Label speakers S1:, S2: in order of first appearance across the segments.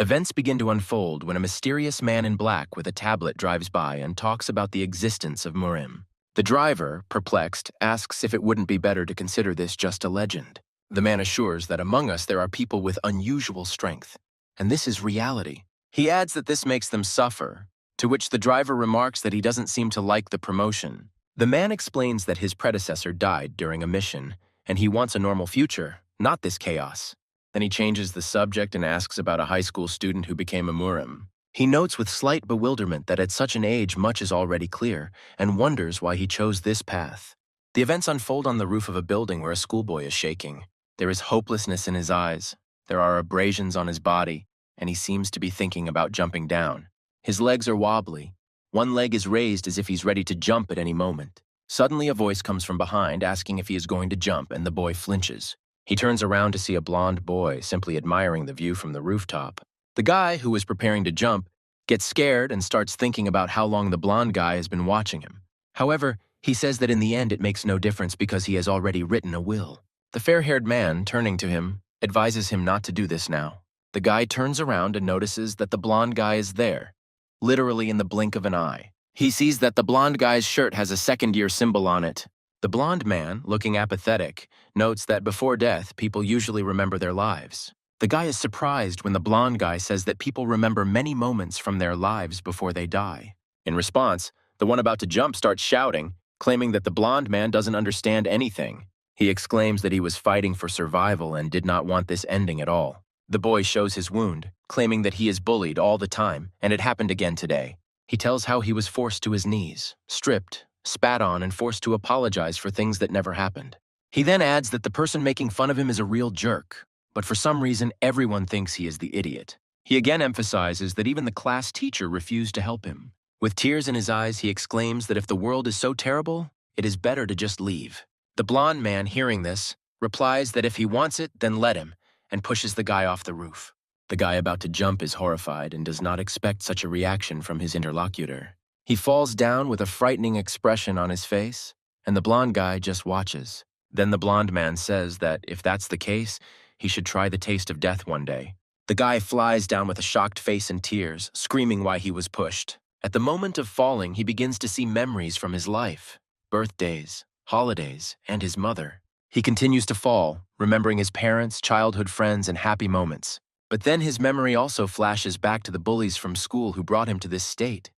S1: Events begin to unfold when a mysterious man in black with a tablet drives by and talks about the existence of Murim. The driver, perplexed, asks if it wouldn't be better to consider this just a legend. The man assures that among us there are people with unusual strength, and this is reality. He adds that this makes them suffer, to which the driver remarks that he doesn't seem to like the promotion. The man explains that his predecessor died during a mission, and he wants a normal future, not this chaos. Then he changes the subject and asks about a high school student who became a Murim. He notes with slight bewilderment that at such an age much is already clear, and wonders why he chose this path. The events unfold on the roof of a building where a schoolboy is shaking. There is hopelessness in his eyes, there are abrasions on his body, and he seems to be thinking about jumping down. His legs are wobbly. One leg is raised as if he's ready to jump at any moment. Suddenly a voice comes from behind asking if he is going to jump, and the boy flinches. He turns around to see a blond boy simply admiring the view from the rooftop. The guy, who is preparing to jump, gets scared and starts thinking about how long the blond guy has been watching him. However, he says that in the end it makes no difference because he has already written a will. The fair-haired man, turning to him, advises him not to do this now. The guy turns around and notices that the blond guy is there, literally in the blink of an eye. He sees that the blond guy's shirt has a second-year symbol on it. The blond man, looking apathetic, notes that before death, people usually remember their lives. The guy is surprised when the blond guy says that people remember many moments from their lives before they die. In response, the one about to jump starts shouting, claiming that the blond man doesn't understand anything. He exclaims that he was fighting for survival and did not want this ending at all. The boy shows his wound, claiming that he is bullied all the time, and it happened again today. He tells how he was forced to his knees, stripped, spat on, and forced to apologize for things that never happened. He then adds that the person making fun of him is a real jerk, but for some reason everyone thinks he is the idiot. He again emphasizes that even the class teacher refused to help him. With tears in his eyes, he exclaims that if the world is so terrible, it is better to just leave. The blond man, hearing this, replies that if he wants it, then let him, and pushes the guy off the roof. The guy about to jump is horrified and does not expect such a reaction from his interlocutor. He falls down with a frightening expression on his face, and the blond guy just watches. Then the blond man says that if that's the case, he should try the taste of death one day. The guy flies down with a shocked face and tears, screaming why he was pushed. At the moment of falling, he begins to see memories from his life, birthdays, holidays, and his mother. He continues to fall, remembering his parents, childhood friends, and happy moments. But then his memory also flashes back to the bullies from school who brought him to this state.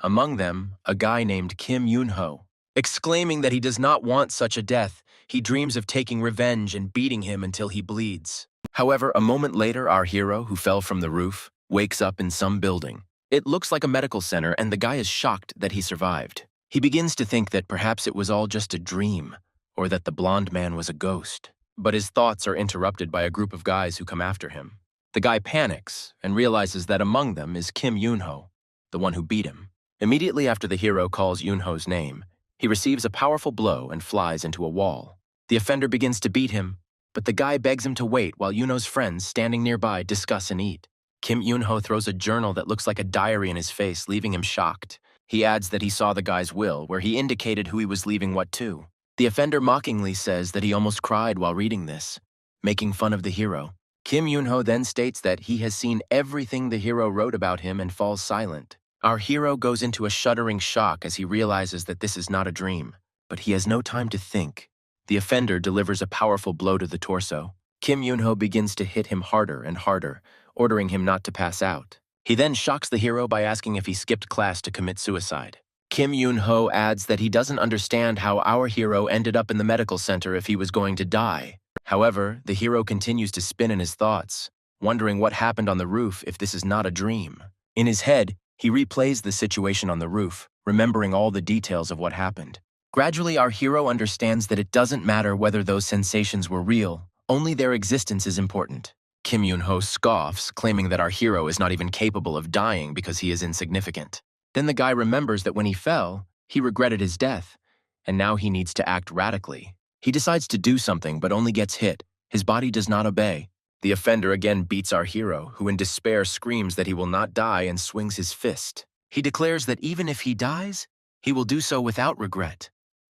S1: Among them, a guy named Kim Yoon-ho. Exclaiming that he does not want such a death, he dreams of taking revenge and beating him until he bleeds. However, a moment later, our hero, who fell from the roof, wakes up in some building. It looks like a medical center, and the guy is shocked that he survived. He begins to think that perhaps it was all just a dream, or that the blond man was a ghost. But his thoughts are interrupted by a group of guys who come after him. The guy panics and realizes that among them is Kim Yoon-ho, the one who beat him. Immediately after the hero calls Yoon-ho's name, he receives a powerful blow and flies into a wall. The offender begins to beat him, but the guy begs him to wait while Yoon-ho's friends standing nearby discuss and eat. Kim Yoon-ho throws a journal that looks like a diary in his face, leaving him shocked. He adds that he saw the guy's will, where he indicated who he was leaving what to. The offender mockingly says that he almost cried while reading this, making fun of the hero. Kim Yoon-ho then states that he has seen everything the hero wrote about him and falls silent. Our hero goes into a shuddering shock as he realizes that this is not a dream, but he has no time to think. The offender delivers a powerful blow to the torso. Kim Yoon-ho begins to hit him harder and harder, ordering him not to pass out. He then shocks the hero by asking if he skipped class to commit suicide. Kim Yoon-ho adds that he doesn't understand how our hero ended up in the medical center if he was going to die. However, the hero continues to spin in his thoughts, wondering what happened on the roof if this is not a dream. In his head, he replays the situation on the roof, remembering all the details of what happened. Gradually, our hero understands that it doesn't matter whether those sensations were real, only their existence is important. Kim Yoon-ho scoffs, claiming that our hero is not even capable of dying because he is insignificant. Then the guy remembers that when he fell, he regretted his death, and now he needs to act radically. He decides to do something but only gets hit. His body does not obey. The offender again beats our hero, who in despair screams that he will not die and swings his fist. He declares that even if he dies, he will do so without regret,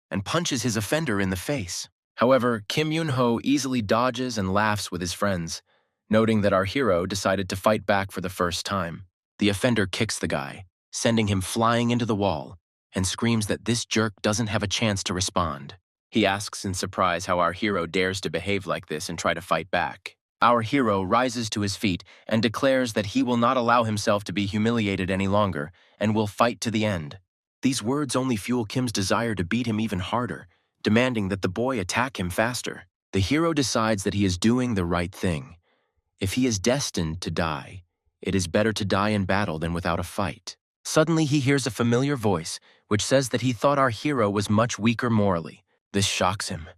S1: and punches his offender in the face. However, Kim Yoon-ho easily dodges and laughs with his friends, Noting that our hero decided to fight back for the first time, the offender kicks the guy, sending him flying into the wall, and screams that this jerk doesn't have a chance to respond. He asks in surprise how our hero dares to behave like this and try to fight back. Our hero rises to his feet and declares that he will not allow himself to be humiliated any longer and will fight to the end. These words only fuel Kim's desire to beat him even harder, demanding that the boy attack him faster. The hero decides that he is doing the right thing. If he is destined to die, it is better to die in battle than without a fight. Suddenly he hears a familiar voice, which says that he thought our hero was much weaker morally. This shocks him.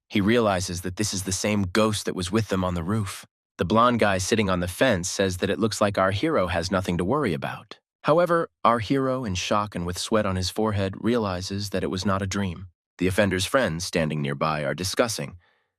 S1: He realizes that this is the same ghost that was with them on the roof. The blonde guy sitting on the fence says that it looks like our hero has nothing to worry about. However, our hero, in shock and with sweat on his forehead, realizes that it was not a dream. The offender's friends, standing nearby, are discussing,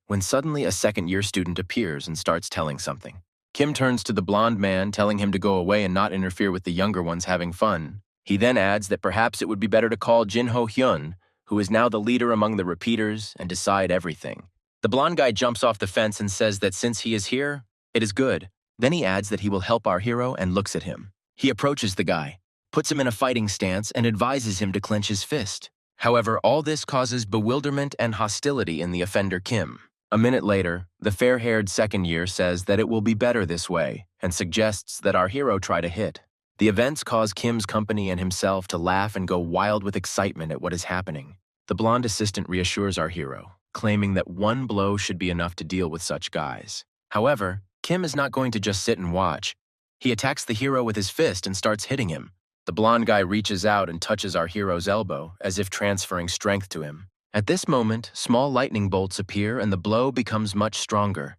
S1: when suddenly a second-year student appears and starts telling something. Kim turns to the blonde man, telling him to go away and not interfere with the younger ones having fun. He then adds that perhaps it would be better to call Jin Ho-hyun, who is now the leader among the repeaters, and decide everything. The blonde guy jumps off the fence and says that since he is here, it is good. Then he adds that he will help our hero and looks at him. He approaches the guy, puts him in a fighting stance, and advises him to clench his fist. However, all this causes bewilderment and hostility in the offender Kim. A minute later, the fair-haired second year says that it will be better this way and suggests that our hero try to hit. The events cause Kim's company and himself to laugh and go wild with excitement at what is happening. The blonde assistant reassures our hero, claiming that one blow should be enough to deal with such guys. However, Kim is not going to just sit and watch. He attacks the hero with his fist and starts hitting him. The blonde guy reaches out and touches our hero's elbow, as if transferring strength to him. At this moment, small lightning bolts appear and the blow becomes much stronger.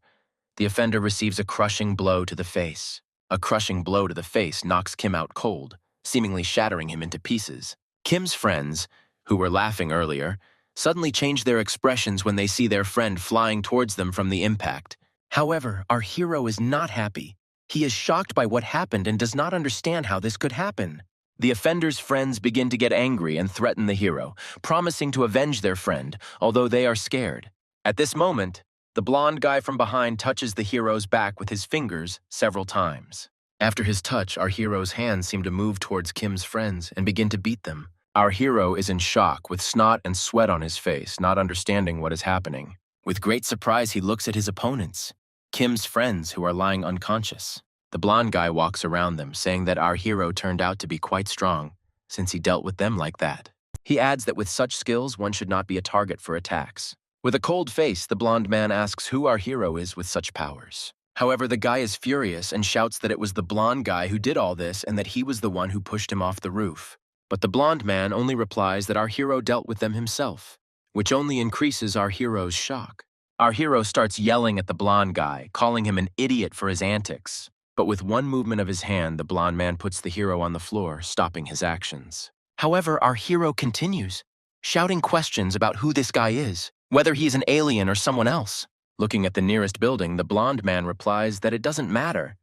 S1: The offender receives a crushing blow to the face. A crushing blow to the face knocks Kim out cold, seemingly shattering him into pieces. Kim's friends, who were laughing earlier, suddenly change their expressions when they see their friend flying towards them from the impact. However, our hero is not happy. He is shocked by what happened and does not understand how this could happen. The offender's friends begin to get angry and threaten the hero, promising to avenge their friend, although they are scared. At this moment, the blonde guy from behind touches the hero's back with his fingers several times. After his touch, our hero's hands seem to move towards Kim's friends and begin to beat them. Our hero is in shock, with snot and sweat on his face, not understanding what is happening. With great surprise, he looks at his opponents, Kim's friends, who are lying unconscious. The blonde guy walks around them, saying that our hero turned out to be quite strong, since he dealt with them like that. He adds that with such skills, one should not be a target for attacks. With a cold face, the blonde man asks who our hero is with such powers. However, the guy is furious and shouts that it was the blonde guy who did all this and that he was the one who pushed him off the roof. But the blonde man only replies that our hero dealt with them himself, which only increases our hero's shock. Our hero starts yelling at the blonde guy, calling him an idiot for his antics. But with one movement of his hand, the blonde man puts the hero on the floor, stopping his actions. However, our hero continues, shouting questions about who this guy is, whether he is an alien or someone else. Looking at the nearest building, the blonde man replies that it doesn't matter.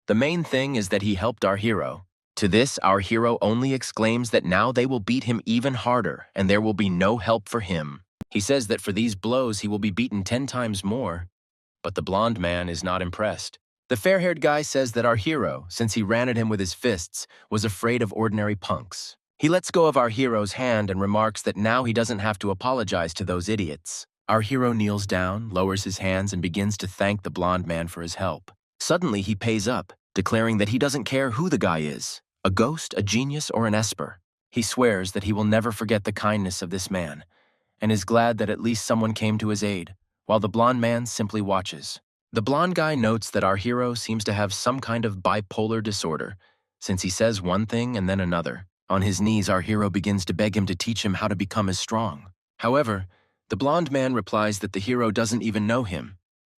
S1: The main thing is that he helped our hero. To this, our hero only exclaims that now they will beat him even harder and there will be no help for him. He says that for these blows he will be beaten 10 times more. But the blonde man is not impressed. The fair-haired guy says that our hero, since he ran at him with his fists, was afraid of ordinary punks. He lets go of our hero's hand and remarks that now he doesn't have to apologize to those idiots. Our hero kneels down, lowers his hands, and begins to thank the blonde man for his help. Suddenly, he pays up, declaring that he doesn't care who the guy is, a ghost, a genius, or an esper. He swears that he will never forget the kindness of this man, and is glad that at least someone came to his aid, while the blonde man simply watches. The blonde guy notes that our hero seems to have some kind of bipolar disorder, since he says one thing and then another. On his knees, our hero begins to beg him to teach him how to become as strong. However, the blonde man replies that the hero doesn't even know him,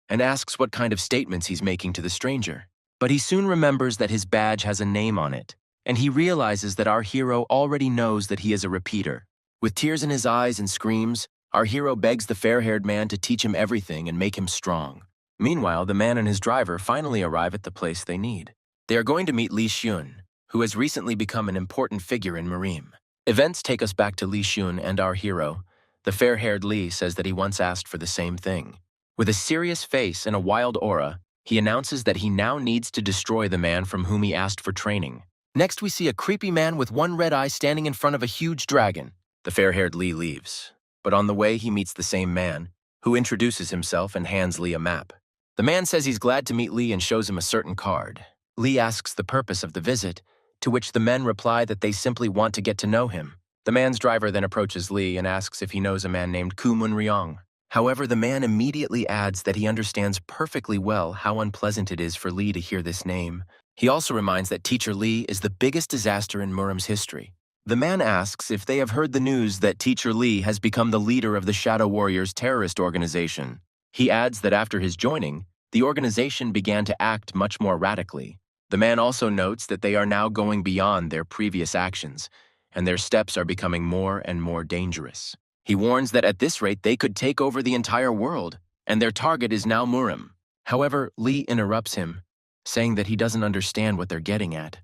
S1: and asks what kind of statements he's making to the stranger. But he soon remembers that his badge has a name on it, and he realizes that our hero already knows that he is a repeater. With tears in his eyes and screams, our hero begs the fair-haired man to teach him everything and make him strong. Meanwhile, the man and his driver finally arrive at the place they need. They are going to meet Lee Xun, who has recently become an important figure in Marim. Events take us back to Lee Xun and our hero. The fair-haired Lee says that he once asked for the same thing. With a serious face and a wild aura, He announces that he now needs to destroy the man from whom he asked for training. Next, we see a creepy man with one red eye standing in front of a huge dragon. The fair-haired Lee leaves, but on the way he meets the same man, who introduces himself and hands Lee a map. The man says he's glad to meet Lee and shows him a certain card. Lee asks the purpose of the visit, to which the men reply that they simply want to get to know him. The man's driver then approaches Lee and asks if he knows a man named Kumun Ryong. However, the man immediately adds that he understands perfectly well how unpleasant it is for Lee to hear this name. He also reminds that Teacher Lee is the biggest disaster in Murim's history. The man asks if they have heard the news that Teacher Lee has become the leader of the Shadow Warriors terrorist organization. He adds that after his joining, the organization began to act much more radically. The man also notes that they are now going beyond their previous actions, and their steps are becoming more and more dangerous. He warns that at this rate they could take over the entire world, and their target is now Murim. However, Lee interrupts him, saying that he doesn't understand what they're getting at.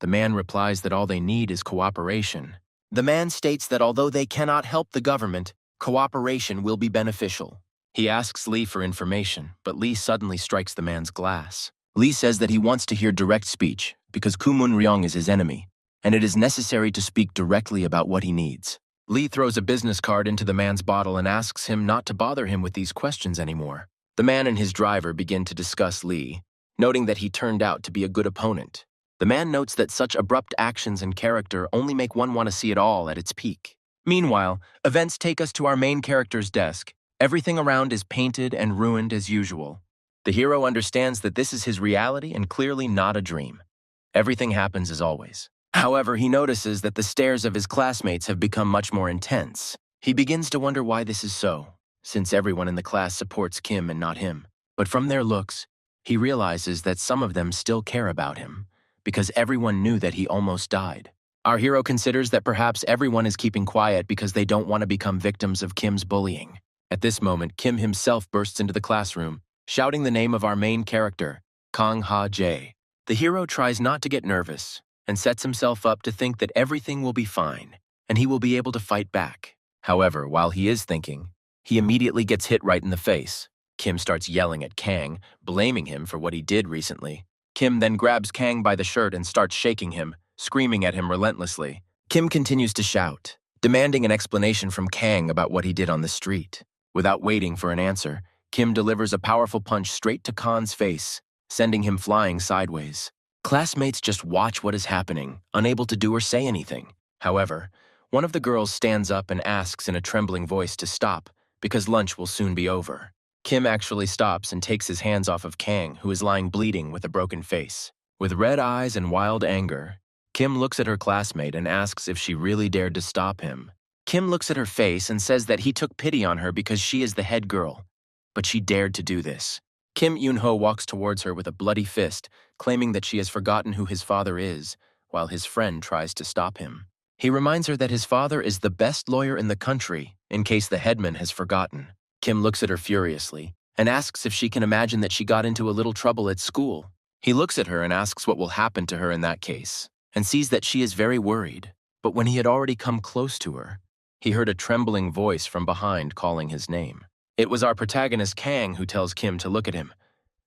S1: The man replies that all they need is cooperation. The man states that although they cannot help the government, cooperation will be beneficial. He asks Lee for information, but Lee suddenly strikes the man's glass. Lee says that he wants to hear direct speech because Kumun Ryong is his enemy, and it is necessary to speak directly about what he needs. Lee throws a business card into the man's bottle and asks him not to bother him with these questions anymore. The man and his driver begin to discuss Lee, noting that he turned out to be a good opponent. The man notes that such abrupt actions and character only make one want to see it all at its peak. Meanwhile, events take us to our main character's desk. Everything around is painted and ruined as usual. The hero understands that this is his reality and clearly not a dream. Everything happens as always. However, he notices that the stares of his classmates have become much more intense. He begins to wonder why this is so, since everyone in the class supports Kim and not him. But from their looks, he realizes that some of them still care about him, because everyone knew that he almost died. Our hero considers that perhaps everyone is keeping quiet because they don't want to become victims of Kim's bullying. At this moment, Kim himself bursts into the classroom, shouting the name of our main character, Kang Ha-jae. The hero tries not to get nervous and sets himself up to think that everything will be fine and he will be able to fight back. However, while he is thinking, he immediately gets hit right in the face. Kim starts yelling at Kang, blaming him for what he did recently. Kim then grabs Kang by the shirt and starts shaking him, screaming at him relentlessly. Kim continues to shout, demanding an explanation from Kang about what he did on the street. Without waiting for an answer, Kim delivers a powerful punch straight to Khan's face, sending him flying sideways. Classmates just watch what is happening, unable to do or say anything. However, one of the girls stands up and asks in a trembling voice to stop, because lunch will soon be over. Kim actually stops and takes his hands off of Kang, who is lying bleeding with a broken face. With red eyes and wild anger, Kim looks at her classmate and asks if she really dared to stop him. Kim looks at her face and says that he took pity on her because she is the head girl, but she dared to do this. Kim Yoon-ho walks towards her with a bloody fist, claiming that she has forgotten who his father is, while his friend tries to stop him. He reminds her that his father is the best lawyer in the country, in case the headman has forgotten. Kim looks at her furiously and asks if she can imagine that she got into a little trouble at school. He looks at her and asks what will happen to her in that case, and sees that she is very worried. But when he had already come close to her, he heard a trembling voice from behind calling his name. It was our protagonist Kang who tells Kim to look at him.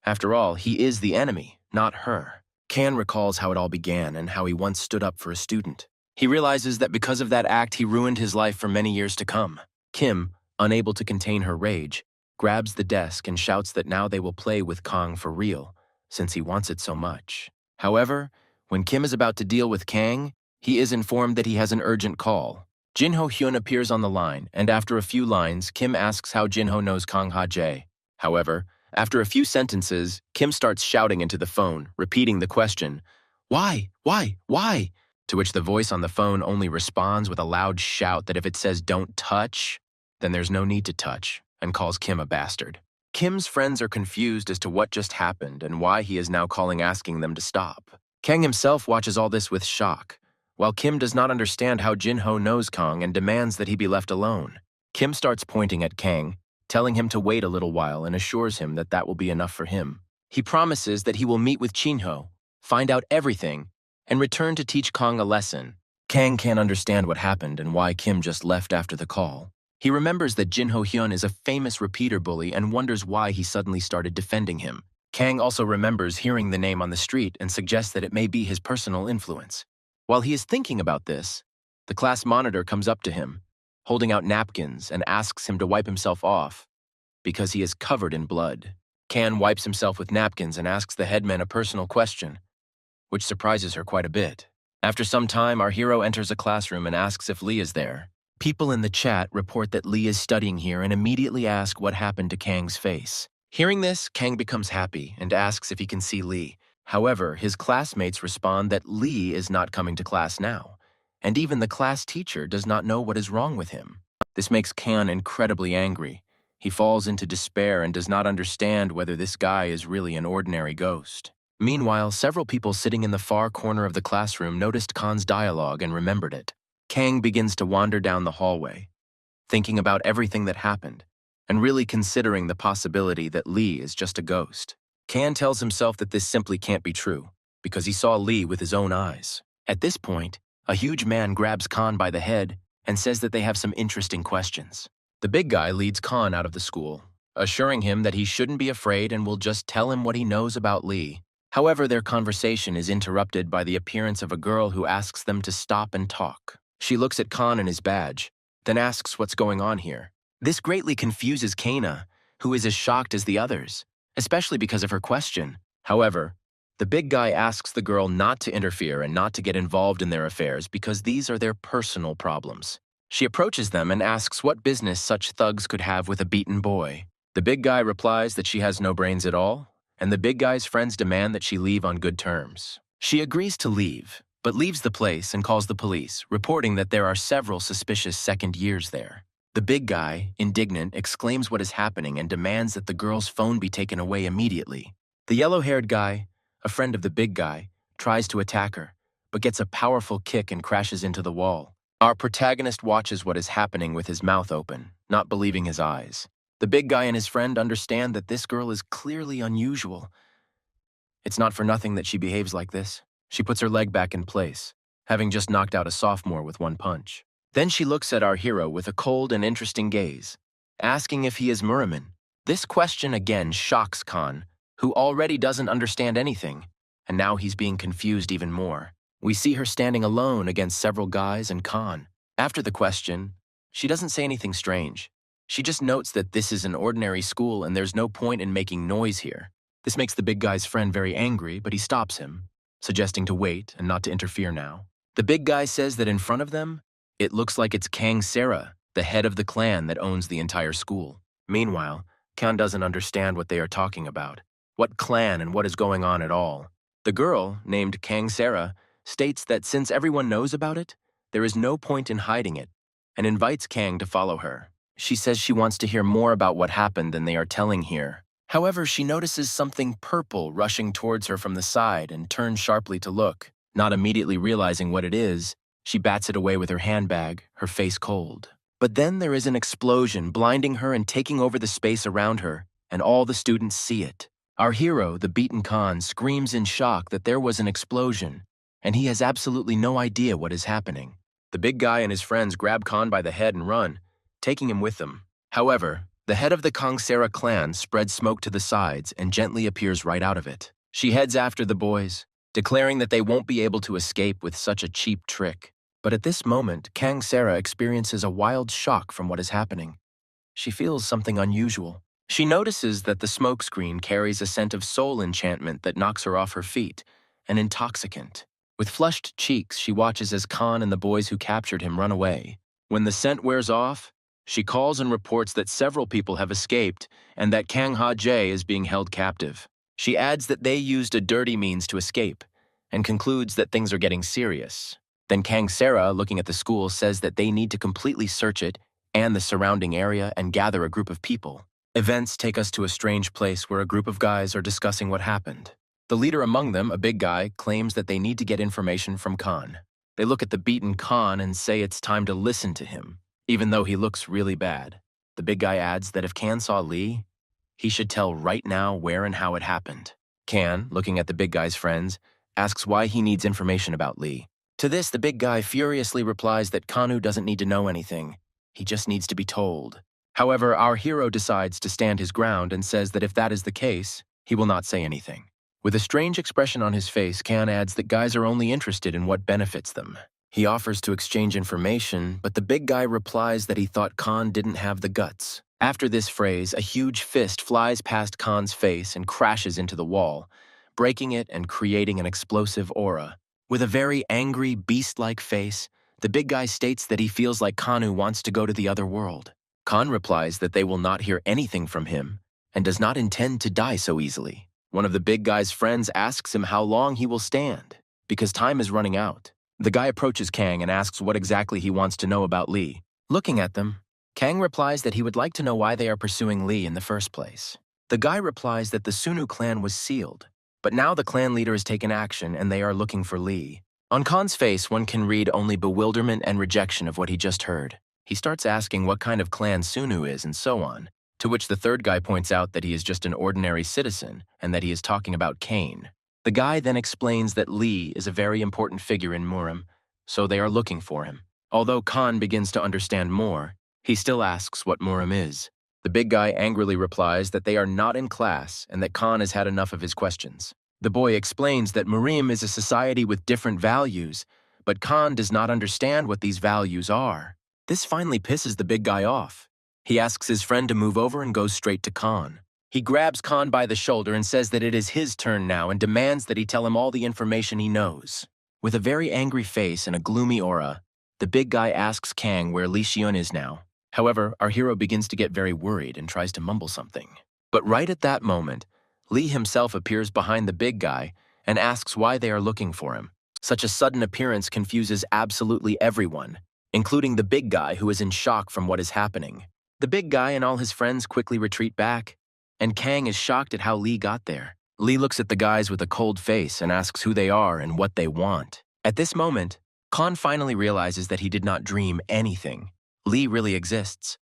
S1: After all, he is the enemy, not her. Kang recalls how it all began and how he once stood up for a student. He realizes that because of that act, he ruined his life for many years to come. Kim, unable to contain her rage, grabs the desk and shouts that now they will play with Kang for real, since he wants it so much. However, when Kim is about to deal with Kang, he is informed that he has an urgent call. Jin-ho Hyun appears on the line, and after a few lines, Kim asks how Jin-ho knows Kang Ha-jae. However, after a few sentences, Kim starts shouting into the phone, repeating the question, "Why? Why? Why?" To which the voice on the phone only responds with a loud shout that if it says "don't touch," then there's no need to touch, and calls Kim a bastard. Kim's friends are confused as to what just happened and why he is now calling asking them to stop. Kang himself watches all this with shock, while Kim does not understand how Jin-ho knows Kang and demands that he be left alone. Kim starts pointing at Kang, telling him to wait a little while and assures him that that will be enough for him. He promises that he will meet with Jin-ho, find out everything, and return to teach Kang a lesson. Kang can't understand what happened and why Kim just left after the call. He remembers that Jin-ho Hyun is a famous repeater bully and wonders why he suddenly started defending him. Kang also remembers hearing the name on the street and suggests that it may be his personal influence. While he is thinking about this, the class monitor comes up to him, holding out napkins, and asks him to wipe himself off because he is covered in blood. Kang wipes himself with napkins and asks the headman a personal question, which surprises her quite a bit. After some time, our hero enters a classroom and asks if Lee is there. People in the chat report that Lee is studying here and immediately ask what happened to Kang's face. Hearing this, Kang becomes happy and asks if he can see Lee. However, his classmates respond that Lee is not coming to class now, and even the class teacher does not know what is wrong with him. This makes Kang incredibly angry. He falls into despair and does not understand whether this guy is really an ordinary ghost. Meanwhile, several people sitting in the far corner of the classroom noticed Khan's dialogue and remembered it. Kang begins to wander down the hallway, thinking about everything that happened, and really considering the possibility that Lee is just a ghost. Kang tells himself that this simply can't be true, because he saw Lee with his own eyes. At this point, a huge man grabs Khan by the head and says that they have some interesting questions. The big guy leads Khan out of the school, assuring him that he shouldn't be afraid and will just tell him what he knows about Lee. However, their conversation is interrupted by the appearance of a girl who asks them to stop and talk. She looks at Khan and his badge, then asks what's going on here. This greatly confuses Kana, who is as shocked as the others, especially because of her question. However, the big guy asks the girl not to interfere and not to get involved in their affairs because these are their personal problems. She approaches them and asks what business such thugs could have with a beaten boy. The big guy replies that she has no brains at all, and the big guy's friends demand that she leave on good terms. She agrees to leave, but leaves the place and calls the police, reporting that there are several suspicious second years there. The big guy, indignant, exclaims what is happening and demands that the girl's phone be taken away immediately. The yellow-haired guy, a friend of the big guy, tries to attack her, but gets a powerful kick and crashes into the wall. Our protagonist watches what is happening with his mouth open, not believing his eyes. The big guy and his friend understand that this girl is clearly unusual. It's not for nothing that she behaves like this. She puts her leg back in place, having just knocked out a sophomore with one punch. Then she looks at our hero with a cold and interesting gaze, asking if he is Muriman. This question again shocks Khan, who already doesn't understand anything, and now he's being confused even more. We see her standing alone against several guys and Khan. After the question, she doesn't say anything strange. She just notes that this is an ordinary school and there's no point in making noise here. This makes the big guy's friend very angry, but he stops him, suggesting to wait and not to interfere now. The big guy says that in front of them, it looks like it's Kang Sera, the head of the clan that owns the entire school. Meanwhile, Kang doesn't understand what they are talking about. What clan and what is going on at all. The girl, named Kang Sera, states that since everyone knows about it, there is no point in hiding it, and invites Kang to follow her. She says she wants to hear more about what happened than they are telling here. However, she notices something purple rushing towards her from the side and turns sharply to look. Not immediately realizing what it is, she bats it away with her handbag, her face cold. But then there is an explosion blinding her and taking over the space around her, and all the students see it. Our hero, the beaten Khan, screams in shock that there was an explosion, and he has absolutely no idea what is happening. The big guy and his friends grab Khan by the head and run, taking him with them. However, the head of the Kongsera clan spreads smoke to the sides and gently appears right out of it. She heads after the boys, declaring that they won't be able to escape with such a cheap trick. But at this moment, Kongsera experiences a wild shock from what is happening. She feels something unusual. She notices that the smokescreen carries a scent of soul enchantment that knocks her off her feet, an intoxicant. With flushed cheeks, she watches as Khan and the boys who captured him run away. When the scent wears off, she calls and reports that several people have escaped and that Kang Ha-jae is being held captive. She adds that they used a dirty means to escape and concludes that things are getting serious. Then Kang Sera, looking at the school, says that they need to completely search it and the surrounding area and gather a group of people. Events take us to a strange place where a group of guys are discussing what happened. The leader among them, a big guy, claims that they need to get information from Khan. They look at the beaten Khan and say it's time to listen to him, even though he looks really bad. The big guy adds that if Khan saw Lee, he should tell right now where and how it happened. Khan, looking at the big guy's friends, asks why he needs information about Lee. To this, the big guy furiously replies that Kanu doesn't need to know anything. He just needs to be told. However, our hero decides to stand his ground and says that if that is the case, He will not say anything. With a strange expression on his face, Kan adds that guys are only interested in what benefits them. He offers to exchange information, but the big guy replies that he thought Kan didn't have the guts. After this phrase, a huge fist flies past Kan's face and crashes into the wall, breaking it and creating an explosive aura. With a very angry, beast-like face, the big guy states that he feels like Kanu wants to go to the other world. Kan replies that they will not hear anything from him and does not intend to die so easily. One of the big guy's friends asks him how long he will stand, because time is running out. The guy approaches Kang and asks what exactly he wants to know about Lee. Looking at them, Kang replies that he would like to know why they are pursuing Lee in the first place. The guy replies that the Sunu clan was sealed, but now the clan leader has taken action and they are looking for Lee. On Kan's face, one can read only bewilderment and rejection of what he just heard. He starts asking what kind of clan Sunu is and so on, to which the third guy points out that he is just an ordinary citizen and that he is talking about Kane. The guy then explains that Lee is a very important figure in Murim, so they are looking for him. Although Kan begins to understand more, he still asks what Murim is. The big guy angrily replies that they are not in class and that Kan has had enough of his questions. The boy explains that Murim is a society with different values, but Kan does not understand what these values are. This finally pisses the big guy off. He asks his friend to move over and goes straight to Kan. He grabs Kan by the shoulder and says that it is his turn now and demands that he tell him all the information he knows. With a very angry face and a gloomy aura, the big guy asks Kang where Lee Xiun is now. However, our hero begins to get very worried and tries to mumble something. But right at that moment, Lee himself appears behind the big guy and asks why they are looking for him. Such a sudden appearance confuses absolutely everyone, including the big guy who is in shock from what is happening. The big guy and all his friends quickly retreat back, and Kang is shocked at how Lee got there. Lee looks at the guys with a cold face and asks who they are and what they want. At this moment, Kan finally realizes that he did not dream anything. Lee really exists,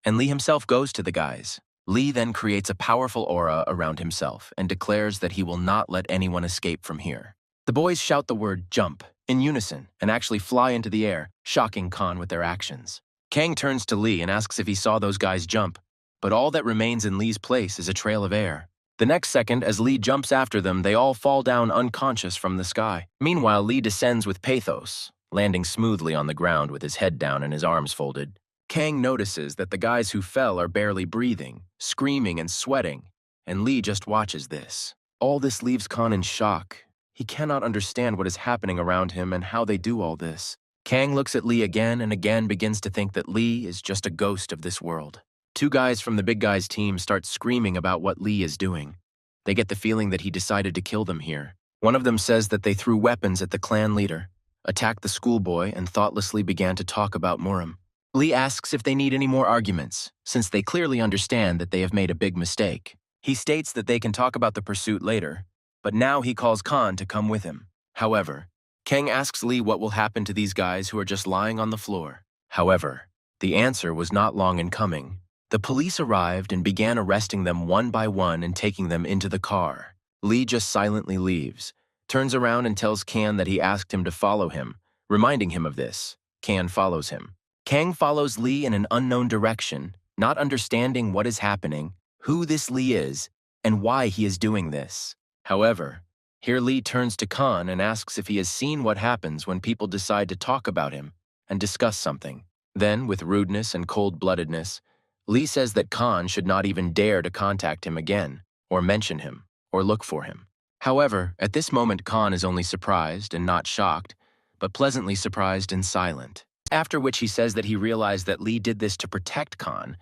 S1: and Lee himself goes to the guys. Lee then creates a powerful aura around himself and declares that he will not let anyone escape from here. The boys shout the word jump in unison and actually fly into the air, shocking Kan with their actions. Kang turns to Lee and asks if he saw those guys jump, but all that remains in Lee's place is a trail of air. The next second, as Lee jumps after them, they all fall down unconscious from the sky. Meanwhile, Lee descends with pathos, landing smoothly on the ground with his head down and his arms folded. Kang notices that the guys who fell are barely breathing, screaming and sweating, and Lee just watches this. All this leaves Kan in shock. He cannot understand what is happening around him and how they do all this. Kang looks at Lee again and again begins to think that Lee is just a ghost of this world. Two guys from the big guy's team start screaming about what Lee is doing. They get the feeling that he decided to kill them here. One of them says that they threw weapons at the clan leader, attacked the schoolboy, and thoughtlessly began to talk about Murim. Lee asks if they need any more arguments, since they clearly understand that they have made a big mistake. He states that they can talk about the pursuit later, but now he calls Kan to come with him. However, Kang asks Lee what will happen to these guys who are just lying on the floor. However, the answer was not long in coming. The police arrived and began arresting them one by one and taking them into the car. Lee just silently leaves, turns around and tells Kan that he asked him to follow him, reminding him of this. Kan follows him. Kang follows Lee in an unknown direction, not understanding what is happening, who this Lee is, and why he is doing this. However, here Lee turns to Kan and asks if he has seen what happens when people decide to talk about him and discuss something. Then, with rudeness and cold-bloodedness, Lee says that Kan should not even dare to contact him again, or mention him, or look for him. However, at this moment Kan is only surprised and not shocked, but pleasantly surprised and silent. After which he says that he realized that Lee did this to protect Kan.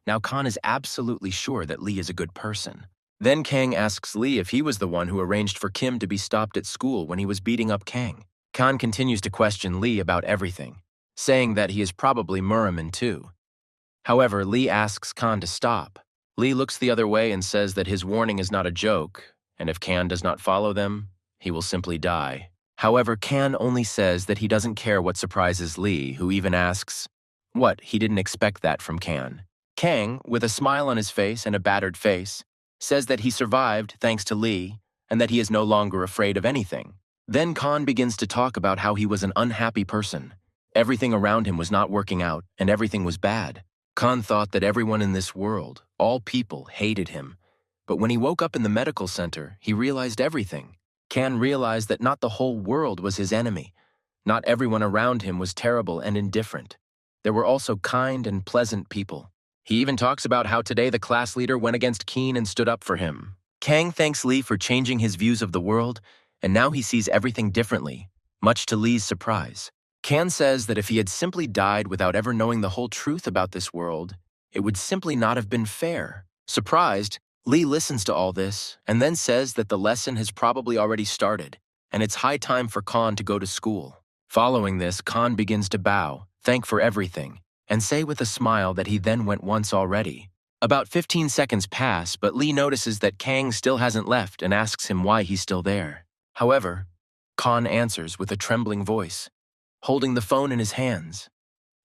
S1: Now Kan is absolutely sure that Lee is a good person. Then Kang asks Lee if he was the one who arranged for Kim to be stopped at school when he was beating up Kang. Kan continues to question Lee about everything, saying that he is probably Muriman too. However, Lee asks Kan to stop. Lee looks the other way and says that his warning is not a joke, and if Kan does not follow them, he will simply die. However, Kan only says that he doesn't care what surprises Lee, who even asks, what, he didn't expect that from Kan. Kang, with a smile on his face and a battered face, says that he survived thanks to Lee and that he is no longer afraid of anything. Then Kan begins to talk about how he was an unhappy person. Everything around him was not working out and everything was bad. Kan thought that everyone in this world, all people, hated him, But when he woke up in the medical center, he realized everything. Kan realized that not the whole world was his enemy. Not everyone around him was terrible and indifferent. There were also kind and pleasant people. He even talks about how today the class leader went against Keen and stood up for him. Kang thanks Lee for changing his views of the world, and now he sees everything differently, much to Lee's surprise. Kan says that if he had simply died without ever knowing the whole truth about this world, it would simply not have been fair. Surprised, Lee listens to all this and then says that the lesson has probably already started, and it's high time for Khan to go to school. Following this, Khan begins to bow, thank for everything, and say with a smile that he then went once already. About 15 seconds pass, but Lee notices that Kang still hasn't left and asks him why he's still there. However, Khan answers with a trembling voice, holding the phone in his hands,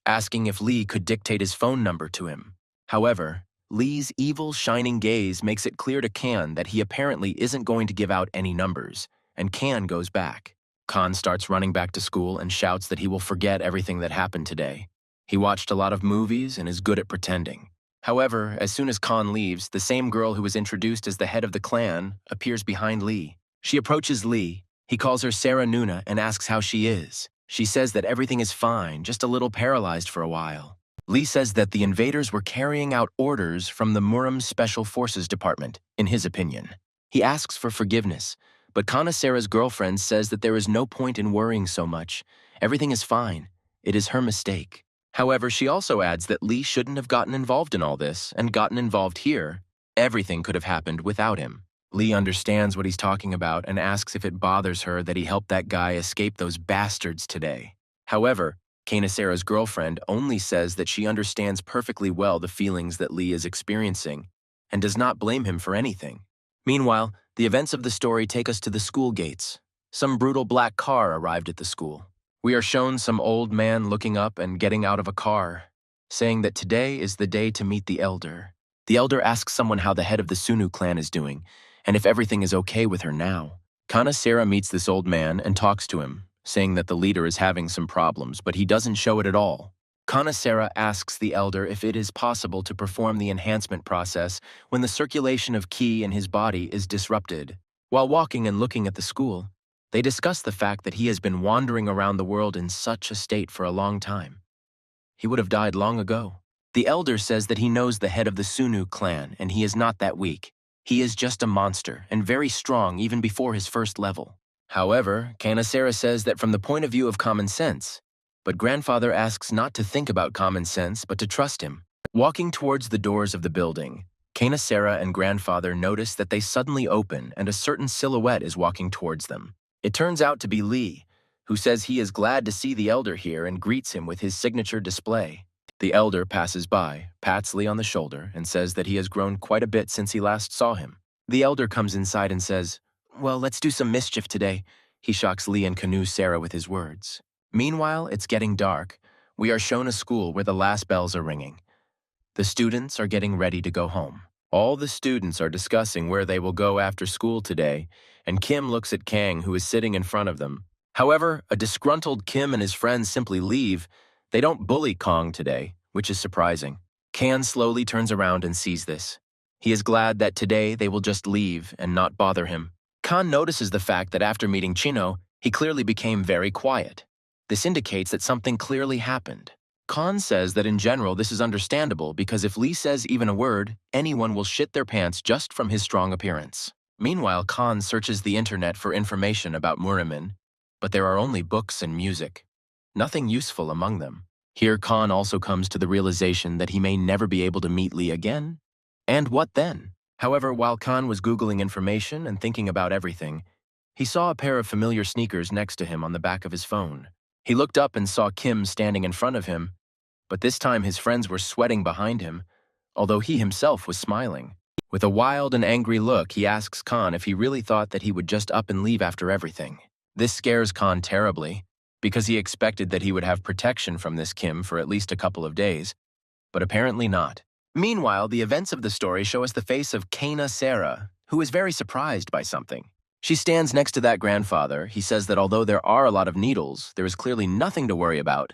S1: asking if Lee could dictate his phone number to him. However, Lee's evil, shining gaze makes it clear to Kan that he apparently isn't going to give out any numbers, and Kan goes back. Khan starts running back to school and shouts that he will forget everything that happened today. He watched a lot of movies and is good at pretending. However, as soon as Khan leaves, the same girl who was introduced as the head of the clan appears behind Lee. She approaches Lee. He calls her Sarah Nuna and asks how she is. She says that everything is fine, just a little paralyzed for a while. Lee says that the invaders were carrying out orders from the Murim Special Forces Department, in his opinion. He asks for forgiveness, but Kana Sarah's girlfriend says that there is no point in worrying so much. Everything is fine. It is her mistake. However, she also adds that Lee shouldn't have gotten involved in all this and gotten involved here. Everything could have happened without him. Lee understands what he's talking about and asks if it bothers her that he helped that guy escape those bastards today. However, Kanasera's girlfriend only says that she understands perfectly well the feelings that Lee is experiencing and does not blame him for anything. Meanwhile, the events of the story take us to the school gates. Some brutal black car arrived at the school. We are shown some old man looking up and getting out of a car, saying that today is the day to meet the elder. The elder asks someone how the head of the Sunu clan is doing, and if everything is okay with her now. Kanasera meets this old man and talks to him, saying that the leader is having some problems, but he doesn't show it at all. Kanasera asks the elder if it is possible to perform the enhancement process when the circulation of ki in his body is disrupted. While walking and looking at the school, they discuss the fact that he has been wandering around the world in such a state for a long time. He would have died long ago. The elder says that he knows the head of the Sunu clan, and he is not that weak. He is just a monster, and very strong even before his first level. However, Kanasera says that from the point of view of common sense, but grandfather asks not to think about common sense, but to trust him. Walking towards the doors of the building, Kanasera and grandfather notice that they suddenly open and a certain silhouette is walking towards them. It turns out to be Lee, who says he is glad to see the elder here and greets him with his signature display. The elder passes by, pats Lee on the shoulder, and says that he has grown quite a bit since he last saw him. The elder comes inside and says, "Well, let's do some mischief today." He shocks Lee and Kanu Sarah with his words. Meanwhile, it's getting dark. We are shown a school where the last bells are ringing. The students are getting ready to go home. All the students are discussing where they will go after school today, and Kim looks at Kang, who is sitting in front of them. However, a disgruntled Kim and his friends simply leave. They don't bully Kong today, which is surprising. Kang slowly turns around and sees this. He is glad that today they will just leave and not bother him. Khan notices the fact that after meeting Chino, he clearly became very quiet. This indicates that something clearly happened. Khan says that in general this is understandable because if Lee says even a word, anyone will shit their pants just from his strong appearance. Meanwhile, Khan searches the internet for information about Murimin, but there are only books and music. Nothing useful among them. Here Khan also comes to the realization that he may never be able to meet Lee again. And what then? However, while Khan was Googling information and thinking about everything, he saw a pair of familiar sneakers next to him on the back of his phone. He looked up and saw Kim standing in front of him, but this time his friends were sweating behind him, although he himself was smiling. With a wild and angry look, he asks Khan if he really thought that he would just up and leave after everything. This scares Khan terribly, because he expected that he would have protection from this Kim for at least a couple of days, but apparently not. Meanwhile, the events of the story show us the face of Kana Sarah, who is very surprised by something. She stands next to that grandfather. He says that although there are a lot of needles, there is clearly nothing to worry about.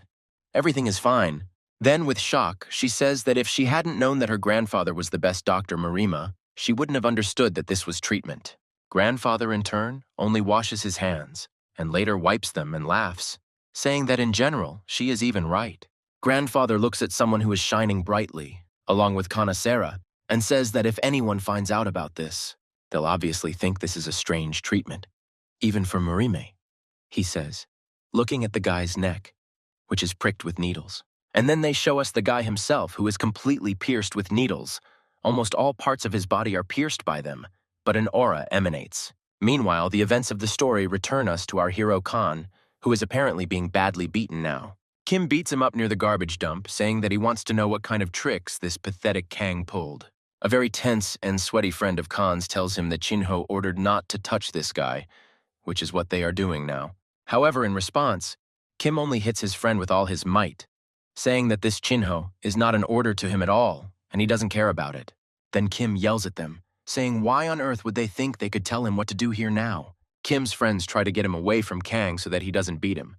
S1: Everything is fine. Then, with shock, she says that if she hadn't known that her grandfather was the best Dr. Marima, she wouldn't have understood that this was treatment. Grandfather, in turn, only washes his hands and later wipes them and laughs, saying that in general, she is even right. Grandfather looks at someone who is shining brightly, along with Kanasera, and says that if anyone finds out about this, they'll obviously think this is a strange treatment. Even for Morime, he says, looking at the guy's neck, which is pricked with needles. And then they show us the guy himself, who is completely pierced with needles. Almost all parts of his body are pierced by them, but an aura emanates. Meanwhile, the events of the story return us to our hero Khan, who is apparently being badly beaten now. Kim beats him up near the garbage dump, saying that he wants to know what kind of tricks this pathetic Kang pulled. A very tense and sweaty friend of Khan's tells him that Chinho ordered not to touch this guy, which is what they are doing now. However, in response, Kim only hits his friend with all his might, saying that this Chinho is not an order to him at all, and he doesn't care about it. Then Kim yells at them, saying why on earth would they think they could tell him what to do here now? Kim's friends try to get him away from Kang so that he doesn't beat him,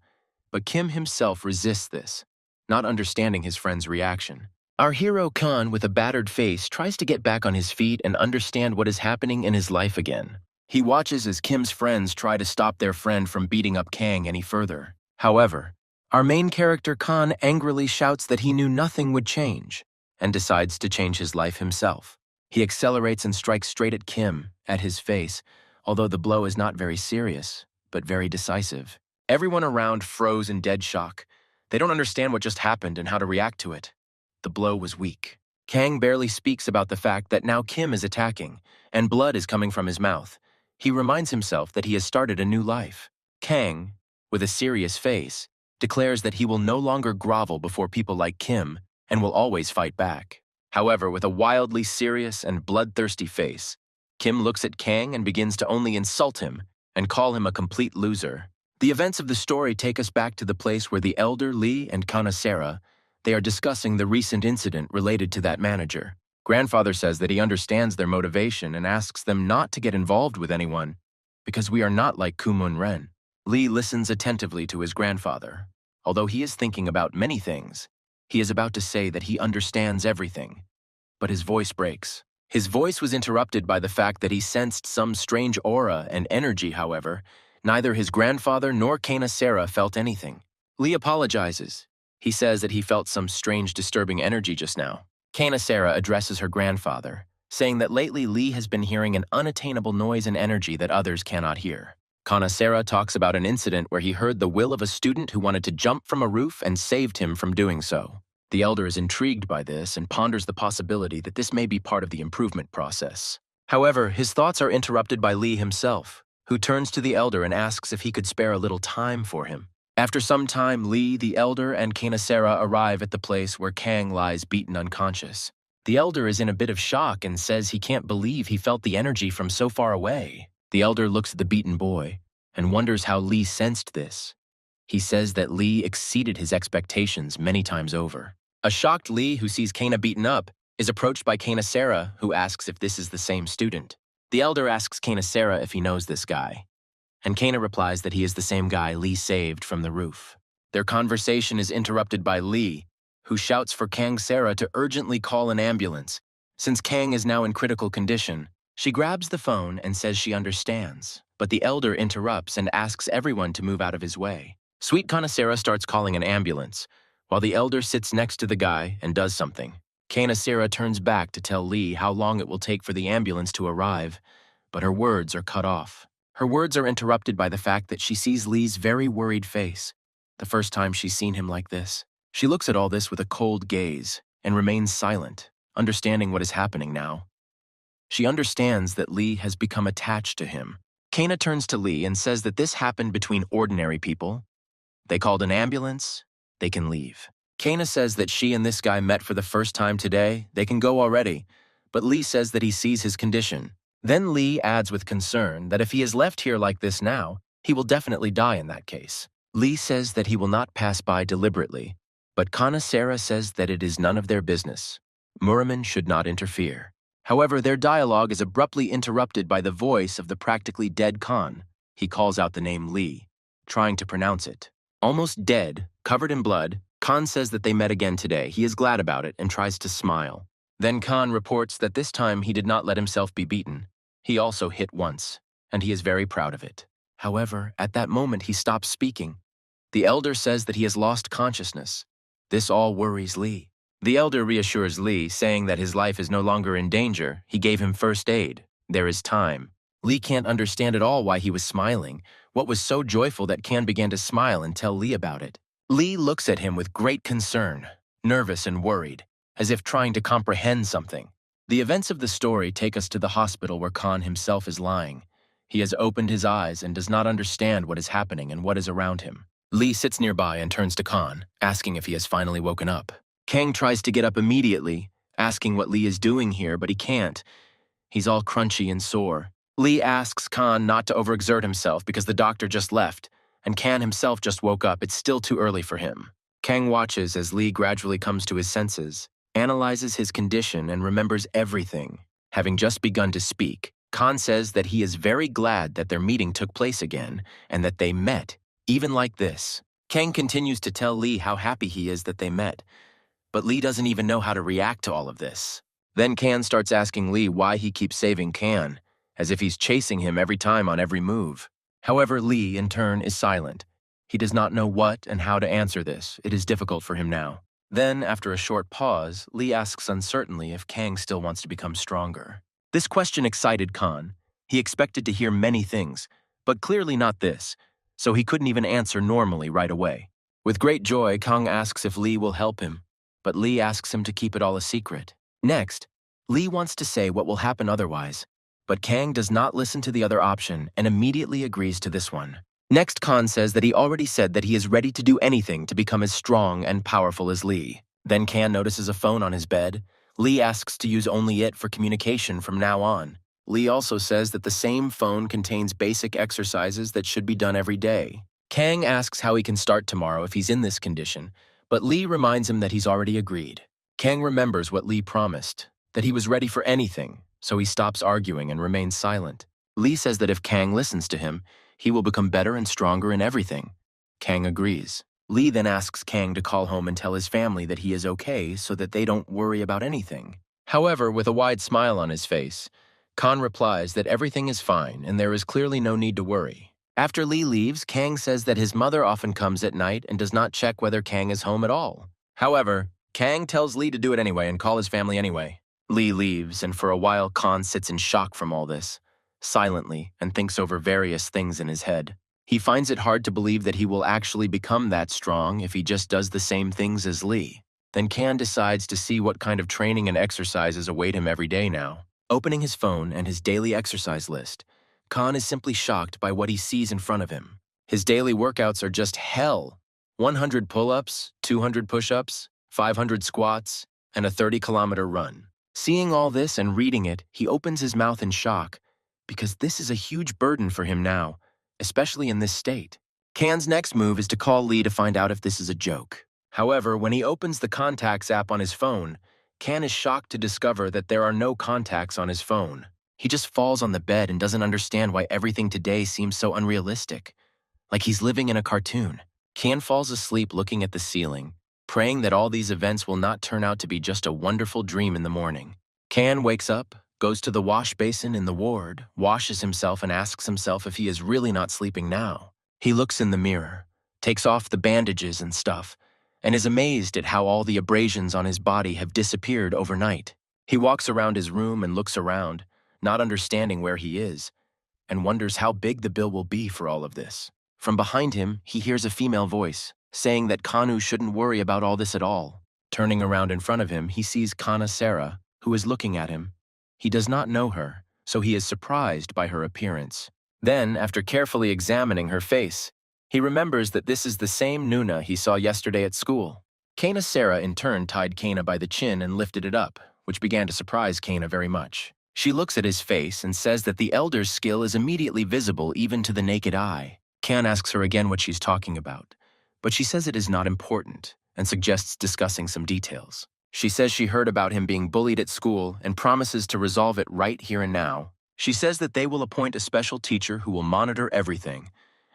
S1: but Kim himself resists this, not understanding his friend's reaction. Our hero Khan, with a battered face, tries to get back on his feet and understand what is happening in his life again. He watches as Kim's friends try to stop their friend from beating up Kang any further. However, our main character Khan angrily shouts that he knew nothing would change, and decides to change his life himself. He accelerates and strikes straight at Kim, at his face, although the blow is not very serious, but very decisive. Everyone around froze in dead shock. They don't understand what just happened and how to react to it. The blow was weak. Kang barely speaks about the fact that now Kim is attacking, and blood is coming from his mouth. He reminds himself that he has started a new life. Kang, with a serious face, declares that he will no longer grovel before people like Kim and will always fight back. However, with a wildly serious and bloodthirsty face, Kim looks at Kang and begins to only insult him and call him a complete loser. The events of the story take us back to the place where the elder Lee and Kanasera, they are discussing the recent incident related to that manager. Grandfather says that he understands their motivation and asks them not to get involved with anyone, because we are not like Kumun Ren. Lee listens attentively to his grandfather. Although he is thinking about many things, he is about to say that he understands everything. But his voice breaks. His voice was interrupted by the fact that he sensed some strange aura and energy. However, neither his grandfather nor Kanasera felt anything. Lee apologizes. He says that he felt some strange disturbing energy just now. Kanasera addresses her grandfather, saying that lately Lee has been hearing an unattainable noise and energy that others cannot hear. Kanasera talks about an incident where he heard the will of a student who wanted to jump from a roof and saved him from doing so. The elder is intrigued by this and ponders the possibility that this may be part of the improvement process. However, his thoughts are interrupted by Lee himself, who turns to the elder and asks if he could spare a little time for him. After some time, Lee, the elder, and Kanasera arrive at the place where Kang lies beaten unconscious. The elder is in a bit of shock and says he can't believe he felt the energy from so far away. The elder looks at the beaten boy and wonders how Lee sensed this. He says that Lee exceeded his expectations many times over. A shocked Lee, who sees Kana beaten up, is approached by Kanasera, who asks if this is the same student. The elder asks Kanasera if he knows this guy, and Kana replies that he is the same guy Lee saved from the roof. Their conversation is interrupted by Lee, who shouts for Kanasera to urgently call an ambulance. Since Kang is now in critical condition, she grabs the phone and says she understands, but the elder interrupts and asks everyone to move out of his way. Sweet Kanasera starts calling an ambulance, while the elder sits next to the guy and does something. Kanasera turns back to tell Lee how long it will take for the ambulance to arrive, but her words are cut off. Her words are interrupted by the fact that she sees Lee's very worried face, the first time she's seen him like this. She looks at all this with a cold gaze and remains silent, understanding what is happening now. She understands that Lee has become attached to him. Kana turns to Lee and says that this happened between ordinary people. They called an ambulance, they can leave. Kana says that she and this guy met for the first time today, they can go already, but Lee says that he sees his condition. Then Lee adds with concern that if he is left here like this now, he will definitely die in that case. Lee says that he will not pass by deliberately, but Kanasera says that it is none of their business. Muraman should not interfere. However, their dialogue is abruptly interrupted by the voice of the practically dead Khan. He calls out the name Lee, trying to pronounce it. Almost dead, covered in blood, Khan says that they met again today. He is glad about it and tries to smile. Then Khan reports that this time he did not let himself be beaten. He also hit once, and he is very proud of it. However, at that moment he stops speaking. The elder says that he has lost consciousness. This all worries Lee. The elder reassures Lee, saying that his life is no longer in danger. He gave him first aid. There is time. Lee can't understand at all why he was smiling. What was so joyful that Kan began to smile and tell Lee about it? Lee looks at him with great concern, nervous and worried, as if trying to comprehend something. The events of the story take us to the hospital where Kan himself is lying. He has opened his eyes and does not understand what is happening and what is around him. Lee sits nearby and turns to Kan, asking if he has finally woken up. Kang tries to get up immediately, asking what Lee is doing here, but he can't. He's all crunchy and sore. Lee asks Kan not to overexert himself because the doctor just left, and Kan himself just woke up. It's still too early for him. Kang watches as Lee gradually comes to his senses, analyzes his condition, and remembers everything. Having just begun to speak, Kan says that he is very glad that their meeting took place again, and that they met, even like this. Kang continues to tell Lee how happy he is that they met, but Lee doesn't even know how to react to all of this. Then Kan starts asking Lee why he keeps saving Kan, as if he's chasing him every time on every move. However, Lee, in turn, is silent. He does not know what and how to answer this. It is difficult for him now. Then, after a short pause, Lee asks uncertainly if Kang still wants to become stronger. This question excited Kan. He expected to hear many things, but clearly not this, so he couldn't even answer normally right away. With great joy, Kang asks if Lee will help him, but Lee asks him to keep it all a secret. Next, Lee wants to say what will happen otherwise, but Kang does not listen to the other option and immediately agrees to this one. Next, Kan says that he already said that he is ready to do anything to become as strong and powerful as Lee. Then Kan notices a phone on his bed. Lee asks to use only it for communication from now on. Lee also says that the same phone contains basic exercises that should be done every day. Kang asks how he can start tomorrow if he's in this condition, but Lee reminds him that he's already agreed. Kang remembers what Lee promised, that he was ready for anything, so he stops arguing and remains silent. Lee says that if Kang listens to him, he will become better and stronger in everything. Kang agrees. Lee then asks Kang to call home and tell his family that he is okay so that they don't worry about anything. However, with a wide smile on his face, Kan replies that everything is fine and there is clearly no need to worry. After Lee leaves, Kang says that his mother often comes at night and does not check whether Kang is home at all. However, Kang tells Lee to do it anyway and call his family anyway. Lee leaves, and for a while Kan sits in shock from all this, silently, and thinks over various things in his head. He finds it hard to believe that he will actually become that strong if he just does the same things as Lee. Then Kan decides to see what kind of training and exercises await him every day now. Opening his phone and his daily exercise list, Kan is simply shocked by what he sees in front of him. His daily workouts are just hell. 100 pull-ups, 200 push-ups, 500 squats, and a 30-kilometer run. Seeing all this and reading it, he opens his mouth in shock, because this is a huge burden for him now, especially in this state. Kan's next move is to call Lee to find out if this is a joke. However, when he opens the Contacts app on his phone, Kan is shocked to discover that there are no contacts on his phone. He just falls on the bed and doesn't understand why everything today seems so unrealistic, like he's living in a cartoon. Kan falls asleep looking at the ceiling, praying that all these events will not turn out to be just a wonderful dream in the morning. Kan wakes up, goes to the wash basin in the ward, washes himself and asks himself if he is really not sleeping now. He looks in the mirror, takes off the bandages and stuff, and is amazed at how all the abrasions on his body have disappeared overnight. He walks around his room and looks around, not understanding where he is, and wonders how big the bill will be for all of this. From behind him, he hears a female voice, saying that Kanu shouldn't worry about all this at all. Turning around in front of him, he sees Kana Sarah, who is looking at him. He does not know her, so he is surprised by her appearance. Then, after carefully examining her face, he remembers that this is the same Nuna he saw yesterday at school. Kana Sarah in turn tied Kana by the chin and lifted it up, which began to surprise Kana very much. She looks at his face and says that the elder's skill is immediately visible even to the naked eye. Kan asks her again what she's talking about, but she says it is not important and suggests discussing some details. She says she heard about him being bullied at school and promises to resolve it right here and now. She says that they will appoint a special teacher who will monitor everything,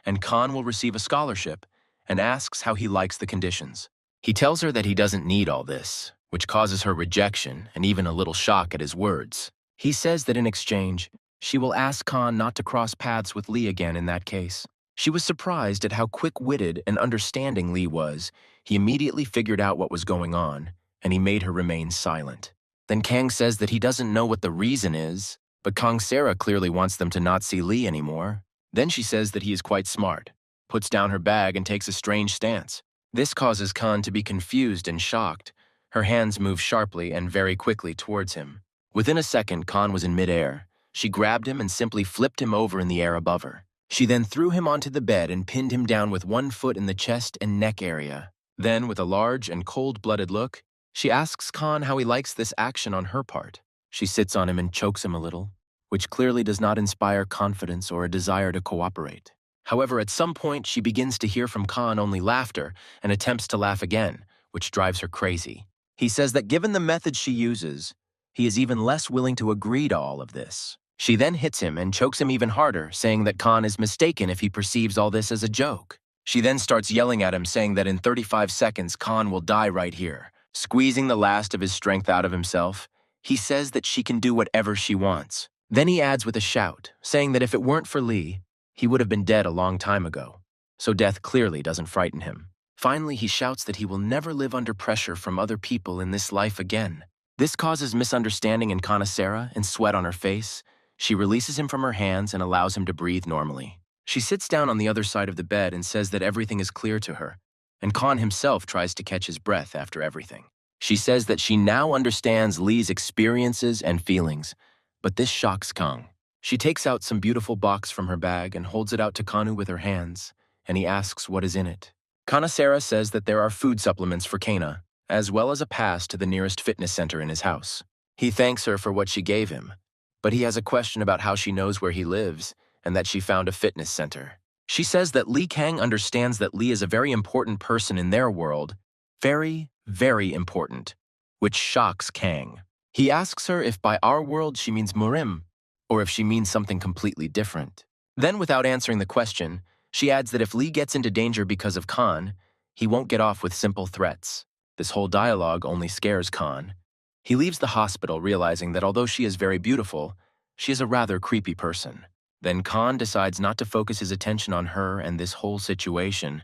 S1: and Kan will receive a scholarship and asks how he likes the conditions. He tells her that he doesn't need all this. which causes her rejection and even a little shock at his words. He says that in exchange, she will ask Khan not to cross paths with Lee again in that case. She was surprised at how quick-witted and understanding Lee was. He immediately figured out what was going on, and he made her remain silent. Then Kang says that he doesn't know what the reason is, but Kong Sarah clearly wants them to not see Lee anymore. Then she says that he is quite smart, puts down her bag and takes a strange stance. This causes Khan to be confused and shocked. Her hands move sharply and very quickly towards him. Within a second, Khan was in midair. She grabbed him and simply flipped him over in the air above her. She then threw him onto the bed and pinned him down with one foot in the chest and neck area. Then, with a large and cold-blooded look, she asks Khan how he likes this action on her part. She sits on him and chokes him a little, which clearly does not inspire confidence or a desire to cooperate. However, at some point, she begins to hear from Khan only laughter and attempts to laugh again, which drives her crazy. He says that given the method she uses, he is even less willing to agree to all of this. She then hits him and chokes him even harder, saying that Khan is mistaken if he perceives all this as a joke. She then starts yelling at him, saying that in 35 seconds, Khan will die right here. Squeezing the last of his strength out of himself, he says that she can do whatever she wants. Then he adds with a shout, saying that if it weren't for Lee, he would have been dead a long time ago. So death clearly doesn't frighten him. Finally, he shouts that he will never live under pressure from other people in this life again. This causes misunderstanding in Kong Sarah and sweat on her face. She releases him from her hands and allows him to breathe normally. She sits down on the other side of the bed and says that everything is clear to her, and Khan himself tries to catch his breath after everything. She says that she now understands Lee's experiences and feelings, but this shocks Kong. She takes out some beautiful box from her bag and holds it out to Kanu with her hands, and he asks what is in it. Kong Sarah says that there are food supplements for Kana, as well as a pass to the nearest fitness center in his house. He thanks her for what she gave him, but he has a question about how she knows where he lives and that she found a fitness center. She says that Lee Kang understands that Lee is a very important person in their world, very, very important, which shocks Kang. He asks her if by our world she means Murim, or if she means something completely different. Then, without answering the question, she adds that if Lee gets into danger because of Khan, he won't get off with simple threats. This whole dialogue only scares Khan. He leaves the hospital realizing that although she is very beautiful, she is a rather creepy person. Then Khan decides not to focus his attention on her and this whole situation,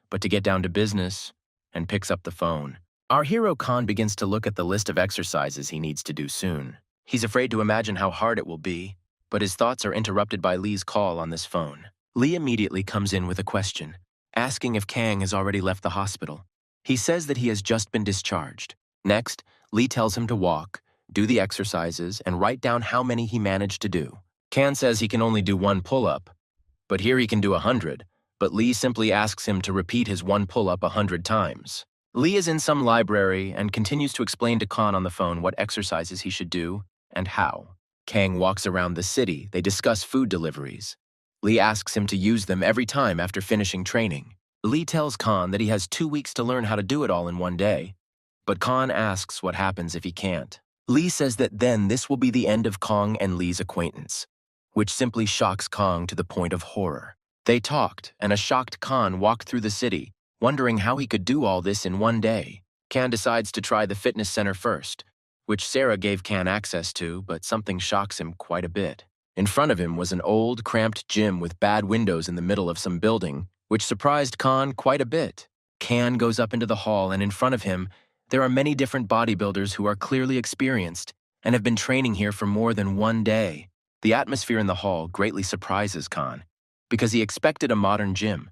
S1: but to get down to business and picks up the phone. Our hero Khan begins to look at the list of exercises he needs to do soon. He's afraid to imagine how hard it will be, but his thoughts are interrupted by Lee's call on this phone. Lee immediately comes in with a question, asking if Kang has already left the hospital. He says that he has just been discharged. Next, Lee tells him to walk, do the exercises, and write down how many he managed to do. Kang says he can only do one pull-up, but here he can do 100, but Lee simply asks him to repeat his one pull-up 100 times. Lee is in some library and continues to explain to Khan on the phone what exercises he should do and how. Kang walks around the city. They discuss food deliveries. Lee asks him to use them every time after finishing training. Lee tells Khan that he has 2 weeks to learn how to do it all in one day, but Khan asks what happens if he can't. Lee says that then this will be the end of Kong and Lee's acquaintance, which simply shocks Kong to the point of horror. They talked, and a shocked Khan walked through the city, wondering how he could do all this in one day. Khan decides to try the fitness center first, which Sarah gave Khan access to, but something shocks him quite a bit. In front of him was an old, cramped gym with bad windows in the middle of some building, which surprised Khan quite a bit. Khan goes up into the hall, and in front of him, there are many different bodybuilders who are clearly experienced and have been training here for more than one day. The atmosphere in the hall greatly surprises Khan, because he expected a modern gym,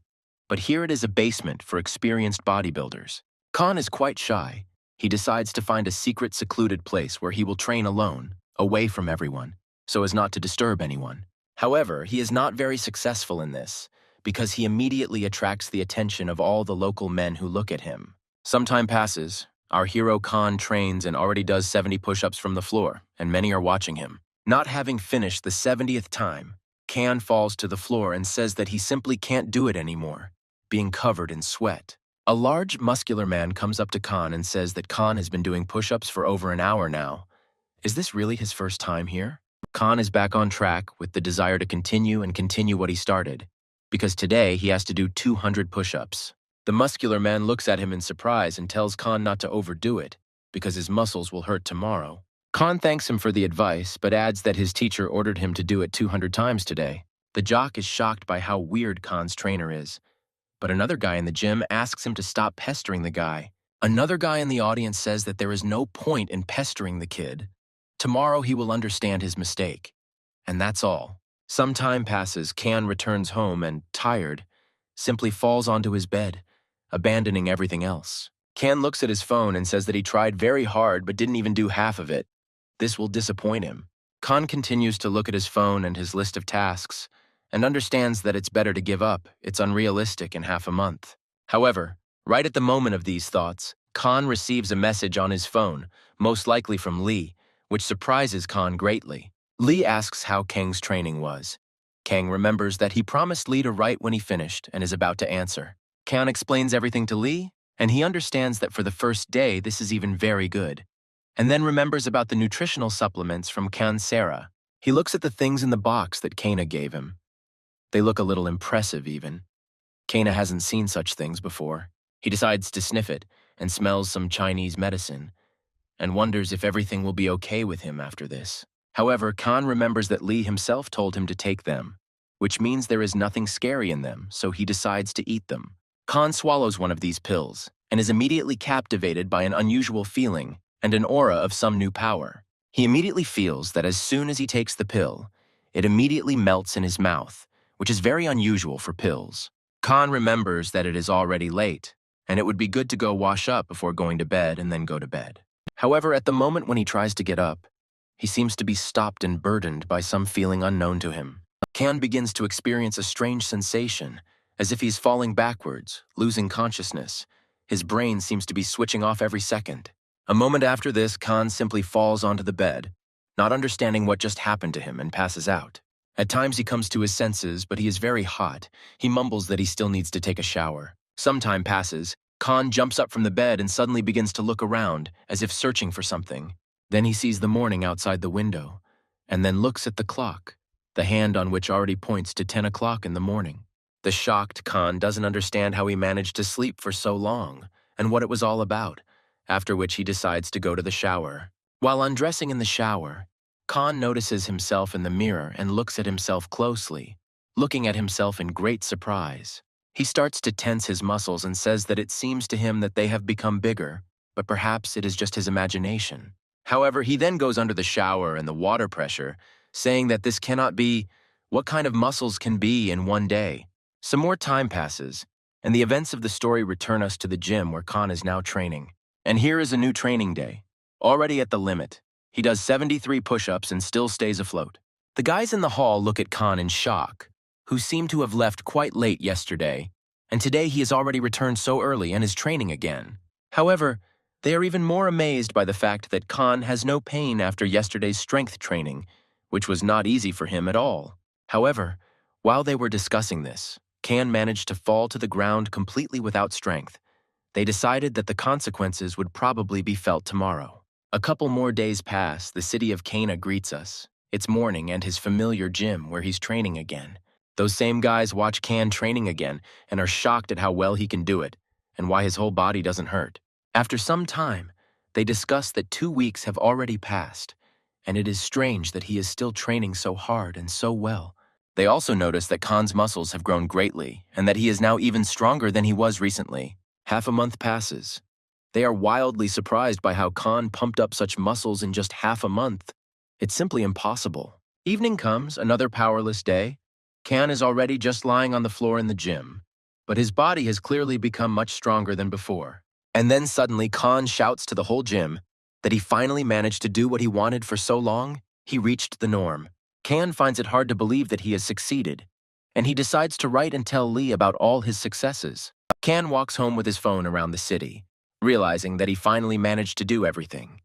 S1: but here it is a basement for experienced bodybuilders. Khan is quite shy. He decides to find a secret, secluded place where he will train alone, away from everyone, so as not to disturb anyone. However, he is not very successful in this, because he immediately attracts the attention of all the local men who look at him. Some time passes. Our hero Khan trains and already does 70 push-ups from the floor, and many are watching him. Not having finished the 70th time, Khan falls to the floor and says that he simply can't do it anymore, being covered in sweat. A large, muscular man comes up to Khan and says that Khan has been doing push-ups for over an hour now. Is this really his first time here? Khan is back on track with the desire to continue what he started, because today he has to do 200 push-ups. The muscular man looks at him in surprise and tells Khan not to overdo it, because his muscles will hurt tomorrow. Khan thanks him for the advice, but adds that his teacher ordered him to do it 200 times today. The jock is shocked by how weird Khan's trainer is, but another guy in the gym asks him to stop pestering the guy. Another guy in the audience says that there is no point in pestering the kid. Tomorrow he will understand his mistake. And that's all. Some time passes, Khan returns home and, tired, simply falls onto his bed, abandoning everything else. Khan looks at his phone and says that he tried very hard but didn't even do half of it. This will disappoint him. Khan continues to look at his phone and his list of tasks, and understands that it's better to give up. It's unrealistic in half a month. However, right at the moment of these thoughts, Khan receives a message on his phone, most likely from Lee, which surprises Khan greatly. Lee asks how Kang's training was. Kang remembers that he promised Lee to write when he finished and is about to answer. Kang explains everything to Lee, and he understands that for the first day this is even very good, and then remembers about the nutritional supplements from Kang Sarah. He looks at the things in the box that Kana gave him. They look a little impressive even. Kana hasn't seen such things before. He decides to sniff it and smells some Chinese medicine and wonders if everything will be okay with him after this. However, Khan remembers that Lee himself told him to take them, which means there is nothing scary in them, so he decides to eat them. Khan swallows one of these pills and is immediately captivated by an unusual feeling and an aura of some new power. He immediately feels that as soon as he takes the pill, it immediately melts in his mouth, which is very unusual for pills. Khan remembers that it is already late, and it would be good to go wash up before going to bed and then go to bed. However, at the moment when he tries to get up, he seems to be stopped and burdened by some feeling unknown to him. Khan begins to experience a strange sensation, as if he's falling backwards, losing consciousness. His brain seems to be switching off every second. A moment after this, Khan simply falls onto the bed, not understanding what just happened to him, and passes out. At times he comes to his senses, but he is very hot. He mumbles that he still needs to take a shower. Some time passes. Khan jumps up from the bed and suddenly begins to look around, as if searching for something. Then he sees the morning outside the window, and then looks at the clock, the hand on which already points to 10 o'clock in the morning. The shocked Khan doesn't understand how he managed to sleep for so long, and what it was all about, after which he decides to go to the shower. While undressing in the shower, Khan notices himself in the mirror and looks at himself closely, looking at himself in great surprise. He starts to tense his muscles and says that it seems to him that they have become bigger, but perhaps it is just his imagination. However, he then goes under the shower and the water pressure, saying that this cannot be. What kind of muscles can be in one day? Some more time passes, and the events of the story return us to the gym where Khan is now training. And here is a new training day, already at the limit. He does 73 push-ups and still stays afloat. The guys in the hall look at Khan in shock, who seem to have left quite late yesterday, and today he has already returned so early and is training again. However, they are even more amazed by the fact that Khan has no pain after yesterday's strength training, which was not easy for him at all. However, while they were discussing this, Khan managed to fall to the ground completely without strength. They decided that the consequences would probably be felt tomorrow. A couple more days pass, the city of Kana greets us. It's morning and his familiar gym where he's training again. Those same guys watch Khan training again and are shocked at how well he can do it and why his whole body doesn't hurt. After some time, they discuss that 2 weeks have already passed, and it is strange that he is still training so hard and so well. They also notice that Khan's muscles have grown greatly and that he is now even stronger than he was recently. Half a month passes. They are wildly surprised by how Khan pumped up such muscles in just half a month. It's simply impossible. Evening comes, another powerless day. Khan is already just lying on the floor in the gym, but his body has clearly become much stronger than before. And then suddenly Khan shouts to the whole gym that he finally managed to do what he wanted for so long. He reached the norm. Khan finds it hard to believe that he has succeeded, and he decides to write and tell Lee about all his successes. Khan walks home with his phone around the city, realizing that he finally managed to do everything.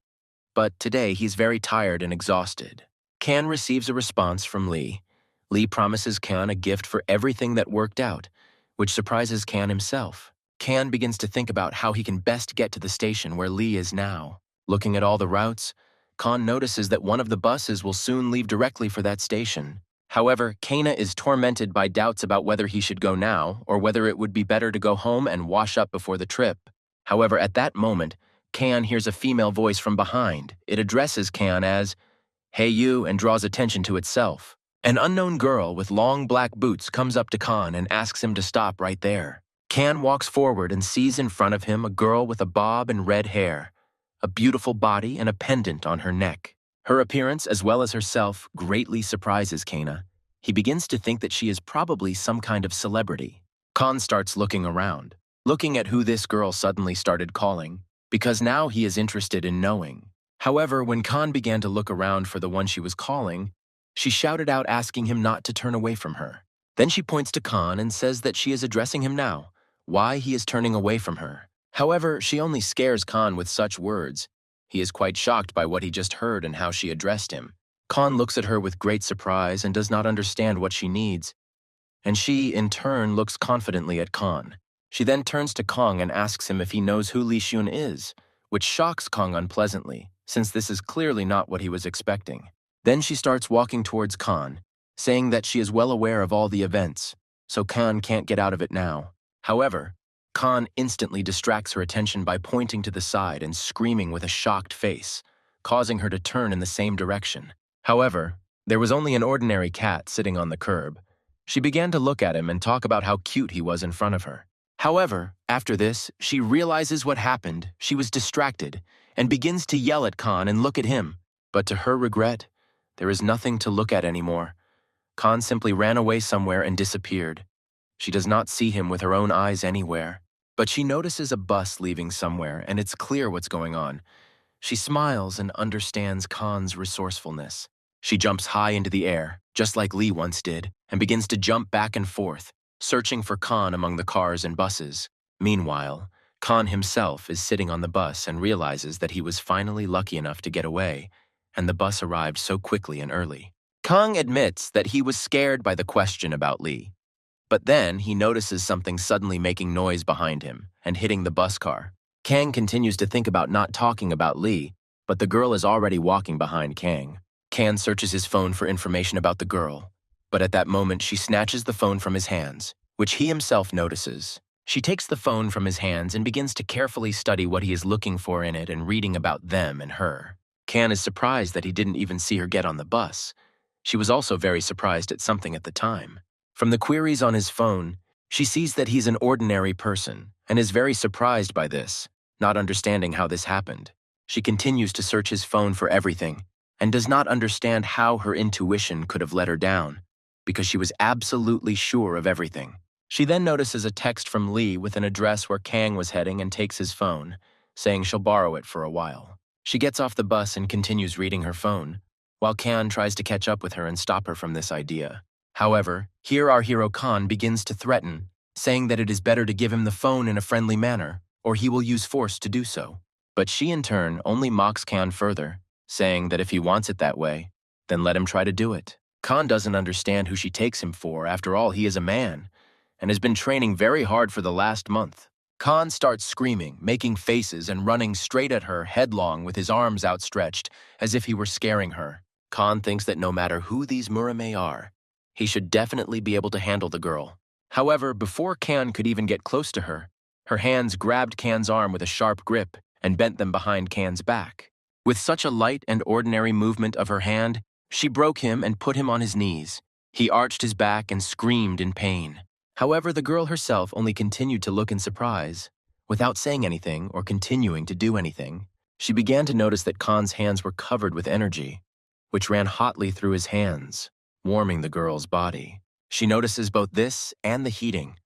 S1: But today he's very tired and exhausted. Khan receives a response from Lee. Lee promises Khan a gift for everything that worked out, which surprises Khan himself. Khan begins to think about how he can best get to the station where Lee is now. Looking at all the routes, Khan notices that one of the buses will soon leave directly for that station. However, Kana is tormented by doubts about whether he should go now or whether it would be better to go home and wash up before the trip. However, at that moment, Kan hears a female voice from behind. It addresses Kan as, "Hey you," and draws attention to itself. An unknown girl with long black boots comes up to Kan and asks him to stop right there. Kan walks forward and sees in front of him a girl with a bob and red hair, a beautiful body and a pendant on her neck. Her appearance, as well as herself, greatly surprises Kana. He begins to think that she is probably some kind of celebrity. Kan starts looking around, looking at who this girl suddenly started calling, because now he is interested in knowing. However, when Kan began to look around for the one she was calling, she shouted out asking him not to turn away from her. Then she points to Kan and says that she is addressing him now, why he is turning away from her. However, she only scares Kan with such words. He is quite shocked by what he just heard and how she addressed him. Kan looks at her with great surprise and does not understand what she needs, and she, in turn, looks confidently at Kan. She then turns to Kong and asks him if he knows who Li Xun is, which shocks Kong unpleasantly, since this is clearly not what he was expecting. Then she starts walking towards Kan, saying that she is well aware of all the events, so Kan can't get out of it now. However, Kan instantly distracts her attention by pointing to the side and screaming with a shocked face, causing her to turn in the same direction. However, there was only an ordinary cat sitting on the curb. She began to look at him and talk about how cute he was in front of her. However, after this, she realizes what happened. She was distracted and begins to yell at Kan and look at him. But to her regret, there is nothing to look at anymore. Kan simply ran away somewhere and disappeared. She does not see him with her own eyes anywhere. But she notices a bus leaving somewhere, and it's clear what's going on. She smiles and understands Kan's resourcefulness. She jumps high into the air, just like Lee once did, and begins to jump back and forth, searching for Kan among the cars and buses. Meanwhile, Kan himself is sitting on the bus and realizes that he was finally lucky enough to get away, and the bus arrived so quickly and early. Kang admits that he was scared by the question about Lee. But then he notices something suddenly making noise behind him and hitting the bus car. Kang continues to think about not talking about Lee, but the girl is already walking behind Kang. Kang searches his phone for information about the girl, but at that moment she snatches the phone from his hands, which he himself notices. She takes the phone from his hands and begins to carefully study what he is looking for in it and reading about them and her. Kang is surprised that he didn't even see her get on the bus. She was also very surprised at something at the time. From the queries on his phone, she sees that he's an ordinary person and is very surprised by this, not understanding how this happened. She continues to search his phone for everything and does not understand how her intuition could have let her down, because she was absolutely sure of everything. She then notices a text from Lee with an address where Kang was heading and takes his phone, saying she'll borrow it for a while. She gets off the bus and continues reading her phone, while Kang tries to catch up with her and stop her from this idea. However, here our hero Kan begins to threaten, saying that it is better to give him the phone in a friendly manner, or he will use force to do so. But she in turn only mocks Kan further, saying that if he wants it that way, then let him try to do it. Kan doesn't understand who she takes him for. After all, he is a man, and has been training very hard for the last month. Kan starts screaming, making faces, and running straight at her headlong with his arms outstretched, as if he were scaring her. Kan thinks that no matter who these Murame are, he should definitely be able to handle the girl. However, before Kan could even get close to her, her hands grabbed Kan's arm with a sharp grip and bent them behind Kan's back. With such a light and ordinary movement of her hand, she broke him and put him on his knees. He arched his back and screamed in pain. However, the girl herself only continued to look in surprise. Without saying anything or continuing to do anything, she began to notice that Kan's hands were covered with energy, which ran hotly through his hands, warming the girl's body. She notices both this and the heating,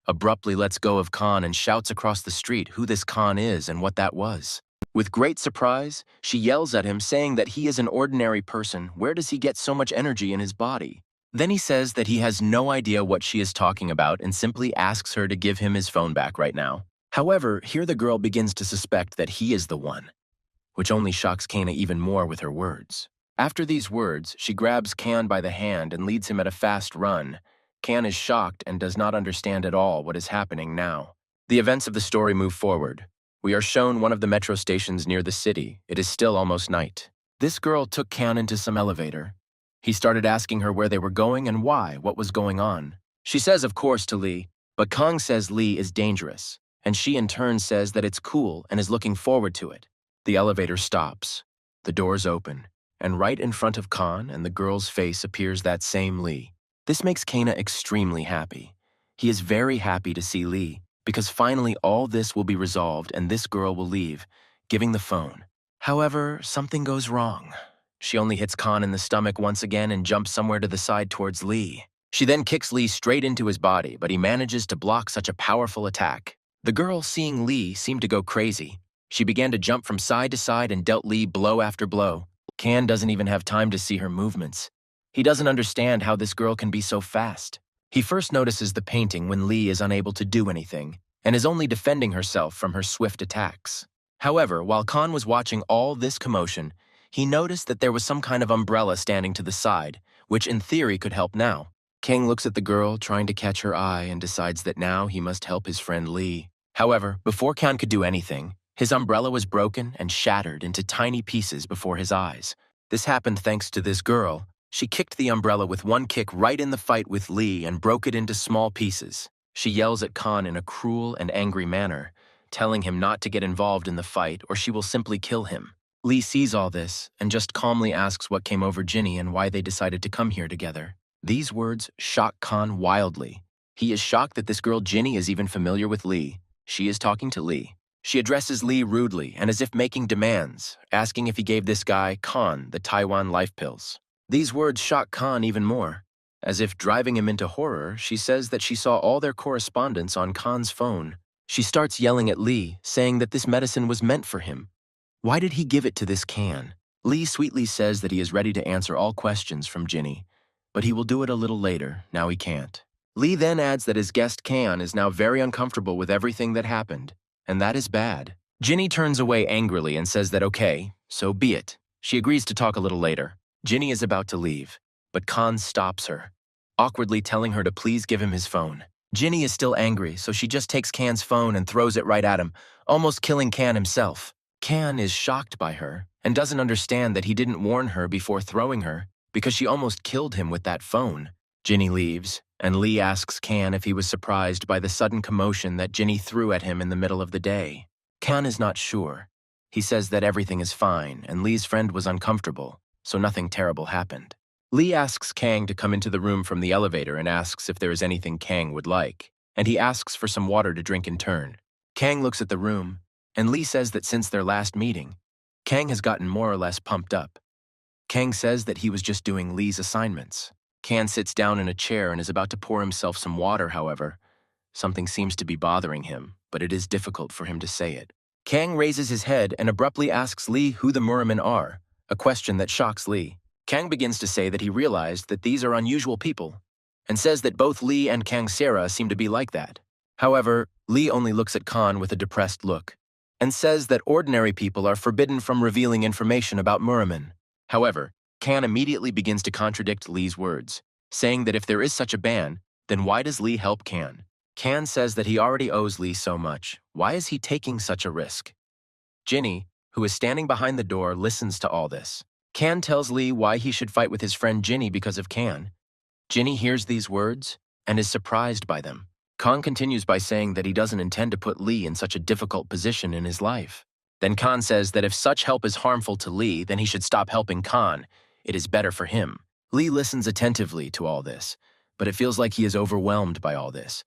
S1: abruptly lets go of Kan and shouts across the street who this Kan is and what that was. With great surprise, she yells at him, saying that he is an ordinary person. Where does he get so much energy in his body? Then he says that he has no idea what she is talking about and simply asks her to give him his phone back right now. However, here the girl begins to suspect that he is the one, which only shocks Kana even more with her words. After these words, she grabs Kan by the hand and leads him at a fast run. Kan is shocked and does not understand at all what is happening now. The events of the story move forward. We are shown one of the metro stations near the city. It is still almost night. This girl took Kan into some elevator. He started asking her where they were going and why, what was going on. She says, of course, to Lee, but Kang says Lee is dangerous. and she in turn says that it's cool and is looking forward to it. The elevator stops. The doors open, and right in front of Khan and the girl's face appears that same Lee. This makes Kana extremely happy. He is very happy to see Lee, because finally all this will be resolved and this girl will leave, giving the phone. However, something goes wrong. She only hits Khan in the stomach once again and jumps somewhere to the side towards Lee. She then kicks Lee straight into his body, but he manages to block such a powerful attack. The girl, seeing Lee, seemed to go crazy. She began to jump from side to side and dealt Lee blow after blow. Kan doesn't even have time to see her movements. He doesn't understand how this girl can be so fast. He first notices the painting when Lee is unable to do anything and is only defending herself from her swift attacks. However, while Kan was watching all this commotion, he noticed that there was some kind of umbrella standing to the side, which in theory could help now. Kang looks at the girl, trying to catch her eye, and decides that now he must help his friend Lee. However, before Kan could do anything, his umbrella was broken and shattered into tiny pieces before his eyes. This happened thanks to this girl. She kicked the umbrella with one kick right in the fight with Lee and broke it into small pieces. She yells at Kan in a cruel and angry manner, telling him not to get involved in the fight or she will simply kill him. Lee sees all this and just calmly asks what came over Ginny and why they decided to come here together. These words shock Kan wildly. He is shocked that this girl Ginny is even familiar with Lee. She is talking to Lee. She addresses Lee rudely and as if making demands, asking if he gave this guy, Kan, the Taiwan life pills. These words shock Kan even more. As if driving him into horror, she says that she saw all their correspondence on Kan's phone. She starts yelling at Lee, saying that this medicine was meant for him. Why did he give it to this Kan? Lee sweetly says that he is ready to answer all questions from Ginny, but he will do it a little later, now he can't. Lee then adds that his guest Kan is now very uncomfortable with everything that happened, and that is bad. Ginny turns away angrily and says that okay, so be it. She agrees to talk a little later. Ginny is about to leave, but Kan stops her, awkwardly telling her to please give him his phone. Ginny is still angry, so she just takes Kan's phone and throws it right at him, almost killing Kan himself. Kan is shocked by her and doesn't understand that he didn't warn her before throwing her because she almost killed him with that phone. Ginny leaves, and Lee asks Kan if he was surprised by the sudden commotion that Ginny threw at him in the middle of the day. Kan is not sure. He says that everything is fine and Lee's friend was uncomfortable, so nothing terrible happened. Lee asks Kang to come into the room from the elevator and asks if there is anything Kang would like, and he asks for some water to drink in turn. Kang looks at the room, and Lee says that since their last meeting, Kang has gotten more or less pumped up. Kang says that he was just doing Lee's assignments. Kan sits down in a chair and is about to pour himself some water, however. Something seems to be bothering him, but it is difficult for him to say it. Kang raises his head and abruptly asks Lee who the Muramen are, a question that shocks Lee. Kang begins to say that he realized that these are unusual people, and says that both Lee and Kang Sera seem to be like that. However, Lee only looks at Kan with a depressed look, and says that ordinary people are forbidden from revealing information about Muramen. However, Kan immediately begins to contradict Lee's words, saying that if there is such a ban, then why does Lee help Kan? Kan says that he already owes Lee so much. Why is he taking such a risk? Ginny, who is standing behind the door, listens to all this. Kan tells Lee why he should fight with his friend Ginny because of Kan. Ginny hears these words and is surprised by them. Kan continues by saying that he doesn't intend to put Lee in such a difficult position in his life. Then Kan says that if such help is harmful to Lee, then he should stop helping Kan. It is better for him. Lee listens attentively to all this, but it feels like he is overwhelmed by all this.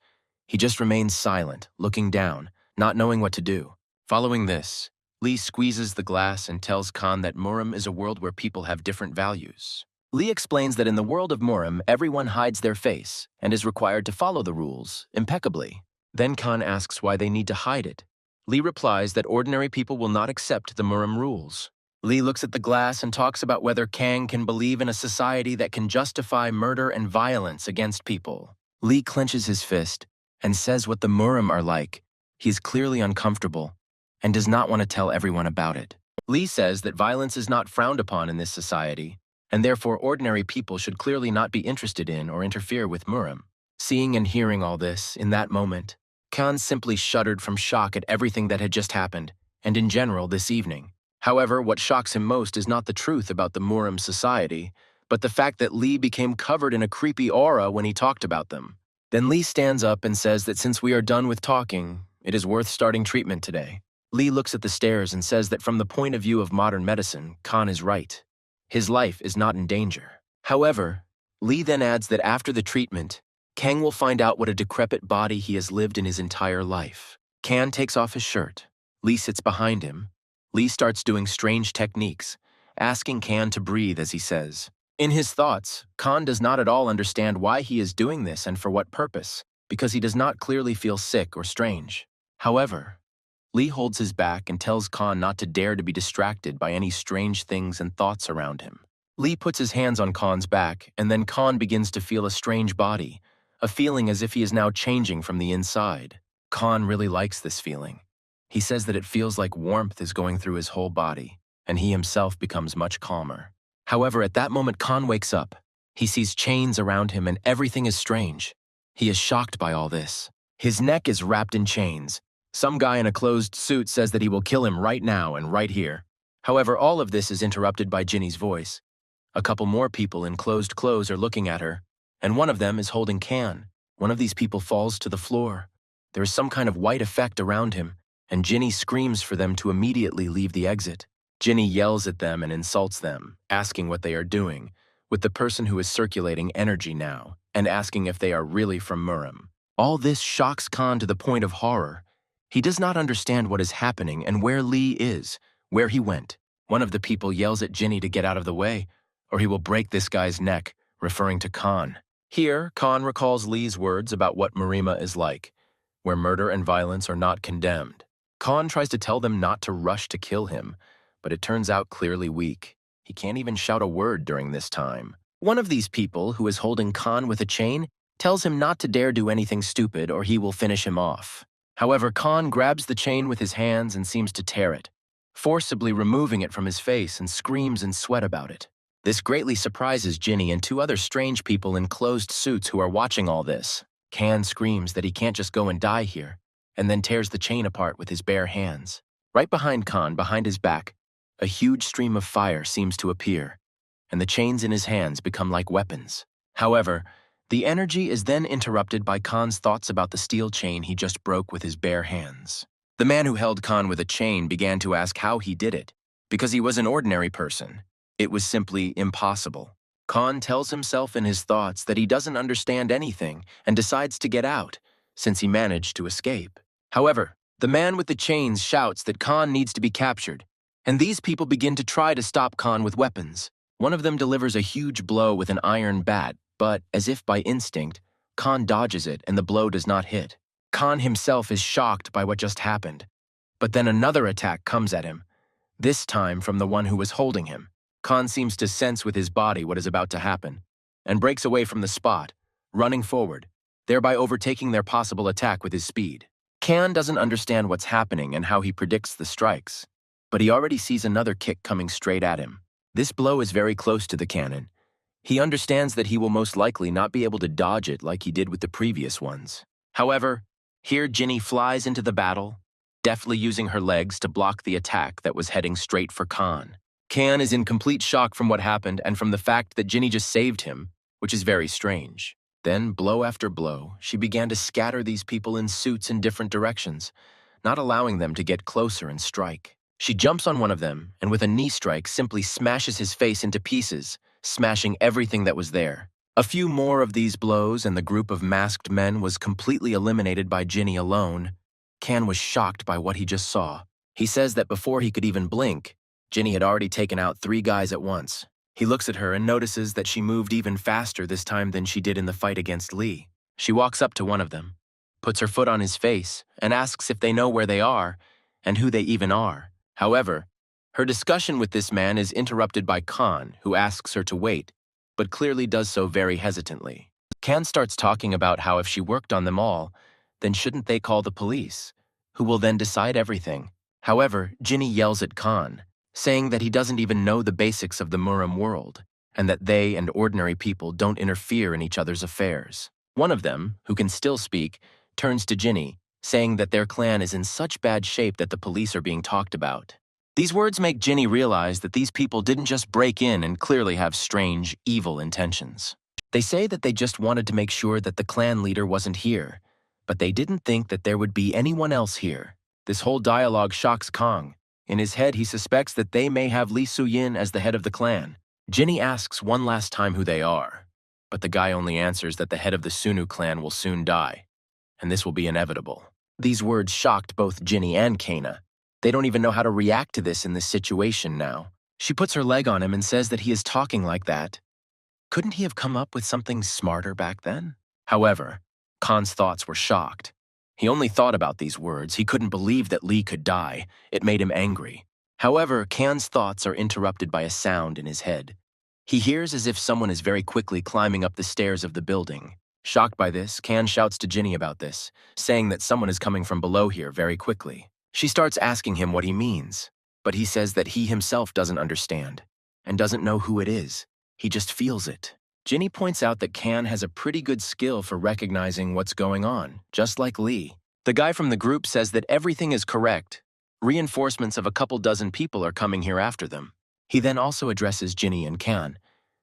S1: He just remains silent, looking down, not knowing what to do. Following this, Lee squeezes the glass and tells Kan that Murim is a world where people have different values. Lee explains that in the world of Murim, everyone hides their face and is required to follow the rules impeccably. Then Kan asks why they need to hide it. Lee replies that ordinary people will not accept the Murim rules. Lee looks at the glass and talks about whether Kang can believe in a society that can justify murder and violence against people. Lee clenches his fist and says what the Murim are like. He is clearly uncomfortable and does not want to tell everyone about it. Lee says that violence is not frowned upon in this society, and therefore ordinary people should clearly not be interested in or interfere with Murim. Seeing and hearing all this, in that moment, Kan simply shuddered from shock at everything that had just happened, and in general this evening. However, what shocks him most is not the truth about the Murim society, but the fact that Lee became covered in a creepy aura when he talked about them. Then Lee stands up and says that since we are done with talking, It is worth starting treatment today. Lee looks at the stairs and says that from the point of view of modern medicine, Khan is right. His life is not in danger. However, Lee then adds that after the treatment, Kang will find out what a decrepit body he has lived in his entire life. Kang takes off his shirt. Lee sits behind him. Lee starts doing strange techniques, asking Kang to breathe as he says. In his thoughts, Khan does not at all understand why he is doing this and for what purpose, because he does not clearly feel sick or strange. However, Lee holds his back and tells Khan not to dare to be distracted by any strange things and thoughts around him. Lee puts his hands on Khan's back, and then Khan begins to feel a strange body, a feeling as if he is now changing from the inside. Khan really likes this feeling. He says that it feels like warmth is going through his whole body, and he himself becomes much calmer. However, at that moment, Khan wakes up. He sees chains around him and everything is strange. He is shocked by all this. His neck is wrapped in chains. Some guy in a closed suit says that he will kill him right now and right here. However, all of this is interrupted by Ginny's voice. A couple more people in closed clothes are looking at her, and one of them is holding Khan. One of these people falls to the floor. There is some kind of white effect around him, and Ginny screams for them to immediately leave the exit. Ginny yells at them and insults them, asking what they are doing, with the person who is circulating energy now, and asking if they are really from Murim. All this shocks Khan to the point of horror. He does not understand what is happening and where Lee is, where he went. One of the people yells at Ginny to get out of the way, or he will break this guy's neck, referring to Khan. Here, Khan recalls Lee's words about what Murima is like, where murder and violence are not condemned. Khan tries to tell them not to rush to kill him, but it turns out clearly weak. He can't even shout a word during this time. One of these people, who is holding Khan with a chain, tells him not to dare do anything stupid or he will finish him off. However, Khan grabs the chain with his hands and seems to tear it, forcibly removing it from his face and screams in sweat about it. This greatly surprises Ginny and two other strange people in closed suits who are watching all this. Khan screams that he can't just go and die here, and then tears the chain apart with his bare hands. Right behind Khan, behind his back, a huge stream of fire seems to appear, and the chains in his hands become like weapons. However, the energy is then interrupted by Khan's thoughts about the steel chain he just broke with his bare hands. The man who held Khan with a chain began to ask how he did it, because he was an ordinary person. It was simply impossible. Khan tells himself in his thoughts that he doesn't understand anything and decides to get out, since he managed to escape. However, the man with the chains shouts that Khan needs to be captured, and these people begin to try to stop Khan with weapons. One of them delivers a huge blow with an iron bat, but, as if by instinct, Khan dodges it and the blow does not hit. Khan himself is shocked by what just happened, but then another attack comes at him, this time from the one who was holding him. Khan seems to sense with his body what is about to happen, and breaks away from the spot, running forward, thereby overtaking their possible attack with his speed. Khan doesn't understand what's happening and how he predicts the strikes, but he already sees another kick coming straight at him. This blow is very close to the cannon. He understands that he will most likely not be able to dodge it like he did with the previous ones. However, here Ginny flies into the battle, deftly using her legs to block the attack that was heading straight for Khan. Khan is in complete shock from what happened and from the fact that Ginny just saved him, which is very strange. Then, blow after blow, she began to scatter these people in suits in different directions, not allowing them to get closer and strike. She jumps on one of them, and with a knee strike simply smashes his face into pieces, smashing everything that was there. A few more of these blows, and the group of masked men was completely eliminated by Ginny alone. Khan was shocked by what he just saw. He says that before he could even blink, Ginny had already taken out 3 guys at once. He looks at her and notices that she moved even faster this time than she did in the fight against Lee. She walks up to one of them, puts her foot on his face, and asks if they know where they are and who they even are. However, her discussion with this man is interrupted by Khan, who asks her to wait, but clearly does so very hesitantly. Khan starts talking about how if she worked on them all, then shouldn't they call the police, who will then decide everything. However, Ginny yells at Khan, saying that he doesn't even know the basics of the Murim world, and that they and ordinary people don't interfere in each other's affairs. One of them, who can still speak, turns to Ginny, saying that their clan is in such bad shape that the police are being talked about. These words make Ginny realize that these people didn't just break in and clearly have strange, evil intentions. They say that they just wanted to make sure that the clan leader wasn't here, But they didn't think that there would be anyone else here. This whole dialogue shocks Kang. In his head, he suspects that they may have Lee Suyin as the head of the clan. Jinny asks one last time who they are, but the guy only answers that the head of the Sunu clan will soon die, and this will be inevitable. These words shocked both Jinny and Kana. They don't even know how to react to this in this situation now. She puts her leg on him and says that he is talking like that. Couldn't he have come up with something smarter back then? However, Khan's thoughts were shocked. He only thought about these words. He couldn't believe that Lee could die. It made him angry. However, Khan's thoughts are interrupted by a sound in his head. He hears as if someone is very quickly climbing up the stairs of the building. Shocked by this, Khan shouts to Jinny about this, saying that someone is coming from below here very quickly. She starts asking him what he means, but he says that he himself doesn't understand and doesn't know who it is. He just feels it. Jinny points out that Khan has a pretty good skill for recognizing what's going on, just like Lee. The guy from the group says that everything is correct. Reinforcements of a couple dozen people are coming here after them. He then also addresses Jinny and Khan,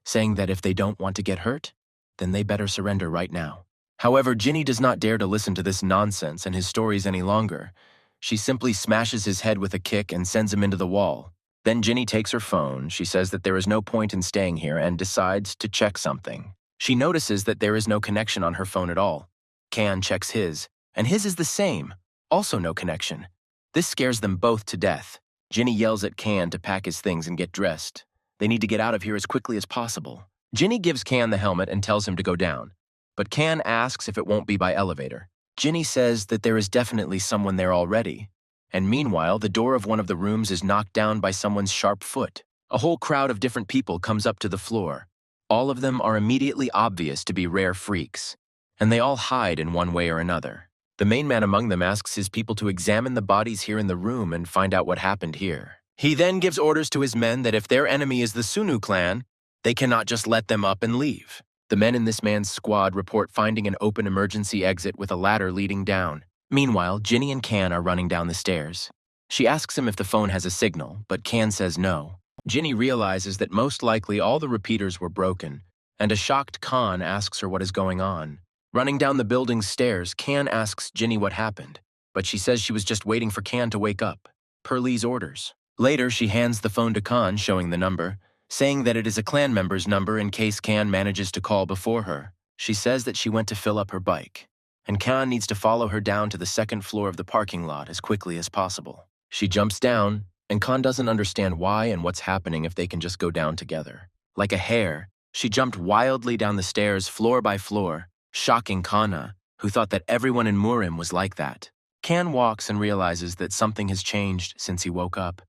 S1: saying that if they don't want to get hurt, then they better surrender right now. However, Jinny does not dare to listen to this nonsense and his stories any longer. She simply smashes his head with a kick and sends him into the wall. Then Jinny takes her phone. She says that there is no point in staying here and decides to check something. She notices that there is no connection on her phone at all. Khan checks his, and his is the same. Also no connection. This scares them both to death. Jinny yells at Khan to pack his things and get dressed. They need to get out of here as quickly as possible. Jinny gives Khan the helmet and tells him to go down, but Khan asks if it won't be by elevator. Jinny says that there is definitely someone there already, and meanwhile, the door of one of the rooms is knocked down by someone's sharp foot. A whole crowd of different people comes up to the floor. All of them are immediately obvious to be rare freaks, and they all hide in one way or another. The main man among them asks his people to examine the bodies here in the room and find out what happened here. He then gives orders to his men that if their enemy is the Sunu clan, they cannot just let them up and leave. The men in this man's squad report finding an open emergency exit with a ladder leading down. Meanwhile, Jinny and Khan are running down the stairs. She asks him if the phone has a signal, but Khan says no. Jinny realizes that most likely all the repeaters were broken, and a shocked Khan asks her what is going on. Running down the building's stairs, Khan asks Jinny what happened, but she says she was just waiting for Khan to wake up, per Lee's orders. Later, she hands the phone to Khan, showing the number, saying that it is a clan member's number in case Khan manages to call before her. She says that she went to fill up her bike, and Khan needs to follow her down to the second floor of the parking lot as quickly as possible. She jumps down, and Khan doesn't understand why and what's happening if they can just go down together. Like a hare, she jumped wildly down the stairs floor by floor, shocking Kana, who thought that everyone in Murim was like that. Khan walks and realizes that something has changed since he woke up,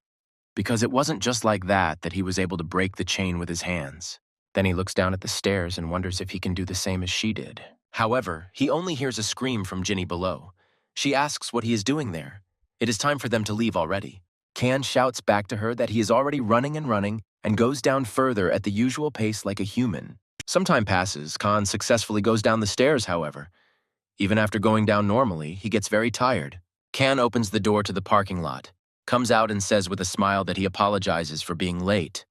S1: because it wasn't just like that he was able to break the chain with his hands. Then he looks down at the stairs and wonders if he can do the same as she did. However, he only hears a scream from Jinny below. She asks what he is doing there. It is time for them to leave already. Khan shouts back to her that he is already running and goes down further at the usual pace like a human. Some time passes. Khan successfully goes down the stairs, however. Even after going down normally, he gets very tired. Khan opens the door to the parking lot, comes out and says with a smile that he apologizes for being late.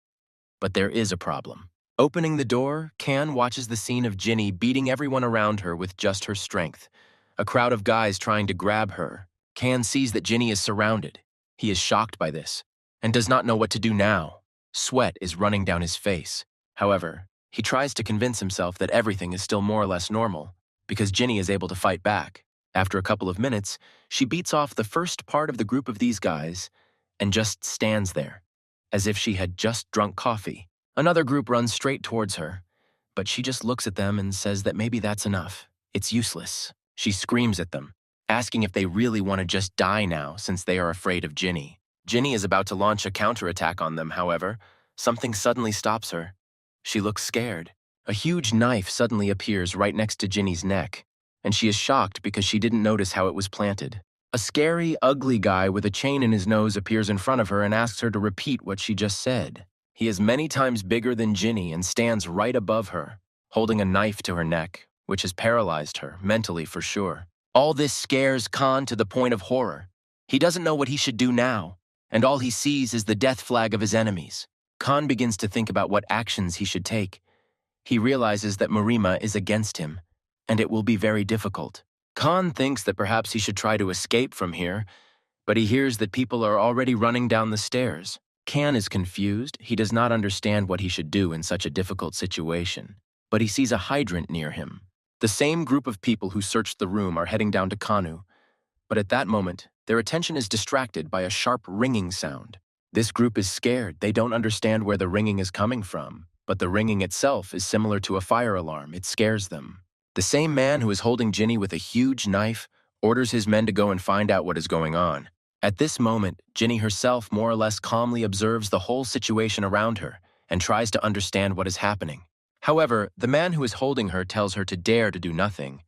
S1: But there is a problem. Opening the door, Khan watches the scene of Jinny beating everyone around her with just her strength. A crowd of guys trying to grab her. Khan sees that Jinny is surrounded. He is shocked by this and does not know what to do now. Sweat is running down his face. However, he tries to convince himself that everything is still more or less normal because Jinny is able to fight back. After a couple of minutes, she beats off the first part of the group of these guys and just stands there, as if she had just drunk coffee. Another group runs straight towards her, but she just looks at them and says that maybe that's enough. It's useless. She screams at them, asking if they really want to just die now since they are afraid of Jinny. Jinny is about to launch a counterattack on them, however. Something suddenly stops her. She looks scared. A huge knife suddenly appears right next to Jinny's neck, and she is shocked because she didn't notice how it was planted. A scary, ugly guy with a chain in his nose appears in front of her and asks her to repeat what she just said. He is many times bigger than Jinny and stands right above her, holding a knife to her neck, which has paralyzed her, mentally for sure. All this scares Khan to the point of horror. He doesn't know what he should do now, and all he sees is the death flag of his enemies. Khan begins to think about what actions he should take. He realizes that Marima is against him, and it will be very difficult. Khan thinks that perhaps he should try to escape from here, but he hears that people are already running down the stairs. Khan is confused. He does not understand what he should do in such a difficult situation, but he sees a hydrant near him. The same group of people who searched the room are heading down to Kanu, but at that moment, their attention is distracted by a sharp ringing sound. This group is scared. They don't understand where the ringing is coming from, but the ringing itself is similar to a fire alarm. It scares them. The same man who is holding Ginny with a huge knife orders his men to go and find out what is going on. At this moment, Ginny herself more or less calmly observes the whole situation around her and tries to understand what is happening. However, the man who is holding her tells her to dare to do nothing,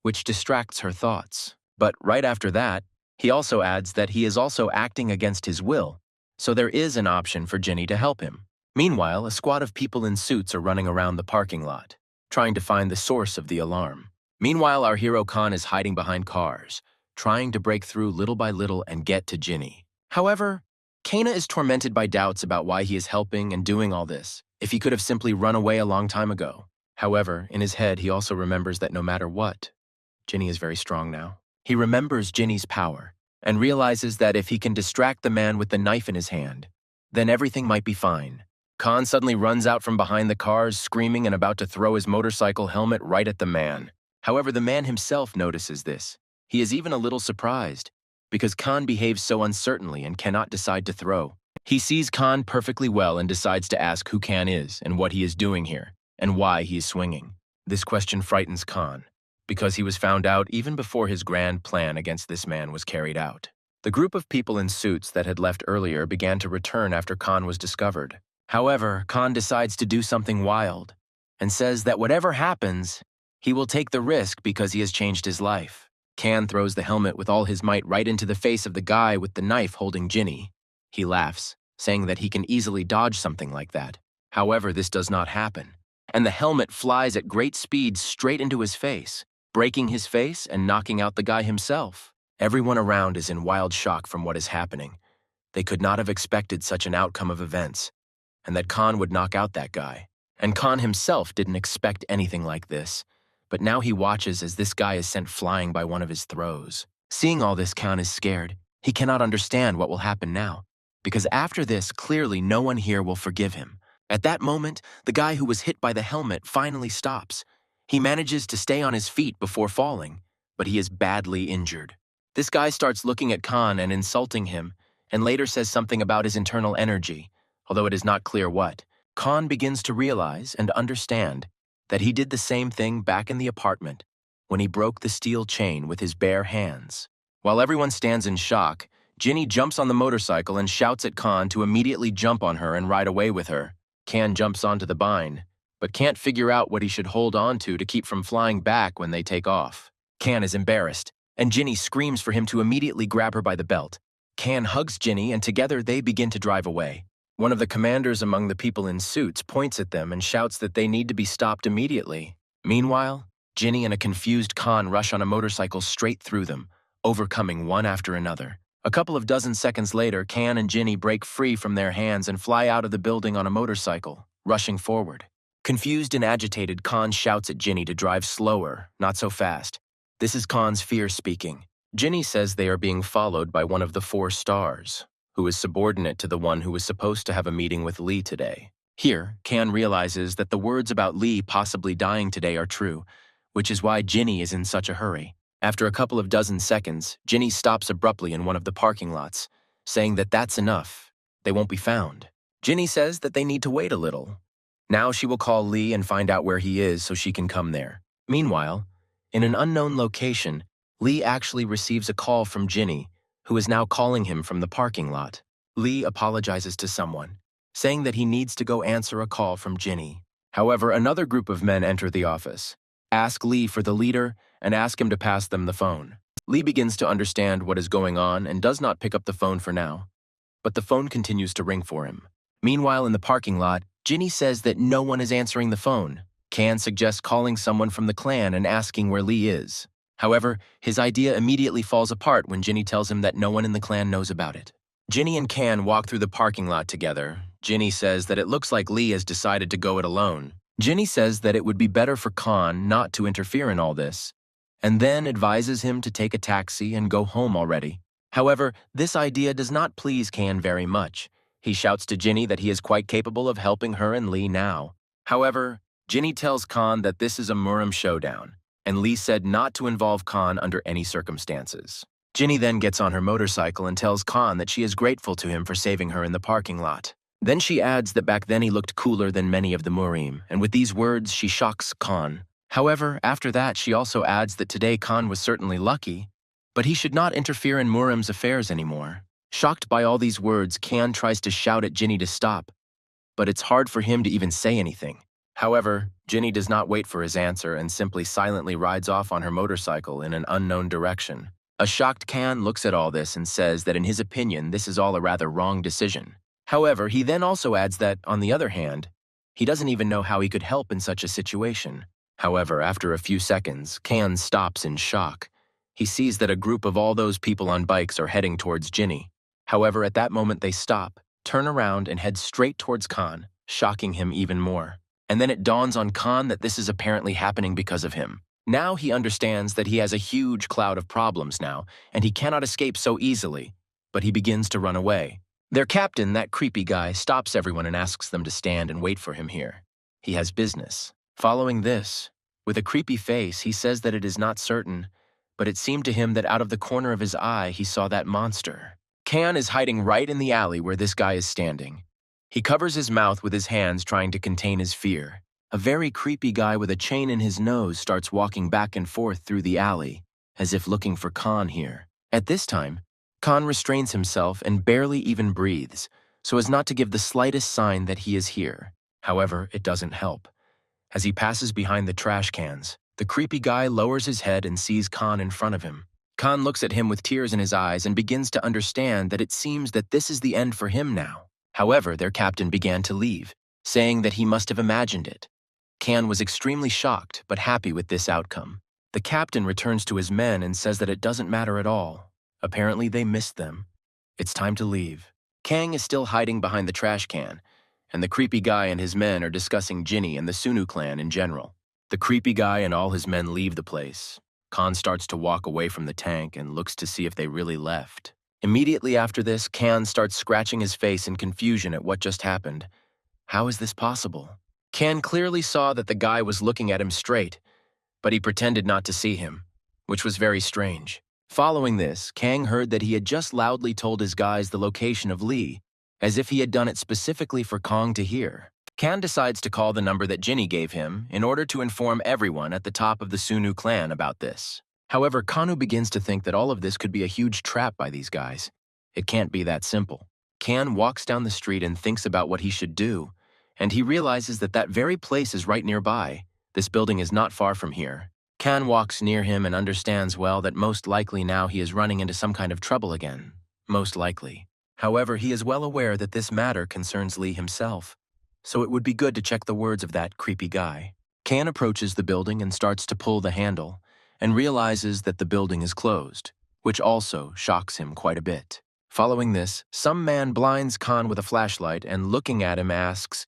S1: which distracts her thoughts. But right after that, he also adds that he is also acting against his will, so there is an option for Ginny to help him. Meanwhile, a squad of people in suits are running around the parking lot, trying to find the source of the alarm. Meanwhile, our hero Khan is hiding behind cars, trying to break through little by little and get to Ginny. However, Kana is tormented by doubts about why he is helping and doing all this, if he could have simply run away a long time ago. However, in his head, he also remembers that no matter what, Ginny is very strong now. He remembers Ginny's power and realizes that if he can distract the man with the knife in his hand, then everything might be fine. Khan suddenly runs out from behind the cars, screaming and about to throw his motorcycle helmet right at the man. However, the man himself notices this. He is even a little surprised, because Khan behaves so uncertainly and cannot decide to throw. He sees Khan perfectly well and decides to ask who Khan is and what he is doing here, and why he is swinging. This question frightens Khan, because he was found out even before his grand plan against this man was carried out. The group of people in suits that had left earlier began to return after Khan was discovered. However, Khan decides to do something wild, and says that whatever happens, he will take the risk because he has changed his life. Khan throws the helmet with all his might right into the face of the guy with the knife holding Ginny. He laughs, saying that he can easily dodge something like that. However, this does not happen, and the helmet flies at great speed straight into his face, breaking his face and knocking out the guy himself. Everyone around is in wild shock from what is happening. They could not have expected such an outcome of events, and that Khan would knock out that guy. And Khan himself didn't expect anything like this. But now he watches as this guy is sent flying by one of his throws. Seeing all this, Khan is scared. He cannot understand what will happen now, because after this, clearly no one here will forgive him. At that moment, the guy who was hit by the helmet finally stops. He manages to stay on his feet before falling, but he is badly injured. This guy starts looking at Khan and insulting him, and later says something about his internal energy, although it is not clear what. Khan begins to realize and understand that he did the same thing back in the apartment when he broke the steel chain with his bare hands. While everyone stands in shock, Ginny jumps on the motorcycle and shouts at Khan to immediately jump on her and ride away with her. Khan jumps onto the bind, but can't figure out what he should hold on to keep from flying back when they take off. Khan is embarrassed, and Ginny screams for him to immediately grab her by the belt. Khan hugs Ginny, and together they begin to drive away. One of the commanders among the people in suits points at them and shouts that they need to be stopped immediately. Meanwhile, Ginny and a confused Khan rush on a motorcycle straight through them, overcoming one after another. A couple of dozen seconds later, Khan and Ginny break free from their hands and fly out of the building on a motorcycle, rushing forward. Confused and agitated, Khan shouts at Ginny to drive slower, not so fast. This is Khan's fear speaking. Ginny says they are being followed by one of the 4 stars, who is subordinate to the one who was supposed to have a meeting with Lee today. Here, Khan realizes that the words about Lee possibly dying today are true, which is why Ginny is in such a hurry. After a couple of dozen seconds, Ginny stops abruptly in one of the parking lots, saying that that's enough. They won't be found. Ginny says that they need to wait a little. Now she will call Lee and find out where he is so she can come there. Meanwhile, in an unknown location, Lee actually receives a call from Ginny, who is now calling him from the parking lot. Lee apologizes to someone, saying that he needs to go answer a call from Ginny. However, another group of men enter the office, ask Lee for the leader, and ask him to pass them the phone. Lee begins to understand what is going on and does not pick up the phone for now, but the phone continues to ring for him. Meanwhile, in the parking lot, Ginny says that no one is answering the phone. Khan suggests calling someone from the clan and asking where Lee is. However, his idea immediately falls apart when Ginny tells him that no one in the clan knows about it. Ginny and Khan walk through the parking lot together. Ginny says that it looks like Lee has decided to go it alone. Ginny says that it would be better for Khan not to interfere in all this, and then advises him to take a taxi and go home already. However, this idea does not please Kan very much. He shouts to Ginny that he is quite capable of helping her and Lee now. However, Ginny tells Kan that this is a Murim showdown, and Lee said not to involve Kan under any circumstances. Ginny then gets on her motorcycle and tells Kan that she is grateful to him for saving her in the parking lot. Then she adds that back then he looked cooler than many of the Murim, and with these words she shocks Kan. However, after that she also adds that today Kan was certainly lucky, but he should not interfere in Murim's affairs anymore. Shocked by all these words, Kan tries to shout at Ginny to stop, but it's hard for him to even say anything. However, Ginny does not wait for his answer and simply silently rides off on her motorcycle in an unknown direction. A shocked Kan looks at all this and says that in his opinion this is all a rather wrong decision. However, he then also adds that, on the other hand, he doesn't even know how he could help in such a situation. However, after a few seconds, Kan stops in shock. He sees that a group of all those people on bikes are heading towards Ginny. However, at that moment they stop, turn around and head straight towards Kan, shocking him even more. And then it dawns on Kan that this is apparently happening because of him. Now he understands that he has a huge cloud of problems now, and he cannot escape so easily, but he begins to run away. Their captain, that creepy guy, stops everyone and asks them to stand and wait for him here. He has business. Following this, with a creepy face, he says that it is not certain, but it seemed to him that out of the corner of his eye he saw that monster. Kan is hiding right in the alley where this guy is standing. He covers his mouth with his hands trying to contain his fear. A very creepy guy with a chain in his nose starts walking back and forth through the alley, as if looking for Kan here. At this time, Kan restrains himself and barely even breathes, so as not to give the slightest sign that he is here. However, it doesn't help. As he passes behind the trash cans, the creepy guy lowers his head and sees Kan in front of him. Kan looks at him with tears in his eyes and begins to understand that it seems that this is the end for him now. However, their captain began to leave, saying that he must have imagined it. Kan was extremely shocked, but happy with this outcome. The captain returns to his men and says that it doesn't matter at all. Apparently they missed them. It's time to leave. Kang is still hiding behind the trash can, and the creepy guy and his men are discussing Ginny and the Sunu clan in general. The creepy guy and all his men leave the place. Kan starts to walk away from the tank and looks to see if they really left. Immediately after this, Kan starts scratching his face in confusion at what just happened. How is this possible? Kan clearly saw that the guy was looking at him straight, but he pretended not to see him, which was very strange. Following this, Kang heard that he had just loudly told his guys the location of Lee, as if he had done it specifically for Kang to hear. Kan decides to call the number that Ginny gave him in order to inform everyone at the top of the Sunu clan about this. However, Kanu begins to think that all of this could be a huge trap by these guys. It can't be that simple. Kan walks down the street and thinks about what he should do, and he realizes that that very place is right nearby. This building is not far from here. Kan walks near him and understands well that most likely now he is running into some kind of trouble again. Most likely. However, he is well aware that this matter concerns Lee himself, so it would be good to check the words of that creepy guy. Kan approaches the building and starts to pull the handle, and realizes that the building is closed, which also shocks him quite a bit. Following this, some man blinds Kan with a flashlight and looking at him asks,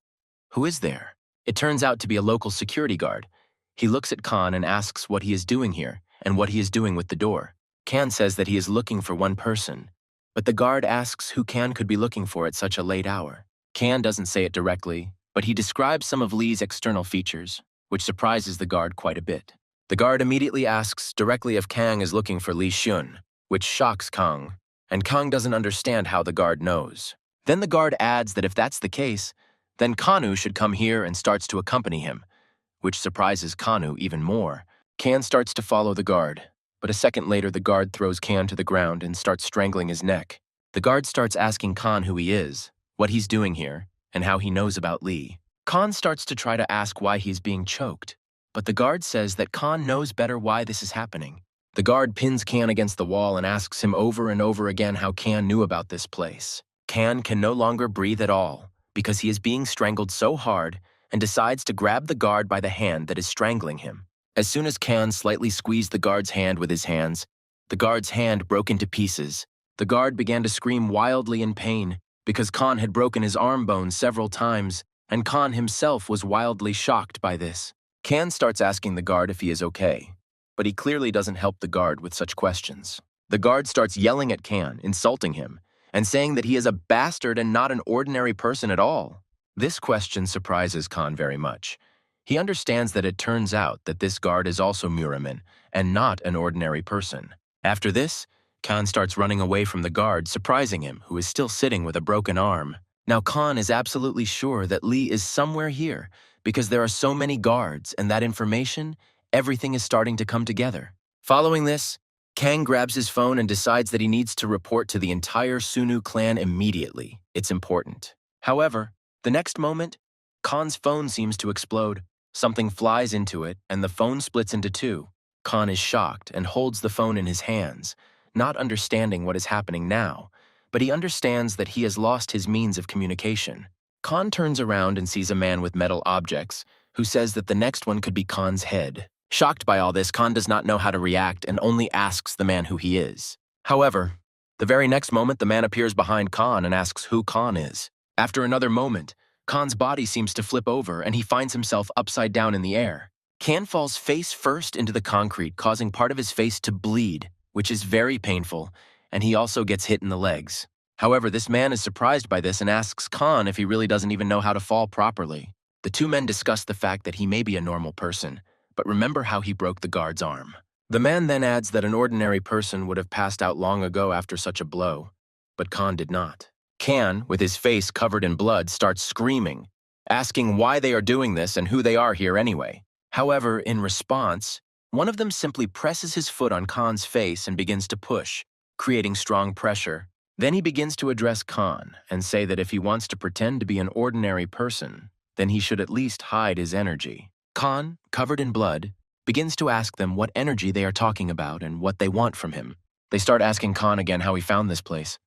S1: "Who is there?" It turns out to be a local security guard. He looks at Kan and asks what he is doing here and what he is doing with the door. Kan says that he is looking for one person, but the guard asks who Kan could be looking for at such a late hour. Kan doesn't say it directly, but he describes some of Lee's external features, which surprises the guard quite a bit. The guard immediately asks directly if Kang is looking for Lee Shun, which shocks Kang, and Kang doesn't understand how the guard knows. Then the guard adds that if that's the case, then Kanu should come here and starts to accompany him, which surprises Kanu even more. Kan starts to follow the guard, but a second later the guard throws Kan to the ground and starts strangling his neck. The guard starts asking Kan who he is, what he's doing here, and how he knows about Lee. Kan starts to try to ask why he's being choked, but the guard says that Kan knows better why this is happening. The guard pins Kan against the wall and asks him over and over again how Kan knew about this place. Kan can no longer breathe at all because he is being strangled so hard and decides to grab the guard by the hand that is strangling him. As soon as Kan slightly squeezed the guard's hand with his hands, the guard's hand broke into pieces. The guard began to scream wildly in pain because Kan had broken his arm bone several times, and Kan himself was wildly shocked by this. Kan starts asking the guard if he is okay, but he clearly doesn't help the guard with such questions. The guard starts yelling at Kan, insulting him, and saying that he is a bastard and not an ordinary person at all. This question surprises Kan very much. He understands that it turns out that this guard is also Muramen, and not an ordinary person. After this, Kan starts running away from the guard, surprising him, who is still sitting with a broken arm. Now Kan is absolutely sure that Lee is somewhere here, because there are so many guards, and that information, everything is starting to come together. Following this, Kang grabs his phone and decides that he needs to report to the entire Sunu clan immediately. It's important. However, the next moment, Kan's phone seems to explode. Something flies into it, and the phone splits into two. Kan is shocked and holds the phone in his hands, not understanding what is happening now, but he understands that he has lost his means of communication. Kan turns around and sees a man with metal objects, who says that the next one could be Kan's head. Shocked by all this, Kan does not know how to react and only asks the man who he is. However, the very next moment, the man appears behind Kan and asks who Kan is. After another moment, Kan's body seems to flip over and he finds himself upside down in the air. Kan falls face first into the concrete, causing part of his face to bleed, which is very painful, and he also gets hit in the legs. However, this man is surprised by this and asks Kan if he really doesn't even know how to fall properly. The two men discuss the fact that he may be a normal person, but remember how he broke the guard's arm. The man then adds that an ordinary person would have passed out long ago after such a blow, but Kan did not. Kan, with his face covered in blood, starts screaming, asking why they are doing this and who they are here anyway. However, in response, one of them simply presses his foot on Kan's face and begins to push, creating strong pressure. Then he begins to address Kan and say that if he wants to pretend to be an ordinary person, then he should at least hide his energy. Kan, covered in blood, begins to ask them what energy they are talking about and what they want from him. They start asking Kan again how he found this place,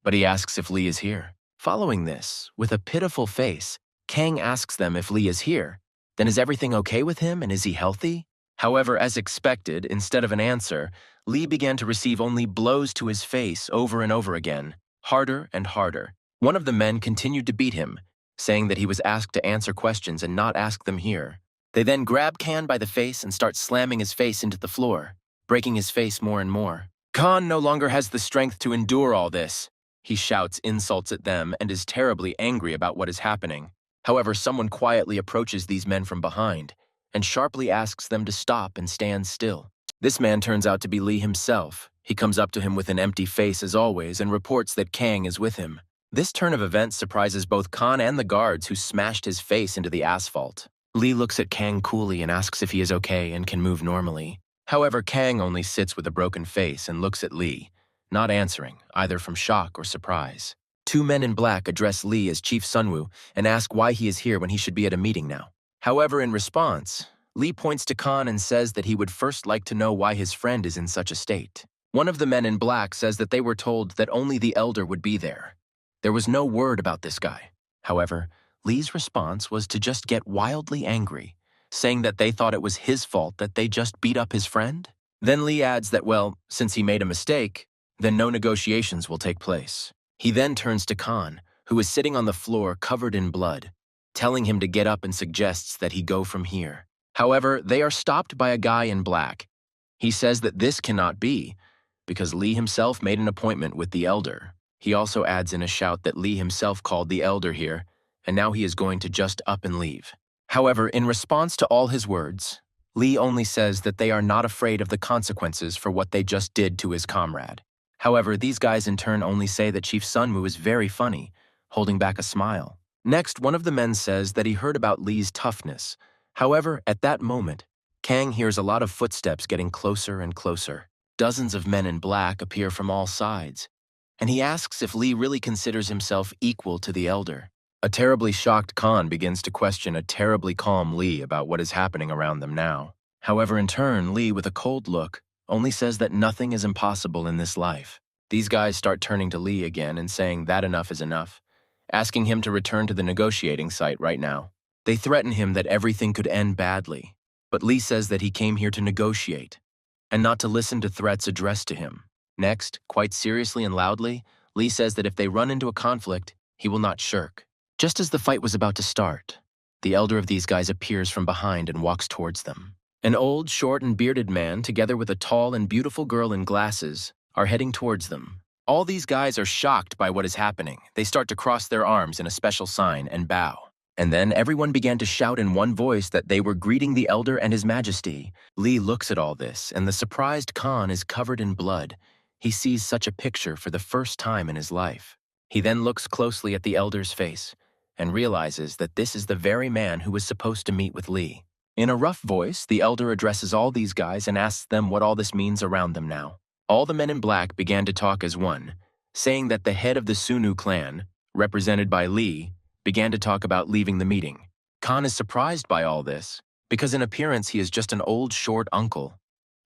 S1: but he asks if Lee is here. Following this, with a pitiful face, Kang asks them if Lee is here. Then is everything okay with him and is he healthy? However, as expected, instead of an answer, Lee began to receive only blows to his face over and over again, harder and harder. One of the men continued to beat him, saying that he was asked to answer questions and not ask them here. They then grab Kan by the face and start slamming his face into the floor, breaking his face more and more. Kan no longer has the strength to endure all this. He shouts insults at them and is terribly angry about what is happening. However, someone quietly approaches these men from behind and sharply asks them to stop and stand still. This man turns out to be Lee himself. He comes up to him with an empty face as always and reports that Kang is with him. This turn of events surprises both Kan and the guards who smashed his face into the asphalt. Lee looks at Kang coolly and asks if he is okay and can move normally. However, Kang only sits with a broken face and looks at Lee, not answering, either from shock or surprise. Two men in black address Lee as Chief Sunwoo and ask why he is here when he should be at a meeting now. However, in response, Lee points to Kan and says that he would first like to know why his friend is in such a state. One of the men in black says that they were told that only the elder would be there. There was no word about this guy. However, Lee's response was to just get wildly angry, saying that they thought it was his fault that they just beat up his friend. Then Lee adds that, well, since he made a mistake, then no negotiations will take place. He then turns to Kan, who is sitting on the floor covered in blood, telling him to get up and suggests that he go from here. However, they are stopped by a guy in black. He says that this cannot be, because Lee himself made an appointment with the elder. He also adds in a shout that Lee himself called the elder here, and now he is going to just up and leave. However, in response to all his words, Lee only says that they are not afraid of the consequences for what they just did to his comrade. However, these guys in turn only say that Chief Sunwoo is very funny, holding back a smile. Next, one of the men says that he heard about Lee's toughness. However, at that moment, Kang hears a lot of footsteps getting closer and closer. Dozens of men in black appear from all sides, and he asks if Lee really considers himself equal to the elder. A terribly shocked Kan begins to question a terribly calm Lee about what is happening around them now. However, in turn, Lee, with a cold look, only says that nothing is impossible in this life. These guys start turning to Lee again and saying that enough is enough, asking him to return to the negotiating site right now. They threaten him that everything could end badly, but Lee says that he came here to negotiate and not to listen to threats addressed to him. Next, quite seriously and loudly, Lee says that if they run into a conflict, he will not shirk. Just as the fight was about to start, the elder of these guys appears from behind and walks towards them. An old, short, and bearded man, together with a tall and beautiful girl in glasses, are heading towards them. All these guys are shocked by what is happening. They start to cross their arms in a special sign and bow. And then everyone began to shout in one voice that they were greeting the elder and his majesty. Lee looks at all this, and the surprised Khan is covered in blood. He sees such a picture for the first time in his life. He then looks closely at the elder's face and realizes that this is the very man who was supposed to meet with Lee. In a rough voice, the elder addresses all these guys and asks them what all this means around them now. All the men in black began to talk as one, saying that the head of the Sunu clan, represented by Lee, began to talk about leaving the meeting. Khan is surprised by all this, because in appearance he is just an old, short uncle.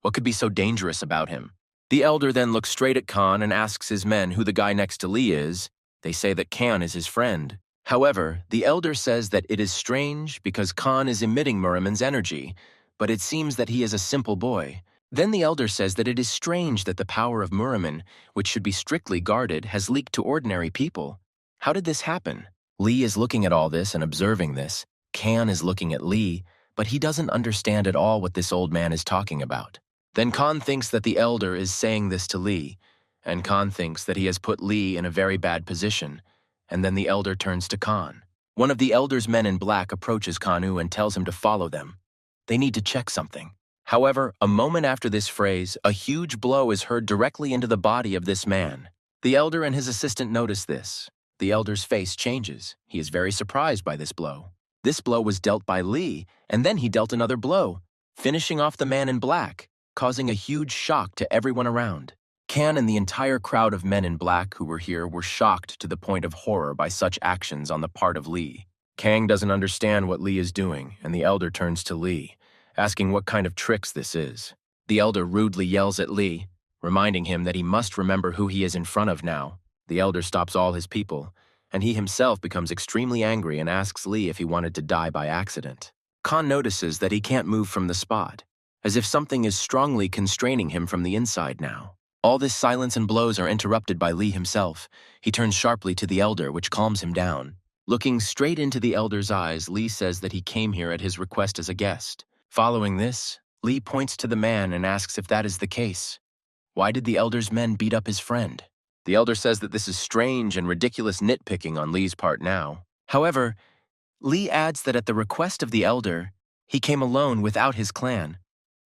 S1: What could be so dangerous about him? The elder then looks straight at Khan and asks his men who the guy next to Lee is. They say that Khan is his friend. However, the elder says that it is strange because Khan is emitting Muriman's energy, but it seems that he is a simple boy. Then the elder says that it is strange that the power of Muriman, which should be strictly guarded, has leaked to ordinary people. How did this happen? Lee is looking at all this and observing this. Khan is looking at Lee, but he doesn't understand at all what this old man is talking about. Then Khan thinks that the elder is saying this to Lee, and Khan thinks that he has put Lee in a very bad position, and then the elder turns to Khan. One of the elder's men in black approaches Kanu and tells him to follow them. They need to check something. However, a moment after this phrase, a huge blow is heard directly into the body of this man. The elder and his assistant notice this. The elder's face changes. He is very surprised by this blow. This blow was dealt by Lee, and then he dealt another blow, finishing off the man in black, causing a huge shock to everyone around. Khan and the entire crowd of men in black who were here were shocked to the point of horror by such actions on the part of Lee. Kang doesn't understand what Lee is doing, and the elder turns to Lee, asking what kind of tricks this is. The elder rudely yells at Lee, reminding him that he must remember who he is in front of now. The elder stops all his people, and he himself becomes extremely angry and asks Lee if he wanted to die by accident. Khan notices that he can't move from the spot, as if something is strongly constraining him from the inside now. All this silence and blows are interrupted by Lee himself. He turns sharply to the elder, which calms him down. Looking straight into the elder's eyes, Lee says that he came here at his request as a guest. Following this, Lee points to the man and asks if that is the case. Why did the elder's men beat up his friend? The elder says that this is strange and ridiculous nitpicking on Lee's part now. However, Lee adds that at the request of the elder, he came alone without his clan.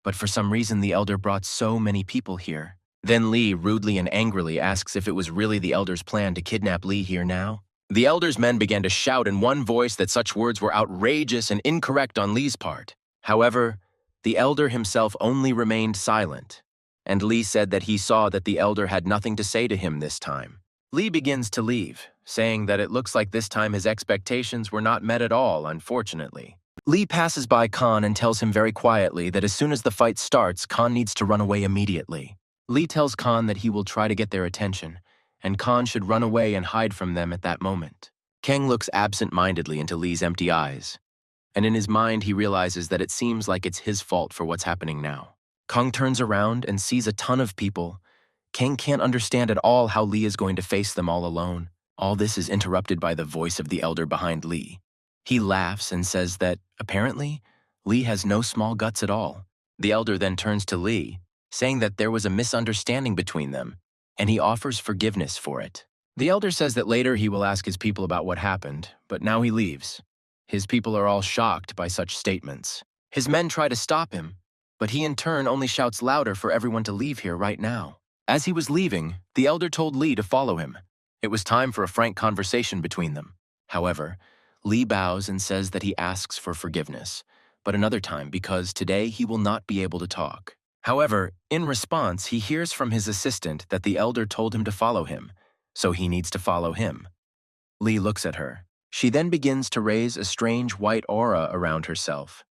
S1: But for some reason, the elder brought so many people here. Then Lee rudely and angrily asks if it was really the elder's plan to kidnap Lee here now. The elder's men began to shout in one voice that such words were outrageous and incorrect on Lee's part. However, the elder himself only remained silent, and Lee said that he saw that the elder had nothing to say to him this time. Lee begins to leave, saying that it looks like this time his expectations were not met at all, unfortunately. Lee passes by Khan and tells him very quietly that as soon as the fight starts, Khan needs to run away immediately. Lee tells Khan that he will try to get their attention, and Khan should run away and hide from them at that moment. Kang looks absent-mindedly into Lee's empty eyes, and in his mind he realizes that it seems like it's his fault for what's happening now. Kang turns around and sees a ton of people. Kang can't understand at all how Lee is going to face them all alone. All this is interrupted by the voice of the elder behind Lee. He laughs and says that, apparently, Lee has no small guts at all. The elder then turns to Lee, saying that there was a misunderstanding between them, and he offers forgiveness for it. The elder says that later he will ask his people about what happened, but now he leaves. His people are all shocked by such statements. His men try to stop him, but he in turn only shouts louder for everyone to leave here right now. As he was leaving, the elder told Lee to follow him. It was time for a frank conversation between them. However, Lee bows and says that he asks for forgiveness, but another time because today he will not be able to talk. However, in response, he hears from his assistant that the elder told him to follow him, so he needs to follow him. Lee looks at her. She then begins to raise a strange white aura around herself,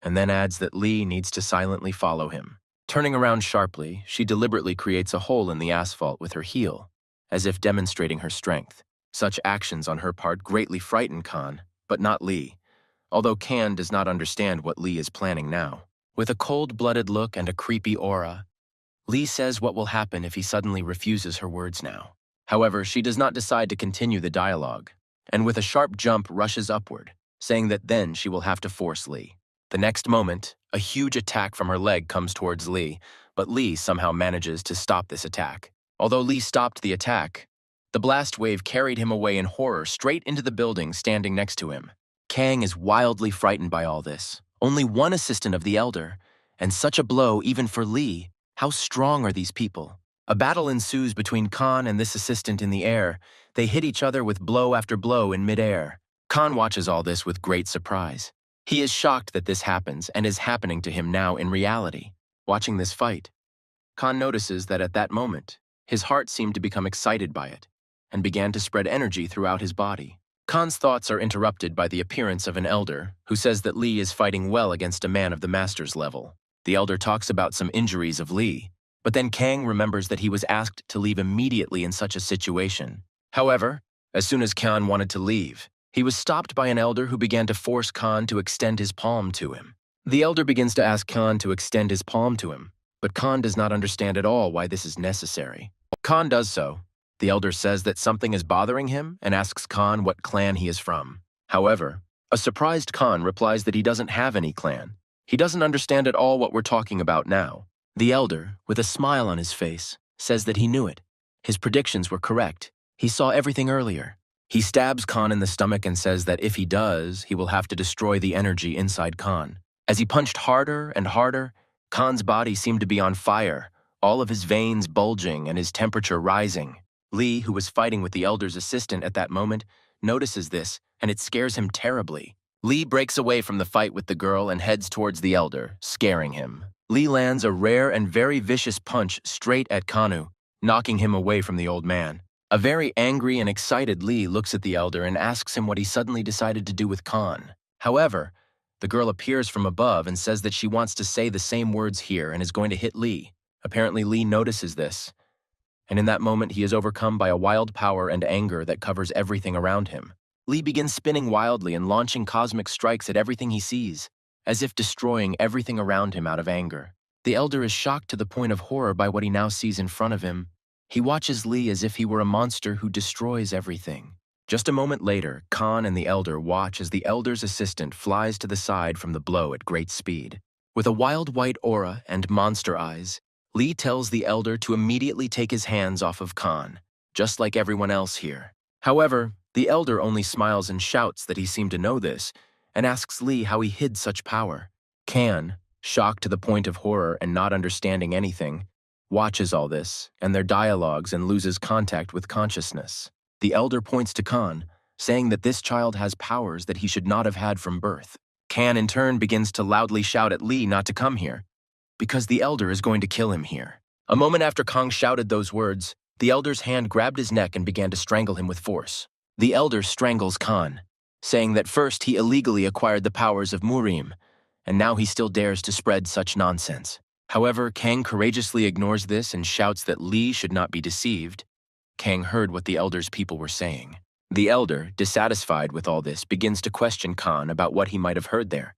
S1: and then adds that Lee needs to silently follow him. Turning around sharply, she deliberately creates a hole in the asphalt with her heel, as if demonstrating her strength. Such actions on her part greatly frighten Khan, but not Lee, although Khan does not understand what Lee is planning now. With a cold-blooded look and a creepy aura, Lee says what will happen if he suddenly refuses her words now. However, she does not decide to continue the dialogue, and with a sharp jump rushes upward, saying that then she will have to force Lee. The next moment, a huge attack from her leg comes towards Lee, but Lee somehow manages to stop this attack. Although Lee stopped the attack, the blast wave carried him away in horror straight into the building standing next to him. Kang is wildly frightened by all this. Only one assistant of the Elder, and such a blow even for Lee. How strong are these people? A battle ensues between Khan and this assistant in the air. They hit each other with blow after blow in midair. Khan watches all this with great surprise. He is shocked that this happens and is happening to him now in reality. Watching this fight, Khan notices that at that moment, his heart seemed to become excited by it and began to spread energy throughout his body. Khan's thoughts are interrupted by the appearance of an Elder who says that Lee is fighting well against a man of the Master's level. The Elder talks about some injuries of Lee, but then Kang remembers that he was asked to leave immediately in such a situation. However, as soon as Khan wanted to leave, he was stopped by an Elder who began to force Khan to extend his palm to him. The Elder begins to ask Khan to extend his palm to him, but Khan does not understand at all why this is necessary. Khan does so. The Elder says that something is bothering him and asks Khan what clan he is from. However, a surprised Khan replies that he doesn't have any clan. He doesn't understand at all what we're talking about now. The Elder, with a smile on his face, says that he knew it. His predictions were correct. He saw everything earlier. He stabs Khan in the stomach and says that if he does, he will have to destroy the energy inside Khan. As he punched harder and harder, Khan's body seemed to be on fire, all of his veins bulging and his temperature rising. Lee, who was fighting with the Elder's assistant at that moment, notices this, and it scares him terribly. Lee breaks away from the fight with the girl and heads towards the Elder, scaring him. Lee lands a rare and very vicious punch straight at Kanu, knocking him away from the old man. A very angry and excited Lee looks at the Elder and asks him what he suddenly decided to do with Khan. However, the girl appears from above and says that she wants to say the same words here and is going to hit Lee. Apparently, Lee notices this, and in that moment he is overcome by a wild power and anger that covers everything around him. Lee begins spinning wildly and launching cosmic strikes at everything he sees, as if destroying everything around him out of anger. The Elder is shocked to the point of horror by what he now sees in front of him. He watches Lee as if he were a monster who destroys everything. Just a moment later, Khan and the Elder watch as the Elder's assistant flies to the side from the blow at great speed. With a wild white aura and monster eyes, Lee tells the Elder to immediately take his hands off of Khan, just like everyone else here. However, the Elder only smiles and shouts that he seemed to know this, and asks Lee how he hid such power. Khan, shocked to the point of horror and not understanding anything, watches all this and their dialogues and loses contact with consciousness. The Elder points to Khan, saying that this child has powers that he should not have had from birth. Khan in turn begins to loudly shout at Lee not to come here, because the Elder is going to kill him here. A moment after Khan shouted those words, the Elder's hand grabbed his neck and began to strangle him with force. The Elder strangles Khan, saying that first he illegally acquired the powers of Murim, and now he still dares to spread such nonsense. However, Kang courageously ignores this and shouts that Lee should not be deceived. Kang heard what the Elder's people were saying. The Elder, dissatisfied with all this, begins to question Khan about what he might have heard there,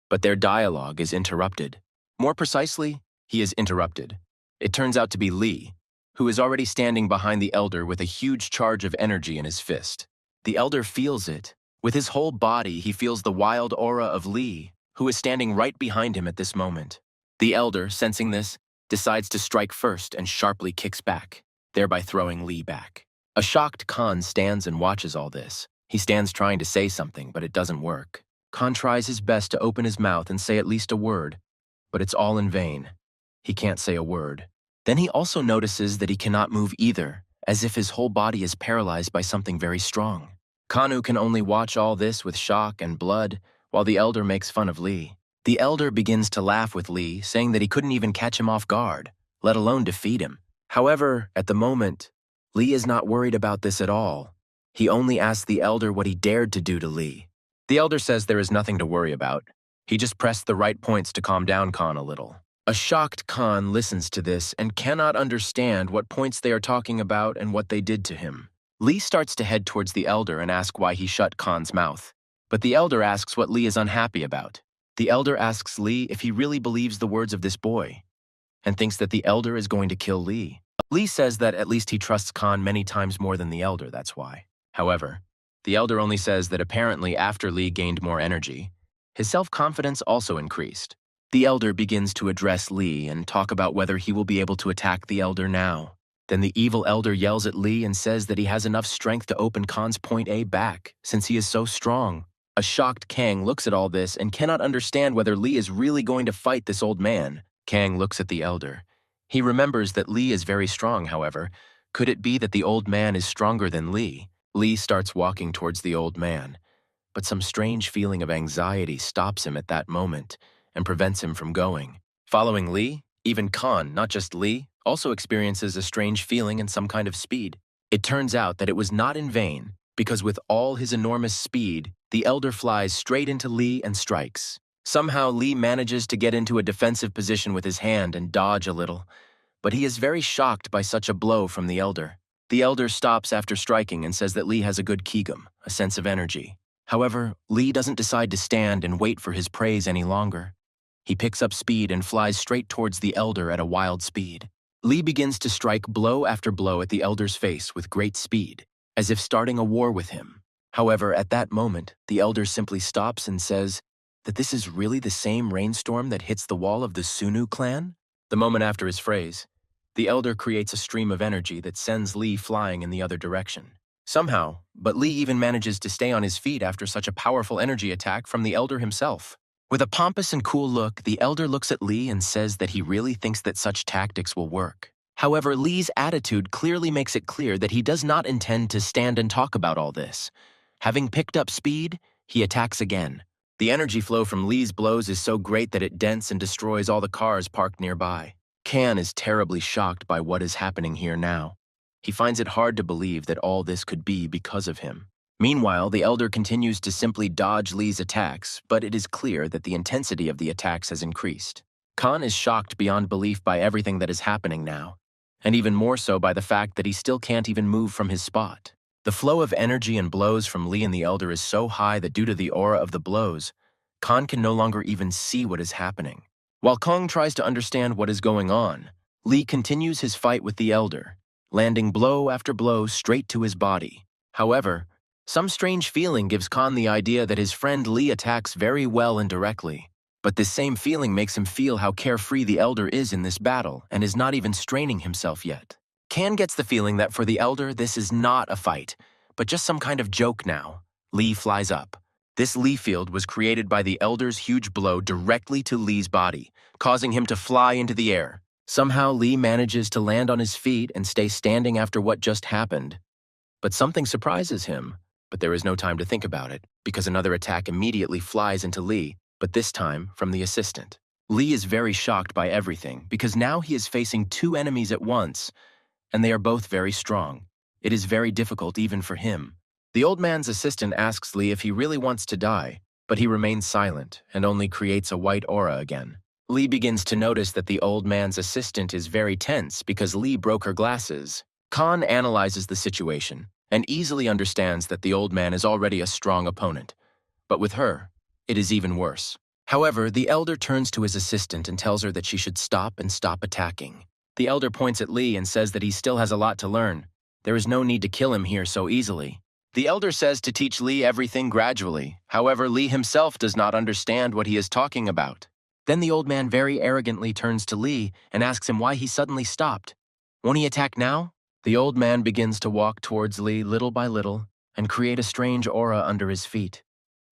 S1: but their dialogue is interrupted. More precisely, he is interrupted. It turns out to be Lee, who is already standing behind the Elder with a huge charge of energy in his fist. The Elder feels it. With his whole body, he feels the wild aura of Lee, who is standing right behind him at this moment. The Elder, sensing this, decides to strike first and sharply kicks back, thereby throwing Lee back. A shocked Khan stands and watches all this. He stands trying to say something, but it doesn't work. Khan tries his best to open his mouth and say at least a word, but it's all in vain. He can't say a word. Then he also notices that he cannot move either, as if his whole body is paralyzed by something very strong. Kanu can only watch all this with shock and blood, while the Elder makes fun of Lee. The Elder begins to laugh with Lee, saying that he couldn't even catch him off guard, let alone defeat him. However, at the moment, Lee is not worried about this at all. He only asks the Elder what he dared to do to Lee. The Elder says there is nothing to worry about. He just pressed the right points to calm down Khan a little. A shocked Khan listens to this and cannot understand what points they are talking about and what they did to him. Lee starts to head towards the Elder and ask why he shut Khan's mouth. But the Elder asks what Lee is unhappy about. The Elder asks Lee if he really believes the words of this boy, and thinks that the Elder is going to kill Lee. Lee says that at least he trusts Khan many times more than the Elder, that's why. However, the Elder only says that apparently after Lee gained more energy, His self-confidence also increased. The elder begins to address Lee and talk about whether he will be able to attack the elder now. Then the evil elder yells at Lee and says that he has enough strength to open Khan's point A back, since he is so strong. A shocked Kang looks at all this and cannot understand whether Lee is really going to fight this old man. Kang looks at the elder. He remembers that Lee is very strong, however. Could it be that the old man is stronger than Lee? Lee starts walking towards the old man, but some strange feeling of anxiety stops him at that moment and prevents him from going. Following Lee, even Khan, not just Lee, also experiences a strange feeling and some kind of speed. It turns out that it was not in vain, because with all his enormous speed, the elder flies straight into Lee and strikes. Somehow Lee manages to get into a defensive position with his hand and dodge a little, but he is very shocked by such a blow from the elder. The elder stops after striking and says that Lee has a good kigum, a sense of energy. However, Lee doesn't decide to stand and wait for his praise any longer. He picks up speed and flies straight towards the elder at a wild speed. Lee begins to strike blow after blow at the elder's face with great speed, as if starting a war with him. However, at that moment, the elder simply stops and says that this is really the same rainstorm that hits the wall of the Sunu clan? The moment after his phrase, the elder creates a stream of energy that sends Lee flying in the other direction. Somehow, but Lee even manages to stay on his feet after such a powerful energy attack from the elder himself. With a pompous and cool look, the elder looks at Lee and says that he really thinks that such tactics will work. However, Lee's attitude clearly makes it clear that he does not intend to stand and talk about all this. Having picked up speed, he attacks again. The energy flow from Lee's blows is so great that it dents and destroys all the cars parked nearby. Kan is terribly shocked by what is happening here now. He finds it hard to believe that all this could be because of him. Meanwhile, the elder continues to simply dodge Lee's attacks, but it is clear that the intensity of the attacks has increased. Kan is shocked beyond belief by everything that is happening now, and even more so by the fact that he still can't even move from his spot. The flow of energy and blows from Lee and the elder is so high that due to the aura of the blows, Kan can no longer even see what is happening. While Kong tries to understand what is going on, Lee continues his fight with the elder, landing blow after blow straight to his body. However, some strange feeling gives Khan the idea that his friend Lee attacks very well and directly. But this same feeling makes him feel how carefree the elder is in this battle and is not even straining himself yet. Kan gets the feeling that for the elder this is not a fight, but just some kind of joke now. Lee flies up. This Lee field was created by the elder's huge blow directly to Lee's body, causing him to fly into the air. Somehow Lee manages to land on his feet and stay standing after what just happened. But something surprises him. But there is no time to think about it, because another attack immediately flies into Lee, but this time from the assistant. Lee is very shocked by everything, because now he is facing two enemies at once, and they are both very strong. It is very difficult even for him. The old man's assistant asks Lee if he really wants to die, but he remains silent and only creates a white aura again. Lee begins to notice that the old man's assistant is very tense because Lee broke her glasses. Khan analyzes the situation and easily understands that the old man is already a strong opponent. But with her, it is even worse. However, the elder turns to his assistant and tells her that she should stop and stop attacking. The elder points at Lee and says that he still has a lot to learn. There is no need to kill him here so easily. The elder says to teach Lee everything gradually. However, Lee himself does not understand what he is talking about. Then the old man very arrogantly turns to Lee and asks him why he suddenly stopped. Won't he attack now? The old man begins to walk towards Lee little by little and create a strange aura under his feet,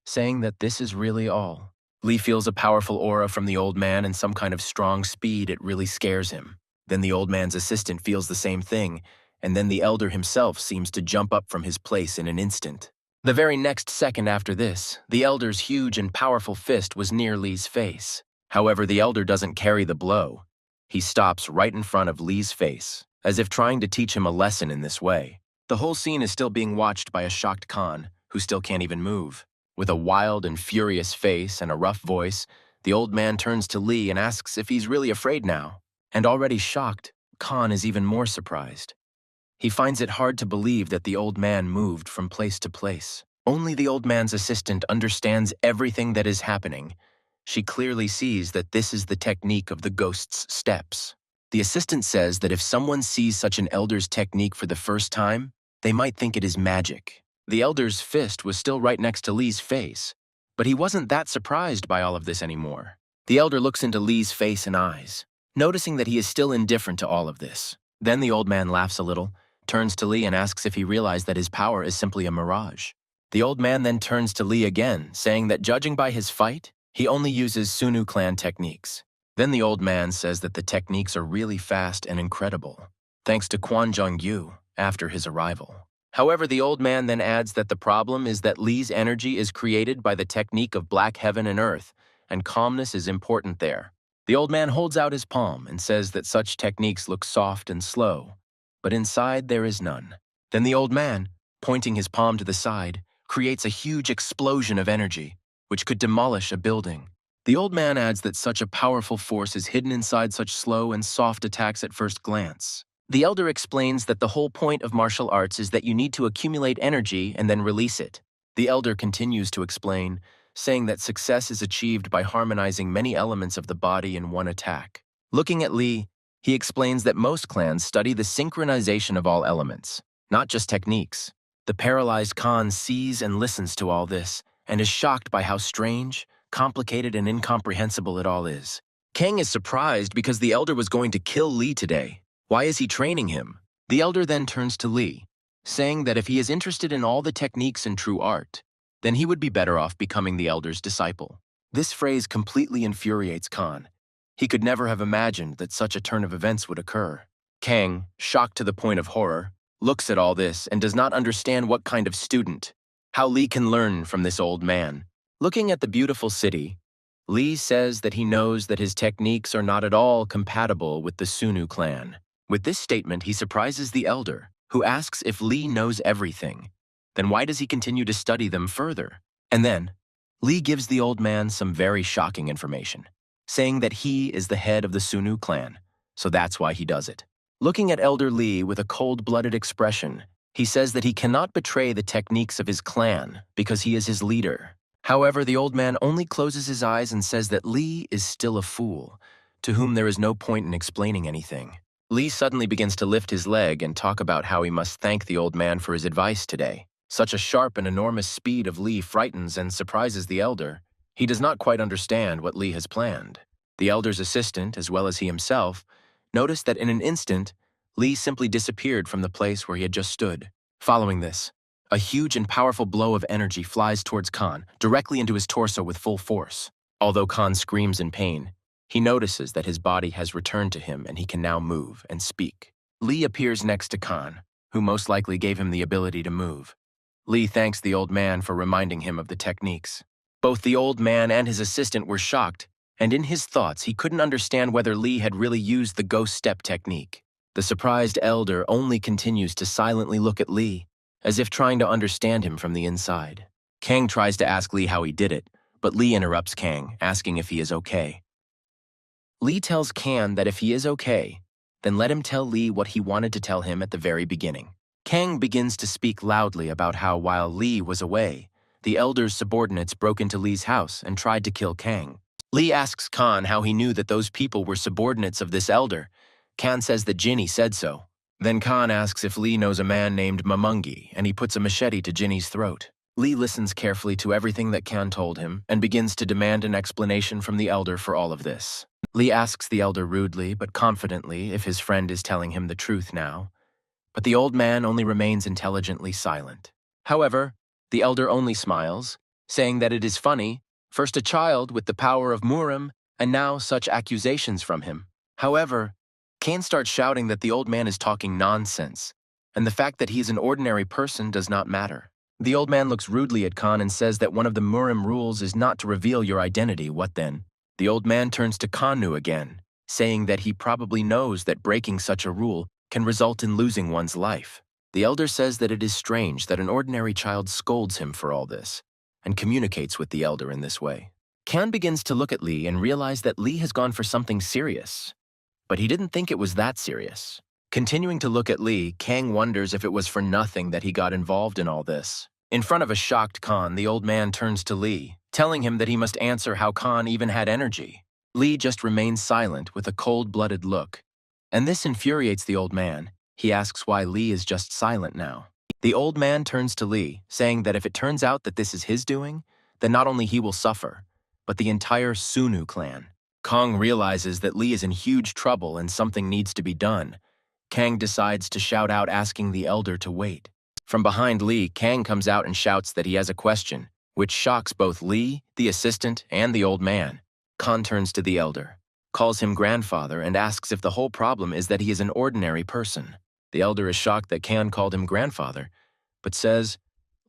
S1: saying that this is really all. Lee feels a powerful aura from the old man and some kind of strong speed. It really scares him. Then the old man's assistant feels the same thing, and then the elder himself seems to jump up from his place in an instant. The very next second after this, the elder's huge and powerful fist was near Lee's face. However, the elder doesn't carry the blow. He stops right in front of Lee's face, as if trying to teach him a lesson in this way. The whole scene is still being watched by a shocked Khan, who still can't even move. With a wild and furious face and a rough voice, the old man turns to Lee and asks if he's really afraid now. And already shocked, Khan is even more surprised. He finds it hard to believe that the old man moved from place to place. Only the old man's assistant understands everything that is happening. She clearly sees that this is the technique of the ghost's steps. The assistant says that if someone sees such an elder's technique for the first time, they might think it is magic. The elder's fist was still right next to Lee's face, But he wasn't that surprised by all of this anymore. The elder looks into Lee's face and eyes, noticing that he is still indifferent to all of this. Then the old man laughs a little, turns to Lee and asks if he realized that his power is simply a mirage. The old man then turns to Lee again, saying that judging by his fight, he only uses Sunu clan techniques. Then the old man says that the techniques are really fast and incredible, thanks to Quan Jong-yu after his arrival. However, the old man then adds that the problem is that Lee's energy is created by the technique of black heaven and earth, and calmness is important there. The old man holds out his palm and says that such techniques look soft and slow, but inside there is none. Then the old man, pointing his palm to the side, creates a huge explosion of energy, which could demolish a building. The old man adds that such a powerful force is hidden inside such slow and soft attacks at first glance. The elder explains that the whole point of martial arts is that you need to accumulate energy and then release it. The elder continues to explain, saying that success is achieved by harmonizing many elements of the body in one attack. Looking at Lee, he explains that most clans study the synchronization of all elements, not just techniques. The paralyzed Khan sees and listens to all this, and is shocked by how strange, complicated, and incomprehensible it all is. Kang is surprised because the elder was going to kill Lee today. Why is he training him? The elder then turns to Lee, saying that if he is interested in all the techniques and true art, then he would be better off becoming the elder's disciple. This phrase completely infuriates Khan. He could never have imagined that such a turn of events would occur. Kang, shocked to the point of horror, looks at all this and does not understand what kind of student, how Lee can learn from this old man. Looking at the beautiful city, Lee says that he knows that his techniques are not at all compatible with the Sunu clan. With this statement, he surprises the elder, who asks if Lee knows everything. Then why does he continue to study them further? And then, Lee gives the old man some very shocking information, saying that he is the head of the Sunu clan, so that's why he does it. Looking at Elder Lee with a cold-blooded expression, he says that he cannot betray the techniques of his clan because he is his leader. However, the old man only closes his eyes and says that Lee is still a fool, to whom there is no point in explaining anything. Lee suddenly begins to lift his leg and talk about how he must thank the old man for his advice today. Such a sharp and enormous speed of Lee frightens and surprises the elder. He does not quite understand what Lee has planned. The elder's assistant, as well as he himself, noticed that in an instant, Lee simply disappeared from the place where he had just stood. Following this, a huge and powerful blow of energy flies towards Khan, directly into his torso with full force. Although Khan screams in pain, he notices that his body has returned to him and he can now move and speak. Lee appears next to Khan, who most likely gave him the ability to move. Lee thanks the old man for reminding him of the techniques. Both the old man and his assistant were shocked, and in his thoughts he couldn't understand whether Lee had really used the ghost step technique. The surprised elder only continues to silently look at Lee, as if trying to understand him from the inside. Kang tries to ask Lee how he did it, but Lee interrupts Kang, asking if he is okay. Lee tells Kang that if he is okay, then let him tell Lee what he wanted to tell him at the very beginning. Kang begins to speak loudly about how while Lee was away, the elder's subordinates broke into Lee's house and tried to kill Kang. Lee asks Khan how he knew that those people were subordinates of this elder. Khan says that Jinny said so. Then Khan asks if Lee knows a man named Mamungi, and he puts a machete to Jinny's throat. Lee listens carefully to everything that Khan told him and begins to demand an explanation from the elder for all of this. Lee asks the elder rudely but confidently if his friend is telling him the truth now, but the old man only remains intelligently silent. However, the elder only smiles, saying that it is funny, first a child with the power of Murim, and now such accusations from him. However, Khan starts shouting that the old man is talking nonsense, and the fact that he is an ordinary person does not matter. The old man looks rudely at Khan and says that one of the Murim rules is not to reveal your identity. What then? The old man turns to Kanu again, saying that he probably knows that breaking such a rule can result in losing one's life. The elder says that it is strange that an ordinary child scolds him for all this, and communicates with the elder in this way. Khan begins to look at Lee and realize that Lee has gone for something serious, but he didn't think it was that serious. Continuing to look at Lee, Kang wonders if it was for nothing that he got involved in all this. In front of a shocked Khan, the old man turns to Lee, telling him that he must answer how Khan even had energy. Lee just remains silent with a cold-blooded look, and this infuriates the old man. He asks why Lee is just silent now. The old man turns to Lee, saying that if it turns out that this is his doing, then not only he will suffer, but the entire Sunu clan. Kang realizes that Lee is in huge trouble and something needs to be done. Kang decides to shout out asking the elder to wait. From behind Lee, Kang comes out and shouts that he has a question, which shocks both Lee, the assistant, and the old man. Khan turns to the elder, calls him grandfather, and asks if the whole problem is that he is an ordinary person. The elder is shocked that Khan called him grandfather, but says,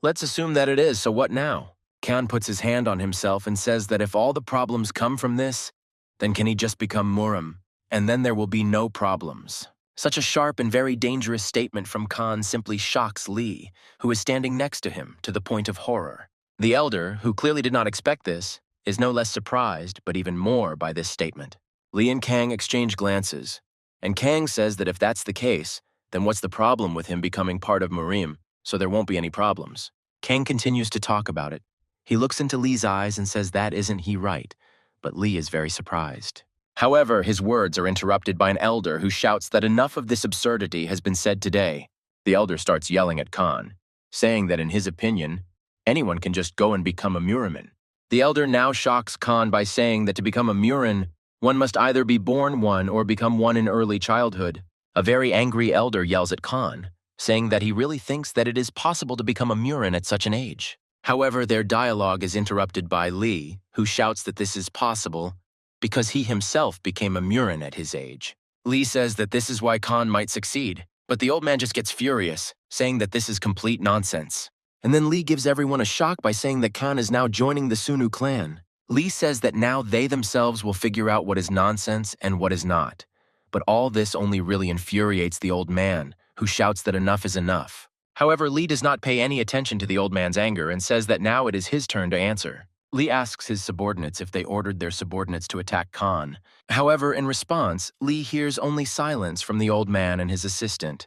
S1: "Let's assume that it is, so what now?" Khan puts his hand on himself and says that if all the problems come from this, then can he just become Murim, and then there will be no problems. Such a sharp and very dangerous statement from Khan simply shocks Lee, who is standing next to him, to the point of horror. The elder, who clearly did not expect this, is no less surprised, but even more by this statement. Lee and Kang exchange glances, and Kang says that if that's the case, then what's the problem with him becoming part of Murim, so there won't be any problems. Kang continues to talk about it. He looks into Lee's eyes and says that isn't he right, but Lee is very surprised. However, his words are interrupted by an elder who shouts that enough of this absurdity has been said today. The elder starts yelling at Khan, saying that in his opinion, anyone can just go and become a Muriman. The elder now shocks Khan by saying that to become a Murin, one must either be born one or become one in early childhood. A very angry elder yells at Khan, saying that he really thinks that it is possible to become a Murin at such an age. However, their dialogue is interrupted by Lee, who shouts that this is possible because he himself became a Murin at his age. Lee says that this is why Khan might succeed, but the old man just gets furious, saying that this is complete nonsense. And then Lee gives everyone a shock by saying that Khan is now joining the Sunu clan. Lee says that now they themselves will figure out what is nonsense and what is not. But all this only really infuriates the old man, who shouts that enough is enough. However, Lee does not pay any attention to the old man's anger and says that now it is his turn to answer. Lee asks his subordinates if they ordered their subordinates to attack Khan. However, in response, Lee hears only silence from the old man and his assistant.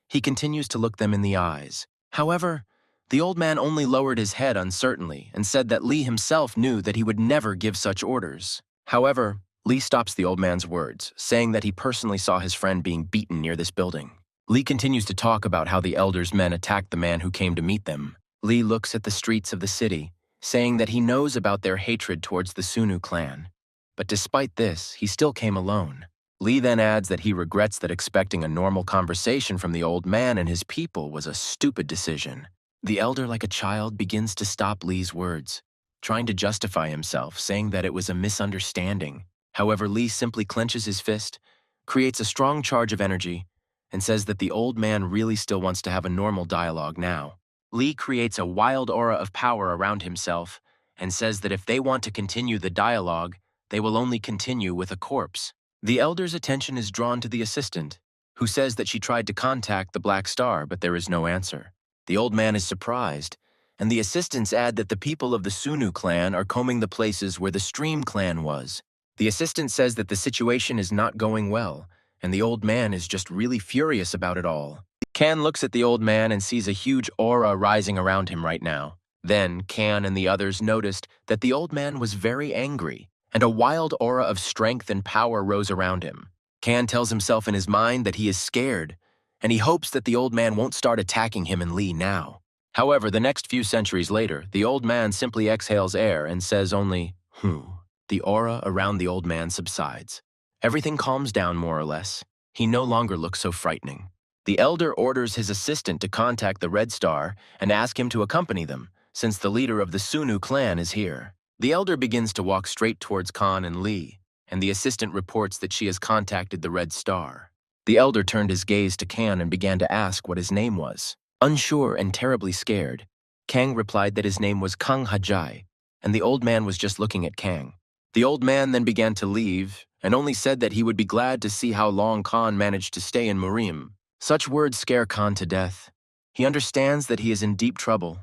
S1: He continues to look them in the eyes. However, the old man only lowered his head uncertainly and said that Lee himself knew that he would never give such orders. However, Lee stops the old man's words, saying that he personally saw his friend being beaten near this building. Lee continues to talk about how the elder's men attacked the man who came to meet them. Lee looks at the streets of the city, saying that he knows about their hatred towards the Sunu clan. But despite this, he still came alone. Lee then adds that he regrets that expecting a normal conversation from the old man and his people was a stupid decision. The elder, like a child, begins to stop Lee's words, trying to justify himself, saying that it was a misunderstanding. However, Lee simply clenches his fist, creates a strong charge of energy, and says that the old man really still wants to have a normal dialogue now. Lee creates a wild aura of power around himself and says that if they want to continue the dialogue, they will only continue with a corpse. The elder's attention is drawn to the assistant, who says that she tried to contact the Black Star, but there is no answer. The old man is surprised, and the assistants add that the people of the Sunu clan are combing the places where the Stream clan was. The assistant says that the situation is not going well, and the old man is just really furious about it all. Kan looks at the old man and sees a huge aura rising around him right now. Then Kan and the others noticed that the old man was very angry, and a wild aura of strength and power rose around him. Kan tells himself in his mind that he is scared, and he hopes that the old man won't start attacking him and Lee now. However, the next few centuries later, the old man simply exhales air and says only, The aura around the old man subsides. Everything calms down more or less. He no longer looks so frightening. The elder orders his assistant to contact the Red Star and ask him to accompany them, since the leader of the Sunu clan is here. The elder begins to walk straight towards Khan and Lee, and the assistant reports that she has contacted the Red Star. The elder turned his gaze to Kang and began to ask what his name was. Unsure and terribly scared, Kang replied that his name was Kang Hajai, and the old man was just looking at Kang. The old man then began to leave, and only said that he would be glad to see how long Khan managed to stay in Murim. Such words scare Khan to death. He understands that he is in deep trouble,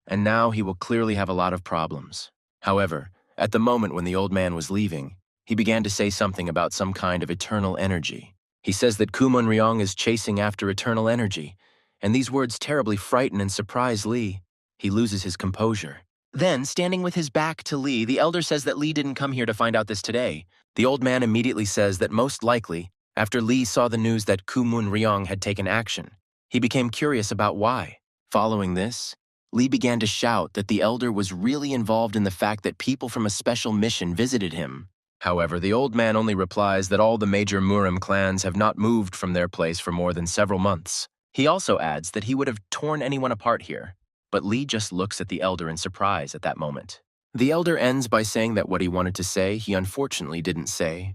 S1: and now he will clearly have a lot of problems. However, at the moment when the old man was leaving, he began to say something about some kind of eternal energy. He says that Kumun Ryong is chasing after eternal energy, and these words terribly frighten and surprise Lee. He loses his composure. Then, standing with his back to Lee, the elder says that Lee didn't come here to find out this today. The old man immediately says that most likely, after Lee saw the news that Kumun Ryong had taken action, he became curious about why. Following this, Lee began to shout that the elder was really involved in the fact that people from a special mission visited him. However, the old man only replies that all the major Murim clans have not moved from their place for more than several months. He also adds that he would have torn anyone apart here, but Lee just looks at the elder in surprise at that moment. The elder ends by saying that what he wanted to say, he unfortunately didn't say,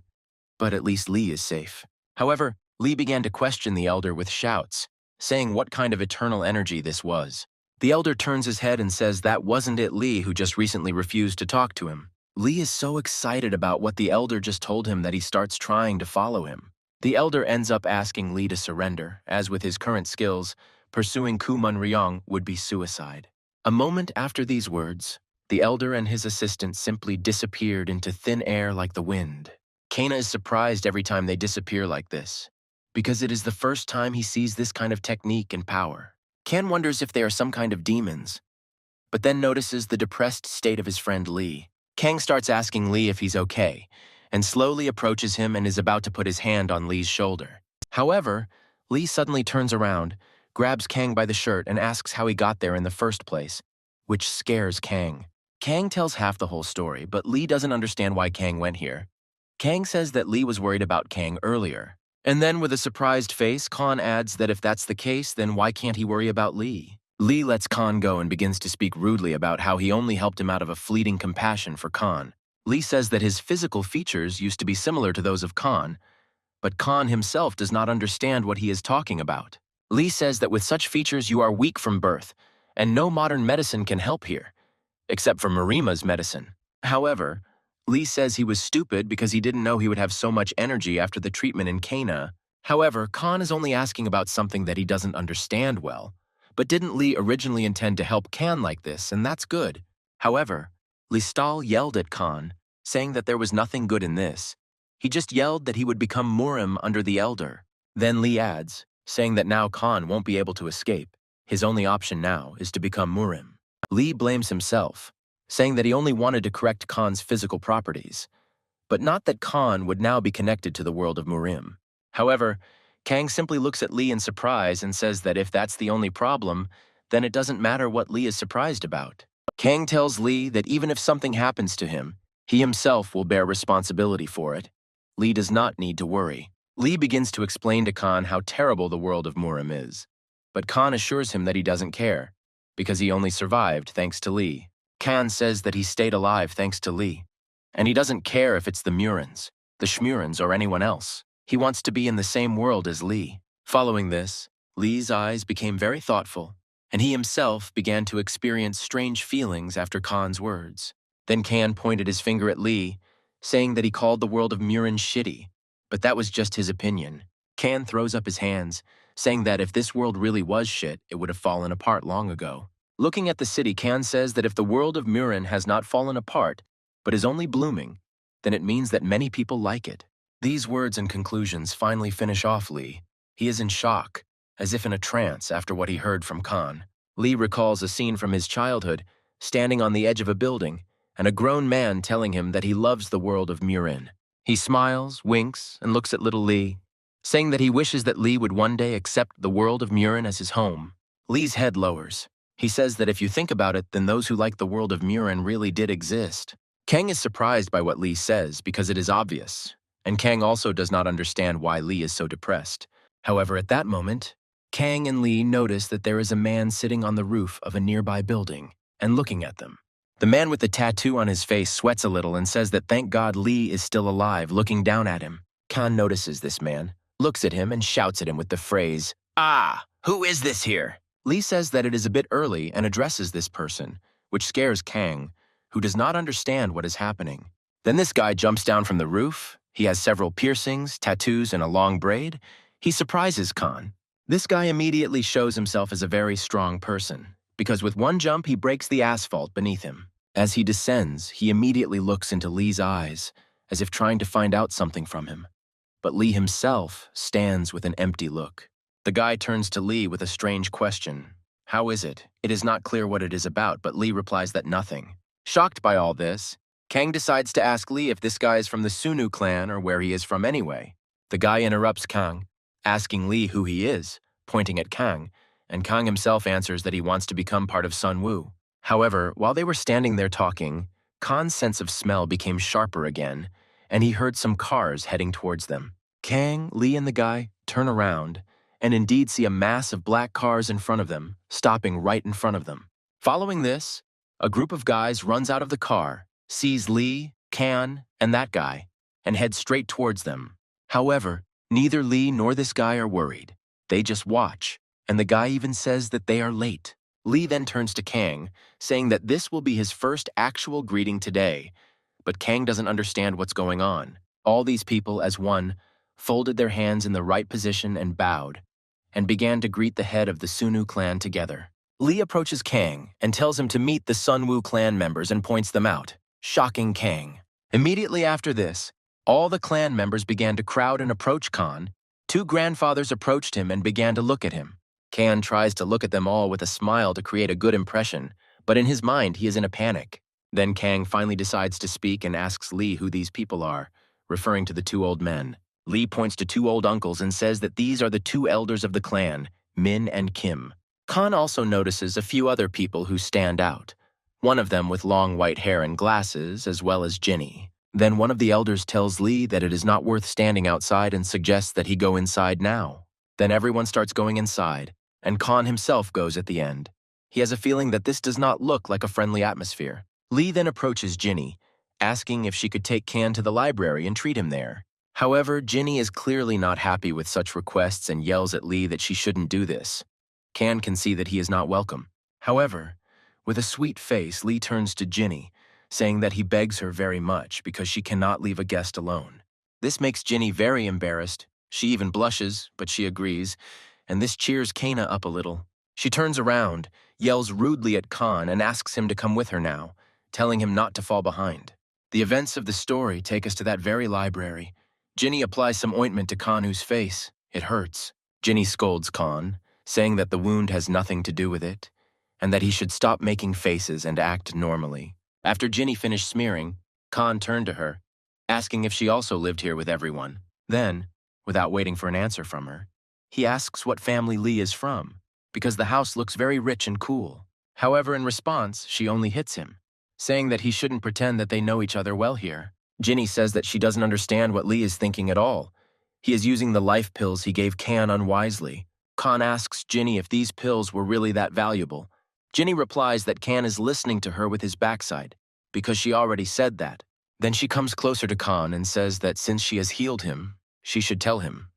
S1: but at least Lee is safe. However, Lee began to question the elder with shouts, saying what kind of eternal energy this was. The elder turns his head and says that wasn't it Lee who just recently refused to talk to him. Lee is so excited about what the elder just told him that he starts trying to follow him. The elder ends up asking Lee to surrender, as with his current skills, pursuing Kumun Ryong would be suicide. A moment after these words, the elder and his assistant simply disappeared into thin air like the wind. Kana is surprised every time they disappear like this, because it is the first time he sees this kind of technique and power. Kan wonders if they are some kind of demons, but then notices the depressed state of his friend Lee. Kang starts asking Lee if he's okay, and slowly approaches him and is about to put his hand on Lee's shoulder. However, Lee suddenly turns around, grabs Kang by the shirt and asks how he got there in the first place, which scares Kang. Kang tells half the whole story, but Lee doesn't understand why Kang went here. Kang says that Lee was worried about Kang earlier. And then with a surprised face, Khan adds that if that's the case, then why can't he worry about Lee? Lee lets Khan go and begins to speak rudely about how he only helped him out of a fleeting compassion for Khan. Lee says that his physical features used to be similar to those of Khan, but Khan himself does not understand what he is talking about. Lee says that with such features you are weak from birth, and no modern medicine can help here, except for Marima's medicine. However, Lee says he was stupid because he didn't know he would have so much energy after the treatment in Kana. However, Khan is only asking about something that he doesn't understand well. But didn't Lee originally intend to help Kan like this, and that's good. However, Listal yelled at Khan, saying that there was nothing good in this. He just yelled that he would become Murim under the elder. Then Lee adds, saying that now Khan won't be able to escape. His only option now is to become Murim. Lee blames himself, saying that he only wanted to correct Khan's physical properties, but not that Khan would now be connected to the world of Murim. However, Kang simply looks at Lee in surprise and says that if that's the only problem, then it doesn't matter what Lee is surprised about. Kang tells Lee that even if something happens to him, he himself will bear responsibility for it. Lee does not need to worry. Lee begins to explain to Khan how terrible the world of Murim is, but Khan assures him that he doesn't care, because he only survived thanks to Lee. Khan says that he stayed alive thanks to Lee, and he doesn't care if it's the Murins, the Shmurins, or anyone else. He wants to be in the same world as Lee. Following this, Lee's eyes became very thoughtful, and he himself began to experience strange feelings after Khan's words. Then Kan pointed his finger at Lee, saying that he called the world of Murin shitty, but that was just his opinion. Kan throws up his hands, saying that if this world really was shit, it would have fallen apart long ago. Looking at the city, Kan says that if the world of Murin has not fallen apart, but is only blooming, then it means that many people like it. These words and conclusions finally finish off Lee. He is in shock, as if in a trance after what he heard from Khan. Lee recalls a scene from his childhood, standing on the edge of a building, and a grown man telling him that he loves the world of Murin. He smiles, winks, and looks at little Lee, saying that he wishes that Lee would one day accept the world of Murin as his home. Lee's head lowers. He says that if you think about it, then those who like the world of Murin really did exist. Kang is surprised by what Lee says because it is obvious, and Kang also does not understand why Lee is so depressed. However, at that moment, Kang and Lee notice that there is a man sitting on the roof of a nearby building and looking at them. The man with the tattoo on his face sweats a little and says that thank God Lee is still alive, looking down at him. Khan notices this man, looks at him, and shouts at him with the phrase, "Ah, who is this here?" Lee says that it is a bit early and addresses this person, which scares Kang, who does not understand what is happening. Then this guy jumps down from the roof. He has several piercings, tattoos, and a long braid. He surprises Khan. This guy immediately shows himself as a very strong person, because with one jump he breaks the asphalt beneath him. As he descends, he immediately looks into Lee's eyes, as if trying to find out something from him. But Lee himself stands with an empty look. The guy turns to Lee with a strange question. How is it? It is not clear what it is about, but Lee replies that nothing. Shocked by all this, Kang decides to ask Lee if this guy is from the Sunu clan or where he is from anyway. The guy interrupts Kang, asking Lee who he is, pointing at Kang, and Kang himself answers that he wants to become part of Sun Woo. However, while they were standing there talking, Khan's sense of smell became sharper again, and he heard some cars heading towards them. Kang, Lee, and the guy turn around and indeed see a mass of black cars in front of them, stopping right in front of them. Following this, a group of guys runs out of the car, sees Lee, Kan, and that guy, and heads straight towards them. However, neither Lee nor this guy are worried. They just watch, and the guy even says that they are late. Lee then turns to Kang, saying that this will be his first actual greeting today, but Kang doesn't understand what's going on. All these people, as one, folded their hands in the right position and bowed, and began to greet the head of the Sunu clan together. Lee approaches Kang and tells him to meet the Sunwoo clan members and points them out, shocking Kang. Immediately after this, all the clan members began to crowd and approach Khan. Two grandfathers approached him and began to look at him. Kan tries to look at them all with a smile to create a good impression, but in his mind he is in a panic. Then Kang finally decides to speak and asks Lee who these people are, referring to the two old men. Lee points to two old uncles and says that these are the two elders of the clan, Min and Kim. Khan also notices a few other people who stand out, one of them with long white hair and glasses, as well as Jinny. Then one of the elders tells Lee that it is not worth standing outside and suggests that he go inside now. Then everyone starts going inside, and Khan himself goes at the end. He has a feeling that this does not look like a friendly atmosphere. Lee then approaches Jinny, asking if she could take Kan to the library and treat him there. However, Jinny is clearly not happy with such requests and yells at Lee that she shouldn't do this. Kan can see that he is not welcome. However, with a sweet face, Lee turns to Jinny, saying that he begs her very much because she cannot leave a guest alone. This makes Jinny very embarrassed. She even blushes, but she agrees, and this cheers Kana up a little. She turns around, yells rudely at Khan, and asks him to come with her now, telling him not to fall behind. The events of the story take us to that very library. Jinny applies some ointment to Kanu's face. It hurts. Jinny scolds Khan, saying that the wound has nothing to do with it, and that he should stop making faces and act normally. After Jinny finished smearing, Khan turned to her, asking if she also lived here with everyone. Then, without waiting for an answer from her, he asks what family Lee is from, because the house looks very rich and cool. However, in response, she only hits him, saying that he shouldn't pretend that they know each other well here. Jinny says that she doesn't understand what Lee is thinking at all. He is using the life pills he gave Kan unwisely. Khan asks Jinny if these pills were really that valuable. Jinny replies that Kan is listening to her with his backside, because she already said that. Then she comes closer to Khan and says that since she has healed him, she should tell him.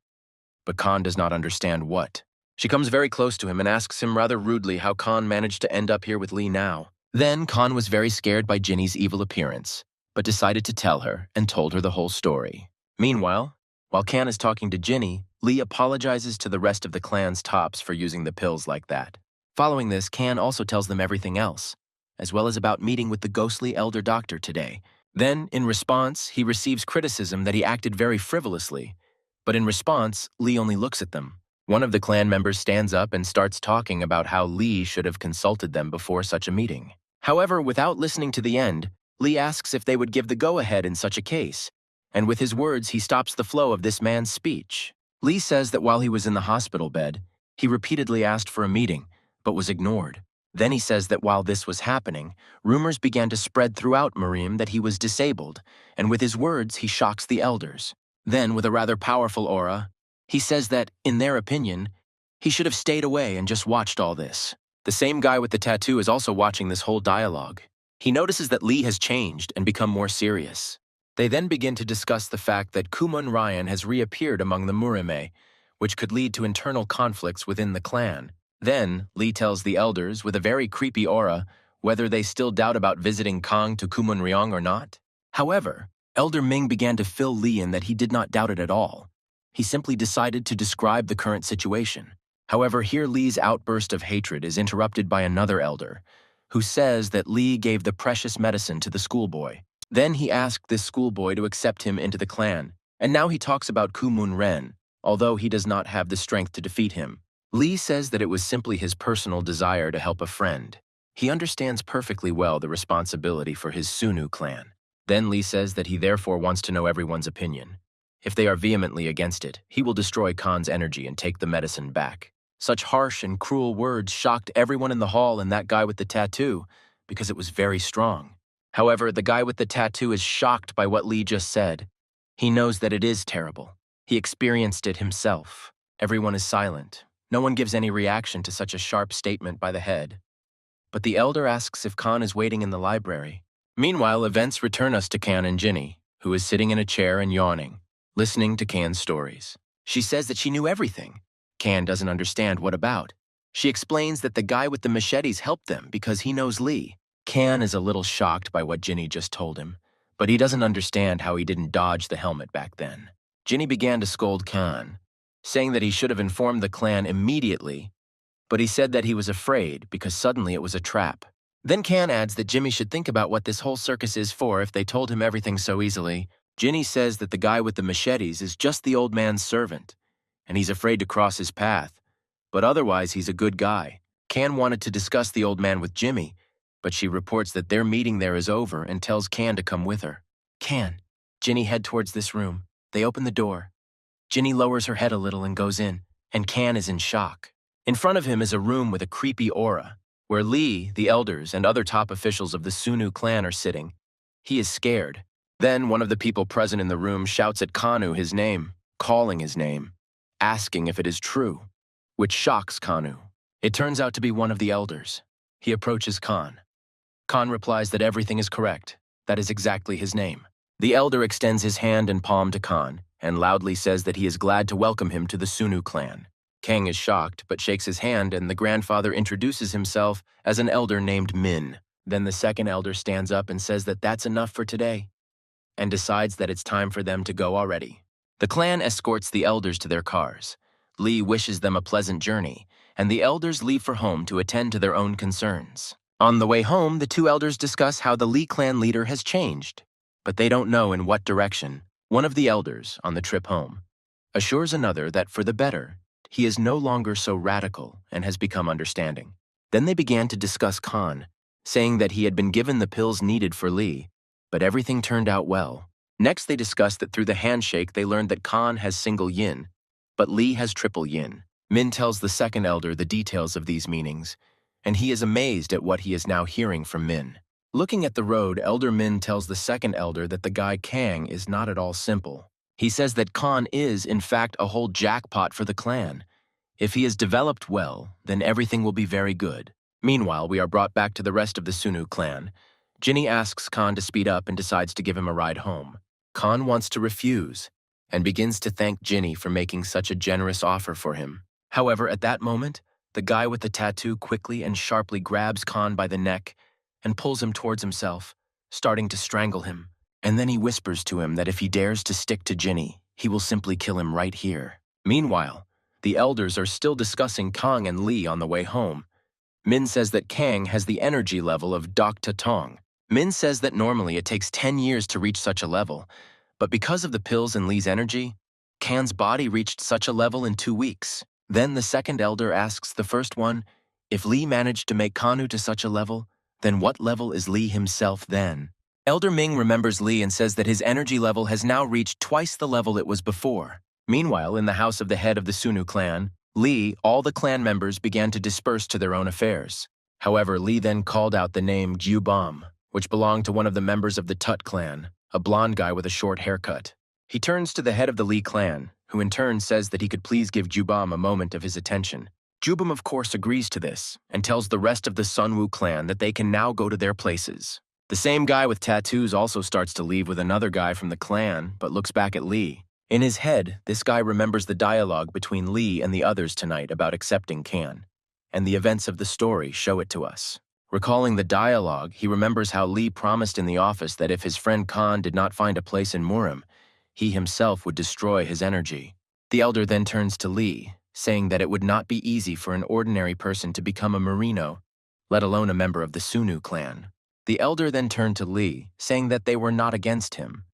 S1: But Khan does not understand what. She comes very close to him and asks him rather rudely how Khan managed to end up here with Lee now. Then Khan was very scared by Jinny's evil appearance, but decided to tell her and told her the whole story. Meanwhile, while Kan is talking to Jinny, Lee apologizes to the rest of the clan's tops for using the pills like that. Following this, Kan also tells them everything else, as well as about meeting with the ghostly elder doctor today. Then, in response, he receives criticism that he acted very frivolously, but in response, Lee only looks at them. One of the clan members stands up and starts talking about how Lee should have consulted them before such a meeting. However, without listening to the end, Lee asks if they would give the go-ahead in such a case, and with his words, he stops the flow of this man's speech. Lee says that while he was in the hospital bed, he repeatedly asked for a meeting, but was ignored. Then he says that while this was happening, rumors began to spread throughout Marim that he was disabled, and with his words, he shocks the elders. Then, with a rather powerful aura, he says that, in their opinion, he should have stayed away and just watched all this. The same guy with the tattoo is also watching this whole dialogue. He notices that Lee has changed and become more serious. They then begin to discuss the fact that Kumun Ryan has reappeared among the Murime, which could lead to internal conflicts within the clan. Then, Lee tells the elders, with a very creepy aura, whether they still doubt about visiting Kang to Kumun Ryong or not. However, Elder Ming began to fill Lee in that he did not doubt it at all. He simply decided to describe the current situation. However, here Lee's outburst of hatred is interrupted by another elder, who says that Lee gave the precious medicine to the schoolboy. Then he asked this schoolboy to accept him into the clan, and now he talks about Kumun Ren, although he does not have the strength to defeat him. Lee says that it was simply his personal desire to help a friend. He understands perfectly well the responsibility for his Sunu clan. Then Lee says that he therefore wants to know everyone's opinion. If they are vehemently against it, he will destroy Khan's energy and take the medicine back. Such harsh and cruel words shocked everyone in the hall and that guy with the tattoo, because it was very strong. However, the guy with the tattoo is shocked by what Lee just said. He knows that it is terrible. He experienced it himself. Everyone is silent. No one gives any reaction to such a sharp statement by the head. But the elder asks if Khan is waiting in the library. Meanwhile, events return us to Khan and Ginny, who is sitting in a chair and yawning, listening to Khan's stories. She says that she knew everything. Khan doesn't understand what about. She explains that the guy with the machetes helped them because he knows Lee. Khan is a little shocked by what Ginny just told him, but he doesn't understand how he didn't dodge the helmet back then. Ginny began to scold Khan, saying that he should have informed the clan immediately, but he said that he was afraid because suddenly it was a trap. Then Khan adds that Jimmy should think about what this whole circus is for if they told him everything so easily. Ginny says that the guy with the machetes is just the old man's servant, and he's afraid to cross his path, but otherwise he's a good guy. Khan wanted to discuss the old man with Jimmy, but she reports that their meeting there is over and tells Khan to come with her. Khan, Ginny head towards this room. They open the door. Ginny lowers her head a little and goes in, and Khan is in shock. In front of him is a room with a creepy aura, where Lee, the elders, and other top officials of the Sunu clan are sitting. He is scared. Then one of the people present in the room shouts at Kanu his name, calling his name, asking if it is true, which shocks Kanu. It turns out to be one of the elders. He approaches Khan. Khan replies that everything is correct. That is exactly his name. The elder extends his hand and palm to Khan and loudly says that he is glad to welcome him to the Sunu clan. Kang is shocked but shakes his hand, and the grandfather introduces himself as an elder named Min. Then the second elder stands up and says that that's enough for today and decides that it's time for them to go already. The clan escorts the elders to their cars. Lee wishes them a pleasant journey, and the elders leave for home to attend to their own concerns. On the way home, the two elders discuss how the Lee clan leader has changed, but they don't know in what direction. One of the elders, on the trip home, assures another that for the better, he is no longer so radical and has become understanding. Then they began to discuss Khan, saying that he had been given the pills needed for Lee, but everything turned out well. Next, they discussed that through the handshake, they learned that Khan has single yin, but Lee has triple yin. Min tells the second elder the details of these meanings, and he is amazed at what he is now hearing from Min. Looking at the road, Elder Min tells the second elder that the guy Kang is not at all simple. He says that Khan is, in fact, a whole jackpot for the clan. If he is developed well, then everything will be very good. Meanwhile, we are brought back to the rest of the Sunu clan. Ginny asks Khan to speed up and decides to give him a ride home. Khan wants to refuse and begins to thank Ginny for making such a generous offer for him. However, at that moment, the guy with the tattoo quickly and sharply grabs Khan by the neck and pulls him towards himself, starting to strangle him. And then he whispers to him that if he dares to stick to Ginny, he will simply kill him right here. Meanwhile, the elders are still discussing Kang and Lee on the way home. Min says that Kang has the energy level of Dr. Tong. Min says that normally it takes 10 years to reach such a level, but because of the pills and Lee's energy, Kang's body reached such a level in 2 weeks. Then the second elder asks the first one, if Lee managed to make Kanu to such a level, then what level is Lee himself then? Elder Ming remembers Lee and says that his energy level has now reached twice the level it was before. Meanwhile, in the house of the head of the Sunu clan, Lee, all the clan members began to disperse to their own affairs. However, Lee then called out the name Gyubam, which belonged to one of the members of the Tut clan, a blonde guy with a short haircut. He turns to the head of the Lee clan, who in turn says that he could please give Gyubam a moment of his attention. Gyubam, of course, agrees to this and tells the rest of the Sunwoo clan that they can now go to their places. The same guy with tattoos also starts to leave with another guy from the clan, but looks back at Lee. In his head, this guy remembers the dialogue between Lee and the others tonight about accepting Kan, and the events of the story show it to us. Recalling the dialogue, he remembers how Lee promised in the office that if his friend Khan did not find a place in Murim, he himself would destroy his energy. The elder then turns to Lee, saying that it would not be easy for an ordinary person to become a Merino, let alone a member of the Sunu clan. The elder then turned to Lee, saying that they were not against him,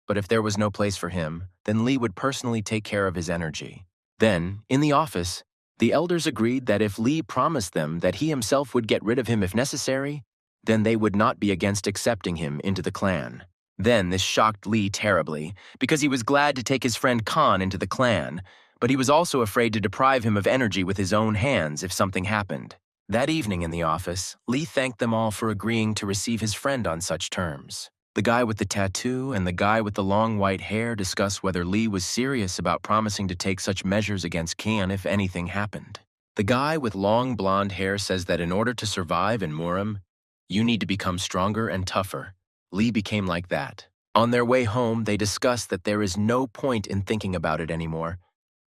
S1: but if there was no place for him, then Lee would personally take care of his energy. Then, in the office, the elders agreed that if Lee promised them that he himself would get rid of him if necessary, then they would not be against accepting him into the clan. Then this shocked Lee terribly, because he was glad to take his friend Khan into the clan, but he was also afraid to deprive him of energy with his own hands if something happened. That evening in the office, Lee thanked them all for agreeing to receive his friend on such terms. The guy with the tattoo and the guy with the long white hair discuss whether Lee was serious about promising to take such measures against Kian if anything happened. The guy with long blonde hair says that in order to survive in Murim, you need to become stronger and tougher. Lee became like that. On their way home, they discuss that there is no point in thinking about it anymore.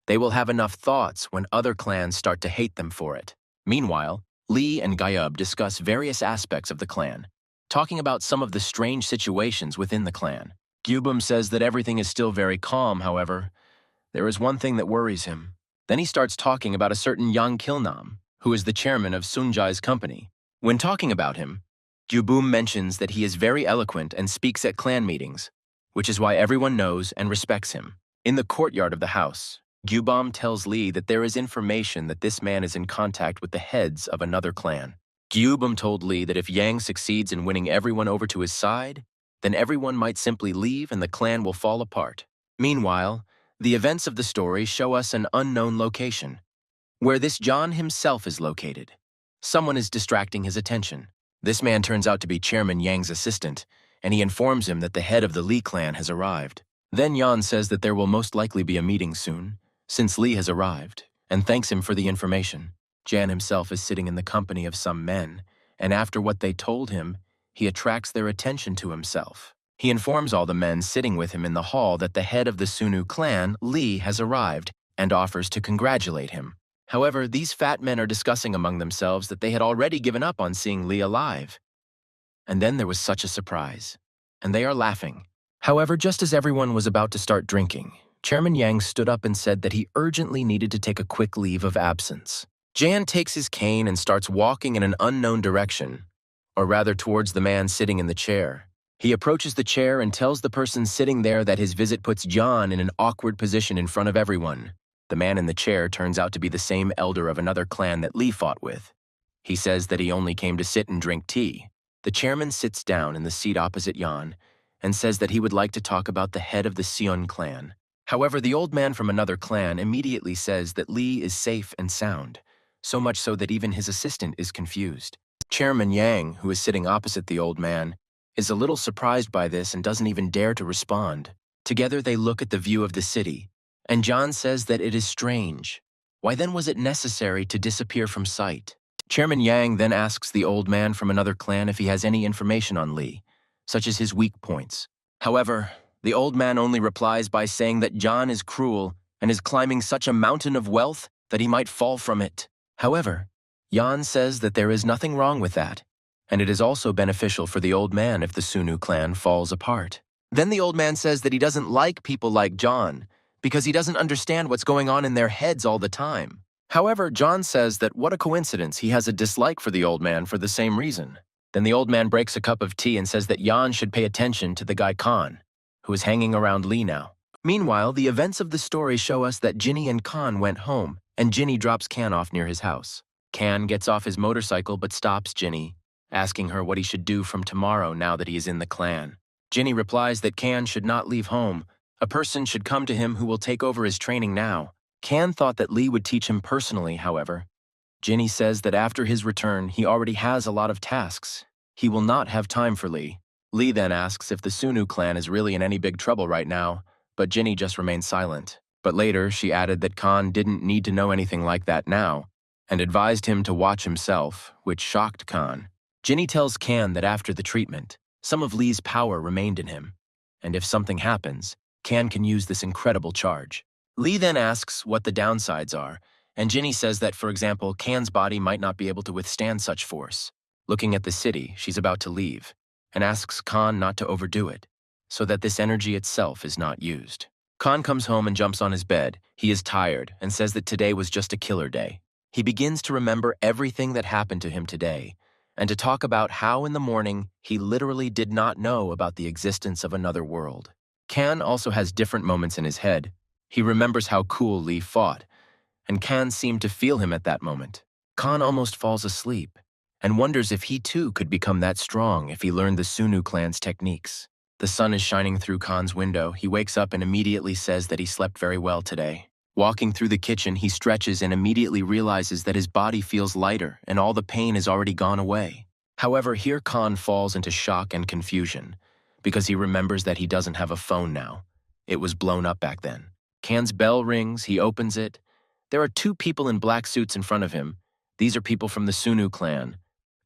S1: They will have enough thoughts when other clans start to hate them for it. Meanwhile, Lee and Gayub discuss various aspects of the clan, talking about some of the strange situations within the clan. Gyubum says that everything is still very calm, however. There is one thing that worries him. Then he starts talking about a certain Yang Kilnam, who is the chairman of Sunjai's company. When talking about him, Gyubum mentions that he is very eloquent and speaks at clan meetings, which is why everyone knows and respects him. In the courtyard of the house, Gyubum tells Lee that there is information that this man is in contact with the heads of another clan. Gyubum told Lee that if Yang succeeds in winning everyone over to his side, then everyone might simply leave and the clan will fall apart. Meanwhile, the events of the story show us an unknown location, where this John himself is located. Someone is distracting his attention. This man turns out to be Chairman Yang's assistant, and he informs him that the head of the Lee clan has arrived. Then Yan says that there will most likely be a meeting soon, since Lee has arrived, and thanks him for the information. Jan himself is sitting in the company of some men, and after what they told him, he attracts their attention to himself. He informs all the men sitting with him in the hall that the head of the Sunu clan, Lee, has arrived, and offers to congratulate him. However, these fat men are discussing among themselves that they had already given up on seeing Lee alive. And then there was such a surprise, and they are laughing. However, just as everyone was about to start drinking, Chairman Yang stood up and said that he urgently needed to take a quick leave of absence. Jan takes his cane and starts walking in an unknown direction, or rather towards the man sitting in the chair. He approaches the chair and tells the person sitting there that his visit puts Jan in an awkward position in front of everyone. The man in the chair turns out to be the same elder of another clan that Lee fought with. He says that he only came to sit and drink tea. The chairman sits down in the seat opposite Jan and says that he would like to talk about the head of the Sion clan. However, the old man from another clan immediately says that Lee is safe and sound, so much so that even his assistant is confused. Chairman Yang, who is sitting opposite the old man, is a little surprised by this and doesn't even dare to respond. Together they look at the view of the city, and John says that it is strange. Why then was it necessary to disappear from sight? Chairman Yang then asks the old man from another clan if he has any information on Lee, such as his weak points. However, the old man only replies by saying that John is cruel and is climbing such a mountain of wealth that he might fall from it. However, Jan says that there is nothing wrong with that, and it is also beneficial for the old man if the Sunu clan falls apart. Then the old man says that he doesn't like people like John because he doesn't understand what's going on in their heads all the time. However, John says that what a coincidence, he has a dislike for the old man for the same reason. Then the old man breaks a cup of tea and says that Jan should pay attention to the guy Khan, who is hanging around Lee now. Meanwhile, the events of the story show us that Ginny and Khan went home, and Ginny drops Kan off near his house. Kan gets off his motorcycle but stops Ginny, asking her what he should do from tomorrow now that he is in the clan. Ginny replies that Kan should not leave home. A person should come to him who will take over his training now. Kan thought that Lee would teach him personally, however. Ginny says that after his return, he already has a lot of tasks. He will not have time for Lee. Lee then asks if the Sunu clan is really in any big trouble right now, but Ginny just remains silent. But later, she added that Khan didn't need to know anything like that now, and advised him to watch himself, which shocked Khan. Ginny tells Kan that after the treatment, some of Lee's power remained in him, and if something happens, Kan can use this incredible charge. Lee then asks what the downsides are, and Ginny says that, for example, Kan's body might not be able to withstand such force. Looking at the city, she's about to leave, and asks Khan not to overdo it, so that this energy itself is not used. Khan comes home and jumps on his bed. He is tired and says that today was just a killer day. He begins to remember everything that happened to him today, and to talk about how in the morning he literally did not know about the existence of another world. Kan also has different moments in his head. He remembers how cool Lee fought, and Kan seemed to feel him at that moment. Kan almost falls asleep, and wonders if he too could become that strong if he learned the Sunu clan's techniques. The sun is shining through Kan's window. He wakes up and immediately says that he slept very well today. Walking through the kitchen, he stretches and immediately realizes that his body feels lighter and all the pain has already gone away. However, here Khan falls into shock and confusion because he remembers that he doesn't have a phone now. It was blown up back then. Khan's bell rings, he opens it. There are two people in black suits in front of him. These are people from the Sunu clan.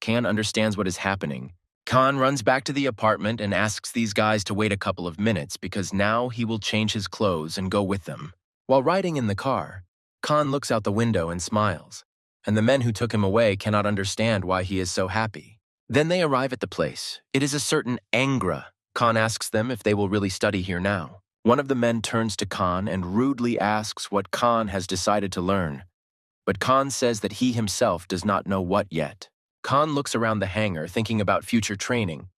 S1: Khan understands what is happening. Khan runs back to the apartment and asks these guys to wait a couple of minutes because now he will change his clothes and go with them. While riding in the car, Khan looks out the window and smiles, and the men who took him away cannot understand why he is so happy. Then they arrive at the place. It is a certain Angra. Khan asks them if they will really study here now. One of the men turns to Khan and rudely asks what Khan has decided to learn. But Khan says that he himself does not know what yet. Khan looks around the hangar thinking about future training,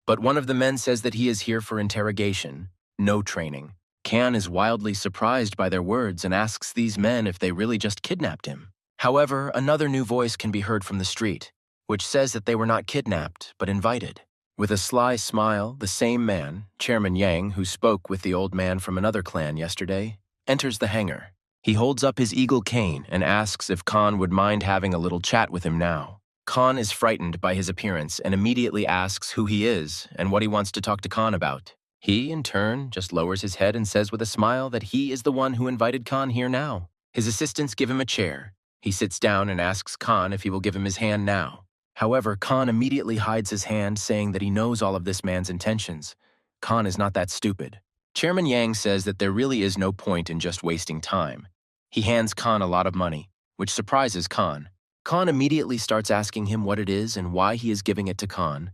S1: but one of the men says that he is here for interrogation, no training. Khan is wildly surprised by their words and asks these men if they really just kidnapped him. However, another new voice can be heard from the street, which says that they were not kidnapped, but invited. With a sly smile, the same man, Chairman Yang, who spoke with the old man from another clan yesterday, enters the hangar. He holds up his eagle cane and asks if Khan would mind having a little chat with him now. Khan is frightened by his appearance and immediately asks who he is and what he wants to talk to Khan about. He, in turn, just lowers his head and says with a smile that he is the one who invited Khan here now. His assistants give him a chair. He sits down and asks Khan if he will give him his hand now. However, Khan immediately hides his hand, saying that he knows all of this man's intentions. Khan is not that stupid. Chairman Yang says that there really is no point in just wasting time. He hands Khan a lot of money, which surprises Khan. Khan immediately starts asking him what it is and why he is giving it to Khan,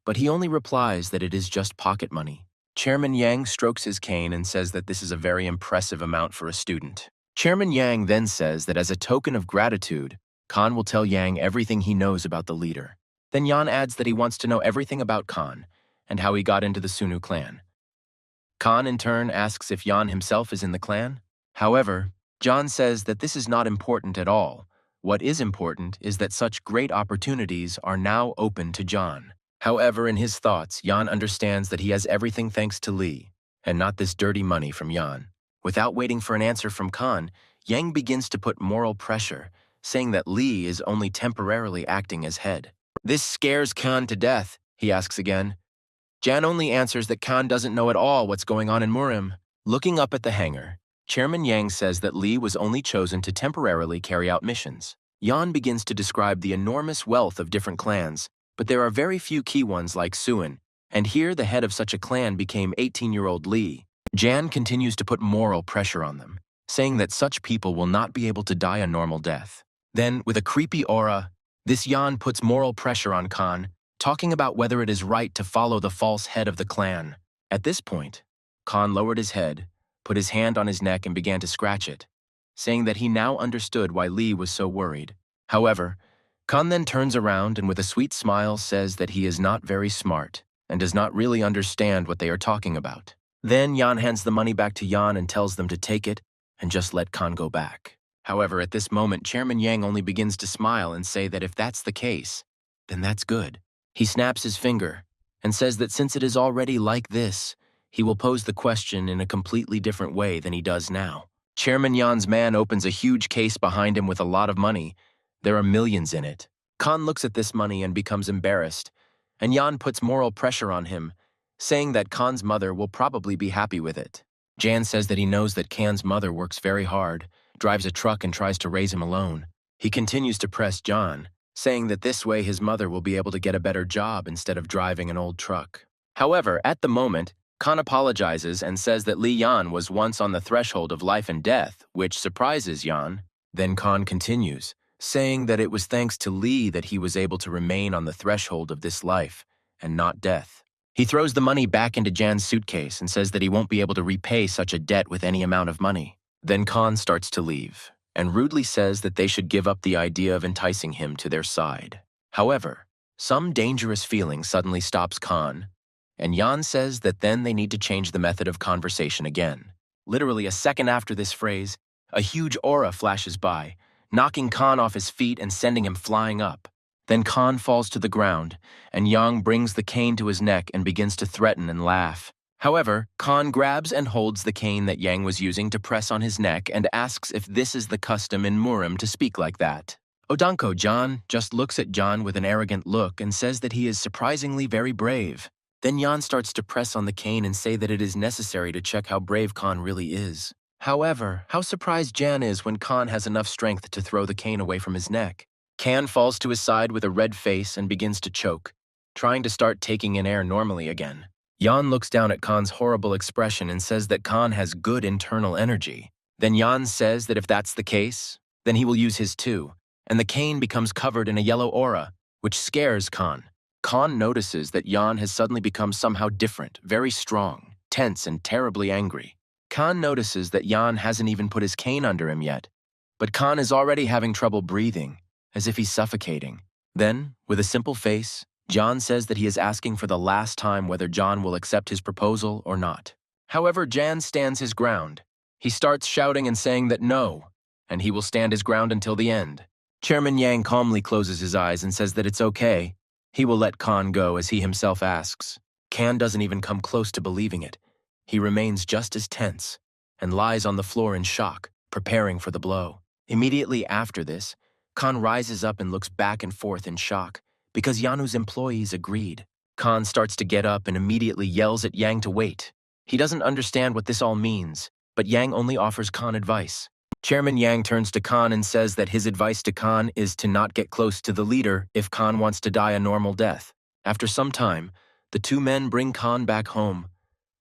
S1: but he only replies that it is just pocket money. Chairman Yang strokes his cane and says that this is a very impressive amount for a student. Chairman Yang then says that as a token of gratitude, Khan will tell Yang everything he knows about the leader. Then Yan adds that he wants to know everything about Khan and how he got into the Sunu clan. Khan in turn asks if Yan himself is in the clan. However, John says that this is not important at all. What is important is that such great opportunities are now open to John. However, in his thoughts, Yan understands that he has everything thanks to Lee, and not this dirty money from Yan. Without waiting for an answer from Khan, Yang begins to put moral pressure, saying that Lee is only temporarily acting as head. This scares Khan to death, he asks again. Jan only answers that Khan doesn't know at all what's going on in Murim. Looking up at the hangar, Chairman Yang says that Lee was only chosen to temporarily carry out missions. Yan begins to describe the enormous wealth of different clans, but there are very few key ones like Suin, and here the head of such a clan became 18-year-old Lee. Jan continues to put moral pressure on them, saying that such people will not be able to die a normal death. Then, with a creepy aura, this Yan puts moral pressure on Khan, talking about whether it is right to follow the false head of the clan. At this point, Khan lowered his head, put his hand on his neck and began to scratch it, saying that he now understood why Lee was so worried. However, Khan then turns around and with a sweet smile says that he is not very smart and does not really understand what they are talking about. Then Yan hands the money back to Yan and tells them to take it and just let Khan go back. However, at this moment, Chairman Yang only begins to smile and say that if that's the case, then that's good. He snaps his finger and says that since it is already like this, he will pose the question in a completely different way than he does now. Chairman Yan's man opens a huge case behind him with a lot of money. There are millions in it. Khan looks at this money and becomes embarrassed, and Yan puts moral pressure on him, saying that Khan's mother will probably be happy with it. Jan says that he knows that Khan's mother works very hard, drives a truck and tries to raise him alone. He continues to press John, saying that this way his mother will be able to get a better job instead of driving an old truck. However, at the moment, Khan apologizes and says that Li Yan was once on the threshold of life and death, which surprises Yan. Then Khan continues, saying that it was thanks to Li that he was able to remain on the threshold of this life and not death. He throws the money back into Jan's suitcase and says that he won't be able to repay such a debt with any amount of money. Then Khan starts to leave and rudely says that they should give up the idea of enticing him to their side. However, some dangerous feeling suddenly stops Khan, and Yan says that then they need to change the method of conversation again. Literally a second after this phrase, a huge aura flashes by, knocking Khan off his feet and sending him flying up. Then Khan falls to the ground, and Yang brings the cane to his neck and begins to threaten and laugh. However, Khan grabs and holds the cane that Yang was using to press on his neck and asks if this is the custom in Murim to speak like that. Odanko John just looks at John with an arrogant look and says that he is surprisingly very brave. Then Jan starts to press on the cane and say that it is necessary to check how brave Khan really is. However, how surprised Jan is when Khan has enough strength to throw the cane away from his neck. Khan falls to his side with a red face and begins to choke, trying to start taking in air normally again. Jan looks down at Khan's horrible expression and says that Khan has good internal energy. Then Jan says that if that's the case, then he will use his too, and the cane becomes covered in a yellow aura, which scares Khan. Khan notices that Jan has suddenly become somehow different, very strong, tense, and terribly angry. Khan notices that Jan hasn't even put his cane under him yet, but Khan is already having trouble breathing, as if he's suffocating. Then, with a simple face, John says that he is asking for the last time whether John will accept his proposal or not. However, Jan stands his ground. He starts shouting and saying that no, and he will stand his ground until the end. Chairman Yang calmly closes his eyes and says that it's okay. He will let Khan go as he himself asks. Khan doesn't even come close to believing it. He remains just as tense and lies on the floor in shock, preparing for the blow. Immediately after this, Khan rises up and looks back and forth in shock because Yanu's employees agreed. Khan starts to get up and immediately yells at Yang to wait. He doesn't understand what this all means, but Yang only offers Khan advice. Chairman Yang turns to Khan and says that his advice to Khan is to not get close to the leader if Khan wants to die a normal death. After some time, the two men bring Khan back home.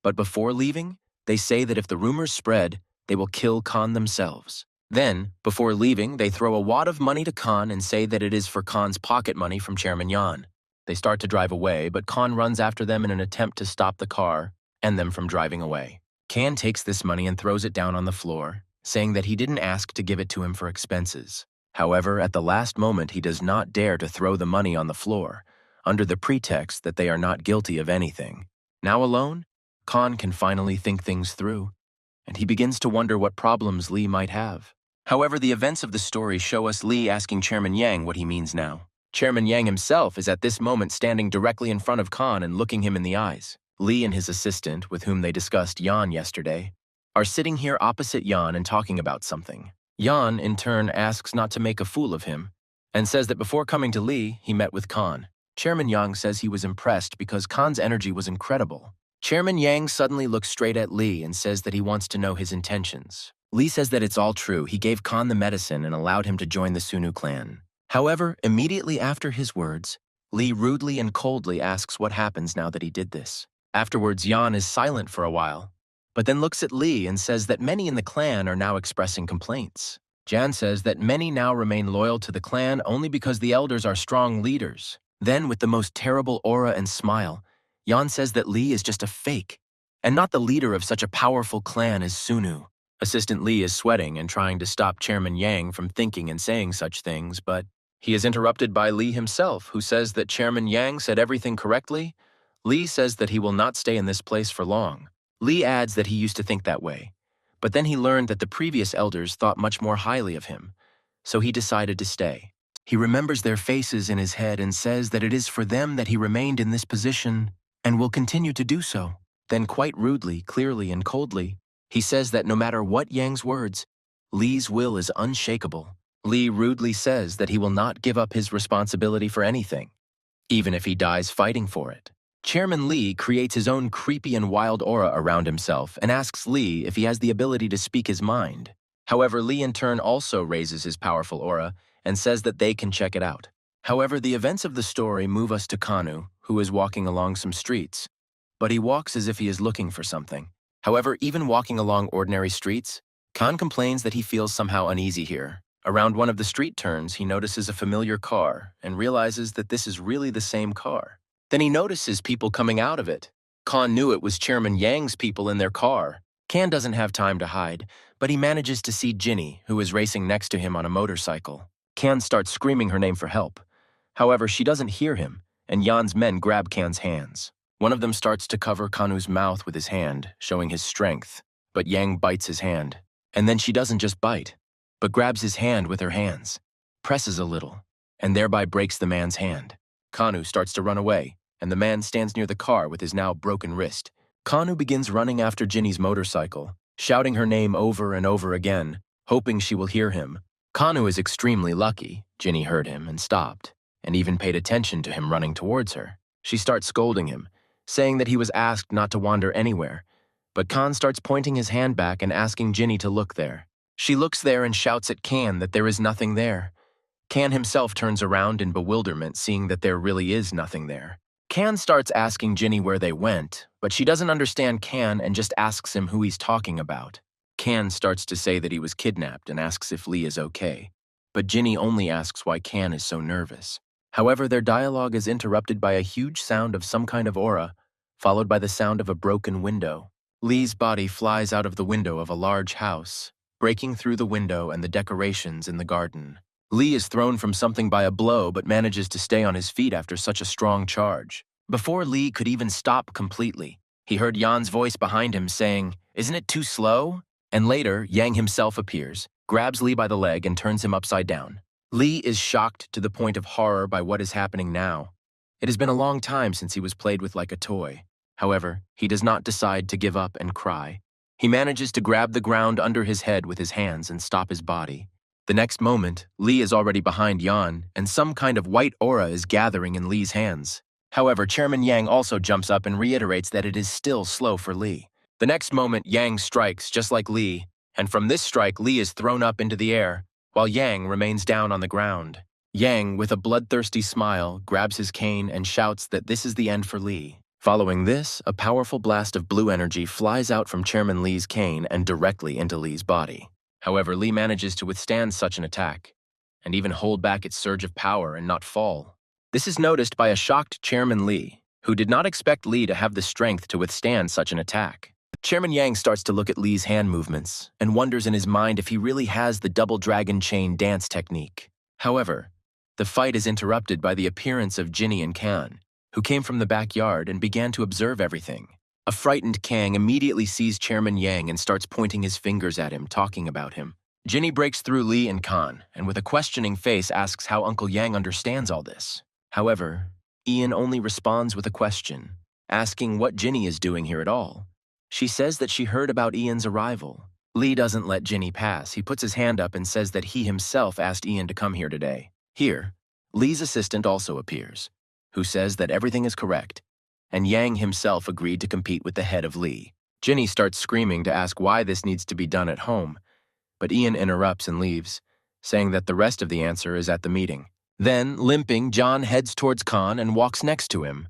S1: But before leaving, they say that if the rumors spread, they will kill Khan themselves. Then, before leaving, they throw a wad of money to Khan and say that it is for Khan's pocket money from Chairman Yan. They start to drive away, but Khan runs after them in an attempt to stop the car and them from driving away. Khan takes this money and throws it down on the floor, saying that he didn't ask to give it to him for expenses. However, at the last moment, he does not dare to throw the money on the floor, under the pretext that they are not guilty of anything. Now alone, Khan can finally think things through, and he begins to wonder what problems Lee might have. However, the events of the story show us Lee asking Chairman Yang what he means now. Chairman Yang himself is at this moment standing directly in front of Khan and looking him in the eyes. Lee and his assistant, with whom they discussed Yan yesterday, are sitting here opposite Yan and talking about something. Yan, in turn, asks not to make a fool of him, and says that before coming to Lee, he met with Khan. Chairman Yang says he was impressed because Khan's energy was incredible. Chairman Yang suddenly looks straight at Lee and says that he wants to know his intentions. Lee says that it's all true. He gave Khan the medicine and allowed him to join the Sunu clan. However, immediately after his words, Lee rudely and coldly asks what happens now that he did this. Afterwards, Yan is silent for a while, but then looks at Lee and says that many in the clan are now expressing complaints. Jan says that many now remain loyal to the clan only because the elders are strong leaders. Then, with the most terrible aura and smile, Yan says that Lee is just a fake, and not the leader of such a powerful clan as Sunu. Assistant Lee is sweating and trying to stop Chairman Yang from thinking and saying such things, but he is interrupted by Lee himself, who says that Chairman Yang said everything correctly. Lee says that he will not stay in this place for long. Lee adds that he used to think that way, but then he learned that the previous elders thought much more highly of him, so he decided to stay. He remembers their faces in his head and says that it is for them that he remained in this position and will continue to do so. Then quite rudely, clearly, and coldly, he says that no matter what Yang's words, Lee's will is unshakable. Lee rudely says that he will not give up his responsibility for anything, even if he dies fighting for it. Chairman Lee creates his own creepy and wild aura around himself and asks Lee if he has the ability to speak his mind. However, Lee in turn also raises his powerful aura and says that they can check it out. However, the events of the story move us to Kanu, who is walking along some streets, but he walks as if he is looking for something. However, even walking along ordinary streets, Khan complains that he feels somehow uneasy here. Around one of the street turns, he notices a familiar car and realizes that this is really the same car. Then he notices people coming out of it. Khan knew it was Chairman Yang's people in their car. Khan doesn't have time to hide, but he manages to see Ginny, who is racing next to him on a motorcycle. Khan starts screaming her name for help. However, she doesn't hear him, and Yan's men grab Khan's hands. One of them starts to cover Kanu's mouth with his hand, showing his strength, but Yang bites his hand. And then she doesn't just bite, but grabs his hand with her hands, presses a little, and thereby breaks the man's hand. Kanu starts to run away, and the man stands near the car with his now broken wrist. Kanu begins running after Ginny's motorcycle, shouting her name over and over again, hoping she will hear him. Kanu is extremely lucky. Ginny heard him and stopped, and even paid attention to him running towards her. She starts scolding him, saying that he was asked not to wander anywhere, but Khan starts pointing his hand back and asking Ginny to look there. She looks there and shouts at Kan that there is nothing there. Kan himself turns around in bewilderment, seeing that there really is nothing there. Kan starts asking Ginny where they went, but she doesn't understand Kan and just asks him who he's talking about. Kan starts to say that he was kidnapped and asks if Lee is okay, but Ginny only asks why Kan is so nervous. However, their dialogue is interrupted by a huge sound of some kind of aura, followed by the sound of a broken window. Lee's body flies out of the window of a large house, breaking through the window and the decorations in the garden. Lee is thrown from something by a blow but manages to stay on his feet after such a strong charge. Before Lee could even stop completely, he heard Yan's voice behind him saying, "Isn't it too slow?" And later, Yang himself appears, grabs Lee by the leg and turns him upside down. Lee is shocked to the point of horror by what is happening now. It has been a long time since he was played with like a toy. However, he does not decide to give up and cry. He manages to grab the ground under his head with his hands and stop his body. The next moment, Lee is already behind Yan, and some kind of white aura is gathering in Lee's hands. However, Chairman Yang also jumps up and reiterates that it is still slow for Lee. The next moment, Yang strikes just like Lee, and from this strike, Lee is thrown up into the air, while Yang remains down on the ground. Yang, with a bloodthirsty smile, grabs his cane and shouts that this is the end for Lee. Following this, a powerful blast of blue energy flies out from Chairman Lee's cane and directly into Lee's body. However, Lee manages to withstand such an attack, and even hold back its surge of power and not fall. This is noticed by a shocked Chairman Lee, who did not expect Lee to have the strength to withstand such an attack. Chairman Yang starts to look at Lee's hand movements and wonders in his mind if he really has the double dragon chain dance technique. However, the fight is interrupted by the appearance of Ginny and Kan, who came from the backyard and began to observe everything. A frightened Kang immediately sees Chairman Yang and starts pointing his fingers at him, talking about him. Ginny breaks through Lee and Kan, and with a questioning face asks how Uncle Yang understands all this. However, Ian only responds with a question, asking what Ginny is doing here at all. She says that she heard about Ian's arrival. Lee doesn't let Ginny pass. He puts his hand up and says that he himself asked Ian to come here today. Here, Lee's assistant also appears, who says that everything is correct, and Yang himself agreed to compete with the head of Lee. Ginny starts screaming to ask why this needs to be done at home, but Ian interrupts and leaves, saying that the rest of the answer is at the meeting. Then, limping, John heads towards Khan and walks next to him,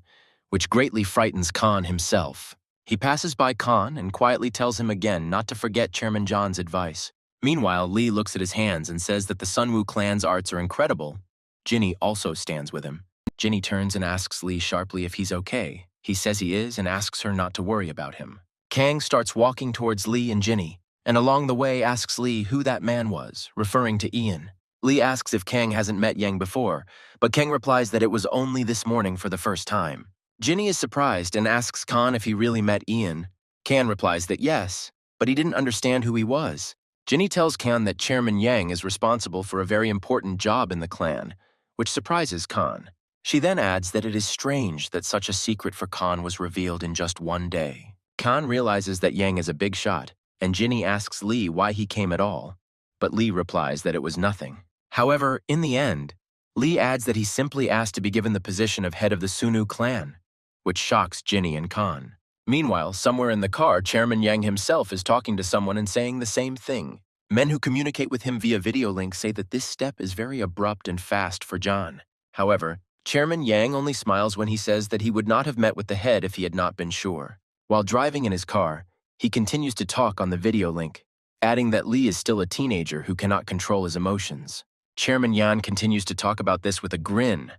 S1: which greatly frightens Khan himself. He passes by Khan and quietly tells him again not to forget Chairman John's advice. Meanwhile, Lee looks at his hands and says that the Sunwoo clan's arts are incredible. Ginny also stands with him. Ginny turns and asks Lee sharply if he's okay. He says he is and asks her not to worry about him. Kang starts walking towards Lee and Ginny, and along the way asks Lee who that man was, referring to Ian. Lee asks if Kang hasn't met Yang before, but Kang replies that it was only this morning for the first time. Ginny is surprised and asks Khan if he really met Ian. Kang replies that yes, but he didn't understand who he was. Ginny tells Khan that Chairman Yang is responsible for a very important job in the clan, which surprises Khan. She then adds that it is strange that such a secret for Khan was revealed in just one day. Khan realizes that Yang is a big shot, and Ginny asks Lee why he came at all, but Lee replies that it was nothing. However, in the end, Lee adds that he simply asked to be given the position of head of the Sunwoo clan, which shocks Ginny and Khan. Meanwhile, somewhere in the car, Chairman Yang himself is talking to someone and saying the same thing. Men who communicate with him via video link say that this step is very abrupt and fast for John. However, Chairman Yang only smiles when he says that he would not have met with the head if he had not been sure. While driving in his car, he continues to talk on the video link, adding that Lee is still a teenager who cannot control his emotions. Chairman Yan continues to talk about this with a grin,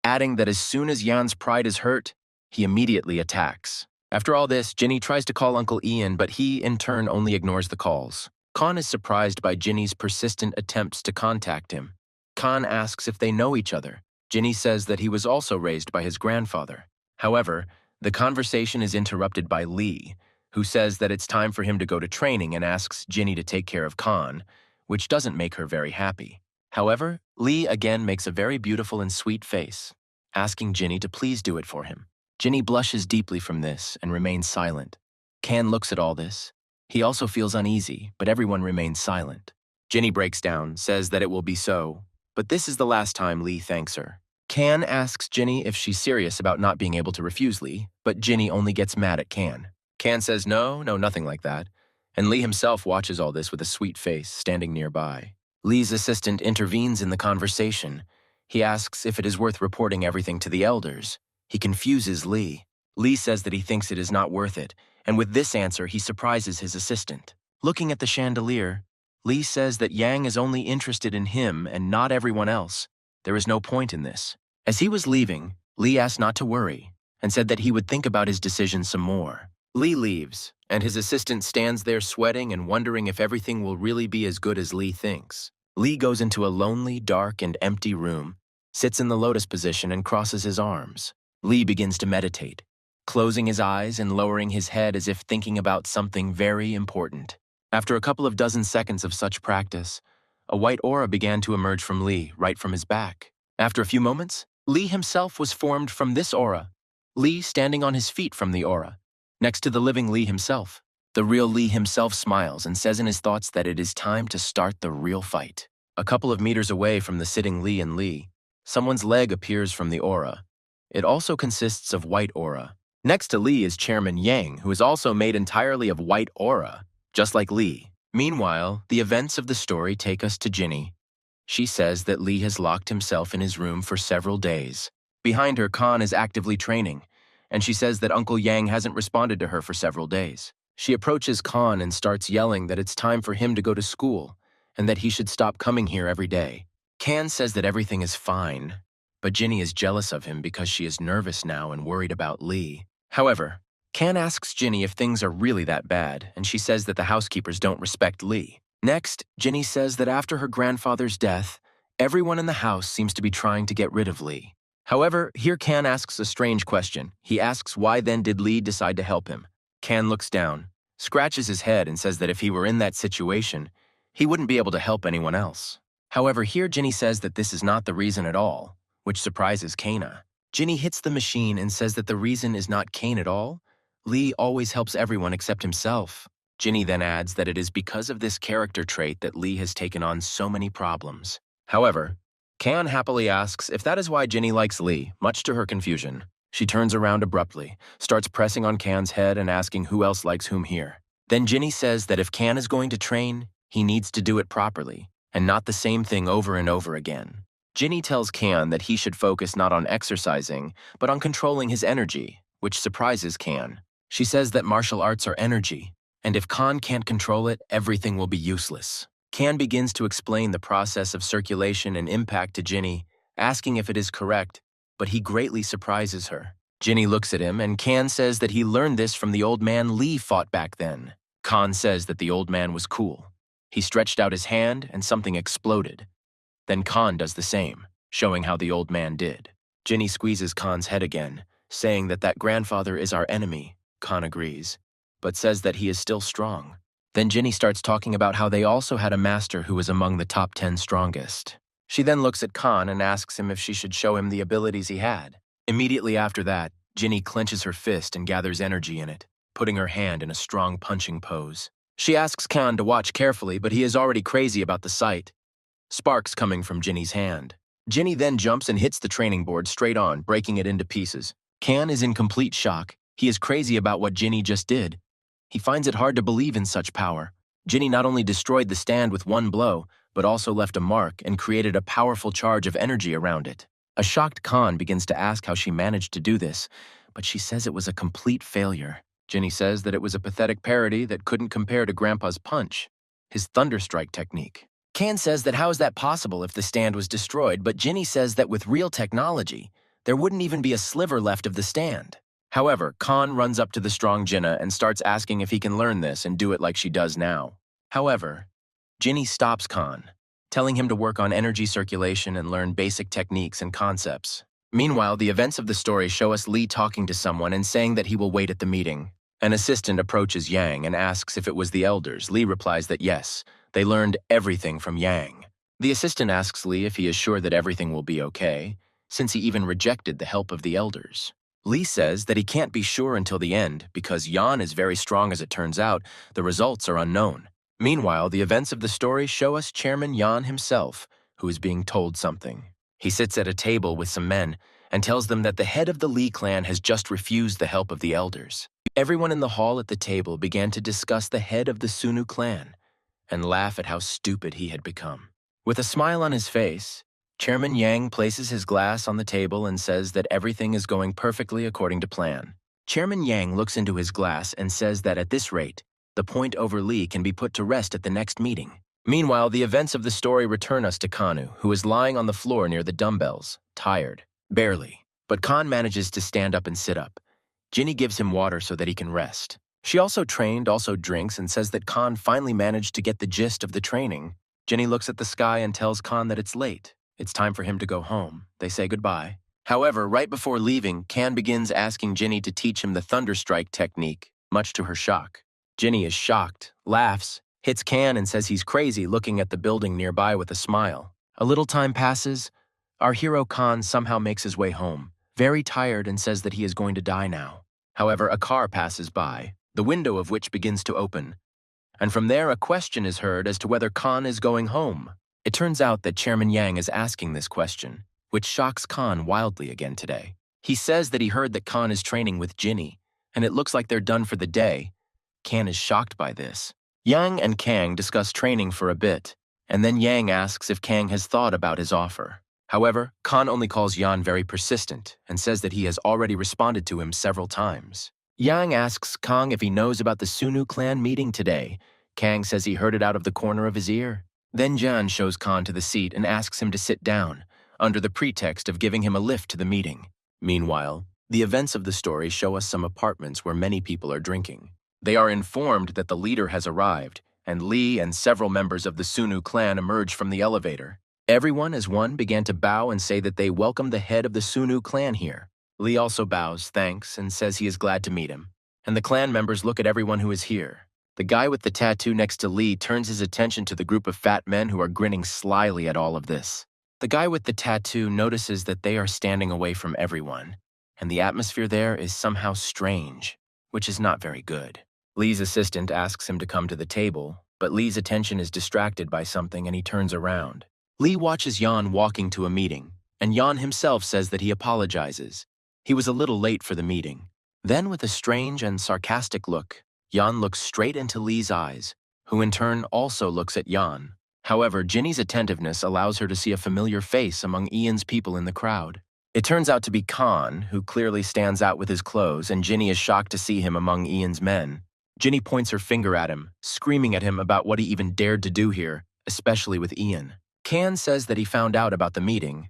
S1: adding that as soon as Yan's pride is hurt, he immediately attacks. After all this, Ginny tries to call Uncle Ian, but he, in turn, only ignores the calls. Khan is surprised by Ginny's persistent attempts to contact him. Khan asks if they know each other. Ginny says that he was also raised by his grandfather. However, the conversation is interrupted by Lee, who says that it's time for him to go to training and asks Ginny to take care of Khan, which doesn't make her very happy. However, Lee again makes a very beautiful and sweet face, asking Ginny to please do it for him. Ginny blushes deeply from this and remains silent. Can looks at all this. He also feels uneasy, but everyone remains silent. Ginny breaks down, says that it will be so, but this is the last time Lee thanks her. Can asks Ginny if she's serious about not being able to refuse Lee, but Ginny only gets mad at Can. Can says no, nothing like that, and Lee himself watches all this with a sweet face, standing nearby. Lee's assistant intervenes in the conversation. He asks if it is worth reporting everything to the elders. He confuses Lee. Lee says that he thinks it is not worth it, and with this answer he surprises his assistant. Looking at the chandelier, Lee says that Yang is only interested in him and not everyone else. There is no point in this. As he was leaving, Lee asked not to worry, and said that he would think about his decision some more. Lee leaves, and his assistant stands there sweating and wondering if everything will really be as good as Lee thinks. Lee goes into a lonely, dark, and empty room, sits in the lotus position and crosses his arms. Lee begins to meditate, closing his eyes and lowering his head as if thinking about something very important. After a couple of dozen seconds of such practice, a white aura began to emerge from Lee, right from his back. After a few moments, Lee himself was formed from this aura, Lee standing on his feet from the aura, next to the living Lee himself. The real Lee himself smiles and says in his thoughts that it is time to start the real fight. A couple of meters away from the sitting Lee and Lee, someone's leg appears from the aura. It also consists of white aura. Next to Lee is Chairman Yang, who is also made entirely of white aura, just like Lee. Meanwhile, the events of the story take us to Ginny. She says that Lee has locked himself in his room for several days. Behind her, Khan is actively training, and she says that Uncle Yang hasn't responded to her for several days. She approaches Khan and starts yelling that it's time for him to go to school and that he should stop coming here every day. Kan says that everything is fine, but Ginny is jealous of him because she is nervous now and worried about Lee. However, Kan asks Ginny if things are really that bad, and she says that the housekeepers don't respect Lee. Next, Ginny says that after her grandfather's death, everyone in the house seems to be trying to get rid of Lee. However, here Kan asks a strange question. He asks why then did Lee decide to help him. Kan looks down, scratches his head, and says that if he were in that situation, he wouldn't be able to help anyone else. However, here Ginny says that this is not the reason at all, which surprises Kana. Ginny hits the machine and says that the reason is not Kane at all. Lee always helps everyone except himself. Ginny then adds that it is because of this character trait that Lee has taken on so many problems. However, Kan happily asks if that is why Ginny likes Lee, much to her confusion. She turns around abruptly, starts pressing on Kan's head and asking who else likes whom here. Then Ginny says that if Kan is going to train, he needs to do it properly, and not the same thing over and over again. Ginny tells Kan that he should focus not on exercising, but on controlling his energy, which surprises Kan. She says that martial arts are energy, and if Kan can't control it, everything will be useless. Kan begins to explain the process of circulation and impact to Ginny, asking if it is correct, but he greatly surprises her. Ginny looks at him, and Kan says that he learned this from the old man Lee fought back then. Kan says that the old man was cool. He stretched out his hand, and something exploded. Then Kan does the same, showing how the old man did. Ginny squeezes Kan's head again, saying that that grandfather is our enemy. Kan agrees, but says that he is still strong. Then Ginny starts talking about how they also had a master who was among the top 10 strongest. She then looks at Kan and asks him if she should show him the abilities he had. Immediately after that, Ginny clenches her fist and gathers energy in it, putting her hand in a strong punching pose. She asks Kan to watch carefully, but he is already crazy about the sight. Sparks coming from Ginny's hand. Ginny then jumps and hits the training board straight on, breaking it into pieces. Kan is in complete shock. He is crazy about what Ginny just did. He finds it hard to believe in such power. Ginny not only destroyed the stand with one blow, but also left a mark and created a powerful charge of energy around it. A shocked Kan begins to ask how she managed to do this, but she says it was a complete failure. Ginny says that it was a pathetic parody that couldn't compare to Grandpa's punch, his thunderstrike technique. Kan says that how is that possible if the stand was destroyed, but Ginny says that with real technology, there wouldn't even be a sliver left of the stand. However, Kan runs up to the strong Jinna and starts asking if he can learn this and do it like she does now. However, Ginny stops Kan, telling him to work on energy circulation and learn basic techniques and concepts. Meanwhile, the events of the story show us Lee talking to someone and saying that he will wait at the meeting. An assistant approaches Yang and asks if it was the elders. Lee replies that yes, they learned everything from Yang. The assistant asks Lee if he is sure that everything will be okay, since he even rejected the help of the elders. Lee says that he can't be sure until the end because Yan is very strong as it turns out, the results are unknown. Meanwhile, the events of the story show us Chairman Yan himself, who is being told something. He sits at a table with some men and tells them that the head of the Lee clan has just refused the help of the elders. Everyone in the hall at the table began to discuss the head of the Sunu clan and laugh at how stupid he had become. With a smile on his face, Chairman Yang places his glass on the table and says that everything is going perfectly according to plan. Chairman Yang looks into his glass and says that at this rate, the point over Lee can be put to rest at the next meeting. Meanwhile, the events of the story return us to Kanu, who is lying on the floor near the dumbbells, tired. Barely. But Khan manages to stand up and sit up. Ginny gives him water so that he can rest. She also drinks, and says that Khan finally managed to get the gist of the training. Ginny looks at the sky and tells Khan that it's late. It's time for him to go home. They say goodbye. However, right before leaving, Khan begins asking Ginny to teach him the thunderstrike technique, much to her shock. Ginny is shocked, laughs, hits Khan and says he's crazy, looking at the building nearby with a smile. A little time passes. Our hero Khan somehow makes his way home, very tired, and says that he is going to die now. However, a car passes by, the window of which begins to open, and from there a question is heard as to whether Khan is going home. It turns out that Chairman Yang is asking this question, which shocks Khan wildly again today. He says that he heard that Khan is training with Ginny, and it looks like they're done for the day. Khan is shocked by this. Yang and Kang discuss training for a bit, and then Yang asks if Kang has thought about his offer. However, Khan only calls Yan very persistent and says that he has already responded to him several times. Yang asks Kang if he knows about the Sunu clan meeting today. Kang says he heard it out of the corner of his ear. Then Jan shows Khan to the seat and asks him to sit down, under the pretext of giving him a lift to the meeting. Meanwhile, the events of the story show us some apartments where many people are drinking. They are informed that the leader has arrived, and Lee and several members of the Sunu clan emerge from the elevator. Everyone as one began to bow and say that they welcome the head of the Sunu clan here. Lee also bows, thanks, and says he is glad to meet him. And the clan members look at everyone who is here. The guy with the tattoo next to Lee turns his attention to the group of fat men who are grinning slyly at all of this. The guy with the tattoo notices that they are standing away from everyone, and the atmosphere there is somehow strange, which is not very good. Lee's assistant asks him to come to the table, but Lee's attention is distracted by something and he turns around. Lee watches Yan walking to a meeting, and Yan himself says that he apologizes. He was a little late for the meeting. Then, with a strange and sarcastic look, Yan looks straight into Lee's eyes, who in turn also looks at Yan. However, Ginny's attentiveness allows her to see a familiar face among Ian's people in the crowd. It turns out to be Khan, who clearly stands out with his clothes, and Ginny is shocked to see him among Ian's men. Ginny points her finger at him, screaming at him about what he even dared to do here, especially with Ian. Khan says that he found out about the meeting,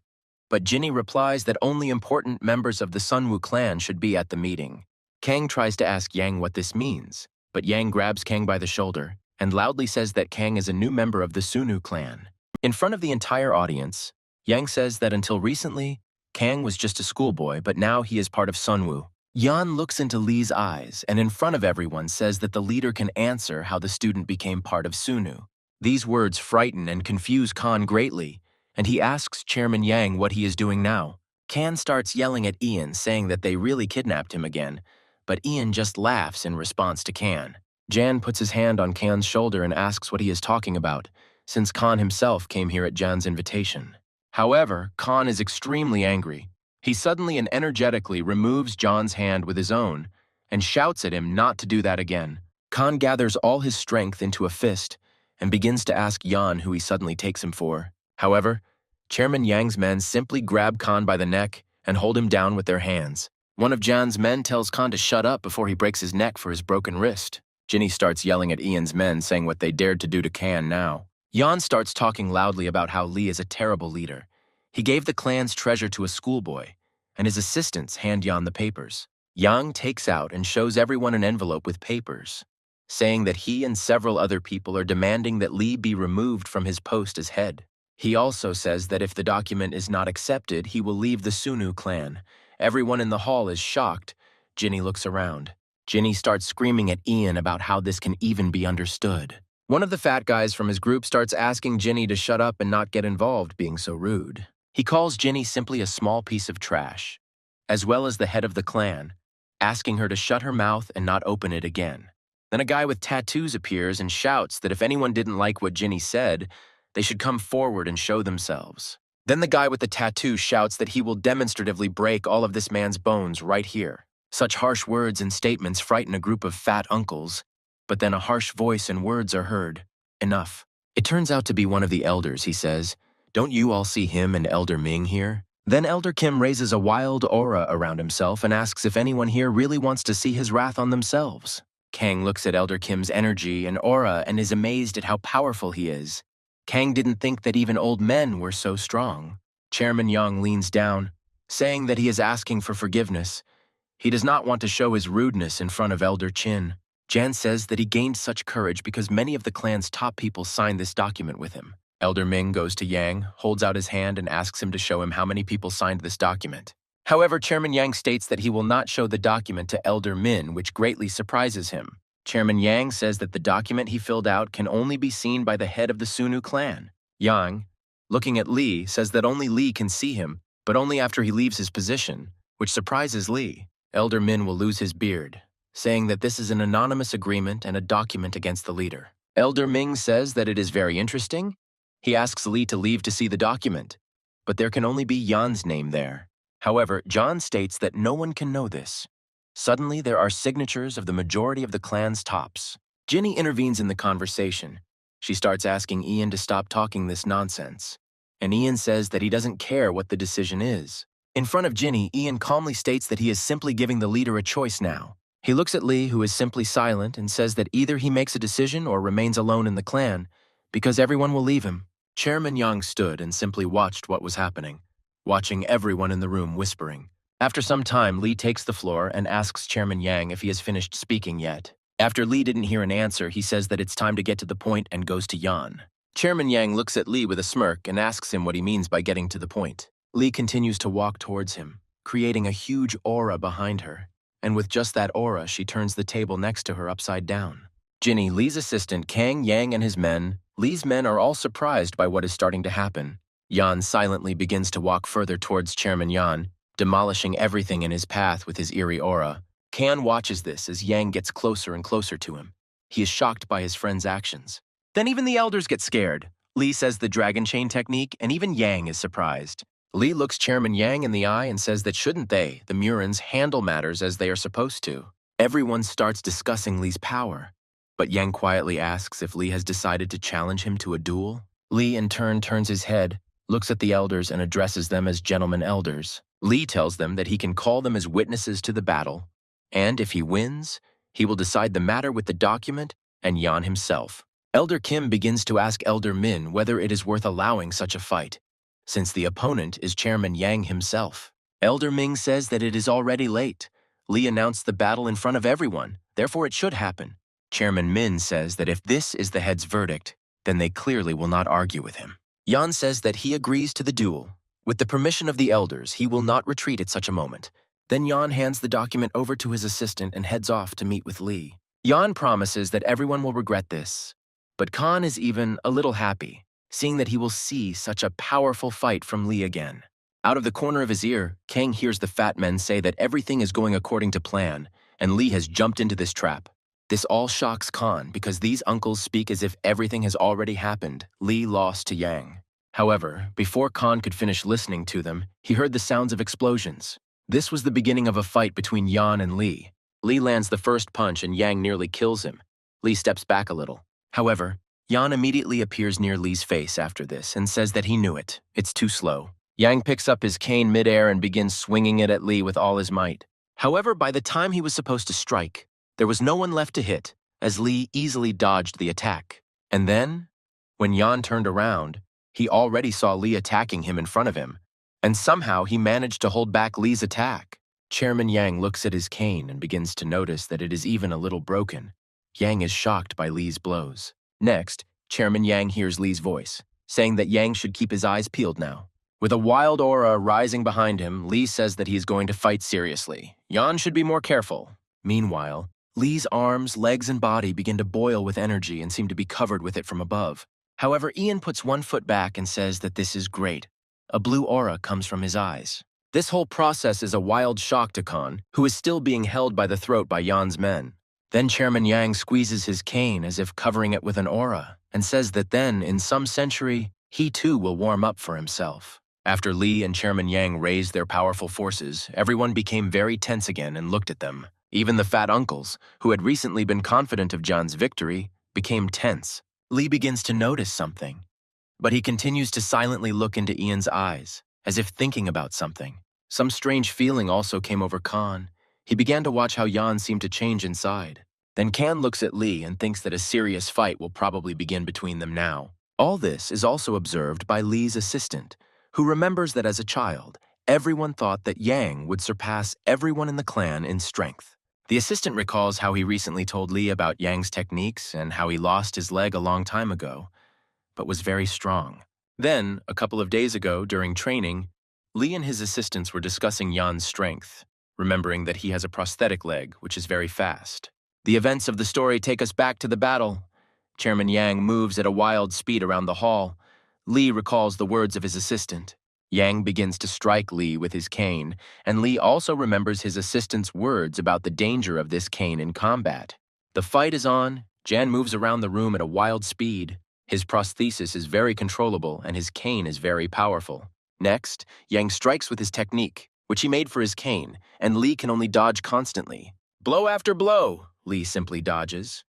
S1: but Ginny replies that only important members of the Sunwoo clan should be at the meeting. Kang tries to ask Yang what this means, but Yang grabs Kang by the shoulder and loudly says that Kang is a new member of the Sunu clan. In front of the entire audience, Yang says that until recently, Kang was just a schoolboy, but now he is part of Sunwoo. Yan looks into Lee's eyes and in front of everyone says that the leader can answer how the student became part of Sunu. These words frighten and confuse Khan greatly, and he asks Chairman Yang what he is doing now. Khan starts yelling at Ian, saying that they really kidnapped him again, but Ian just laughs in response to Khan. Jan puts his hand on Khan's shoulder and asks what he is talking about, since Khan himself came here at Jan's invitation. However, Khan is extremely angry. He suddenly and energetically removes Jan's hand with his own and shouts at him not to do that again. Khan gathers all his strength into a fist and begins to ask Yan who he suddenly takes him for. However, Chairman Yang's men simply grab Khan by the neck and hold him down with their hands. One of Jan's men tells Khan to shut up before he breaks his neck for his broken wrist. Ginny starts yelling at Ian's men, saying what they dared to do to Khan now. Yan starts talking loudly about how Lee is a terrible leader. He gave the clan's treasure to a schoolboy, and his assistants hand Yan the papers. Yang takes out and shows everyone an envelope with papers, saying that he and several other people are demanding that Lee be removed from his post as head. He also says that if the document is not accepted, he will leave the Sunu clan. Everyone in the hall is shocked. Ginny looks around. Ginny starts screaming at Ian about how this can even be understood. One of the fat guys from his group starts asking Ginny to shut up and not get involved, being so rude. He calls Ginny simply a small piece of trash. as well as the head of the clan, asking her to shut her mouth and not open it again. Then a guy with tattoos appears and shouts that if anyone didn't like what Ginny said, they should come forward and show themselves. Then the guy with the tattoo shouts that he will demonstratively break all of this man's bones right here. Such harsh words and statements frighten a group of fat uncles, but then a harsh voice and words are heard. Enough. It turns out to be one of the elders, he says. Don't you all see him and Elder Ming here? Then Elder Kim raises a wild aura around himself and asks if anyone here really wants to see his wrath on themselves. Kang looks at Elder Kim's energy and aura and is amazed at how powerful he is. Kang didn't think that even old men were so strong. Chairman Yang leans down, saying that he is asking for forgiveness. He does not want to show his rudeness in front of Elder Chin. Jan says that he gained such courage because many of the clan's top people signed this document with him. Elder Ming goes to Yang, holds out his hand and asks him to show him how many people signed this document. However, Chairman Yang states that he will not show the document to Elder Min, which greatly surprises him. Chairman Yang says that the document he filled out can only be seen by the head of the Sunu clan. Yang, looking at Lee, says that only Lee can see him, but only after he leaves his position, which surprises Lee. Elder Min will lose his beard, saying that this is an anonymous agreement and a document against the leader. Elder Ming says that it is very interesting. He asks Lee to leave to see the document, but there can only be Yan's name there. However, John states that no one can know this. Suddenly, there are signatures of the majority of the clan's tops. Ginny intervenes in the conversation. She starts asking Ian to stop talking this nonsense, and Ian says that he doesn't care what the decision is. In front of Ginny, Ian calmly states that he is simply giving the leader a choice now. He looks at Lee, who is simply silent, and says that either he makes a decision or remains alone in the clan, because everyone will leave him. Chairman Yang stood and simply watched what was happening, watching everyone in the room whispering. After some time, Lee takes the floor and asks Chairman Yang if he has finished speaking yet. After Lee didn't hear an answer, he says that it's time to get to the point and goes to Yan. Chairman Yang looks at Lee with a smirk and asks him what he means by getting to the point. Lee continues to walk towards him, creating a huge aura behind her, and with just that aura, she turns the table next to her upside down. Ginny, Lee's assistant, Kang, Yang, and his men, Lee's men are all surprised by what is starting to happen. Yan silently begins to walk further towards Chairman Yan, demolishing everything in his path with his eerie aura. Kan watches this as Yang gets closer and closer to him. He is shocked by his friend's actions. Then even the elders get scared. Lee says the dragon chain technique, and even Yang is surprised. Lee looks Chairman Yang in the eye and says that shouldn't they, the Murans, handle matters as they are supposed to. Everyone starts discussing Lee's power, but Yang quietly asks if Lee has decided to challenge him to a duel. Lee in turn turns his head, looks at the elders and addresses them as gentlemen elders. Lee tells them that he can call them as witnesses to the battle, and if he wins, he will decide the matter with the document and Yan himself. Elder Kim begins to ask Elder Min whether it is worth allowing such a fight, since the opponent is Chairman Yang himself. Elder Ming says that it is already late. Lee announced the battle in front of everyone, therefore it should happen. Chairman Min says that if this is the head's verdict, then they clearly will not argue with him. Yan says that he agrees to the duel. With the permission of the elders, he will not retreat at such a moment. Then Yan hands the document over to his assistant and heads off to meet with Lee. Yan promises that everyone will regret this, but Khan is even a little happy, seeing that he will see such a powerful fight from Lee again. Out of the corner of his ear, Kang hears the fat men say that everything is going according to plan, and Lee has jumped into this trap. This all shocks Khan because these uncles speak as if everything has already happened. Lee lost to Yang. However, before Khan could finish listening to them, he heard the sounds of explosions. This was the beginning of a fight between Yan and Lee. Lee lands the first punch and Yang nearly kills him. Lee steps back a little. However, Yan immediately appears near Lee's face after this and says that he knew it. It's too slow. Yang picks up his cane midair and begins swinging it at Lee with all his might. However, by the time he was supposed to strike, there was no one left to hit, as Lee easily dodged the attack. And then, when Yan turned around, he already saw Lee attacking him in front of him, and somehow he managed to hold back Lee's attack. Chairman Yang looks at his cane and begins to notice that it is even a little broken. Yang is shocked by Lee's blows. Next, Chairman Yang hears Lee's voice, saying that Yang should keep his eyes peeled now. With a wild aura rising behind him, Lee says that he is going to fight seriously. Yan should be more careful. Meanwhile, Lee's arms, legs, and body begin to boil with energy and seem to be covered with it from above. However, Ian puts one foot back and says that this is great. A blue aura comes from his eyes. This whole process is a wild shock to Khan, who is still being held by the throat by Yan's men. Then Chairman Yang squeezes his cane as if covering it with an aura, and says that then, in some century, he too will warm up for himself. After Li and Chairman Yang raised their powerful forces, everyone became very tense again and looked at them. Even the fat uncles, who had recently been confident of John's victory, became tense. Li begins to notice something, but he continues to silently look into Ian's eyes, as if thinking about something. Some strange feeling also came over Khan. He began to watch how Yan seemed to change inside. Then Khan looks at Li and thinks that a serious fight will probably begin between them now. All this is also observed by Li's assistant, who remembers that as a child, everyone thought that Yang would surpass everyone in the clan in strength. The assistant recalls how he recently told Li about Yang's techniques and how he lost his leg a long time ago, but was very strong. Then, a couple of days ago, during training, Li and his assistants were discussing Yan's strength, remembering that he has a prosthetic leg, which is very fast. The events of the story take us back to the battle. Chairman Yang moves at a wild speed around the hall. Li recalls the words of his assistant. Yang begins to strike Li with his cane, and Li also remembers his assistant's words about the danger of this cane in combat. The fight is on. Jan moves around the room at a wild speed. His prosthesis is very controllable, and his cane is very powerful. Next, Yang strikes with his technique, which he made for his cane, and Li can only dodge constantly. Blow after blow, Li simply dodges.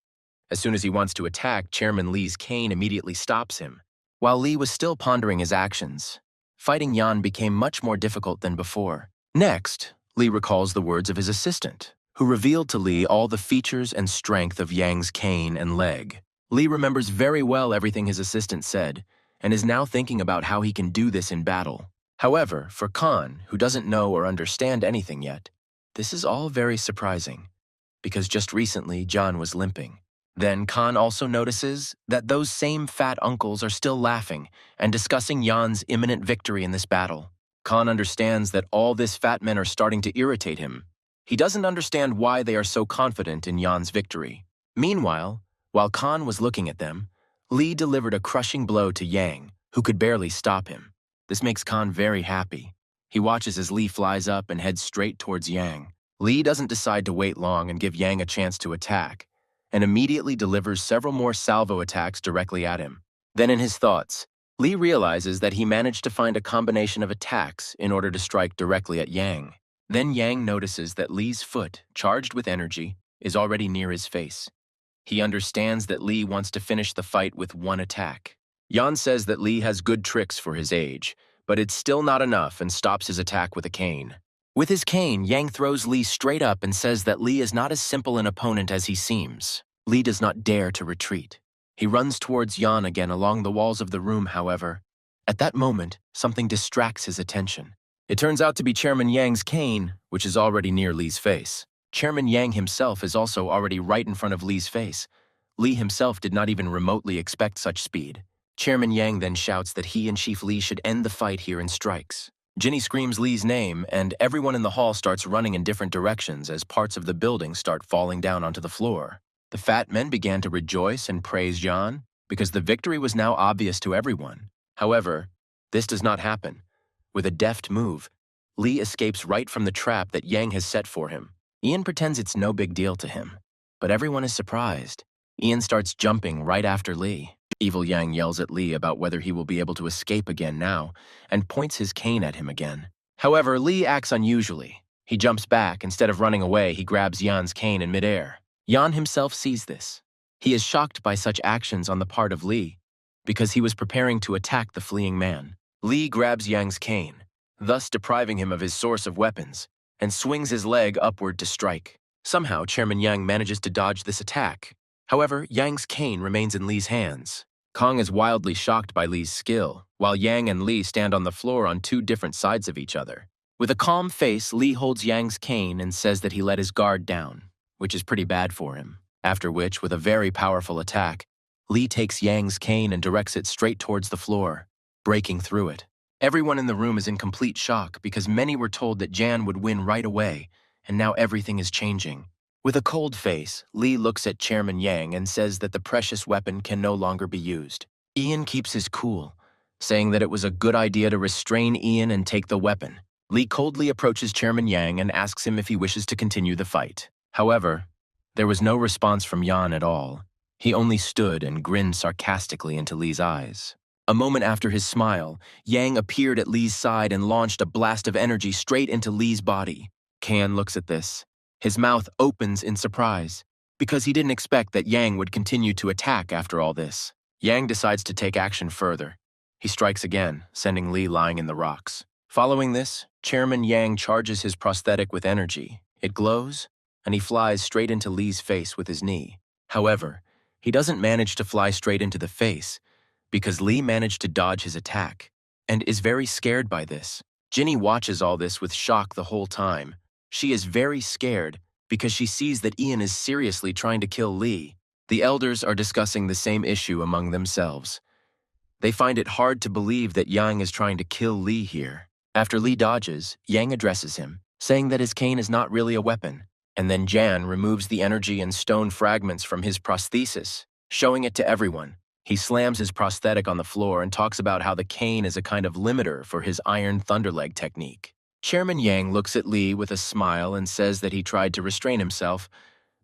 S1: As soon as he wants to attack, Chairman Li's cane immediately stops him. While Li was still pondering his actions, fighting Yan became much more difficult than before. Next, Li recalls the words of his assistant, who revealed to Li all the features and strength of Yang's cane and leg. Li remembers very well everything his assistant said, and is now thinking about how he can do this in battle. However, for Khan, who doesn't know or understand anything yet, this is all very surprising, because just recently John was limping. Then Khan also notices that those same fat uncles are still laughing and discussing Yan's imminent victory in this battle. Khan understands that all these fat men are starting to irritate him. He doesn't understand why they are so confident in Yan's victory. Meanwhile, while Khan was looking at them, Li delivered a crushing blow to Yang, who could barely stop him. This makes Khan very happy. He watches as Li flies up and heads straight towards Yang. Li doesn't decide to wait long and give Yang a chance to attack, and immediately delivers several more salvo attacks directly at him. Then in his thoughts, Li realizes that he managed to find a combination of attacks in order to strike directly at Yang. Then Yang notices that Li's foot, charged with energy, is already near his face. He understands that Li wants to finish the fight with one attack. Yan says that Li has good tricks for his age, but it's still not enough and stops his attack with a cane. With his cane, Yang throws Li straight up and says that Li is not as simple an opponent as he seems. Li does not dare to retreat. He runs towards Yan again along the walls of the room, however. At that moment, something distracts his attention. It turns out to be Chairman Yang's cane, which is already near Li's face. Chairman Yang himself is also already right in front of Li's face. Li himself did not even remotely expect such speed. Chairman Yang then shouts that he and Chief Li should end the fight here and strikes. Ginny screams Li's name, and everyone in the hall starts running in different directions as parts of the building start falling down onto the floor. The fat men began to rejoice and praise Yan, because the victory was now obvious to everyone. However, this does not happen. With a deft move, Li escapes right from the trap that Yang has set for him. Ian pretends it's no big deal to him, but everyone is surprised. Ian starts jumping right after Li. Evil Yang yells at Li about whether he will be able to escape again now, and points his cane at him again. However, Li acts unusually. He jumps back. Instead of running away, he grabs Yan's cane in midair. Yan himself sees this. He is shocked by such actions on the part of Li, because he was preparing to attack the fleeing man. Li grabs Yang's cane, thus depriving him of his source of weapons, and swings his leg upward to strike. Somehow, Chairman Yang manages to dodge this attack. However, Yang's cane remains in Li's hands. Kong is wildly shocked by Li's skill, while Yang and Li stand on the floor on two different sides of each other. With a calm face, Li holds Yang's cane and says that he let his guard down, which is pretty bad for him. After which, with a very powerful attack, Li takes Yang's cane and directs it straight towards the floor, breaking through it. Everyone in the room is in complete shock because many were told that Jan would win right away, and now everything is changing. With a cold face, Li looks at Chairman Yang and says that the precious weapon can no longer be used. Ian keeps his cool, saying that it was a good idea to restrain Ian and take the weapon, Lee coldly approaches Chairman Yang and asks him if he wishes to continue the fight. However, there was no response from Yan at all. He only stood and grinned sarcastically into Lee's eyes. A moment after his smile, Yang appeared at Lee's side and launched a blast of energy straight into Lee's body. Kan looks at this. His mouth opens in surprise, because he didn't expect that Yang would continue to attack after all this. Yang decides to take action further. He strikes again, sending Lee lying in the rocks. Following this, Chairman Yang charges his prosthetic with energy. It glows, and he flies straight into Lee's face with his knee. However, he doesn't manage to fly straight into the face, because Lee managed to dodge his attack, and is very scared by this. Ginny watches all this with shock the whole time. She is very scared because she sees that Ian is seriously trying to kill Lee. The elders are discussing the same issue among themselves. They find it hard to believe that Yang is trying to kill Lee here. After Lee dodges, Yang addresses him, saying that his cane is not really a weapon, and then Jan removes the energy and stone fragments from his prosthesis, showing it to everyone. He slams his prosthetic on the floor and talks about how the cane is a kind of limiter for his iron thunderleg technique. Chairman Yang looks at Lee with a smile and says that he tried to restrain himself,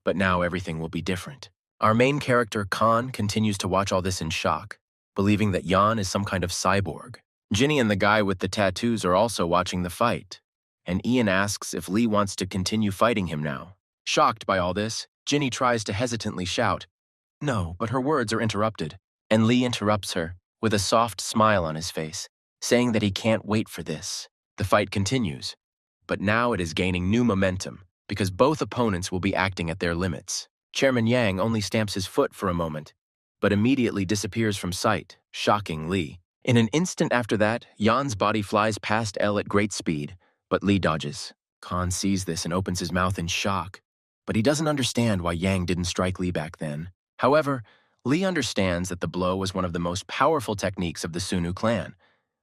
S1: but now everything will be different. Our main character, Kan, continues to watch all this in shock, believing that Yan is some kind of cyborg. Ginny and the guy with the tattoos are also watching the fight, and Ian asks if Lee wants to continue fighting him now. Shocked by all this, Ginny tries to hesitantly shout, "No," but her words are interrupted, and Lee interrupts her with a soft smile on his face, saying that he can't wait for this. The fight continues, but now it is gaining new momentum because both opponents will be acting at their limits. Chairman Yang only stamps his foot for a moment, but immediately disappears from sight, shocking Lee. In an instant after that, Yan's body flies past L at great speed, but Lee dodges. Kan sees this and opens his mouth in shock, but he doesn't understand why Yang didn't strike Lee back then. However, Lee understands that the blow was one of the most powerful techniques of the Sunu clan.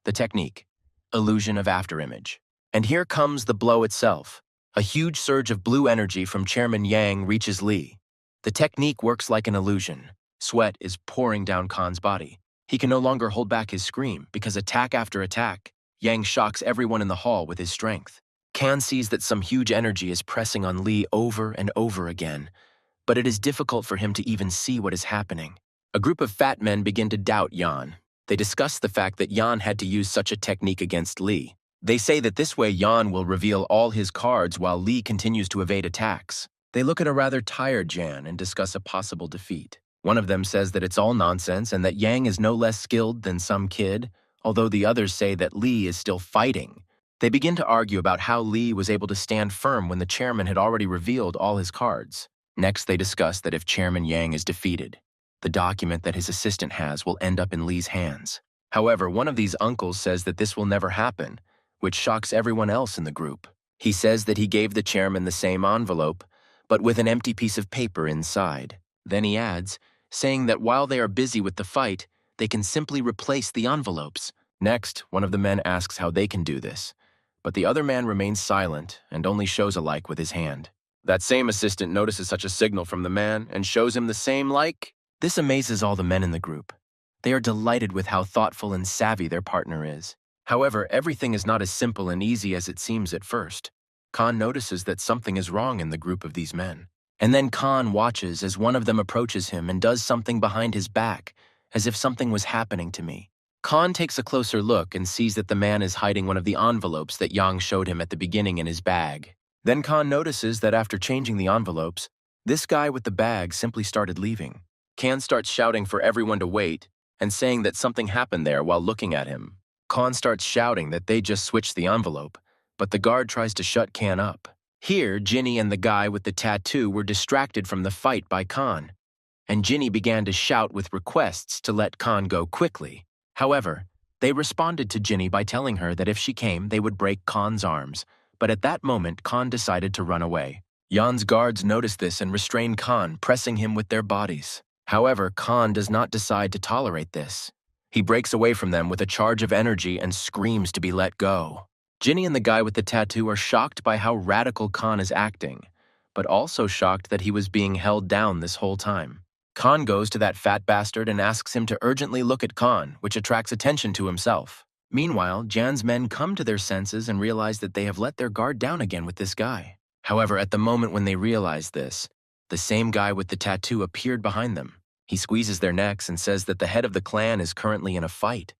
S1: The technique, illusion of afterimage. And here comes the blow itself. A huge surge of blue energy from Chairman Yang reaches Lee. The technique works like an illusion. Sweat is pouring down Kan's body. He can no longer hold back his scream because attack after attack, Yang shocks everyone in the hall with his strength. Kan sees that some huge energy is pressing on Lee over and over again, but it is difficult for him to even see what is happening. A group of fat men begin to doubt Yan. They discuss the fact that Yan had to use such a technique against Lee. They say that this way Yan will reveal all his cards while Lee continues to evade attacks. They look at a rather tired Jan and discuss a possible defeat. One of them says that it's all nonsense and that Yang is no less skilled than some kid, although the others say that Lee is still fighting. They begin to argue about how Lee was able to stand firm when the chairman had already revealed all his cards. Next, they discuss that if Chairman Yang is defeated, the document that his assistant has will end up in Lee's hands. However, one of these uncles says that this will never happen, which shocks everyone else in the group. He says that he gave the chairman the same envelope, but with an empty piece of paper inside. Then he adds, saying that while they are busy with the fight, they can simply replace the envelopes. Next, one of the men asks how they can do this, but the other man remains silent and only shows a like with his hand. That same assistant notices such a signal from the man and shows him the same like. This amazes all the men in the group. They are delighted with how thoughtful and savvy their partner is. However, everything is not as simple and easy as it seems at first. Kan notices that something is wrong in the group of these men. And then Kan watches as one of them approaches him and does something behind his back, as if something was happening to me. Kan takes a closer look and sees that the man is hiding one of the envelopes that Yang showed him at the beginning in his bag. Then Kan notices that after changing the envelopes, this guy with the bag simply started leaving. Kan starts shouting for everyone to wait and saying that something happened there while looking at him. Kan starts shouting that they just switched the envelope, but the guard tries to shut Kan up. Here, Ginny and the guy with the tattoo were distracted from the fight by Kan, and Ginny began to shout with requests to let Kan go quickly. However, they responded to Ginny by telling her that if she came, they would break Kan's arms, but at that moment, Kan decided to run away. Yan's guards noticed this and restrained Kan, pressing him with their bodies. However, Kan does not decide to tolerate this. He breaks away from them with a charge of energy and screams to be let go. Ginny and the guy with the tattoo are shocked by how radical Kan is acting, but also shocked that he was being held down this whole time. Kan goes to that fat bastard and asks him to urgently look at Kan, which attracts attention to himself. Meanwhile, Jan's men come to their senses and realize that they have let their guard down again with this guy. However, at the moment when they realize this, the same guy with the tattoo appeared behind them. He squeezes their necks and says that the head of the clan is currently in a fight.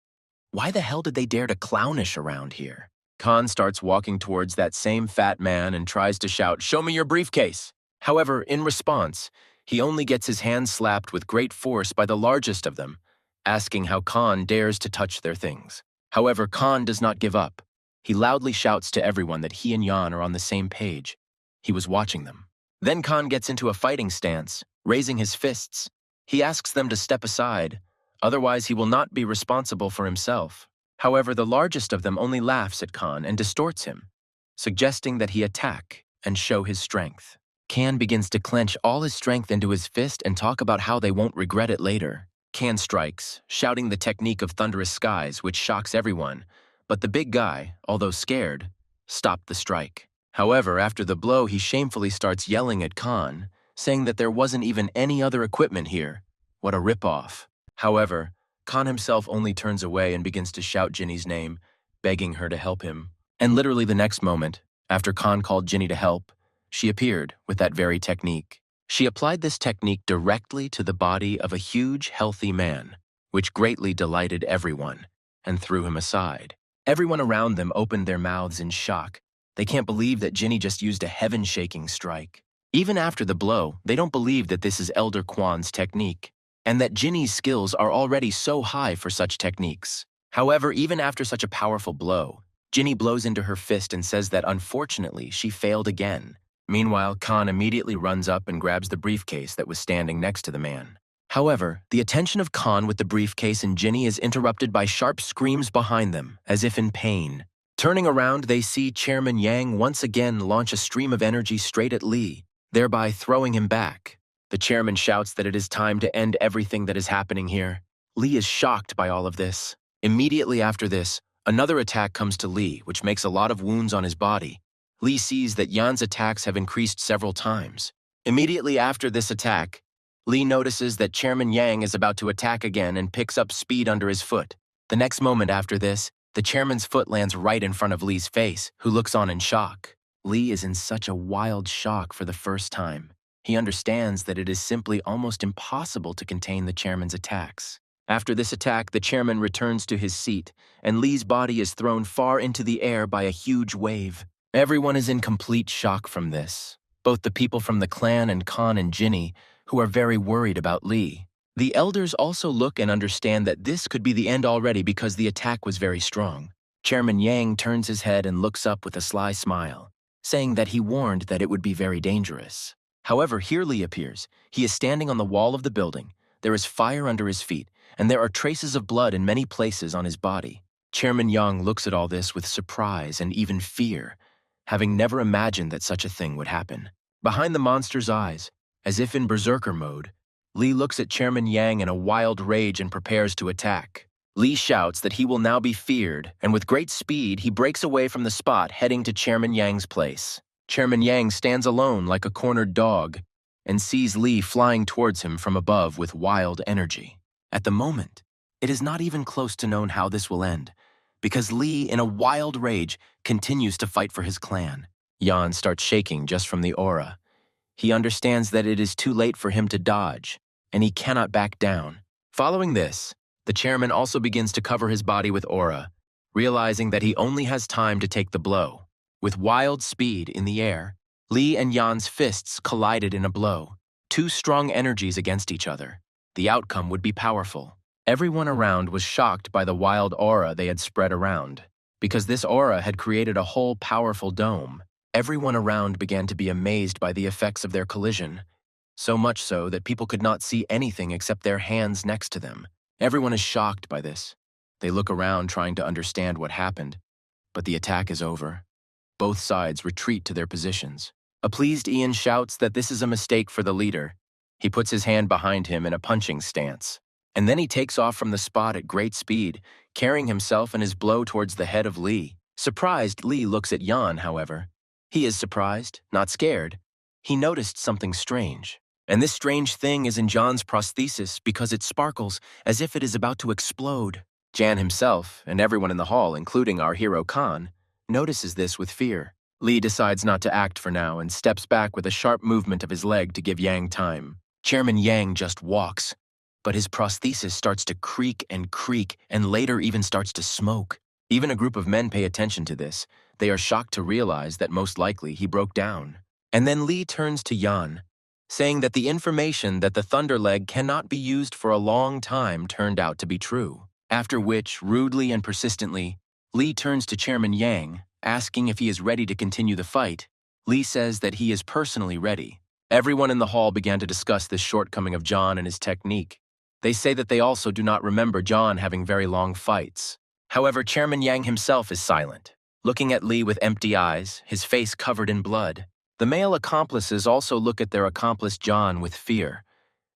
S1: Why the hell did they dare to clownish around here? Khan starts walking towards that same fat man and tries to shout, "Show me your briefcase!" However, in response, he only gets his hand slapped with great force by the largest of them, asking how Khan dares to touch their things. However, Khan does not give up. He loudly shouts to everyone that he and Yan are on the same page. He was watching them. Then Khan gets into a fighting stance, raising his fists. He asks them to step aside, otherwise he will not be responsible for himself. However, the largest of them only laughs at Khan and distorts him, suggesting that he attack and show his strength. Khan begins to clench all his strength into his fist and talk about how they won't regret it later. Khan strikes, shouting the technique of thunderous skies, which shocks everyone, but the big guy, although scared, stopped the strike. However, after the blow, he shamefully starts yelling at Khan, saying that there wasn't even any other equipment here. What a ripoff. However, Khan himself only turns away and begins to shout Ginny's name, begging her to help him. And literally the next moment, after Khan called Ginny to help, she appeared with that very technique. She applied this technique directly to the body of a huge, healthy man, which greatly delighted everyone, and threw him aside. Everyone around them opened their mouths in shock. They can't believe that Ginny just used a heaven-shaking strike. Even after the blow, they don't believe that this is Elder Kwan's technique, and that Ginny's skills are already so high for such techniques. However, even after such a powerful blow, Ginny blows into her fist and says that unfortunately she failed again. Meanwhile, Khan immediately runs up and grabs the briefcase that was standing next to the man. However, the attention of Khan with the briefcase and Ginny is interrupted by sharp screams behind them, as if in pain. Turning around, they see Chairman Yang once again launch a stream of energy straight at Lee, thereby throwing him back. The chairman shouts that it is time to end everything that is happening here. Lee is shocked by all of this. Immediately after this, another attack comes to Lee, which makes a lot of wounds on his body. Lee sees that Yan's attacks have increased several times. Immediately after this attack, Lee notices that Chairman Yang is about to attack again and picks up speed under his foot. The next moment after this, the chairman's foot lands right in front of Lee's face, who looks on in shock. Lee is in such a wild shock for the first time. He understands that it is simply almost impossible to contain the chairman's attacks. After this attack, the chairman returns to his seat, and Lee's body is thrown far into the air by a huge wave. Everyone is in complete shock from this, both the people from the clan and Khan and Ginny, who are very worried about Lee. The elders also look and understand that this could be the end already because the attack was very strong. Chairman Yang turns his head and looks up with a sly smile, saying that he warned that it would be very dangerous. However, here Lee appears. He is standing on the wall of the building. There is fire under his feet, and there are traces of blood in many places on his body. Chairman Yang looks at all this with surprise and even fear, having never imagined that such a thing would happen. Behind the monster's eyes, as if in berserker mode, Lee looks at Chairman Yang in a wild rage and prepares to attack. Lee shouts that he will now be feared, and with great speed, he breaks away from the spot, heading to Chairman Yang's place. Chairman Yang stands alone like a cornered dog and sees Lee flying towards him from above with wild energy. At the moment, it is not even close to known how this will end, because Lee, in a wild rage, continues to fight for his clan. Yan starts shaking just from the aura. He understands that it is too late for him to dodge, and he cannot back down. Following this, the chairman also begins to cover his body with aura, realizing that he only has time to take the blow. With wild speed in the air, Lee and Yan's fists collided in a blow, two strong energies against each other. The outcome would be powerful. Everyone around was shocked by the wild aura they had spread around, because this aura had created a whole powerful dome. Everyone around began to be amazed by the effects of their collision, so much so that people could not see anything except their hands next to them. Everyone is shocked by this. They look around trying to understand what happened, but the attack is over. Both sides retreat to their positions. A pleased Ian shouts that this is a mistake for the leader. He puts his hand behind him in a punching stance, and then he takes off from the spot at great speed, carrying himself and his blow towards the head of Lee. Surprised, Lee looks at Yan, however. He is surprised, not scared. He noticed something strange. And this strange thing is in John's prosthesis because it sparkles as if it is about to explode. Jan himself, and everyone in the hall, including our hero Khan, notices this with fear. Lee decides not to act for now and steps back with a sharp movement of his leg to give Yang time. Chairman Yang just walks, but his prosthesis starts to creak and later even starts to smoke. Even a group of men pay attention to this. They are shocked to realize that most likely he broke down. And then Lee turns to Yan, saying that the information that the Thunder Leg cannot be used for a long time turned out to be true. After which, rudely and persistently, Lee turns to Chairman Yang, asking if he is ready to continue the fight. Lee says that he is personally ready. Everyone in the hall began to discuss this shortcoming of John and his technique. They say that they also do not remember John having very long fights. However, Chairman Yang himself is silent, looking at Lee with empty eyes, his face covered in blood. The male accomplices also look at their accomplice John with fear,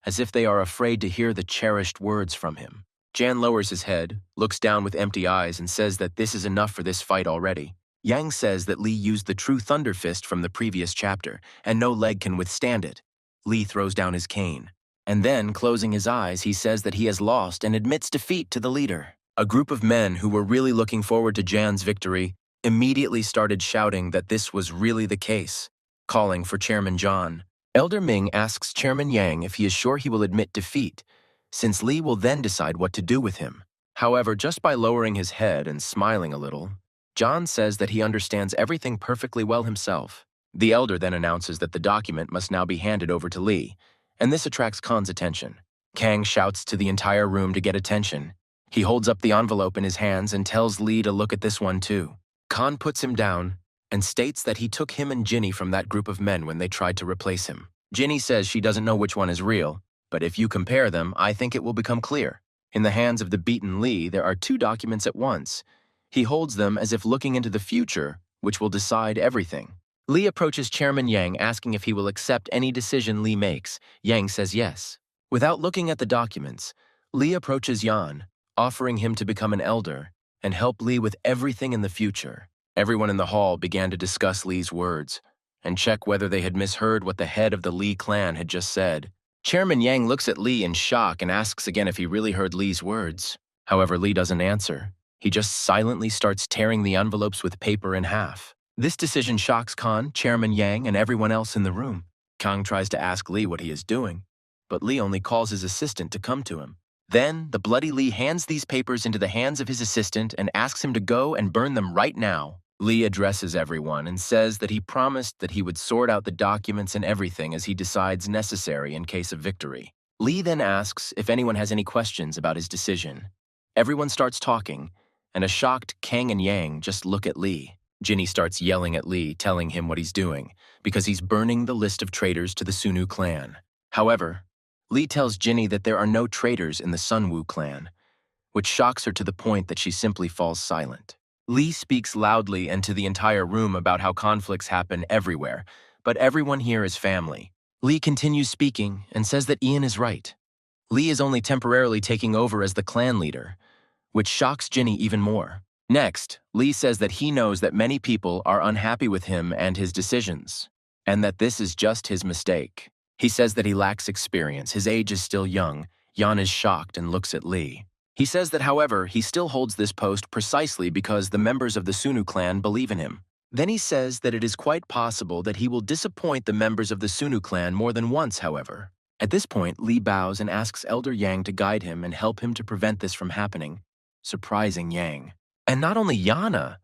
S1: as if they are afraid to hear the cherished words from him. Jan lowers his head, looks down with empty eyes, and says that this is enough for this fight already. Yang says that Lee used the true Thunder Fist from the previous chapter, and no leg can withstand it. Lee throws down his cane. And then, closing his eyes, he says that he has lost and admits defeat to the leader. A group of men who were really looking forward to Jan's victory immediately started shouting that this was really the case, calling for Chairman John. Elder Ming asks Chairman Yang if he is sure he will admit defeat, since Lee will then decide what to do with him. However, just by lowering his head and smiling a little, John says that he understands everything perfectly well himself. The elder then announces that the document must now be handed over to Lee, and this attracts Khan's attention. Kang shouts to the entire room to get attention. He holds up the envelope in his hands and tells Lee to look at this one too. Khan puts him down and states that he took him and Ginny from that group of men when they tried to replace him. Ginny says she doesn't know which one is real, but if you compare them, I think it will become clear. In the hands of the beaten Lee, there are two documents at once. He holds them as if looking into the future, which will decide everything. Lee approaches Chairman Yang asking if he will accept any decision Lee makes. Yang says yes. Without looking at the documents, Lee approaches Yan, offering him to become an elder and help Lee with everything in the future. Everyone in the hall began to discuss Lee's words and check whether they had misheard what the head of the Lee clan had just said. Chairman Yang looks at Lee in shock and asks again if he really heard Lee's words. However, Lee doesn't answer. He just silently starts tearing the envelopes with paper in half. This decision shocks Khan, Chairman Yang, and everyone else in the room. Kang tries to ask Lee what he is doing, but Lee only calls his assistant to come to him. Then, the bloody Lee hands these papers into the hands of his assistant and asks him to go and burn them right now. Lee addresses everyone and says that he promised that he would sort out the documents and everything as he decides necessary in case of victory. Lee then asks if anyone has any questions about his decision. Everyone starts talking, and a shocked Kang and Yang just look at Lee. Ginny starts yelling at Lee, telling him what he's doing, because he's burning the list of traitors to the Sunu clan. However, Lee tells Ginny that there are no traitors in the Sunwoo clan, which shocks her to the point that she simply falls silent. Lee speaks loudly and to the entire room about how conflicts happen everywhere, but everyone here is family. Lee continues speaking and says that Ian is right. Lee is only temporarily taking over as the clan leader, which shocks Ginny even more. Next, Lee says that he knows that many people are unhappy with him and his decisions, and that this is just his mistake. He says that he lacks experience, his age is still young. Yan is shocked and looks at Lee. He says that, however, he still holds this post precisely because the members of the Sunu clan believe in him. Then he says that it is quite possible that he will disappoint the members of the Sunu clan more than once, however. At this point, Lee bows and asks Elder Yang to guide him and help him to prevent this from happening, surprising Yang. And not only Yana,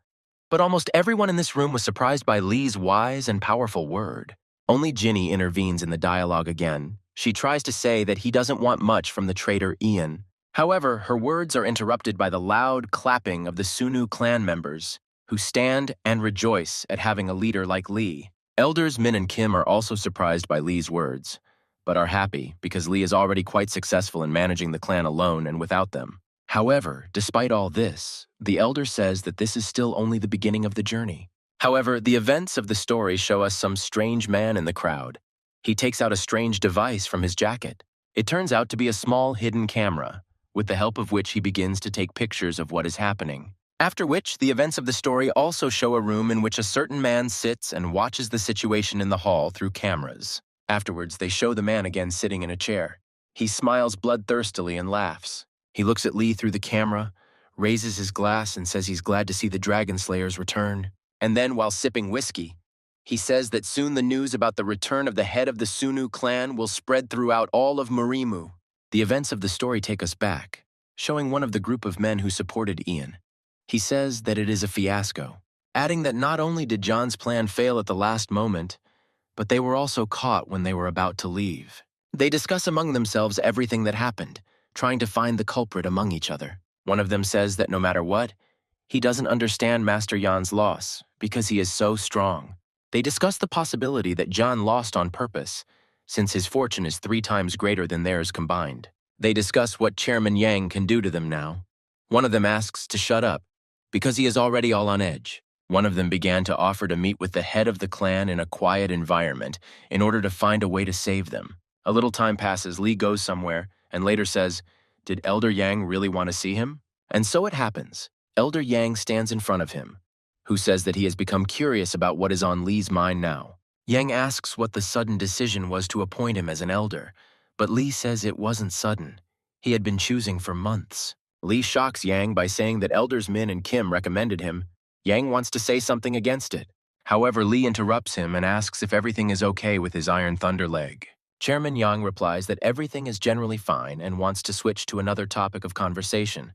S1: but almost everyone in this room was surprised by Lee's wise and powerful word. Only Ginny intervenes in the dialogue again. She tries to say that he doesn't want much from the traitor Ian. However, her words are interrupted by the loud clapping of the Sunu clan members, who stand and rejoice at having a leader like Lee. Elders Min and Kim are also surprised by Lee's words, but are happy because Lee is already quite successful in managing the clan alone and without them. However, despite all this, the elder says that this is still only the beginning of the journey. However, the events of the story show us some strange man in the crowd. He takes out a strange device from his jacket. It turns out to be a small hidden camera, with the help of which he begins to take pictures of what is happening. After which, the events of the story also show a room in which a certain man sits and watches the situation in the hall through cameras. Afterwards, they show the man again sitting in a chair. He smiles bloodthirstily and laughs. He looks at Lee through the camera, raises his glass and says he's glad to see the Dragon Slayers return. And then, while sipping whiskey, he says that soon the news about the return of the head of the Sunu clan will spread throughout all of Marimu. The events of the story take us back, showing one of the group of men who supported Ian. He says that it is a fiasco, adding that not only did John's plan fail at the last moment, but they were also caught when they were about to leave. They discuss among themselves everything that happened, trying to find the culprit among each other. One of them says that no matter what, he doesn't understand Master Jan's loss because he is so strong. They discuss the possibility that John lost on purpose, since his fortune is 3 times greater than theirs combined. They discuss what Chairman Yang can do to them now. One of them asks to shut up, because he is already all on edge. One of them began to offer to meet with the head of the clan in a quiet environment in order to find a way to save them. A little time passes, Lee goes somewhere, and later says, "Did Elder Yang really want to see him?" And so it happens. Elder Yang stands in front of him, who says that he has become curious about what is on Lee's mind now. Yang asks what the sudden decision was to appoint him as an elder, but Lee says it wasn't sudden. He had been choosing for months. Lee shocks Yang by saying that Elders Min and Kim recommended him. Yang wants to say something against it. However, Lee interrupts him and asks if everything is okay with his Iron Thunder leg. Chairman Yang replies that everything is generally fine and wants to switch to another topic of conversation.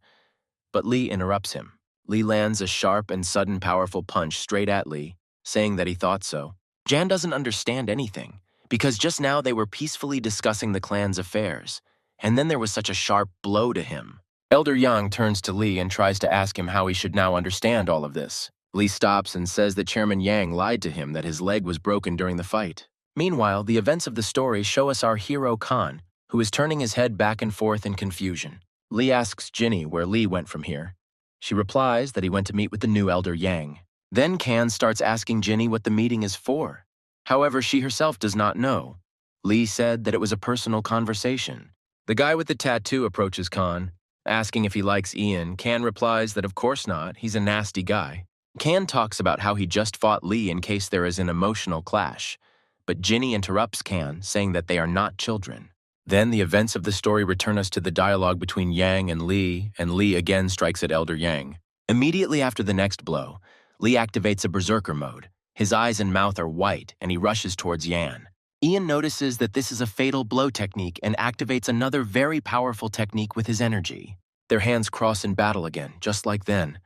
S1: But Lee interrupts him. Lee lands a sharp and sudden powerful punch straight at Lee, saying that he thought so. Jan doesn't understand anything, because just now they were peacefully discussing the clan's affairs, and then there was such a sharp blow to him. Elder Yang turns to Lee and tries to ask him how he should now understand all of this. Lee stops and says that Chairman Yang lied to him that his leg was broken during the fight. Meanwhile, the events of the story show us our hero Khan, who is turning his head back and forth in confusion. Lee asks Ginny where Lee went from here. She replies that he went to meet with the new Elder Yang. Then Kan starts asking Ginny what the meeting is for. However, she herself does not know. Lee said that it was a personal conversation. The guy with the tattoo approaches Kan, asking if he likes Ian. Kan replies that of course not, he's a nasty guy. Kan talks about how he just fought Lee in case there is an emotional clash, but Ginny interrupts Kan, saying that they are not children. Then the events of the story return us to the dialogue between Yang and Lee again strikes at Elder Yang. Immediately after the next blow, Lee activates a berserker mode. His eyes and mouth are white, and he rushes towards Yan. Ian notices that this is a fatal blow technique and activates another very powerful technique with his energy. Their hands cross in battle again, just like then,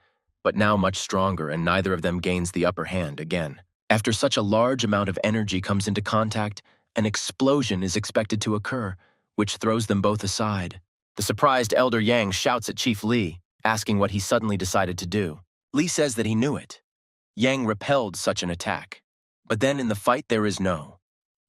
S1: but now much stronger, and neither of them gains the upper hand again. After such a large amount of energy comes into contact, an explosion is expected to occur, which throws them both aside. The surprised Elder Yang shouts at Chief Lee, asking what he suddenly decided to do. Lee says that he knew it. Yang repelled such an attack. But then in the fight there is no.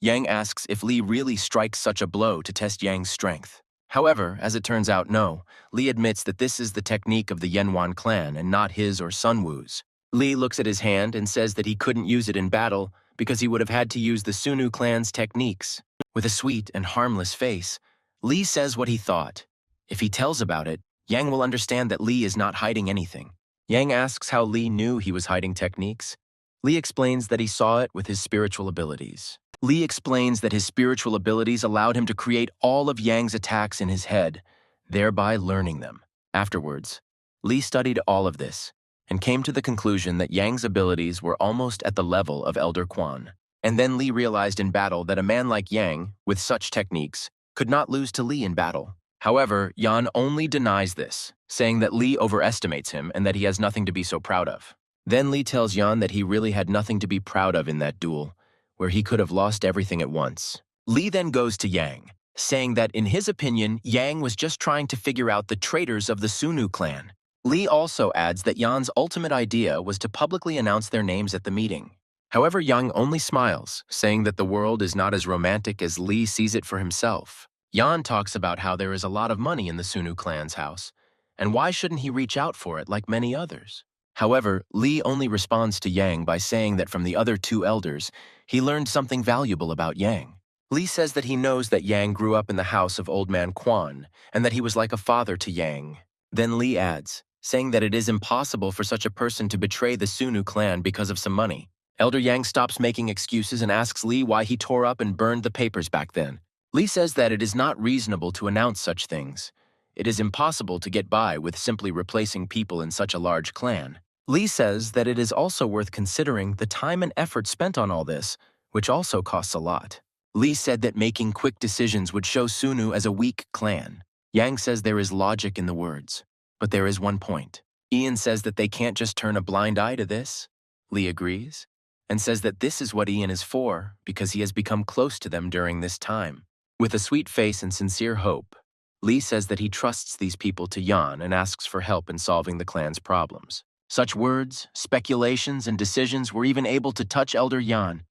S1: Yang asks if Lee really strikes such a blow to test Yang's strength. However, as it turns out, no. Lee admits that this is the technique of the Yanwan clan and not his or Sun Wu's. Lee looks at his hand and says that he couldn't use it in battle because he would have had to use the Sunu clan's techniques. With a sweet and harmless face, Lee says what he thought. If he tells about it, Yang will understand that Lee is not hiding anything. Yang asks how Lee knew he was hiding techniques. Lee explains that he saw it with his spiritual abilities. Lee explains that his spiritual abilities allowed him to create all of Yang's attacks in his head, thereby learning them. Afterwards, Lee studied all of this and came to the conclusion that Yang's abilities were almost at the level of Elder Quan. And then Lee realized in battle that a man like Yang, with such techniques, could not lose to Lee in battle. However, Yan only denies this, saying that Lee overestimates him and that he has nothing to be so proud of. Then Lee tells Yan that he really had nothing to be proud of in that duel, where he could have lost everything at once. Lee then goes to Yang, saying that in his opinion, Yang was just trying to figure out the traitors of the Sunu clan. Lee also adds that Yan's ultimate idea was to publicly announce their names at the meeting. However, Yang only smiles, saying that the world is not as romantic as Lee sees it for himself. Yan talks about how there is a lot of money in the Sunu clan's house, and why shouldn't he reach out for it like many others? However, Lee only responds to Yang by saying that from the other 2 elders, he learned something valuable about Yang. Lee says that he knows that Yang grew up in the house of Old Man Quan, and that he was like a father to Yang. Then Lee adds, saying that it is impossible for such a person to betray the Sunu clan because of some money. Elder Yang stops making excuses and asks Lee why he tore up and burned the papers back then. Lee says that it is not reasonable to announce such things. It is impossible to get by with simply replacing people in such a large clan. Lee says that it is also worth considering the time and effort spent on all this, which also costs a lot. Lee said that making quick decisions would show Sunu as a weak clan. Yang says there is logic in the words, but there is one point. Ian says that they can't just turn a blind eye to this. Lee agrees, and says that this is what Ian is for because he has become close to them during this time. With a sweet face and sincere hope, Lee says that he trusts these people to Yan and asks for help in solving the clan's problems. Such words, speculations, and decisions were even able to touch Elder Yan,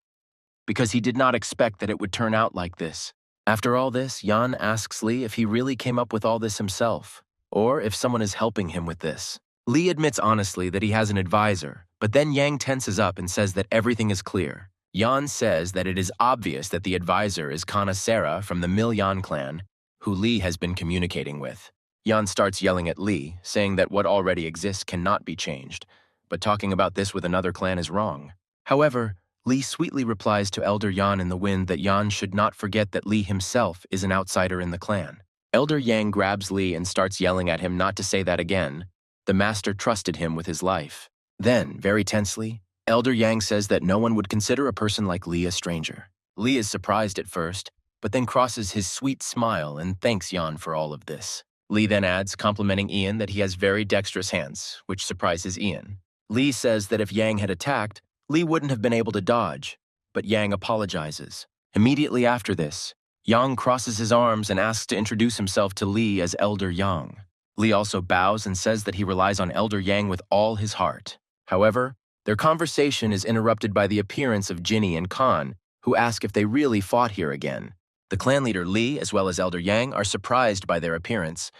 S1: because he did not expect that it would turn out like this. After all this, Yan asks Lee if he really came up with all this himself, or if someone is helping him with this. Lee admits honestly that he has an advisor, but then Yang tenses up and says that everything is clear. Yan says that it is obvious that the advisor is Kana Sera from the Milyan clan, who Lee has been communicating with. Yan starts yelling at Lee, saying that what already exists cannot be changed, but talking about this with another clan is wrong. However, Lee sweetly replies to Elder Yan in the wind that Yan should not forget that Lee himself is an outsider in the clan. Elder Yang grabs Lee and starts yelling at him not to say that again. The master trusted him with his life. Then, very tensely, Elder Yang says that no one would consider a person like Lee a stranger. Lee is surprised at first, but then crosses his sweet smile and thanks Yan for all of this. Lee then adds, complimenting Ian, that he has very dexterous hands, which surprises Ian. Lee says that if Yang had attacked, Lee wouldn't have been able to dodge, but Yang apologizes. Immediately after this, Yang crosses his arms and asks to introduce himself to Lee as Elder Yang. Lee also bows and says that he relies on Elder Yang with all his heart. However, their conversation is interrupted by the appearance of Jinny and Khan, who ask if they really fought here again. The clan leader Lee, as well as Elder Yang, are surprised by their appearance.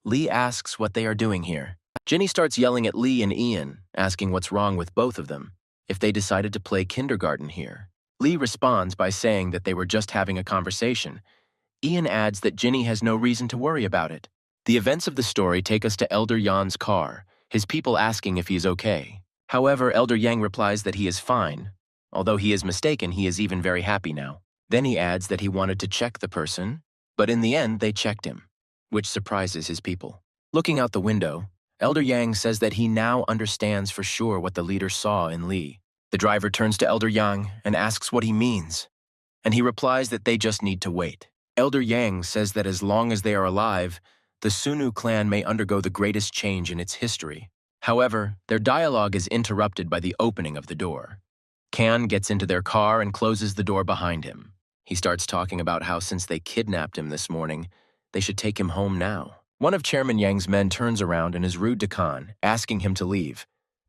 S1: Lee asks what they are doing here. Jinny starts yelling at Lee and Ian, asking what's wrong with both of them, if they decided to play kindergarten here. Lee responds by saying that they were just having a conversation. Ian adds that Jinny has no reason to worry about it. The events of the story take us to Elder Yan's car, his people asking if he's okay. However, Elder Yang replies that he is fine. Although he is mistaken, he is even very happy now. Then he adds that he wanted to check the person, but in the end they checked him, which surprises his people. Looking out the window, Elder Yang says that he now understands for sure what the leader saw in Lee. The driver turns to Elder Yang and asks what he means, and he replies that they just need to wait. Elder Yang says that as long as they are alive, the Sunu clan may undergo the greatest change in its history. However, their dialogue is interrupted by the opening of the door. Kan gets into their car and closes the door behind him. He starts talking about how since they kidnapped him this morning, they should take him home now. One of Chairman Yang's men turns around and is rude to Kan, asking him to leave,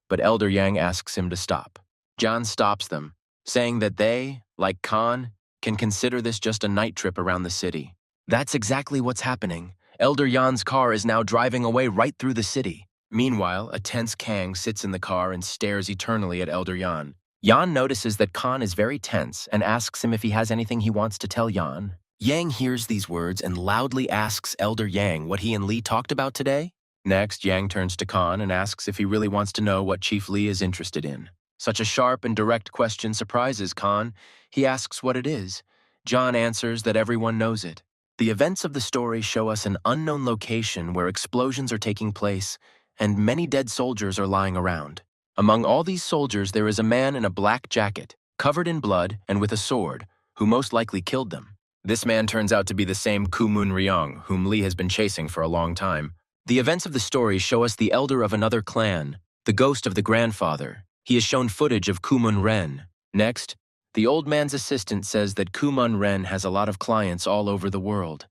S1: but Elder Yang asks him to stop. John stops them, saying that they, like Kan, can consider this just a night trip around the city. That's exactly what's happening. Elder Yan's car is now driving away right through the city. Meanwhile, a tense Kang sits in the car and stares eternally at Elder Yan. Yan notices that Kan is very tense and asks him if he has anything he wants to tell Yan. Yang hears these words and loudly asks Elder Yang what he and Lee talked about today. Next, Yang turns to Kan and asks if he really wants to know what Chief Lee is interested in. Such a sharp and direct question surprises Kan. He asks what it is. John answers that everyone knows it. The events of the story show us an unknown location where explosions are taking place and many dead soldiers are lying around. Among all these soldiers, there is a man in a black jacket, covered in blood and with a sword, who most likely killed them. This man turns out to be the same Kumun Ryong, whom Lee has been chasing for a long time. The events of the story show us the elder of another clan, the ghost of the grandfather. He is shown footage of Kumun Ren. Next, the old man's assistant says that Kumun Ren has a lot of clients all over the world.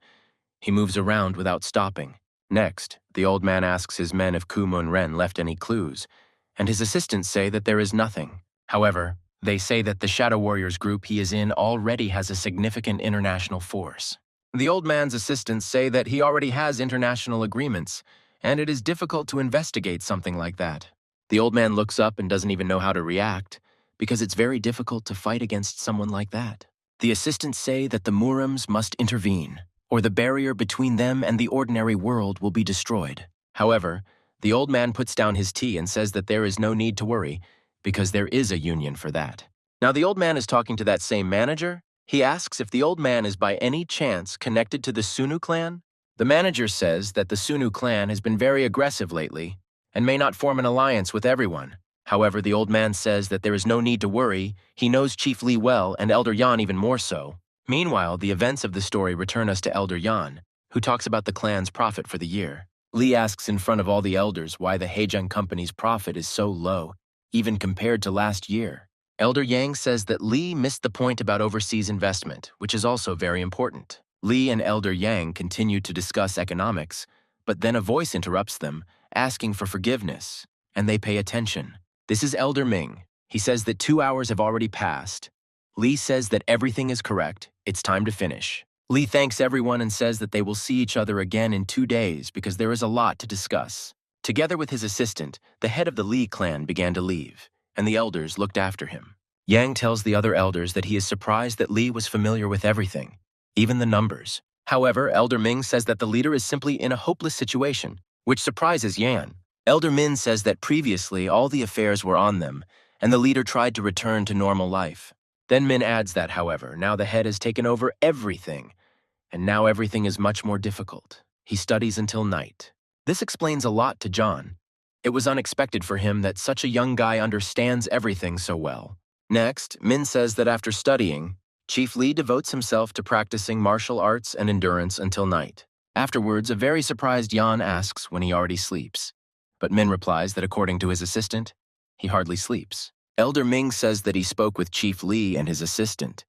S1: He moves around without stopping. Next, the old man asks his men if Kumun Ren left any clues, and his assistants say that there is nothing. However, they say that the Shadow Warriors group he is in already has a significant international force. The old man's assistants say that he already has international agreements, and it is difficult to investigate something like that. The old man looks up and doesn't even know how to react, because it's very difficult to fight against someone like that. The assistants say that the Murims must intervene, or the barrier between them and the ordinary world will be destroyed. However, the old man puts down his tea and says that there is no need to worry, because there is a union for that. Now the old man is talking to that same manager. He asks if the old man is by any chance connected to the Sunu clan. The manager says that the Sunu clan has been very aggressive lately and may not form an alliance with everyone. However, the old man says that there is no need to worry. He knows Chief Lee well and Elder Yan even more so. Meanwhile, the events of the story return us to Elder Yan, who talks about the clan's profit for the year. Lee asks in front of all the elders why the Heijun Company's profit is so low, even compared to last year. Elder Yang says that Lee missed the point about overseas investment, which is also very important. Lee and Elder Yang continue to discuss economics, but then a voice interrupts them, asking for forgiveness, and they pay attention. This is Elder Ming. He says that 2 hours have already passed. Lee says that everything is correct. It's time to finish. Lee thanks everyone and says that they will see each other again in 2 days because there is a lot to discuss. Together with his assistant, the head of the Lee clan began to leave, and the elders looked after him. Yang tells the other elders that he is surprised that Lee was familiar with everything, even the numbers. However, Elder Ming says that the leader is simply in a hopeless situation, which surprises Yan. Elder Min says that previously all the affairs were on them, and the leader tried to return to normal life. Then Min adds that, however, now the head has taken over everything, and now everything is much more difficult. He studies until night. This explains a lot to John. It was unexpected for him that such a young guy understands everything so well. Next, Min says that after studying, Chief Lee devotes himself to practicing martial arts and endurance until night. Afterwards, a very surprised Yan asks when he already sleeps. But Min replies that according to his assistant, he hardly sleeps. Elder Ming says that he spoke with Chief Lee and his assistant,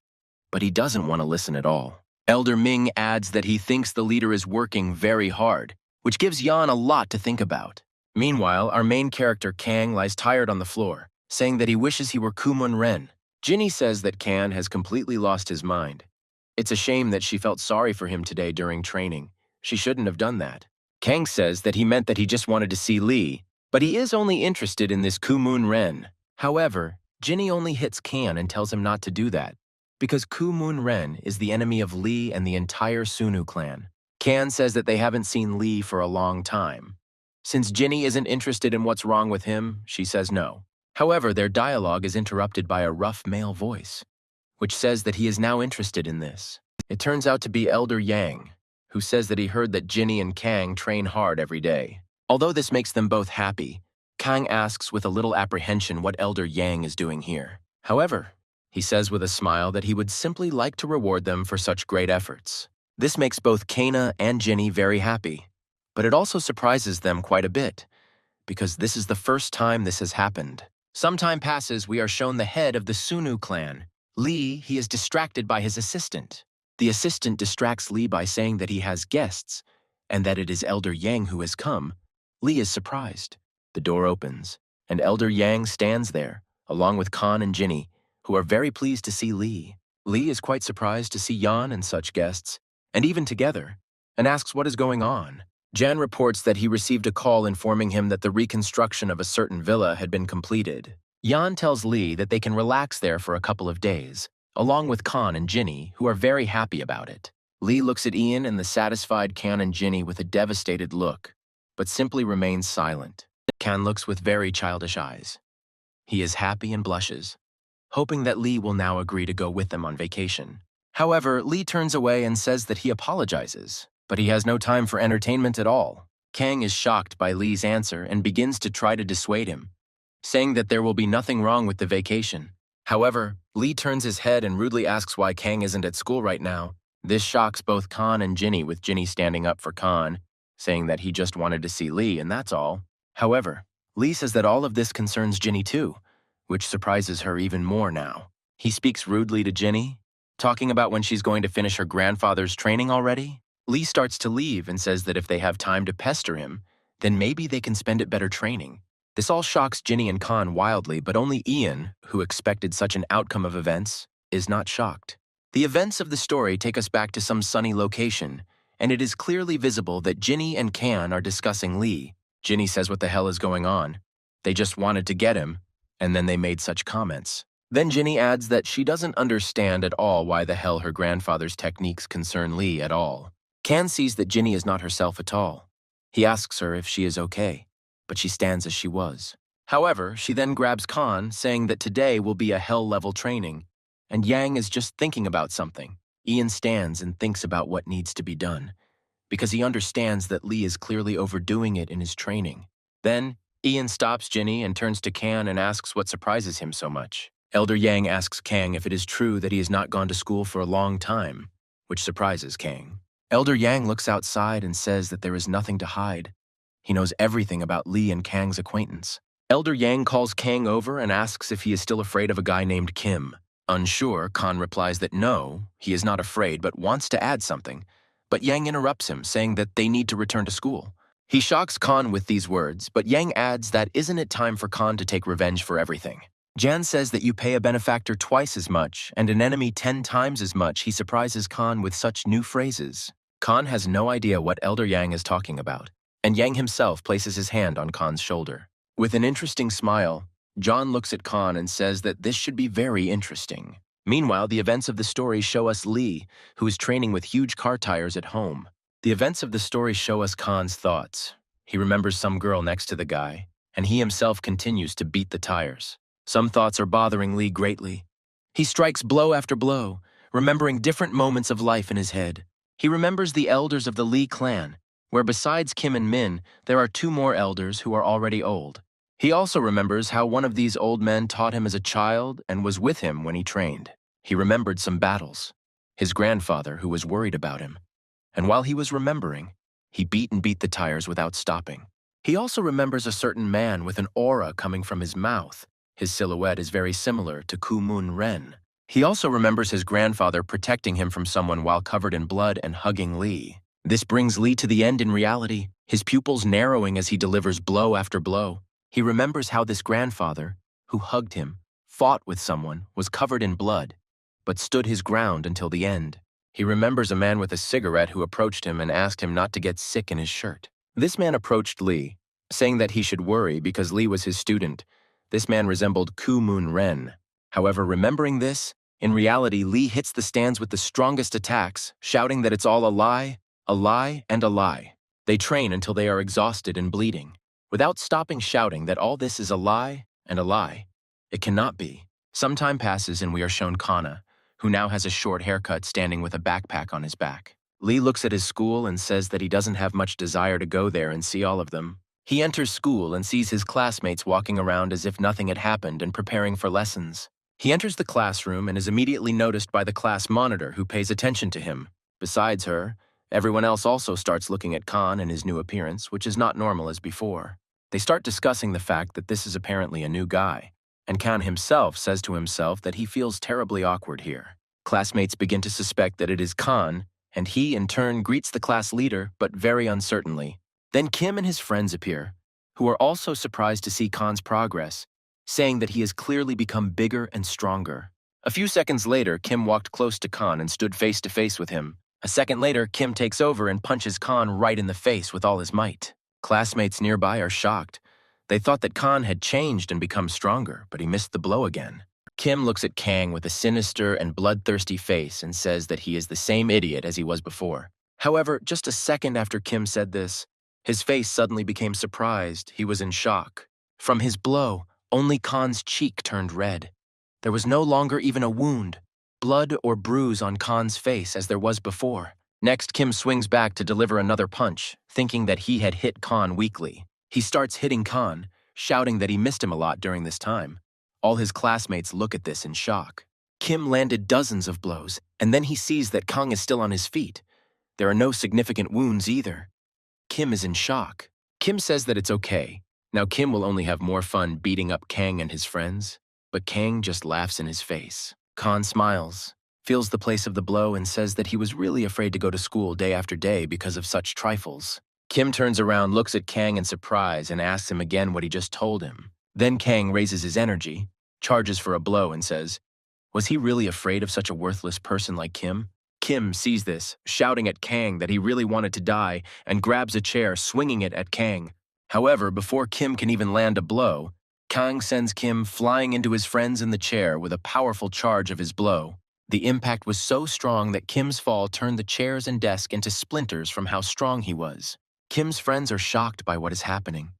S1: but he doesn't want to listen at all. Elder Ming adds that he thinks the leader is working very hard, which gives Yan a lot to think about. Meanwhile, our main character Kang lies tired on the floor, saying that he wishes he were Kumun Ren. Ginny says that Kan has completely lost his mind. It's a shame that she felt sorry for him today during training. She shouldn't have done that. Kang says that he meant that he just wanted to see Lee, but he is only interested in this Kumun Ren. However, Ginny only hits Kan and tells him not to do that, because Kumun Ren is the enemy of Lee and the entire Sunu clan. Kan says that they haven't seen Lee for a long time. Since Ginny isn't interested in what's wrong with him, she says no. However, their dialogue is interrupted by a rough male voice, which says that he is now interested in this. It turns out to be Elder Yang, who says that he heard that Ginny and Kang train hard every day. Although this makes them both happy, Kang asks with a little apprehension what Elder Yang is doing here. However, he says with a smile that he would simply like to reward them for such great efforts. This makes both Kana and Ginny very happy, but it also surprises them quite a bit, because this is the first time this has happened. Some time passes, we are shown the head of the Sunu clan. Lee, he is distracted by his assistant. The assistant distracts Lee by saying that he has guests, and that it is Elder Yang who has come. Lee is surprised. The door opens, and Elder Yang stands there, along with Kan and Ginny, who are very pleased to see Lee. Lee is quite surprised to see Yan and such guests, and even together, and asks what is going on. Jan reports that he received a call informing him that the reconstruction of a certain villa had been completed. Yan tells Lee that they can relax there for a couple of days, along with Kan and Ginny, who are very happy about it. Lee looks at Ian and the satisfied Kan and Ginny with a devastated look, but simply remains silent. Kan looks with very childish eyes. He is happy and blushes, hoping that Lee will now agree to go with them on vacation. However, Lee turns away and says that he apologizes, but he has no time for entertainment at all. Kang is shocked by Lee's answer and begins to try to dissuade him, saying that there will be nothing wrong with the vacation. However, Lee turns his head and rudely asks why Kang isn't at school right now. This shocks both Kan and Ginny, with Ginny standing up for Kan, saying that he just wanted to see Lee and that's all. However, Lee says that all of this concerns Ginny too, which surprises her even more now. He speaks rudely to Ginny, talking about when she's going to finish her grandfather's training already. Lee starts to leave and says that if they have time to pester him, then maybe they can spend it better training. This all shocks Ginny and Kan wildly, but only Ian, who expected such an outcome of events, is not shocked. The events of the story take us back to some sunny location, and it is clearly visible that Ginny and Kan are discussing Lee. Ginny says what the hell is going on. They just wanted to get him, and then they made such comments. Then Ginny adds that she doesn't understand at all why the hell her grandfather's techniques concern Lee at all. Kan sees that Ginny is not herself at all. He asks her if she is okay, but she stands as she was. However, she then grabs Kan, saying that today will be a hell-level training, and Yang is just thinking about something. Ian stands and thinks about what needs to be done, because he understands that Lee is clearly overdoing it in his training. Then, Ian stops Ginny and turns to Kan and asks what surprises him so much. Elder Yang asks Kang if it is true that he has not gone to school for a long time, which surprises Kang. Elder Yang looks outside and says that there is nothing to hide. He knows everything about Lee and Kang's acquaintance. Elder Yang calls Kang over and asks if he is still afraid of a guy named Kim. Unsure, Kan replies that no, he is not afraid but wants to add something. But Yang interrupts him, saying that they need to return to school. He shocks Kan with these words, but Yang adds that isn't it time for Kan to take revenge for everything. Jan says that you pay a benefactor twice as much and an enemy 10 times as much. He surprises Kan with such new phrases. Kan has no idea what Elder Yang is talking about, and Yang himself places his hand on Kan's shoulder. With an interesting smile, John looks at Kan and says that this should be very interesting. Meanwhile, the events of the story show us Lee, who is training with huge car tires at home. The events of the story show us Kan's thoughts. He remembers some girl next to the guy, and he himself continues to beat the tires. Some thoughts are bothering Lee greatly. He strikes blow after blow, remembering different moments of life in his head. He remembers the elders of the Lee clan, where besides Kim and Min, there are 2 more elders who are already old. He also remembers how one of these old men taught him as a child and was with him when he trained. He remembered some battles, his grandfather who was worried about him. And while he was remembering, he beat the tires without stopping. He also remembers a certain man with an aura coming from his mouth. His silhouette is very similar to Kumun Ren. He also remembers his grandfather protecting him from someone while covered in blood and hugging Lee. This brings Lee to the end in reality, his pupils narrowing as he delivers blow after blow. He remembers how this grandfather, who hugged him, fought with someone, was covered in blood, but stood his ground until the end. He remembers a man with a cigarette who approached him and asked him not to get sick in his shirt. This man approached Lee, saying that he should worry because Lee was his student. This man resembled Kumun Ren. However, remembering this, in reality, Lee hits the stands with the strongest attacks, shouting that it's all a lie, and a lie. They train until they are exhausted and bleeding, without stopping shouting that all this is a lie and a lie. It cannot be. Some time passes and we are shown Kana, who now has a short haircut standing with a backpack on his back. Lee looks at his school and says that he doesn't have much desire to go there and see all of them. He enters school and sees his classmates walking around as if nothing had happened and preparing for lessons. He enters the classroom and is immediately noticed by the class monitor who pays attention to him. Besides her, everyone else also starts looking at Kan and his new appearance, which is not normal as before. They start discussing the fact that this is apparently a new guy, and Kan himself says to himself that he feels terribly awkward here. Classmates begin to suspect that it is Kan, and he in turn greets the class leader, but very uncertainly. Then Kim and his friends appear, who are also surprised to see Kan's progress, saying that he has clearly become bigger and stronger. A few seconds later, Kim walked close to Kan and stood face to face with him. A second later, Kim takes over and punches Kan right in the face with all his might. Classmates nearby are shocked. They thought that Kan had changed and become stronger, but he missed the blow again. Kim looks at Kang with a sinister and bloodthirsty face and says that he is the same idiot as he was before. However, just a second after Kim said this, his face suddenly became surprised. He was in shock. From his blow, only Kan's cheek turned red. There was no longer even a wound, blood or bruise on Kan's face as there was before. Next, Kim swings back to deliver another punch, thinking that he had hit Kan weakly. He starts hitting Kan, shouting that he missed him a lot during this time. All his classmates look at this in shock. Kim landed dozens of blows, and then he sees that Kang is still on his feet. There are no significant wounds either. Kim is in shock. Kim says that it's okay. Now Kim will only have more fun beating up Kang and his friends, but Kang just laughs in his face. Kan smiles, feels the place of the blow, and says that he was really afraid to go to school day after day because of such trifles. Kim turns around, looks at Kang in surprise, and asks him again what he just told him. Then Kang raises his energy, charges for a blow, and says, was he really afraid of such a worthless person like Kim? Kim sees this, shouting at Kang that he really wanted to die, and grabs a chair, swinging it at Kang. However, before Kim can even land a blow, Kang sends Kim flying into his friends in the chair with a powerful charge of his blow. The impact was so strong that Kim's fall turned the chairs and desk into splinters from how strong he was. Kim's friends are shocked by what is happening.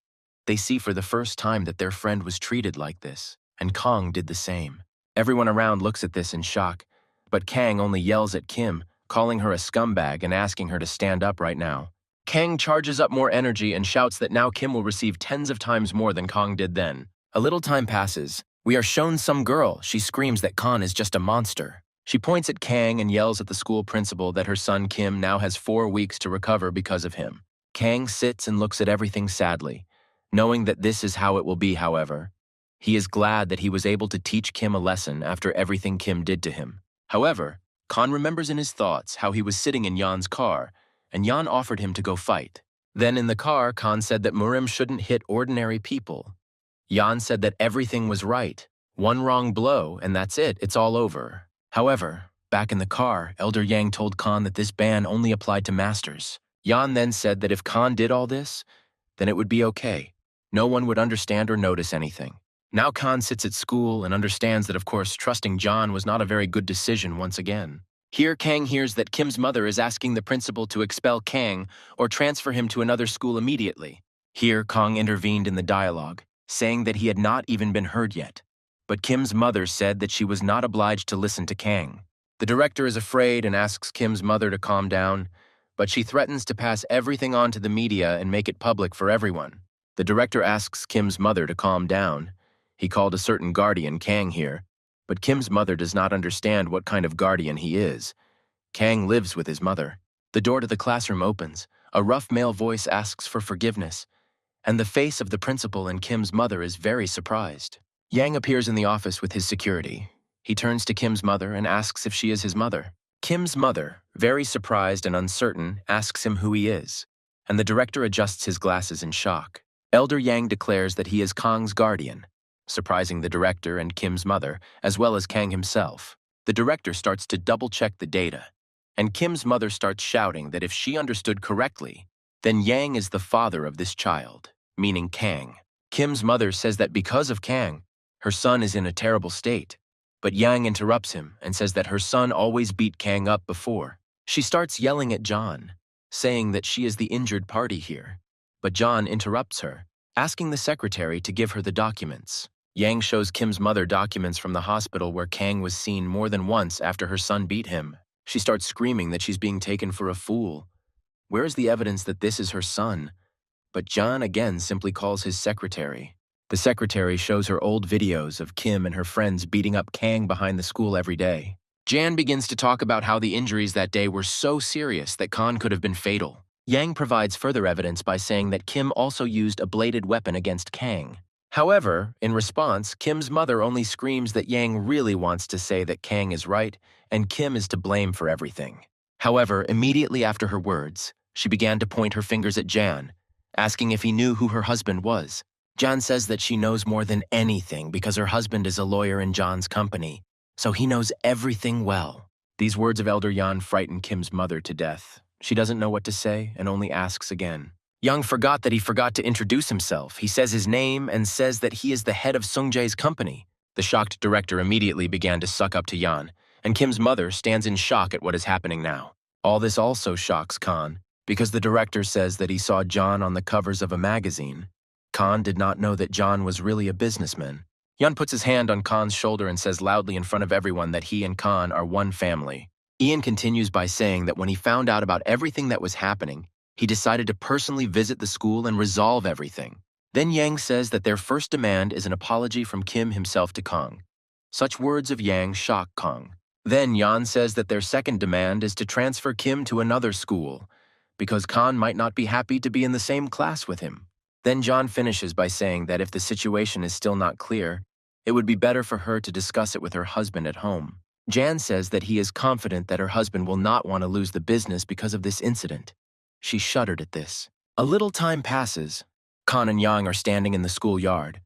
S1: They see for the first time that their friend was treated like this, and Kang did the same. Everyone around looks at this in shock, but Kang only yells at Kim, calling her a scumbag and asking her to stand up right now. Kang charges up more energy and shouts that now Kim will receive tens of times more than Kang did then. A little time passes. We are shown some girl. She screams that Kang is just a monster. She points at Kang and yells at the school principal that her son Kim now has 4 weeks to recover because of him. Kang sits and looks at everything sadly, knowing that this is how it will be, however. He is glad that he was able to teach Kim a lesson after everything Kim did to him. However, Khan remembers in his thoughts how he was sitting in Yan's car, and Yan offered him to go fight. Then in the car, Khan said that Murim shouldn't hit ordinary people. Yan said that everything was right. One wrong blow, and that's it, it's all over. However, back in the car, Elder Yang told Khan that this ban only applied to masters. Yan then said that if Khan did all this, then it would be okay. No one would understand or notice anything. Now Khan sits at school and understands that, of course, trusting John was not a very good decision once again. Here, Kang hears that Kim's mother is asking the principal to expel Kang or transfer him to another school immediately. Here, Kang intervened in the dialogue, saying that he had not even been heard yet. But Kim's mother said that she was not obliged to listen to Kang. The director is afraid and asks Kim's mother to calm down, but she threatens to pass everything on to the media and make it public for everyone. The director asks Kim's mother to calm down. He called a certain guardian Kang here, but Kim's mother does not understand what kind of guardian he is. Kang lives with his mother. The door to the classroom opens. A rough male voice asks for forgiveness, and the face of the principal and Kim's mother is very surprised. Yang appears in the office with his security. He turns to Kim's mother and asks if she is his mother. Kim's mother, very surprised and uncertain, asks him who he is, and the director adjusts his glasses in shock. Elder Yang declares that he is Kang's guardian, surprising the director and Kim's mother, as well as Kang himself. The director starts to double-check the data, and Kim's mother starts shouting that if she understood correctly, then Yang is the father of this child, meaning Kang. Kim's mother says that because of Kang, her son is in a terrible state, but Yang interrupts him and says that her son always beat Kang up before. She starts yelling at John, saying that she is the injured party here, but John interrupts her, asking the secretary to give her the documents. Yang shows Kim's mother documents from the hospital where Kang was seen more than once after her son beat him. She starts screaming that she's being taken for a fool. Where is the evidence that this is her son? But John again simply calls his secretary. The secretary shows her old videos of Kim and her friends beating up Kang behind the school every day. Jan begins to talk about how the injuries that day were so serious that Khan could have been fatal. Yang provides further evidence by saying that Kim also used a bladed weapon against Kang. However, in response, Kim's mother only screams that Yang really wants to say that Kang is right and Kim is to blame for everything. However, immediately after her words, she began to point her fingers at Jan, asking if he knew who her husband was. Jan says that she knows more than anything because her husband is a lawyer in Jan's company, so he knows everything well. These words of Elder Yan frighten Kim's mother to death. She doesn't know what to say and only asks again. Young forgot that he forgot to introduce himself. He says his name and says that he is the head of Sungjae's company. The shocked director immediately began to suck up to Yan, and Kim's mother stands in shock at what is happening now. All this also shocks Khan, because the director says that he saw John on the covers of a magazine. Khan did not know that John was really a businessman. Yan puts his hand on Khan's shoulder and says loudly in front of everyone that he and Khan are one family. Ian continues by saying that when he found out about everything that was happening, he decided to personally visit the school and resolve everything. Then Yang says that their first demand is an apology from Kim himself to Kang. Such words of Yang shock Kang. Then Yan says that their second demand is to transfer Kim to another school, because Khan might not be happy to be in the same class with him. Then John finishes by saying that if the situation is still not clear, it would be better for her to discuss it with her husband at home. Jan says that he is confident that her husband will not want to lose the business because of this incident. She shuddered at this. A little time passes. Khan and Yang are standing in the schoolyard.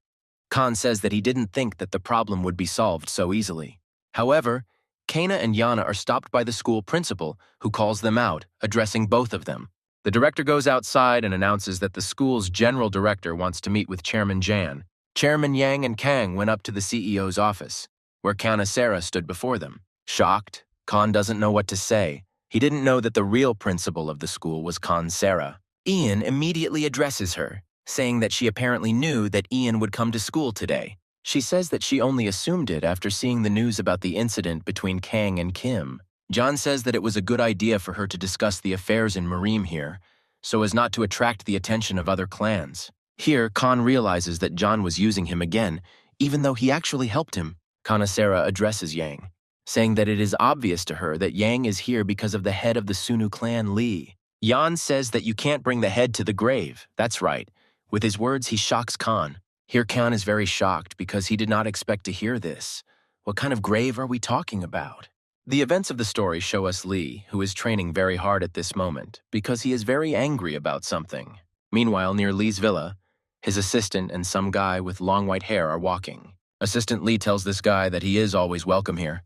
S1: Khan says that he didn't think that the problem would be solved so easily. However, Kana and Yana are stopped by the school principal, who calls them out, addressing both of them. The director goes outside and announces that the school's general director wants to meet with Chairman Jan. Chairman Yang and Kang went up to the CEO's office, where Kana Sarah stood before them. Shocked, Khan doesn't know what to say. He didn't know that the real principal of the school was Khan Sarah. Ian immediately addresses her, saying that she apparently knew that Ian would come to school today. She says that she only assumed it after seeing the news about the incident between Kang and Kim. John says that it was a good idea for her to discuss the affairs in Marim here, so as not to attract the attention of other clans. Here, Khan realizes that John was using him again, even though he actually helped him. Kanasera addresses Yang, saying that it is obvious to her that Yang is here because of the head of the Sunu clan, Li. Yan says that you can't bring the head to the grave. That's right. With his words, he shocks Khan. Here, Khan is very shocked because he did not expect to hear this. What kind of grave are we talking about? The events of the story show us Li, who is training very hard at this moment because he is very angry about something. Meanwhile, near Li's villa, his assistant and some guy with long white hair are walking. Assistant Li tells this guy that he is always welcome here.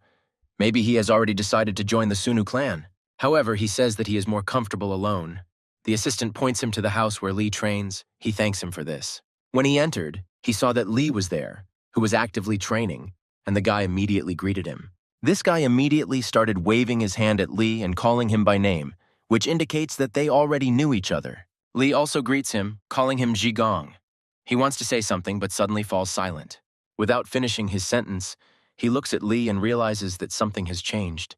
S1: Maybe he has already decided to join the Sunu clan. However, he says that he is more comfortable alone. The assistant points him to the house where Li trains. He thanks him for this. When he entered, he saw that Li was there, who was actively training, and the guy immediately greeted him. This guy immediately started waving his hand at Li and calling him by name, which indicates that they already knew each other. Li also greets him, calling him Zhigong. He wants to say something but suddenly falls silent. Without finishing his sentence, he looks at Li and realizes that something has changed.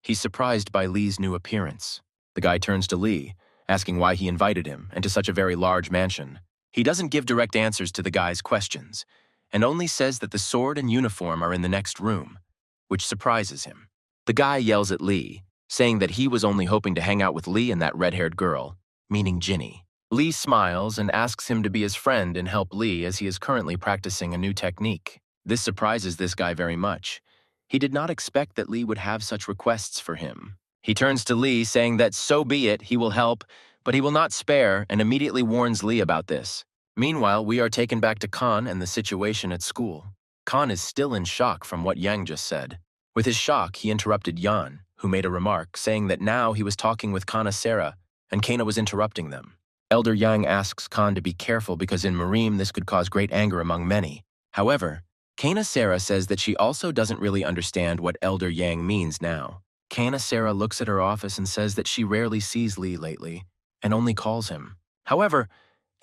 S1: He's surprised by Li's new appearance. The guy turns to Li, asking why he invited him and to such a very large mansion. He doesn't give direct answers to the guy's questions, and only says that the sword and uniform are in the next room, which surprises him. The guy yells at Li, saying that he was only hoping to hang out with Li and that red-haired girl, meaning Ginny. Li smiles and asks him to be his friend and help Li as he is currently practicing a new technique. This surprises this guy very much. He did not expect that Li would have such requests for him. He turns to Li, saying that so be it, he will help, but he will not spare, and immediately warns Li about this. Meanwhile, we are taken back to Khan and the situation at school. Khan is still in shock from what Yang just said. With his shock, he interrupted Yan, who made a remark, saying that now he was talking with Kanasera, and Kana was interrupting them. Elder Yang asks Khan to be careful because in Marim this could cause great anger among many. However, Kanasera says that she also doesn't really understand what Elder Yang means now. Kanasera looks at her office and says that she rarely sees Li lately, and only calls him. However,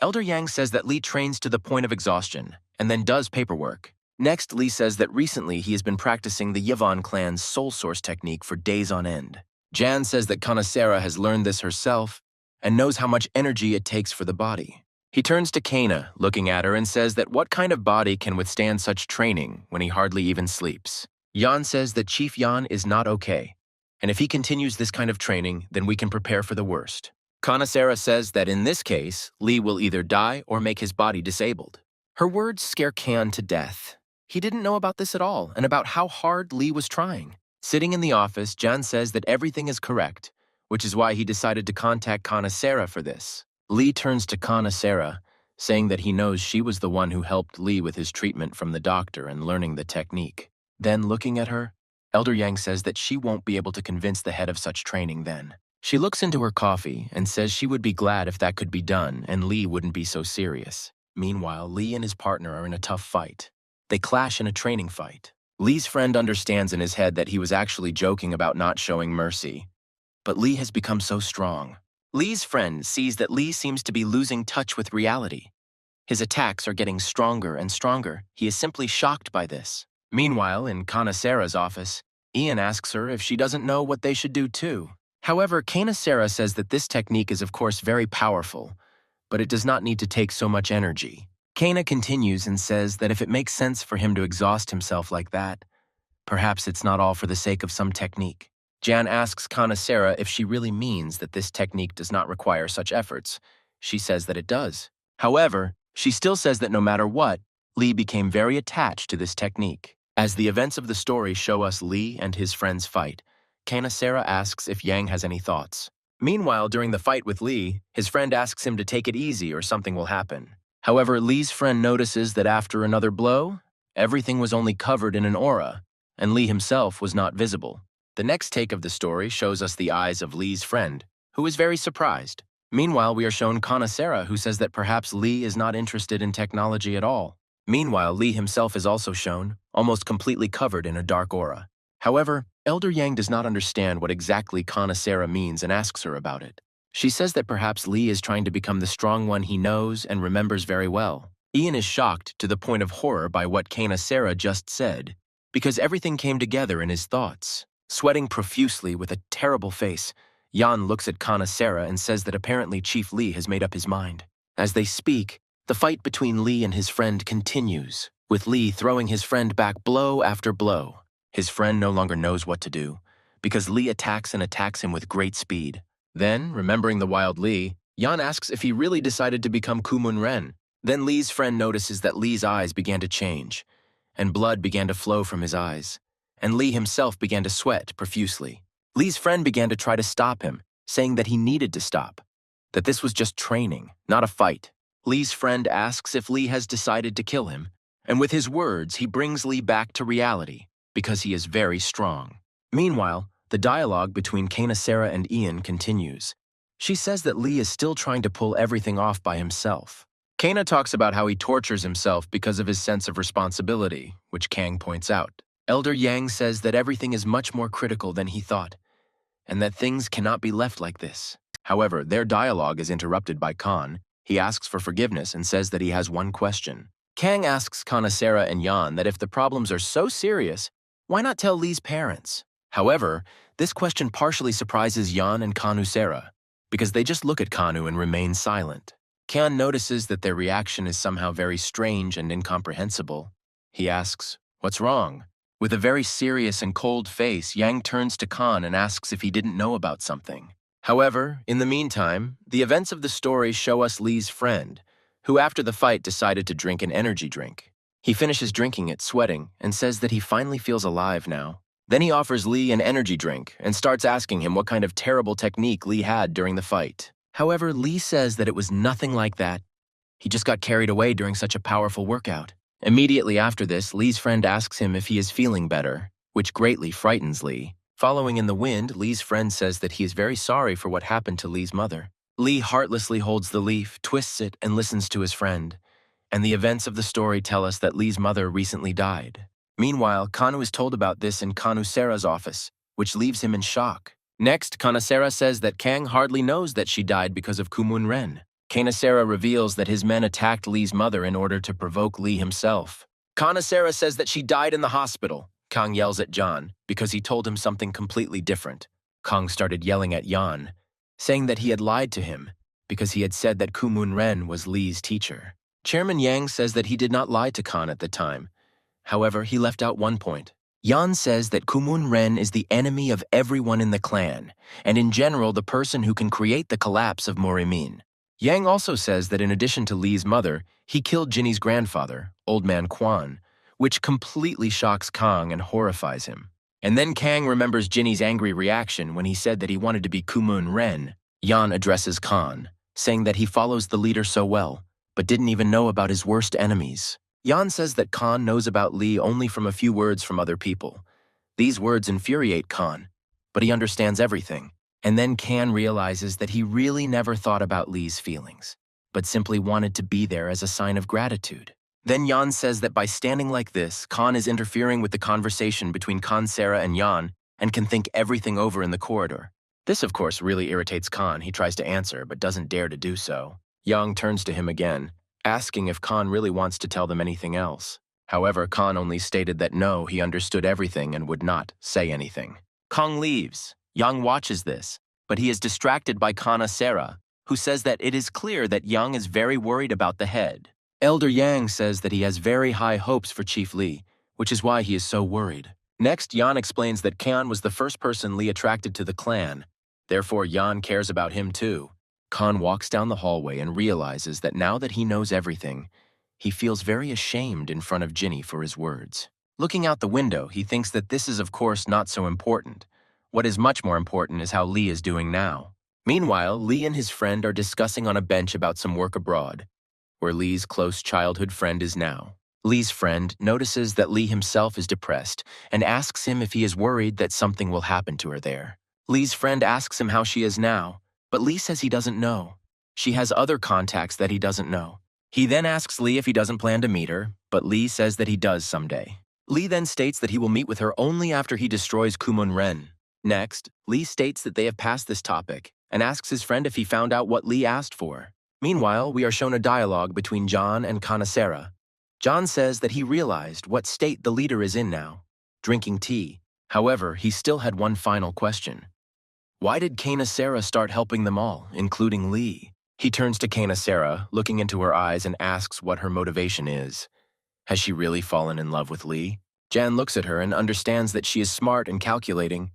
S1: Elder Yang says that Li trains to the point of exhaustion, and then does paperwork. Next, Li says that recently he has been practicing the Yvonne clan's soul source technique for days on end. Jan says that Kanasera has learned this herself, and knows how much energy it takes for the body. He turns to Kana, looking at her, and says that what kind of body can withstand such training when he hardly even sleeps. Yan says that Chief Yan is not okay, and if he continues this kind of training, then we can prepare for the worst. Kanasera says that in this case, Li will either die or make his body disabled. Her words scare Kan to death. He didn't know about this at all, and about how hard Li was trying. Sitting in the office, Jan says that everything is correct, which is why he decided to contact Kanasera for this. Li turns to Kanasera, saying that he knows she was the one who helped Li with his treatment from the doctor and learning the technique. Then, looking at her, Elder Yang says that she won't be able to convince the head of such training then. She looks into her coffee and says she would be glad if that could be done and Li wouldn't be so serious. Meanwhile, Li and his partner are in a tough fight. They clash in a training fight. Li's friend understands in his head that he was actually joking about not showing mercy. But Li has become so strong. Li's friend sees that Li seems to be losing touch with reality. His attacks are getting stronger and stronger. He is simply shocked by this. Meanwhile, in Kanasera's office, Ian asks her if she doesn't know what they should do too. However, Kanasera says that this technique is of course very powerful, but it does not need to take so much energy. Kana continues and says that if it makes sense for him to exhaust himself like that, perhaps it's not all for the sake of some technique. Jan asks Kanasera if she really means that this technique does not require such efforts. She says that it does. However, she still says that no matter what, Li became very attached to this technique. As the events of the story show us Li and his friends fight, Kanasera asks if Yang has any thoughts. Meanwhile, during the fight with Li, his friend asks him to take it easy or something will happen. However, Li's friend notices that after another blow, everything was only covered in an aura, and Li himself was not visible. The next take of the story shows us the eyes of Li's friend, who is very surprised. Meanwhile, we are shown Kanasera, who says that perhaps Li is not interested in technology at all. Meanwhile, Li himself is also shown, almost completely covered in a dark aura. However, Elder Yang does not understand what exactly Kanasera means and asks her about it. She says that perhaps Li is trying to become the strong one he knows and remembers very well. Ian is shocked to the point of horror by what Kanasera just said, because everything came together in his thoughts. Sweating profusely with a terrible face, Yan looks at Kanasera and says that apparently Chief Lee has made up his mind. As they speak, the fight between Lee and his friend continues, with Lee throwing his friend back blow after blow. His friend no longer knows what to do, because Lee attacks him with great speed. Then, remembering the wild Lee, Yan asks if he really decided to become Kumun Ren. Then Lee's friend notices that Lee's eyes began to change, and blood began to flow from his eyes, and Lee himself began to sweat profusely. Lee's friend began to try to stop him, saying that he needed to stop, that this was just training, not a fight. Lee's friend asks if Lee has decided to kill him, and with his words, he brings Lee back to reality, because he is very strong. Meanwhile, the dialogue between Kanasera and Ian continues. She says that Lee is still trying to pull everything off by himself. Kana talks about how he tortures himself because of his sense of responsibility, which Kang points out. Elder Yang says that everything is much more critical than he thought, and that things cannot be left like this. However, their dialogue is interrupted by Khan. He asks for forgiveness and says that he has one question. Kang asks Kanasera and Yan that if the problems are so serious, why not tell Lee's parents? However, this question partially surprises Yan and Kanusera, because they just look at Kanu and remain silent. Khan notices that their reaction is somehow very strange and incomprehensible. He asks, "What's wrong?" With a very serious and cold face, Yang turns to Khan and asks if he didn't know about something. However, in the meantime, the events of the story show us Lee's friend, who after the fight decided to drink an energy drink. He finishes drinking it, sweating, and says that he finally feels alive now. Then he offers Lee an energy drink and starts asking him what kind of terrible technique Lee had during the fight. However, Lee says that it was nothing like that. He just got carried away during such a powerful workout. Immediately after this, Lee's friend asks him if he is feeling better, which greatly frightens Lee. Following in the wind, Lee's friend says that he is very sorry for what happened to Lee's mother. Lee heartlessly holds the leaf, twists it, and listens to his friend. And the events of the story tell us that Lee's mother recently died. Meanwhile, Kanu is told about this in Kanusera's office, which leaves him in shock. Next, Kanasera says that Kang hardly knows that she died because of Kumun Ren. Kanasera reveals that his men attacked Lee's mother in order to provoke Lee himself. Kanasera says that she died in the hospital. Kang yells at John because he told him something completely different. Kang started yelling at Yan, saying that he had lied to him because he had said that Kumun Ren was Lee's teacher. Chairman Yang says that he did not lie to Khan at the time. However, he left out one point. Yan says that Kumun Ren is the enemy of everyone in the clan, and in general the person who can create the collapse of Morimin. Yang also says that in addition to Lee's mother, he killed Jinny's grandfather, Old Man Quan, which completely shocks Kang and horrifies him. And then Kang remembers Jinny's angry reaction when he said that he wanted to be Kumun Ren. Yan addresses Khan, saying that he follows the leader so well, but didn't even know about his worst enemies. Yan says that Khan knows about Lee only from a few words from other people. These words infuriate Khan, but he understands everything. And then Khan realizes that he really never thought about Lee's feelings, but simply wanted to be there as a sign of gratitude. Then Yan says that by standing like this, Khan is interfering with the conversation between Kanasera and Yan and can think everything over in the corridor. This, of course, really irritates Khan. He tries to answer, but doesn't dare to do so. Yang turns to him again, asking if Khan really wants to tell them anything else. However, Khan only stated that no, he understood everything and would not say anything. Kang leaves. Yang watches this, but he is distracted by Kanasera, who says that it is clear that Yang is very worried about the head. Elder Yang says that he has very high hopes for Chief Lee, which is why he is so worried. Next, Yan explains that Khan was the first person Lee attracted to the clan. Therefore, Yan cares about him too. Khan walks down the hallway and realizes that now that he knows everything, he feels very ashamed in front of Jinny for his words. Looking out the window, he thinks that this is of course not so important. What is much more important is how Lee is doing now. Meanwhile, Lee and his friend are discussing on a bench about some work abroad, where Lee's close childhood friend is now. Lee's friend notices that Lee himself is depressed and asks him if he is worried that something will happen to her there. Lee's friend asks him how she is now, but Lee says he doesn't know. She has other contacts that he doesn't know. He then asks Lee if he doesn't plan to meet her, but Lee says that he does someday. Lee then states that he will meet with her only after he destroys Kumun Ren. Next, Lee states that they have passed this topic and asks his friend if he found out what Lee asked for. Meanwhile, we are shown a dialogue between John and Kanasera. John says that he realized what state the leader is in now, drinking tea, However, he still had one final question. Why did Kanasara start helping them all, including Lee? He turns to Kanasara, looking into her eyes, and asks what her motivation is. Has she really fallen in love with Lee? Jan looks at her and understands that she is smart and calculating,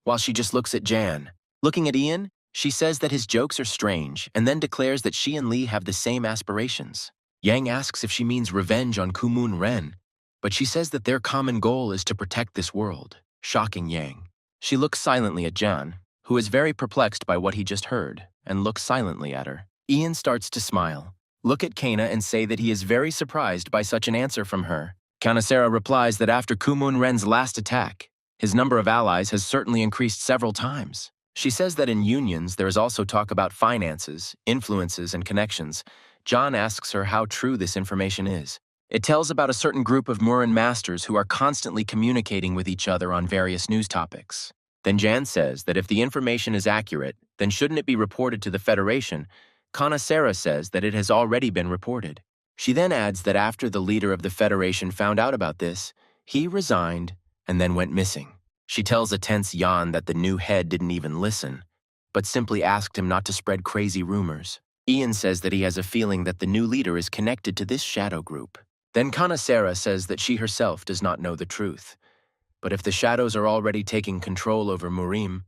S1: while she just looks at Jan. Looking at Ian, she says that his jokes are strange and then declares that she and Lee have the same aspirations. Yang asks if she means revenge on Kumun Ren, but she says that their common goal is to protect this world, shocking Yang. She looks silently at Jan, who is very perplexed by what he just heard, and looks silently at her. Ian starts to smile, look at Kana and say that he is very surprised by such an answer from her. Kanasara replies that after Kumun Ren's last attack, his number of allies has certainly increased several times. She says that in unions there is also talk about finances, influences, and connections. John asks her how true this information is. It tells about a certain group of Murin masters who are constantly communicating with each other on various news topics. Then Jan says that if the information is accurate, then shouldn't it be reported to the Federation? Kanasara says that it has already been reported. She then adds that after the leader of the Federation found out about this, he resigned and then went missing. She tells a tense Jan that the new head didn't even listen, but simply asked him not to spread crazy rumors. Ian says that he has a feeling that the new leader is connected to this shadow group. Then Kanasara says that she herself does not know the truth. But if the shadows are already taking control over Murim,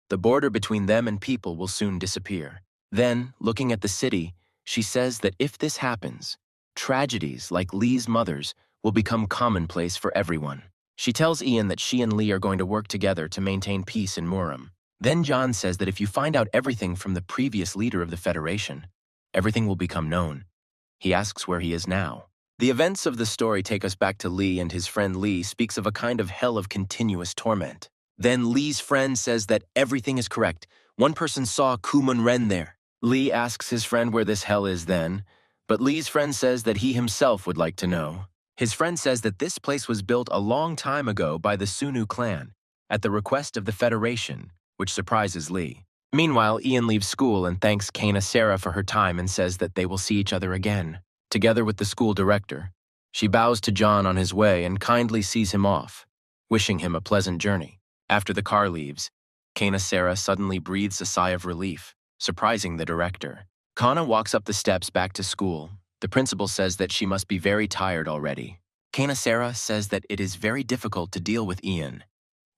S1: the border between them and people will soon disappear. Then, looking at the city, she says that if this happens, tragedies like Lee's mother's will become commonplace for everyone. She tells Ian that she and Lee are going to work together to maintain peace in Murim. Then John says that if you find out everything from the previous leader of the Federation, everything will become known. He asks where he is now. The events of the story take us back to Lee, and his friend Lee speaks of a kind of hell of continuous torment. Then Lee's friend says that everything is correct. One person saw Kumun Ren there. Lee asks his friend where this hell is then, but Lee's friend says that he himself would like to know. His friend says that this place was built a long time ago by the Sunu clan, at the request of the Federation, which surprises Lee. Meanwhile, Ian leaves school and thanks Kanasara for her time and says that they will see each other again. Together with the school director, she bows to John on his way and kindly sees him off, wishing him a pleasant journey. After the car leaves, Kanasara suddenly breathes a sigh of relief, surprising the director. Kana walks up the steps back to school. The principal says that she must be very tired already. Kanasara says that it is very difficult to deal with Ian,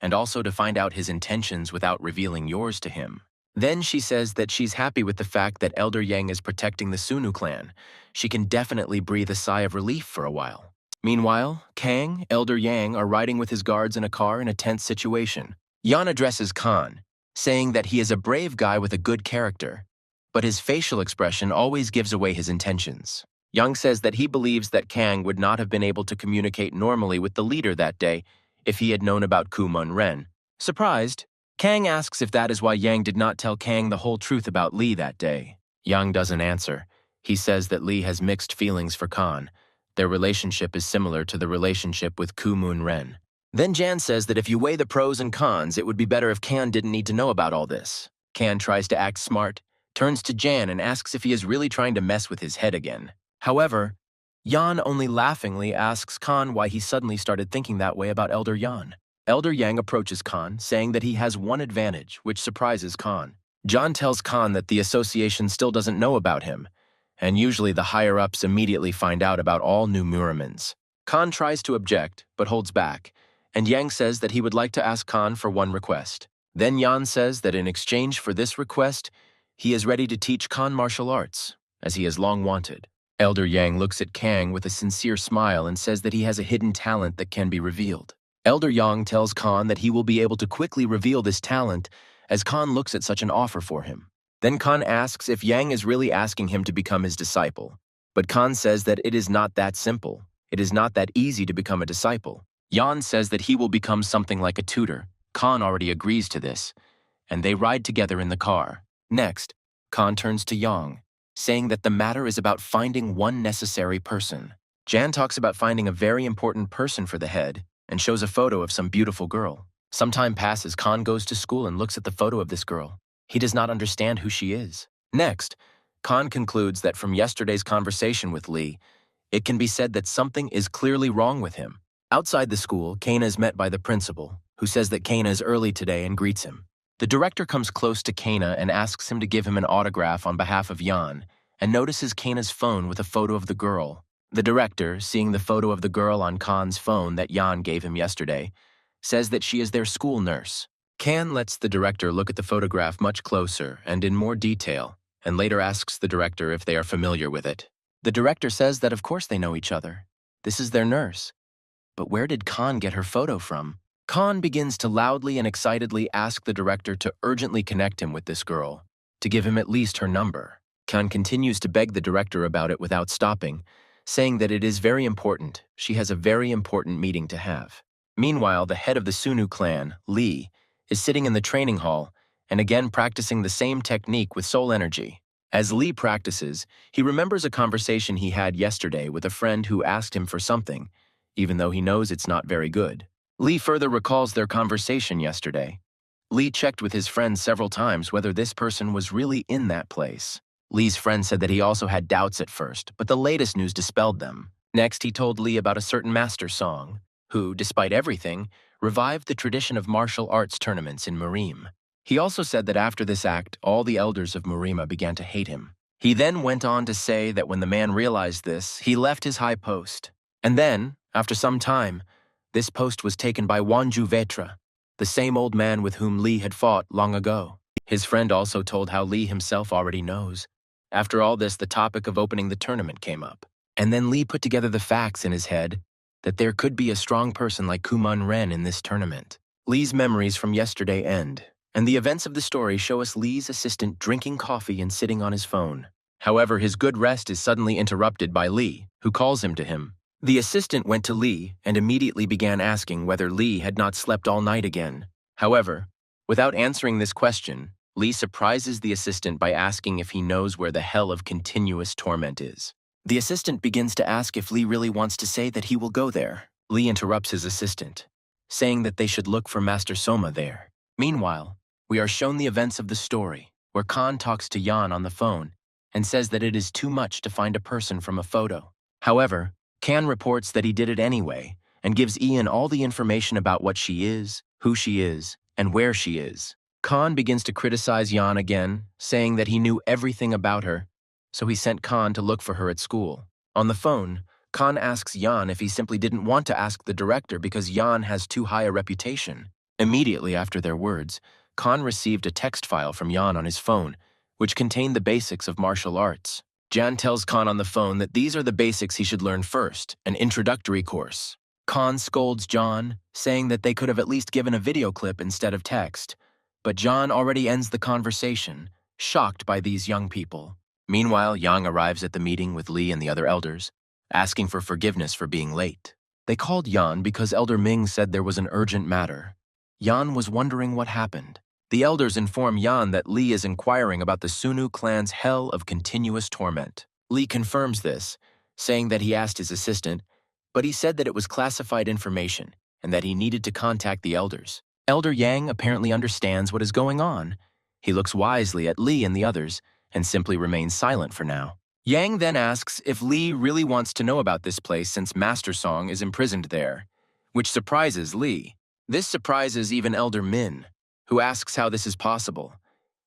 S1: and also to find out his intentions without revealing yours to him. Then she says that she's happy with the fact that Elder Yang is protecting the Sunu clan. She can definitely breathe a sigh of relief for a while. Meanwhile, Kang, Elder Yang are riding with his guards in a car in a tense situation. Yan addresses Khan, saying that he is a brave guy with a good character, but his facial expression always gives away his intentions. Yang says that he believes that Kang would not have been able to communicate normally with the leader that day if he had known about Kumun Ren. Surprised, Kang asks if that is why Yang did not tell Kang the whole truth about Lee that day. Yang doesn't answer. He says that Lee has mixed feelings for Khan. Their relationship is similar to the relationship with Kumun Ren. Then Jan says that if you weigh the pros and cons, it would be better if Kan didn't need to know about all this. Kan tries to act smart, turns to Jan and asks if he is really trying to mess with his head again. However, Yan only laughingly asks Khan why he suddenly started thinking that way about Elder Yan. Elder Yang approaches Khan, saying that he has one advantage, which surprises Khan. John tells Khan that the association still doesn't know about him, and usually the higher-ups immediately find out about all new Muramans. Khan tries to object, but holds back, and Yang says that he would like to ask Khan for one request. Then Yan says that in exchange for this request, he is ready to teach Khan martial arts, as he has long wanted. Elder Yang looks at Kang with a sincere smile and says that he has a hidden talent that can be revealed. Elder Yang tells Khan that he will be able to quickly reveal this talent as Khan looks at such an offer for him. Then Khan asks if Yang is really asking him to become his disciple, but Khan says that it is not that simple. It is not that easy to become a disciple. Yan says that he will become something like a tutor. Khan already agrees to this, and they ride together in the car. Next, Khan turns to Yang, saying that the matter is about finding one necessary person. Jan talks about finding a very important person for the head and shows a photo of some beautiful girl. Some time passes, Khan goes to school and looks at the photo of this girl. He does not understand who she is. Next, Khan concludes that from yesterday's conversation with Lee, it can be said that something is clearly wrong with him. Outside the school, Kana is met by the principal, who says that Kana is early today and greets him. The director comes close to Kana and asks him to give him an autograph on behalf of Jan, and notices Kana's phone with a photo of the girl. The director, seeing the photo of the girl on Khan's phone that Jan gave him yesterday, says that she is their school nurse. Khan lets the director look at the photograph much closer and in more detail, and later asks the director if they are familiar with it. The director says that of course they know each other. This is their nurse. But where did Khan get her photo from? Khan begins to loudly and excitedly ask the director to urgently connect him with this girl, to give him at least her number. Khan continues to beg the director about it without stopping, saying that it is very important, she has a very important meeting to have. Meanwhile, the head of the Sunu clan, Lee, is sitting in the training hall and again practicing the same technique with soul energy. As Lee practices, he remembers a conversation he had yesterday with a friend who asked him for something, even though he knows it's not very good. Lee further recalls their conversation yesterday. Lee checked with his friend several times whether this person was really in that place. Lee's friend said that he also had doubts at first, but the latest news dispelled them. Next, he told Lee about a certain master song, who, despite everything, revived the tradition of martial arts tournaments in Murim. He also said that after this act, all the elders of Murima began to hate him. He then went on to say that when the man realized this, he left his high post. And then, after some time, this post was taken by Wanju Vetra, the same old man with whom Lee had fought long ago. His friend also told how Lee himself already knows. After all this, the topic of opening the tournament came up. And then Lee put together the facts in his head that there could be a strong person like Kuman Ren in this tournament. Lee's memories from yesterday end, and the events of the story show us Lee's assistant drinking coffee and sitting on his phone. However, his good rest is suddenly interrupted by Lee, who calls him to him. The assistant went to Lee and immediately began asking whether Lee had not slept all night again. However, without answering this question, Lee surprises the assistant by asking if he knows where the hell of continuous torment is. The assistant begins to ask if Lee really wants to say that he will go there. Lee interrupts his assistant, saying that they should look for Master Soma there. Meanwhile, we are shown the events of the story, where Khan talks to Jan on the phone and says that it is too much to find a person from a photo. However, Khan reports that he did it anyway and gives Ian all the information about what she is, who she is, and where she is. Khan begins to criticize Jan again, saying that he knew everything about her, so he sent Khan to look for her at school. On the phone, Khan asks Jan if he simply didn't want to ask the director because Jan has too high a reputation. Immediately after their words, Khan received a text file from Jan on his phone, which contained the basics of martial arts. Jan tells Khan on the phone that these are the basics he should learn first, an introductory course. Khan scolds Jan, saying that they could have at least given a video clip instead of text, but Jan already ends the conversation, shocked by these young people. Meanwhile, Yang arrives at the meeting with Lee and the other elders, asking for forgiveness for being late. They called Yan because Elder Ming said there was an urgent matter. Yan was wondering what happened. The elders inform Yan that Lee is inquiring about the Sunu clan's hell of continuous torment. Lee confirms this, saying that he asked his assistant, but he said that it was classified information and that he needed to contact the elders. Elder Yang apparently understands what is going on. He looks wisely at Lee and the others and simply remains silent for now. Yang then asks if Lee really wants to know about this place since Master Song is imprisoned there, which surprises Lee. This surprises even Elder Min, who asks how this is possible.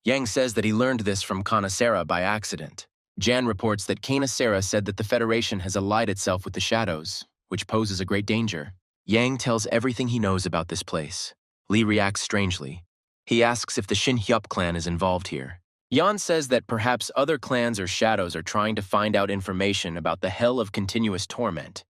S1: Yang says that he learned this from Kanasera by accident. Jan reports that Kanasera said that the Federation has allied itself with the shadows, which poses a great danger. Yang tells everything he knows about this place. Lee reacts strangely. He asks if the Shin Hyup clan is involved here. Yan says that perhaps other clans or shadows are trying to find out information about the hell of continuous torment.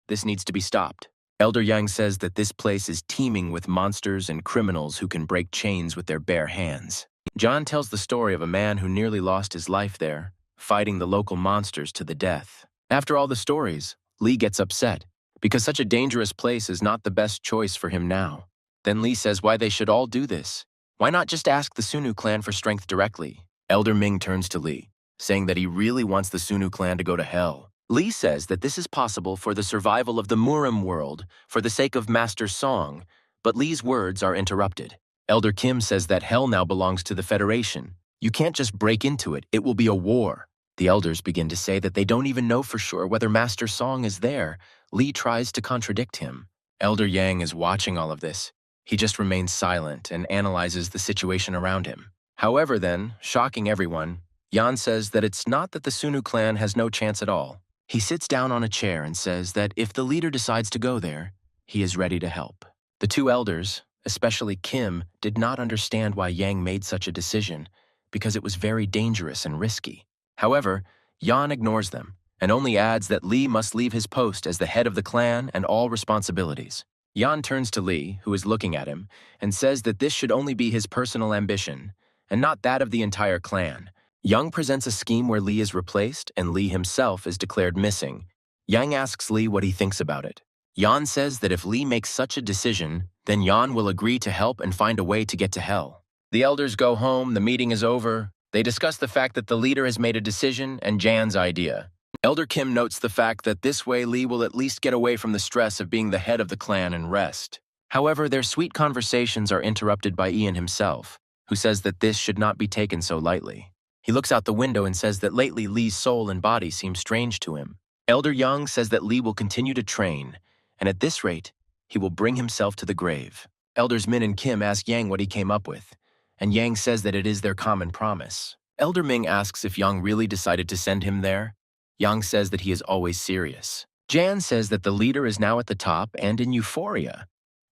S1: This needs to be stopped. Elder Yang says that this place is teeming with monsters and criminals who can break chains with their bare hands. John tells the story of a man who nearly lost his life there, fighting the local monsters to the death. After all the stories, Lee gets upset, because such a dangerous place is not the best choice for him now. Then Lee says why they should all do this. Why not just ask the Sunu clan for strength directly? Elder Ming turns to Lee, saying that he really wants the Sunu clan to go to hell. Lee says that this is possible for the survival of the Murim world, for the sake of Master Song, but Lee's words are interrupted. Elder Kim says that hell now belongs to the Federation. You can't just break into it, it will be a war. The elders begin to say that they don't even know for sure whether Master Song is there. Lee tries to contradict him. Elder Yang is watching all of this. He just remains silent and analyzes the situation around him. However then, shocking everyone, Yan says that it's not that the Sunu clan has no chance at all. He sits down on a chair and says that if the leader decides to go there, he is ready to help. The two elders, especially Kim, did not understand why Yang made such a decision because it was very dangerous and risky. However, Yan ignores them and only adds that Lee must leave his post as the head of the clan and all responsibilities. Yan turns to Lee, who is looking at him, and says that this should only be his personal ambition and not that of the entire clan. Yang presents a scheme where Lee is replaced and Lee himself is declared missing. Yang asks Lee what he thinks about it. Yan says that if Lee makes such a decision, then Yan will agree to help and find a way to get to hell. The elders go home, the meeting is over. They discuss the fact that the leader has made a decision and Jan's idea. Elder Kim notes the fact that this way Lee will at least get away from the stress of being the head of the clan and rest. However, their sweet conversations are interrupted by Ian himself, who says that this should not be taken so lightly. He looks out the window and says that lately Lee's soul and body seem strange to him. Elder Young says that Lee will continue to train, and at this rate, he will bring himself to the grave. Elders Min and Kim ask Yang what he came up with, and Yang says that it is their common promise. Elder Ming asks if Yang really decided to send him there. Yang says that he is always serious. Jan says that the leader is now at the top and in euphoria,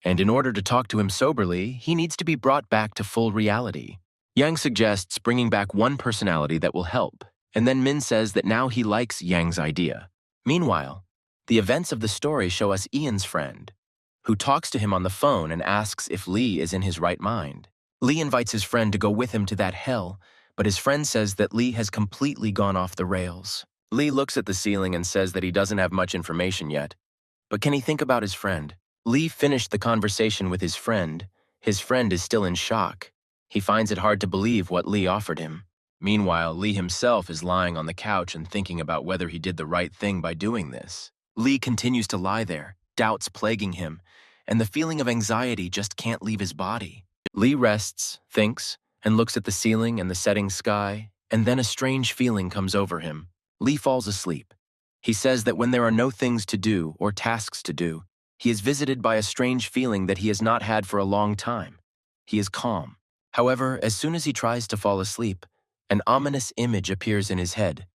S1: and in order to talk to him soberly, he needs to be brought back to full reality. Yang suggests bringing back one personality that will help, and then Min says that now he likes Yang's idea. Meanwhile, the events of the story show us Ian's friend, who talks to him on the phone and asks if Lee is in his right mind. Lee invites his friend to go with him to that hell, but his friend says that Lee has completely gone off the rails. Lee looks at the ceiling and says that he doesn't have much information yet, but can he think about his friend? Lee finished the conversation with his friend. His friend is still in shock. He finds it hard to believe what Lee offered him. Meanwhile, Lee himself is lying on the couch and thinking about whether he did the right thing by doing this. Lee continues to lie there, doubts plaguing him, and the feeling of anxiety just can't leave his body. Lee rests, thinks, and looks at the ceiling and the setting sky, and then a strange feeling comes over him. Lee falls asleep. He says that when there are no things to do or tasks to do, he is visited by a strange feeling that he has not had for a long time. He is calm. However, as soon as he tries to fall asleep, an ominous image appears in his head,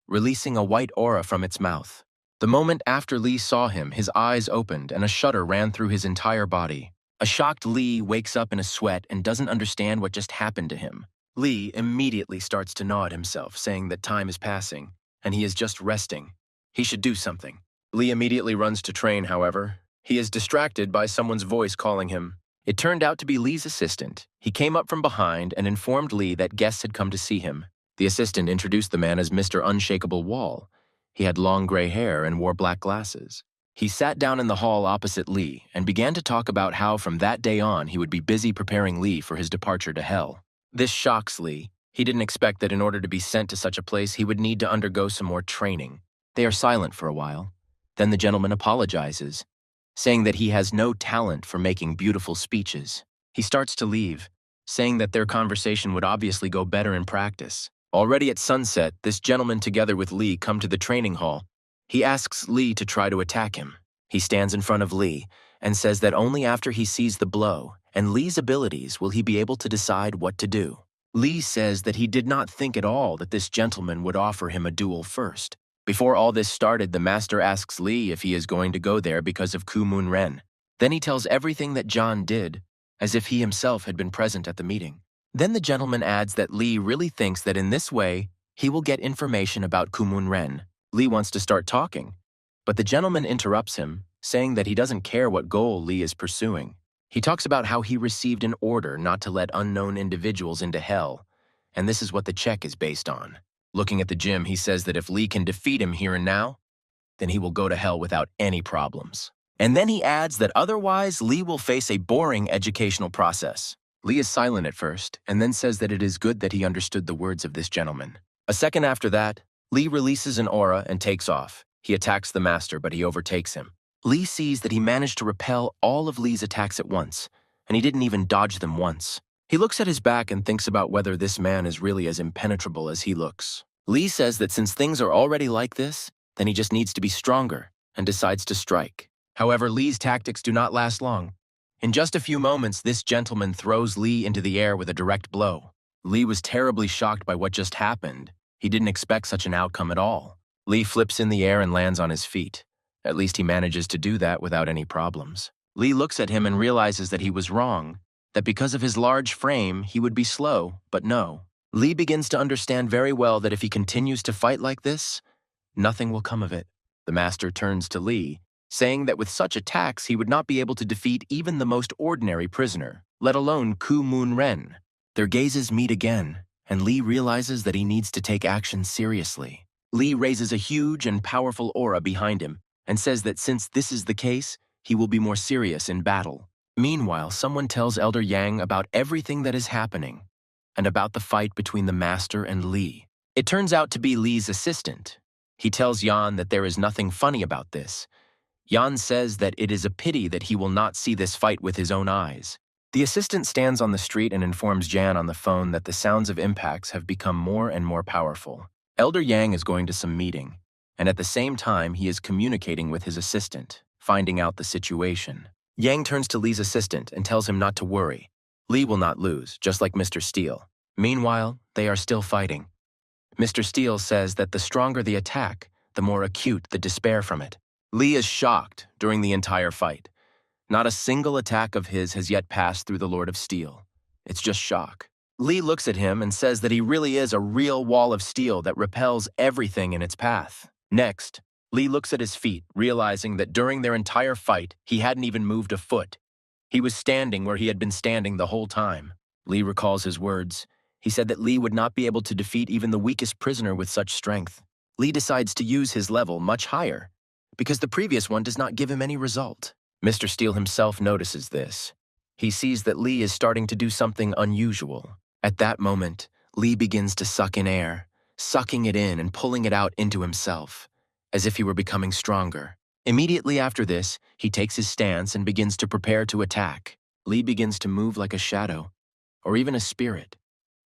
S1: releasing a white aura from its mouth. The moment after Lee saw him, his eyes opened and a shudder ran through his entire body. A shocked Lee wakes up in a sweat and doesn't understand what just happened to him. Lee immediately starts to gnaw at himself, saying that time is passing, and he is just resting. He should do something. Lee immediately runs to train, however. He is distracted by someone's voice calling him. It turned out to be Lee's assistant. He came up from behind and informed Lee that guests had come to see him. The assistant introduced the man as Mr. Unshakable Wall. He had long gray hair and wore black glasses. He sat down in the hall opposite Lee and began to talk about how from that day on he would be busy preparing Lee for his departure to hell. This shocks Lee. He didn't expect that in order to be sent to such a place he would need to undergo some more training. They are silent for a while. Then the gentleman apologizes, saying that he has no talent for making beautiful speeches. He starts to leave, saying that their conversation would obviously go better in practice. Already at sunset, this gentleman together with Lee come to the training hall. He asks Lee to try to attack him. He stands in front of Lee and says that only after he sees the blow and Lee's abilities will he be able to decide what to do. Lee says that he did not think at all that this gentleman would offer him a duel first. Before all this started, the master asks Lee if he is going to go there because of Kumun Ren. Then he tells everything that John did, as if he himself had been present at the meeting. Then the gentleman adds that Lee really thinks that in this way, he will get information about Kumun Ren. Lee wants to start talking, but the gentleman interrupts him, saying that he doesn't care what goal Lee is pursuing. He talks about how he received an order not to let unknown individuals into hell, and this is what the check is based on. Looking at the gym, he says that if Lee can defeat him here and now, then he will go to hell without any problems. And then he adds that otherwise Lee will face a boring educational process. Lee is silent at first, and then says that it is good that he understood the words of this gentleman. A second after that, Lee releases an aura and takes off. He attacks the master, but he overtakes him. Lee sees that he managed to repel all of Lee's attacks at once, and he didn't even dodge them once. He looks at his back and thinks about whether this man is really as impenetrable as he looks. Lee says that since things are already like this, then he just needs to be stronger, and decides to strike. However, Lee's tactics do not last long. In just a few moments, this gentleman throws Lee into the air with a direct blow. Lee was terribly shocked by what just happened. He didn't expect such an outcome at all. Lee flips in the air and lands on his feet. At least he manages to do that without any problems. Lee looks at him and realizes that he was wrong, that because of his large frame, he would be slow, but no. Lee begins to understand very well that if he continues to fight like this, nothing will come of it. The master turns to Lee, saying that with such attacks he would not be able to defeat even the most ordinary prisoner, let alone Ku Moon Ren. Their gazes meet again, and Lee realizes that he needs to take action seriously. Lee raises a huge and powerful aura behind him and says that since this is the case, he will be more serious in battle. Meanwhile, someone tells Elder Yang about everything that is happening and about the fight between the master and Lee. It turns out to be Lee's assistant. He tells Yan that there is nothing funny about this. Yan says that it is a pity that he will not see this fight with his own eyes. The assistant stands on the street and informs Jan on the phone that the sounds of impacts have become more and more powerful. Elder Yang is going to some meeting, and at the same time he is communicating with his assistant, finding out the situation. Yang turns to Lee's assistant and tells him not to worry. Lee will not lose, just like Mr. Steele. Meanwhile, they are still fighting. Mr. Steele says that the stronger the attack, the more acute the despair from it. Lee is shocked during the entire fight. Not a single attack of his has yet passed through the Lord of Steel. It's just shock. Lee looks at him and says that he really is a real wall of steel that repels everything in its path. Next, Lee looks at his feet, realizing that during their entire fight, he hadn't even moved a foot. He was standing where he had been standing the whole time. Lee recalls his words. He said that Lee would not be able to defeat even the weakest prisoner with such strength. Lee decides to use his level much higher, because the previous one does not give him any result. Mr. Steele himself notices this. He sees that Lee is starting to do something unusual. At that moment, Lee begins to suck in air, sucking it in and pulling it out into himself, as if he were becoming stronger. Immediately after this, he takes his stance and begins to prepare to attack. Lee begins to move like a shadow, or even a spirit,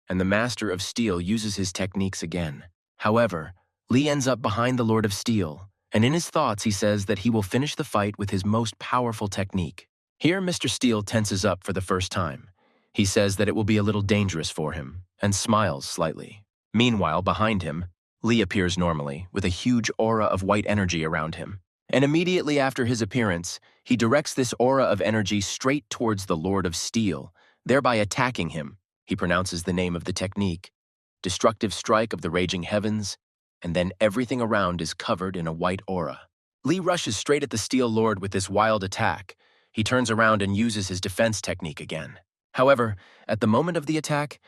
S1: and the Master of Steel uses his techniques again. However, Lee ends up behind the Lord of Steel, and in his thoughts he says that he will finish the fight with his most powerful technique. Here Mr. Steele tenses up for the first time. He says that it will be a little dangerous for him, and smiles slightly. Meanwhile, behind him, Lee appears normally, with a huge aura of white energy around him. And immediately after his appearance, he directs this aura of energy straight towards the Lord of Steel, thereby attacking him. He pronounces the name of the technique, Destructive Strike of the Raging Heavens, and then everything around is covered in a white aura. Lee rushes straight at the Steel Lord with this wild attack. He turns around and uses his defense technique again. However, at the moment of the attack,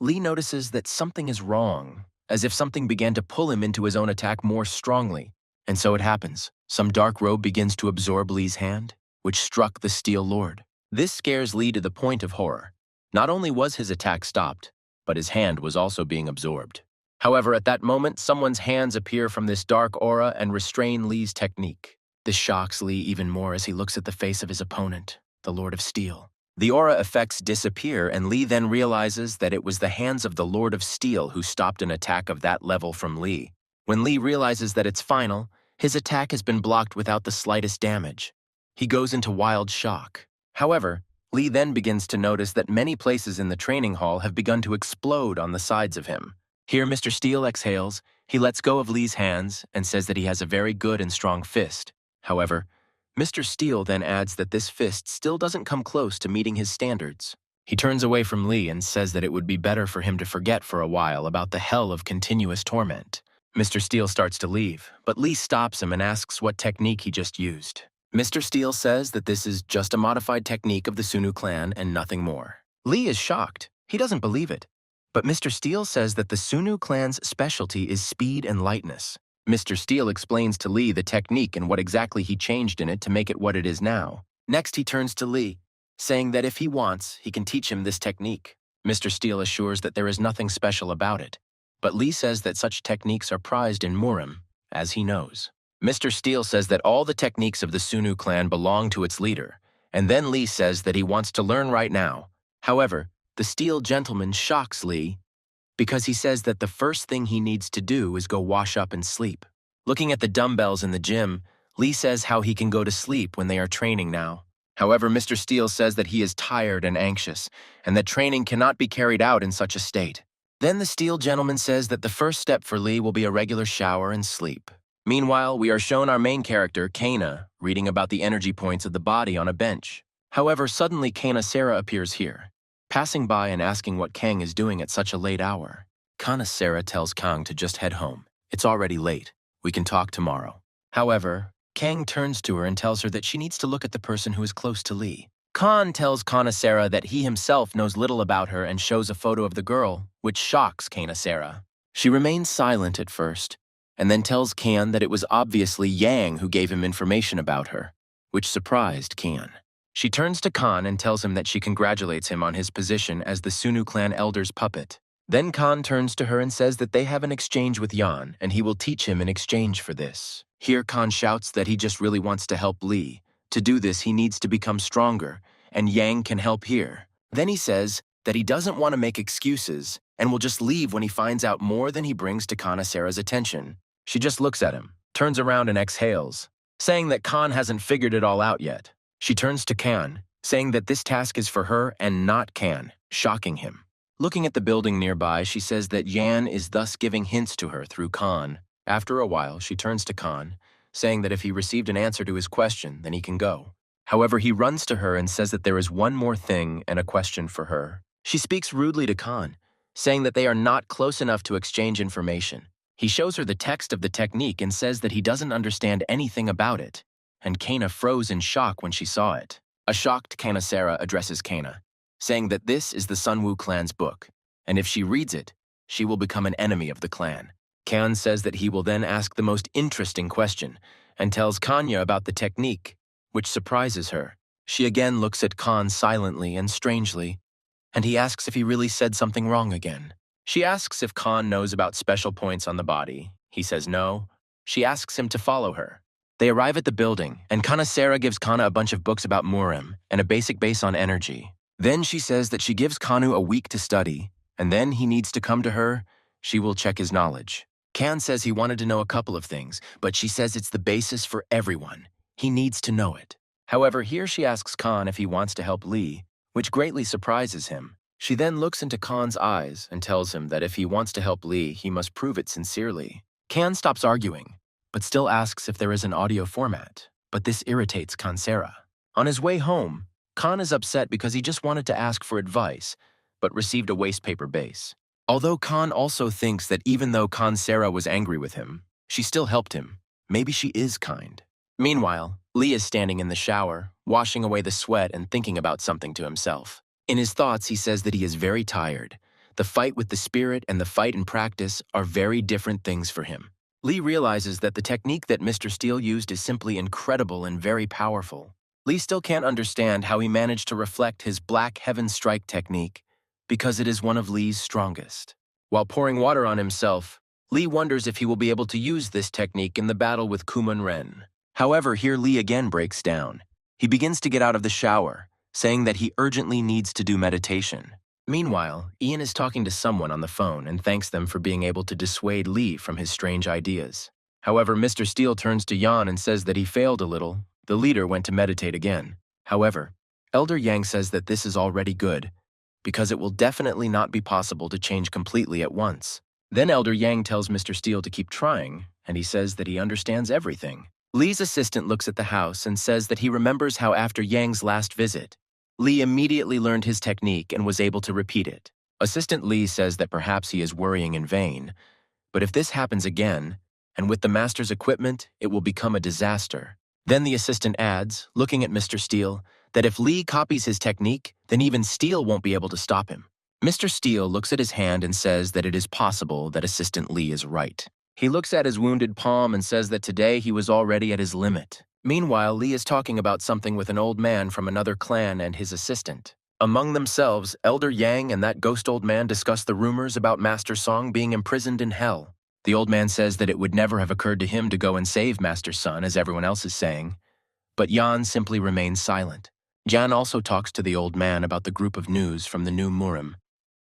S1: Lee notices that something is wrong, as if something began to pull him into his own attack more strongly. And so it happens. Some dark robe begins to absorb Lee's hand, which struck the Steel Lord. This scares Lee to the point of horror. Not only was his attack stopped, but his hand was also being absorbed. However, at that moment, someone's hands appear from this dark aura and restrain Lee's technique. This shocks Lee even more as he looks at the face of his opponent, the Lord of Steel. The aura effects disappear, and Lee then realizes that it was the hands of the Lord of Steel who stopped an attack of that level from Lee. When Lee realizes that it's final, his attack has been blocked without the slightest damage. He goes into wild shock. However, Lee then begins to notice that many places in the training hall have begun to explode on the sides of him. Here Mr. Steele exhales, he lets go of Lee's hands and says that he has a very good and strong fist. However, Mr. Steele then adds that this fist still doesn't come close to meeting his standards. He turns away from Lee and says that it would be better for him to forget for a while about the hell of continuous torment. Mr. Steele starts to leave, but Lee stops him and asks what technique he just used. Mr. Steele says that this is just a modified technique of the Sunu clan and nothing more. Lee is shocked. He doesn't believe it. But Mr. Steele says that the Sunu clan's specialty is speed and lightness. Mr. Steele explains to Lee the technique and what exactly he changed in it to make it what it is now. Next, he turns to Lee, saying that if he wants, he can teach him this technique. Mr. Steele assures that there is nothing special about it, but Lee says that such techniques are prized in Murim, as he knows. Mr. Steele says that all the techniques of the Sunu clan belong to its leader, and then Lee says that he wants to learn right now. However, the Steel gentleman shocks Lee because he says that the first thing he needs to do is go wash up and sleep. Looking at the dumbbells in the gym, Lee says how he can go to sleep when they are training now. However, Mr. Steele says that he is tired and anxious, and that training cannot be carried out in such a state. Then the Steele gentleman says that the first step for Lee will be a regular shower and sleep. Meanwhile, we are shown our main character, Kana, reading about the energy points of the body on a bench. However, suddenly Kana Sarah appears here, passing by and asking what Kang is doing at such a late hour. Kana Sarah tells Kang to just head home. It's already late. We can talk tomorrow. However, Kang turns to her and tells her that she needs to look at the person who is close to Lee. Khan tells Kana Sarah that he himself knows little about her and shows a photo of the girl, which shocks Kana Sarah. She remains silent at first, and then tells Kan that it was obviously Yang who gave him information about her, which surprised Kan. She turns to Khan and tells him that she congratulates him on his position as the Sunu clan elder's puppet. Then Khan turns to her and says that they have an exchange with Yan, and he will teach him in exchange for this. Here Khan shouts that he just really wants to help Lee. To do this, he needs to become stronger, and Yang can help here. Then he says that he doesn't want to make excuses and will just leave when he finds out more than he brings to Kana Sarah's attention. She just looks at him, turns around and exhales, saying that Khan hasn't figured it all out yet. She turns to Kan, saying that this task is for her and not Kan, shocking him. Looking at the building nearby, she says that Yan is thus giving hints to her through Khan. After a while, she turns to Khan, saying that if he received an answer to his question, then he can go. However, he runs to her and says that there is one more thing and a question for her. She speaks rudely to Khan, saying that they are not close enough to exchange information. He shows her the text of the technique and says that he doesn't understand anything about it, and Kana froze in shock when she saw it. A shocked Kana Sarah addresses Kana, saying that this is the Sunwoo clan's book, and if she reads it, she will become an enemy of the clan. Kan says that he will then ask the most interesting question, and tells Kanya about the technique, which surprises her. She again looks at Khan silently and strangely, and he asks if he really said something wrong again. She asks if Khan knows about special points on the body. He says no. She asks him to follow her. They arrive at the building, and Kana Sarah gives Kana a bunch of books about Murim and a basic base on energy. Then she says that she gives Kanu a week to study, and then he needs to come to her. She will check his knowledge. Kan says he wanted to know a couple of things, but she says it's the basis for everyone. He needs to know it. However, here she asks Khan if he wants to help Lee, which greatly surprises him. She then looks into Khan's eyes and tells him that if he wants to help Lee, he must prove it sincerely. Kan stops arguing, but still asks if there is an audio format, but this irritates Kan Sarah. On his way home, Khan is upset because he just wanted to ask for advice, but received a wastepaper base. Although Khan also thinks that even though Kan Sarah was angry with him, she still helped him. Maybe she is kind. Meanwhile, Lee is standing in the shower, washing away the sweat and thinking about something to himself. In his thoughts, he says that he is very tired. The fight with the spirit and the fight in practice are very different things for him. Lee realizes that the technique that Mr. Steele used is simply incredible and very powerful. Lee still can't understand how he managed to reflect his Black Heaven Strike technique, because it is one of Lee's strongest. While pouring water on himself, Lee wonders if he will be able to use this technique in the battle with Kumun Ren. However, here Lee again breaks down. He begins to get out of the shower, saying that he urgently needs to do meditation. Meanwhile, Ian is talking to someone on the phone and thanks them for being able to dissuade Lee from his strange ideas. However, Mr. Steele turns to Yan and says that he failed a little. The leader went to meditate again. However, Elder Yang says that this is already good, because it will definitely not be possible to change completely at once. Then Elder Yang tells Mr. Steele to keep trying, and he says that he understands everything. Lee's assistant looks at the house and says that he remembers how after Yang's last visit, Lee immediately learned his technique and was able to repeat it. Assistant Lee says that perhaps he is worrying in vain, but if this happens again, and with the master's equipment, it will become a disaster. Then the assistant adds, looking at Mr. Steele, that if Lee copies his technique, then even Steele won't be able to stop him. Mr. Steele looks at his hand and says that it is possible that Assistant Lee is right. He looks at his wounded palm and says that today he was already at his limit. Meanwhile, Lee is talking about something with an old man from another clan and his assistant. Among themselves, Elder Yang and that ghost old man discuss the rumors about Master Song being imprisoned in hell. The old man says that it would never have occurred to him to go and save Master Sun, as everyone else is saying. But Yan simply remains silent. Jan also talks to the old man about the group of news from the new Murim,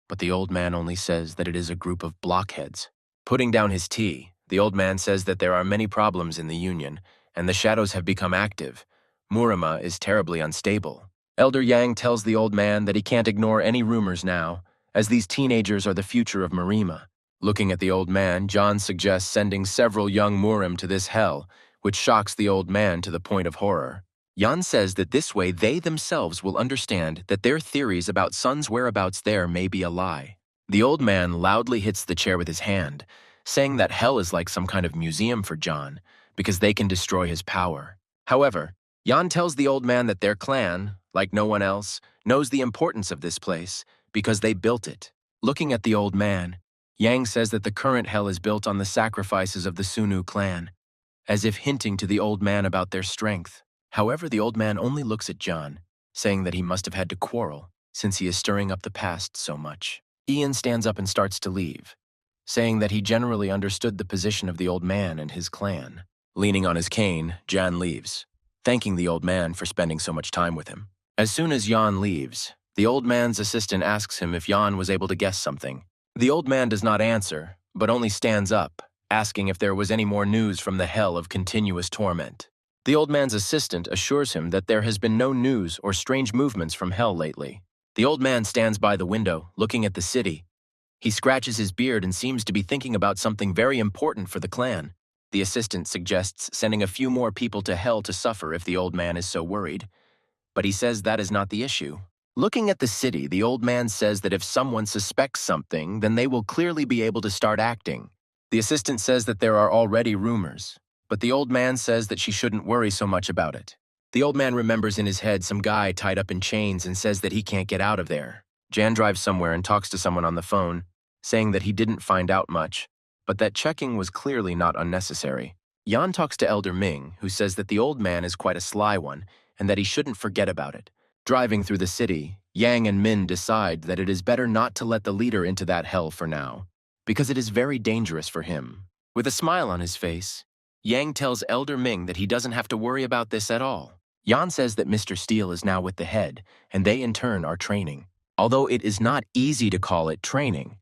S1: but the old man only says that it is a group of blockheads. Putting down his tea, the old man says that there are many problems in the Union, and the shadows have become active. Murima is terribly unstable. Elder Yang tells the old man that he can't ignore any rumors now, as these teenagers are the future of Murima. Looking at the old man, John suggests sending several young Murim to this hell, which shocks the old man to the point of horror. Jan says that this way they themselves will understand that their theories about Sun's whereabouts there may be a lie. The old man loudly hits the chair with his hand, saying that hell is like some kind of museum for John, because they can destroy his power. However, Jan tells the old man that their clan, like no one else, knows the importance of this place, because they built it. Looking at the old man, Yang says that the current hell is built on the sacrifices of the Sunu clan, as if hinting to the old man about their strength. However, the old man only looks at John, saying that he must have had to quarrel, since he is stirring up the past so much. Ian stands up and starts to leave, saying that he generally understood the position of the old man and his clan. Leaning on his cane, Jan leaves, thanking the old man for spending so much time with him. As soon as Jan leaves, the old man's assistant asks him if Jan was able to guess something. The old man does not answer, but only stands up, asking if there was any more news from the hell of continuous torment. The old man's assistant assures him that there has been no news or strange movements from hell lately. The old man stands by the window, looking at the city. He scratches his beard and seems to be thinking about something very important for the clan. The assistant suggests sending a few more people to hell to suffer if the old man is so worried. But he says that is not the issue. Looking at the city, the old man says that if someone suspects something, then they will clearly be able to start acting. The assistant says that there are already rumors, but the old man says that she shouldn't worry so much about it. The old man remembers in his head some guy tied up in chains and says that he can't get out of there. Jan drives somewhere and talks to someone on the phone, saying that he didn't find out much, but that checking was clearly not unnecessary. Jan talks to Elder Ming, who says that the old man is quite a sly one and that he shouldn't forget about it. Driving through the city, Yang and Min decide that it is better not to let the leader into that hell for now, because it is very dangerous for him. With a smile on his face, Yang tells Elder Ming that he doesn't have to worry about this at all. Yan says that Mr. Steele is now with the head, and they in turn are training. Although it is not easy to call it training,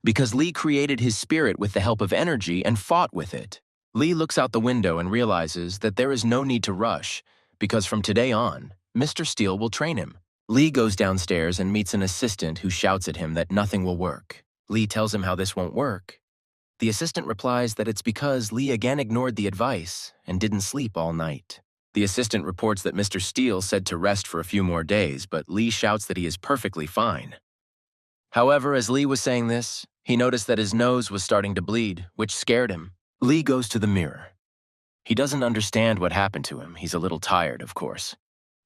S1: because Lee created his spirit with the help of energy and fought with it. Lee looks out the window and realizes that there is no need to rush, because from today on, Mr. Steele will train him. Lee goes downstairs and meets an assistant who shouts at him that nothing will work. Lee tells him how this won't work. The assistant replies that it's because Lee again ignored the advice and didn't sleep all night. The assistant reports that Mr. Steele said to rest for a few more days, but Lee shouts that he is perfectly fine. However, as Lee was saying this, he noticed that his nose was starting to bleed, which scared him. Lee goes to the mirror. He doesn't understand what happened to him. He's a little tired, of course.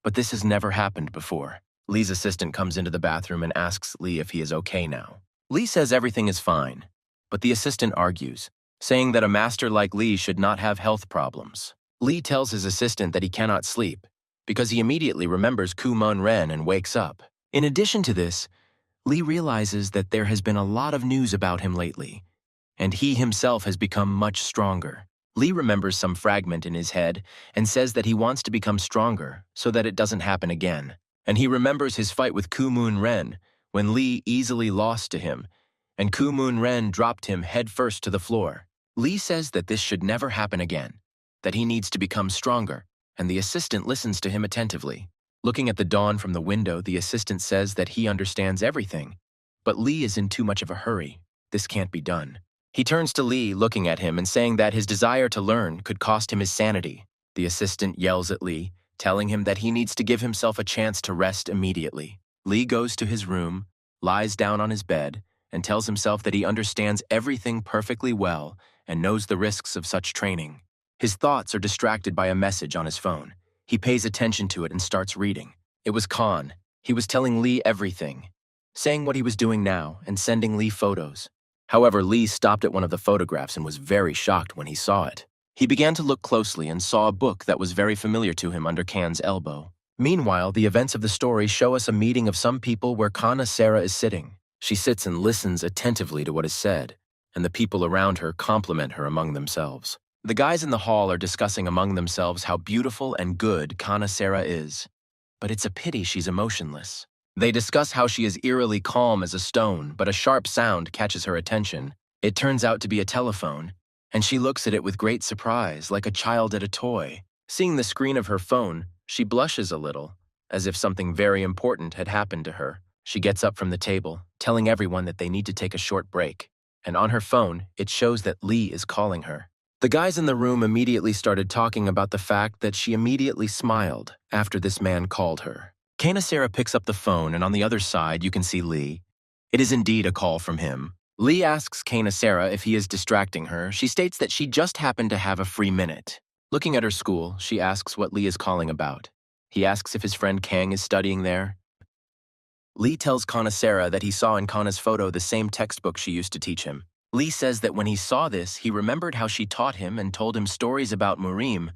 S1: But this has never happened before. Lee's assistant comes into the bathroom and asks Lee if he is okay now. Lee says everything is fine, but the assistant argues, saying that a master like Lee should not have health problems. Lee tells his assistant that he cannot sleep, because he immediately remembers Ku Mun Ren and wakes up. In addition to this, Lee realizes that there has been a lot of news about him lately, and he himself has become much stronger. Lee remembers some fragment in his head and says that he wants to become stronger so that it doesn't happen again. And he remembers his fight with Ku Mun Ren when Lee easily lost to him, and Ku Mun Ren dropped him headfirst to the floor. Lee says that this should never happen again, that he needs to become stronger, and the assistant listens to him attentively. Looking at the dawn from the window, the assistant says that he understands everything, but Lee is in too much of a hurry. This can't be done. He turns to Lee, looking at him and saying that his desire to learn could cost him his sanity. The assistant yells at Lee, telling him that he needs to give himself a chance to rest immediately. Lee goes to his room, lies down on his bed, and tells himself that he understands everything perfectly well and knows the risks of such training. His thoughts are distracted by a message on his phone. He pays attention to it and starts reading. It was Khan. He was telling Lee everything, saying what he was doing now and sending Lee photos. However, Lee stopped at one of the photographs and was very shocked when he saw it. He began to look closely and saw a book that was very familiar to him under Khan's elbow. Meanwhile, the events of the story show us a meeting of some people where Kana Sarah is sitting. She sits and listens attentively to what is said, and the people around her compliment her among themselves. The guys in the hall are discussing among themselves how beautiful and good Kana Sarah is, but it's a pity she's emotionless. They discuss how she is eerily calm as a stone, but a sharp sound catches her attention. It turns out to be a telephone, and she looks at it with great surprise, like a child at a toy. Seeing the screen of her phone, She blushes a little, as if something very important had happened to her. She gets up from the table, telling everyone that they need to take a short break, and on her phone, it shows that Lee is calling her. The guys in the room immediately started talking about the fact that she immediately smiled after this man called her. Sarah picks up the phone, and on the other side, you can see Lee. It is indeed a call from him. Lee asks Sarah if he is distracting her. She states that she just happened to have a free minute. Looking at her school, she asks what Lee is calling about. He asks if his friend Kang is studying there. Lee tells Sarah that he saw in Kana's photo the same textbook she used to teach him. Lee says that when he saw this, he remembered how she taught him and told him stories about Murim,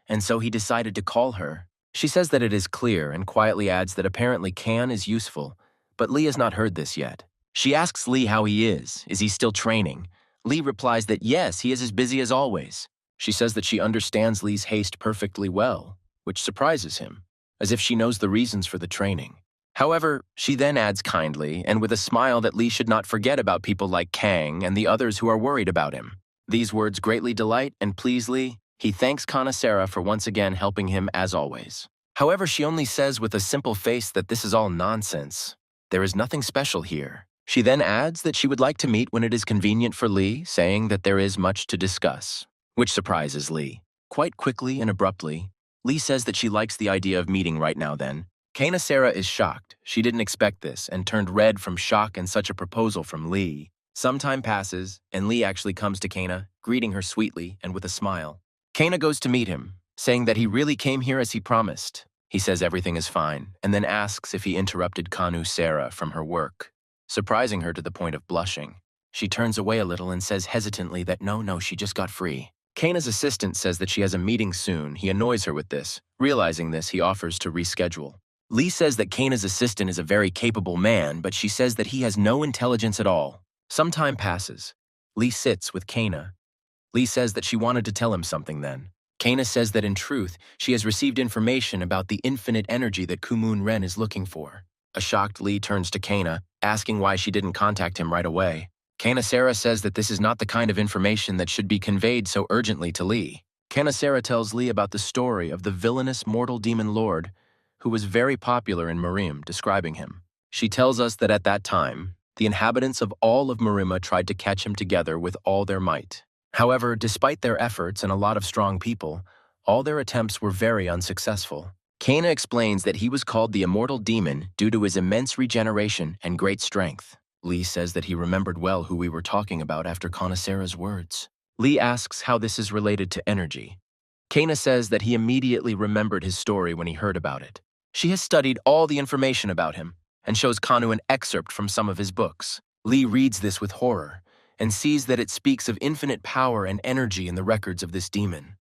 S1: and so he decided to call her. She says that it is clear and quietly adds that apparently Kan is useful, but Lee has not heard this yet. She asks Lee how he is he still training? Lee replies that yes, he is as busy as always. She says that she understands Lee's haste perfectly well, which surprises him, as if she knows the reasons for the training. However, she then adds kindly and with a smile that Lee should not forget about people like Kang and the others who are worried about him. These words greatly delight and please Lee. He thanks Sarah for once again helping him as always. However, she only says with a simple face that this is all nonsense. There is nothing special here. She then adds that she would like to meet when it is convenient for Lee, saying that there is much to discuss, which surprises Lee. Quite quickly and abruptly, Lee says that she likes the idea of meeting right now then. Sarah is shocked. She didn't expect this and turned red from shock and such a proposal from Lee. Some time passes, and Lee actually comes to Kana, greeting her sweetly and with a smile. Kana goes to meet him, saying that he really came here as he promised. He says everything is fine, and then asks if he interrupted Sarah from her work, surprising her to the point of blushing. She turns away a little and says hesitantly that no, she just got free. Kana's assistant says that she has a meeting soon. He annoys her with this. Realizing this, he offers to reschedule. Lee says that Kana's assistant is a very capable man, but she says that he has no intelligence at all. Some time passes. Lee sits with Kana. Lee says that she wanted to tell him something then. Kana says that in truth, she has received information about the infinite energy that Kumun Ren is looking for. A shocked Lee turns to Kana, asking why she didn't contact him right away. Sarah says that this is not the kind of information that should be conveyed so urgently to Lee. Sarah tells Lee about the story of the villainous mortal demon lord who was very popular in Murim, describing him. She tells us that at that time, the inhabitants of all of Murima tried to catch him together with all their might. However, despite their efforts and a lot of strong people, all their attempts were very unsuccessful. Kana explains that he was called the immortal demon due to his immense regeneration and great strength. Lee says that he remembered well who we were talking about after Sarah's words. Lee asks how this is related to energy. Kana says that he immediately remembered his story when he heard about it. She has studied all the information about him and shows Kanu an excerpt from some of his books. Lee reads this with horror and sees that it speaks of infinite power and energy in the records of this demon.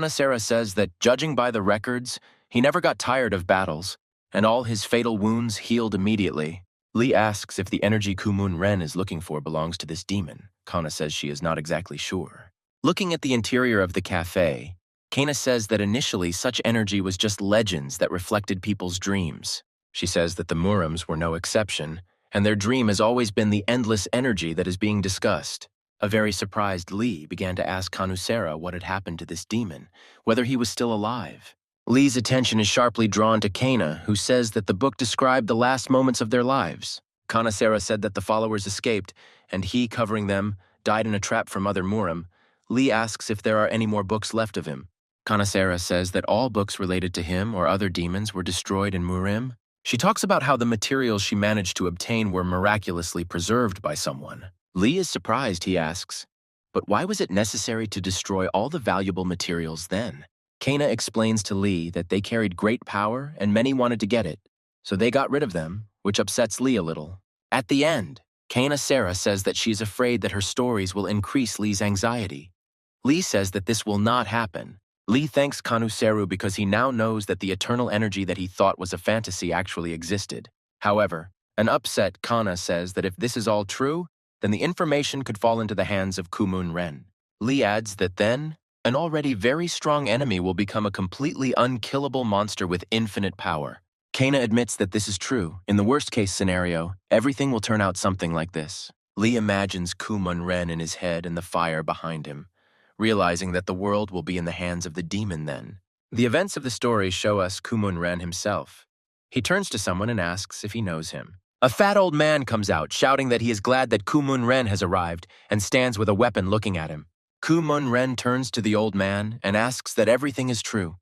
S1: Sarah says that, judging by the records, he never got tired of battles, and all his fatal wounds healed immediately. Lee asks if the energy Kumun Ren is looking for belongs to this demon. Kana says she is not exactly sure. Looking at the interior of the cafe, Kana says that initially such energy was just legends that reflected people's dreams. She says that the Murims were no exception, and their dream has always been the endless energy that is being discussed. A very surprised Lee began to ask Sarah what had happened to this demon, whether he was still alive. Lee's attention is sharply drawn to Kana, who says that the book described the last moments of their lives. Sarah said that the followers escaped, and he, covering them, died in a trap from other Murim. Lee asks if there are any more books left of him. Sarah says that all books related to him or other demons were destroyed in Murim. She talks about how the materials she managed to obtain were miraculously preserved by someone. Lee is surprised, he asks, but why was it necessary to destroy all the valuable materials then? Kana explains to Lee that they carried great power and many wanted to get it, so they got rid of them, which upsets Lee a little. At the end, Sarah says that she is afraid that her stories will increase Lee's anxiety. Lee says that this will not happen. Lee thanks Seru because he now knows that the eternal energy that he thought was a fantasy actually existed. However, an upset Kana says that if this is all true, then the information could fall into the hands of Kumun Ren. Lee adds that then, an already very strong enemy will become a completely unkillable monster with infinite power. Kana admits that this is true. In the worst-case scenario, everything will turn out something like this. Lee imagines Kumun Ren in his head and the fire behind him, realizing that the world will be in the hands of the demon then. The events of the story show us Kumun-ren himself. He turns to someone and asks if he knows him. A fat old man comes out, shouting that he is glad that Kumun-ren has arrived and stands with a weapon looking at him. Kumun-ren turns to the old man and asks that everything is true.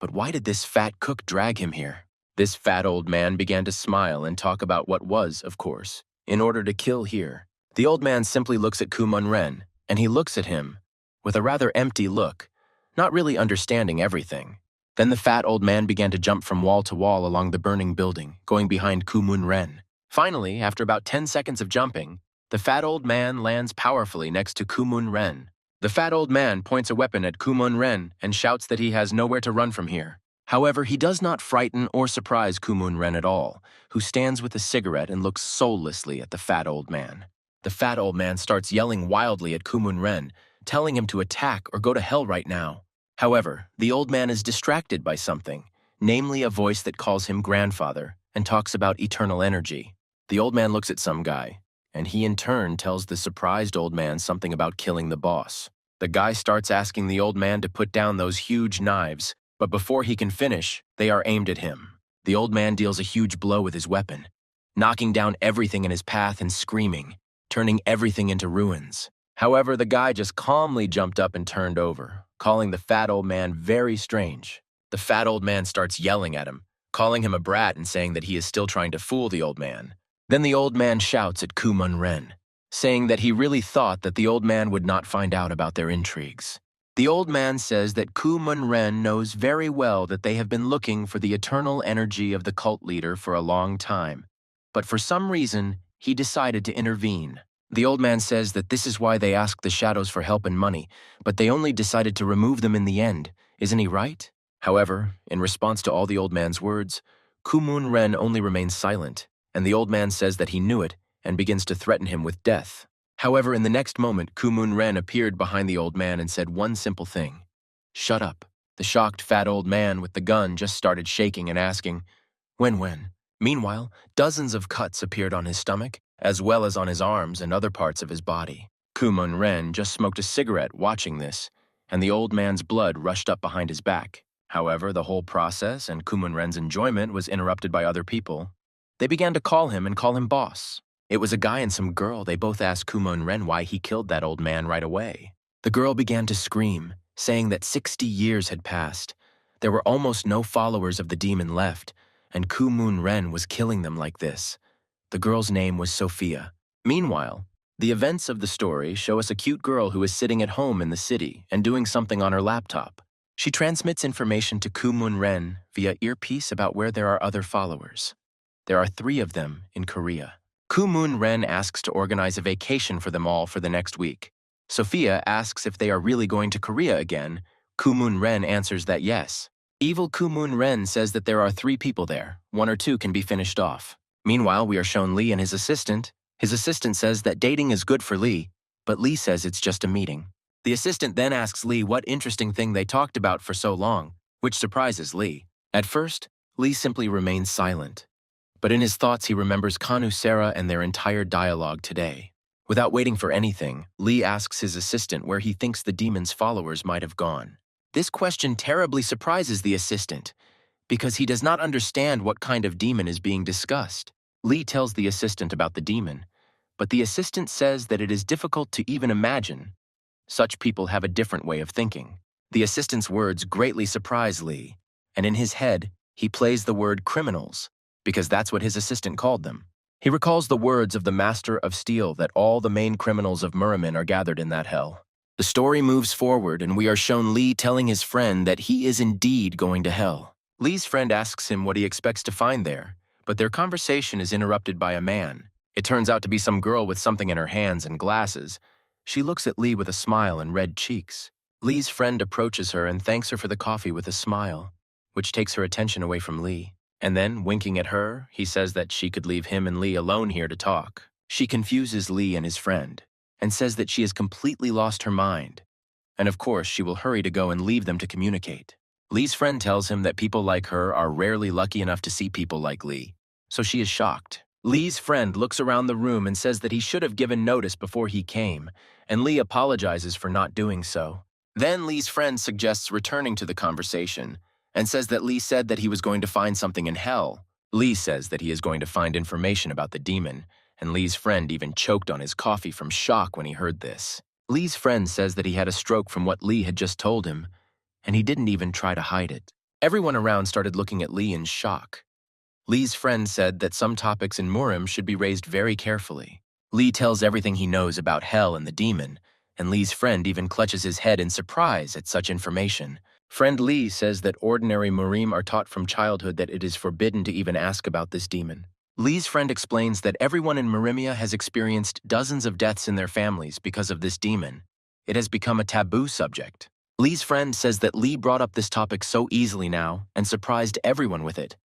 S1: But why did this fat cook drag him here? This fat old man began to smile and talk about what was, of course, in order to kill here. The old man simply looks at Kumun-ren, and he looks at him with a rather empty look, not really understanding everything. Then the fat old man began to jump from wall to wall along the burning building, going behind Kumun-ren. Finally, after about 10 seconds of jumping, the fat old man lands powerfully next to Kumun-ren. The fat old man points a weapon at Kumun-ren and shouts that he has nowhere to run from here. However, he does not frighten or surprise Kumun-ren at all, who stands with a cigarette and looks soullessly at the fat old man. The fat old man starts yelling wildly at Kumun-ren, telling him to attack or go to hell right now. However, the old man is distracted by something, namely a voice that calls him grandfather and talks about eternal energy. The old man looks at some guy, and he in turn tells the surprised old man something about killing the boss. The guy starts asking the old man to put down those huge knives, but before he can finish, they are aimed at him. The old man deals a huge blow with his weapon, knocking down everything in his path and screaming, turning everything into ruins. However, the guy just calmly jumped up and turned over, calling the fat old man very strange. The fat old man starts yelling at him, calling him a brat and saying that he is still trying to fool the old man. Then the old man shouts at Kumun-ren, saying that he really thought that the old man would not find out about their intrigues. The old man says that Kumun-ren knows very well that they have been looking for the eternal energy of the cult leader for a long time, but for some reason, he decided to intervene. The old man says that this is why they asked the shadows for help and money, but they only decided to remove them in the end. Isn't he right? However, in response to all the old man's words, Kumun-ren only remains silent, and the old man says that he knew it and begins to threaten him with death. However, in the next moment, Kumun-ren appeared behind the old man and said one simple thing: "Shut up." The shocked fat old man with the gun just started shaking and asking, When? Meanwhile, dozens of cuts appeared on his stomach, as well as on his arms and other parts of his body. Kumun-ren just smoked a cigarette watching this, and the old man's blood rushed up behind his back. However, the whole process and Kumun-ren's enjoyment was interrupted by other people. They began to call him boss. It was a guy and some girl. They both asked Kumun-ren why he killed that old man right away. The girl began to scream, saying that 60 years had passed. There were almost no followers of the demon left, and Kumun-ren was killing them like this. The girl's name was Sophia. Meanwhile, the events of the story show us a cute girl who is sitting at home in the city and doing something on her laptop. She transmits information to Kumun-ren via earpiece about where there are other followers. There are 3 of them in Korea. Kumun-ren asks to organize a vacation for them all for the next week. Sophia asks if they are really going to Korea again. Kumun-ren answers that yes. Evil Kumun-ren says that there are 3 people there. 1 or 2 can be finished off. Meanwhile, we are shown Lee and his assistant. His assistant says that dating is good for Lee, but Lee says it's just a meeting. The assistant then asks Lee what interesting thing they talked about for so long, which surprises Lee. At first, Lee simply remains silent. But in his thoughts, he remembers Kanu-sera and their entire dialogue today. Without waiting for anything, Lee asks his assistant where he thinks the demon's followers might have gone. This question terribly surprises the assistant, because he does not understand what kind of demon is being discussed. Lee tells the assistant about the demon, but the assistant says that it is difficult to even imagine. Such people have a different way of thinking. The assistant's words greatly surprise Lee, and in his head, he plays the word criminals, because that's what his assistant called them. He recalls the words of the Master of Steel that all the main criminals of Muramin are gathered in that hell. The story moves forward, and we are shown Lee telling his friend that he is indeed going to hell. Lee's friend asks him what he expects to find there, but their conversation is interrupted by a man. It turns out to be some girl with something in her hands and glasses. She looks at Lee with a smile and red cheeks. Lee's friend approaches her and thanks her for the coffee with a smile, which takes her attention away from Lee. And then, winking at her, he says that she could leave him and Lee alone here to talk. She confuses Lee and his friend, and says that she has completely lost her mind. And of course, she will hurry to go and leave them to communicate. Lee's friend tells him that people like her are rarely lucky enough to see people like Lee, so she is shocked. Lee's friend looks around the room and says that he should have given notice before he came, and Lee apologizes for not doing so. Then Lee's friend suggests returning to the conversation and says that Lee said that he was going to find something in hell. Lee says that he is going to find information about the demon, and Lee's friend even choked on his coffee from shock when he heard this. Lee's friend says that he had a stroke from what Lee had just told him, and he didn't even try to hide it. Everyone around started looking at Lee in shock. Lee's friend said that some topics in Murim should be raised very carefully. Lee tells everything he knows about hell and the demon, and Lee's friend even clutches his head in surprise at such information. Friend Lee says that ordinary Murim are taught from childhood that it is forbidden to even ask about this demon. Lee's friend explains that everyone in Murimia has experienced dozens of deaths in their families because of this demon. It has become a taboo subject. Lee's friend says that Lee brought up this topic so easily now and surprised everyone with it.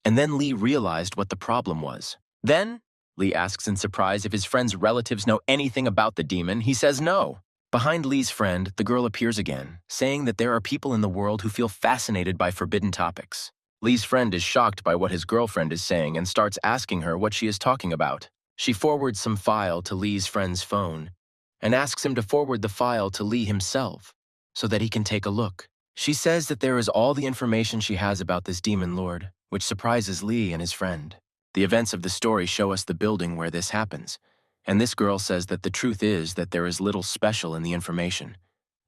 S1: And then Lee realized what the problem was. Then, Lee asks in surprise if his friend's relatives know anything about the demon. He says no. Behind Lee's friend, the girl appears again, saying that there are people in the world who feel fascinated by forbidden topics. Lee's friend is shocked by what his girlfriend is saying and starts asking her what she is talking about. She forwards some file to Lee's friend's phone and asks him to forward the file to Lee himself so that he can take a look. She says that there is all the information she has about this demon lord, which surprises Lee and his friend. The events of the story show us the building where this happens, and this girl says that the truth is that there is little special in the information,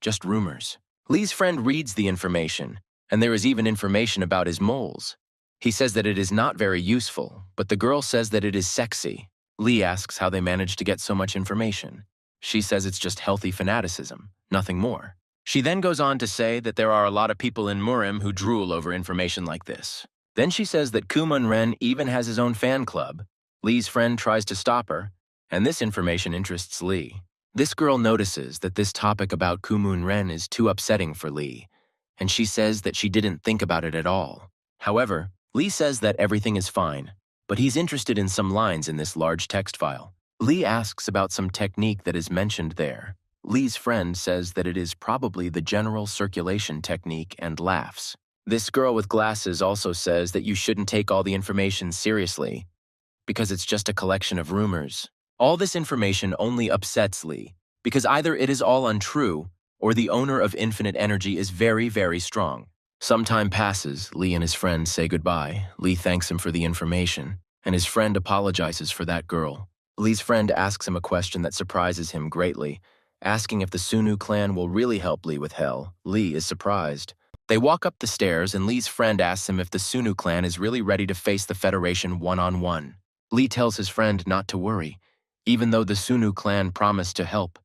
S1: just rumors. Lee's friend reads the information, and there is even information about his moles. He says that it is not very useful, but the girl says that it is sexy. Lee asks how they managed to get so much information. She says it's just healthy fanaticism, nothing more. She then goes on to say that there are a lot of people in Murim who drool over information like this. Then she says that Kumun Ren even has his own fan club. Lee's friend tries to stop her, and this information interests Lee. This girl notices that this topic about Kumun Ren is too upsetting for Lee, and she says that she didn't think about it at all. However, Lee says that everything is fine, but he's interested in some lines in this large text file. Lee asks about some technique that is mentioned there. Lee's friend says that it is probably the general circulation technique and laughs. This girl with glasses also says that you shouldn't take all the information seriously because it's just a collection of rumors. All this information only upsets Lee because either it is all untrue or the owner of infinite energy is very, very strong. Some time passes, Lee and his friend say goodbye. Lee thanks him for the information, and his friend apologizes for that girl. Lee's friend asks him a question that surprises him greatly, asking if the Sunu clan will really help Lee with hell. Lee is surprised. They walk up the stairs, and Lee's friend asks him if the Sunu clan is really ready to face the Federation one-on-one. Lee tells his friend not to worry, even though the Sunu clan promised to help.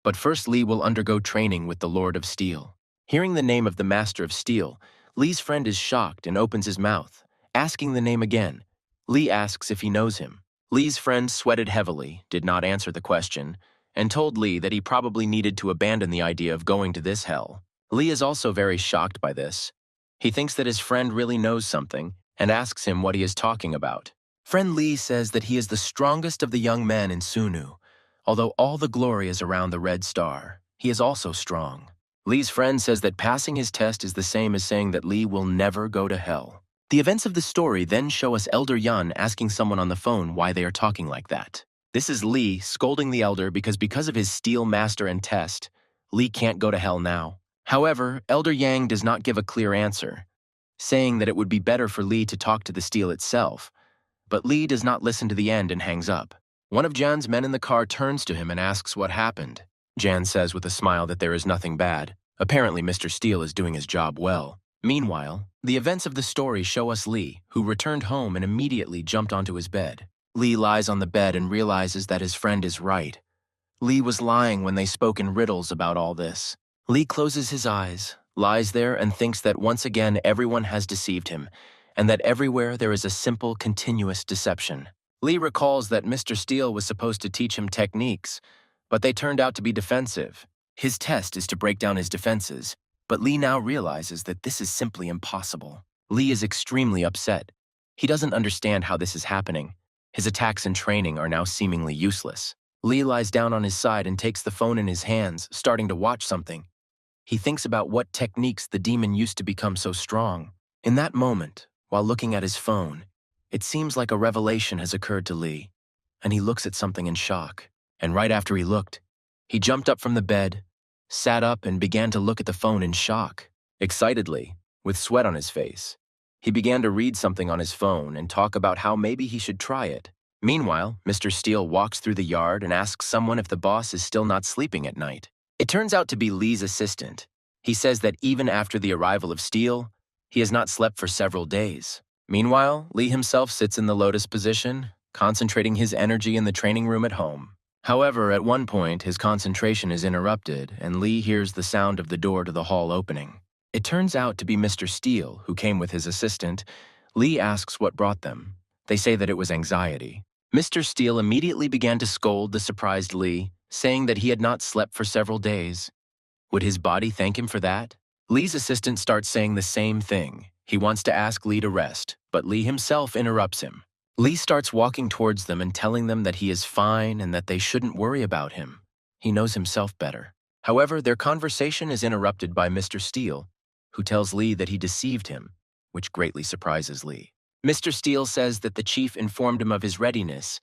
S1: But first Lee will undergo training with the Lord of Steel. Hearing the name of the Master of Steel, Lee's friend is shocked and opens his mouth, asking the name again. Lee asks if he knows him. Lee's friend sweated heavily, did not answer the question, and told Lee that he probably needed to abandon the idea of going to this hell. Lee is also very shocked by this. He thinks that his friend really knows something and asks him what he is talking about. Friend Lee says that he is the strongest of the young men in Sunu. Although all the glory is around the Red Star, he is also strong. Lee's friend says that passing his test is the same as saying that Lee will never go to hell. The events of the story then show us Elder Yun asking someone on the phone why they are talking like that. This is Lee scolding the elder because of his Steel Master and test, Lee can't go to hell now. However, Elder Yang does not give a clear answer, saying that it would be better for Lee to talk to the steel itself. But Lee does not listen to the end and hangs up. One of Jan's men in the car turns to him and asks what happened. Jan says with a smile that there is nothing bad. Apparently, Mr. Steele is doing his job well. Meanwhile, the events of the story show us Lee, who returned home and immediately jumped onto his bed. Lee lies on the bed and realizes that his friend is right. Lee was lying when they spoke in riddles about all this. Lee closes his eyes, lies there, and thinks that once again everyone has deceived him, and that everywhere there is a simple, continuous deception. Lee recalls that Mr. Steele was supposed to teach him techniques, but they turned out to be defensive. His test is to break down his defenses, but Lee now realizes that this is simply impossible. Lee is extremely upset. He doesn't understand how this is happening. His attacks and training are now seemingly useless. Lee lies down on his side and takes the phone in his hands, starting to watch something. He thinks about what techniques the demon used to become so strong. In that moment, while looking at his phone, it seems like a revelation has occurred to Lee, and he looks at something in shock. And right after he looked, he jumped up from the bed, sat up and began to look at the phone in shock. Excitedly, with sweat on his face, he began to read something on his phone and talk about how maybe he should try it. Meanwhile, Mr. Steele walks through the yard and asks someone if the boss is still not sleeping at night. It turns out to be Lee's assistant. He says that even after the arrival of Steele, he has not slept for several days. Meanwhile, Lee himself sits in the lotus position, concentrating his energy in the training room at home. However, at one point, his concentration is interrupted, and Lee hears the sound of the door to the hall opening. It turns out to be Mr. Steele, who came with his assistant. Lee asks what brought them. They say that it was anxiety. Mr. Steele immediately began to scold the surprised Lee, saying that he had not slept for several days. Would his body thank him for that? Lee's assistant starts saying the same thing. He wants to ask Lee to rest, but Lee himself interrupts him. Lee starts walking towards them and telling them that he is fine and that they shouldn't worry about him. He knows himself better. However, their conversation is interrupted by Mr. Steele, who tells Lee that he deceived him, which greatly surprises Lee. Mr. Steele says that the chief informed him of his readiness,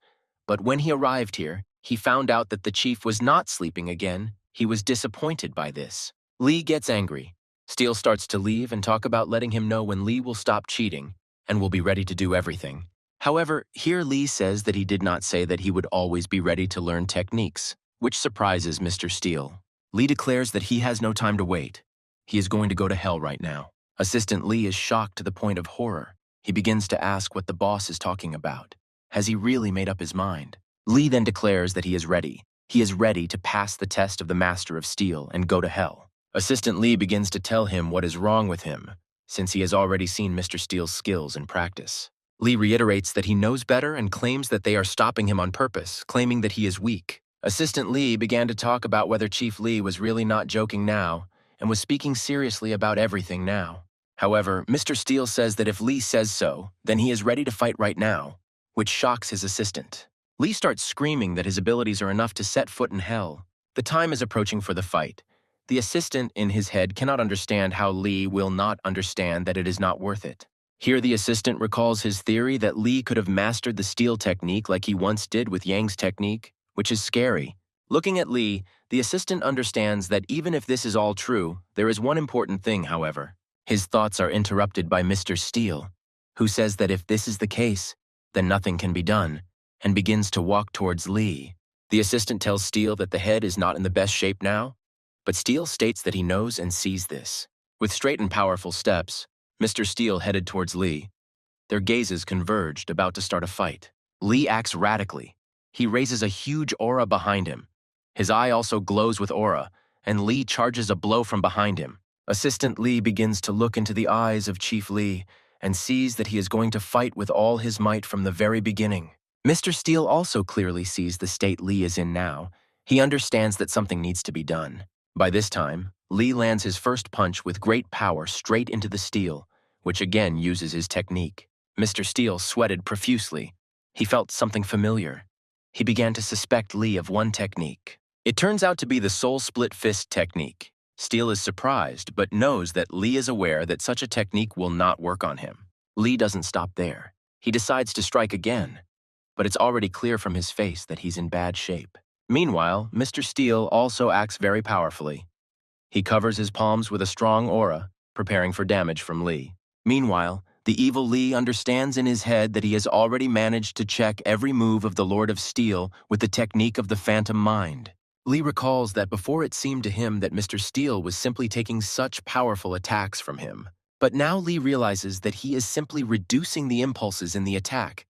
S1: but when he arrived here, he found out that the chief was not sleeping again. He was disappointed by this. Lee gets angry. Steele starts to leave and talk about letting him know when Lee will stop cheating and will be ready to do everything. However, here Lee says that he did not say that he would always be ready to learn techniques, which surprises Mr. Steele. Lee declares that he has no time to wait. He is going to go to hell right now. Assistant Lee is shocked to the point of horror. He begins to ask what the boss is talking about. Has he really made up his mind? Lee then declares that he is ready. He is ready to pass the test of the Master of Steel and go to hell. Assistant Lee begins to tell him what is wrong with him, since he has already seen Mr. Steele's skills in practice. Lee reiterates that he knows better and claims that they are stopping him on purpose, claiming that he is weak. Assistant Lee began to talk about whether Chief Lee was really not joking now and was speaking seriously about everything now. However, Mr. Steele says that if Lee says so, then he is ready to fight right now, which shocks his assistant. Lee starts screaming that his abilities are enough to set foot in hell. The time is approaching for the fight. The assistant in his head cannot understand how Lee will not understand that it is not worth it. Here the assistant recalls his theory that Lee could have mastered the steel technique like he once did with Yang's technique, which is scary. Looking at Lee, the assistant understands that even if this is all true, there is one important thing, however. His thoughts are interrupted by Mr. Steele, who says that if this is the case, then nothing can be done, and begins to walk towards Lee. The assistant tells Steele that the head is not in the best shape now, but Steele states that he knows and sees this. With straight and powerful steps, Mr. Steele headed towards Lee. Their gazes converged, about to start a fight. Lee acts radically. He raises a huge aura behind him. His eye also glows with aura, and Lee charges a blow from behind him. Assistant Lee begins to look into the eyes of Chief Lee and sees that he is going to fight with all his might from the very beginning. Mr. Steele also clearly sees the state Lee is in now. He understands that something needs to be done. By this time, Lee lands his first punch with great power straight into the steel, which again uses his technique. Mr. Steele sweated profusely. He felt something familiar. He began to suspect Lee of one technique. It turns out to be the soul split fist technique. Steele is surprised, but knows that Lee is aware that such a technique will not work on him. Lee doesn't stop there. He decides to strike again, but it's already clear from his face that he's in bad shape. Meanwhile, Mr. Steele also acts very powerfully. He covers his palms with a strong aura, preparing for damage from Lee. Meanwhile, the evil Lee understands in his head that he has already managed to check every move of the Lord of Steel with the technique of the Phantom Mind. Lee recalls that before it seemed to him that Mr. Steele was simply taking such powerful attacks from him. But now Lee realizes that he is simply reducing the impulses in the attack.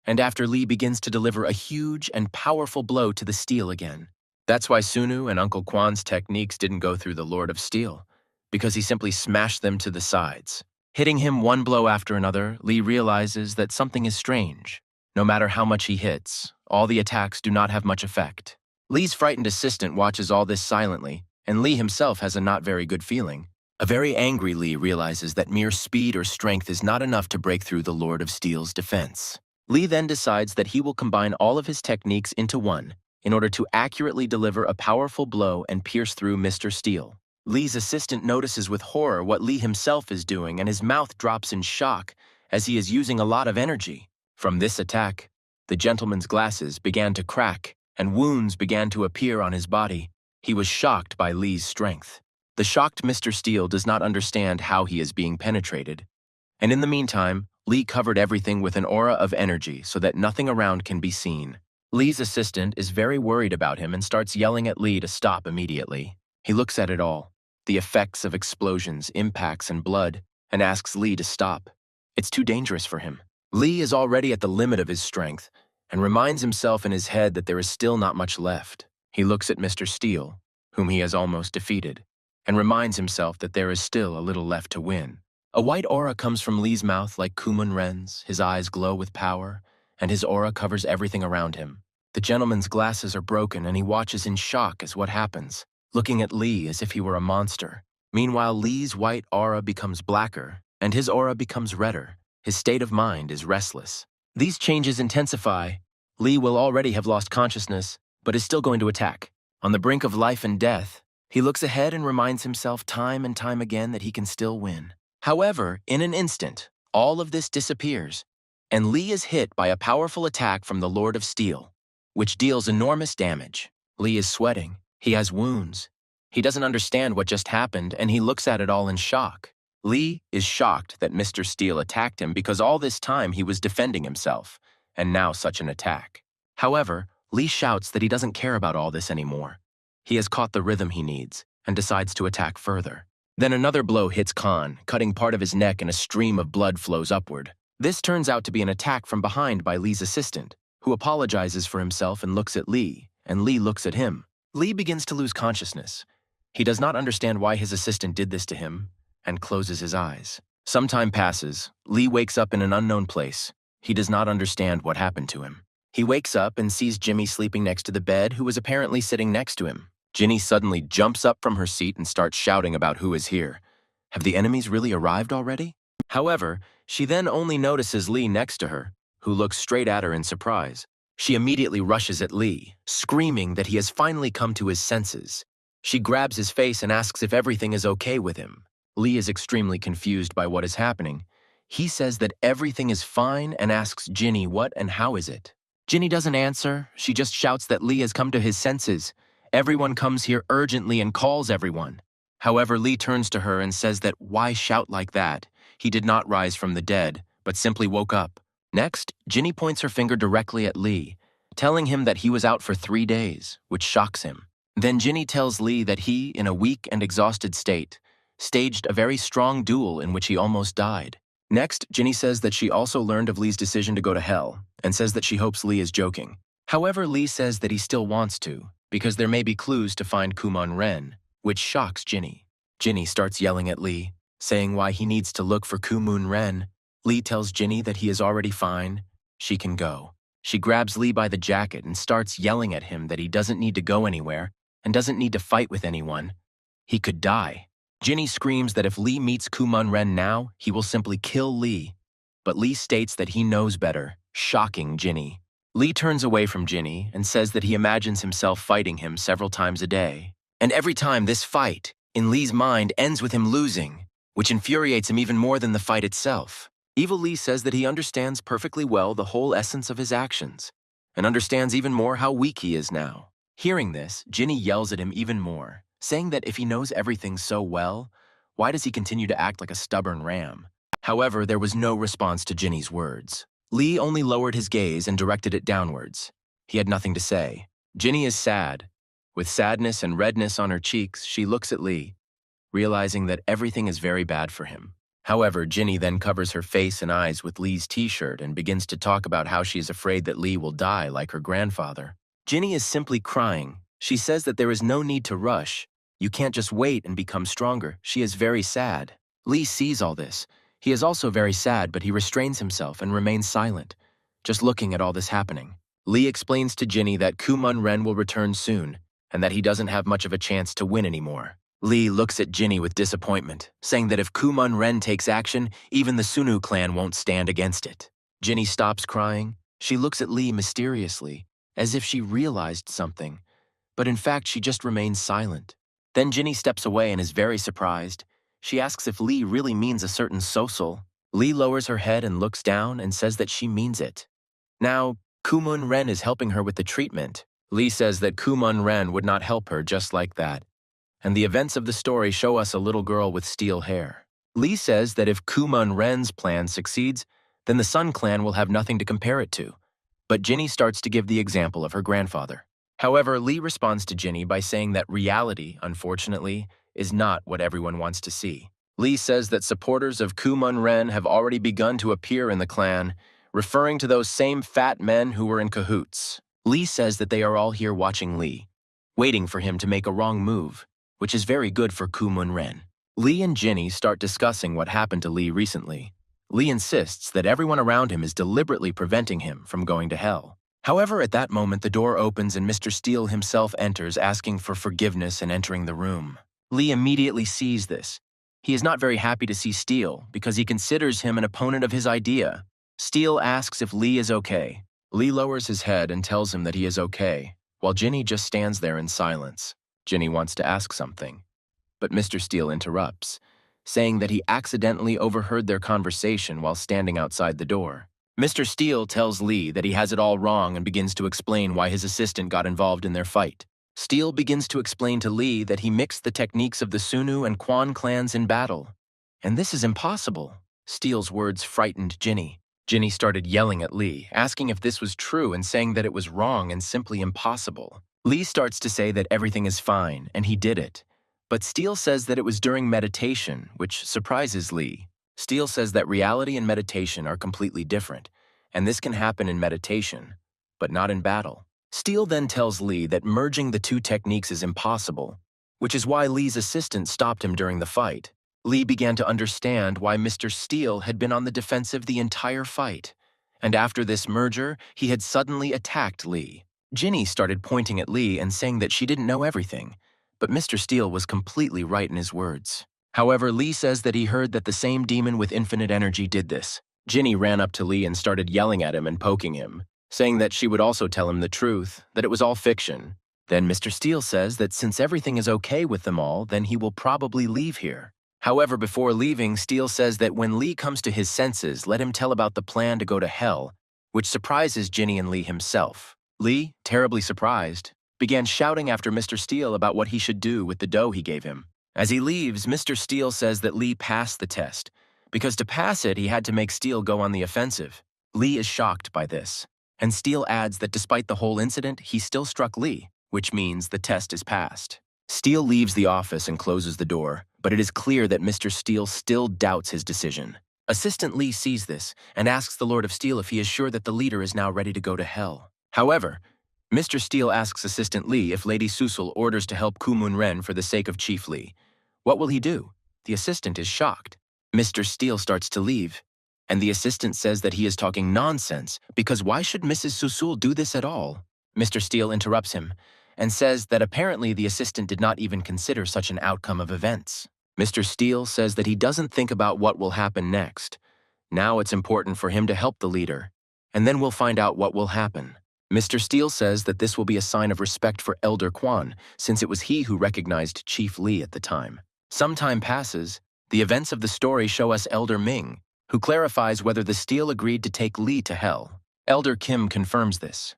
S1: And after Lee begins to deliver a huge and powerful blow to the steel again. That's why Sunu and Uncle Kwan's techniques didn't go through the Lord of Steel, because he simply smashed them to the sides. Hitting him one blow after another, Lee realizes that something is strange. No matter how much he hits, all the attacks do not have much effect. Lee's frightened assistant watches all this silently, and Lee himself has a not very good feeling. A very angry Lee realizes that mere speed or strength is not enough to break through the Lord of Steel's defense. Lee then decides that he will combine all of his techniques into one in order to accurately deliver a powerful blow and pierce through Mr. Steele. Lee's assistant notices with horror what Lee himself is doing, and his mouth drops in shock as he is using a lot of energy. From this attack, the gentleman's glasses began to crack and wounds began to appear on his body. He was shocked by Lee's strength. The shocked Mr. Steele does not understand how he is being penetrated. And in the meantime, Lee covered everything with an aura of energy so that nothing around can be seen. Lee's assistant is very worried about him and starts yelling at Lee to stop immediately. He looks at it all, the effects of explosions, impacts, and blood, and asks Lee to stop. It's too dangerous for him. Lee is already at the limit of his strength and reminds himself in his head that there is still not much left. He looks at Mr. Steele, whom he has almost defeated, and reminds himself that there is still a little left to win. A white aura comes from Lee's mouth like Kumun Ren's, his eyes glow with power, and his aura covers everything around him. The gentleman's glasses are broken and he watches in shock as what happens, looking at Lee as if he were a monster. Meanwhile, Lee's white aura becomes blacker, and his aura becomes redder. His state of mind is restless. These changes intensify. Lee will already have lost consciousness, but is still going to attack. On the brink of life and death, he looks ahead and reminds himself time and time again that he can still win. However, in an instant, all of this disappears, and Lee is hit by a powerful attack from the Lord of Steel, which deals enormous damage. Lee is sweating. He has wounds. He doesn't understand what just happened, and he looks at it all in shock. Lee is shocked that Mr. Steele attacked him because all this time he was defending himself, and now such an attack. However, Lee shouts that he doesn't care about all this anymore. He has caught the rhythm he needs and decides to attack further. Then another blow hits Khan, cutting part of his neck and a stream of blood flows upward. This turns out to be an attack from behind by Lee's assistant, who apologizes for himself and looks at Lee, and Lee looks at him. Lee begins to lose consciousness. He does not understand why his assistant did this to him, and closes his eyes. Some time passes. Lee wakes up in an unknown place. He does not understand what happened to him. He wakes up and sees Jimmy sleeping next to the bed, who is apparently sitting next to him. Ginny suddenly jumps up from her seat and starts shouting about who is here. Have the enemies really arrived already? However, she then only notices Lee next to her, who looks straight at her in surprise. She immediately rushes at Lee, screaming that he has finally come to his senses. She grabs his face and asks if everything is okay with him. Lee is extremely confused by what is happening. He says that everything is fine and asks Ginny what and how is it. Ginny doesn't answer. She just shouts that Lee has come to his senses. Everyone comes here urgently and calls everyone. However, Lee turns to her and says that why shout like that? He did not rise from the dead, but simply woke up. Next, Ginny points her finger directly at Lee, telling him that he was out for 3 days, which shocks him. Then Ginny tells Lee that he, in a weak and exhausted state, staged a very strong duel in which he almost died. Next, Ginny says that she also learned of Lee's decision to go to hell, and says that she hopes Lee is joking. However, Lee says that he still wants to, because there may be clues to find Kumon Ren, which shocks Ginny. Ginny starts yelling at Lee, saying why he needs to look for Kumun Ren. Lee tells Ginny that he is already fine. She can go. She grabs Lee by the jacket and starts yelling at him that he doesn't need to go anywhere and doesn't need to fight with anyone. He could die. Ginny screams that if Lee meets Kumun Ren now, he will simply kill Lee. But Lee states that he knows better, shocking Ginny. Lee turns away from Ginny and says that he imagines himself fighting him several times a day. And every time this fight, in Lee's mind, ends with him losing, which infuriates him even more than the fight itself. Evil Lee says that he understands perfectly well the whole essence of his actions, and understands even more how weak he is now. Hearing this, Ginny yells at him even more, saying that if he knows everything so well, why does he continue to act like a stubborn ram? However, there was no response to Ginny's words. Lee only lowered his gaze and directed it downwards. He had nothing to say. Ginny is sad. With sadness and redness on her cheeks, she looks at Lee, realizing that everything is very bad for him. However, Ginny then covers her face and eyes with Lee's t-shirt and begins to talk about how she is afraid that Lee will die like her grandfather. Ginny is simply crying. She says that there is no need to rush. You can't just wait and become stronger. She is very sad. Lee sees all this. He is also very sad, but he restrains himself and remains silent, just looking at all this happening. Lee explains to Ginny that Kumun Ren will return soon, and that he doesn't have much of a chance to win anymore. Lee looks at Ginny with disappointment, saying that if Kumun Ren takes action, even the Sunu clan won't stand against it. Ginny stops crying. She looks at Lee mysteriously, as if she realized something, but in fact she just remains silent. Then Ginny steps away and is very surprised. She asks if Lee really means a certain Sosul. Lee lowers her head and looks down and says that she means it. Now, Kumun Ren is helping her with the treatment, Lee says that Kumun Ren would not help her just like that, and the events of the story show us a little girl with steel hair. Lee says that if Kumun Ren's plan succeeds, then the Sun Clan will have nothing to compare it to. But Ginny starts to give the example of her grandfather. However, Lee responds to Ginny by saying that reality, unfortunately, is not what everyone wants to see. Lee says that supporters of Kumun Ren have already begun to appear in the clan, referring to those same fat men who were in cahoots. Lee says that they are all here watching Lee, waiting for him to make a wrong move, which is very good for Kumun Ren. Lee and Ginny start discussing what happened to Lee recently. Lee insists that everyone around him is deliberately preventing him from going to hell. However, at that moment, the door opens and Mr. Steele himself enters, asking for forgiveness and entering the room. Lee immediately sees this. He is not very happy to see Steele because he considers him an opponent of his idea. Steele asks if Lee is okay. Lee lowers his head and tells him that he is okay, while Ginny just stands there in silence. Ginny wants to ask something, but Mr. Steele interrupts, saying that he accidentally overheard their conversation while standing outside the door. Mr. Steele tells Lee that he has it all wrong and begins to explain why his assistant got involved in their fight. Steele begins to explain to Lee that he mixed the techniques of the Sunu and Quan clans in battle. And this is impossible. Steele's words frightened Ginny. Ginny started yelling at Lee, asking if this was true and saying that it was wrong and simply impossible. Lee starts to say that everything is fine and he did it. But Steele says that it was during meditation, which surprises Lee. Steele says that reality and meditation are completely different, and this can happen in meditation, but not in battle. Steele then tells Lee that merging the two techniques is impossible, which is why Lee's assistant stopped him during the fight. Lee began to understand why Mr. Steele had been on the defensive the entire fight, and after this merger, he had suddenly attacked Lee. Ginny started pointing at Lee and saying that she didn't know everything, but Mr. Steele was completely right in his words. However, Lee says that he heard that the same demon with infinite energy did this. Ginny ran up to Lee and started yelling at him and poking him, saying that she would also tell him the truth, that it was all fiction. Then Mr. Steele says that since everything is okay with them all, then he will probably leave here. However, before leaving, Steele says that when Lee comes to his senses, let him tell about the plan to go to hell, which surprises Ginny and Lee himself. Lee, terribly surprised, began shouting after Mr. Steele about what he should do with the dough he gave him. As he leaves, Mr. Steele says that Lee passed the test, because to pass it, he had to make Steele go on the offensive. Lee is shocked by this, and Steele adds that despite the whole incident, he still struck Lee, which means the test is passed. Steele leaves the office and closes the door, but it is clear that Mr. Steele still doubts his decision. Assistant Lee sees this and asks the Lord of Steel if he is sure that the leader is now ready to go to hell. However, Mr. Steele asks Assistant Lee if Lady Susul orders to help Kumun Ren for the sake of Chief Lee. What will he do? The assistant is shocked. Mr. Steele starts to leave, and the assistant says that he is talking nonsense because why should Mrs. Susul do this at all? Mr. Steele interrupts him and says that apparently the assistant did not even consider such an outcome of events. Mr. Steele says that he doesn't think about what will happen next. Now it's important for him to help the leader, and then we'll find out what will happen. Mr. Steele says that this will be a sign of respect for Elder Quan, since it was he who recognized Chief Lee at the time. Some time passes. The events of the story show us Elder Ming, who clarifies whether the Steele agreed to take Lee to hell. Elder Kim confirms this.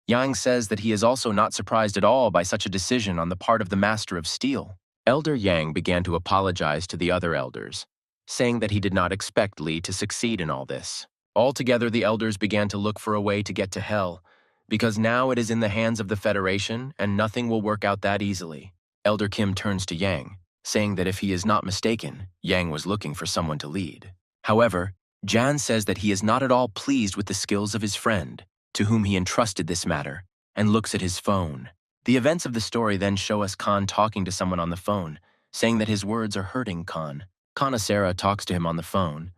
S1: Yang says that he is also not surprised at all by such a decision on the part of the Master of Steel. Elder Yang began to apologize to the other elders, saying that he did not expect Lee to succeed in all this. Altogether, the elders began to look for a way to get to hell, because now it is in the hands of the Federation and nothing will work out that easily. Elder Kim turns to Yang, saying that if he is not mistaken, Yang was looking for someone to lead. However, Jan says that he is not at all pleased with the skills of his friend, to whom he entrusted this matter, and looks at his phone. The events of the story then show us Khan talking to someone on the phone, saying that his words are hurting Khan. Sarah talks to him on the phone.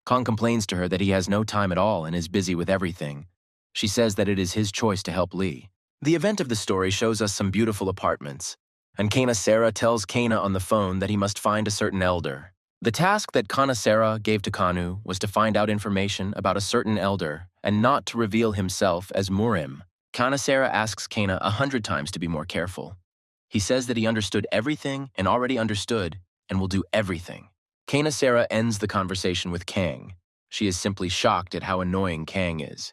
S1: Khan complains to her that he has no time at all and is busy with everything. She says that it is his choice to help Lee. The event of the story shows us some beautiful apartments, and Sarah tells Kana on the phone that he must find a certain elder. The task that Sarah gave to Kanu was to find out information about a certain elder and not to reveal himself as Murim. Sarah asks Kana 100 times to be more careful. He says that he understood everything and already understood and will do everything. Sarah ends the conversation with Kang. She is simply shocked at how annoying Kang is.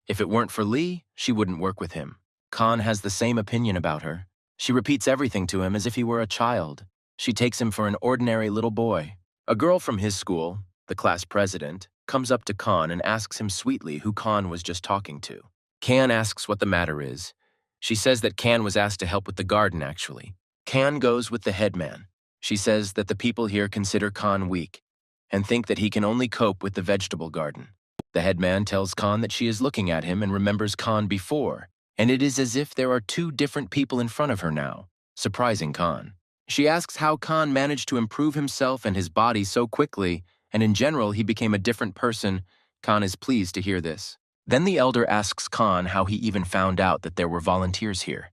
S1: If it weren't for Lee, she wouldn't work with him. Khan has the same opinion about her. She repeats everything to him as if he were a child. She takes him for an ordinary little boy. A girl from his school, the class president, comes up to Khan and asks him sweetly who Khan was just talking to. Khan asks what the matter is. She says that Khan was asked to help with the garden, actually. Khan goes with the headman. She says that the people here consider Khan weak and think that he can only cope with the vegetable garden. The headman tells Khan that she is looking at him and remembers Khan before, and it is as if there are two different people in front of her now, surprising Khan. She asks how Khan managed to improve himself and his body so quickly, and in general he became a different person. Khan is pleased to hear this. Then the elder asks Khan how he even found out that there were volunteers here.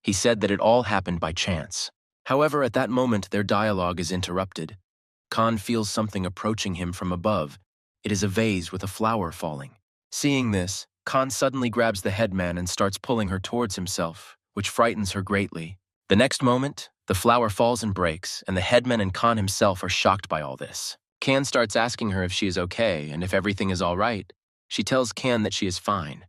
S1: He said that it all happened by chance. However, at that moment their dialogue is interrupted. Khan feels something approaching him from above. It is a vase with a flower falling. Seeing this, Khan suddenly grabs the headman and starts pulling her towards himself, which frightens her greatly. The next moment, the flower falls and breaks, and the headman and Khan himself are shocked by all this. Khan starts asking her if she is okay and if everything is all right. She tells Khan that she is fine,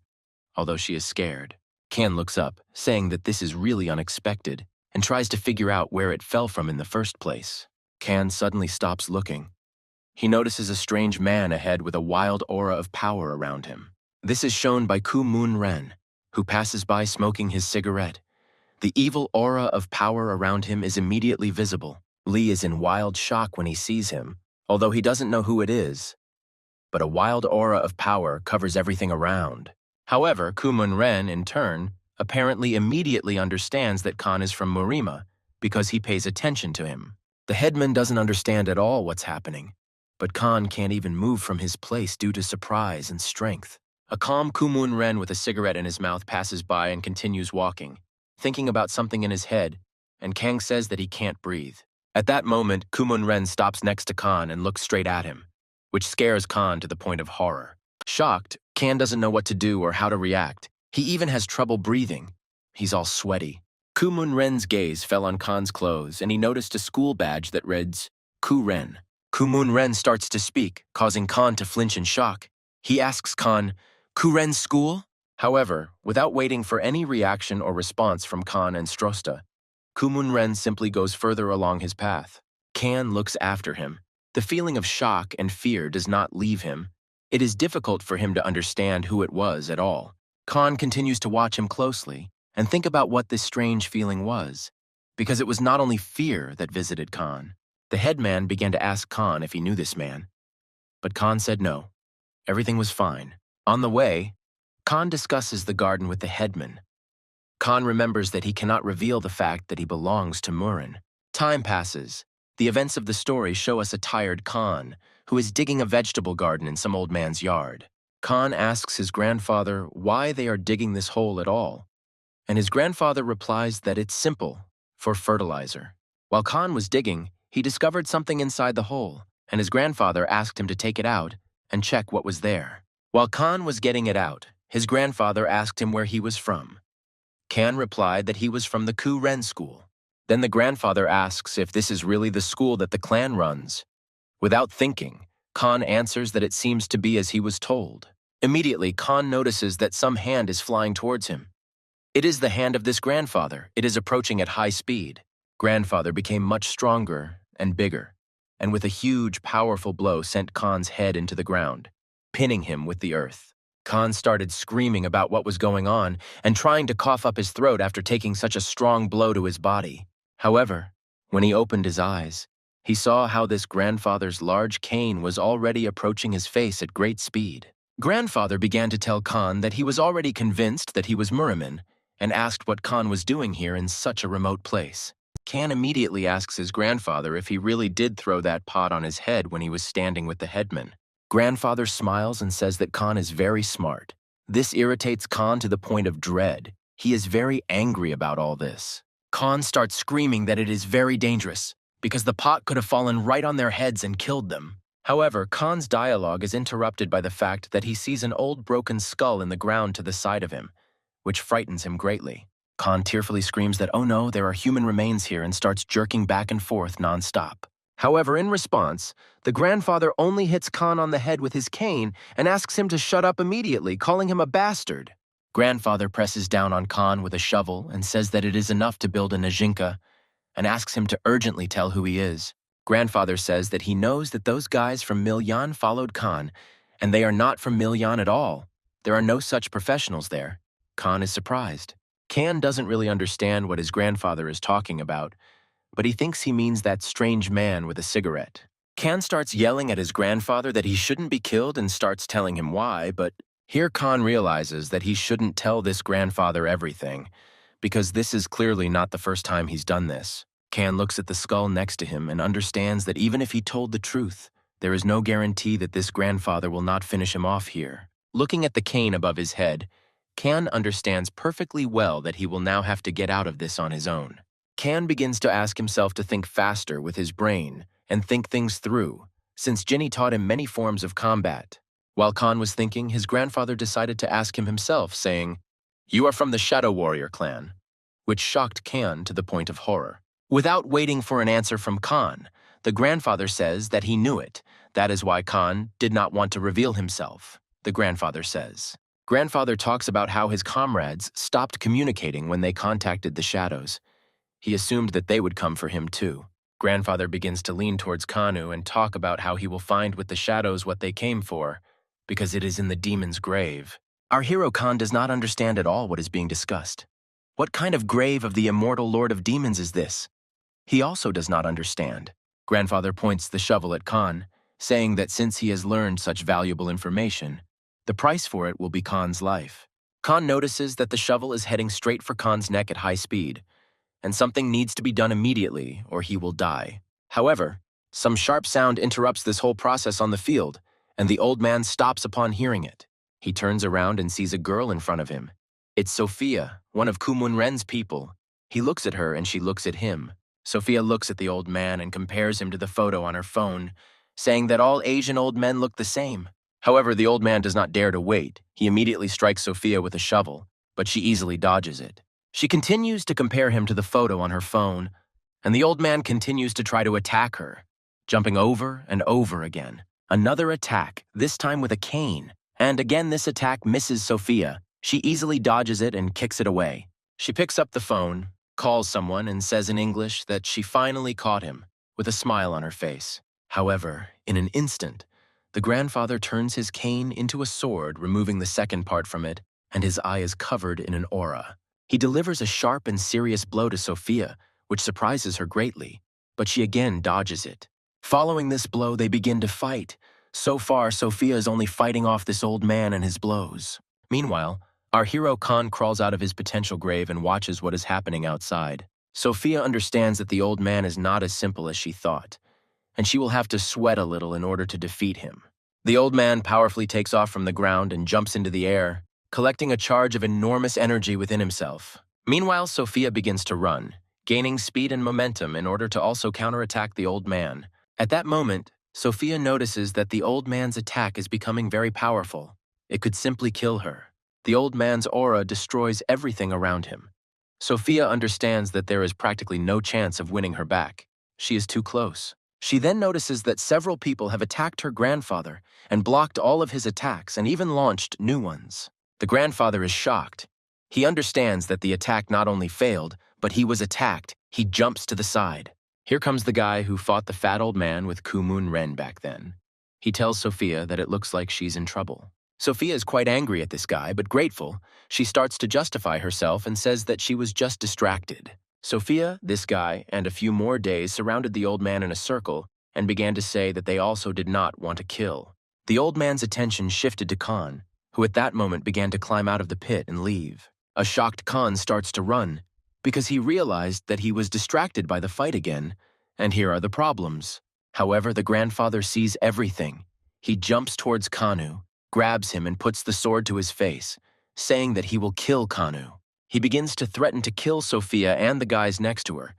S1: although she is scared. Khan looks up, saying that this is really unexpected, and tries to figure out where it fell from in the first place. Khan suddenly stops looking. He notices a strange man ahead with a wild aura of power around him. This is shown by Ku Moon Ren, who passes by smoking his cigarette. The evil aura of power around him is immediately visible. Lee is in wild shock when he sees him, although he doesn't know who it is. But a wild aura of power covers everything around. However, Ku Moon Ren, in turn, apparently immediately understands that Khan is from Murima because he pays attention to him. The headman doesn't understand at all what's happening, but Khan can't even move from his place due to surprise and strength. A calm Ku Moon Ren with a cigarette in his mouth passes by and continues walking, thinking about something in his head, and Kang says that he can't breathe. At that moment, Ku Moon Ren stops next to Khan and looks straight at him, which scares Khan to the point of horror. Shocked, Khan doesn't know what to do or how to react. He even has trouble breathing. He's all sweaty. Ku Moon Ren's gaze fell on Khan's clothes, and he noticed a school badge that reads, Ku Ren. Ku Moon Ren starts to speak, causing Khan to flinch in shock. He asks Khan, Ku Ren's school? However, without waiting for any reaction or response from Khan and Strosta, Ku Moon Ren simply goes further along his path. Khan looks after him. The feeling of shock and fear does not leave him. It is difficult for him to understand who it was at all. Khan continues to watch him closely and think about what this strange feeling was, because it was not only fear that visited Khan. The headman began to ask Khan if he knew this man, but Khan said no. Everything was fine. On the way, Khan discusses the garden with the headman. Khan remembers that he cannot reveal the fact that he belongs to Murin. Time passes. The events of the story show us a tired Khan, who is digging a vegetable garden in some old man's yard. Khan asks his grandfather why they are digging this hole at all, and his grandfather replies that it's simple, for fertilizer. While Khan was digging, he discovered something inside the hole, and his grandfather asked him to take it out and check what was there. While Khan was getting it out, his grandfather asked him where he was from. Khan replied that he was from the Ku Ren school. Then the grandfather asks if this is really the school that the clan runs. Without thinking, Khan answers that it seems to be as he was told. Immediately, Khan notices that some hand is flying towards him. It is the hand of this grandfather. It is approaching at high speed. Grandfather became much stronger and bigger, and with a huge, powerful blow sent Khan's head into the ground, pinning him with the earth. Khan started screaming about what was going on and trying to cough up his throat after taking such a strong blow to his body. However, when he opened his eyes, he saw how this grandfather's large cane was already approaching his face at great speed. Grandfather began to tell Khan that he was already convinced that he was Muriman and asked what Khan was doing here in such a remote place. Khan immediately asks his grandfather if he really did throw that pot on his head when he was standing with the headman. Grandfather smiles and says that Khan is very smart. This irritates Khan to the point of dread. He is very angry about all this. Khan starts screaming that it is very dangerous, because the pot could have fallen right on their heads and killed them. However, Khan's dialogue is interrupted by the fact that he sees an old broken skull in the ground to the side of him, which frightens him greatly. Khan tearfully screams that, oh no, there are human remains here, and starts jerking back and forth non-stop. However, in response, the grandfather only hits Khan on the head with his cane and asks him to shut up immediately, calling him a bastard. Grandfather presses down on Khan with a shovel and says that it is enough to build a Najinka and asks him to urgently tell who he is. Grandfather says that he knows that those guys from Milyan followed Khan, and they are not from Milyan at all. There are no such professionals there. Khan is surprised. Khan doesn't really understand what his grandfather is talking about, but he thinks he means that strange man with a cigarette. Khan starts yelling at his grandfather that he shouldn't be killed and starts telling him why, but here Khan realizes that he shouldn't tell this grandfather everything, because this is clearly not the first time he's done this. Khan looks at the skull next to him and understands that even if he told the truth, there is no guarantee that this grandfather will not finish him off here. Looking at the cane above his head, Khan understands perfectly well that he will now have to get out of this on his own. Khan begins to ask himself to think faster with his brain and think things through, since Jinny taught him many forms of combat. While Khan was thinking, his grandfather decided to ask him himself, saying, "You are from the Shadow Warrior clan," which shocked Khan to the point of horror. Without waiting for an answer from Khan, the grandfather says that he knew it. That is why Khan did not want to reveal himself, the grandfather says. Grandfather talks about how his comrades stopped communicating when they contacted the shadows. He assumed that they would come for him too. Grandfather begins to lean towards Kanu and talk about how he will find with the shadows what they came for, because it is in the demon's grave. Our hero Khan does not understand at all what is being discussed. What kind of grave of the immortal Lord of Demons is this? He also does not understand. Grandfather points the shovel at Khan, saying that since he has learned such valuable information, the price for it will be Khan's life. Khan notices that the shovel is heading straight for Khan's neck at high speed, and something needs to be done immediately or he will die. However, some sharp sound interrupts this whole process on the field, and the old man stops upon hearing it. He turns around and sees a girl in front of him. It's Sophia, one of Kumun-Ren's people. He looks at her and she looks at him. Sophia looks at the old man and compares him to the photo on her phone, saying that all Asian old men look the same. However, the old man does not dare to wait. He immediately strikes Sophia with a shovel, but she easily dodges it. She continues to compare him to the photo on her phone, and the old man continues to try to attack her, jumping over and over again. Another attack, this time with a cane, and again this attack misses Sophia. She easily dodges it and kicks it away. She picks up the phone, calls someone, and says in English that she finally caught him, with a smile on her face. However, in an instant, the grandfather turns his cane into a sword, removing the second part from it, and his eye is covered in an aura. He delivers a sharp and serious blow to Sophia, which surprises her greatly, but she again dodges it. Following this blow, they begin to fight. So far, Sophia is only fighting off this old man and his blows. Meanwhile, our hero Khan crawls out of his potential grave and watches what is happening outside. Sophia understands that the old man is not as simple as she thought, and she will have to sweat a little in order to defeat him. The old man powerfully takes off from the ground and jumps into the air, collecting a charge of enormous energy within himself. Meanwhile, Sophia begins to run, gaining speed and momentum in order to also counterattack the old man. At that moment, Sophia notices that the old man's attack is becoming very powerful. It could simply kill her. The old man's aura destroys everything around him. Sophia understands that there is practically no chance of winning her back. She is too close. She then notices that several people have attacked her grandfather and blocked all of his attacks and even launched new ones. The grandfather is shocked. He understands that the attack not only failed, but he was attacked. He jumps to the side. Here comes the guy who fought the fat old man with Kumun-Ren back then. He tells Sophia that it looks like she's in trouble. Sophia is quite angry at this guy, but grateful. She starts to justify herself and says that she was just distracted. Sophia, this guy, and a few more days surrounded the old man in a circle and began to say that they also did not want to kill. The old man's attention shifted to Khan, who at that moment began to climb out of the pit and leave. A shocked Khan starts to run, because he realized that he was distracted by the fight again, and here are the problems. However, the grandfather sees everything. He jumps towards Kanu, grabs him and puts the sword to his face, saying that he will kill Kanu. He begins to threaten to kill Sophia and the guys next to her,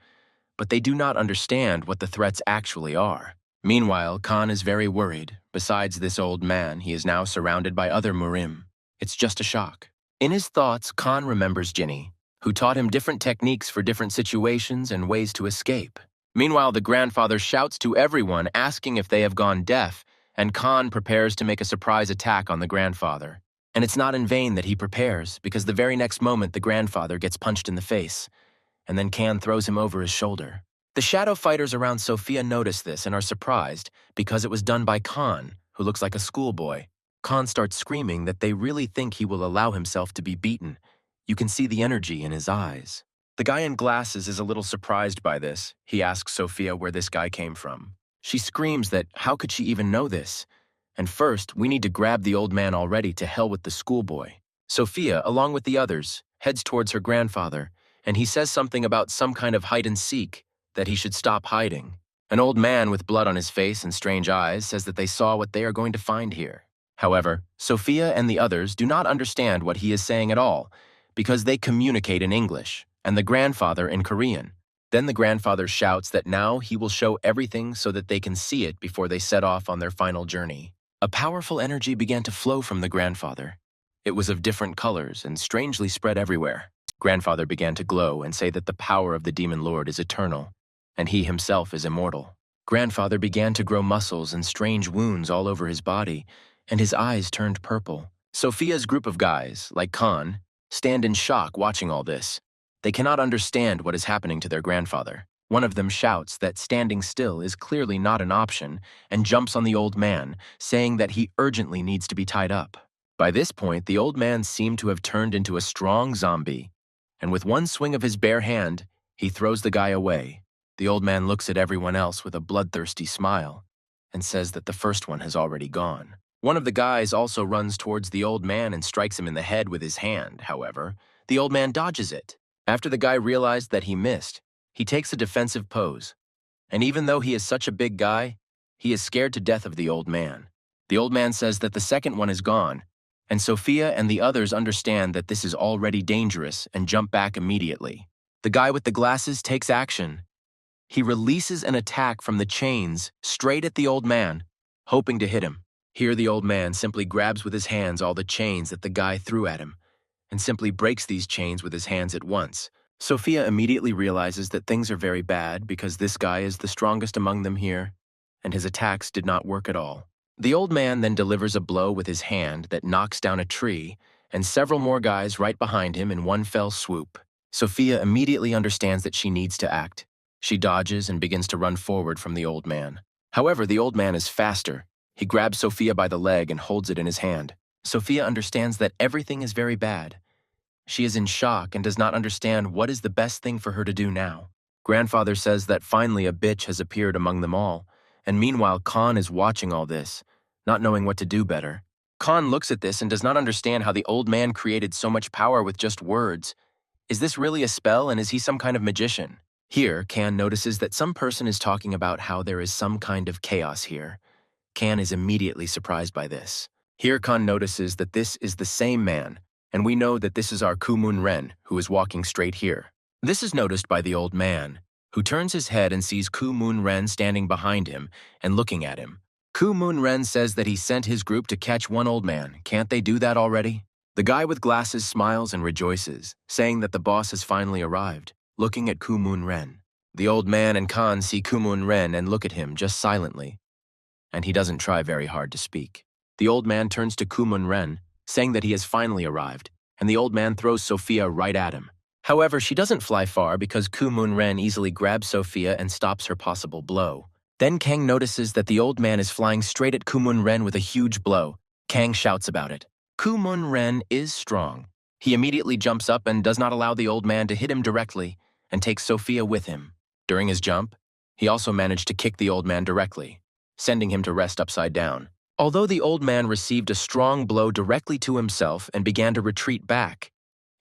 S1: but they do not understand what the threats actually are. Meanwhile, Khan is very worried. Besides this old man, he is now surrounded by other Murim. It's just a shock. In his thoughts, Khan remembers Jinny, who taught him different techniques for different situations and ways to escape. Meanwhile, the grandfather shouts to everyone, asking if they have gone deaf, and Khan prepares to make a surprise attack on the grandfather. And it's not in vain that he prepares, because the very next moment the grandfather gets punched in the face, and then Kan throws him over his shoulder. The shadow fighters around Sophia notice this and are surprised because it was done by Kan, who looks like a schoolboy. Kan starts screaming that they really think he will allow himself to be beaten. You can see the energy in his eyes. The guy in glasses is a little surprised by this. He asks Sophia where this guy came from. She screams that how could she even know this? And first, we need to grab the old man already, to hell with the schoolboy. Sophia, along with the others, heads towards her grandfather, and he says something about some kind of hide and seek, that he should stop hiding. An old man with blood on his face and strange eyes says that they saw what they are going to find here. However, Sophia and the others do not understand what he is saying at all, because they communicate in English, and the grandfather in Korean. Then the grandfather shouts that now he will show everything so that they can see it before they set off on their final journey. A powerful energy began to flow from the grandfather. It was of different colors and strangely spread everywhere. Grandfather began to glow and say that the power of the demon lord is eternal, and he himself is immortal. Grandfather began to grow muscles and strange wounds all over his body, and his eyes turned purple. Sophia's group of guys, like Kan, stand in shock watching all this. They cannot understand what is happening to their grandfather. One of them shouts that standing still is clearly not an option and jumps on the old man, saying that he urgently needs to be tied up. By this point, the old man seemed to have turned into a strong zombie, and with one swing of his bare hand, he throws the guy away. The old man looks at everyone else with a bloodthirsty smile and says that the first one has already gone. One of the guys also runs towards the old man and strikes him in the head with his hand. However, the old man dodges it. After the guy realized that he missed, he takes a defensive pose. And even though he is such a big guy, he is scared to death of the old man. The old man says that the second one is gone, and Sophia and the others understand that this is already dangerous and jump back immediately. The guy with the glasses takes action. He releases an attack from the chains straight at the old man, hoping to hit him. Here the old man simply grabs with his hands all the chains that the guy threw at him, and simply breaks these chains with his hands at once. Sophia immediately realizes that things are very bad because this guy is the strongest among them here, and his attacks did not work at all. The old man then delivers a blow with his hand that knocks down a tree, and several more guys right behind him in one fell swoop. Sophia immediately understands that she needs to act. She dodges and begins to run forward from the old man. However, the old man is faster. He grabs Sophia by the leg and holds it in his hand. Sophia understands that everything is very bad. She is in shock and does not understand what is the best thing for her to do now. Grandfather says that finally a bitch has appeared among them all, and meanwhile Kan is watching all this, not knowing what to do better. Kan looks at this and does not understand how the old man created so much power with just words. Is this really a spell, and is he some kind of magician? Here, Kan notices that some person is talking about how there is some kind of chaos here. Kan is immediately surprised by this. Here Kan notices that this is the same man, and we know that this is our Kumun Ren, who is walking straight here. This is noticed by the old man, who turns his head and sees Kumun Ren standing behind him and looking at him. Kumun Ren says that he sent his group to catch one old man. Can't they do that already? The guy with glasses smiles and rejoices, saying that the boss has finally arrived, looking at Kumun Ren. The old man and Kan see Kumun Ren and look at him just silently, and he doesn't try very hard to speak. The old man turns to Kumun Ren, saying that he has finally arrived, and the old man throws Sophia right at him. However, she doesn't fly far because Kumun Ren easily grabs Sophia and stops her possible blow. Then Kang notices that the old man is flying straight at Kumun Ren with a huge blow. Kang shouts about it. Kumun Ren is strong. He immediately jumps up and does not allow the old man to hit him directly, and takes Sophia with him. During his jump, he also managed to kick the old man directly, sending him to rest upside down. Although the old man received a strong blow directly to himself and began to retreat back,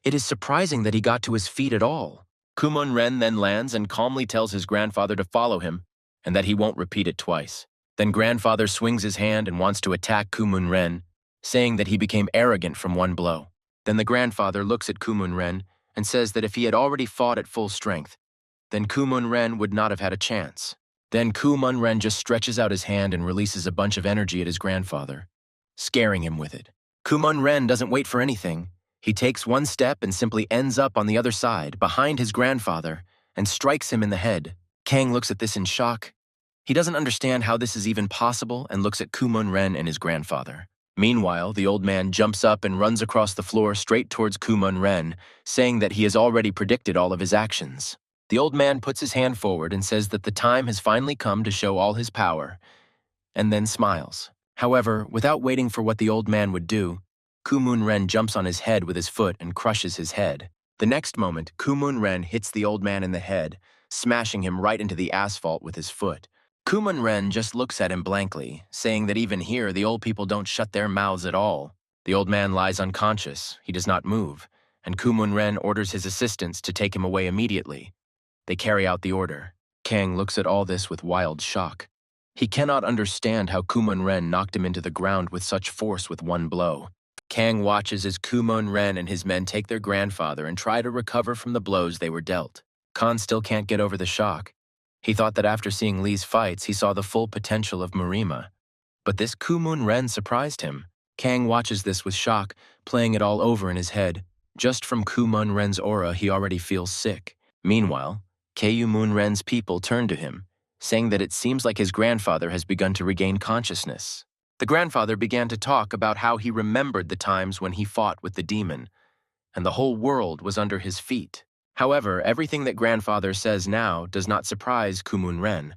S1: it is surprising that he got to his feet at all. Kumun Ren then lands and calmly tells his grandfather to follow him and that he won't repeat it twice. Then grandfather swings his hand and wants to attack Kumun Ren, saying that he became arrogant from one blow. Then the grandfather looks at Kumun Ren and says that if he had already fought at full strength, then Kumun Ren would not have had a chance. Then Kumun Ren just stretches out his hand and releases a bunch of energy at his grandfather, scaring him with it. Kumun Ren doesn't wait for anything. He takes one step and simply ends up on the other side, behind his grandfather, and strikes him in the head. Kang looks at this in shock. He doesn't understand how this is even possible and looks at Kumun Ren and his grandfather. Meanwhile, the old man jumps up and runs across the floor straight towards Kumon Ren, saying that he has already predicted all of his actions. The old man puts his hand forward and says that the time has finally come to show all his power, and then smiles. However, without waiting for what the old man would do, Kumon Ren jumps on his head with his foot and crushes his head. The next moment, Kumon Ren hits the old man in the head, smashing him right into the asphalt with his foot. Kumon Ren just looks at him blankly, saying that even here the old people don't shut their mouths at all. The old man lies unconscious, he does not move, and Kumon Ren orders his assistants to take him away immediately. They carry out the order. Kang looks at all this with wild shock. He cannot understand how Kumon Ren knocked him into the ground with such force with one blow. Kang watches as Kumon Ren and his men take their grandfather and try to recover from the blows they were dealt. Khan still can't get over the shock. He thought that after seeing Lee's fights, he saw the full potential of Murima. But this Kumon Ren surprised him. Kang watches this with shock, playing it all over in his head. Just from Kumon Ren's aura, he already feels sick. Meanwhile, Kumon Ren's people turn to him, saying that it seems like his grandfather has begun to regain consciousness. The grandfather began to talk about how he remembered the times when he fought with the demon, and the whole world was under his feet. However, everything that grandfather says now does not surprise Kumon Ren,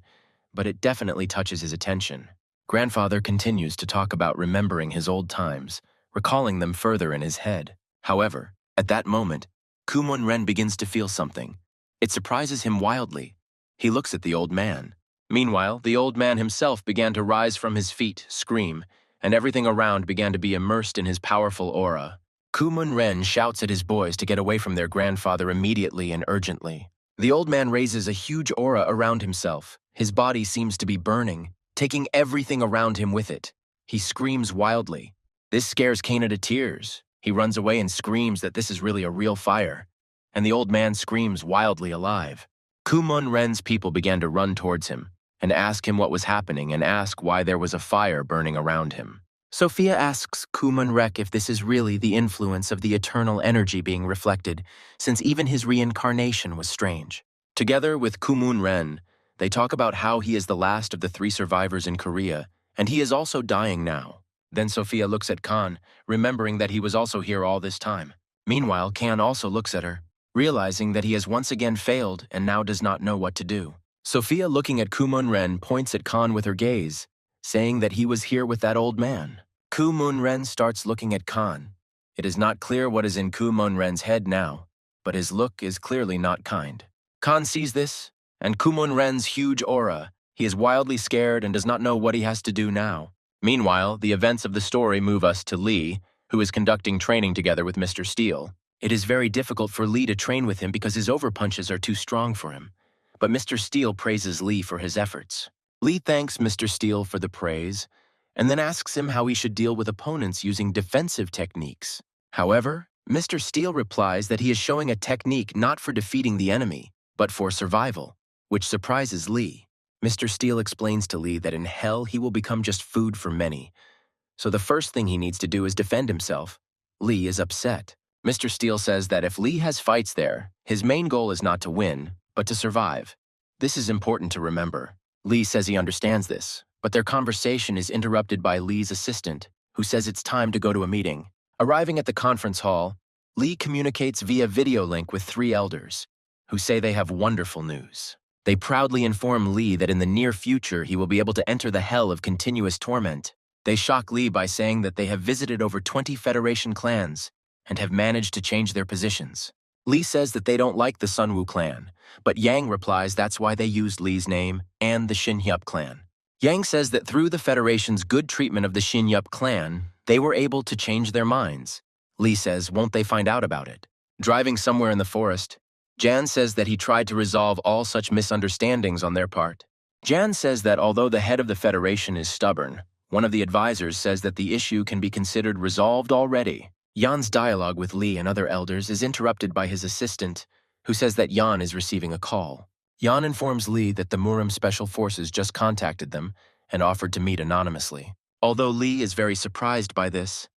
S1: but it definitely touches his attention. Grandfather continues to talk about remembering his old times, recalling them further in his head. However, at that moment, Kumon Ren begins to feel something. It surprises him wildly. He looks at the old man. Meanwhile, the old man himself began to rise from his feet, scream, and everything around began to be immersed in his powerful aura. Kumon Ren shouts at his boys to get away from their grandfather immediately and urgently. The old man raises a huge aura around himself. His body seems to be burning, taking everything around him with it. He screams wildly. This scares Kana to tears. He runs away and screams that this is really a real fire. And the old man screams wildly alive. Kumon Ren's people began to run towards him and ask him what was happening and ask why there was a fire burning around him. Sophia asks Kumon Rek if this is really the influence of the eternal energy being reflected, since even his reincarnation was strange. Together with Kumon Ren, they talk about how he is the last of the 3 survivors in Korea, and he is also dying now. Then Sophia looks at Khan, remembering that he was also here all this time. Meanwhile, Khan also looks at her, realizing that he has once again failed and now does not know what to do. Sophia, looking at Kumon Ren, points at Khan with her gaze, saying that he was here with that old man. Kumon Ren starts looking at Khan. It is not clear what is in Kumon Ren's head now, but his look is clearly not kind. Khan sees this, and Kumon Ren's huge aura. He is wildly scared and does not know what he has to do now. Meanwhile, the events of the story move us to Lee, who is conducting training together with Mr. Steele. It is very difficult for Lee to train with him because his overpunches are too strong for him, but Mr. Steele praises Lee for his efforts. Lee thanks Mr. Steele for the praise, and then asks him how he should deal with opponents using defensive techniques. However, Mr. Steele replies that he is showing a technique not for defeating the enemy, but for survival, which surprises Lee. Mr. Steele explains to Lee that in hell he will become just food for many, so the first thing he needs to do is defend himself. Lee is upset. Mr. Steele says that if Lee has fights there, his main goal is not to win, but to survive. This is important to remember. Lee says he understands this, but their conversation is interrupted by Lee's assistant, who says it's time to go to a meeting. Arriving at the conference hall, Lee communicates via video link with 3 elders, who say they have wonderful news. They proudly inform Lee that in the near future he will be able to enter the hell of continuous torment. They shock Lee by saying that they have visited over 20 Federation clans and have managed to change their positions. Lee says that they don't like the Sunwoo clan, but Yang replies that's why they used Lee's name and the Shinhyup clan. Yang says that through the Federation's good treatment of the Shinhyup clan, they were able to change their minds. Lee says, won't they find out about it? Driving somewhere in the forest, Jan says that he tried to resolve all such misunderstandings on their part. Jan says that although the head of the Federation is stubborn, one of the advisors says that the issue can be considered resolved already. Jan's dialogue with Lee and other elders is interrupted by his assistant, who says that Jan is receiving a call. Jan informs Lee that the Murim Special Forces just contacted them and offered to meet anonymously. Although Lee is very surprised by this,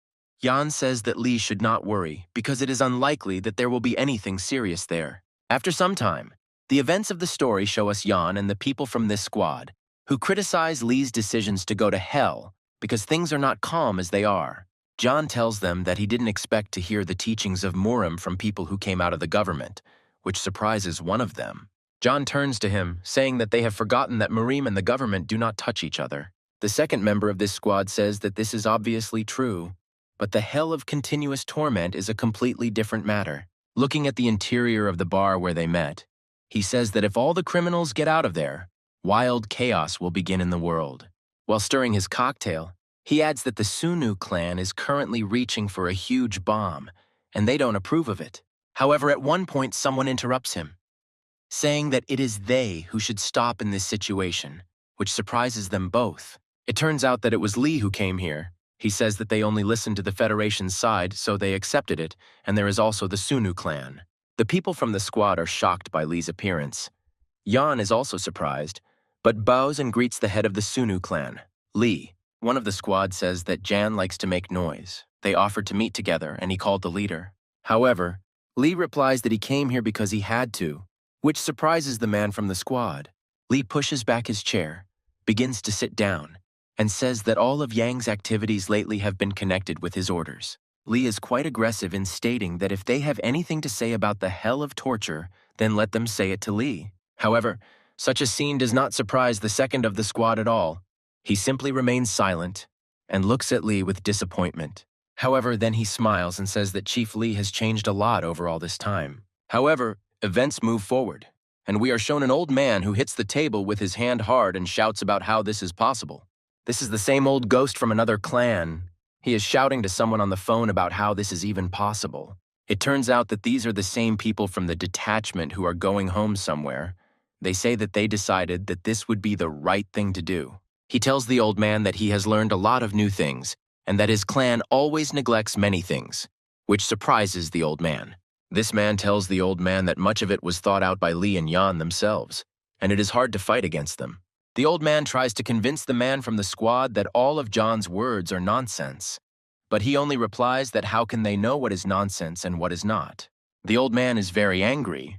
S1: Jan says that Lee should not worry because it is unlikely that there will be anything serious there. After some time, the events of the story show us Jan and the people from this squad, who criticize Lee's decisions to go to hell because things are not calm as they are. John tells them that he didn't expect to hear the teachings of Murim from people who came out of the government, which surprises one of them. John turns to him, saying that they have forgotten that Murim and the government do not touch each other. The second member of this squad says that this is obviously true, but the hell of continuous torment is a completely different matter. Looking at the interior of the bar where they met, he says that if all the criminals get out of there, wild chaos will begin in the world. While stirring his cocktail, he adds that the Sunu clan is currently reaching for a huge bomb, and they don't approve of it. However, at one point someone interrupts him, saying that it is they who should stop in this situation, which surprises them both. It turns out that it was Lee who came here. He says that they only listened to the Federation's side, so they accepted it, and there is also the Sunu clan. The people from the squad are shocked by Lee's appearance. Yan is also surprised, but bows and greets the head of the Sunu clan, Lee. One of the squad says that Jan likes to make noise. They offered to meet together, and he called the leader. However, Lee replies that he came here because he had to, which surprises the man from the squad. Lee pushes back his chair, begins to sit down, and says that all of Yang's activities lately have been connected with his orders. Lee is quite aggressive in stating that if they have anything to say about the hell of torture, then let them say it to Lee. However, such a scene does not surprise the second of the squad at all. He simply remains silent and looks at Lee with disappointment. However, then he smiles and says that Chief Lee has changed a lot over all this time. However, events move forward, and we are shown an old man who hits the table with his hand hard and shouts about how this is possible. This is the same old ghost from another clan. He is shouting to someone on the phone about how this is even possible. It turns out that these are the same people from the detachment who are going home somewhere. They say that they decided that this would be the right thing to do. He tells the old man that he has learned a lot of new things, and that his clan always neglects many things, which surprises the old man. This man tells the old man that much of it was thought out by Lee and Yan themselves, and it is hard to fight against them. The old man tries to convince the man from the squad that all of John's words are nonsense, but he only replies that how can they know what is nonsense and what is not. The old man is very angry,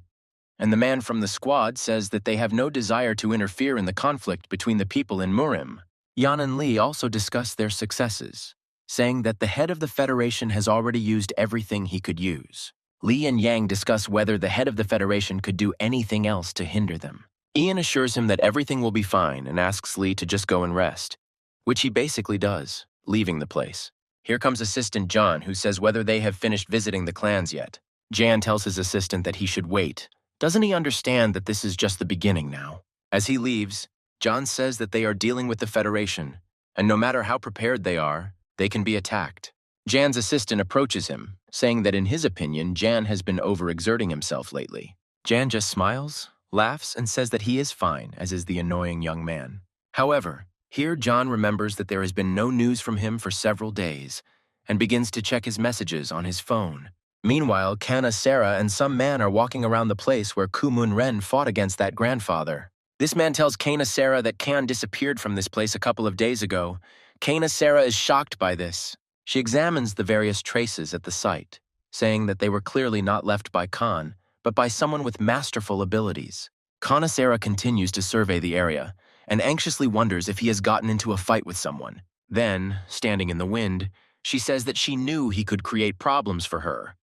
S1: and the man from the squad says that they have no desire to interfere in the conflict between the people in Murim. Yan and Lee also discuss their successes, saying that the head of the Federation has already used everything he could use. Lee and Yang discuss whether the head of the Federation could do anything else to hinder them. Ian assures him that everything will be fine and asks Lee to just go and rest, which he basically does, leaving the place. Here comes Assistant John, who says whether they have finished visiting the clans yet. Jan tells his assistant that he should wait. Doesn't he understand that this is just the beginning now? As he leaves, John says that they are dealing with the Federation, and no matter how prepared they are, they can be attacked. Jan's assistant approaches him, saying that in his opinion, Jan has been overexerting himself lately. Jan just smiles, laughs, and says that he is fine, as is the annoying young man. However, here John remembers that there has been no news from him for several days, and begins to check his messages on his phone. Meanwhile, Kana Sarah and some man are walking around the place where Kumun Ren fought against that grandfather. This man tells Kana Sarah that Kan disappeared from this place a couple of days ago. Kana Sarah is shocked by this. She examines the various traces at the site, saying that they were clearly not left by Khan, but by someone with masterful abilities. Kana Sarah continues to survey the area, and anxiously wonders if he has gotten into a fight with someone. Then, standing in the wind, she says that she knew he could create problems for her,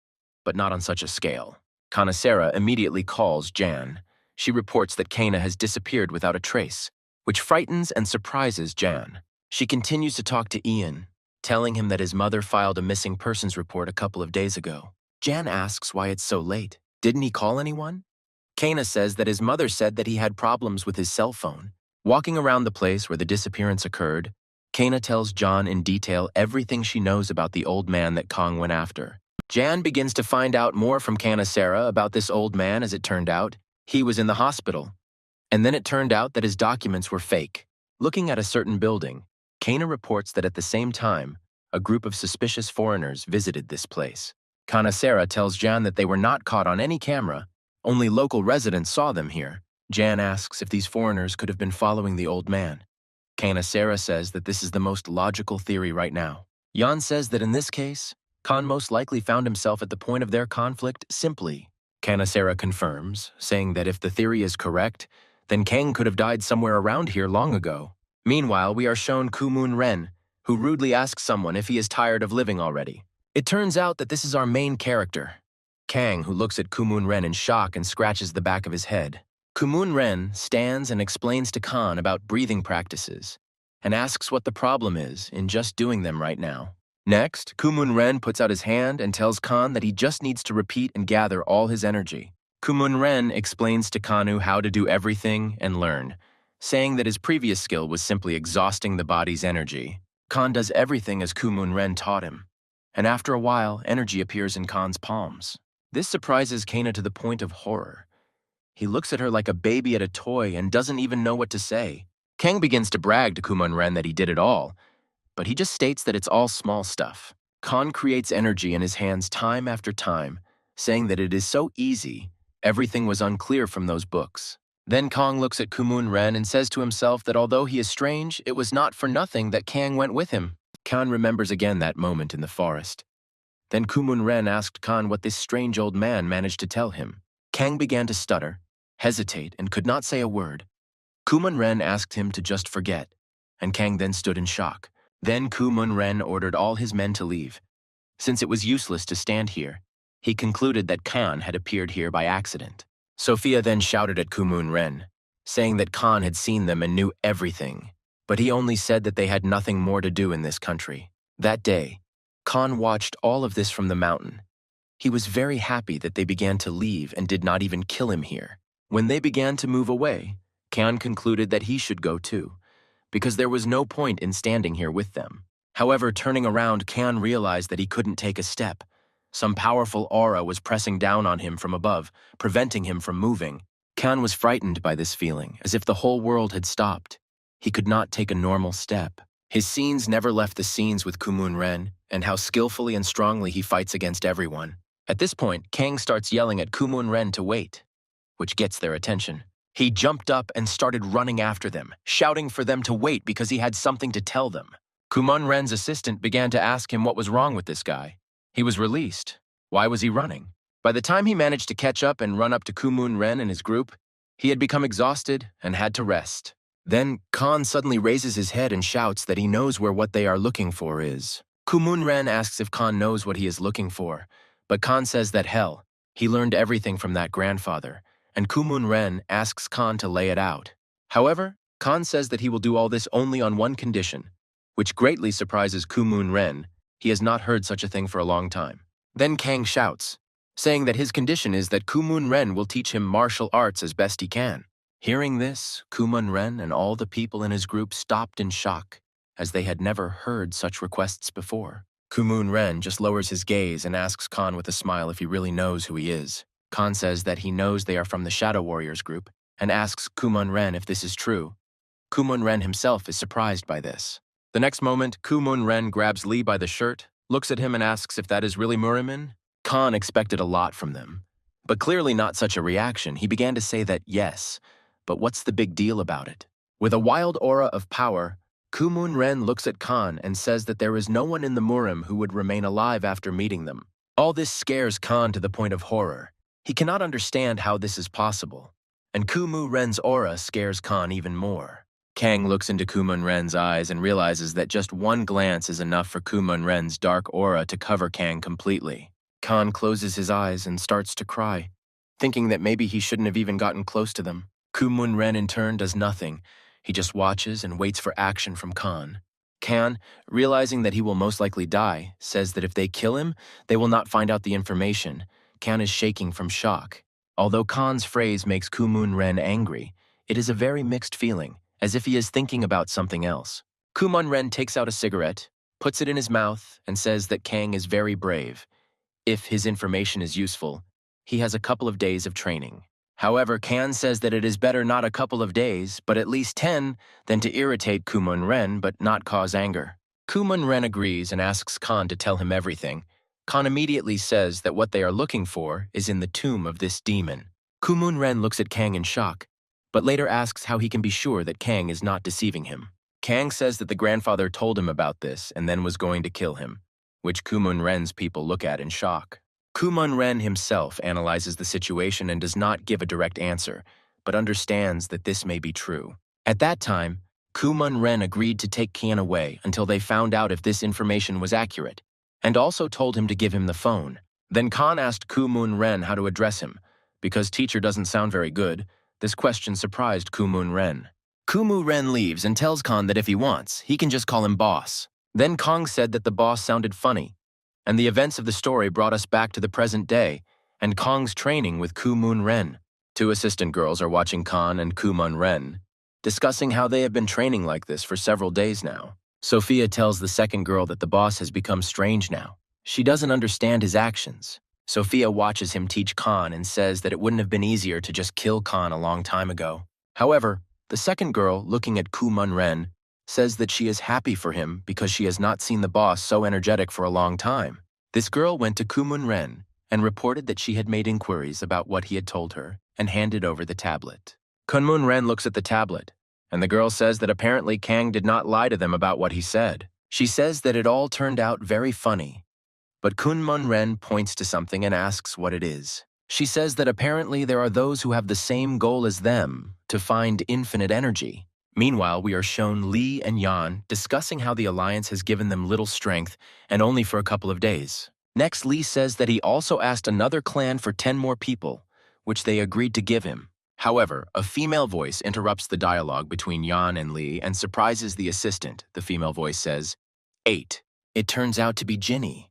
S1: but not on such a scale. Kana Sarah immediately calls Jan. She reports that Kana has disappeared without a trace, which frightens and surprises Jan. She continues to talk to Ian, telling him that his mother filed a missing persons report a couple of days ago. Jan asks why it's so late. Didn't he call anyone? Kana says that his mother said that he had problems with his cell phone. Walking around the place where the disappearance occurred, Kana tells John in detail everything she knows about the old man that Kong went after. Jan begins to find out more from Kana Sarah about this old man. As it turned out, he was in the hospital. And then it turned out that his documents were fake. Looking at a certain building, Kana reports that at the same time, a group of suspicious foreigners visited this place. Kana Sarah tells Jan that they were not caught on any camera, only local residents saw them here. Jan asks if these foreigners could have been following the old man. Kana Sarah says that this is the most logical theory right now. Jan says that in this case, Khan most likely found himself at the point of their conflict simply. Kana Sarah confirms, saying that if the theory is correct, then Kang could have died somewhere around here long ago. Meanwhile, we are shown Kumun Ren, who rudely asks someone if he is tired of living already. It turns out that this is our main character, Kang, who looks at Kumun Ren in shock and scratches the back of his head. Kumun Ren stands and explains to Khan about breathing practices and asks what the problem is in just doing them right now. Next, Kumun Ren puts out his hand and tells Khan that he just needs to repeat and gather all his energy. Kumun Ren explains to Kanu how to do everything and learn, saying that his previous skill was simply exhausting the body's energy. Khan does everything as Kumun Ren taught him, and after a while, energy appears in Khan's palms. This surprises Kana to the point of horror. He looks at her like a baby at a toy and doesn't even know what to say. Kang begins to brag to Kumun Ren that he did it all, but he just states that it's all small stuff. Khan creates energy in his hands time after time, saying that it is so easy, everything was unclear from those books. Then Kang looks at Kumun Ren and says to himself that although he is strange, it was not for nothing that Kang went with him. Khan remembers again that moment in the forest. Then Kumun Ren asked Khan what this strange old man managed to tell him. Kang began to stutter, hesitate, and could not say a word. Kumun Ren asked him to just forget, and Kang then stood in shock. Then Kumun Ren ordered all his men to leave. Since it was useless to stand here, he concluded that Khan had appeared here by accident. Sophia then shouted at Kumun Ren, saying that Khan had seen them and knew everything, but he only said that they had nothing more to do in this country. That day, Khan watched all of this from the mountain. He was very happy that they began to leave and did not even kill him here. When they began to move away, Khan concluded that he should go too, because there was no point in standing here with them. However, turning around, Khan realized that he couldn't take a step. Some powerful aura was pressing down on him from above, preventing him from moving. Khan was frightened by this feeling, as if the whole world had stopped. He could not take a normal step. His scenes never left the scenes with Kumun Ren, and how skillfully and strongly he fights against everyone. At this point, Kang starts yelling at Kumun Ren to wait, which gets their attention. He jumped up and started running after them, shouting for them to wait because he had something to tell them. Kumun Ren's assistant began to ask him what was wrong with this guy. He was released. Why was he running? By the time he managed to catch up and run up to Kumun Ren and his group, he had become exhausted and had to rest. Then Khan suddenly raises his head and shouts that he knows where what they are looking for is. Kumun Ren asks if Khan knows what he is looking for, but Khan says that hell, he learned everything from that grandfather, and Kumun Ren asks Khan to lay it out. However, Khan says that he will do all this only on one condition, which greatly surprises Kumun Ren. He has not heard such a thing for a long time. Then Kang shouts, saying that his condition is that Kumun Ren will teach him martial arts as best he can. Hearing this, Kumun Ren and all the people in his group stopped in shock, as they had never heard such requests before. Kumun Ren just lowers his gaze and asks Khan with a smile if he really knows who he is. Khan says that he knows they are from the Shadow Warriors group, and asks Kumun Ren if this is true. Kumun Ren himself is surprised by this. The next moment, Kumun Ren grabs Lee by the shirt, looks at him and asks if that is really Murimin. Khan expected a lot from them, but clearly not such a reaction. He began to say that yes, but what's the big deal about it? With a wild aura of power, Kumun Ren looks at Khan and says that there is no one in the Murim who would remain alive after meeting them. All this scares Khan to the point of horror. He cannot understand how this is possible, and Kumun Ren's aura scares Khan even more. Kang looks into Kumun Ren's eyes and realizes that just one glance is enough for Kumun Ren's dark aura to cover Kang completely. Khan closes his eyes and starts to cry, thinking that maybe he shouldn't have even gotten close to them. Kumun Ren in turn does nothing. He just watches and waits for action from Khan. Khan, realizing that he will most likely die, says that if they kill him, they will not find out the information. Khan is shaking from shock. Although Khan's phrase makes Kumun Ren angry, it is a very mixed feeling, as if he is thinking about something else. Kumun Ren takes out a cigarette, puts it in his mouth, and says that Kang is very brave. If his information is useful, he has a couple of days of training. However, Khan says that it is better not a couple of days, but at least 10, than to irritate Kumun Ren but not cause anger. Kumun Ren agrees and asks Khan to tell him everything. Khan immediately says that what they are looking for is in the tomb of this demon. Kumun Ren looks at Kang in shock, but later asks how he can be sure that Kang is not deceiving him. Kang says that the grandfather told him about this and then was going to kill him, which Kumun Ren's people look at in shock. Kumun Ren himself analyzes the situation and does not give a direct answer, but understands that this may be true. At that time, Mun-ren agreed to take Kian away until they found out if this information was accurate, and also told him to give him the phone. Then Khan asked Mun-ren how to address him. Because teacher doesn't sound very good, this question surprised Mun-ren. Mun-ren leaves and tells Khan that if he wants, he can just call him boss. Then Kong said that the boss sounded funny, and the events of the story brought us back to the present day and Kong's training with Mun-ren. Two assistant girls are watching Khan and Mun-ren, discussing how they have been training like this for several days now. Sophia tells the second girl that the boss has become strange now. She doesn't understand his actions. Sophia watches him teach Khan and says that it wouldn't have been easier to just kill Khan a long time ago. However, the second girl, looking at Mun-ren, says that she is happy for him because she has not seen the boss so energetic for a long time. This girl went to Mun-ren and reported that she had made inquiries about what he had told her and handed over the tablet. Mun-ren looks at the tablet, and the girl says that apparently Kang did not lie to them about what he said. She says that it all turned out very funny, but Mun-ren points to something and asks what it is. She says that apparently there are those who have the same goal as them, to find infinite energy. Meanwhile, we are shown Lee and Yan discussing how the alliance has given them little strength and only for a couple of days. Next, Lee says that he also asked another clan for 10 more people, which they agreed to give him. However, a female voice interrupts the dialogue between Yan and Lee and surprises the assistant. The female voice says, 8. It turns out to be Ginny,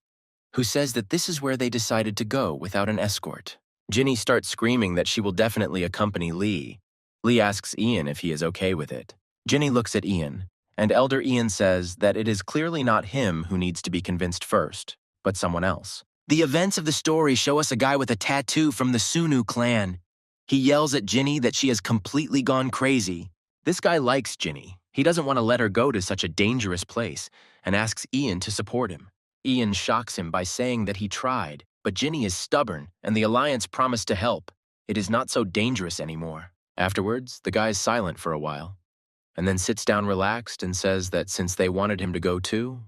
S1: who says that this is where they decided to go without an escort. Ginny starts screaming that she will definitely accompany Lee. Lee asks Ian if he is okay with it. Ginny looks at Ian, and Elder Ian says that it is clearly not him who needs to be convinced first, but someone else. The events of the story show us a guy with a tattoo from the Sunu clan. He yells at Ginny that she has completely gone crazy. This guy likes Ginny. He doesn't want to let her go to such a dangerous place and asks Ian to support him. Ian shocks him by saying that he tried, but Ginny is stubborn and the Alliance promised to help. It is not so dangerous anymore. Afterwards, the guy is silent for a while, and then sits down relaxed and says that since they wanted him to go too,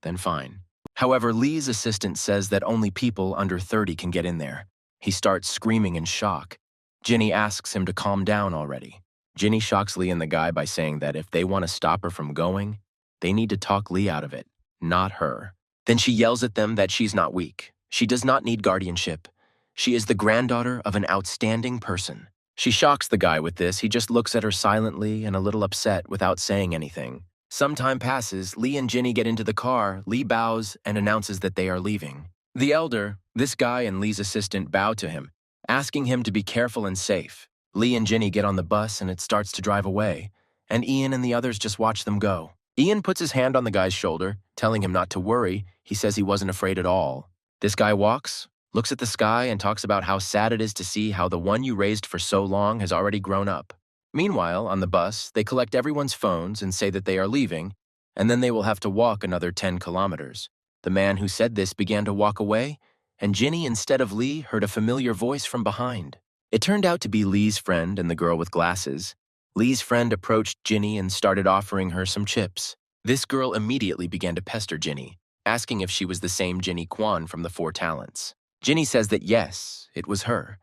S1: then fine. However, Lee's assistant says that only people under 30 can get in there. He starts screaming in shock. Ginny asks him to calm down already. Ginny shocks Lee and the guy by saying that if they want to stop her from going, they need to talk Lee out of it, not her. Then she yells at them that she's not weak. She does not need guardianship. She is the granddaughter of an outstanding person. She shocks the guy with this. He just looks at her silently and a little upset without saying anything. Some time passes, Lee and Ginny get into the car, Lee bows and announces that they are leaving. The elder, this guy and Lee's assistant bow to him, asking him to be careful and safe. Lee and Ginny get on the bus and it starts to drive away, and Ian and the others just watch them go. Ian puts his hand on the guy's shoulder, telling him not to worry. He says he wasn't afraid at all. This guy walks, looks at the sky and talks about how sad it is to see how the one you raised for so long has already grown up. Meanwhile, on the bus, they collect everyone's phones and say that they are leaving, and then they will have to walk another 10 kilometers. The man who said this began to walk away, and Ginny, instead of Lee, heard a familiar voice from behind. It turned out to be Lee's friend and the girl with glasses. Lee's friend approached Ginny and started offering her some chips. This girl immediately began to pester Ginny, asking if she was the same Ginny Kwan from the Four Talents. Ginny says that yes, it was her,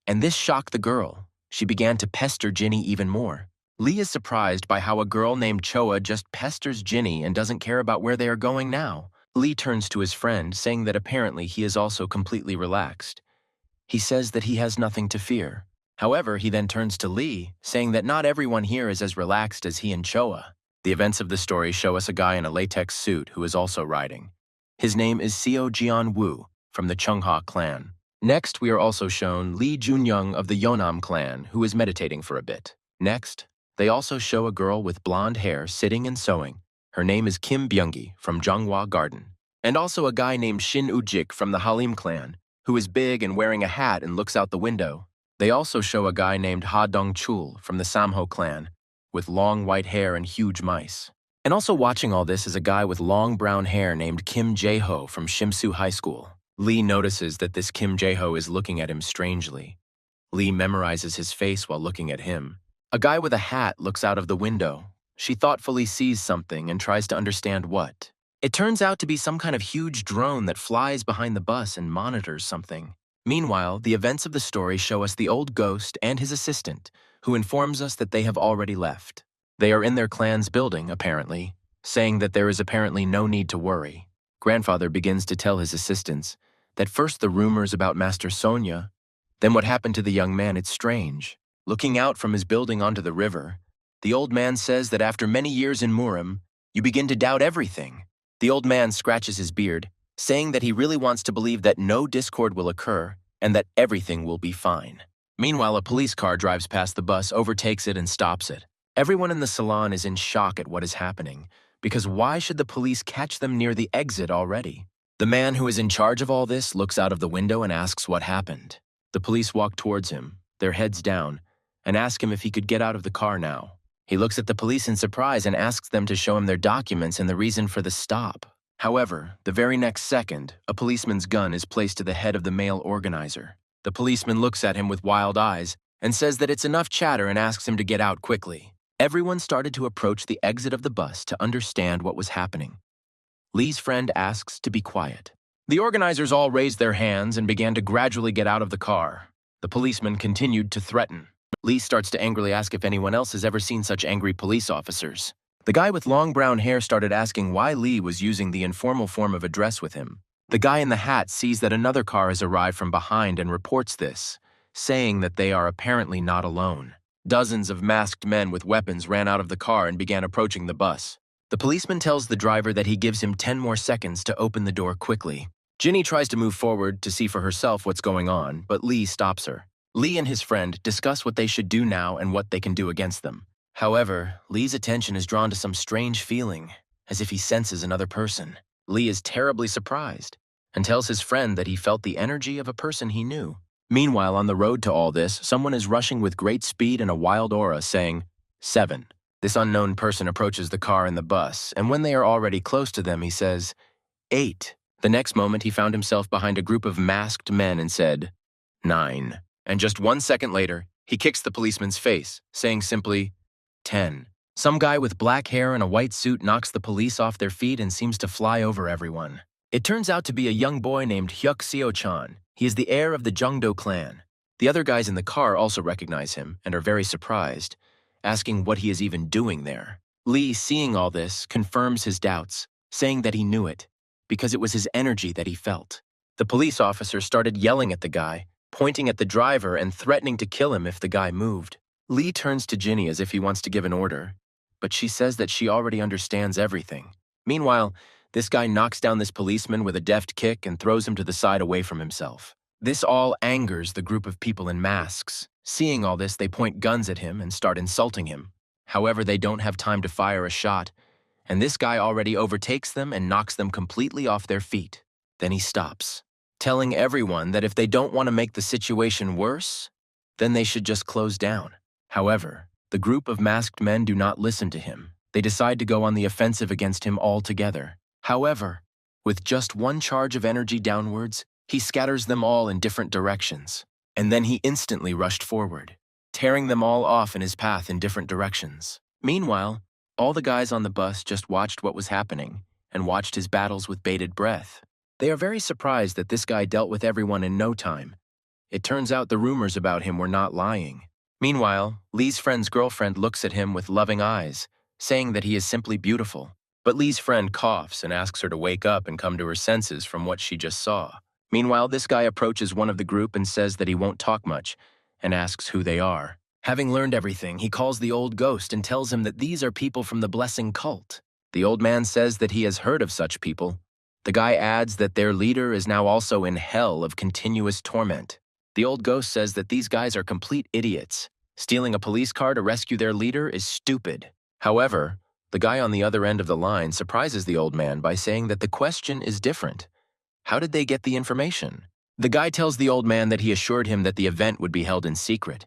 S1: and this shocked the girl. She began to pester Ginny even more. Lee is surprised by how a girl named Choa just pesters Ginny and doesn't care about where they are going now. Lee turns to his friend, saying that apparently he is also completely relaxed. He says that he has nothing to fear. However, he then turns to Lee, saying that not everyone here is as relaxed as he and Choa. The events of the story show us a guy in a latex suit who is also riding. His name is Seo Jian Woo from the Chungha clan. Next, we are also shown Lee Junyoung of the Yeonam clan, who is meditating for a bit. Next, they also show a girl with blonde hair sitting and sewing. Her name is Kim Byung-gi from Jonghwa Garden. And also a guy named Shin Ujik from the Halim clan, who is big and wearing a hat and looks out the window. They also show a guy named Ha Dong-chul from the Samho clan, with long white hair and huge mice. And also watching all this is a guy with long brown hair named Kim Jae-ho from Shimsu High School. Lee notices that this Kim Jae-ho is looking at him strangely. Lee memorizes his face while looking at him. A guy with a hat looks out of the window. She thoughtfully sees something and tries to understand what. It turns out to be some kind of huge drone that flies behind the bus and monitors something. Meanwhile, the events of the story show us the old ghost and his assistant, who informs us that they have already left. They are in their clan's building, apparently, saying that there is apparently no need to worry. Grandfather begins to tell his assistants that first the rumors about Master Sonia, then what happened to the young man, it's strange. Looking out from his building onto the river, the old man says that after many years in Murim, you begin to doubt everything. The old man scratches his beard, saying that he really wants to believe that no discord will occur and that everything will be fine. Meanwhile, a police car drives past the bus, overtakes it, and stops it. Everyone in the salon is in shock at what is happening, because why should the police catch them near the exit already? The man who is in charge of all this looks out of the window and asks what happened. The police walk towards him, their heads down, and ask him if he could get out of the car now. He looks at the police in surprise and asks them to show him their documents and the reason for the stop. However, the very next second, a policeman's gun is placed to the head of the male organizer. The policeman looks at him with wild eyes and says that it's enough chatter and asks him to get out quickly. Everyone started to approach the exit of the bus to understand what was happening. Lee's friend asks to be quiet. The organizers all raised their hands and began to gradually get out of the car. The policeman continued to threaten. Lee starts to angrily ask if anyone else has ever seen such angry police officers. The guy with long brown hair started asking why Lee was using the informal form of address with him. The guy in the hat sees that another car has arrived from behind and reports this, saying that they are apparently not alone. Dozens of masked men with weapons ran out of the car and began approaching the bus. The policeman tells the driver that he gives him 10 more seconds to open the door quickly. Ginny tries to move forward to see for herself what's going on, but Lee stops her. Lee and his friend discuss what they should do now and what they can do against them. However, Lee's attention is drawn to some strange feeling, as if he senses another person. Lee is terribly surprised and tells his friend that he felt the energy of a person he knew. Meanwhile, on the road to all this, someone is rushing with great speed and a wild aura, saying, 7. This unknown person approaches the car and the bus, and when they are already close to them, he says, 8. The next moment, he found himself behind a group of masked men and said, 9. And just 1 second later, he kicks the policeman's face, saying simply, 10. Some guy with black hair and a white suit knocks the police off their feet and seems to fly over everyone. It turns out to be a young boy named Hyuk Seo-chan. He is the heir of the Jungdo clan. The other guys in the car also recognize him and are very surprised, asking what he is even doing there. Lee, seeing all this, confirms his doubts, saying that he knew it, because it was his energy that he felt. The police officer started yelling at the guy, pointing at the driver and threatening to kill him if the guy moved. Lee turns to Ginny as if he wants to give an order, but she says that she already understands everything. Meanwhile, this guy knocks down this policeman with a deft kick and throws him to the side away from himself. This all angers the group of people in masks. Seeing all this, they point guns at him and start insulting him. However, they don't have time to fire a shot, and this guy already overtakes them and knocks them completely off their feet. Then he stops, telling everyone that if they don't want to make the situation worse, then they should just close down. However, the group of masked men do not listen to him. They decide to go on the offensive against him altogether. However, with just one charge of energy downwards, he scatters them all in different directions, and then he instantly rushed forward, tearing them all off in his path in different directions. Meanwhile, all the guys on the bus just watched what was happening and watched his battles with bated breath. They are very surprised that this guy dealt with everyone in no time. It turns out the rumors about him were not lying. Meanwhile, Lee's friend's girlfriend looks at him with loving eyes, saying that he is simply beautiful. But Lee's friend coughs and asks her to wake up and come to her senses from what she just saw. Meanwhile, this guy approaches one of the group and says that he won't talk much and asks who they are. Having learned everything, he calls the old ghost and tells him that these are people from the Blessing cult. The old man says that he has heard of such people. The guy adds that their leader is now also in hell of continuous torment. The old ghost says that these guys are complete idiots. Stealing a police car to rescue their leader is stupid. However, the guy on the other end of the line surprises the old man by saying that the question is different. How did they get the information? The guy tells the old man that he assured him that the event would be held in secret.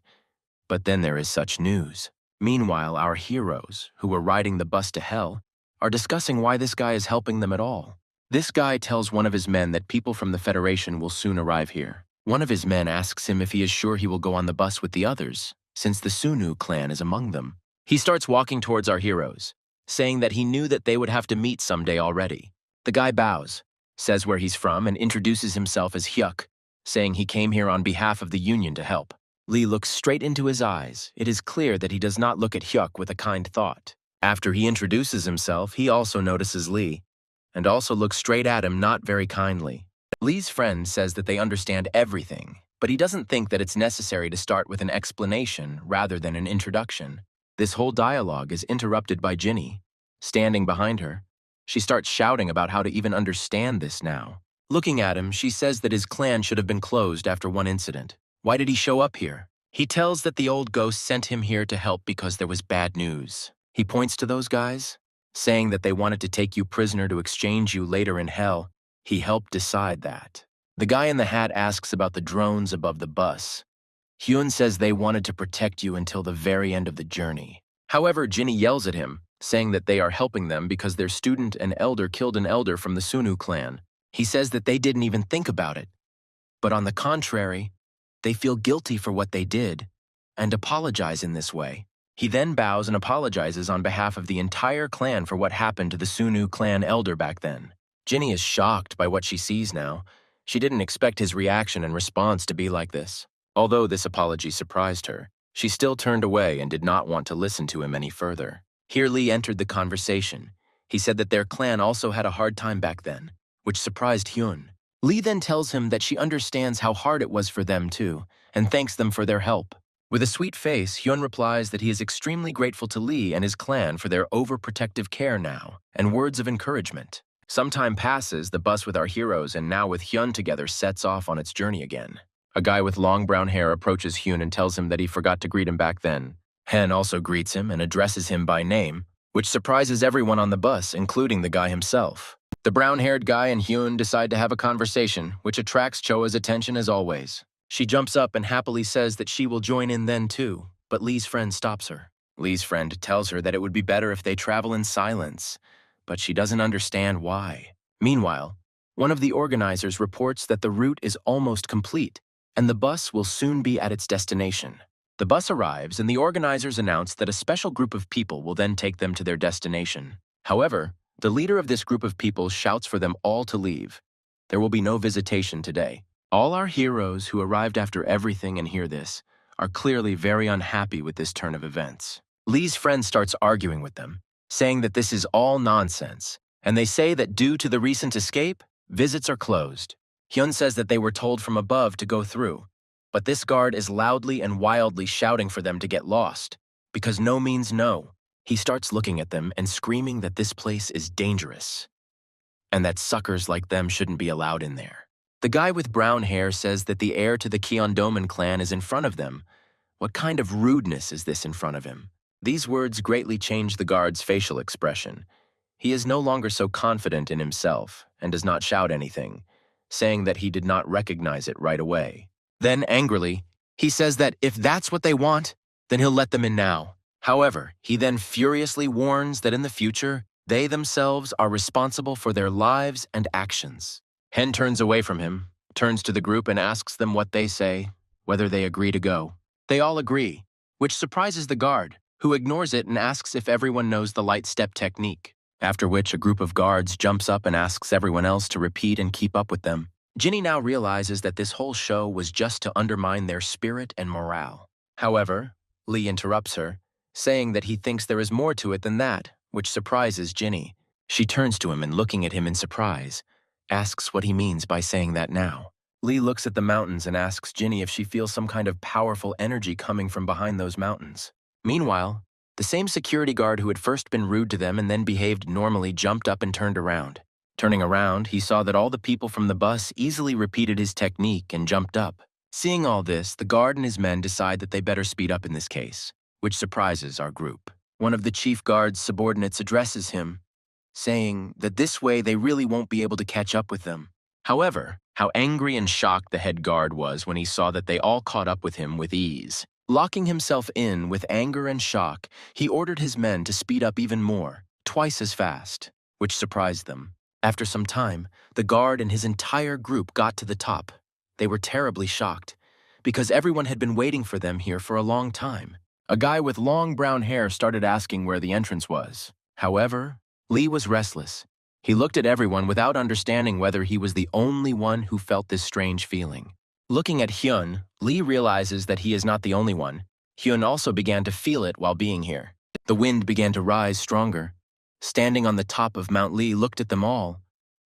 S1: But then there is such news. Meanwhile, our heroes, who were riding the bus to hell, are discussing why this guy is helping them at all. This guy tells one of his men that people from the Federation will soon arrive here. One of his men asks him if he is sure he will go on the bus with the others, since the Sunu clan is among them. He starts walking towards our heroes, saying that he knew that they would have to meet someday already. The guy bows, says where he's from, and introduces himself as Hyuk, saying he came here on behalf of the Union to help. Lee looks straight into his eyes. It is clear that he does not look at Hyuk with a kind thought. After he introduces himself, he also notices Lee, and also looks straight at him not very kindly. Lee's friend says that they understand everything, but he doesn't think that it's necessary to start with an explanation rather than an introduction. This whole dialogue is interrupted by Ginny. Standing behind her, she starts shouting about how to even understand this now. Looking at him, she says that his clan should have been closed after one incident. Why did he show up here? He tells that the old ghost sent him here to help because there was bad news. He points to those guys, saying that they wanted to take you prisoner to exchange you later in hell. He helped decide that. The guy in the hat asks about the drones above the bus. Hyun says they wanted to protect you until the very end of the journey. However, Ginny yells at him, saying that they are helping them because their student and elder killed an elder from the Sunu clan. He says that they didn't even think about it. But on the contrary, they feel guilty for what they did and apologize in this way. He then bows and apologizes on behalf of the entire clan for what happened to the Sunu clan elder back then. Ginny is shocked by what she sees now. She didn't expect his reaction and response to be like this. Although this apology surprised her, she still turned away and did not want to listen to him any further. Here Lee entered the conversation. He said that their clan also had a hard time back then, which surprised Hyun. Lee then tells him that she understands how hard it was for them too, and thanks them for their help. With a sweet face, Hyun replies that he is extremely grateful to Lee and his clan for their overprotective care now, and words of encouragement. Some time passes, the bus with our heroes and now with Hyun together sets off on its journey again. A guy with long brown hair approaches Hyun and tells him that he forgot to greet him back then. Hen also greets him and addresses him by name, which surprises everyone on the bus, including the guy himself. The brown-haired guy and Hyun decide to have a conversation, which attracts Choa's attention as always. She jumps up and happily says that she will join in then too, but Lee's friend stops her. Lee's friend tells her that it would be better if they travel in silence, but she doesn't understand why. Meanwhile, one of the organizers reports that the route is almost complete, and the bus will soon be at its destination. The bus arrives, and the organizers announce that a special group of people will then take them to their destination. However, the leader of this group of people shouts for them all to leave. There will be no visitation today. All our heroes who arrived after everything and hear this are clearly very unhappy with this turn of events. Lee's friend starts arguing with them, saying that this is all nonsense, and they say that due to the recent escape, visits are closed. Hyun says that they were told from above to go through, but this guard is loudly and wildly shouting for them to get lost, because no means no. He starts looking at them and screaming that this place is dangerous, and that suckers like them shouldn't be allowed in there. The guy with brown hair says that the heir to the Kyeondoman clan is in front of them. What kind of rudeness is this in front of him? These words greatly change the guard's facial expression. He is no longer so confident in himself and does not shout anything, saying that he did not recognize it right away. Then, angrily, he says that if that's what they want, then he'll let them in now. However, he then furiously warns that in the future, they themselves are responsible for their lives and actions. Hen turns away from him, turns to the group and asks them what they say, whether they agree to go. They all agree, which surprises the guard, who ignores it and asks if everyone knows the light step technique, after which a group of guards jumps up and asks everyone else to repeat and keep up with them. Ginny now realizes that this whole show was just to undermine their spirit and morale. However, Lee interrupts her, saying that he thinks there is more to it than that, which surprises Ginny. She turns to him and, looking at him in surprise, asks what he means by saying that now. Lee looks at the mountains and asks Ginny if she feels some kind of powerful energy coming from behind those mountains. Meanwhile, the same security guard who had first been rude to them and then behaved normally jumped up and turned around. Turning around, he saw that all the people from the bus easily repeated his technique and jumped up. Seeing all this, the guard and his men decide that they better speed up in this case, which surprises our group. One of the chief guard's subordinates addresses him, saying that this way they really won't be able to catch up with them. However, how angry and shocked the head guard was when he saw that they all caught up with him with ease. Locking himself in with anger and shock, he ordered his men to speed up even more, twice as fast, which surprised them. After some time, the guard and his entire group got to the top. They were terribly shocked, because everyone had been waiting for them here for a long time. A guy with long brown hair started asking where the entrance was. However, Lee was restless. He looked at everyone without understanding whether he was the only one who felt this strange feeling. Looking at Hyun, Lee realizes that he is not the only one. Hyun also began to feel it while being here. The wind began to rise stronger. Standing on the top of Mount Lee looked at them all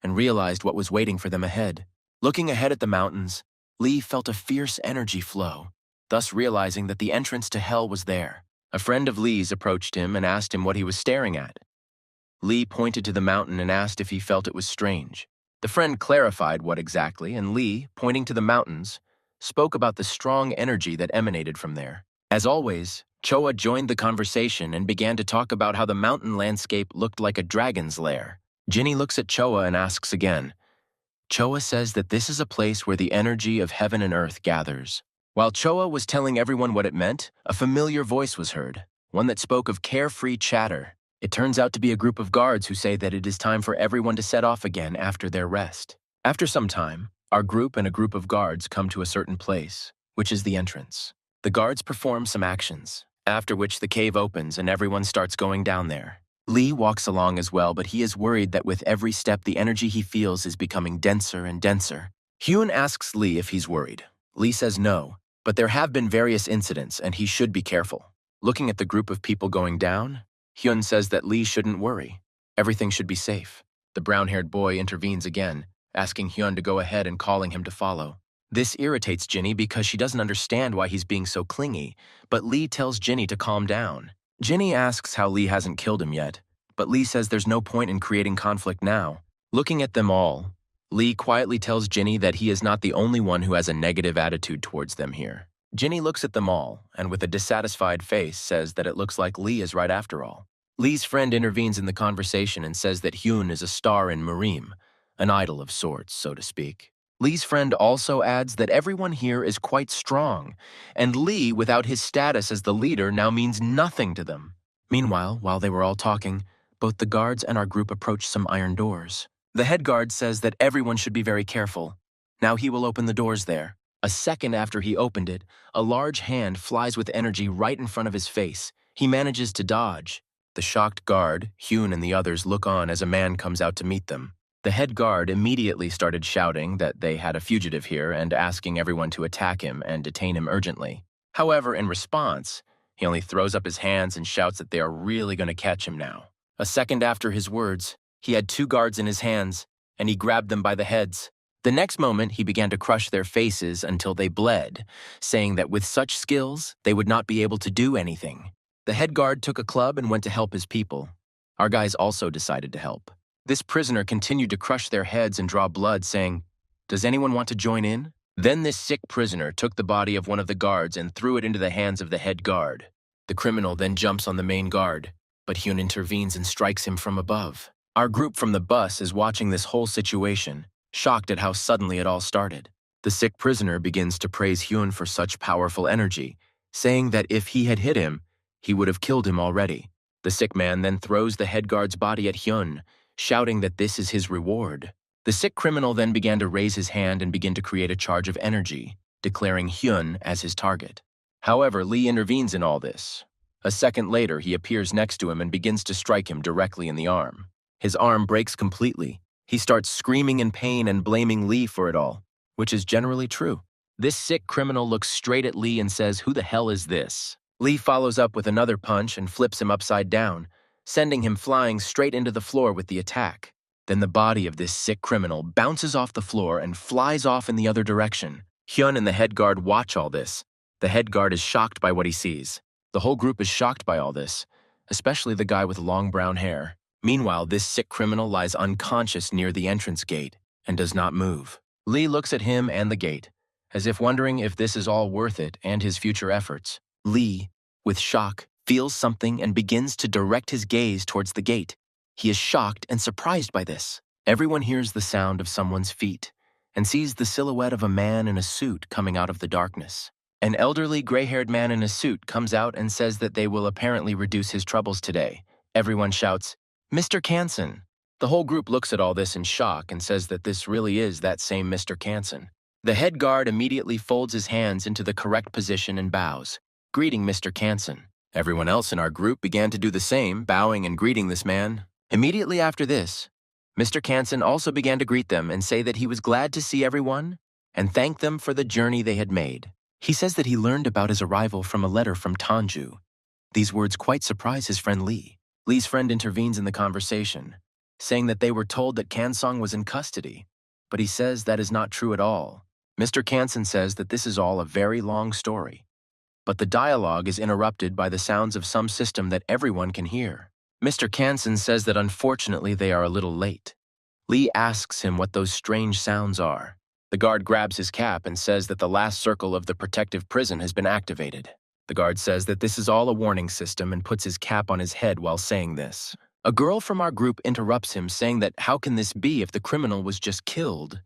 S1: and realized what was waiting for them ahead. Looking ahead at the mountains, Lee felt a fierce energy flow, thus realizing that the entrance to hell was there. A friend of Lee's approached him and asked him what he was staring at. Lee pointed to the mountain and asked if he felt it was strange. The friend clarified what exactly, and Lee, pointing to the mountains, spoke about the strong energy that emanated from there. As always, Choa joined the conversation and began to talk about how the mountain landscape looked like a dragon's lair. Jinny looks at Choa and asks again. Choa says that this is a place where the energy of heaven and earth gathers. While Choa was telling everyone what it meant, a familiar voice was heard, one that spoke of carefree chatter. It turns out to be a group of guards who say that it is time for everyone to set off again after their rest. After some time, our group and a group of guards come to a certain place, which is the entrance. The guards perform some actions, after which the cave opens and everyone starts going down there. Lee walks along as well, but he is worried that with every step the energy he feels is becoming denser and denser. Hyun asks Lee if he's worried. Lee says no, but there have been various incidents and he should be careful. Looking at the group of people going down, Hyun says that Lee shouldn't worry. Everything should be safe. The brown-haired boy intervenes again, asking Hyun to go ahead and calling him to follow. This irritates Jinny because she doesn't understand why he's being so clingy, but Lee tells Jinny to calm down. Jinny asks how Lee hasn't killed him yet, but Lee says there's no point in creating conflict now. Looking at them all, Lee quietly tells Jinny that he is not the only one who has a negative attitude towards them here. Jinny looks at them all, and with a dissatisfied face says that it looks like Lee is right after all. Lee's friend intervenes in the conversation and says that Hyun is a star in Marim, an idol of sorts, so to speak. Lee's friend also adds that everyone here is quite strong, and Lee, without his status as the leader, now means nothing to them. Meanwhile, while they were all talking, both the guards and our group approached some iron doors. The head guard says that everyone should be very careful. Now he will open the doors there. A second after he opened it, a large hand flies with energy right in front of his face. He manages to dodge. The shocked guard, Hyun and the others look on as a man comes out to meet them. The head guard immediately started shouting that they had a fugitive here and asking everyone to attack him and detain him urgently. However, in response, he only throws up his hands and shouts that they are really going to catch him now. A second after his words, he had two guards in his hands, and he grabbed them by the heads. The next moment, he began to crush their faces until they bled, saying that with such skills, they would not be able to do anything. The head guard took a club and went to help his people. Our guys also decided to help. This prisoner continued to crush their heads and draw blood, saying, "Does anyone want to join in?" Then this sick prisoner took the body of one of the guards and threw it into the hands of the head guard. The criminal then jumps on the main guard, but Hyun intervenes and strikes him from above. Our group from the bus is watching this whole situation, shocked at how suddenly it all started. The sick prisoner begins to praise Hyun for such powerful energy, saying that if he had hit him, he would have killed him already. The sick man then throws the head guard's body at Hyun, shouting that this is his reward. The sick criminal then began to raise his hand and begin to create a charge of energy, declaring Hyun as his target. However, Lee intervenes in all this. A second later, he appears next to him and begins to strike him directly in the arm. His arm breaks completely. He starts screaming in pain and blaming Lee for it all, which is generally true. This sick criminal looks straight at Lee and says, "Who the hell is this?" Lee follows up with another punch and flips him upside down, sending him flying straight into the floor with the attack. Then the body of this sick criminal bounces off the floor and flies off in the other direction. Hyun and the head guard watch all this. The head guard is shocked by what he sees. The whole group is shocked by all this, especially the guy with long brown hair. Meanwhile, this sick criminal lies unconscious near the entrance gate and does not move. Lee looks at him and the gate, as if wondering if this is all worth it and his future efforts. Lee, with shock, feels something and begins to direct his gaze towards the gate. He is shocked and surprised by this. Everyone hears the sound of someone's feet and sees the silhouette of a man in a suit coming out of the darkness. An elderly, gray-haired man in a suit comes out and says that they will apparently reduce his troubles today. Everyone shouts, "Mr. Kansen." The whole group looks at all this in shock and says that this really is that same Mr. Kansen. The head guard immediately folds his hands into the correct position and bows, greeting Mr. Kansen. Everyone else in our group began to do the same, bowing and greeting this man. Immediately after this, Mr. Kansen also began to greet them and say that he was glad to see everyone and thank them for the journey they had made. He says that he learned about his arrival from a letter from Tanju. These words quite surprise his friend Lee. Lee's friend intervenes in the conversation, saying that they were told that Kansong was in custody, but he says that is not true at all. Mr. Kansen says that this is all a very long story, but the dialogue is interrupted by the sounds of some system that everyone can hear. Mr. Kansen says that unfortunately they are a little late. Lee asks him what those strange sounds are. The guard grabs his cap and says that the last circle of the protective prison has been activated. The guard says that this is all a warning system and puts his cap on his head while saying this. A girl from our group interrupts him, saying that how can this be if the criminal was just killed?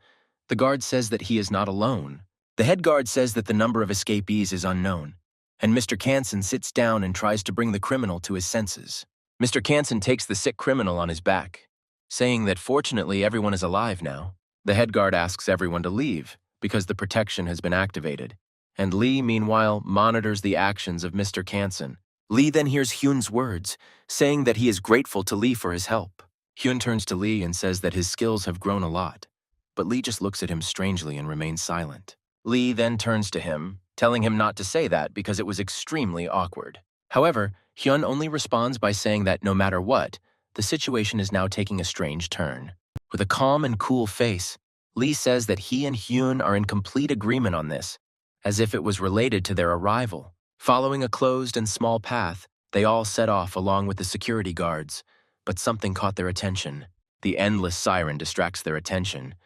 S1: The guard says that he is not alone. The head guard says that the number of escapees is unknown, and Mr. Kansen sits down and tries to bring the criminal to his senses. Mr. Kansen takes the sick criminal on his back, saying that fortunately everyone is alive now. The head guard asks everyone to leave because the protection has been activated, and Lee, meanwhile, monitors the actions of Mr. Kansen. Lee then hears Hyun's words, saying that he is grateful to Lee for his help. Hyun turns to Lee and says that his skills have grown a lot, but Lee just looks at him strangely and remains silent. Lee then turns to him, telling him not to say that because it was extremely awkward. However, Hyun only responds by saying that no matter what, the situation is now taking a strange turn. With a calm and cool face, Lee says that he and Hyun are in complete agreement on this, as if it was related to their arrival. Following a closed and small path, they all set off along with the security guards, but something caught their attention. The endless siren distracts their attention.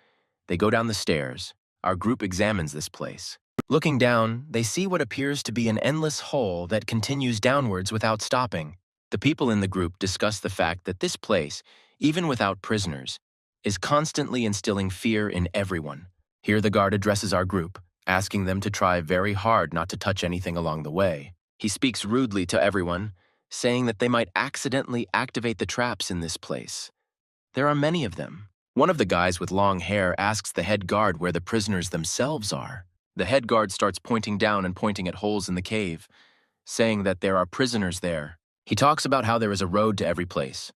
S1: They go down the stairs. Our group examines this place. Looking down, they see what appears to be an endless hole that continues downwards without stopping. The people in the group discuss the fact that this place, even without prisoners, is constantly instilling fear in everyone. Here the guard addresses our group, asking them to try very hard not to touch anything along the way. He speaks rudely to everyone, saying that they might accidentally activate the traps in this place. There are many of them. One of the guys with long hair asks the head guard where the prisoners themselves are. The head guard starts pointing down and pointing at holes in the cave, saying that there are prisoners there. He talks about how there is a road to every place.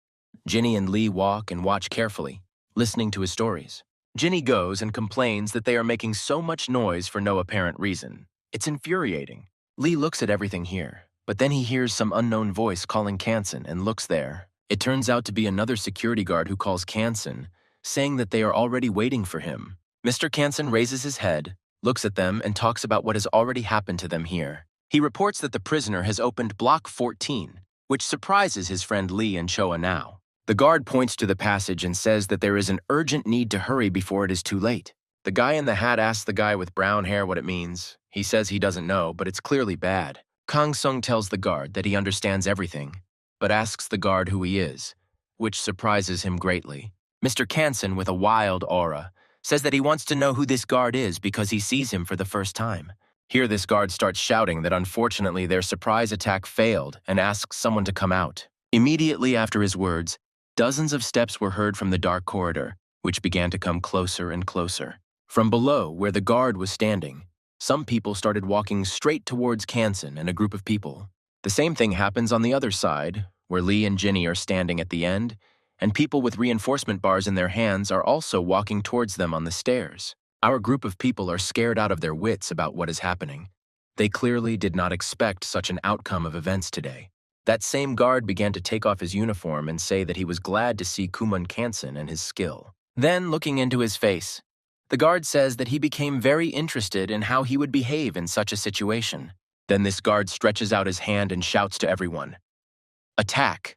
S1: Jinny and Lee walk and watch carefully, listening to his stories. Jinny goes and complains that they are making so much noise for no apparent reason. It's infuriating. Lee looks at everything here, but then he hears some unknown voice calling Kansen and looks there. It turns out to be another security guard who calls Kansen, saying that they are already waiting for him. Mr. Kansen raises his head, looks at them, and talks about what has already happened to them here. He reports that the prisoner has opened Block 14, which surprises his friend Lee and Choa now. The guard points to the passage and says that there is an urgent need to hurry before it is too late. The guy in the hat asks the guy with brown hair what it means. He says he doesn't know, but it's clearly bad. Kang Sung tells the guard that he understands everything, but asks the guard who he is, which surprises him greatly. Mr. Kansen, with a wild aura, says that he wants to know who this guard is because he sees him for the first time. Here this guard starts shouting that unfortunately their surprise attack failed and asks someone to come out. Immediately after his words, dozens of steps were heard from the dark corridor, which began to come closer and closer. From below, where the guard was standing, some people started walking straight towards Kansen and a group of people. The same thing happens on the other side, where Lee and Jinny are standing at the end, and people with reinforcement bars in their hands are also walking towards them on the stairs. Our group of people are scared out of their wits about what is happening. They clearly did not expect such an outcome of events today. That same guard began to take off his uniform and say that he was glad to see Kuman Kansen and his skill. Then, looking into his face, the guard says that he became very interested in how he would behave in such a situation. Then this guard stretches out his hand and shouts to everyone, "Attack!"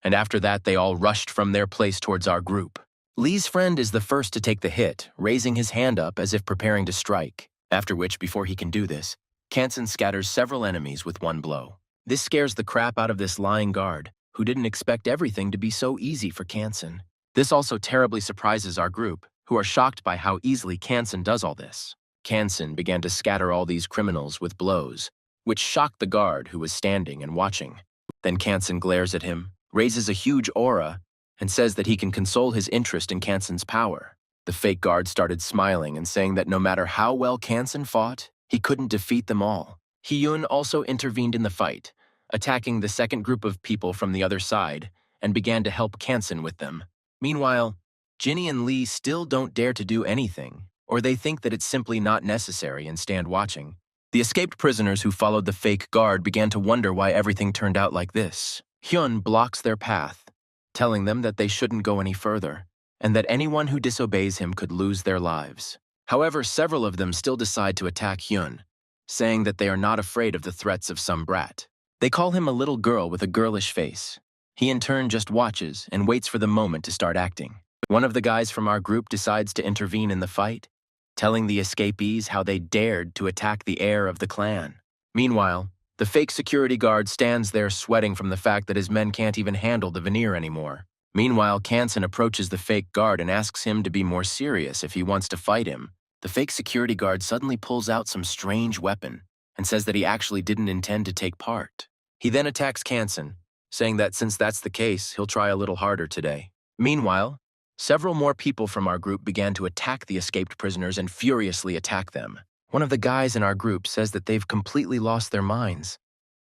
S1: And after that, they all rushed from their place towards our group. Lee's friend is the first to take the hit, raising his hand up as if preparing to strike, after which, before he can do this, Kansen scatters several enemies with one blow. This scares the crap out of this lying guard, who didn't expect everything to be so easy for Kansen. This also terribly surprises our group, who are shocked by how easily Kansen does all this. Kansen began to scatter all these criminals with blows, which shocked the guard who was standing and watching. Then Kansen glares at him, raises a huge aura, and says that he can console his interest in Kansen's power. The fake guard started smiling and saying that no matter how well Kansen fought, he couldn't defeat them all. Hyun also intervened in the fight, attacking the second group of people from the other side, and began to help Kansen with them. Meanwhile, Jinny and Lee still don't dare to do anything, or they think that it's simply not necessary and stand watching. The escaped prisoners who followed the fake guard began to wonder why everything turned out like this. Hyun blocks their path, telling them that they shouldn't go any further, and that anyone who disobeys him could lose their lives. However, several of them still decide to attack Hyun, saying that they are not afraid of the threats of some brat. They call him a little girl with a girlish face. He in turn just watches and waits for the moment to start acting. One of the guys from our group decides to intervene in the fight, telling the escapees how they dared to attack the heir of the clan. Meanwhile, the fake security guard stands there sweating from the fact that his men can't even handle the veneer anymore. Meanwhile, Kansen approaches the fake guard and asks him to be more serious if he wants to fight him. The fake security guard suddenly pulls out some strange weapon and says that he actually didn't intend to take part. He then attacks Kansen, saying that since that's the case, he'll try a little harder today. Meanwhile, several more people from our group began to attack the escaped prisoners and furiously attack them. One of the guys in our group says that they've completely lost their minds,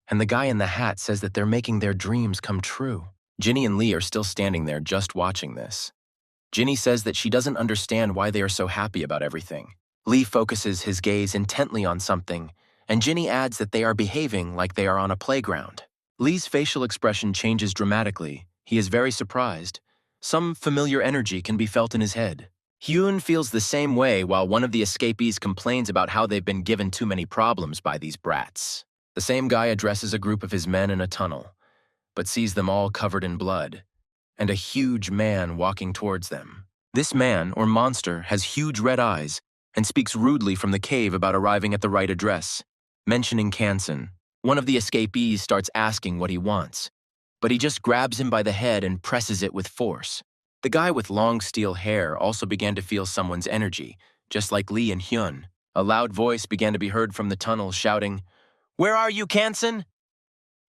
S1: and the guy in the hat says that they're making their dreams come true. Ginny and Lee are still standing there just watching this. Ginny says that she doesn't understand why they are so happy about everything. Lee focuses his gaze intently on something, and Ginny adds that they are behaving like they are on a playground. Lee's facial expression changes dramatically. He is very surprised. Some familiar energy can be felt in his head. Hyun feels the same way while one of the escapees complains about how they've been given too many problems by these brats. The same guy addresses a group of his men in a tunnel, but sees them all covered in blood, and a huge man walking towards them. This man, or monster, has huge red eyes and speaks rudely from the cave about arriving at the right address, mentioning Kansen. One of the escapees starts asking what he wants, but he just grabs him by the head and presses it with force. The guy with long steel hair also began to feel someone's energy, just like Lee and Hyun. A loud voice began to be heard from the tunnel shouting, "Where are you, Kansen?"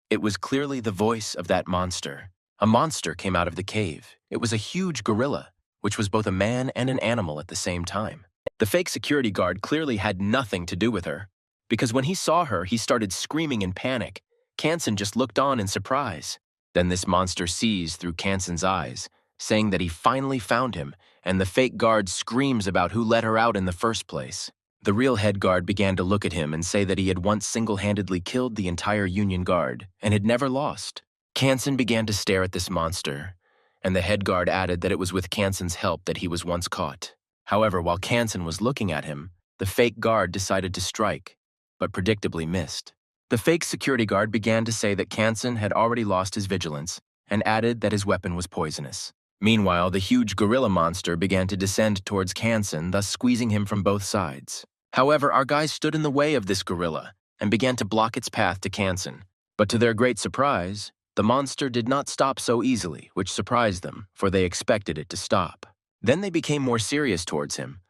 S1: It was clearly the voice of that monster. A monster came out of the cave. It was a huge gorilla, which was both a man and an animal at the same time. The fake security guard clearly had nothing to do with her, because when he saw her, he started screaming in panic. Kansen just looked on in surprise. Then this monster sees through Kansen's eyes, saying that he finally found him, and the fake guard screams about who let her out in the first place. The real head guard began to look at him and say that he had once single-handedly killed the entire Union Guard and had never lost. Kansen began to stare at this monster, and the head guard added that it was with Kansen's help that he was once caught. However, while Kansen was looking at him, the fake guard decided to strike, but predictably missed. The fake security guard began to say that Kansen had already lost his vigilance and added that his weapon was poisonous. Meanwhile, the huge gorilla monster began to descend towards Kansen, thus squeezing him from both sides. However, our guys stood in the way of this gorilla and began to block its path to Kansen. But to their great surprise, the monster did not stop so easily, which surprised them, for they expected it to stop. Then they became more serious towards him.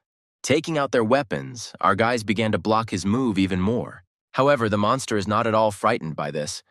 S1: Taking out their weapons, our guys began to block his move even more. However, the monster is not at all frightened by this.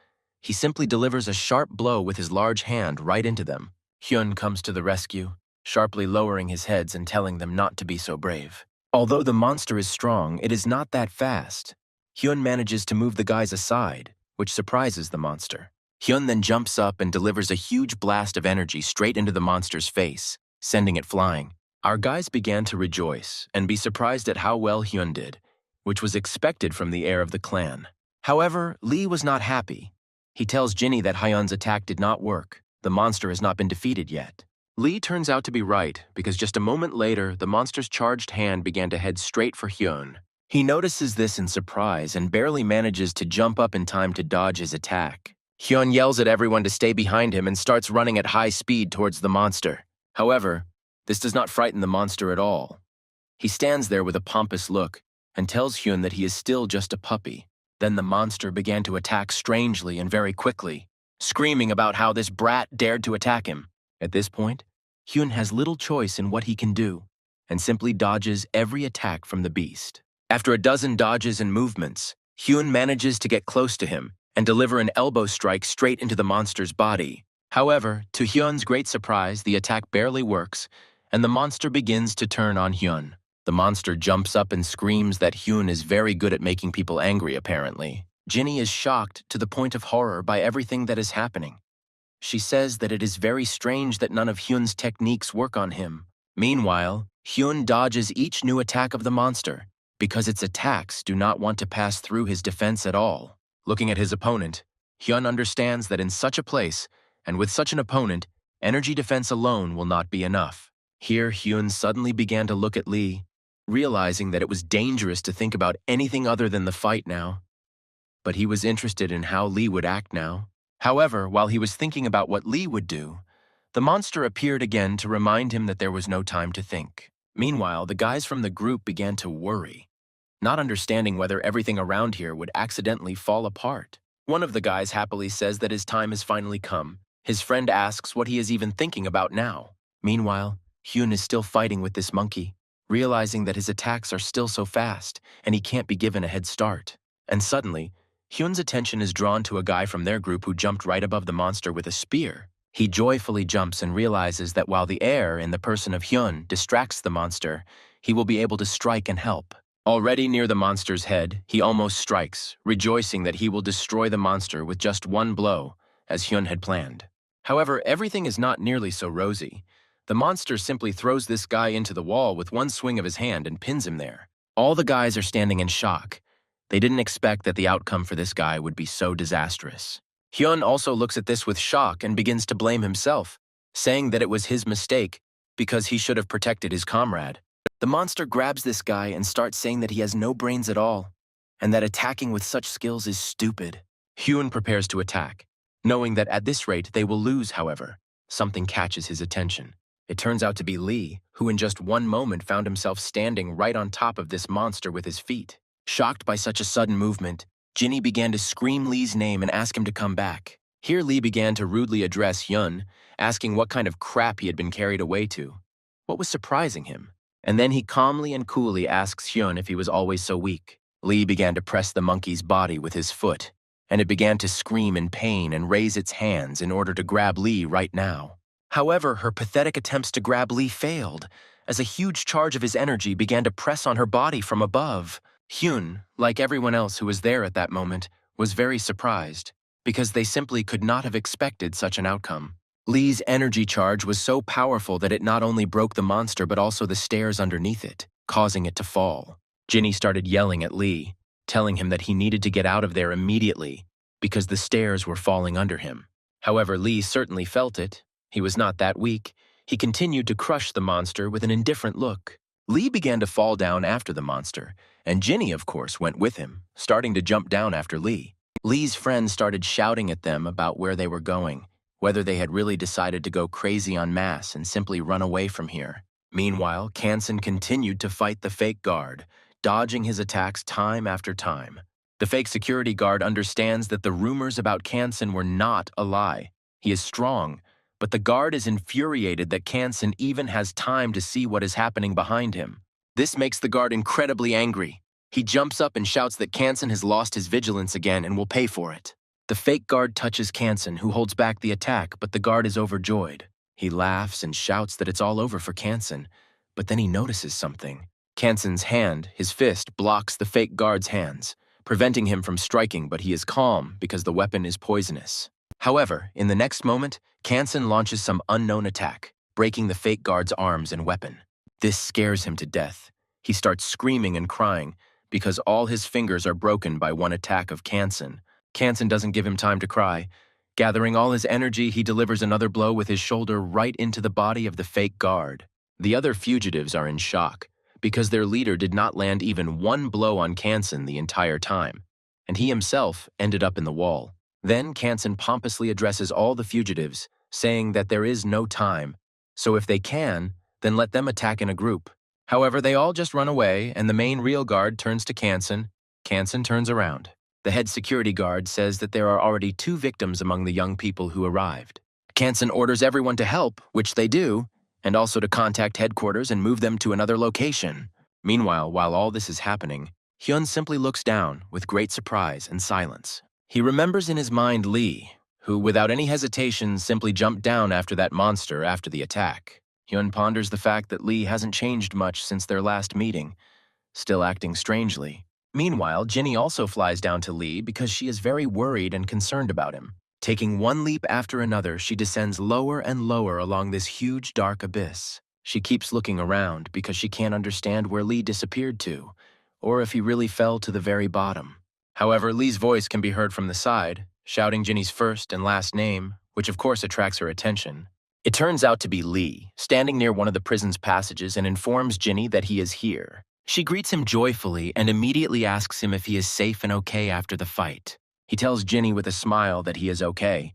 S1: He simply delivers a sharp blow with his large hand right into them. Hyun comes to the rescue, sharply lowering his heads and telling them not to be so brave. Although the monster is strong, it is not that fast. Hyun manages to move the guys aside, which surprises the monster. Hyun then jumps up and delivers a huge blast of energy straight into the monster's face, sending it flying. Our guys began to rejoice and be surprised at how well Hyun did, which was expected from the heir of the clan. However, Lee was not happy. He tells Ginny that Hyun's attack did not work. The monster has not been defeated yet. Lee turns out to be right, because just a moment later, the monster's charged hand began to head straight for Hyun. He notices this in surprise and barely manages to jump up in time to dodge his attack. Hyun yells at everyone to stay behind him and starts running at high speed towards the monster. However, this does not frighten the monster at all. He stands there with a pompous look and tells Hyun that he is still just a puppy. Then the monster began to attack strangely and very quickly, screaming about how this brat dared to attack him. At this point, Hyun has little choice in what he can do and simply dodges every attack from the beast. After a dozen dodges and movements, Hyun manages to get close to him and deliver an elbow strike straight into the monster's body. However, to Hyun's great surprise, the attack barely works, and the monster begins to turn on Hyun. The monster jumps up and screams that Hyun is very good at making people angry, apparently. Ginny is shocked to the point of horror by everything that is happening. She says that it is very strange that none of Hyun's techniques work on him. Meanwhile, Hyun dodges each new attack of the monster because its attacks do not want to pass through his defense at all. Looking at his opponent, Hyun understands that in such a place, and with such an opponent, energy defense alone will not be enough. Here, Hyun suddenly began to look at Lee, realizing that it was dangerous to think about anything other than the fight now. But he was interested in how Lee would act now. However, while he was thinking about what Lee would do, the monster appeared again to remind him that there was no time to think. Meanwhile, the guys from the group began to worry, not understanding whether everything around here would accidentally fall apart. One of the guys happily says that his time has finally come. His friend asks what he is even thinking about now. Meanwhile, Hyun is still fighting with this monkey, realizing that his attacks are still so fast and he can't be given a head start. And suddenly, Hyun's attention is drawn to a guy from their group who jumped right above the monster with a spear. He joyfully jumps and realizes that while the air in the person of Hyun distracts the monster, he will be able to strike and help. Already near the monster's head, he almost strikes, rejoicing that he will destroy the monster with just one blow, as Hyun had planned. However, everything is not nearly so rosy. The monster simply throws this guy into the wall with one swing of his hand and pins him there. All the guys are standing in shock. They didn't expect that the outcome for this guy would be so disastrous. Hyun also looks at this with shock and begins to blame himself, saying that it was his mistake because he should have protected his comrade. The monster grabs this guy and starts saying that he has no brains at all, and that attacking with such skills is stupid. Hyun prepares to attack, knowing that at this rate they will lose. However, something catches his attention. It turns out to be Lee, who in just one moment found himself standing right on top of this monster with his feet. Shocked by such a sudden movement, Jinny began to scream Lee's name and ask him to come back. Here Lee began to rudely address Hyun, asking what kind of crap he had been carried away to. What was surprising him? And then he calmly and coolly asks Hyun if he was always so weak. Lee began to press the monkey's body with his foot, and it began to scream in pain and raise its hands in order to grab Lee right now. However, her pathetic attempts to grab Lee failed, as a huge charge of his energy began to press on her body from above. Hyun, like everyone else who was there at that moment, was very surprised, because they simply could not have expected such an outcome. Lee's energy charge was so powerful that it not only broke the monster but also the stairs underneath it, causing it to fall. Jinny started yelling at Lee, telling him that he needed to get out of there immediately, because the stairs were falling under him. However, Lee certainly felt it. He was not that weak. He continued to crush the monster with an indifferent look. Lee began to fall down after the monster, and Jinny, of course, went with him, starting to jump down after Lee. Lee's friends started shouting at them about where they were going, whether they had really decided to go crazy en masse and simply run away from here. Meanwhile, Kansan continued to fight the fake guard, dodging his attacks time after time. The fake security guard understands that the rumors about Kansan were not a lie. He is strong, but the guard is infuriated that Kansan even has time to see what is happening behind him. This makes the guard incredibly angry. He jumps up and shouts that Kansan has lost his vigilance again and will pay for it. The fake guard touches Kansan, who holds back the attack, but the guard is overjoyed. He laughs and shouts that it's all over for Kansan, but then he notices something. Kansan's hand, his fist, blocks the fake guard's hands, preventing him from striking, but he is calm because the weapon is poisonous. However, in the next moment, Kansan launches some unknown attack, breaking the fake guard's arms and weapon. This scares him to death. He starts screaming and crying because all his fingers are broken by one attack of Kansan. Kansan doesn't give him time to cry. Gathering all his energy, he delivers another blow with his shoulder right into the body of the fake guard. The other fugitives are in shock because their leader did not land even one blow on Kansan the entire time, and he himself ended up in the wall. Then Kansan pompously addresses all the fugitives, saying that there is no time, so if they can, then let them attack in a group. However, they all just run away, and the main real guard turns to Kansan. Kansan turns around. The head security guard says that there are already 2 victims among the young people who arrived. Kansan orders everyone to help, which they do, and also to contact headquarters and move them to another location. Meanwhile, while all this is happening, Hyun simply looks down with great surprise and silence. He remembers in his mind Lee, who without any hesitation simply jumped down after that monster after the attack. Hyun ponders the fact that Lee hasn't changed much since their last meeting, still acting strangely. Meanwhile, Jinny also flies down to Lee because she is very worried and concerned about him. Taking one leap after another, she descends lower and lower along this huge dark abyss. She keeps looking around because she can't understand where Lee disappeared to, or if he really fell to the very bottom. However, Lee's voice can be heard from the side, shouting Ginny's first and last name, which of course attracts her attention. It turns out to be Lee, standing near one of the prison's passages, and informs Ginny that he is here. She greets him joyfully and immediately asks him if he is safe and okay after the fight. He tells Ginny with a smile that he is okay.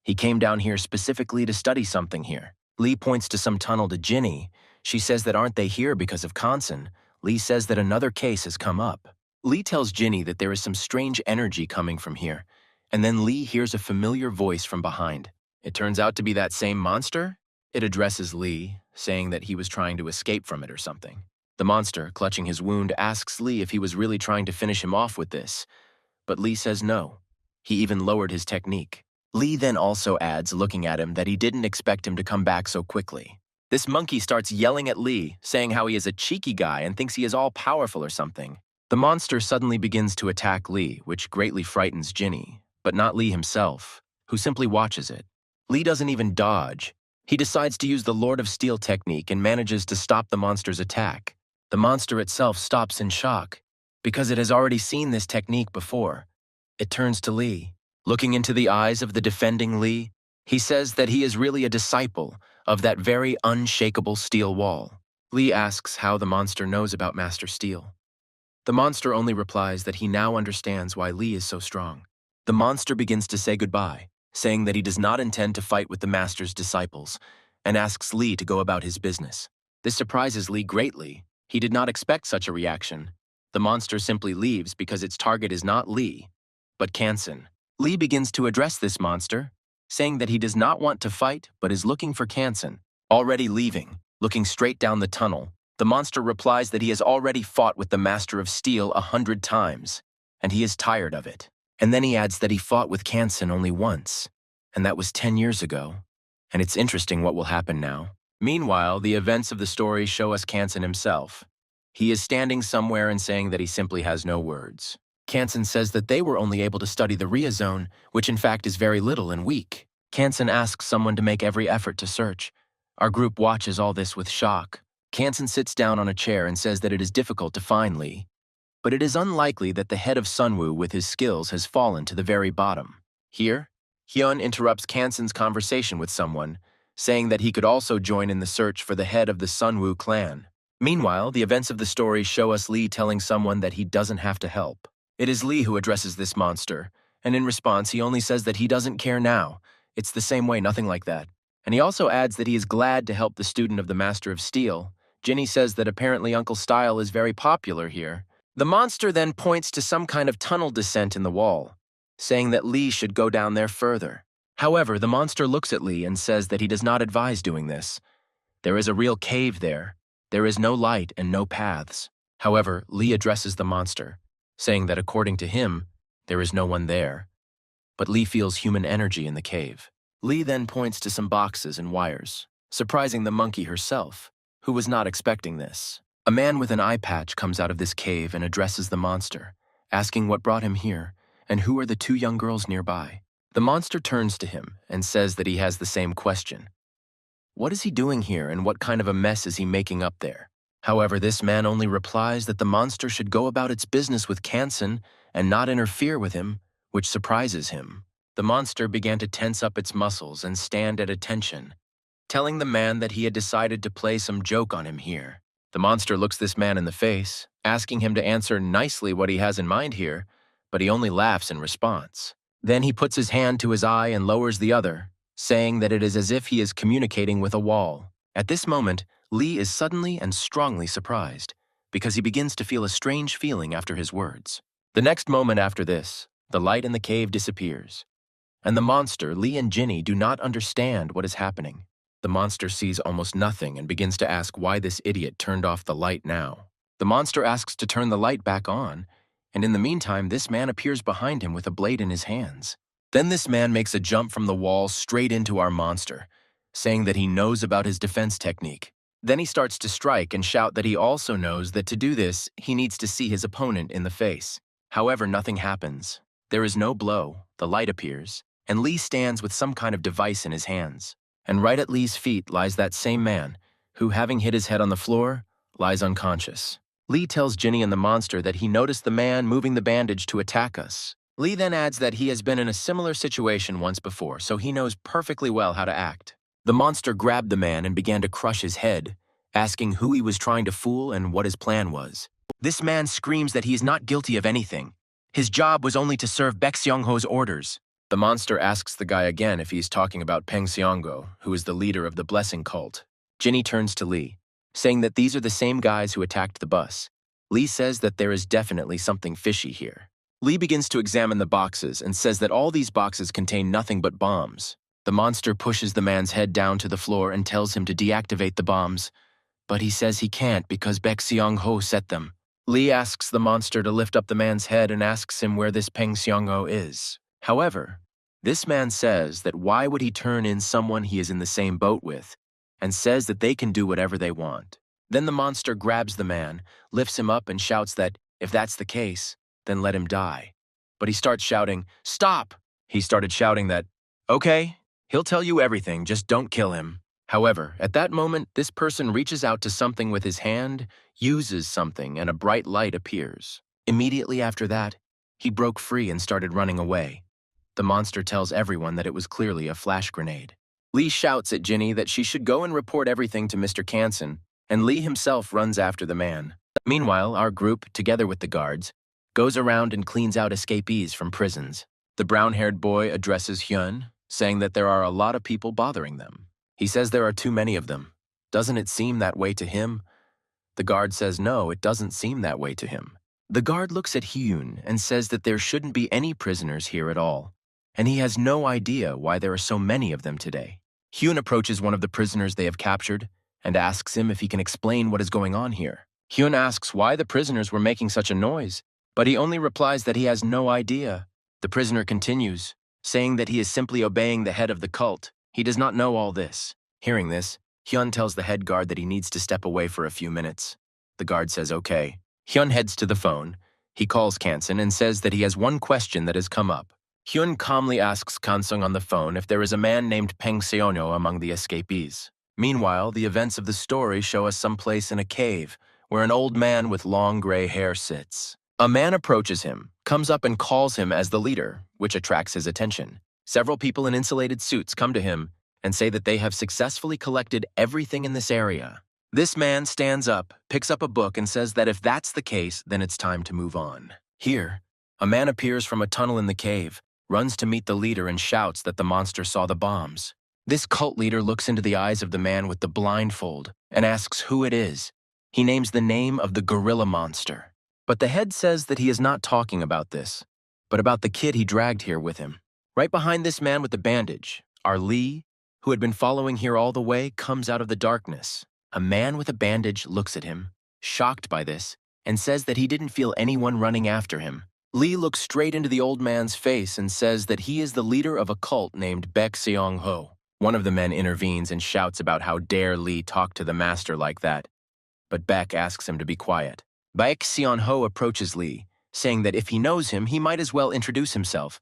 S1: He came down here specifically to study something here. Lee points to some tunnel to Ginny. She says that aren't they here because of Kansen. Lee says that another case has come up. Lee tells Ginny that there is some strange energy coming from here, and then Lee hears a familiar voice from behind. It turns out to be that same monster. It addresses Lee, saying that he was trying to escape from it or something. The monster, clutching his wound, asks Lee if he was really trying to finish him off with this, but Lee says no. He even lowered his technique. Lee then also adds, looking at him, that he didn't expect him to come back so quickly. This monkey starts yelling at Lee, saying how he is a cheeky guy and thinks he is all-powerful or something. The monster suddenly begins to attack Lee, which greatly frightens Ginny, but not Lee himself, who simply watches it. Lee doesn't even dodge. He decides to use the Lord of Steel technique and manages to stop the monster's attack. The monster itself stops in shock, because it has already seen this technique before. It turns to Lee. Looking into the eyes of the defending Lee, he says that he is really a disciple of that very unshakable steel wall. Lee asks how the monster knows about Master Steel. The monster only replies that he now understands why Lee is so strong. The monster begins to say goodbye, saying that he does not intend to fight with the master's disciples, and asks Lee to go about his business. This surprises Lee greatly. He did not expect such a reaction. The monster simply leaves because its target is not Lee, but Kansen. Lee begins to address this monster, saying that he does not want to fight but is looking for Kansen. Already leaving, looking straight down the tunnel, the monster replies that he has already fought with the Master of Steel 100 times, and he is tired of it. And then he adds that he fought with Kansen only once, and that was 10 years ago. And it's interesting what will happen now. Meanwhile, the events of the story show us Kansen himself. He is standing somewhere and saying that he simply has no words. Kansen says that they were only able to study the Rhea zone, which in fact is very little and weak. Kansen asks someone to make every effort to search. Our group watches all this with shock. Kansen sits down on a chair and says that it is difficult to find Lee, but it is unlikely that the head of Sunwoo with his skills has fallen to the very bottom. Here, Hyun interrupts Kansen's conversation with someone, saying that he could also join in the search for the head of the Sunwoo clan. Meanwhile, the events of the story show us Lee telling someone that he doesn't have to help. It is Lee who addresses this monster, and in response he only says that he doesn't care now. It's the same way, nothing like that. And he also adds that he is glad to help the student of the Master of Steel. Ginny says that apparently Uncle Style is very popular here. The monster then points to some kind of tunnel descent in the wall, saying that Lee should go down there further. However, the monster looks at Lee and says that he does not advise doing this. There is a real cave there. There is no light and no paths. However, Lee addresses the monster, saying that according to him, there is no one there. But Lee feels human energy in the cave. Lee then points to some boxes and wires, surprising the monkey herself, who was not expecting this. A man with an eye patch comes out of this cave and addresses the monster, asking what brought him here and who are the two young girls nearby. The monster turns to him and says that he has the same question. What is he doing here and what kind of a mess is he making up there? However, this man only replies that the monster should go about its business with Kansen and not interfere with him, which surprises him. The monster began to tense up its muscles and stand at attention, telling the man that he had decided to play some joke on him here. The monster looks this man in the face, asking him to answer nicely what he has in mind here, but he only laughs in response. Then he puts his hand to his eye and lowers the other, saying that it is as if he is communicating with a wall. At this moment, Lee is suddenly and strongly surprised, because he begins to feel a strange feeling after his words. The next moment after this, the light in the cave disappears, and the monster, Lee and Ginny, do not understand what is happening. The monster sees almost nothing and begins to ask why this idiot turned off the light now. The monster asks to turn the light back on, and in the meantime, this man appears behind him with a blade in his hands. Then this man makes a jump from the wall straight into our monster, saying that he knows about his defense technique. Then he starts to strike and shout that he also knows that to do this, he needs to see his opponent in the face. However, nothing happens. There is no blow, the light appears, and Lee stands with some kind of device in his hands. And right at Lee's feet lies that same man, who, having hit his head on the floor, lies unconscious. Lee tells Ginny and the monster that he noticed the man moving the bandage to attack us. Lee then adds that he has been in a similar situation once before, so he knows perfectly well how to act. The monster grabbed the man and began to crush his head, asking who he was trying to fool and what his plan was. This man screams that he is not guilty of anything. His job was only to serve Baek Seong-ho's orders. The monster asks the guy again if he's talking about Peng Seong-go, who is the leader of the blessing cult. Ginny turns to Lee, saying that these are the same guys who attacked the bus. Lee says that there is definitely something fishy here. Lee begins to examine the boxes and says that all these boxes contain nothing but bombs. The monster pushes the man's head down to the floor and tells him to deactivate the bombs, but he says he can't because Baek Seong-ho set them. Lee asks the monster to lift up the man's head and asks him where this Peng Seong-ho is. However, this man says that why would he turn in someone he is in the same boat with, and says that they can do whatever they want. Then the monster grabs the man, lifts him up and shouts that if that's the case, then let him die. But he starts shouting, "Stop!" He started shouting that, "Okay, he'll tell you everything, just don't kill him." However, at that moment, this person reaches out to something with his hand, uses something, and a bright light appears. Immediately after that, he broke free and started running away. The monster tells everyone that it was clearly a flash grenade. Lee shouts at Ginny that she should go and report everything to Mr. Kansen, and Lee himself runs after the man. Meanwhile, our group, together with the guards, goes around and cleans out escapees from prisons. The brown-haired boy addresses Hyun, saying that there are a lot of people bothering them. He says there are too many of them. Doesn't it seem that way to him? The guard says no, it doesn't seem that way to him. The guard looks at Hyun and says that there shouldn't be any prisoners here at all, and he has no idea why there are so many of them today. Hyun approaches one of the prisoners they have captured and asks him if he can explain what is going on here. Hyun asks why the prisoners were making such a noise, but he only replies that he has no idea. The prisoner continues, saying that he is simply obeying the head of the cult. He does not know all this. Hearing this, Hyun tells the head guard that he needs to step away for a few minutes. The guard says okay. Hyun heads to the phone. He calls Kansen and says that he has one question that has come up. Hyun calmly asks Kansung on the phone if there is a man named Peng Seong-ho among the escapees. Meanwhile, the events of the story show us someplace in a cave where an old man with long gray hair sits. A man approaches him, comes up and calls him as the leader, which attracts his attention. Several people in insulated suits come to him and say that they have successfully collected everything in this area. This man stands up, picks up a book, and says that if that's the case, then it's time to move on. Here, a man appears from a tunnel in the cave, runs to meet the leader and shouts that the monster saw the bombs. This cult leader looks into the eyes of the man with the blindfold and asks who it is. He names the name of the gorilla monster. But the head says that he is not talking about this, but about the kid he dragged here with him. Right behind this man with the bandage, our Lee, who had been following here all the way, comes out of the darkness. A man with a bandage looks at him, shocked by this, and says that he didn't feel anyone running after him. Lee looks straight into the old man's face and says that he is the leader of a cult named Baek Seong-ho. One of the men intervenes and shouts about how dare Lee talk to the master like that, but Baek asks him to be quiet. Baek Seong-ho approaches Lee, saying that if he knows him, he might as well introduce himself.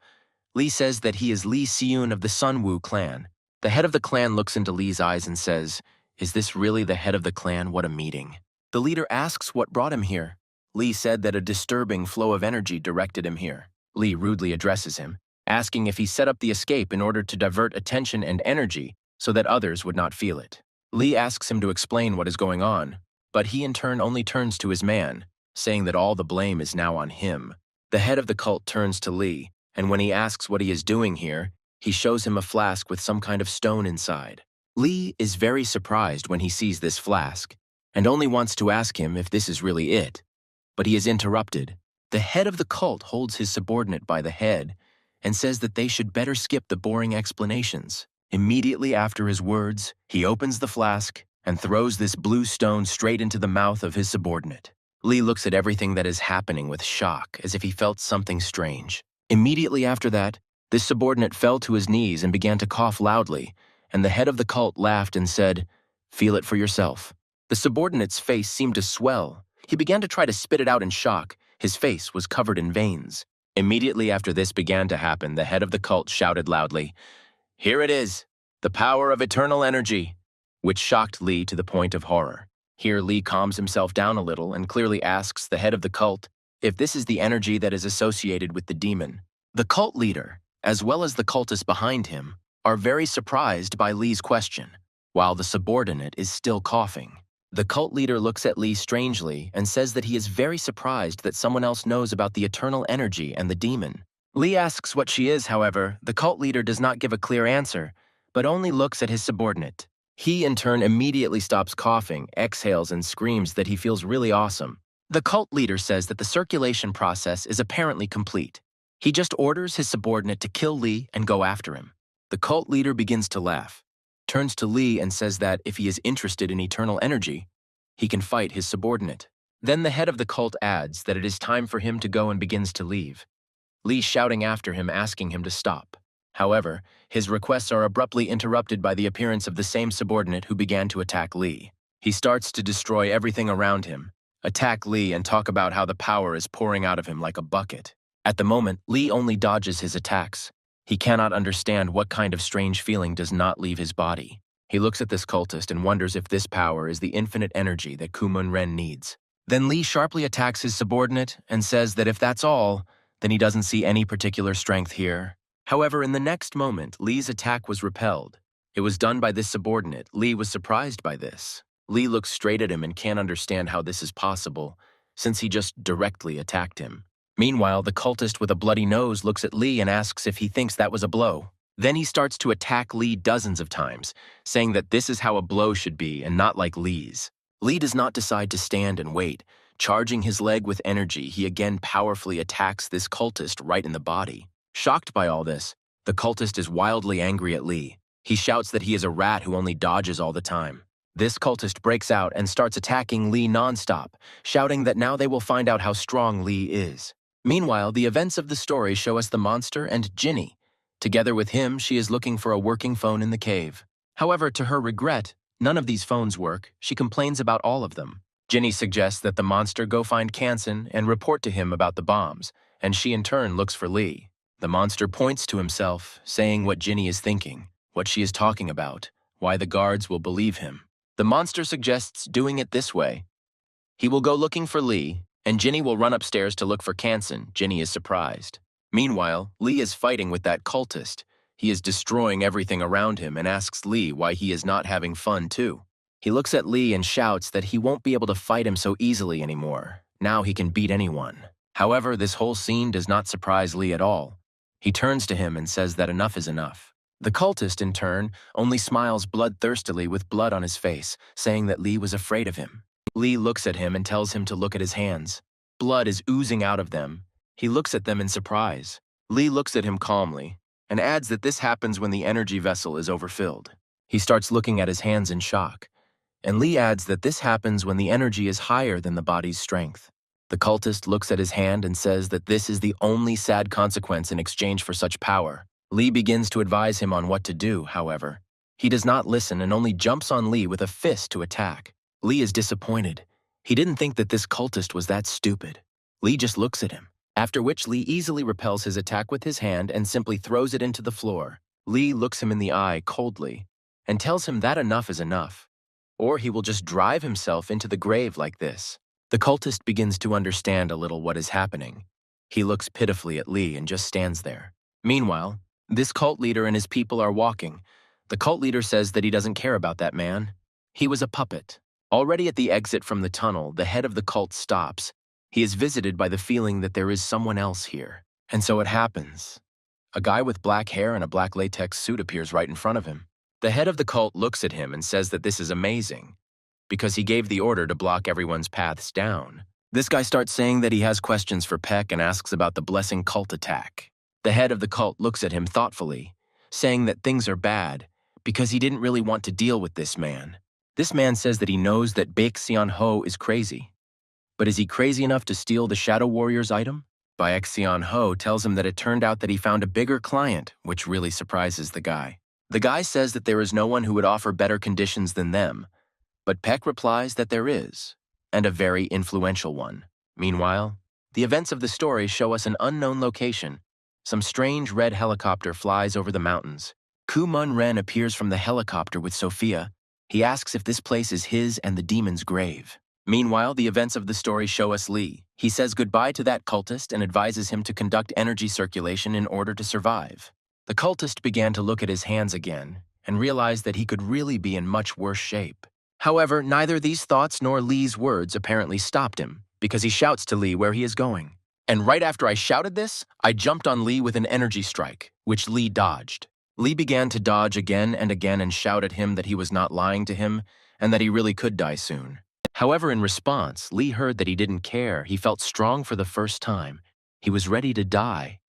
S1: Lee says that he is Lee Seun of the Sunwoo clan. The head of the clan looks into Lee's eyes and says, "Is this really the head of the clan? What a meeting." The leader asks what brought him here. Lee said that a disturbing flow of energy directed him here. Lee rudely addresses him, asking if he set up the escape in order to divert attention and energy so that others would not feel it. Lee asks him to explain what is going on, but he in turn only turns to his man, saying that all the blame is now on him. The head of the cult turns to Lee, and when he asks what he is doing here, he shows him a flask with some kind of stone inside. Lee is very surprised when he sees this flask, and only wants to ask him if this is really it. But he is interrupted. The head of the cult holds his subordinate by the head and says that they should better skip the boring explanations. Immediately after his words, he opens the flask and throws this blue stone straight into the mouth of his subordinate. Lee looks at everything that is happening with shock, as if he felt something strange. Immediately after that, this subordinate fell to his knees and began to cough loudly, and the head of the cult laughed and said, "Feel it for yourself." The subordinate's face seemed to swell. He began to try to spit it out in shock. His face was covered in veins. Immediately after this began to happen, the head of the cult shouted loudly, "Here it is, the power of eternal energy." which shocked Lee to the point of horror. Here, Lee calms himself down a little and clearly asks the head of the cult if this is the energy that is associated with the demon. The cult leader, as well as the cultist behind him, are very surprised by Lee's question, while the subordinate is still coughing. The cult leader looks at Lee strangely and says that he is very surprised that someone else knows about the eternal energy and the demon. Lee asks what she is, however, the cult leader does not give a clear answer, but only looks at his subordinate. He, in turn, immediately stops coughing, exhales, and screams that he feels really awesome. The cult leader says that the circulation process is apparently complete. He just orders his subordinate to kill Lee and go after him. The cult leader begins to laugh, turns to Lee and says that if he is interested in eternal energy, he can fight his subordinate. Then the head of the cult adds that it is time for him to go and begins to leave. Lee shouting after him, asking him to stop. However, his requests are abruptly interrupted by the appearance of the same subordinate who began to attack Lee. He starts to destroy everything around him, attack Lee, and talk about how the power is pouring out of him like a bucket. At the moment, Lee only dodges his attacks. He cannot understand what kind of strange feeling does not leave his body. He looks at this cultist and wonders if this power is the infinite energy that Kumun-ren needs. Then Lee sharply attacks his subordinate and says that if that's all, then he doesn't see any particular strength here. However, in the next moment, Lee's attack was repelled. It was done by this subordinate. Lee was surprised by this. Lee looks straight at him and can't understand how this is possible, since he just directly attacked him. Meanwhile, the cultist with a bloody nose looks at Lee and asks if he thinks that was a blow. Then he starts to attack Lee dozens of times, saying that this is how a blow should be and not like Lee's. Lee does not decide to stand and wait. Charging his leg with energy, he again powerfully attacks this cultist right in the body. Shocked by all this, the cultist is wildly angry at Lee. He shouts that he is a rat who only dodges all the time. This cultist breaks out and starts attacking Lee non-stop, shouting that now they will find out how strong Lee is. Meanwhile, the events of the story show us the monster and Ginny. Together with him, she is looking for a working phone in the cave. However, to her regret, none of these phones work. She complains about all of them. Ginny suggests that the monster go find Kansen and report to him about the bombs, and she in turn looks for Lee. The monster points to himself, saying what Ginny is thinking, what she is talking about, why the guards will believe him. The monster suggests doing it this way. He will go looking for Lee, and Ginny will run upstairs to look for Kansen. Ginny is surprised. Meanwhile, Lee is fighting with that cultist. He is destroying everything around him and asks Lee why he is not having fun too. He looks at Lee and shouts that he won't be able to fight him so easily anymore. Now he can beat anyone. However, this whole scene does not surprise Lee at all. He turns to him and says that enough is enough. The cultist, in turn, only smiles bloodthirstily with blood on his face, saying that Lee was afraid of him. Lee looks at him and tells him to look at his hands. Blood is oozing out of them. He looks at them in surprise. Lee looks at him calmly and adds that this happens when the energy vessel is overfilled. He starts looking at his hands in shock, and Lee adds that this happens when the energy is higher than the body's strength. The cultist looks at his hand and says that this is the only sad consequence in exchange for such power. Lee begins to advise him on what to do, however. He does not listen and only jumps on Lee with a fist to attack. Lee is disappointed. He didn't think that this cultist was that stupid. Lee just looks at him, after which Lee easily repels his attack with his hand and simply throws it into the floor. Lee looks him in the eye coldly and tells him that enough is enough, or he will just drive himself into the grave like this. The cultist begins to understand a little what is happening. He looks pitifully at Lee and just stands there. Meanwhile, this cult leader and his people are walking. The cult leader says that he doesn't care about that man. He was a puppet. Already at the exit from the tunnel, the head of the cult stops. He is visited by the feeling that there is someone else here. And so it happens. A guy with black hair and a black latex suit appears right in front of him. The head of the cult looks at him and says that this is amazing, because he gave the order to block everyone's paths down. This guy starts saying that he has questions for Peck and asks about the blessing cult attack. The head of the cult looks at him thoughtfully, saying that things are bad because he didn't really want to deal with this man. This man says that he knows that Baek Seon-ho is crazy. But is he crazy enough to steal the Shadow Warrior's item? Baek Seon-ho tells him that it turned out that he found a bigger client, which really surprises the guy. The guy says that there is no one who would offer better conditions than them, but Peck replies that there is, and a very influential one. Meanwhile, the events of the story show us an unknown location. Some strange red helicopter flies over the mountains. Kumun-ren appears from the helicopter with Sophia. He asks if this place is his and the demon's grave. Meanwhile, the events of the story show us Lee. He says goodbye to that cultist and advises him to conduct energy circulation in order to survive. The cultist began to look at his hands again and realized that he could really be in much worse shape. However, neither these thoughts nor Lee's words apparently stopped him, because he shouts to Lee where he is going. And right after I shouted this, I jumped on Lee with an energy strike, which Lee dodged. Lee began to dodge again and shout at him that he was not lying to him and that he really could die soon. However, in response, Lee heard that he didn't care. He felt strong for the first time. He was ready to die.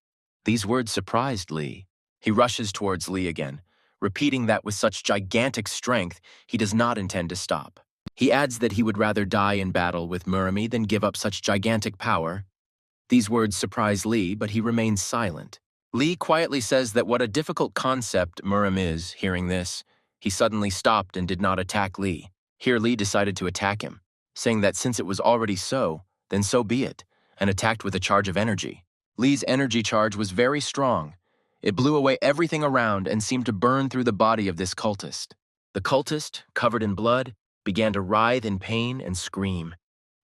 S1: These words surprised Lee. He rushes towards Lee again, repeating that with such gigantic strength, he does not intend to stop. He adds that he would rather die in battle with Murami than give up such gigantic power. These words surprise Lee, but he remains silent. Lee quietly says that what a difficult concept Muram is. Hearing this, he suddenly stopped and did not attack Lee. Here Lee decided to attack him, saying that since it was already so, then so be it, and attacked with a charge of energy. Lee's energy charge was very strong. It blew away everything around and seemed to burn through the body of this cultist. The cultist, covered in blood, began to writhe in pain and scream,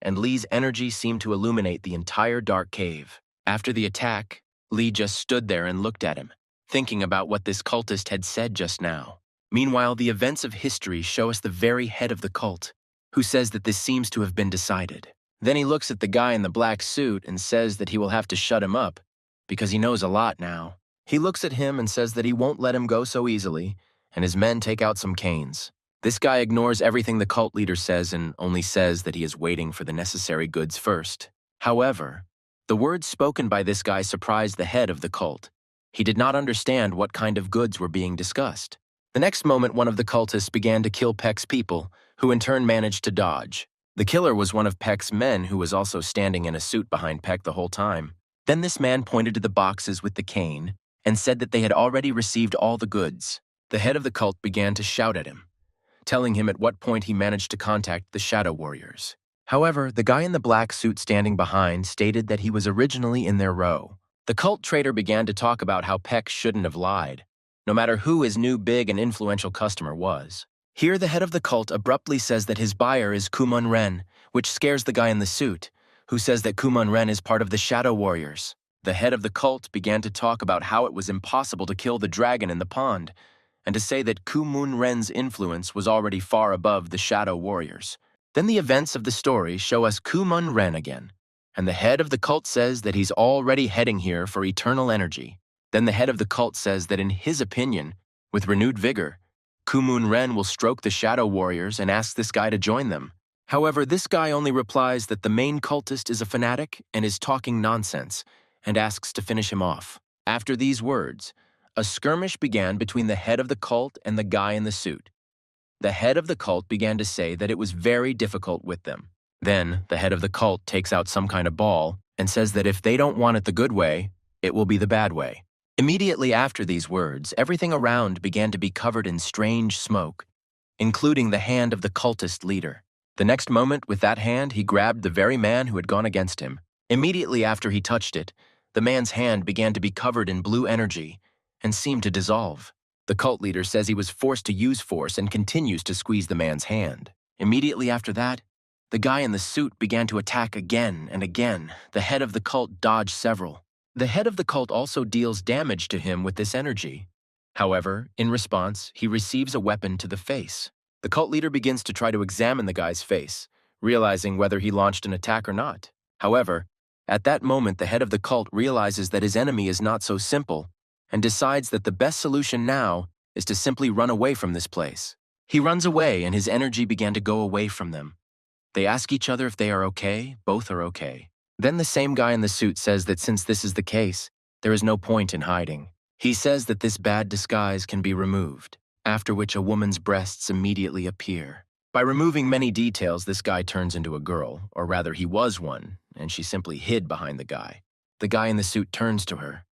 S1: and Lee's energy seemed to illuminate the entire dark cave. After the attack, Lee just stood there and looked at him, thinking about what this cultist had said just now. Meanwhile, the events of history show us the very head of the cult, who says that this seems to have been decided. Then he looks at the guy in the black suit and says that he will have to shut him up, because he knows a lot now. He looks at him and says that he won't let him go so easily, and his men take out some canes. This guy ignores everything the cult leader says and only says that he is waiting for the necessary goods first. However, the words spoken by this guy surprised the head of the cult. He did not understand what kind of goods were being discussed. The next moment, one of the cultists began to kill Peck's people, who in turn managed to dodge. The killer was one of Peck's men, who was also standing in a suit behind Peck the whole time. Then this man pointed to the boxes with the cane and said that they had already received all the goods. The head of the cult began to shout at him, telling him at what point he managed to contact the Shadow Warriors. However, the guy in the black suit standing behind stated that he was originally in their row. The cult trader began to talk about how Peck shouldn't have lied, no matter who his new big and influential customer was. Here, the head of the cult abruptly says that his buyer is Kumon Ren, which scares the guy in the suit, who says that Kumon Ren is part of the Shadow Warriors. The head of the cult began to talk about how it was impossible to kill the dragon in the pond, and to say that Kumon Ren's influence was already far above the Shadow Warriors. Then the events of the story show us Kumon Ren again, and the head of the cult says that he's already heading here for eternal energy. Then the head of the cult says that in his opinion, with renewed vigor, Kumon Ren will stroke the Shadow Warriors and ask this guy to join them. However, this guy only replies that the main cultist is a fanatic and is talking nonsense, and asks to finish him off. After these words, a skirmish began between the head of the cult and the guy in the suit. The head of the cult began to say that it was very difficult with them. Then, the head of the cult takes out some kind of ball and says that if they don't want it the good way, it will be the bad way. Immediately after these words, everything around began to be covered in strange smoke, including the hand of the cultist leader. The next moment, with that hand, he grabbed the very man who had gone against him. Immediately after he touched it, the man's hand began to be covered in blue energy and seemed to dissolve. The cult leader says he was forced to use force and continues to squeeze the man's hand. Immediately after that, the guy in the suit began to attack again and again. The head of the cult dodged several. The head of the cult also deals damage to him with this energy. However, in response, he receives a weapon to the face. The cult leader begins to try to examine the guy's face, realizing whether he launched an attack or not. However, at that moment, the head of the cult realizes that his enemy is not so simple and decides that the best solution now is to simply run away from this place. He runs away and his energy began to go away from them. They ask each other if they are okay. Both are okay. Then the same guy in the suit says that since this is the case, there is no point in hiding. He says that this bad disguise can be removed, after which a woman's breasts immediately appear. By removing many details, this guy turns into a girl, or rather he was one, and she simply hid behind the guy. The guy in the suit turns to her,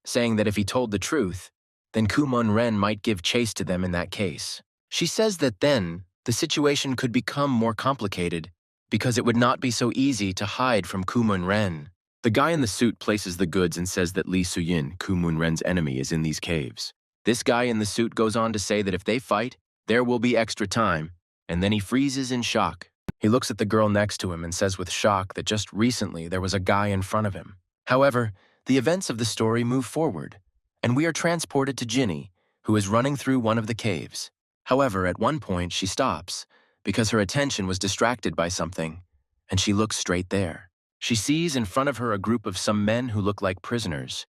S1: saying that if he told the truth, then Kumon Ren might give chase to them in that case. She says that then, the situation could become more complicated, because it would not be so easy to hide from Kumon Ren. The guy in the suit places the goods and says that Lee Suyin, Kumon Ren's enemy, is in these caves. This guy in the suit goes on to say that if they fight, There will be extra time, and then he freezes in shock. He looks at the girl next to him and says with shock that just recently there was a guy in front of him. However, the events of the story move forward, and we are transported to Ginny, who is running through one of the caves. However, at one point she stops, because her attention was distracted by something, and she looks straight there. She sees in front of her a group of some men who look like prisoners.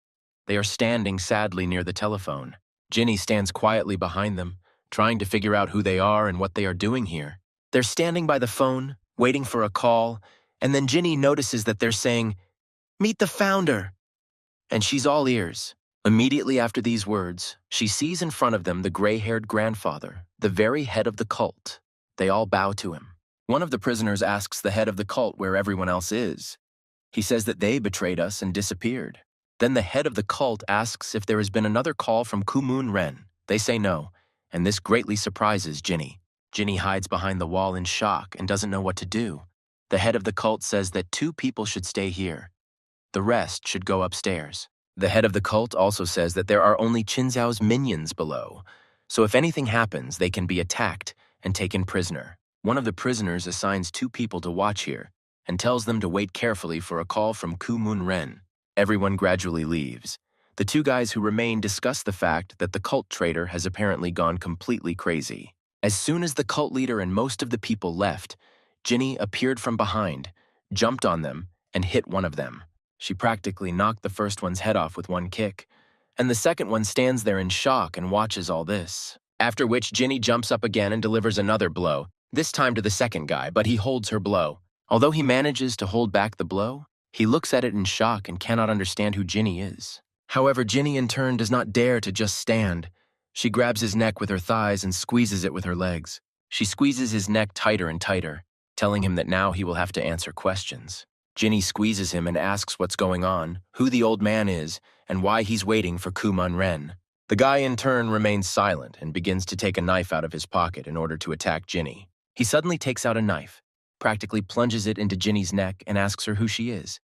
S1: They are standing sadly near the telephone. Ginny stands quietly behind them, trying to figure out who they are and what they are doing here. They're standing by the phone, waiting for a call, and then Ginny notices that they're saying, "Meet the founder!" And she's all ears. Immediately after these words, she sees in front of them the gray-haired grandfather, the very head of the cult. They all bow to him. One of the prisoners asks the head of the cult where everyone else is. He says that they betrayed us and disappeared. Then the head of the cult asks if there has been another call from Kumun Ren. They say no, and this greatly surprises Ginny. Ginny hides behind the wall in shock and doesn't know what to do. The head of the cult says that 2 people should stay here. The rest should go upstairs. The head of the cult also says that there are only Qinzhao's minions below, so if anything happens, they can be attacked and taken prisoner. One of the prisoners assigns 2 people to watch here and tells them to wait carefully for a call from Kumun Ren. Everyone gradually leaves. The 2 guys who remain discuss the fact that the cult traitor has apparently gone completely crazy. As soon as the cult leader and most of the people left, Ginny appeared from behind, jumped on them, and hit one of them. She practically knocked the first one's head off with one kick, and the second one stands there in shock and watches all this. After which Ginny jumps up again and delivers another blow, this time to the second guy, but he holds her blow. Although he manages to hold back the blow, he looks at it in shock and cannot understand who Ginny is. However, Ginny in turn does not dare to just stand. She grabs his neck with her thighs and squeezes it with her legs. She squeezes his neck tighter and tighter, telling him that now he will have to answer questions. Ginny squeezes him and asks what's going on, who the old man is, and why he's waiting for Kumun Ren. The guy in turn remains silent and begins to take a knife out of his pocket in order to attack Ginny. He suddenly takes out a knife, practically plunges it into Ginny's neck and asks her who she is.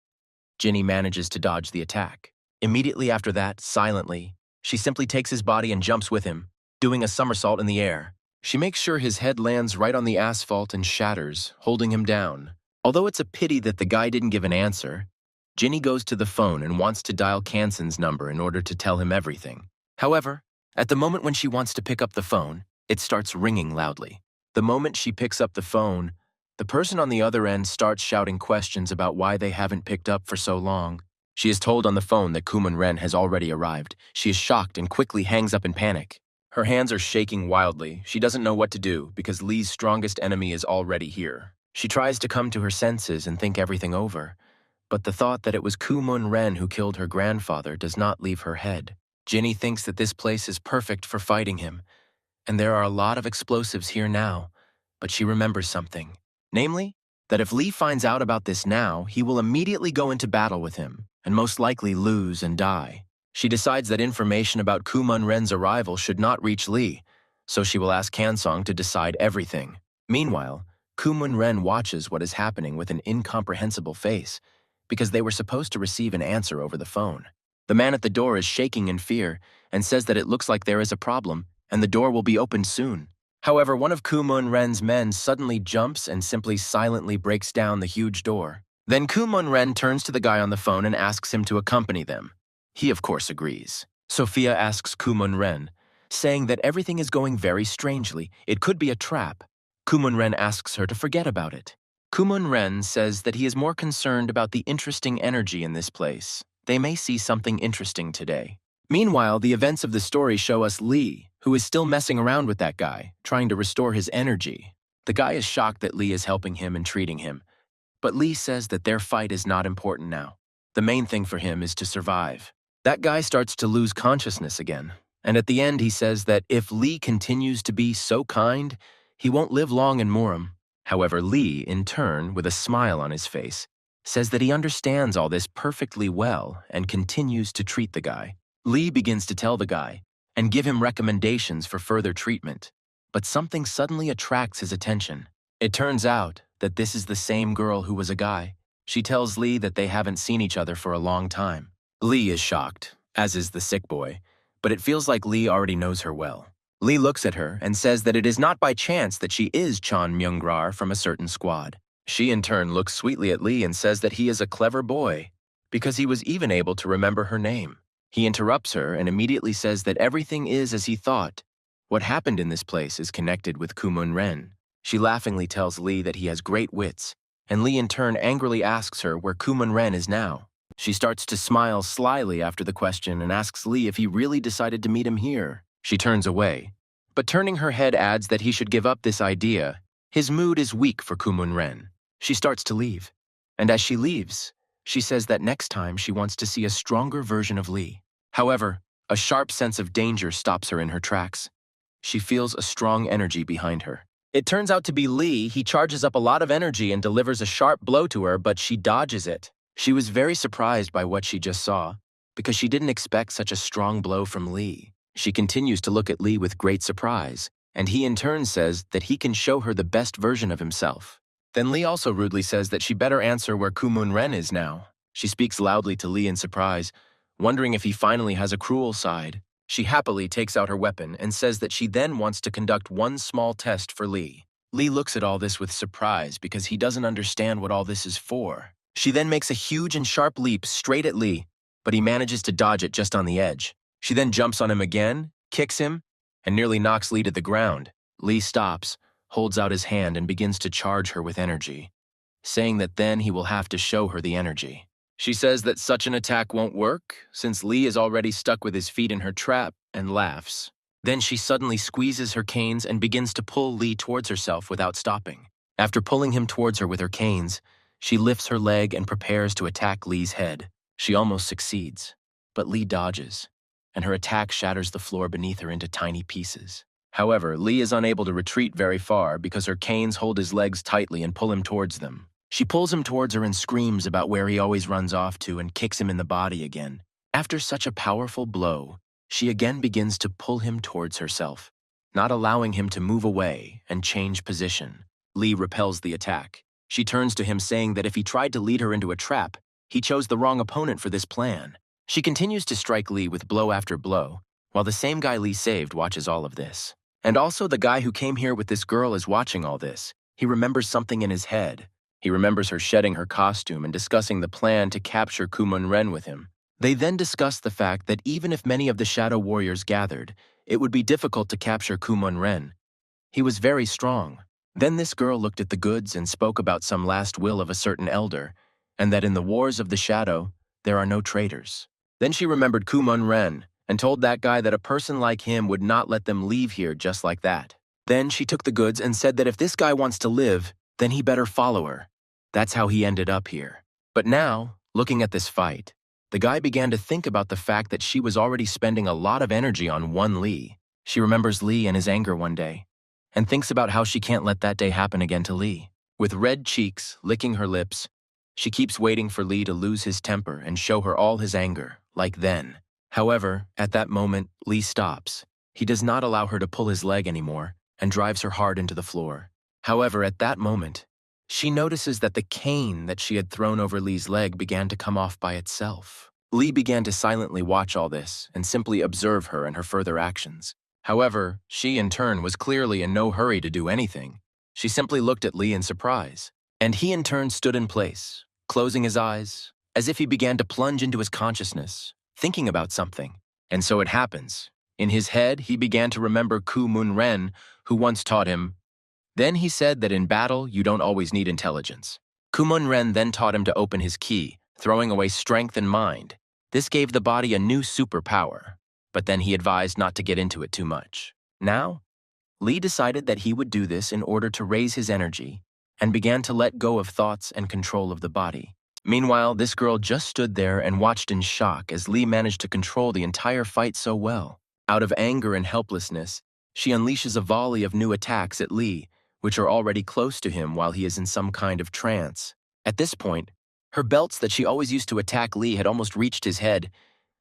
S1: Ginny manages to dodge the attack. Immediately after that, silently, she simply takes his body and jumps with him, doing a somersault in the air. She makes sure his head lands right on the asphalt and shatters, holding him down. Although it's a pity that the guy didn't give an answer, Ginny goes to the phone and wants to dial Kanson's number in order to tell him everything. However, at the moment when she wants to pick up the phone, it starts ringing loudly. The moment she picks up the phone, the person on the other end starts shouting questions about why they haven't picked up for so long. She is told on the phone that Kumun Ren has already arrived. She is shocked and quickly hangs up in panic. Her hands are shaking wildly. She doesn't know what to do because Lee's strongest enemy is already here. She tries to come to her senses and think everything over, but the thought that it was Kumun Ren who killed her grandfather does not leave her head. Ginny thinks that this place is perfect for fighting him, and there are a lot of explosives here now, but she remembers something. Namely, that if Lee finds out about this now, he will immediately go into battle with him, and most likely lose and die. She decides that information about Kumun Ren's arrival should not reach Lee, so she will ask Kansong to decide everything. Meanwhile, Kumun Ren watches what is happening with an incomprehensible face, because they were supposed to receive an answer over the phone. The man at the door is shaking in fear and says that it looks like there is a problem and the door will be opened soon. However, one of Kumun Ren's men suddenly jumps and simply silently breaks down the huge door. Then Kumun Ren turns to the guy on the phone and asks him to accompany them. He, of course, agrees. Sophia asks Kumun Ren, saying that everything is going very strangely. It could be a trap. Kumun Ren asks her to forget about it. Kumun Ren says that he is more concerned about the interesting energy in this place. They may see something interesting today. Meanwhile, the events of the story show us Lee, who is still messing around with that guy, trying to restore his energy. The guy is shocked that Lee is helping him and treating him, but Lee says that their fight is not important now. The main thing for him is to survive. That guy starts to lose consciousness again, and at the end he says that if Lee continues to be so kind, he won't live long in Murim. However, Lee, in turn, with a smile on his face, says that he understands all this perfectly well and continues to treat the guy. Lee begins to tell the guy and give him recommendations for further treatment, but something suddenly attracts his attention. It turns out that this is the same girl who was a guy. She tells Lee that they haven't seen each other for a long time. Lee is shocked, as is the sick boy, but it feels like Lee already knows her well. Lee looks at her and says that it is not by chance that she is Chan Myungrar from a certain squad. She in turn looks sweetly at Lee and says that he is a clever boy, because he was even able to remember her name. He interrupts her and immediately says that everything is as he thought. What happened in this place is connected with Kumun Ren. She laughingly tells Lee that he has great wits, and Lee in turn angrily asks her where Kumun Ren is now. She starts to smile slyly after the question and asks Lee if he really decided to meet him here. She turns away, but turning her head adds that he should give up this idea. His mood is weak for Kumun Ren. She starts to leave, and as she leaves, she says that next time she wants to see a stronger version of Lee. However, a sharp sense of danger stops her in her tracks. She feels a strong energy behind her. It turns out to be Lee. He charges up a lot of energy and delivers a sharp blow to her, but she dodges it. She was very surprised by what she just saw, because she didn't expect such a strong blow from Lee. She continues to look at Lee with great surprise, and he in turn says that he can show her the best version of himself. Then Lee also rudely says that she better answer where Kumun Ren is now. She speaks loudly to Lee in surprise, wondering if he finally has a cruel side. She happily takes out her weapon and says that she then wants to conduct one small test for Lee. Lee looks at all this with surprise because he doesn't understand what all this is for. She then makes a huge and sharp leap straight at Lee, but he manages to dodge it just on the edge. She then jumps on him again, kicks him, and nearly knocks Lee to the ground. Lee stops, holds out his hand, and begins to charge her with energy, saying that then he will have to show her the energy. She says that such an attack won't work, since Lee is already stuck with his feet in her trap, and laughs. Then she suddenly squeezes her canes and begins to pull Lee towards herself without stopping. After pulling him towards her with her canes, she lifts her leg and prepares to attack Lee's head. She almost succeeds, but Lee dodges, and her attack shatters the floor beneath her into tiny pieces. However, Lee is unable to retreat very far because her canes hold his legs tightly and pull him towards them. She pulls him towards her and screams about where he always runs off to and kicks him in the body again. After such a powerful blow, she again begins to pull him towards herself, not allowing him to move away and change position. Lee repels the attack. She turns to him saying that if he tried to lead her into a trap, he chose the wrong opponent for this plan. She continues to strike Lee with blow after blow, while the same guy Lee saved watches all of this. And also the guy who came here with this girl is watching all this. He remembers something in his head. He remembers her shedding her costume and discussing the plan to capture Kumun Ren with him. They then discuss the fact that even if many of the Shadow Warriors gathered, it would be difficult to capture Kumun Ren. He was very strong. Then this girl looked at the goods and spoke about some last will of a certain elder, and that in the wars of the shadow, there are no traitors. Then she remembered Kumun Ren and told that guy that a person like him would not let them leave here just like that. Then she took the goods and said that if this guy wants to live, then he better follow her. That's how he ended up here. But now, looking at this fight, the guy began to think about the fact that she was already spending a lot of energy on one Lee. She remembers Lee and his anger one day, and thinks about how she can't let that day happen again to Lee. With red cheeks, licking her lips, she keeps waiting for Lee to lose his temper and show her all his anger, like then. However, at that moment, Lee stops. He does not allow her to pull his leg anymore and drives her hard into the floor. However, at that moment, she notices that the cane that she had thrown over Lee's leg began to come off by itself. Lee began to silently watch all this and simply observe her and her further actions. However, she in turn was clearly in no hurry to do anything. She simply looked at Lee in surprise, and he in turn stood in place, closing his eyes, as if he began to plunge into his consciousness, thinking about something. And so it happens. In his head, he began to remember Kumun Ren, who once taught him. Then he said that in battle, you don't always need intelligence. Kumun Ren then taught him to open his ki, throwing away strength and mind. This gave the body a new superpower, but then he advised not to get into it too much. Now, Lee decided that he would do this in order to raise his energy and began to let go of thoughts and control of the body. Meanwhile, this girl just stood there and watched in shock as Lee managed to control the entire fight so well. Out of anger and helplessness, she unleashes a volley of new attacks at Lee, which are already close to him while he is in some kind of trance. At this point, her belts that she always used to attack Lee had almost reached his head,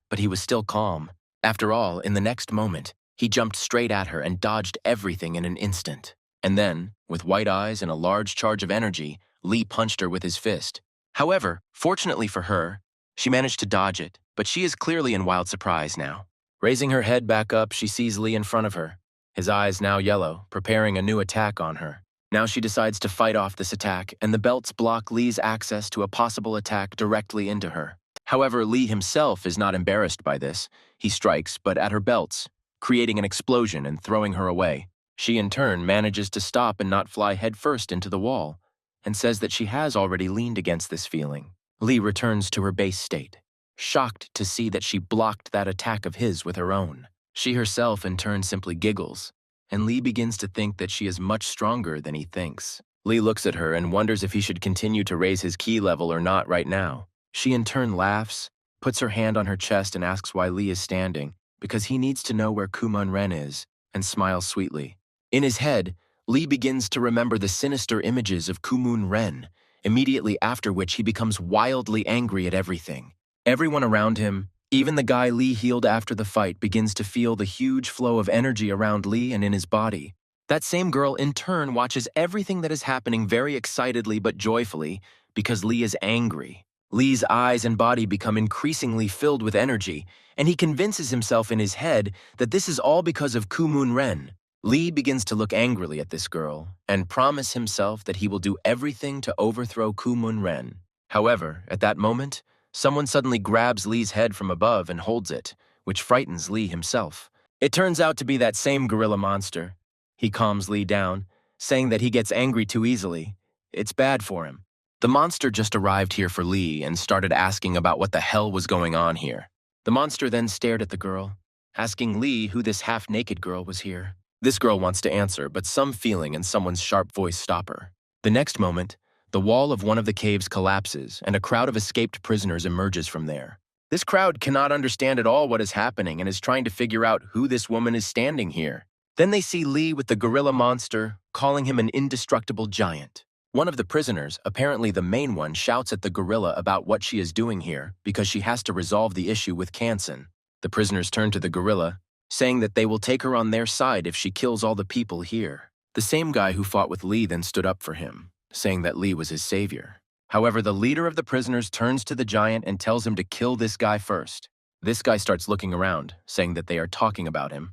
S1: but he was still calm. After all, in the next moment, he jumped straight at her and dodged everything in an instant. And then, with white eyes and a large charge of energy, Lee punched her with his fist. However, fortunately for her, she managed to dodge it, but she is clearly in wild surprise now. Raising her head back up, she sees Lee in front of her, his eyes now yellow, preparing a new attack on her. Now she decides to fight off this attack, and the belts block Lee's access to a possible attack directly into her. However, Lee himself is not embarrassed by this. He strikes, but at her belts, creating an explosion and throwing her away. She in turn manages to stop and not fly headfirst into the wall, and says that she has already leaned against this feeling. Lee returns to her base state, shocked to see that she blocked that attack of his with her own. She herself in turn simply giggles, and Lee begins to think that she is much stronger than he thinks. Lee looks at her and wonders if he should continue to raise his ki level or not right now. She in turn laughs, puts her hand on her chest and asks why Lee is standing, because he needs to know where Kumon Ren is, and smiles sweetly. In his head, Lee begins to remember the sinister images of Kumon Ren, immediately after which he becomes wildly angry at everything. Everyone around him, even the guy Lee healed after the fight, begins to feel the huge flow of energy around Lee and in his body. That same girl in turn watches everything that is happening very excitedly but joyfully because Lee is angry. Lee's eyes and body become increasingly filled with energy, and he convinces himself in his head that this is all because of Kumon Ren. Lee begins to look angrily at this girl and promise himself that he will do everything to overthrow Kumon Ren. However, at that moment, someone suddenly grabs Lee's head from above and holds it, which frightens Lee himself. It turns out to be that same gorilla monster. He calms Lee down, saying that he gets angry too easily. It's bad for him. The monster just arrived here for Lee and started asking about what the hell was going on here. The monster then stared at the girl, asking Lee who this half-naked girl was here. This girl wants to answer, but some feeling and someone's sharp voice stop her. The next moment, the wall of one of the caves collapses and a crowd of escaped prisoners emerges from there. This crowd cannot understand at all what is happening and is trying to figure out who this woman is standing here. Then they see Lee with the gorilla monster, calling him an indestructible giant. One of the prisoners, apparently the main one, shouts at the gorilla about what she is doing here because she has to resolve the issue with Kansen. The prisoners turn to the gorilla, saying that they will take her on their side if she kills all the people here. The same guy who fought with Lee then stood up for him, saying that Lee was his savior. However, the leader of the prisoners turns to the giant and tells him to kill this guy first. This guy starts looking around, saying that they are talking about him,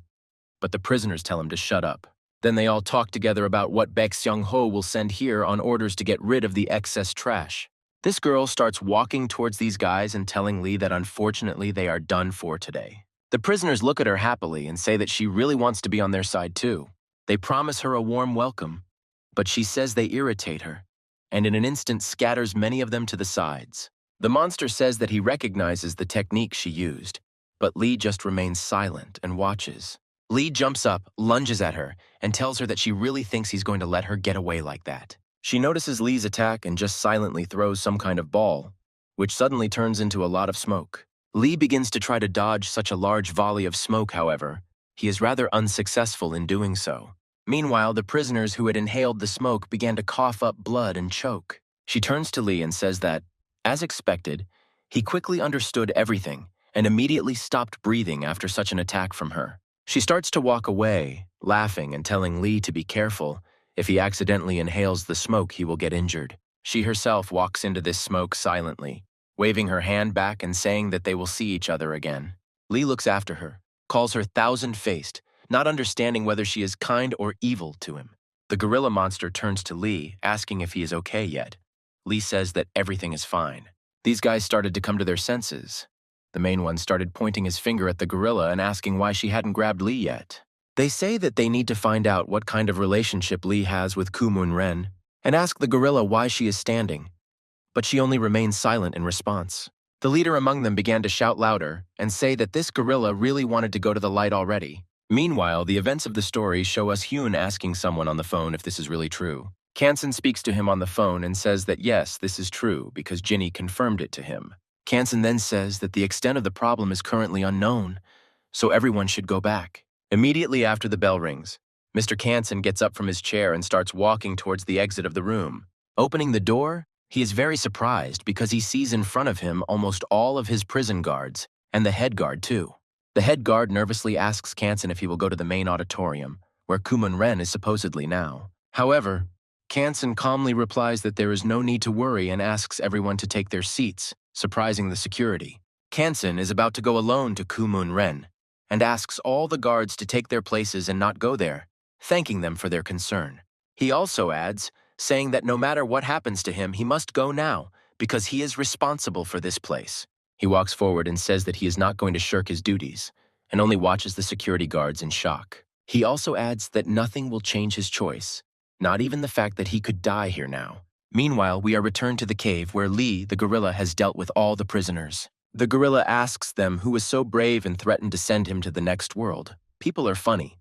S1: but the prisoners tell him to shut up. Then they all talk together about what Baek Seung-ho will send here on orders to get rid of the excess trash. This girl starts walking towards these guys and telling Lee that unfortunately they are done for today. The prisoners look at her happily and say that she really wants to be on their side too. They promise her a warm welcome, but she says they irritate her, and in an instant scatters many of them to the sides. The monster says that he recognizes the technique she used, but Lee just remains silent and watches. Lee jumps up, lunges at her, and tells her that she really thinks he's going to let her get away like that. She notices Lee's attack and just silently throws some kind of ball, which suddenly turns into a lot of smoke. Lee begins to try to dodge such a large volley of smoke, however. He is rather unsuccessful in doing so. Meanwhile, the prisoners who had inhaled the smoke began to cough up blood and choke. She turns to Lee and says that, as expected, he quickly understood everything and immediately stopped breathing after such an attack from her. She starts to walk away, laughing and telling Lee to be careful. If he accidentally inhales the smoke, he will get injured. She herself walks into this smoke silently, waving her hand back and saying that they will see each other again. Lee looks after her, calls her thousand-faced, not understanding whether she is kind or evil to him. The gorilla monster turns to Lee, asking if he is okay yet. Lee says that everything is fine. These guys started to come to their senses. The main one started pointing his finger at the gorilla and asking why she hadn't grabbed Lee yet. They say that they need to find out what kind of relationship Lee has with Kumon Ren and ask the gorilla why she is standing, but she only remains silent in response. The leader among them began to shout louder and say that this gorilla really wanted to go to the light already. Meanwhile, the events of the story show us Hyun asking someone on the phone if this is really true. Kansen speaks to him on the phone and says that yes, this is true because Jinny confirmed it to him. Kansen then says that the extent of the problem is currently unknown, so everyone should go back. Immediately after the bell rings, Mr. Kansen gets up from his chair and starts walking towards the exit of the room. Opening the door, he is very surprised because he sees in front of him almost all of his prison guards, and the head guard too. The head guard nervously asks Kansen if he will go to the main auditorium, where Kumon Ren is supposedly now. However, Kansen calmly replies that there is no need to worry and asks everyone to take their seats, surprising the security. Kansen is about to go alone to Kumon Ren, and asks all the guards to take their places and not go there, thanking them for their concern. He also adds, saying that no matter what happens to him, he must go now, because he is responsible for this place. He walks forward and says that he is not going to shirk his duties, and only watches the security guards in shock. He also adds that nothing will change his choice, not even the fact that he could die here now. Meanwhile, we are returned to the cave where Lee, the gorilla, has dealt with all the prisoners. The gorilla asks them who was so brave and threatened to send him to the next world. People are funny,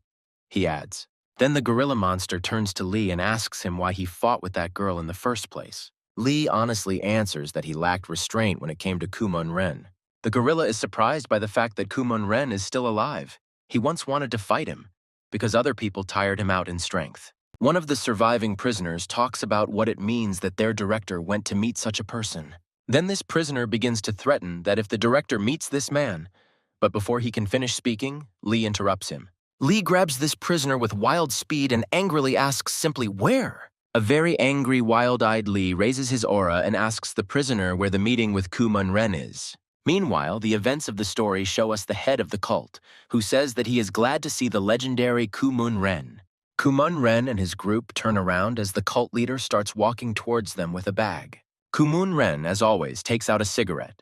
S1: he adds. Then the gorilla monster turns to Lee and asks him why he fought with that girl in the first place. Lee honestly answers that he lacked restraint when it came to Kumon Ren. The gorilla is surprised by the fact that Kumon Ren is still alive. He once wanted to fight him, because other people tired him out in strength. One of the surviving prisoners talks about what it means that their director went to meet such a person. Then this prisoner begins to threaten that if the director meets this man, but before he can finish speaking, Lee interrupts him. Lee grabs this prisoner with wild speed and angrily asks simply, "Where?" A very angry, wild-eyed Lee raises his aura and asks the prisoner where the meeting with Kumon Ren is. Meanwhile, the events of the story show us the head of the cult, who says that he is glad to see the legendary Kumon Ren. Kumon Ren and his group turn around as the cult leader starts walking towards them with a bag. Kumon Ren, as always, takes out a cigarette.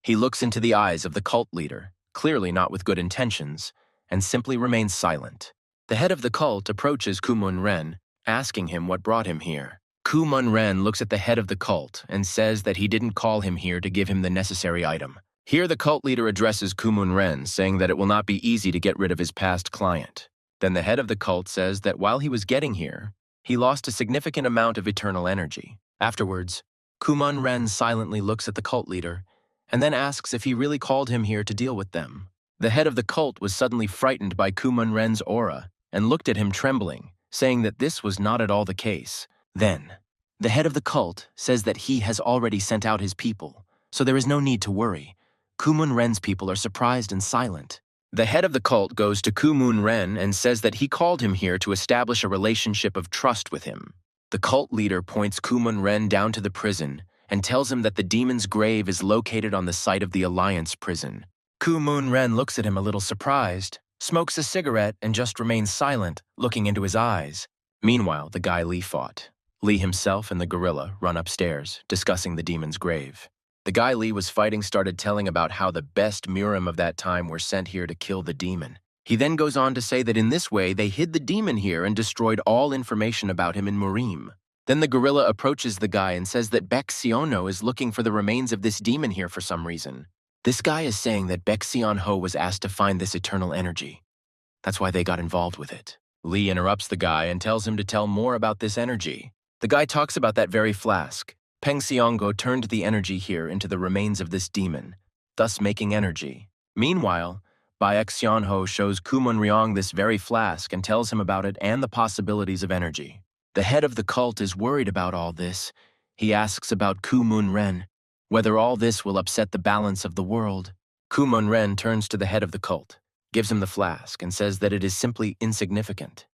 S1: He looks into the eyes of the cult leader, clearly not with good intentions, and simply remains silent. The head of the cult approaches Kumon Ren, asking him what brought him here. Kumon Ren looks at the head of the cult and says that he didn't call him here to give him the necessary item. Here the cult leader addresses Kumon Ren, saying that it will not be easy to get rid of his past client. Then the head of the cult says that while he was getting here, he lost a significant amount of eternal energy. Afterwards, Kumon Ren silently looks at the cult leader and then asks if he really called him here to deal with them. The head of the cult was suddenly frightened by Kumon Ren's aura and looked at him trembling, saying that this was not at all the case. Then, the head of the cult says that he has already sent out his people, so there is no need to worry. Kumon Ren's people are surprised and silent. The head of the cult goes to Kumon Ren and says that he called him here to establish a relationship of trust with him. The cult leader points Kumon Ren down to the prison and tells him that the demon's grave is located on the site of the Alliance prison. Kumon Ren looks at him a little surprised, smokes a cigarette, and just remains silent, looking into his eyes. Meanwhile, the guy Lee fought. Lee himself and the gorilla run upstairs, discussing the demon's grave. The guy Lee was fighting started telling about how the best Murim of that time were sent here to kill the demon. He then goes on to say that in this way they hid the demon here and destroyed all information about him in Murim. Then the gorilla approaches the guy and says that Baek Sion-ho is looking for the remains of this demon here for some reason. This guy is saying that Baek Sion-ho was asked to find this eternal energy. That's why they got involved with it. Lee interrupts the guy and tells him to tell more about this energy. The guy talks about that very flask. Peng Siongo turned the energy here into the remains of this demon, thus making energy. Meanwhile, Baek Sion-ho shows Kumon Ryong this very flask and tells him about it and the possibilities of energy. The head of the cult is worried about all this. He asks about Kumon Ren, whether all this will upset the balance of the world. Kumon Ren turns to the head of the cult, gives him the flask, and says that it is simply insignificant.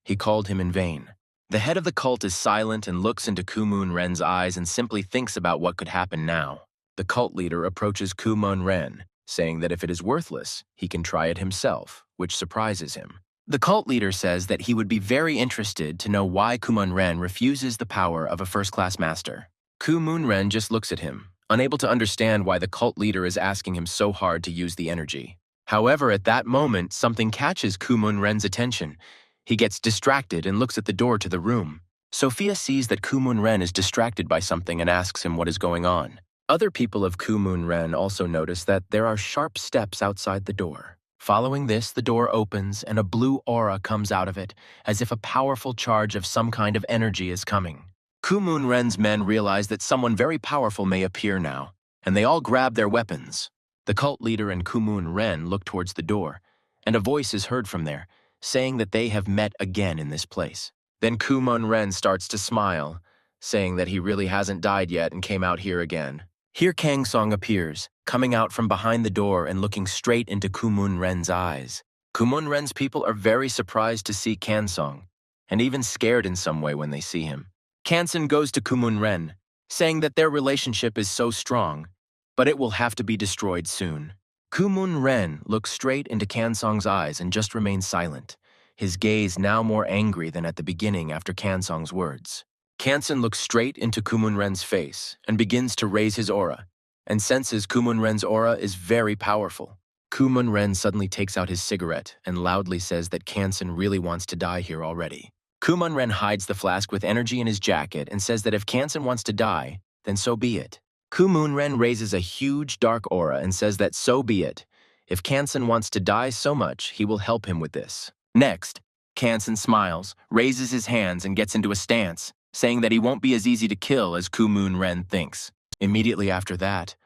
S1: He called him in vain. The head of the cult is silent and looks into Kumon Ren's eyes and simply thinks about what could happen now. The cult leader approaches Kumon Ren, saying that if it is worthless, he can try it himself, which surprises him. The cult leader says that he would be very interested to know why Kumon Ren refuses the power of a first-class master. Kumon Ren just looks at him, unable to understand why the cult leader is asking him so hard to use the energy. However, at that moment, something catches Kumon Ren's attention. He gets distracted and looks at the door to the room. Sophia sees that Kumon Ren is distracted by something and asks him what is going on. Other people of Kumon Ren also notice that there are sharp steps outside the door. Following this, the door opens and a blue aura comes out of it, as if a powerful charge of some kind of energy is coming. Kumon Ren's men realize that someone very powerful may appear now, and they all grab their weapons. The cult leader and Kumon Ren look towards the door, and a voice is heard from there, saying that they have met again in this place. Then Kumon Ren starts to smile, saying that he really hasn't died yet and came out here again. Here Kang Song appears, coming out from behind the door and looking straight into Kumon Ren's eyes. Kumon Ren's people are very surprised to see Kang Song, and even scared in some way when they see him. Kansen goes to Kumon Ren, saying that their relationship is so strong, but it will have to be destroyed soon. Kumun Ren looks straight into Kansong's eyes and just remains silent, his gaze now more angry than at the beginning after Kansong's words. Kanson looks straight into Kumun Ren's face and begins to raise his aura, and senses Kumun Ren's aura is very powerful. Kumun Ren suddenly takes out his cigarette and loudly says that Kanson really wants to die here already. Kumun Ren hides the flask with energy in his jacket and says that if Kanson wants to die, then so be it. Kumun Ren raises a huge dark aura and says that so be it. If Kanson wants to die so much, he will help him with this. Next, Kanson smiles, raises his hands and gets into a stance, saying that he won't be as easy to kill as Kumun Ren thinks. Immediately after that,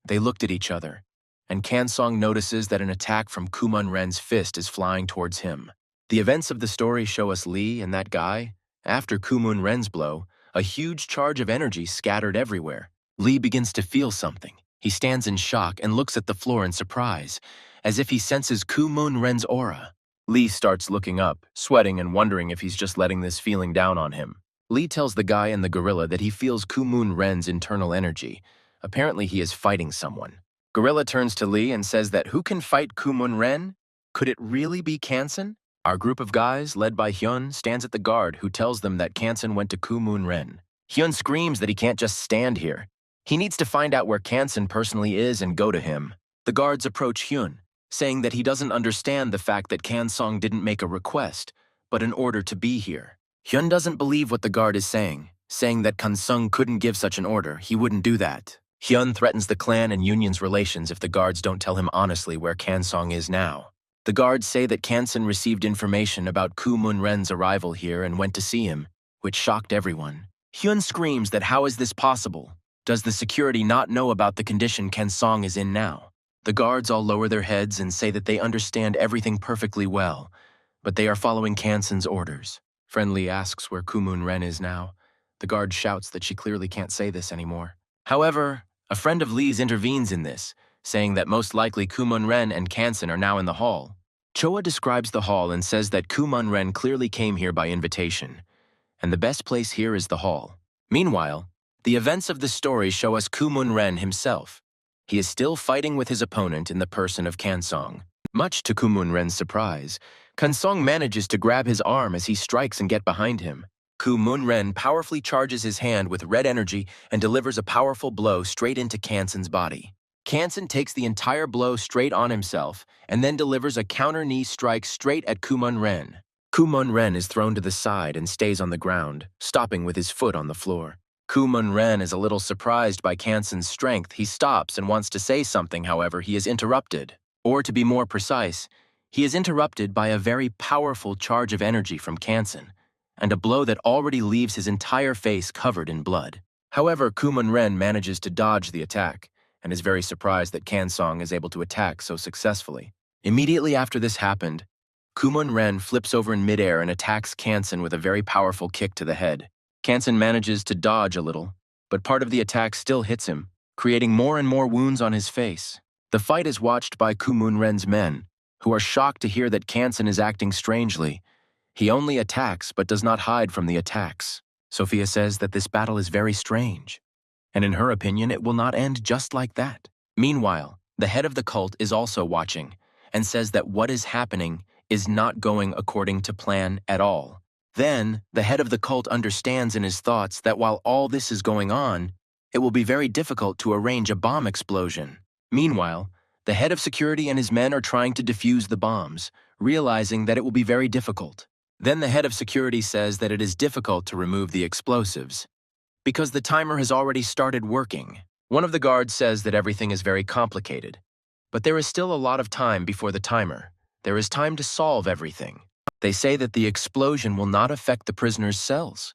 S1: they looked at each other, and Kansong notices that an attack from Kumun Ren's fist is flying towards him. The events of the story show us Lee and that guy. After Kumun Ren's blow, a huge charge of energy scattered everywhere. Lee begins to feel something. He stands in shock and looks at the floor in surprise, as if he senses Kumun Ren's aura. Lee starts looking up, sweating and wondering if he's just letting this feeling down on him. Lee tells the guy and the gorilla that he feels Kumun Ren's internal energy. Apparently he is fighting someone. Gorilla turns to Lee and says that who can fight Kumun Ren? Could it really be Kanson? Our group of guys, led by Hyun, stands at the guard who tells them that Kanson went to Kumun Ren. Hyun screams that he can't just stand here. He needs to find out where Kanson personally is and go to him. The guards approach Hyun, saying that he doesn't understand the fact that Kansong didn't make a request, but an order to be here. Hyun doesn't believe what the guard is saying that Kansong couldn't give such an order. He wouldn't do that. Hyun threatens the clan and union's relations if the guards don't tell him honestly where Kansong is now. The guards say that Kanson received information about Kumun Ren's arrival here and went to see him, which shocked everyone. Hyun screams that how is this possible? Does the security not know about the condition Kansong is in now? The guards all lower their heads and say that they understand everything perfectly well, but they are following Kanson's orders. Friendly asks where Kumun Ren is now. The guard shouts that she clearly can't say this anymore. However, a friend of Lee's intervenes in this, saying that most likely Kumun Ren and Kanson are now in the hall. Choa describes the hall and says that Kumun Ren clearly came here by invitation, and the best place here is the hall. Meanwhile, the events of the story show us Kumun Ren himself. He is still fighting with his opponent in the person of Kansong. Much to Kumun Ren's surprise, Kansong manages to grab his arm as he strikes and get behind him. Kumun Ren powerfully charges his hand with red energy and delivers a powerful blow straight into Kanson's body. Kanson takes the entire blow straight on himself and then delivers a counter knee strike straight at Kumun Ren. Kumun Ren is thrown to the side and stays on the ground, stopping with his foot on the floor. Kumun Ren is a little surprised by Kanson's strength. He stops and wants to say something, however, he is interrupted. Or to be more precise, he is interrupted by a very powerful charge of energy from Kanson, and a blow that already leaves his entire face covered in blood. However, Kumun Ren manages to dodge the attack, and is very surprised that Kansong is able to attack so successfully. Immediately after this happened, Kumun Ren flips over in midair and attacks Kanson with a very powerful kick to the head. Kanson manages to dodge a little, but part of the attack still hits him, creating more and more wounds on his face. The fight is watched by Kumun Ren's men, who are shocked to hear that Kanson is acting strangely. He only attacks but does not hide from the attacks. Sophia says that this battle is very strange, and in her opinion it will not end just like that. Meanwhile, the head of the cult is also watching, and says that what is happening is not going according to plan at all. Then, the head of the cult understands in his thoughts that while all this is going on, it will be very difficult to arrange a bomb explosion. Meanwhile, the head of security and his men are trying to defuse the bombs, realizing that it will be very difficult. Then the head of security says that it is difficult to remove the explosives, because the timer has already started working. One of the guards says that everything is very complicated, but there is still a lot of time before the timer. There is time to solve everything. They say that the explosion will not affect the prisoners' cells,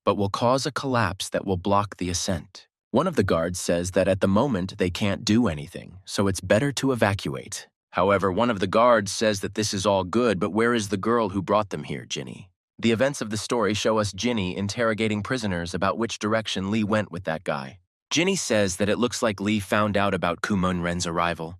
S1: but will cause a collapse that will block the ascent. One of the guards says that at the moment they can't do anything, so it's better to evacuate. However, one of the guards says that this is all good, but where is the girl who brought them here, Ginny? The events of the story show us Ginny interrogating prisoners about which direction Lee went with that guy. Ginny says that it looks like Lee found out about Kumun Ren's arrival,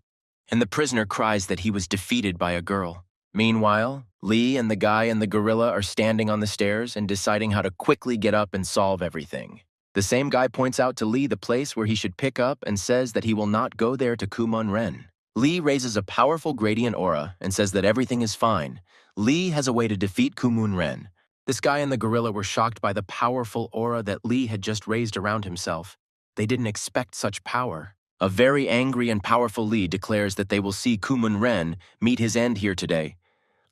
S1: and the prisoner cries that he was defeated by a girl. Meanwhile, Lee and the guy and the gorilla are standing on the stairs and deciding how to quickly get up and solve everything. The same guy points out to Lee the place where he should pick up and says that he will not go there to Kumun Ren. Lee raises a powerful gradient aura and says that everything is fine. Lee has a way to defeat Kumun Ren. This guy and the gorilla were shocked by the powerful aura that Lee had just raised around himself. They didn't expect such power. A very angry and powerful Lee declares that they will see Kumun Ren meet his end here today.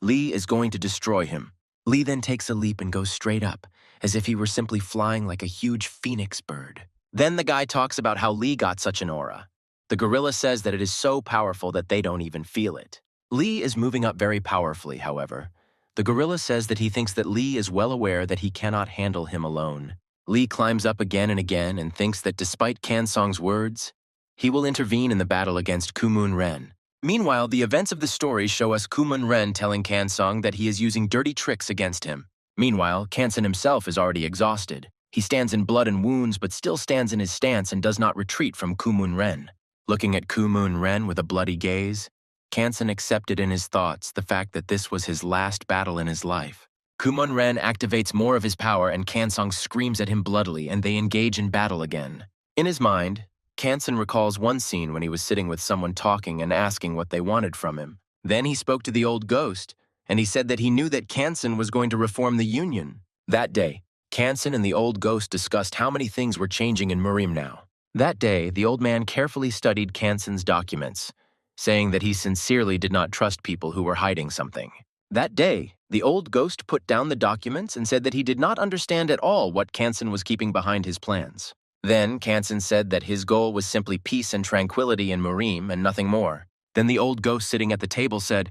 S1: Lee is going to destroy him. Lee then takes a leap and goes straight up, as if he were simply flying like a huge phoenix bird. Then the guy talks about how Lee got such an aura. The gorilla says that it is so powerful that they don't even feel it. Lee is moving up very powerfully, however. The gorilla says that he thinks that Lee is well aware that he cannot handle him alone. Lee climbs up again and again and thinks that despite Kansong's words, he will intervene in the battle against Kumun Ren. Meanwhile, the events of the story show us Kumun Ren telling Kansong that he is using dirty tricks against him. Meanwhile, Kanson himself is already exhausted. He stands in blood and wounds but still stands in his stance and does not retreat from Kumun Ren. Looking at Kumun Ren with a bloody gaze, Kanson accepted in his thoughts the fact that this was his last battle in his life. Kumun Ren activates more of his power and Kansong screams at him bloodily and they engage in battle again. In his mind, Kanson recalls one scene when he was sitting with someone talking and asking what they wanted from him. Then he spoke to the old ghost, and he said that he knew that Kanson was going to reform the Union. That day, Kanson and the old ghost discussed how many things were changing in Murim now. That day, the old man carefully studied Kanson's documents, saying that he sincerely did not trust people who were hiding something. That day, the old ghost put down the documents and said that he did not understand at all what Kanson was keeping behind his plans. Then Kanson said that his goal was simply peace and tranquility in Murim and nothing more. Then the old ghost sitting at the table said,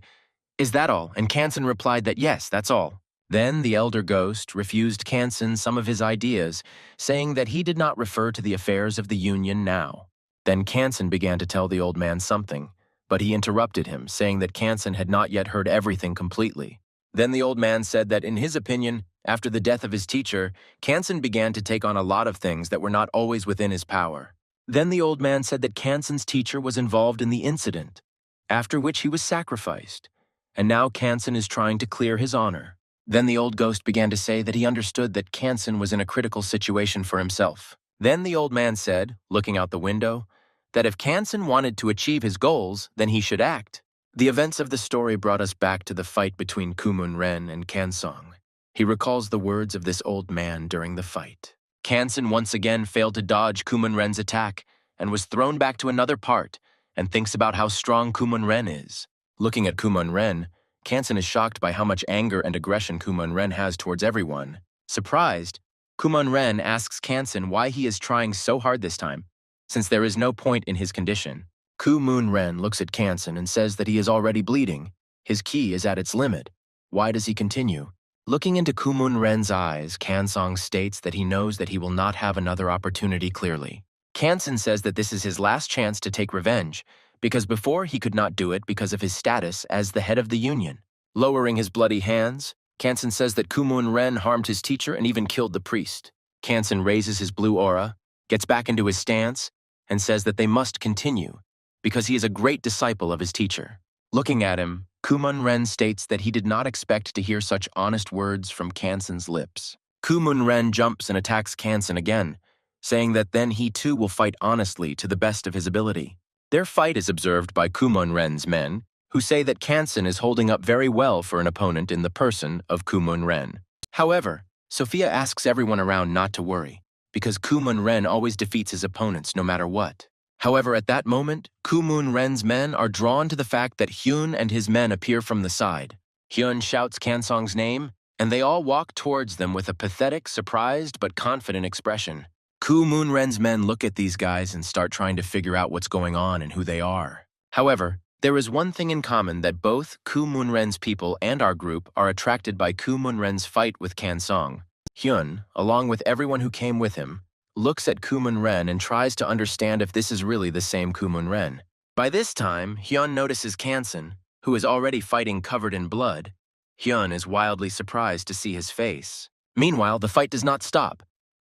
S1: "Is that all?" And Kanson replied that yes, that's all. Then the elder ghost refused Kanson some of his ideas, saying that he did not refer to the affairs of the Union now. Then Kanson began to tell the old man something, but he interrupted him, saying that Kanson had not yet heard everything completely. Then the old man said that in his opinion, after the death of his teacher, Kanson began to take on a lot of things that were not always within his power. Then the old man said that Kanson's teacher was involved in the incident, after which he was sacrificed, and now Kanson is trying to clear his honor. Then the old ghost began to say that he understood that Kanson was in a critical situation for himself. Then the old man said, looking out the window, that if Kanson wanted to achieve his goals, then he should act. The events of the story brought us back to the fight between Kumun Ren and Kansong. He recalls the words of this old man during the fight. Kanson once again failed to dodge Kumun Ren's attack and was thrown back to another part and thinks about how strong Kumun Ren is. Looking at Kumun Ren, Kanson is shocked by how much anger and aggression Kumun Ren has towards everyone. Surprised, Kumun Ren asks Kanson why he is trying so hard this time, since there is no point in his condition. Kumun Ren looks at Kanson and says that he is already bleeding. His ki is at its limit. Why does he continue? Looking into Kumun Ren's eyes, Kansong states that he knows that he will not have another opportunity clearly. Kanson says that this is his last chance to take revenge, because before he could not do it because of his status as the head of the Union. Lowering his bloody hands, Kanson says that Kumun Ren harmed his teacher and even killed the priest. Kanson raises his blue aura, gets back into his stance, and says that they must continue, because he is a great disciple of his teacher. Looking at him, Kumun Ren states that he did not expect to hear such honest words from Kanson's lips. Kumun Ren jumps and attacks Kanson again, saying that then he too will fight honestly to the best of his ability. Their fight is observed by Kumun Ren's men, who say that Kanson is holding up very well for an opponent in the person of Kumun Ren. However, Sophia asks everyone around not to worry, because Kumun Ren always defeats his opponents no matter what. However, at that moment, Kumun Ren's men are drawn to the fact that Hyun and his men appear from the side. Hyun shouts Kansong's name, and they all walk towards them with a pathetic, surprised, but confident expression. Kumun Ren's men look at these guys and start trying to figure out what's going on and who they are. However, there is one thing in common that both Kumun Ren's people and our group are attracted by Kumun Ren's fight with Kansong. Hyun, along with everyone who came with him, looks at Kumun Ren and tries to understand if this is really the same Kumun Ren. By this time, Hyun notices Kanson, who is already fighting covered in blood. Hyun is wildly surprised to see his face. Meanwhile, the fight does not stop.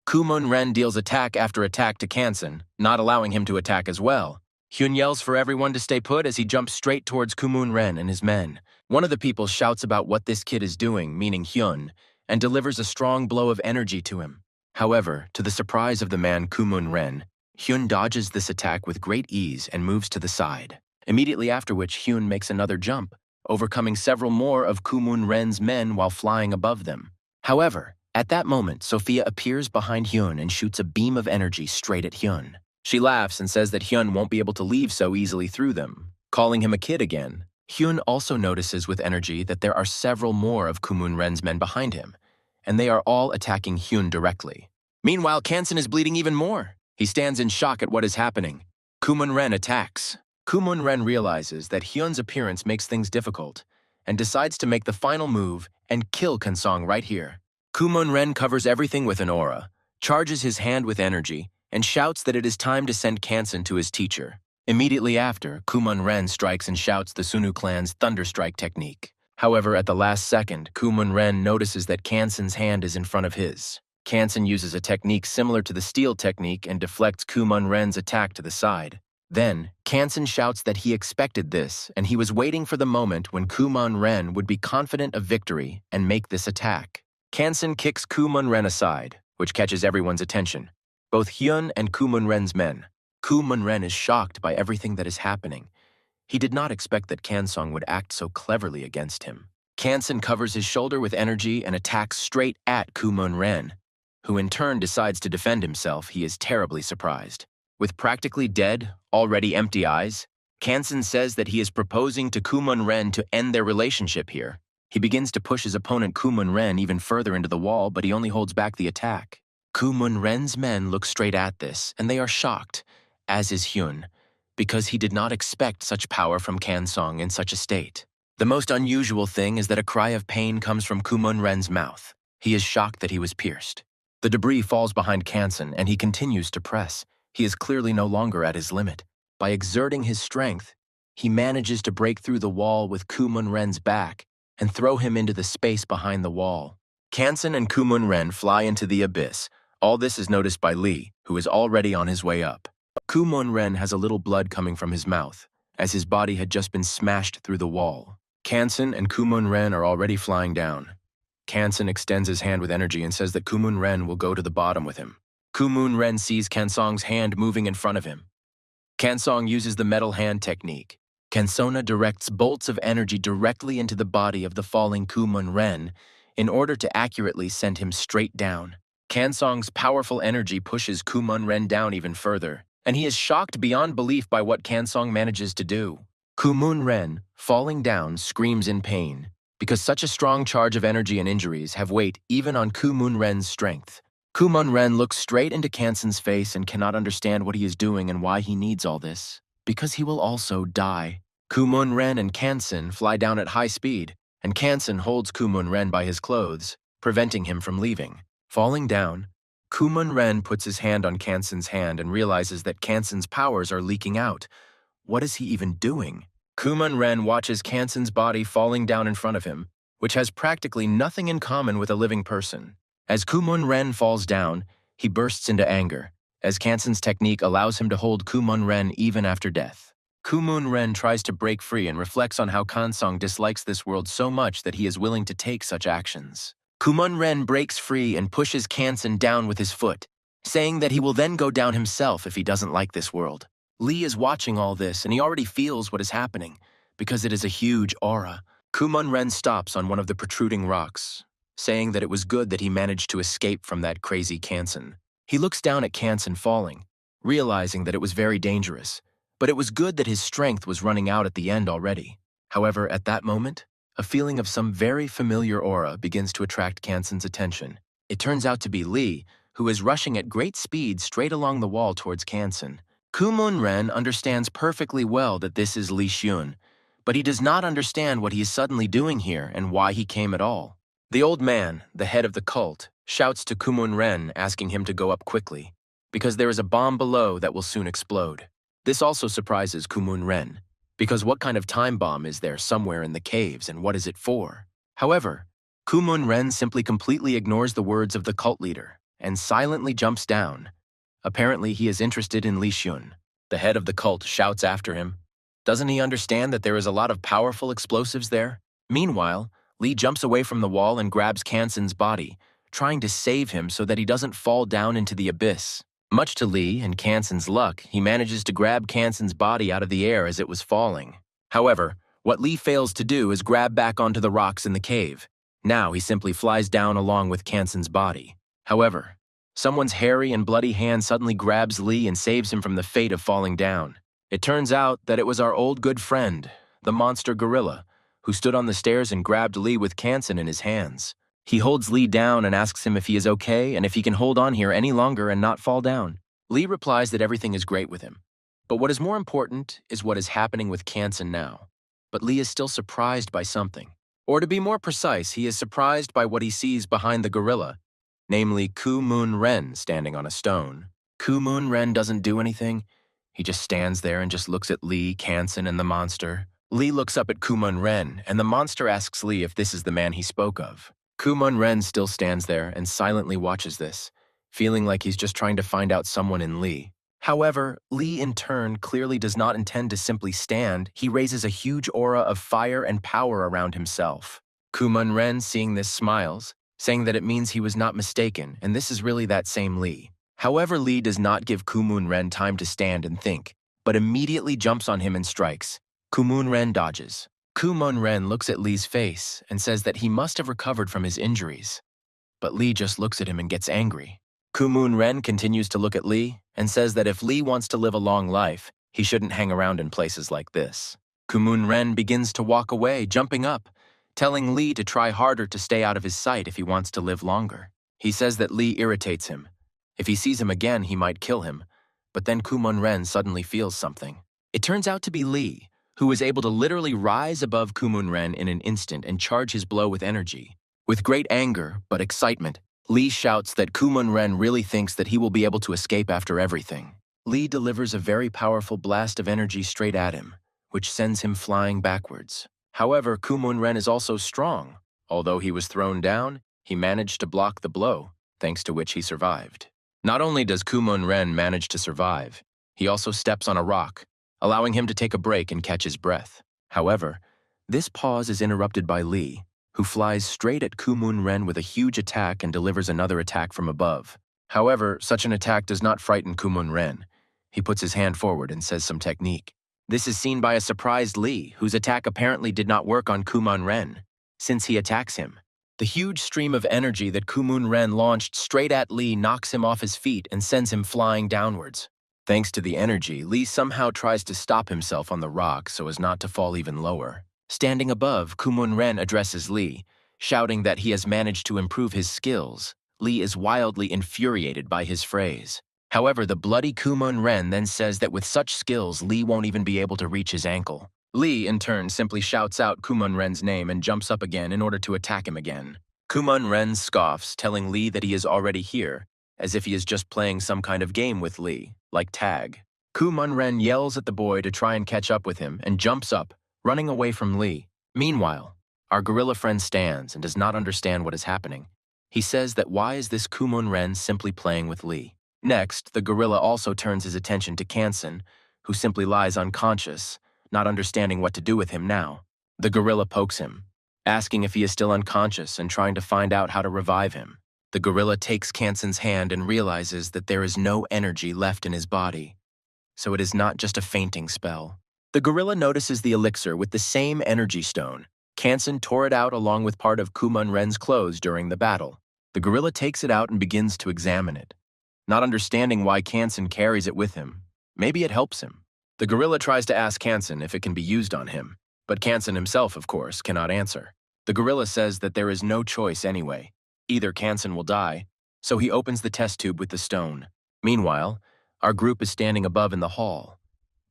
S1: Kumun Ren deals attack after attack to Kanson, not allowing him to attack as well. Hyun yells for everyone to stay put as he jumps straight towards Kumun Ren and his men. One of the people shouts about what this kid is doing, meaning Hyun, and delivers a strong blow of energy to him. However, to the surprise of the man Kumun Ren, Hyun dodges this attack with great ease and moves to the side. immediately after which Hyun makes another jump, overcoming several more of Kumun Ren's men while flying above them. However, at that moment, Sophia appears behind Hyun and shoots a beam of energy straight at Hyun. She laughs and says that Hyun won't be able to leave so easily through them, calling him a kid again. Hyun also notices with energy that there are several more of Kumun Ren's men behind him, and they are all attacking Hyun directly. Meanwhile, Kansan is bleeding even more. He stands in shock at what is happening. Kumun Ren attacks. Kumun Ren realizes that Hyun's appearance makes things difficult and decides to make the final move and kill Kansong right here. Kumun Ren covers everything with an aura, charges his hand with energy, and shouts that it is time to send Kansan to his teacher. Immediately after, Kumun Ren strikes and shouts the Sunu clan's Thunderstrike technique. However, at the last second, Kumun Ren notices that Kansan's hand is in front of his. Kansan uses a technique similar to the steel technique and deflects Kumun Ren's attack to the side. Then, Kansan shouts that he expected this, and he was waiting for the moment when Kumun Ren would be confident of victory and make this attack. Kansan kicks Kumun Ren aside, which catches everyone's attention, both Hyun and Kumun Ren's men. Kumun Ren is shocked by everything that is happening. He did not expect that Kansong would act so cleverly against him. Kansan covers his shoulder with energy and attacks straight at Kumun Ren, who in turn decides to defend himself. He is terribly surprised. With practically dead, already empty eyes, Kansan says that he is proposing to Kumun Ren to end their relationship here. He begins to push his opponent Kumun Ren even further into the wall, but he only holds back the attack. Kumun Ren's men look straight at this, and they are shocked, as is Hyun, because he did not expect such power from Kansong in such a state. The most unusual thing is that a cry of pain comes from Kumun Ren's mouth. He is shocked that he was pierced. The debris falls behind Kansan, and he continues to press. He is clearly no longer at his limit. By exerting his strength, he manages to break through the wall with Kumun Ren's back and throw him into the space behind the wall. Kansan and Kumun Ren fly into the abyss. All this is noticed by Lee, who is already on his way up. Kumun Ren has a little blood coming from his mouth, as his body had just been smashed through the wall. Kansan and Kumun Ren are already flying down. Kansan extends his hand with energy and says that Kumun Ren will go to the bottom with him. Kumun Ren sees Kansong's hand moving in front of him. Kansong uses the metal hand technique. Kansona directs bolts of energy directly into the body of the falling Kumun Ren in order to accurately send him straight down. Kansong's powerful energy pushes Kumun Ren down even further, and he is shocked beyond belief by what Kansong manages to do. Kumun Ren, falling down, screams in pain, because such a strong charge of energy and injuries have weight even on Kumun Ren's strength. Kumun Ren looks straight into Kansan's face and cannot understand what he is doing and why he needs all this, because he will also die. Kumun Ren and Kansan fly down at high speed, and Kansan holds Kumun Ren by his clothes, preventing him from leaving. Falling down, Kumun Ren puts his hand on Kansan's hand and realizes that Kansan's powers are leaking out. What is he even doing? Kumun Ren watches Kansan's body falling down in front of him, which has practically nothing in common with a living person. As Kumun Ren falls down, he bursts into anger, as Kansan's technique allows him to hold Kumun Ren even after death. Kumun Ren tries to break free and reflects on how Kansong dislikes this world so much that he is willing to take such actions. Kumun Ren breaks free and pushes Kansan down with his foot, saying that he will then go down himself if he doesn't like this world. Lee is watching all this, and he already feels what is happening, because it is a huge aura. Kumun Ren stops on one of the protruding rocks, saying that it was good that he managed to escape from that crazy Kansan. He looks down at Kansan falling, realizing that it was very dangerous, but it was good that his strength was running out at the end already. However, at that moment, a feeling of some very familiar aura begins to attract Kansan's attention. It turns out to be Lee, who is rushing at great speed straight along the wall towards Kansan. Kumun Ren understands perfectly well that this is Lee Hyun, but he does not understand what he is suddenly doing here and why he came at all. The old man, the head of the cult, shouts to Kumun Ren, asking him to go up quickly, because there is a bomb below that will soon explode. This also surprises Kumun Ren, because what kind of time bomb is there somewhere in the caves and what is it for? However, Kumun Ren simply completely ignores the words of the cult leader and silently jumps down. Apparently, he is interested in Lee Hyun. The head of the cult shouts after him. Doesn't he understand that there is a lot of powerful explosives there? Meanwhile, Lee jumps away from the wall and grabs Kansan's body, trying to save him so that he doesn't fall down into the abyss. Much to Lee and Kanson's luck, he manages to grab Kanson's body out of the air as it was falling. However, what Lee fails to do is grab back onto the rocks in the cave. Now he simply flies down along with Kanson's body. However, someone's hairy and bloody hand suddenly grabs Lee and saves him from the fate of falling down. It turns out that it was our old good friend, the monster gorilla, who stood on the stairs and grabbed Lee with Kanson in his hands. He holds Lee down and asks him if he is okay and if he can hold on here any longer and not fall down. Lee replies that everything is great with him. But what is more important is what is happening with Kanson now. But Lee is still surprised by something. Or to be more precise, he is surprised by what he sees behind the gorilla, namely Ku Moon Ren standing on a stone. Ku Moon Ren doesn't do anything. He just stands there and just looks at Lee, Kanson, and the monster. Lee looks up at Ku Moon Ren, and the monster asks Lee if this is the man he spoke of. Ku Moon Ren still stands there and silently watches this, feeling like he's just trying to find out someone in Lee. However, Lee in turn clearly does not intend to simply stand. He raises a huge aura of fire and power around himself. Ku Moon Ren, seeing this, smiles, saying that it means he was not mistaken, and this is really that same Lee. However, Lee does not give Ku Moon Ren time to stand and think, but immediately jumps on him and strikes. Ku Moon Ren dodges. Ku Moon Ren looks at Lee's face and says that he must have recovered from his injuries. But Lee just looks at him and gets angry. Ku Moon Ren continues to look at Lee and says that if Lee wants to live a long life, he shouldn't hang around in places like this. Ku Moon Ren begins to walk away, jumping up, telling Lee to try harder to stay out of his sight if he wants to live longer. He says that Lee irritates him. If he sees him again, he might kill him. But then Ku Moon Ren suddenly feels something. It turns out to be Lee, who is able to literally rise above Ku Moon Ren in an instant and charge his blow with energy. With great anger, but excitement, Lee shouts that Ku Moon Ren really thinks that he will be able to escape after everything. Lee delivers a very powerful blast of energy straight at him, which sends him flying backwards. However, Ku Moon Ren is also strong. Although he was thrown down, he managed to block the blow, thanks to which he survived. Not only does Ku Moon Ren manage to survive, he also steps on a rock, allowing him to take a break and catch his breath. However, this pause is interrupted by Lee, who flies straight at Ku Moon Ren with a huge attack and delivers another attack from above. However, such an attack does not frighten Ku Moon Ren. He puts his hand forward and says some technique. This is seen by a surprised Lee, whose attack apparently did not work on Ku Moon Ren, since he attacks him. The huge stream of energy that Ku Moon Ren launched straight at Lee knocks him off his feet and sends him flying downwards. Thanks to the energy, Lee somehow tries to stop himself on the rock so as not to fall even lower. Standing above, Ku Moon Ren addresses Lee, shouting that he has managed to improve his skills. Lee is wildly infuriated by his phrase. However, the bloody Ku Moon Ren then says that with such skills, Lee won't even be able to reach his ankle. Lee, in turn, simply shouts out Ku Moon Ren's name and jumps up again in order to attack him again. Ku Moon Ren scoffs, telling Lee that he is already here, as if he is just playing some kind of game with Lee, like tag. Ku Moon Ren yells at the boy to try and catch up with him and jumps up, running away from Lee. Meanwhile, our gorilla friend stands and does not understand what is happening. He says that why is this Ku Moon Ren simply playing with Lee? Next, the gorilla also turns his attention to Kanson, who simply lies unconscious, not understanding what to do with him now. The gorilla pokes him, asking if he is still unconscious and trying to find out how to revive him. The gorilla takes Kanson's hand and realizes that there is no energy left in his body, so it is not just a fainting spell. The gorilla notices the elixir with the same energy stone. Kanson tore it out along with part of Ku Moon Ren's clothes during the battle. The gorilla takes it out and begins to examine it, not understanding why Kanson carries it with him. Maybe it helps him. The gorilla tries to ask Kanson if it can be used on him, but Kanson himself, of course, cannot answer. The gorilla says that there is no choice anyway. Either Kanson will die, so he opens the test tube with the stone. Meanwhile, our group is standing above in the hall.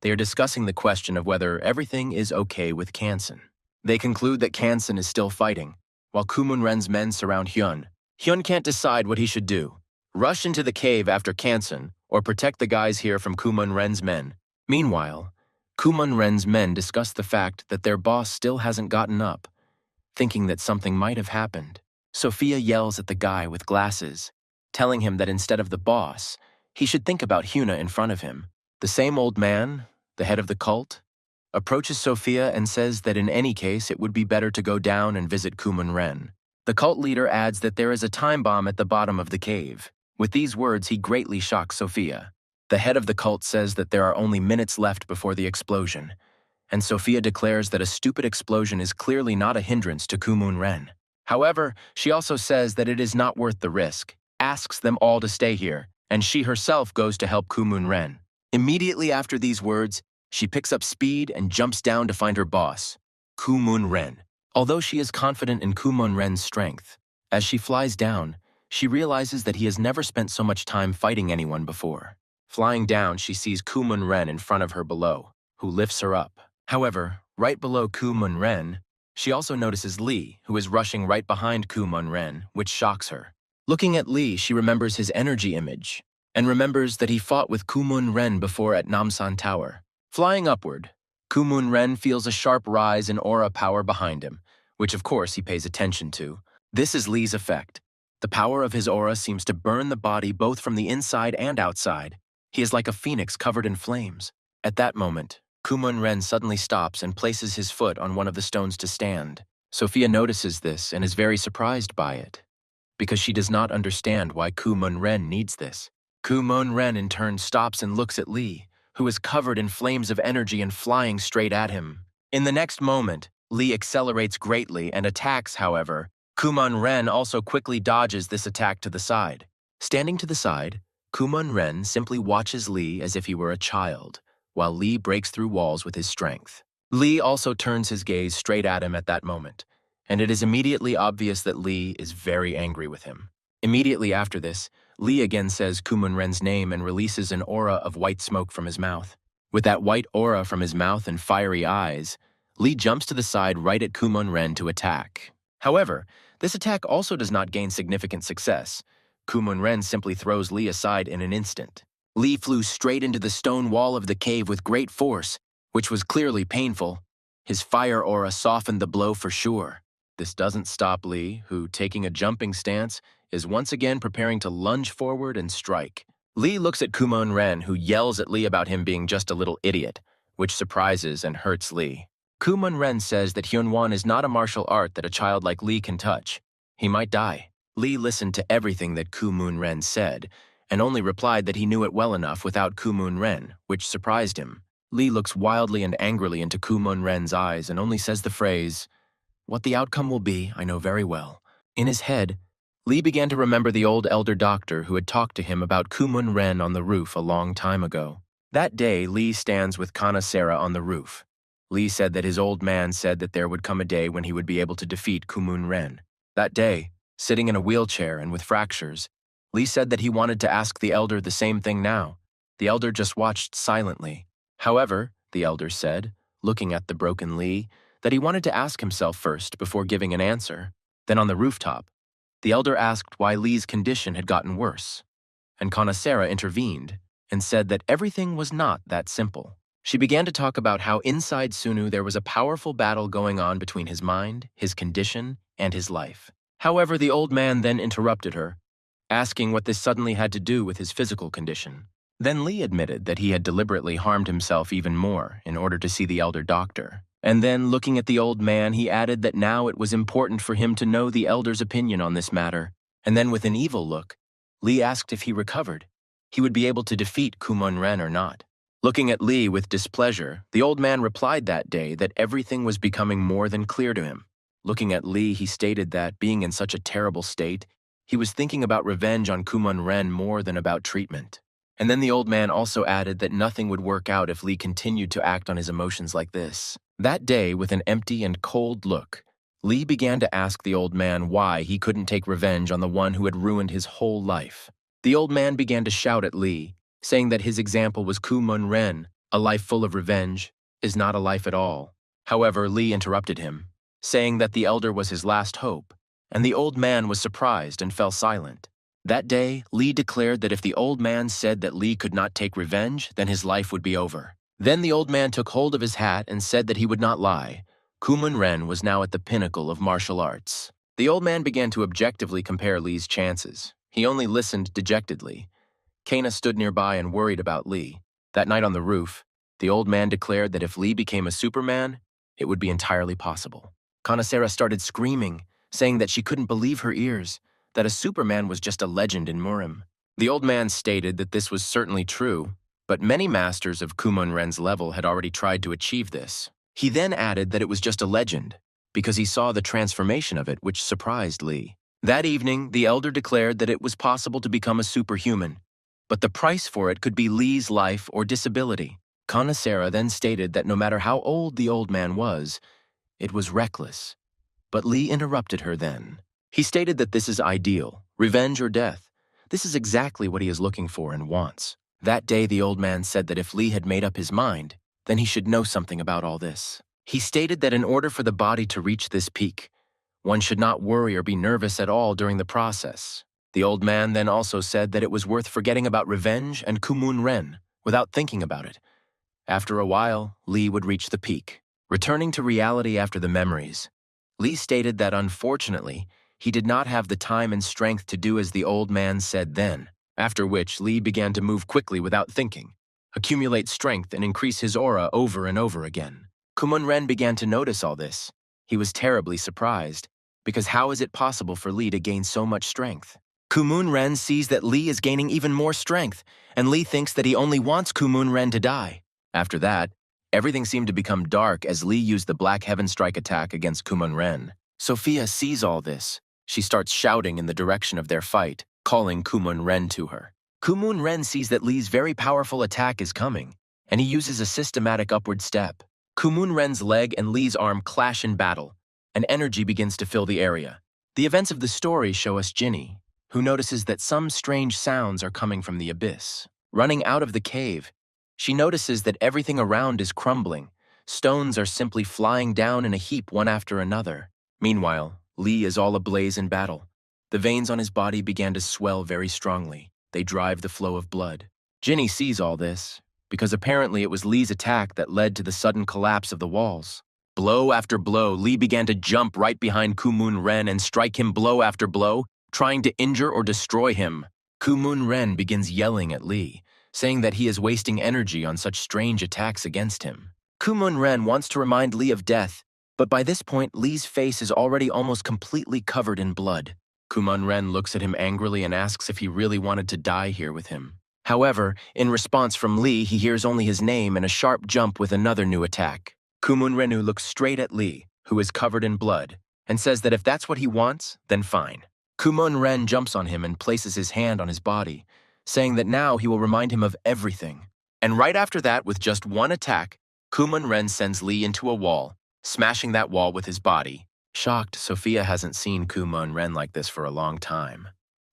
S1: They are discussing the question of whether everything is okay with Kanson. They conclude that Kanson is still fighting, while Ku Moon Ren's men surround Hyun. Hyun can't decide what he should do. Rush into the cave after Kanson, or protect the guys here from Ku Moon Ren's men. Meanwhile, Ku Moon Ren's men discuss the fact that their boss still hasn't gotten up, thinking that something might have happened. Sophia yells at the guy with glasses, telling him that instead of the boss, he should think about Hyuna in front of him. The same old man, the head of the cult, approaches Sophia and says that in any case it would be better to go down and visit Ku Moon Ren. The cult leader adds that there is a time bomb at the bottom of the cave. With these words, he greatly shocks Sophia. The head of the cult says that there are only minutes left before the explosion, and Sophia declares that a stupid explosion is clearly not a hindrance to Kumun Ren. However, she also says that it is not worth the risk, asks them all to stay here, and she herself goes to help Kumun Ren. Immediately after these words, she picks up speed and jumps down to find her boss, Kumun Ren. Although she is confident in Kumun Ren's strength, as she flies down, she realizes that he has never spent so much time fighting anyone before. Flying down, she sees Kumun Ren in front of her below, who lifts her up. However, right below Kumun Ren, she also notices Lee, who is rushing right behind Kumun Ren, which shocks her. Looking at Lee, she remembers his energy image, and remembers that he fought with Kumun Ren before at Namsan Tower. Flying upward, Kumun Ren feels a sharp rise in aura power behind him, which of course he pays attention to. This is Lee's effect. The power of his aura seems to burn the body both from the inside and outside. He is like a phoenix covered in flames. At that moment, Kumun Ren suddenly stops and places his foot on one of the stones to stand. Sophia notices this and is very surprised by it, because she does not understand why Kumun Ren needs this. Kumun Ren in turn stops and looks at Lee, who is covered in flames of energy and flying straight at him. In the next moment, Lee accelerates greatly and attacks, however. Kumun Ren also quickly dodges this attack to the side. Standing to the side, Kumun Ren simply watches Lee as if he were a child, while Lee breaks through walls with his strength. Lee also turns his gaze straight at him at that moment, and it is immediately obvious that Lee is very angry with him. Immediately after this, Lee again says Kumun Ren's name and releases an aura of white smoke from his mouth. With that white aura from his mouth and fiery eyes, Lee jumps to the side right at Kumun Ren to attack. However, this attack also does not gain significant success. Kumun Ren simply throws Lee aside in an instant. Lee flew straight into the stone wall of the cave with great force, which was clearly painful. His fire aura softened the blow for sure. This doesn't stop Lee, who, taking a jumping stance, is once again preparing to lunge forward and strike. Lee looks at Kumun Ren, who yells at Lee about him being just a little idiot, which surprises and hurts Lee. Kumun Ren says that Hyunwon is not a martial art that a child like Lee can touch. He might die. Lee listened to everything that Kumun Ren said, and only replied that he knew it well enough without Kumun Ren, which surprised him. Lee looks wildly and angrily into Kumun Ren's eyes and only says the phrase, "What the outcome will be, I know very well." In his head, Lee began to remember the old elder doctor who had talked to him about Kumun Ren on the roof a long time ago. That day, Lee stands with Kana Sarah on the roof. Lee said that his old man said that there would come a day when he would be able to defeat Kumun Ren. That day, sitting in a wheelchair and with fractures, Lee said that he wanted to ask the elder the same thing now. The elder just watched silently. However, the elder said, looking at the broken Lee, that he wanted to ask himself first before giving an answer. Then on the rooftop, the elder asked why Lee's condition had gotten worse, and Kana Sarah intervened and said that everything was not that simple. She began to talk about how inside Sunu there was a powerful battle going on between his mind, his condition, and his life. However, the old man then interrupted her, asking what this suddenly had to do with his physical condition. Then Lee admitted that he had deliberately harmed himself even more in order to see the elder doctor. And then, looking at the old man, he added that now it was important for him to know the elder's opinion on this matter. And then with an evil look, Lee asked if he recovered, he would be able to defeat Kumun Ren or not. Looking at Lee with displeasure, the old man replied that day that everything was becoming more than clear to him. Looking at Lee, he stated that, being in such a terrible state, he was thinking about revenge on Kumun Ren more than about treatment. And then the old man also added that nothing would work out if Lee continued to act on his emotions like this. That day, with an empty and cold look, Lee began to ask the old man why he couldn't take revenge on the one who had ruined his whole life. The old man began to shout at Lee, saying that his example was Kumun Ren, a life full of revenge, is not a life at all. However, Lee interrupted him, saying that the elder was his last hope, and the old man was surprised and fell silent. That day, Lee declared that if the old man said that Lee could not take revenge, then his life would be over. Then the old man took hold of his hat and said that he would not lie. Kumun Ren was now at the pinnacle of martial arts. The old man began to objectively compare Lee's chances. He only listened dejectedly. Kana stood nearby and worried about Lee. That night on the roof, the old man declared that if Lee became a Superman, it would be entirely possible. Kana Sarah started screaming, saying that she couldn't believe her ears, that a Superman was just a legend in Murim. The old man stated that this was certainly true, but many masters of Kumon Ren's level had already tried to achieve this. He then added that it was just a legend, because he saw the transformation of it, which surprised Lee. That evening, the elder declared that it was possible to become a superhuman, but the price for it could be Lee's life or disability. Conacera then stated that no matter how old the old man was, it was reckless. But Lee interrupted her then. He stated that this is ideal, revenge or death. This is exactly what he is looking for and wants. That day, the old man said that if Lee had made up his mind, then he should know something about all this. He stated that in order for the body to reach this peak, one should not worry or be nervous at all during the process. The old man then also said that it was worth forgetting about revenge and Kumon Ren without thinking about it. After a while, Lee would reach the peak. Returning to reality after the memories, Lee stated that unfortunately, he did not have the time and strength to do as the old man said then, after which Lee began to move quickly without thinking, accumulate strength and increase his aura over and over again. Kumon Ren began to notice all this. He was terribly surprised, because how is it possible for Lee to gain so much strength? Kumon Ren sees that Lee is gaining even more strength, and Lee thinks that he only wants Kumon Ren to die. After that, everything seemed to become dark as Lee used the Black Heaven Strike attack against Kumon Ren. Sophia sees all this. She starts shouting in the direction of their fight, calling Kumon Ren to her. Kumon Ren sees that Lee's very powerful attack is coming, and he uses a systematic upward step. Kumon Ren's leg and Lee's arm clash in battle, and energy begins to fill the area. The events of the story show us Ginny, who notices that some strange sounds are coming from the abyss. Running out of the cave, she notices that everything around is crumbling. Stones are simply flying down in a heap one after another. Meanwhile, Lee is all ablaze in battle. The veins on his body began to swell very strongly. They drive the flow of blood. Ginny sees all this, because apparently it was Lee's attack that led to the sudden collapse of the walls. Blow after blow, Lee began to jump right behind Kumon Ren and strike him blow after blow, trying to injure or destroy him. Kumon Ren begins yelling at Lee, saying that he is wasting energy on such strange attacks against him. Kumon Ren wants to remind Lee of death, but by this point, Lee's face is already almost completely covered in blood. Kumon Ren looks at him angrily and asks if he really wanted to die here with him. However, in response from Lee, he hears only his name and a sharp jump with another new attack. Kumon Renu looks straight at Lee, who is covered in blood, and says that if that's what he wants, then fine. Kumon Ren jumps on him and places his hand on his body, saying that now he will remind him of everything. And right after that, with just one attack, Kumon Ren sends Lee into a wall, smashing that wall with his body. Shocked, Sophia hasn't seen Kumon Ren like this for a long time,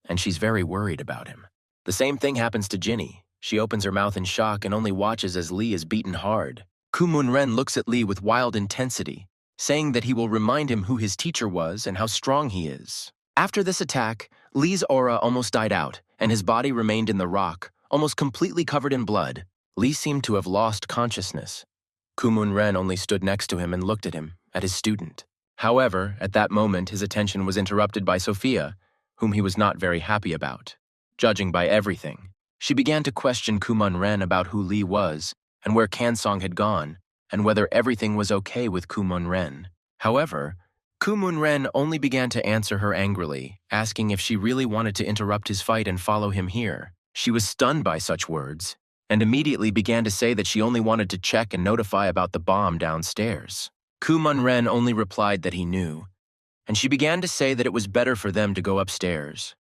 S1: and she's very worried about him. The same thing happens to Ginny. She opens her mouth in shock and only watches as Lee is beaten hard. Kumon Ren looks at Lee with wild intensity, saying that he will remind him who his teacher was and how strong he is. After this attack, Lee's aura almost died out, and his body remained in the rock, almost completely covered in blood. Lee seemed to have lost consciousness. Kumon Ren only stood next to him and looked at him, at his student. However, at that moment, his attention was interrupted by Sophia, whom he was not very happy about. Judging by everything, she began to question Kumon Ren about who Lee was and where Kansong had gone, and whether everything was okay with Kumon Ren. However, Kumon Ren only began to answer her angrily, asking if she really wanted to interrupt his fight and follow him here. She was stunned by such words, and immediately began to say that she only wanted to check and notify about the bomb downstairs. Kumon Ren only replied that he knew, and she began to say that it was better for them to go upstairs.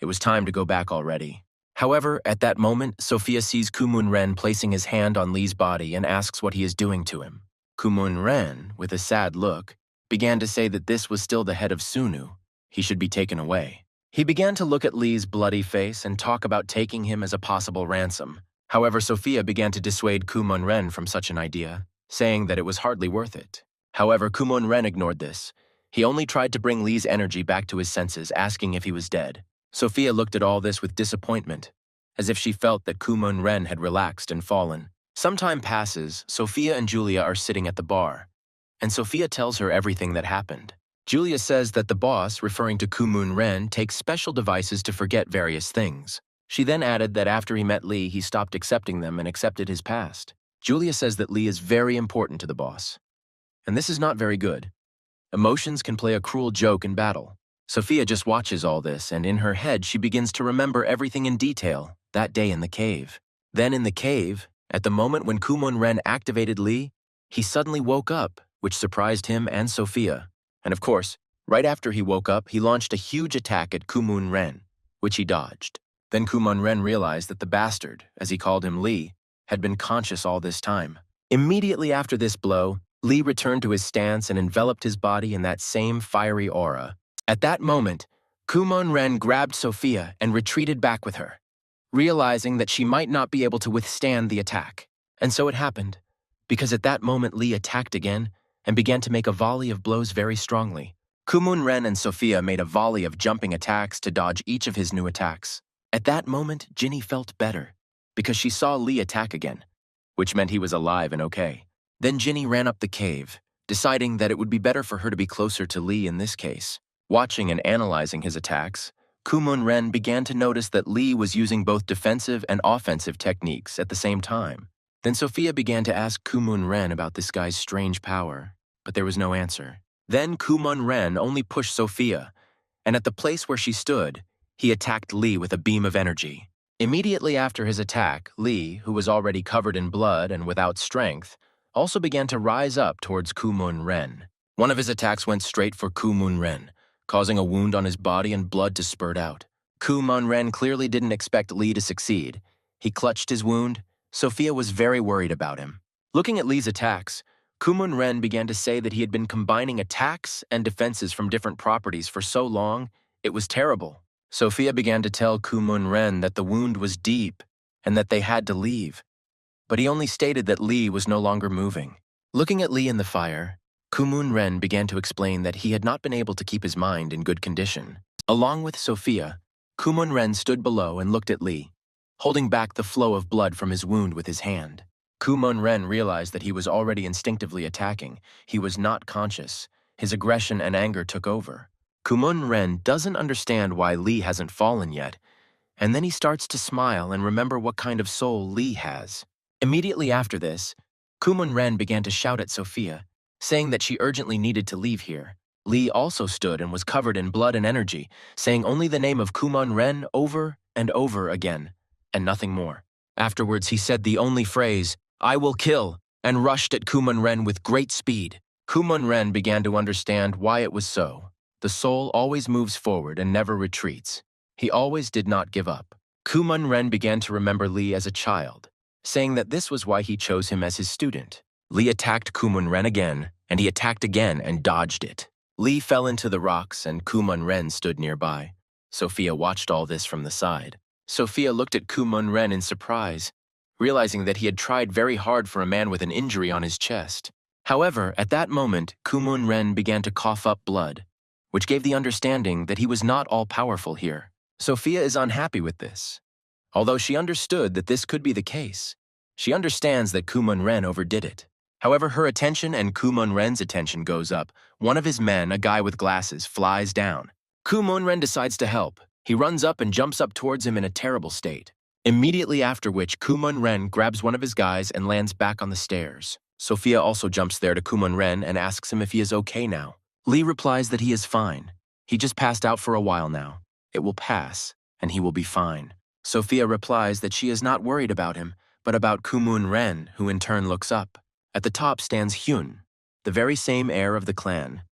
S1: It was time to go back already. However, at that moment, Sophia sees Kumon Ren placing his hand on Lee's body and asks what he is doing to him. Kumon Ren, with a sad look, began to say that this was still the head of Sunu. He should be taken away. He began to look at Lee's bloody face and talk about taking him as a possible ransom. However, Sophia began to dissuade Kumon Ren from such an idea, saying that it was hardly worth it. However, Kumon Ren ignored this. He only tried to bring Lee's energy back to his senses, asking if he was dead. Sophia looked at all this with disappointment, as if she felt that Kumon Ren had relaxed and fallen. Some time passes, Sophia and Julia are sitting at the bar, and Sophia tells her everything that happened. Julia says that the boss, referring to Kumon Ren, takes special devices to forget various things. She then added that after he met Lee, he stopped accepting them and accepted his past. Julia says that Lee is very important to the boss, and this is not very good. Emotions can play a cruel joke in battle. Sophia just watches all this, and in her head she begins to remember everything in detail that day in the cave. Then in the cave, at the moment when Kumon-ren activated Lee, he suddenly woke up, which surprised him and Sophia. And of course, right after he woke up, he launched a huge attack at Kumon-ren, which he dodged. Then Kumon-ren realized that the bastard, as he called him Lee, had been conscious all this time. Immediately after this blow, Lee returned to his stance and enveloped his body in that same fiery aura. At that moment, Kumon-ren grabbed Sophia and retreated back with her, realizing that she might not be able to withstand the attack. And so it happened, because at that moment Lee attacked again and began to make a volley of blows very strongly. Kumon-ren and Sophia made a volley of jumping attacks to dodge each of his new attacks. At that moment, Ginny felt better, because she saw Lee attack again, which meant he was alive and okay. Then Ginny ran up the cave, deciding that it would be better for her to be closer to Lee in this case. Watching and analyzing his attacks, Kumon-ren began to notice that Lee was using both defensive and offensive techniques at the same time. Then Sophia began to ask Kumon-ren about this guy's strange power, but there was no answer. Then Kumon-ren only pushed Sophia, and at the place where she stood, he attacked Lee with a beam of energy. Immediately after his attack, Lee, who was already covered in blood and without strength, also began to rise up towards Kumon-ren. One of his attacks went straight for Kumon-ren, causing a wound on his body and blood to spurt out. Kumon-ren clearly didn't expect Lee to succeed. He clutched his wound. Sophia was very worried about him. Looking at Lee's attacks, Kumon-ren began to say that he had been combining attacks and defenses from different properties for so long, it was terrible. Sophia began to tell Kumon-ren that the wound was deep and that they had to leave, but he only stated that Lee was no longer moving. Looking at Lee in the fire, Kumon-ren began to explain that he had not been able to keep his mind in good condition. Along with Sophia, Kumon-ren stood below and looked at Lee, holding back the flow of blood from his wound with his hand. Kumon-ren realized that he was already instinctively attacking. He was not conscious. His aggression and anger took over. Kumon-ren doesn't understand why Lee hasn't fallen yet, and then he starts to smile and remember what kind of soul Lee has. Immediately after this, Kumon-ren began to shout at Sophia, saying that she urgently needed to leave here. Lee also stood and was covered in blood and energy, saying only the name of Kumon-ren over and over again, and nothing more. Afterwards, he said the only phrase, "I will kill," and rushed at Kumon-ren with great speed. Kumon-ren began to understand why it was so. The soul always moves forward and never retreats. He always did not give up. Kumon-ren began to remember Lee as a child, saying that this was why he chose him as his student. Lee attacked Kumon-ren again, and he attacked again and dodged it. Lee fell into the rocks, and Kumon-ren stood nearby. Sophia watched all this from the side. Sophia looked at Kumon-ren in surprise, realizing that he had tried very hard for a man with an injury on his chest. However, at that moment, Kumon-ren began to cough up blood, which gave the understanding that he was not all-powerful here. Sophia is unhappy with this. Although she understood that this could be the case, she understands that Kumon-ren overdid it. However, her attention and Kumon-ren's attention goes up. One of his men, a guy with glasses, flies down. Kumon-ren decides to help. He runs up and jumps up towards him in a terrible state. Immediately after which, Kumon-ren grabs one of his guys and lands back on the stairs. Sophia also jumps there to Kumon-ren and asks him if he is okay now. Lee replies that he is fine. He just passed out for a while now. It will pass, and he will be fine. Sophia replies that she is not worried about him, but about Kumon-ren, who in turn looks up. At the top stands Hyun, the very same heir of the clan.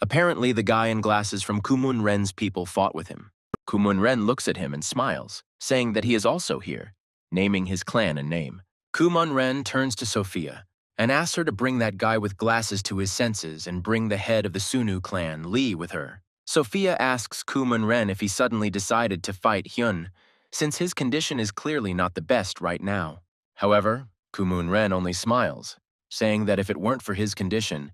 S1: Apparently, the guy in glasses from Kumon-ren's people fought with him. Kumon-ren looks at him and smiles, saying that he is also here, naming his clan and name. Kumon-ren turns to Sophia and asks her to bring that guy with glasses to his senses and bring the head of the Sunu clan, Lee, with her. Sophia asks Kumon-ren if he suddenly decided to fight Hyun, since his condition is clearly not the best right now. However, Kumon-ren only smiles, saying that if it weren't for his condition,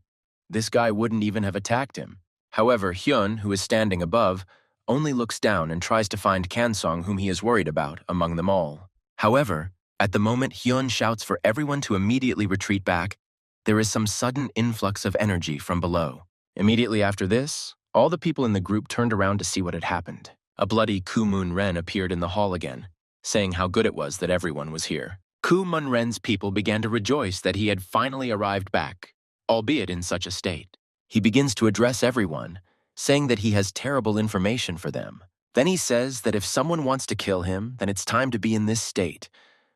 S1: this guy wouldn't even have attacked him. However, Hyun, who is standing above, only looks down and tries to find Kansong, whom he is worried about, among them all. However, at the moment Hyun shouts for everyone to immediately retreat back, there is some sudden influx of energy from below. Immediately after this, all the people in the group turned around to see what had happened. A bloody Kumon-ren appeared in the hall again, saying how good it was that everyone was here. Kumon-ren's people began to rejoice that he had finally arrived back, albeit in such a state. He begins to address everyone, saying that he has terrible information for them. Then he says that if someone wants to kill him, then it's time to be in this state.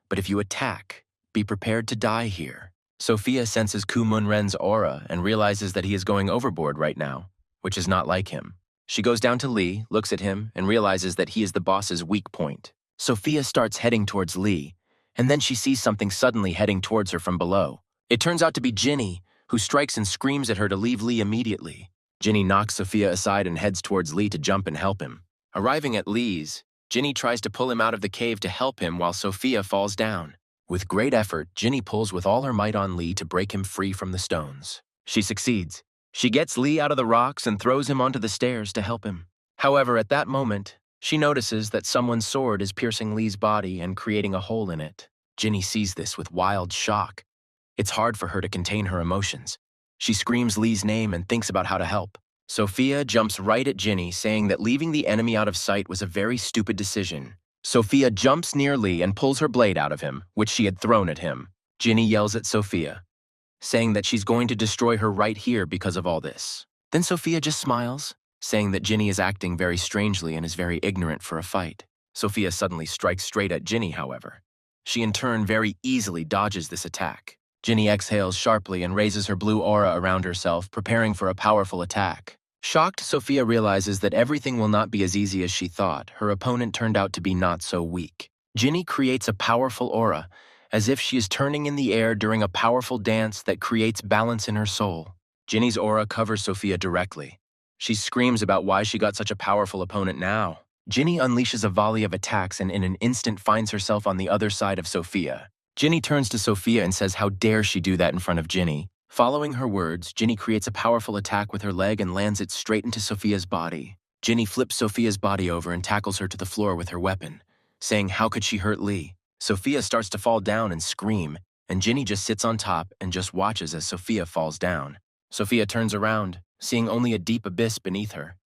S1: But if you attack, be prepared to die here. Sophia senses Kumunren's aura and realizes that he is going overboard right now, which is not like him. She goes down to Lee, looks at him, and realizes that he is the boss's weak point. Sophia starts heading towards Lee, and then she sees something suddenly heading towards her from below. It turns out to be Ginny, who strikes and screams at her to leave Lee immediately. Ginny knocks Sophia aside and heads towards Lee to jump and help him. Arriving at Lee's, Ginny tries to pull him out of the cave to help him while Sophia falls down. With great effort, Ginny pulls with all her might on Lee to break him free from the stones. She succeeds. She gets Lee out of the rocks and throws him onto the stairs to help him. However, at that moment, she notices that someone's sword is piercing Lee's body and creating a hole in it. Ginny sees this with wild shock. It's hard for her to contain her emotions. She screams Lee's name and thinks about how to help. Sophia jumps right at Ginny, saying that leaving the enemy out of sight was a very stupid decision. Sophia jumps near Lee and pulls her blade out of him, which she had thrown at him. Ginny yells at Sophia, saying that she's going to destroy her right here because of all this. Then Sophia just smiles, saying that Ginny is acting very strangely and is very ignorant for a fight. Sophia suddenly strikes straight at Ginny, however. She in turn very easily dodges this attack. Ginny exhales sharply and raises her blue aura around herself, preparing for a powerful attack. Shocked, Sophia realizes that everything will not be as easy as she thought. Her opponent turned out to be not so weak. Ginny creates a powerful aura, as if she is turning in the air during a powerful dance that creates balance in her soul. Ginny's aura covers Sophia directly. She screams about why she got such a powerful opponent now. Ginny unleashes a volley of attacks and in an instant finds herself on the other side of Sophia. Ginny turns to Sophia and says how dare she do that in front of Ginny. Following her words, Ginny creates a powerful attack with her leg and lands it straight into Sophia's body. Ginny flips Sophia's body over and tackles her to the floor with her weapon, saying how could she hurt Lee? Sophia starts to fall down and scream, and Ginny just sits on top and just watches as Sophia falls down. Sophia turns around, seeing only a deep abyss beneath her.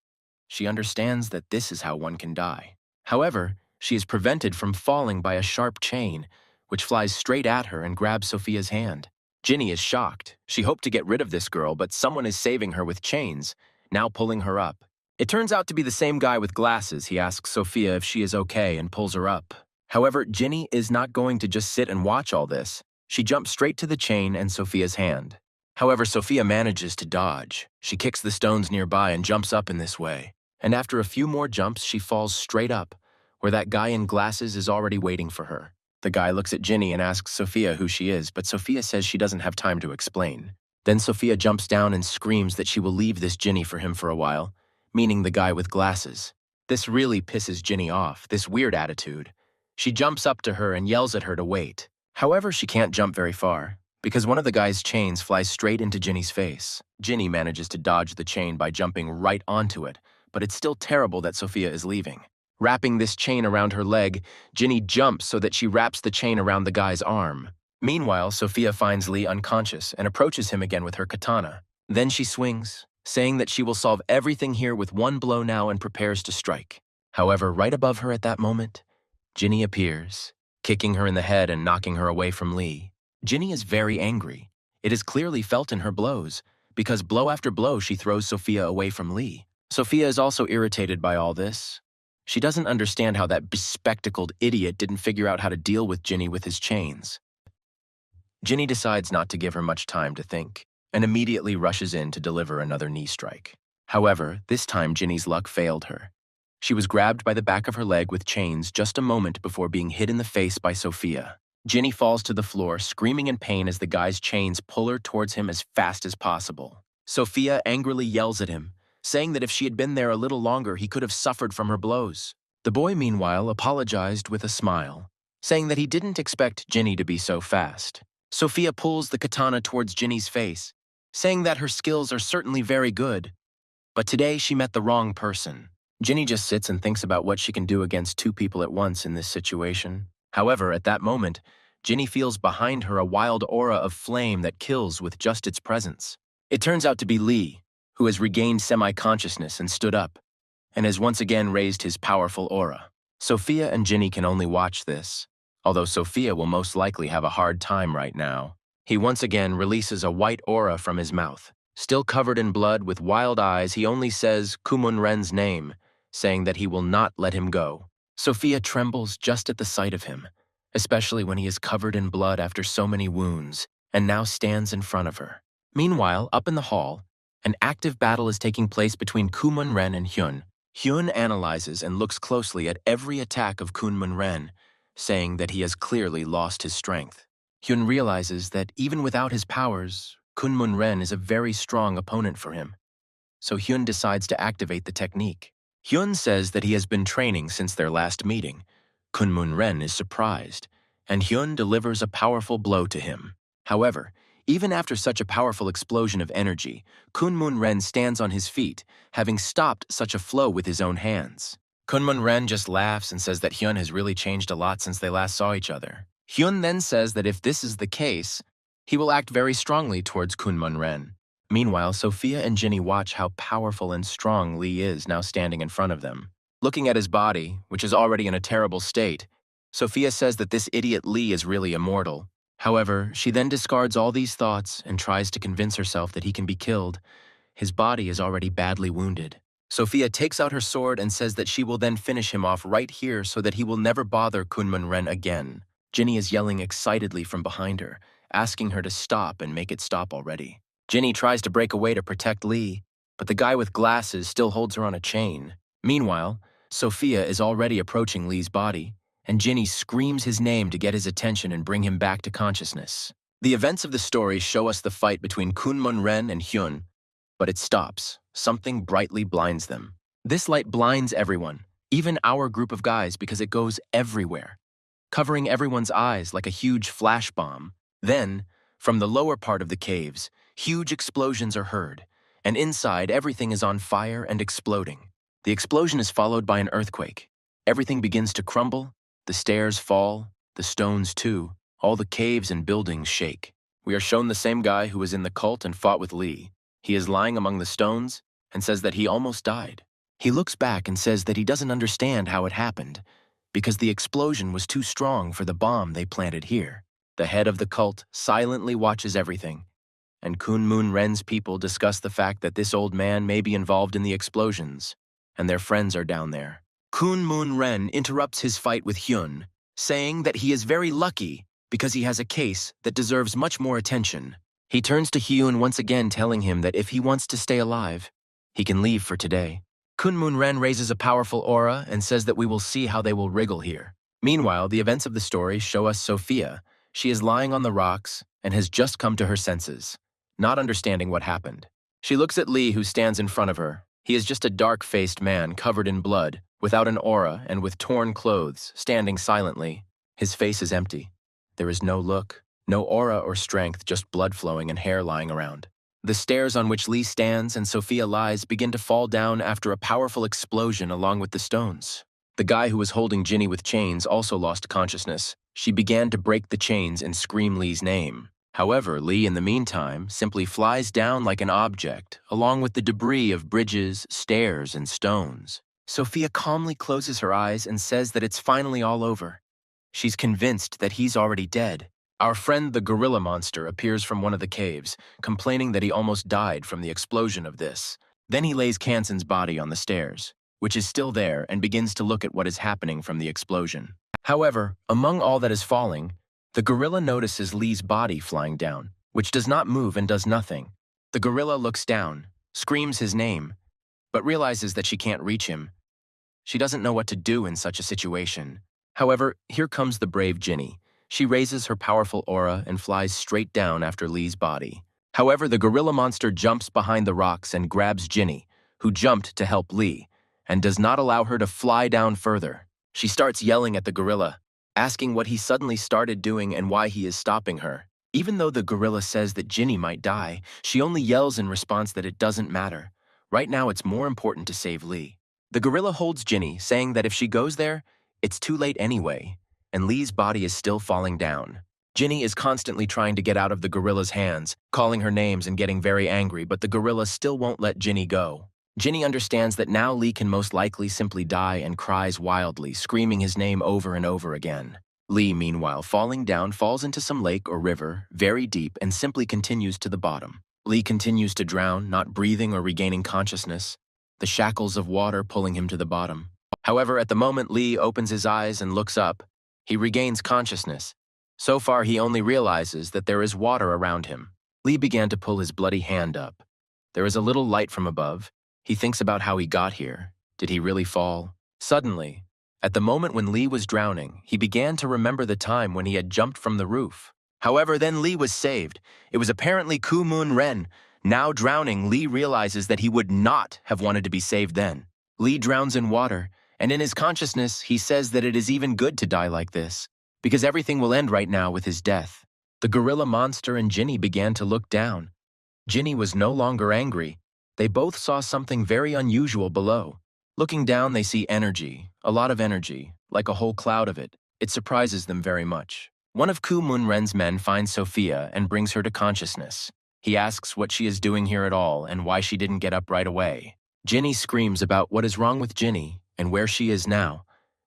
S1: She understands that this is how one can die. However, she is prevented from falling by a sharp chain, which flies straight at her and grabs Sophia's hand. Ginny is shocked. She hoped to get rid of this girl, but someone is saving her with chains, now pulling her up. It turns out to be the same guy with glasses. He asks Sophia if she is okay and pulls her up. However, Ginny is not going to just sit and watch all this. She jumps straight to the chain and Sophia's hand. However, Sophia manages to dodge. She kicks the stones nearby and jumps up in this way. And after a few more jumps, she falls straight up, where that guy in glasses is already waiting for her. The guy looks at Ginny and asks Sophia who she is, but Sophia says she doesn't have time to explain. Then Sophia jumps down and screams that she will leave this Ginny for him for a while, meaning the guy with glasses. This really pisses Ginny off, this weird attitude. She jumps up to her and yells at her to wait. However, she can't jump very far, because one of the guy's chains flies straight into Ginny's face. Ginny manages to dodge the chain by jumping right onto it, but it's still terrible that Sophia is leaving. Wrapping this chain around her leg, Ginny jumps so that she wraps the chain around the guy's arm. Meanwhile, Sophia finds Lee unconscious and approaches him again with her katana. Then she swings, saying that she will solve everything here with one blow now and prepares to strike. However, right above her at that moment, Ginny appears, kicking her in the head and knocking her away from Lee. Ginny is very angry. It is clearly felt in her blows, because blow after blow she throws Sophia away from Lee. Sophia is also irritated by all this. She doesn't understand how that bespectacled idiot didn't figure out how to deal with Ginny with his chains. Ginny decides not to give her much time to think, and immediately rushes in to deliver another knee strike. However, this time Ginny's luck failed her. She was grabbed by the back of her leg with chains just a moment before being hit in the face by Sophia. Ginny falls to the floor, screaming in pain as the guy's chains pull her towards him as fast as possible. Sophia angrily yells at him, saying that if she had been there a little longer, he could have suffered from her blows. The boy, meanwhile, apologized with a smile, saying that he didn't expect Ginny to be so fast. Sophia pulls the katana towards Ginny's face, saying that her skills are certainly very good, but today she met the wrong person. Ginny just sits and thinks about what she can do against two people at once in this situation. However, at that moment, Ginny feels behind her a wild aura of flame that kills with just its presence. It turns out to be Lee, who has regained semi-consciousness and stood up, and has once again raised his powerful aura. Sophia and Ginny can only watch this, although Sophia will most likely have a hard time right now. He once again releases a white aura from his mouth, Still covered in blood, with wild eyes, he only says Kumun-ren's name, saying that he will not let him go. Sophia trembles just at the sight of him, especially when he is covered in blood after so many wounds, and now stands in front of her. Meanwhile, up in the hall, an active battle is taking place between Kumun-ren and Hyun. Hyun analyzes and looks closely at every attack of Kumun-ren, saying that he has clearly lost his strength. Hyun realizes that even without his powers, Kumun-ren is a very strong opponent for him. So Hyun decides to activate the technique. Hyun says that he has been training since their last meeting. Kumun-ren is surprised, and Hyun delivers a powerful blow to him. However, even after such a powerful explosion of energy, Kumun-ren stands on his feet, having stopped such a flow with his own hands. Kumun-ren just laughs and says that Hyun has really changed a lot since they last saw each other. Hyun then says that if this is the case, he will act very strongly towards Kumun-ren. Meanwhile, Sophia and Jinny watch how powerful and strong Lee is now standing in front of them. Looking at his body, which is already in a terrible state, Sophia says that this idiot Lee is really immortal. However, she then discards all these thoughts and tries to convince herself that he can be killed. His body is already badly wounded. Sophia takes out her sword and says that she will then finish him off right here so that he will never bother Kumun-ren again. Jinny is yelling excitedly from behind her, asking her to stop and make it stop already. Jinny tries to break away to protect Lee, but the guy with glasses still holds her on a chain. Meanwhile, Sophia is already approaching Lee's body, and Jinny screams his name to get his attention and bring him back to consciousness. The events of the story show us the fight between Kumun-ren and Hyun, but it stops. Something brightly blinds them. This light blinds everyone, even our group of guys, because it goes everywhere, covering everyone's eyes like a huge flash bomb. Then, from the lower part of the caves, huge explosions are heard, and inside everything is on fire and exploding. The explosion is followed by an earthquake. Everything begins to crumble, the stairs fall, the stones too, all the caves and buildings shake. We are shown the same guy who was in the cult and fought with Lee. He is lying among the stones and says that he almost died. He looks back and says that he doesn't understand how it happened, because the explosion was too strong for the bomb they planted here. The head of the cult silently watches everything, and Kumun-ren's people discuss the fact that this old man may be involved in the explosions, and their friends are down there. Kumun-ren interrupts his fight with Hyun, saying that he is very lucky because he has a case that deserves much more attention. He turns to Hyun once again, telling him that if he wants to stay alive, he can leave for today. Kumun-ren raises a powerful aura and says that we will see how they will wriggle here. Meanwhile, the events of the story show us Sophia. She is lying on the rocks and has just come to her senses, not understanding what happened. She looks at Lee, who stands in front of her. He is just a dark-faced man covered in blood, without an aura and with torn clothes, standing silently. His face is empty. There is no look, no aura or strength, just blood flowing and hair lying around. The stairs on which Lee stands and Sophia lies begin to fall down after a powerful explosion along with the stones. The guy who was holding Jinny with chains also lost consciousness. She began to break the chains and scream Lee's name. However, Lee, in the meantime, simply flies down like an object, along with the debris of bridges, stairs, and stones. Sophia calmly closes her eyes and says that it's finally all over. She's convinced that he's already dead. Our friend the gorilla monster appears from one of the caves, complaining that he almost died from the explosion of this. Then he lays Kanson's body on the stairs, which is still there, and begins to look at what is happening from the explosion. However, among all that is falling, the gorilla notices Lee's body flying down, which does not move and does nothing. The gorilla looks down, screams his name, but realizes that she can't reach him. She doesn't know what to do in such a situation. However, here comes the brave Jinny. She raises her powerful aura and flies straight down after Lee's body. However, the gorilla monster jumps behind the rocks and grabs Jinny, who jumped to help Lee, and does not allow her to fly down further. She starts yelling at the gorilla, asking what he suddenly started doing and why he is stopping her. Even though the gorilla says that Jinny might die, she only yells in response that it doesn't matter. Right now, it's more important to save Lee. The gorilla holds Jinny, saying that if she goes there, it's too late anyway, and Lee's body is still falling down. Jinny is constantly trying to get out of the gorilla's hands, calling her names and getting very angry, but the gorilla still won't let Jinny go. Jinny understands that now Lee can most likely simply die and cries wildly, screaming his name over and over again. Lee, meanwhile, falling down, falls into some lake or river, very deep, and simply continues to the bottom. Lee continues to drown, not breathing or regaining consciousness, the shackles of water pulling him to the bottom. However, at the moment Lee opens his eyes and looks up, he regains consciousness. So far, he only realizes that there is water around him. Lee began to pull his bloody hand up. There is a little light from above. He thinks about how he got here. Did he really fall? Suddenly, at the moment when Lee was drowning, he began to remember the time when he had jumped from the roof. However, then Lee was saved. It was apparently Koo-moon Ren. Now drowning, Lee realizes that he would not have wanted to be saved then. Lee drowns in water, and in his consciousness, he says that it is even good to die like this, because everything will end right now with his death. The gorilla monster and Ginny began to look down. Ginny was no longer angry. They both saw something very unusual below. Looking down, they see energy, a lot of energy, like a whole cloud of it. It surprises them very much. One of Koo-moon Ren's men finds Sophia and brings her to consciousness. He asks what she is doing here at all and why she didn't get up right away. Ginny screams about what is wrong with Ginny and where she is now.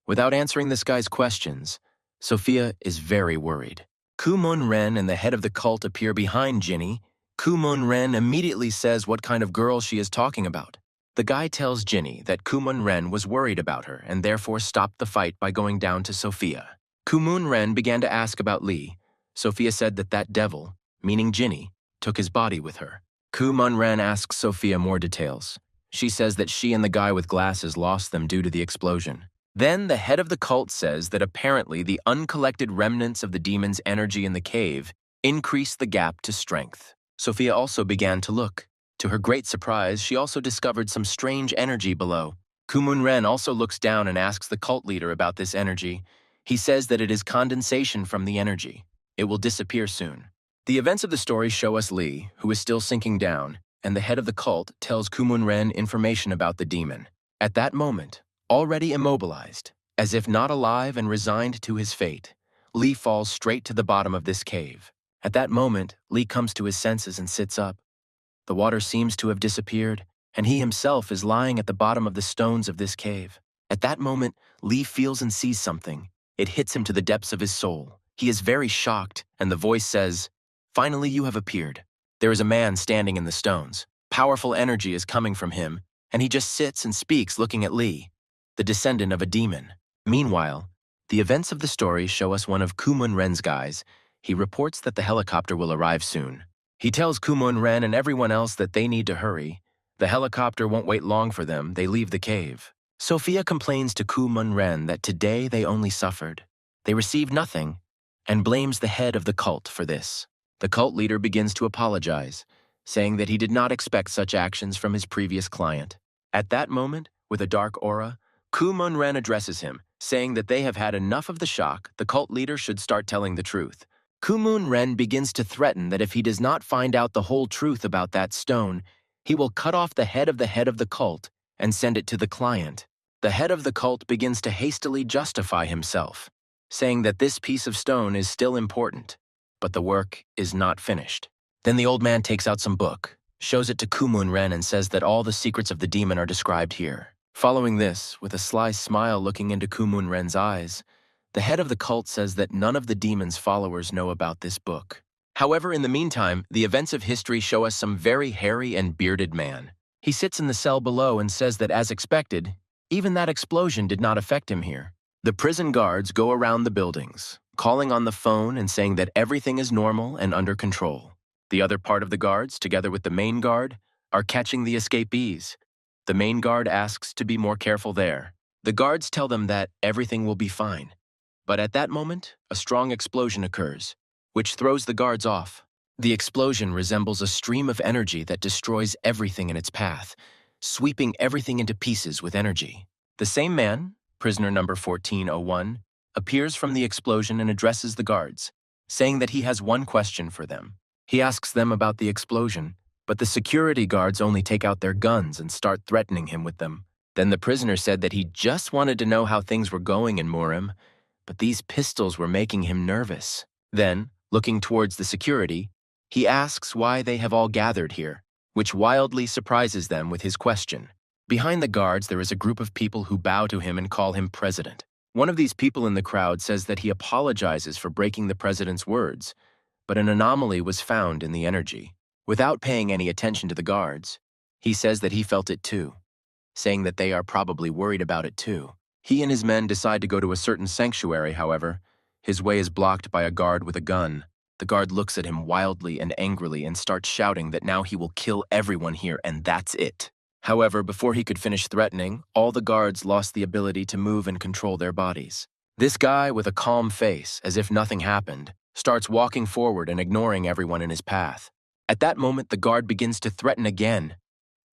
S1: Without answering this guy's questions, Sophia is very worried. Koo-moon Ren and the head of the cult appear behind Ginny. Koo-moon Ren immediately says what kind of girl she is talking about. The guy tells Ginny that Koo-moon Ren was worried about her and therefore stopped the fight by going down to Sophia. Koo-moon Ren began to ask about Lee. Sophia said that that devil, meaning Ginny, took his body with her. Koo-moon Ren asks Sophia more details. She says that she and the guy with glasses lost them due to the explosion. Then the head of the cult says that apparently the uncollected remnants of the demon's energy in the cave increased the gap to strength. Sophia also began to look. To her great surprise, she also discovered some strange energy below. Koo-moon Ren also looks down and asks the cult leader about this energy. He says that it is condensation from the energy. It will disappear soon. The events of the story show us Lee, who is still sinking down, and the head of the cult tells Koo-moon Ren information about the demon. At that moment, already immobilized, as if not alive and resigned to his fate, Lee falls straight to the bottom of this cave. At that moment, Lee comes to his senses and sits up. The water seems to have disappeared, and he himself is lying at the bottom of the stones of this cave. At that moment, Lee feels and sees something. It hits him to the depths of his soul. He is very shocked, and the voice says, "Finally, you have appeared." There is a man standing in the stones. Powerful energy is coming from him, and he just sits and speaks looking at Lee, the descendant of a demon. Meanwhile, the events of the story show us one of Koo-moon Ren's guys. He reports that the helicopter will arrive soon. He tells Koo-moon Ren and everyone else that they need to hurry. The helicopter won't wait long for them. They leave the cave. Sophia complains to Koo-moon Ren that today they only suffered. They received nothing, and blames the head of the cult for this. The cult leader begins to apologize, saying that he did not expect such actions from his previous client. At that moment, with a dark aura, Koo-moon Ren addresses him, saying that they have had enough of the shock. The cult leader should start telling the truth. Koo-moon Ren begins to threaten that if he does not find out the whole truth about that stone, he will cut off the head of the cult and send it to the client. The head of the cult begins to hastily justify himself, saying that this piece of stone is still important, but the work is not finished. Then the old man takes out some book, shows it to Koo-moon Ren and says that all the secrets of the demon are described here. Following this, with a sly smile looking into Koo-moon Ren's eyes, the head of the cult says that none of the demon's followers know about this book. However, in the meantime, the events of history show us some very hairy and bearded man. He sits in the cell below and says that, as expected, even that explosion did not affect him here. The prison guards go around the buildings, calling on the phone and saying that everything is normal and under control. The other part of the guards, together with the main guard, are catching the escapees. The main guard asks to be more careful there. The guards tell them that everything will be fine. But at that moment, a strong explosion occurs, which throws the guards off. The explosion resembles a stream of energy that destroys everything in its path, sweeping everything into pieces with energy. The same man, prisoner number 1401, appears from the explosion and addresses the guards, saying that he has one question for them. He asks them about the explosion, but the security guards only take out their guns and start threatening him with them. Then the prisoner said that he just wanted to know how things were going in Murim, but these pistols were making him nervous. Then, looking towards the security, he asks why they have all gathered here, which wildly surprises them with his question. Behind the guards, there is a group of people who bow to him and call him president. One of these people in the crowd says that he apologizes for breaking the president's words, but an anomaly was found in the energy. Without paying any attention to the guards, he says that he felt it too, saying that they are probably worried about it too. He and his men decide to go to a certain sanctuary, however. His way is blocked by a guard with a gun. The guard looks at him wildly and angrily and starts shouting that now he will kill everyone here and that's it. However, before he could finish threatening, all the guards lost the ability to move and control their bodies. This guy, with a calm face, as if nothing happened, starts walking forward and ignoring everyone in his path. At that moment, the guard begins to threaten again.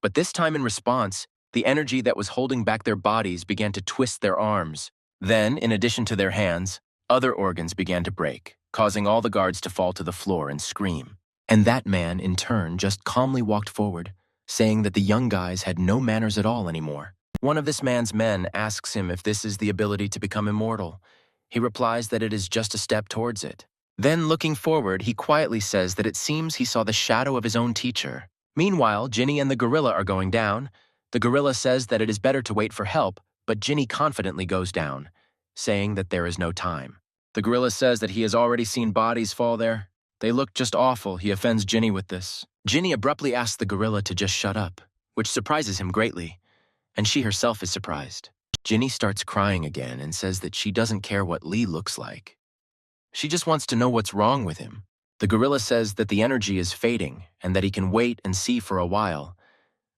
S1: But this time in response, the energy that was holding back their bodies began to twist their arms. Then, in addition to their hands, other organs began to break, causing all the guards to fall to the floor and scream. And that man, in turn, just calmly walked forward, saying that the young guys had no manners at all anymore. One of this man's men asks him if this is the ability to become immortal. He replies that it is just a step towards it. Then, looking forward, he quietly says that it seems he saw the shadow of his own teacher. Meanwhile, Ginny and the gorilla are going down. The gorilla says that it is better to wait for help, but Ginny confidently goes down, saying that there is no time. The gorilla says that he has already seen bodies fall there. They look just awful. He offends Ginny with this. Ginny abruptly asks the gorilla to just shut up, which surprises him greatly, and she herself is surprised. Ginny starts crying again and says that she doesn't care what Lee looks like. She just wants to know what's wrong with him. The gorilla says that the energy is fading and that he can wait and see for a while,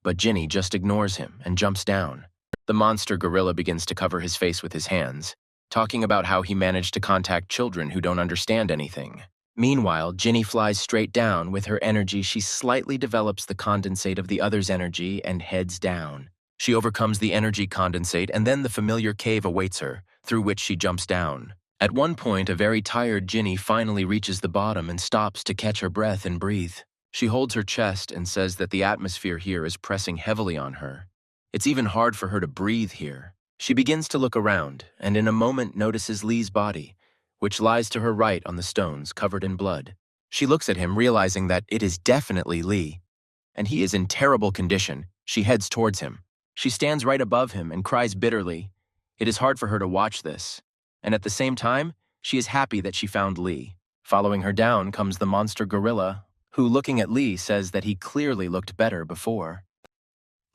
S1: but Ginny just ignores him and jumps down. The monster gorilla begins to cover his face with his hands, talking about how he managed to contact children who don't understand anything. Meanwhile, Ginny flies straight down. With her energy, she slightly develops the condensate of the other's energy and heads down. She overcomes the energy condensate, and then the familiar cave awaits her, through which she jumps down. At one point, a very tired Ginny finally reaches the bottom and stops to catch her breath and breathe. She holds her chest and says that the atmosphere here is pressing heavily on her. It's even hard for her to breathe here. She begins to look around, and in a moment notices Lee's body, which lies to her right on the stones, covered in blood. She looks at him, realizing that it is definitely Lee, and he is in terrible condition. She heads towards him. She stands right above him and cries bitterly. It is hard for her to watch this, and at the same time, she is happy that she found Lee. Following her down comes the monster gorilla, who, looking at Lee, says that he clearly looked better before.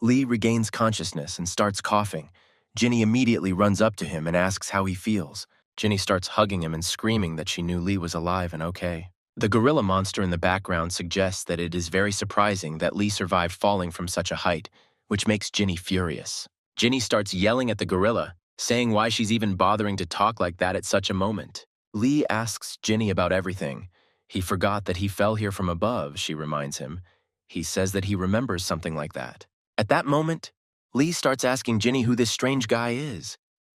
S1: Lee regains consciousness and starts coughing. Ginny immediately runs up to him and asks how he feels. Ginny starts hugging him and screaming that she knew Lee was alive and okay. The gorilla monster in the background suggests that it is very surprising that Lee survived falling from such a height, which makes Ginny furious. Ginny starts yelling at the gorilla, saying why she's even bothering to talk like that at such a moment. Lee asks Ginny about everything. He forgot that he fell here from above, she reminds him. He says that he remembers something like that. At that moment, Lee starts asking Ginny who this strange guy is.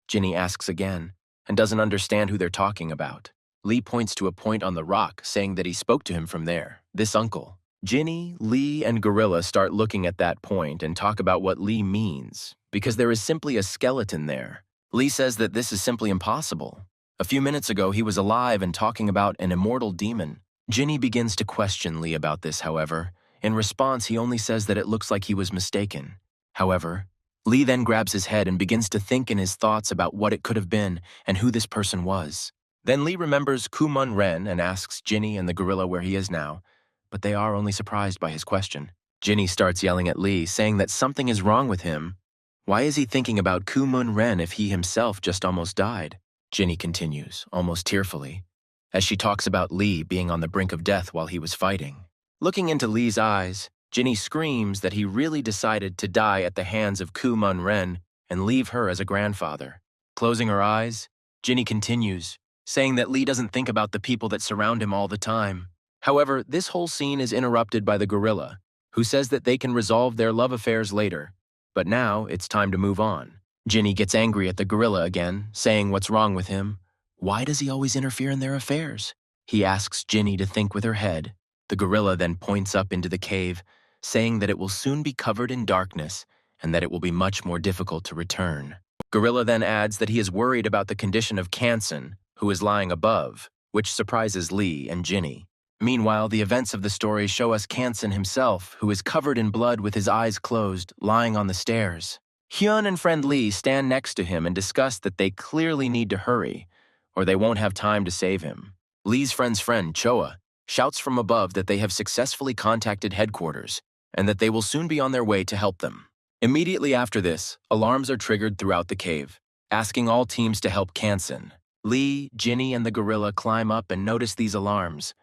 S1: Ginny asks again, and doesn't understand who they're talking about. Lee points to a point on the rock, saying that he spoke to him from there, this uncle. Ginny, Lee, and Gorilla start looking at that point and talk about what Lee means, because there is simply a skeleton there. Lee says that this is simply impossible. A few minutes ago, he was alive and talking about an immortal demon. Ginny begins to question Lee about this, however. In response, he only says that it looks like he was mistaken. However, Lee then grabs his head and begins to think in his thoughts about what it could have been and who this person was. Then Lee remembers Kumun Ren and asks Ginny and the gorilla where he is now, but they are only surprised by his question. Ginny starts yelling at Lee, saying that something is wrong with him. Why is he thinking about Kumun Ren if he himself just almost died? Ginny continues, almost tearfully, as she talks about Lee being on the brink of death while he was fighting. Looking into Lee's eyes, Ginny screams that he really decided to die at the hands of Kumun Ren and leave her as a grandfather. Closing her eyes, Ginny continues, saying that Lee doesn't think about the people that surround him all the time. However, this whole scene is interrupted by the gorilla, who says that they can resolve their love affairs later, but now it's time to move on. Ginny gets angry at the gorilla again, saying what's wrong with him. Why does he always interfere in their affairs? He asks Ginny to think with her head. The gorilla then points up into the cave, saying that it will soon be covered in darkness and that it will be much more difficult to return. Gorilla then adds that he is worried about the condition of Kansen, who is lying above, which surprises Lee and Ginny. Meanwhile, the events of the story show us Kansen himself, who is covered in blood with his eyes closed, lying on the stairs. Hyun and friend Lee stand next to him and discuss that they clearly need to hurry, or they won't have time to save him. Lee's friend's friend, Choa, shouts from above that they have successfully contacted headquarters and that they will soon be on their way to help them. Immediately after this, alarms are triggered throughout the cave, asking all teams to help Kansen. Lee, Ginny, and the gorilla climb up and notice these alarms.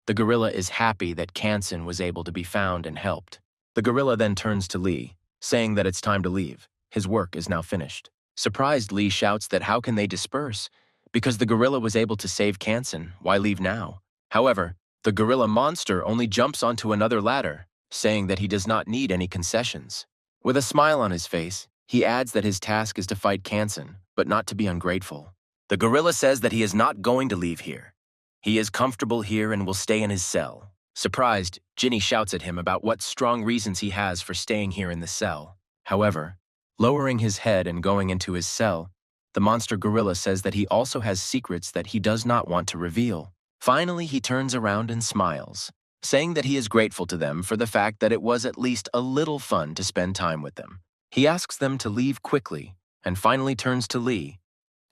S1: The gorilla is happy that Kansen was able to be found and helped. The gorilla then turns to Lee, saying that it's time to leave. His work is now finished. Surprised, Lee shouts that how can they disperse? Because the gorilla was able to save Kansen, why leave now? However, the gorilla monster only jumps onto another ladder, saying that he does not need any concessions. With a smile on his face, he adds that his task is to fight Kansen, but not to be ungrateful. The gorilla says that he is not going to leave here. He is comfortable here and will stay in his cell. Surprised, Ginny shouts at him about what strong reasons he has for staying here in the cell. However, lowering his head and going into his cell, the monster gorilla says that he also has secrets that he does not want to reveal. Finally, he turns around and smiles, saying that he is grateful to them for the fact that it was at least a little fun to spend time with them. He asks them to leave quickly and finally turns to Lee,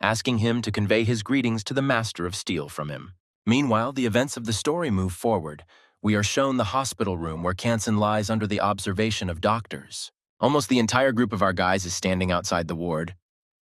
S1: asking him to convey his greetings to the Master of Steel from him. Meanwhile, the events of the story move forward. We are shown the hospital room where Kansen lies under the observation of doctors. Almost the entire group of our guys is standing outside the ward.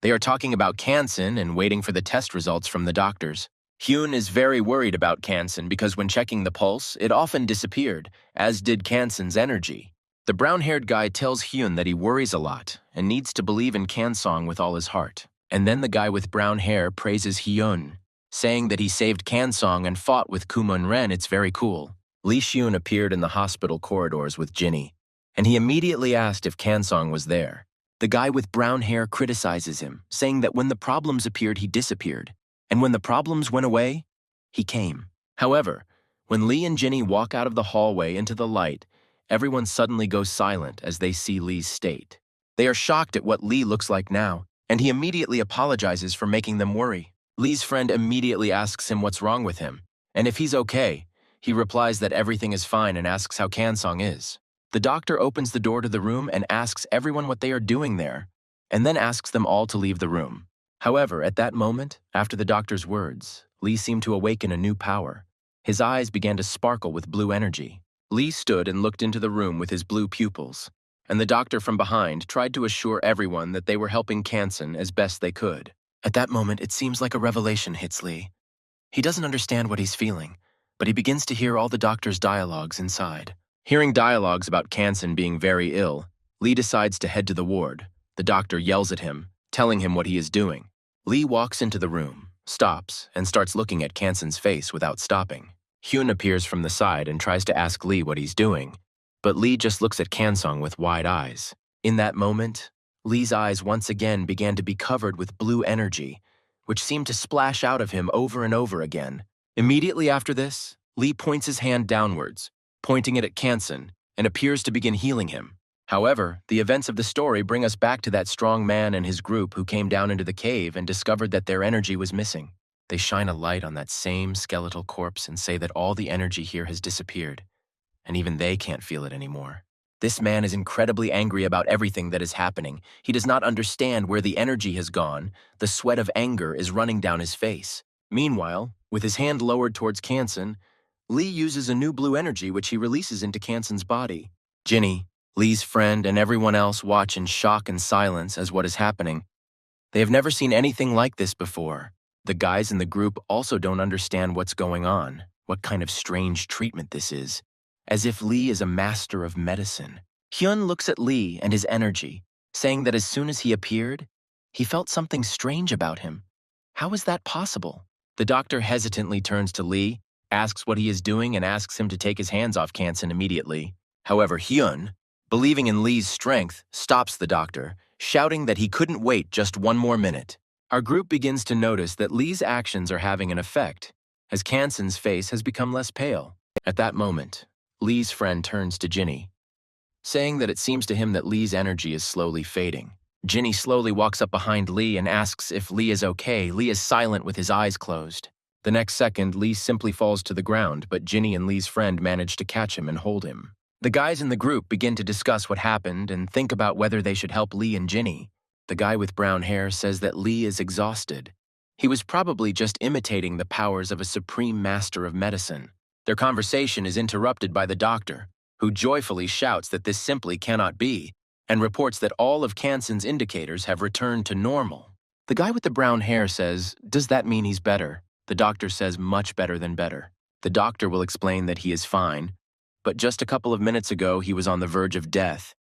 S1: They are talking about Kansen and waiting for the test results from the doctors. Hyun is very worried about Kansen because when checking the pulse, it often disappeared, as did Kansen's energy. The brown-haired guy tells Hyun that he worries a lot and needs to believe in Kansong with all his heart. And then the guy with brown hair praises Hyun, saying that he saved Kansong and fought with Kumon Ren. It's very cool. Lee Hyun appeared in the hospital corridors with Ginny, and he immediately asked if Kansong was there. The guy with brown hair criticizes him, saying that when the problems appeared, he disappeared, and when the problems went away, he came. However, when Lee and Ginny walk out of the hallway into the light, everyone suddenly goes silent as they see Lee's state. They are shocked at what Lee looks like now, and he immediately apologizes for making them worry. Lee's friend immediately asks him what's wrong with him, and if he's okay, he replies that everything is fine and asks how Kansong is. The doctor opens the door to the room and asks everyone what they are doing there, and then asks them all to leave the room. However, at that moment, after the doctor's words, Lee seemed to awaken a new power. His eyes began to sparkle with blue energy. Lee stood and looked into the room with his blue pupils, and the doctor from behind tried to assure everyone that they were helping Kansen as best they could. At that moment, it seems like a revelation hits Lee. He doesn't understand what he's feeling, but he begins to hear all the doctor's dialogues inside. Hearing dialogues about Kansen being very ill, Lee decides to head to the ward. The doctor yells at him, telling him what he is doing. Lee walks into the room, stops, and starts looking at Kansen's face without stopping. Hyun appears from the side and tries to ask Lee what he's doing, but Lee just looks at Kansong with wide eyes. In that moment, Lee's eyes once again began to be covered with blue energy, which seemed to splash out of him over and over again. Immediately after this, Lee points his hand downwards, pointing it at Kansen, and appears to begin healing him. However, the events of the story bring us back to that strong man and his group who came down into the cave and discovered that their energy was missing. They shine a light on that same skeletal corpse and say that all the energy here has disappeared, and even they can't feel it anymore. This man is incredibly angry about everything that is happening. He does not understand where the energy has gone. The sweat of anger is running down his face. Meanwhile, with his hand lowered towards Kansen, Lee uses a new blue energy which he releases into Kansen's body. Ginny, Lee's friend, and everyone else watch in shock and silence as what is happening. They have never seen anything like this before. The guys in the group also don't understand what's going on, what kind of strange treatment this is, as if Lee is a master of medicine. Hyun looks at Lee and his energy, saying that as soon as he appeared, he felt something strange about him. How is that possible? The doctor hesitantly turns to Lee, asks what he is doing, and asks him to take his hands off Kansen immediately. However, Hyun, believing in Lee's strength, stops the doctor, shouting that he couldn't wait just one more minute. Our group begins to notice that Lee's actions are having an effect, as Kansen's face has become less pale. At that moment, Lee's friend turns to Ginny, saying that it seems to him that Lee's energy is slowly fading. Ginny slowly walks up behind Lee and asks if Lee is okay. Lee is silent with his eyes closed. The next second, Lee simply falls to the ground, but Ginny and Lee's friend manage to catch him and hold him. The guys in the group begin to discuss what happened and think about whether they should help Lee and Ginny. The guy with brown hair says that Lee is exhausted. He was probably just imitating the powers of a supreme master of medicine. Their conversation is interrupted by the doctor, who joyfully shouts that this simply cannot be, and reports that all of Kanson's indicators have returned to normal. The guy with the brown hair says, "Does that mean he's better?" The doctor says, "Much better than better." The doctor will explain that he is fine, but just a couple of minutes ago he was on the verge of death.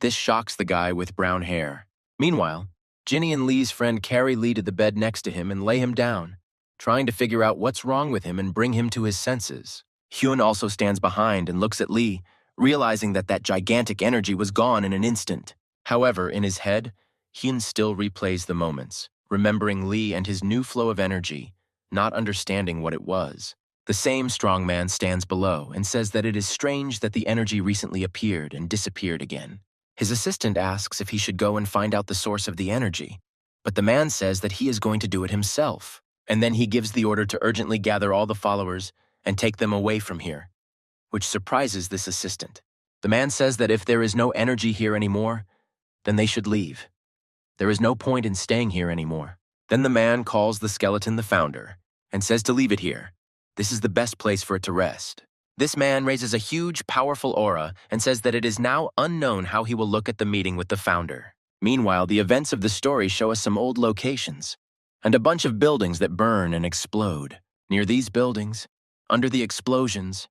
S1: This shocks the guy with brown hair. Meanwhile, Ginny and Lee's friend carry Lee to the bed next to him and lay him down, trying to figure out what's wrong with him and bring him to his senses. Hyun also stands behind and looks at Lee, realizing that that gigantic energy was gone in an instant. However, in his head, Hyun still replays the moments, remembering Lee and his new flow of energy, not understanding what it was. The same strong man stands below and says that it is strange that the energy recently appeared and disappeared again. His assistant asks if he should go and find out the source of the energy, but the man says that he is going to do it himself, and then he gives the order to urgently gather all the followers and take them away from here, which surprises this assistant. The man says that if there is no energy here anymore, then they should leave. There is no point in staying here anymore. Then the man calls the skeleton the founder and says to leave it here. This is the best place for it to rest. This man raises a huge, powerful aura and says that it is now unknown how he will look at the meeting with the founder. Meanwhile, the events of the story show us some old locations and a bunch of buildings that burn and explode. Near these buildings, under the explosions,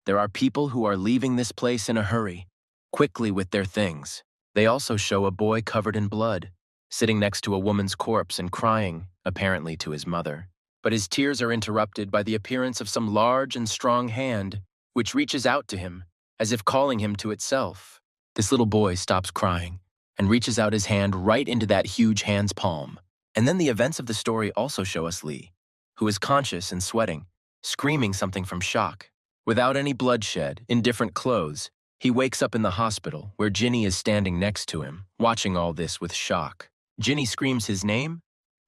S1: there are people who are leaving this place in a hurry, quickly with their things. They also show a boy covered in blood, sitting next to a woman's corpse and crying, apparently to his mother. But his tears are interrupted by the appearance of some large and strong hand, which reaches out to him, as if calling him to itself. This little boy stops crying and reaches out his hand right into that huge hand's palm. And then the events of the story also show us Lee, who is conscious and sweating, screaming something from shock. Without any bloodshed, in different clothes, he wakes up in the hospital where Ginny is standing next to him, watching all this with shock. Ginny screams his name,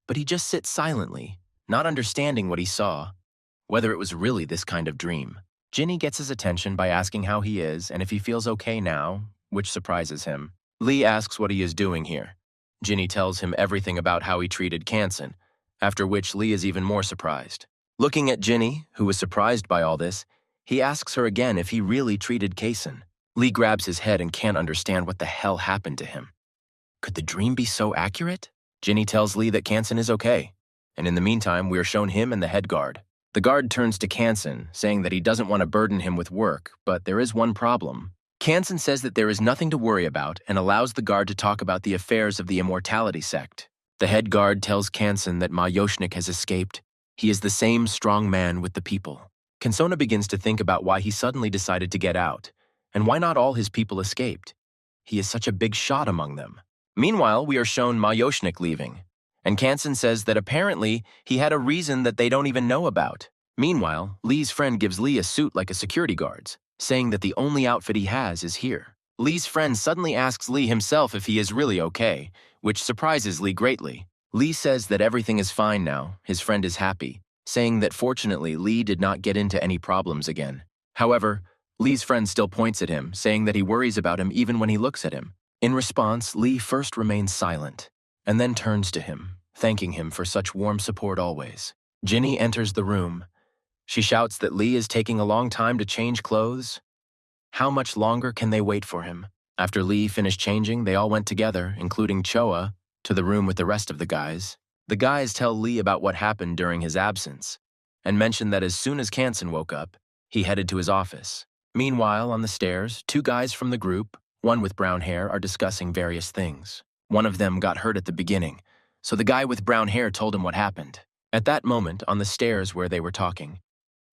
S1: but he just sits silently, not understanding what he saw, whether it was really this kind of dream. Ginny gets his attention by asking how he is and if he feels okay now, which surprises him. Lee asks what he is doing here. Ginny tells him everything about how he treated Kanson, after which Lee is even more surprised. Looking at Ginny, who was surprised by all this, he asks her again if he really treated Kanson. Lee grabs his head and can't understand what the hell happened to him. Could the dream be so accurate? Ginny tells Lee that Kanson is okay, and in the meantime, we are shown him and the head guard. The guard turns to Kanson, saying that he doesn't want to burden him with work, but there is one problem. Kanson says that there is nothing to worry about and allows the guard to talk about the affairs of the immortality sect. The head guard tells Kanson that Ma Yoshnik has escaped. He is the same strong man with the people. Kansona begins to think about why he suddenly decided to get out, and why not all his people escaped. He is such a big shot among them. Meanwhile, we are shown Ma Yoshnik leaving, and Kanson says that apparently he had a reason that they don't even know about. Meanwhile, Lee's friend gives Lee a suit like a security guard's, saying that the only outfit he has is here. Lee's friend suddenly asks Lee himself if he is really okay, which surprises Lee greatly. Lee says that everything is fine now, his friend is happy, saying that fortunately Lee did not get into any problems again. However, Lee's friend still points at him, saying that he worries about him even when he looks at him. In response, Lee first remains silent, and then turns to him, thanking him for such warm support always. Ginny enters the room. She shouts that Lee is taking a long time to change clothes. How much longer can they wait for him? After Lee finished changing, they all went together, including Choa, to the room with the rest of the guys. The guys tell Lee about what happened during his absence, and mention that as soon as Kanson woke up, he headed to his office. Meanwhile, on the stairs, two guys from the group, one with brown hair, are discussing various things. One of them got hurt at the beginning, so the guy with brown hair told him what happened. At that moment, on the stairs where they were talking,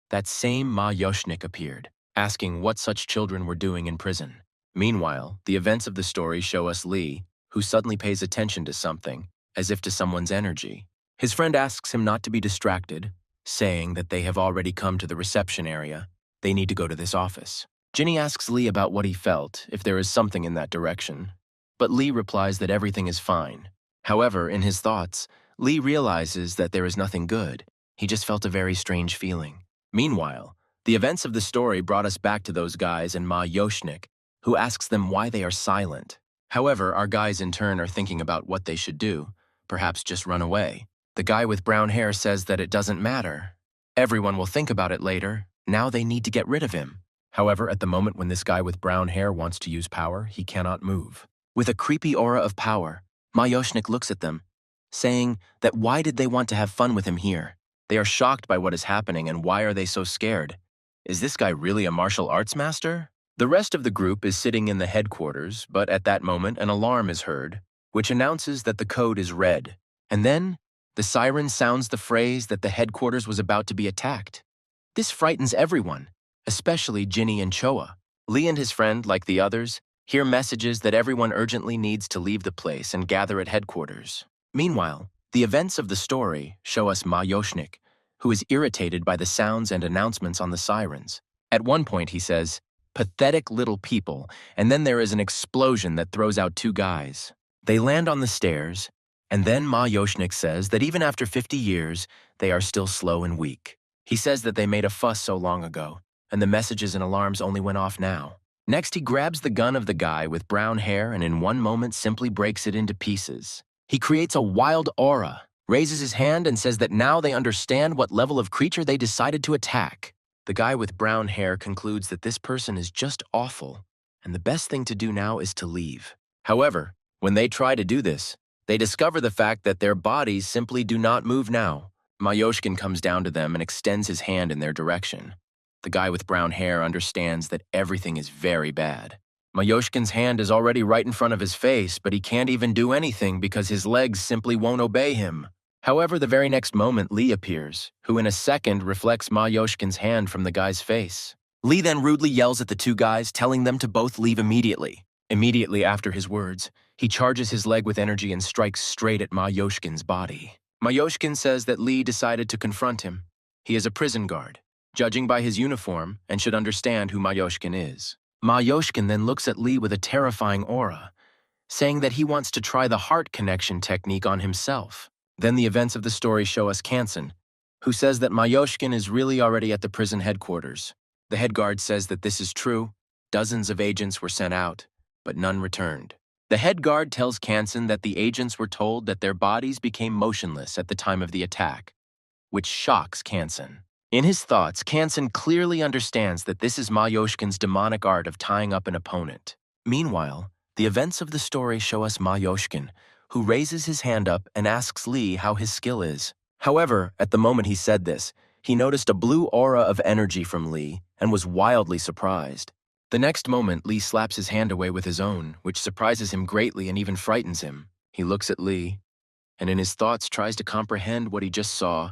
S1: that same Ma Yoshnik appeared, asking what such children were doing in prison. Meanwhile, the events of the story show us Lee, who suddenly pays attention to something, as if to someone's energy. His friend asks him not to be distracted, saying that they have already come to the reception area. They need to go to this office. Ginny asks Lee about what he felt, if there is something in that direction. But Lee replies that everything is fine. However, in his thoughts, Lee realizes that there is nothing good. He just felt a very strange feeling. Meanwhile, the events of the story brought us back to those guys and Ma Yoshnik, who asks them why they are silent. However, our guys in turn are thinking about what they should do, perhaps just run away. The guy with brown hair says that it doesn't matter. Everyone will think about it later. Now they need to get rid of him. However, at the moment when this guy with brown hair wants to use power, he cannot move. With a creepy aura of power, Mayoshnik looks at them, saying that why did they want to have fun with him here? They are shocked by what is happening, and why are they so scared? Is this guy really a martial arts master? The rest of the group is sitting in the headquarters, but at that moment an alarm is heard, which announces that the code is red. And then, the siren sounds the phrase that the headquarters was about to be attacked. This frightens everyone, especially Ginny and Choa. Lee and his friend, like the others, hear messages that everyone urgently needs to leave the place and gather at headquarters. Meanwhile, the events of the story show us Mayoshnik, who is irritated by the sounds and announcements on the sirens. At one point he says, "Pathetic little people," and then there is an explosion that throws out two guys. They land on the stairs, and then Mayoshnik says that even after 50 years, they are still slow and weak. He says that they made a fuss so long ago, and the messages and alarms only went off now. Next, he grabs the gun of the guy with brown hair and in one moment simply breaks it into pieces. He creates a wild aura, raises his hand and says that now they understand what level of creature they decided to attack. The guy with brown hair concludes that this person is just awful, and the best thing to do now is to leave. However, when they try to do this, they discover the fact that their bodies simply do not move now. Mayoshkin comes down to them and extends his hand in their direction. The guy with brown hair understands that everything is very bad. Mayoshkin's hand is already right in front of his face, but he can't even do anything because his legs simply won't obey him. However, the very next moment, Lee appears, who in a second reflects Mayoshkin's hand from the guy's face. Lee then rudely yells at the two guys, telling them to both leave immediately. Immediately after his words, he charges his leg with energy and strikes straight at Mayoshkin's body. Mayoshkin says that Lee decided to confront him. He is a prison guard, judging by his uniform, and should understand who Mayoshkin is. Mayoshkin then looks at Lee with a terrifying aura, saying that he wants to try the heart connection technique on himself. Then the events of the story show us Kansen, who says that Mayoshkin is really already at the prison headquarters. The head guard says that this is true. Dozens of agents were sent out, but none returned. The head guard tells Kansen that the agents were told that their bodies became motionless at the time of the attack, which shocks Kansen. In his thoughts, Kansen clearly understands that this is Mayoshkin's demonic art of tying up an opponent. Meanwhile, the events of the story show us Mayoshkin, who raises his hand up and asks Lee how his skill is. However, at the moment he said this, he noticed a blue aura of energy from Lee and was wildly surprised. The next moment, Lee slaps his hand away with his own, which surprises him greatly and even frightens him. He looks at Lee, and in his thoughts tries to comprehend what he just saw.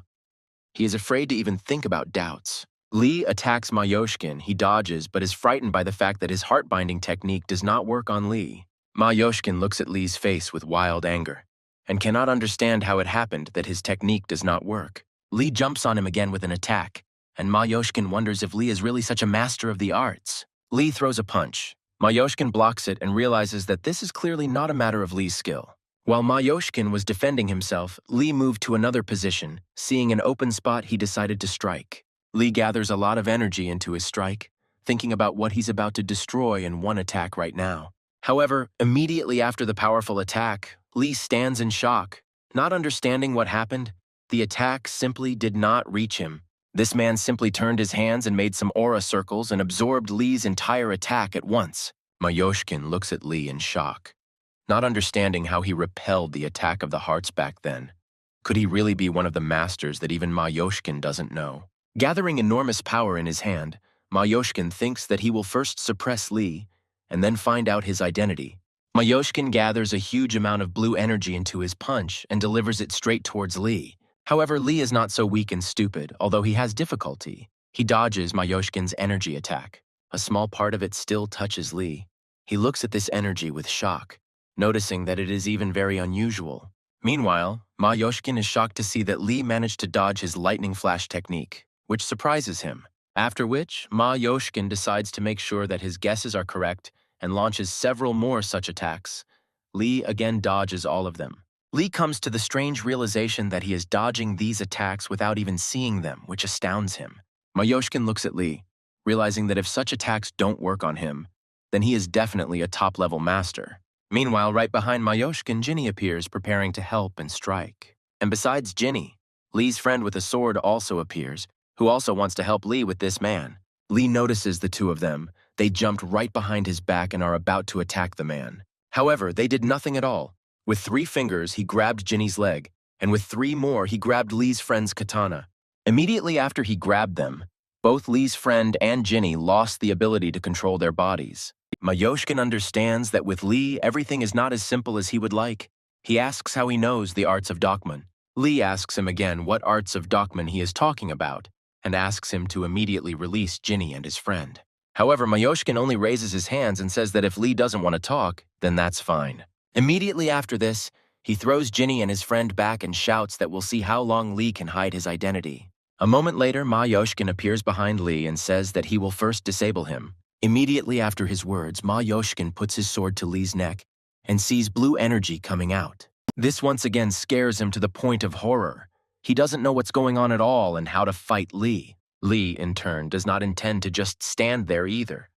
S1: He is afraid to even think about doubts. Lee attacks Mayoshkin. He dodges, but is frightened by the fact that his heart-binding technique does not work on Lee. Mayoshkin looks at Lee's face with wild anger, and cannot understand how it happened that his technique does not work. Lee jumps on him again with an attack, and Mayoshkin wonders if Lee is really such a master of the arts. Lee throws a punch. Mayoshkin blocks it and realizes that this is clearly not a matter of Lee's skill. While Mayoshkin was defending himself, Lee moved to another position. Seeing an open spot, he decided to strike. Lee gathers a lot of energy into his strike, thinking about what he's about to destroy in one attack right now. However, immediately after the powerful attack, Lee stands in shock. Not understanding what happened, the attack simply did not reach him. This man simply turned his hands and made some aura circles and absorbed Lee's entire attack at once. Mayoshkin looks at Lee in shock, not understanding how he repelled the attack of the hearts back then. Could he really be one of the masters that even Mayoshkin doesn't know? Gathering enormous power in his hand, Mayoshkin thinks that he will first suppress Lee and then find out his identity. Mayoshkin gathers a huge amount of blue energy into his punch and delivers it straight towards Lee. However, Lee is not so weak and stupid, although he has difficulty. He dodges Mayoshkin's energy attack. A small part of it still touches Lee. He looks at this energy with shock, noticing that it is even very unusual. Meanwhile, Mayoshkin is shocked to see that Lee managed to dodge his lightning flash technique, which surprises him. After which, Mayoshkin decides to make sure that his guesses are correct and launches several more such attacks. Lee again dodges all of them. Lee comes to the strange realization that he is dodging these attacks without even seeing them, which astounds him. Mayoshkin looks at Lee, realizing that if such attacks don't work on him, then he is definitely a top-level master. Meanwhile, right behind Mayoshkin, Ginny appears, preparing to help and strike. And besides Ginny, Lee's friend with a sword also appears, who also wants to help Lee with this man. Lee notices the two of them. They jumped right behind his back and are about to attack the man. However, they did nothing at all. With 3 fingers, he grabbed Jinny's leg, and with 3 more, he grabbed Lee's friend's katana. Immediately after he grabbed them, both Lee's friend and Jinny lost the ability to control their bodies. Mayoshkin understands that with Lee, everything is not as simple as he would like. He asks how he knows the arts of Dokman. Lee asks him again what arts of Dokman he is talking about, and asks him to immediately release Jinny and his friend. However, Mayoshkin only raises his hands and says that if Lee doesn't want to talk, then that's fine. Immediately after this, he throws Jinny and his friend back and shouts that we'll see how long Lee can hide his identity. A moment later, Mayoshkin appears behind Lee and says that he will first disable him. Immediately after his words, Mayoshkin puts his sword to Lee's neck and sees blue energy coming out. This once again scares him to the point of horror. He doesn't know what's going on at all and how to fight Lee. Lee, in turn, does not intend to just stand there either.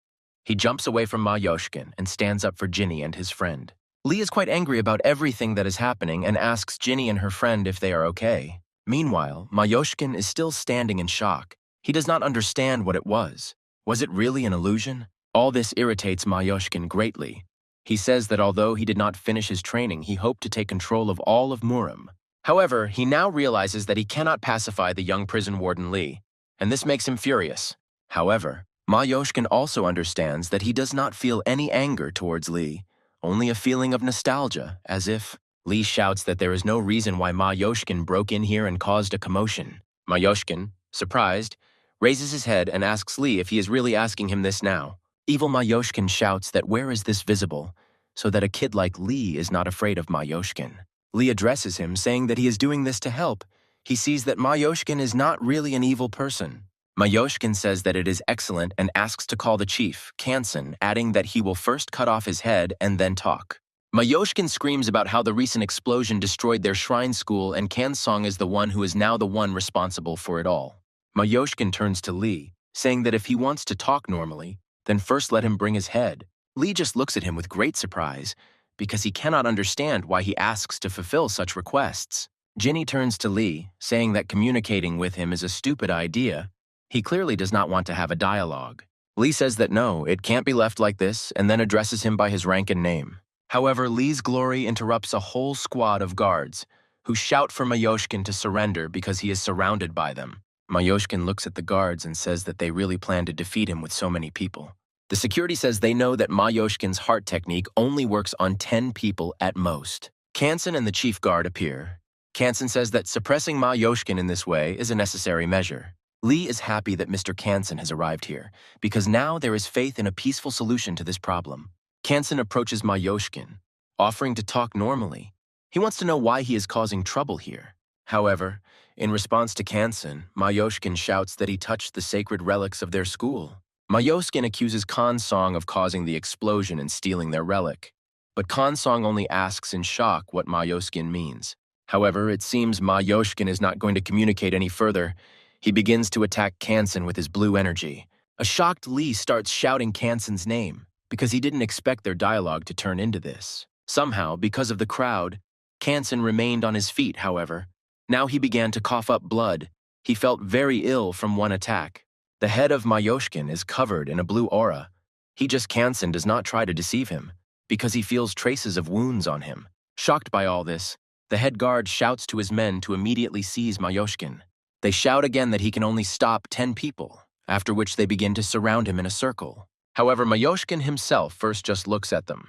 S1: He jumps away from Mayoshkin and stands up for Jinny and his friend. Lee is quite angry about everything that is happening and asks Jinny and her friend if they are okay. Meanwhile, Mayoshkin is still standing in shock. He does not understand what it was. Was it really an illusion? All this irritates Mayoshkin greatly. He says that although he did not finish his training, he hoped to take control of all of Murim. However, he now realizes that he cannot pacify the young prison warden Lee, and this makes him furious. However, Mayoshkin also understands that he does not feel any anger towards Lee, only a feeling of nostalgia, as if Lee shouts that there is no reason why Mayoshkin broke in here and caused a commotion. Mayoshkin, surprised, raises his head and asks Lee if he is really asking him this now. Evil Mayoshkin shouts that where is this visible, so that a kid like Lee is not afraid of Mayoshkin. Lee addresses him, saying that he is doing this to help. He sees that Mayoshkin is not really an evil person. Mayoshkin says that it is excellent and asks to call the chief, Kansen, adding that he will first cut off his head and then talk. Mayoshkin screams about how the recent explosion destroyed their shrine school and Kansong is the one who is now the one responsible for it all. Mayoshkin turns to Lee, saying that if he wants to talk normally, then first let him bring his head. Lee just looks at him with great surprise, because he cannot understand why he asks to fulfill such requests. Jinny turns to Lee, saying that communicating with him is a stupid idea. He clearly does not want to have a dialogue. Lee says that no, it can't be left like this, and then addresses him by his rank and name. However, Lee's glory interrupts a whole squad of guards, who shout for Mayoshkin to surrender because he is surrounded by them. Mayoshkin looks at the guards and says that they really plan to defeat him with so many people. The security says they know that Mayoshkin's heart technique only works on 10 people at most. Kansen and the chief guard appear. Kansen says that suppressing Mayoshkin in this way is a necessary measure. Lee is happy that Mr. Kansen has arrived here, because now there is faith in a peaceful solution to this problem. Kansen approaches Mayoshkin, offering to talk normally. He wants to know why he is causing trouble here. However, in response to Kansen, Mayoshkin shouts that he touched the sacred relics of their school. Mayoshkin accuses Kansong of causing the explosion and stealing their relic, but Kansong only asks in shock what Mayoshkin means. However, it seems Mayoshkin is not going to communicate any further. He begins to attack Kansen with his blue energy. A shocked Lee starts shouting Kansen's name, because he didn't expect their dialogue to turn into this. Somehow, because of the crowd, Kansen remained on his feet, however. Now he began to cough up blood. He felt very ill from one attack. The head of Mayoshkin is covered in a blue aura. Kansen does not try to deceive him, because he feels traces of wounds on him. Shocked by all this, the head guard shouts to his men to immediately seize Mayoshkin. They shout again that he can only stop 10 people, after which they begin to surround him in a circle. However, Mayoshkin himself first just looks at them,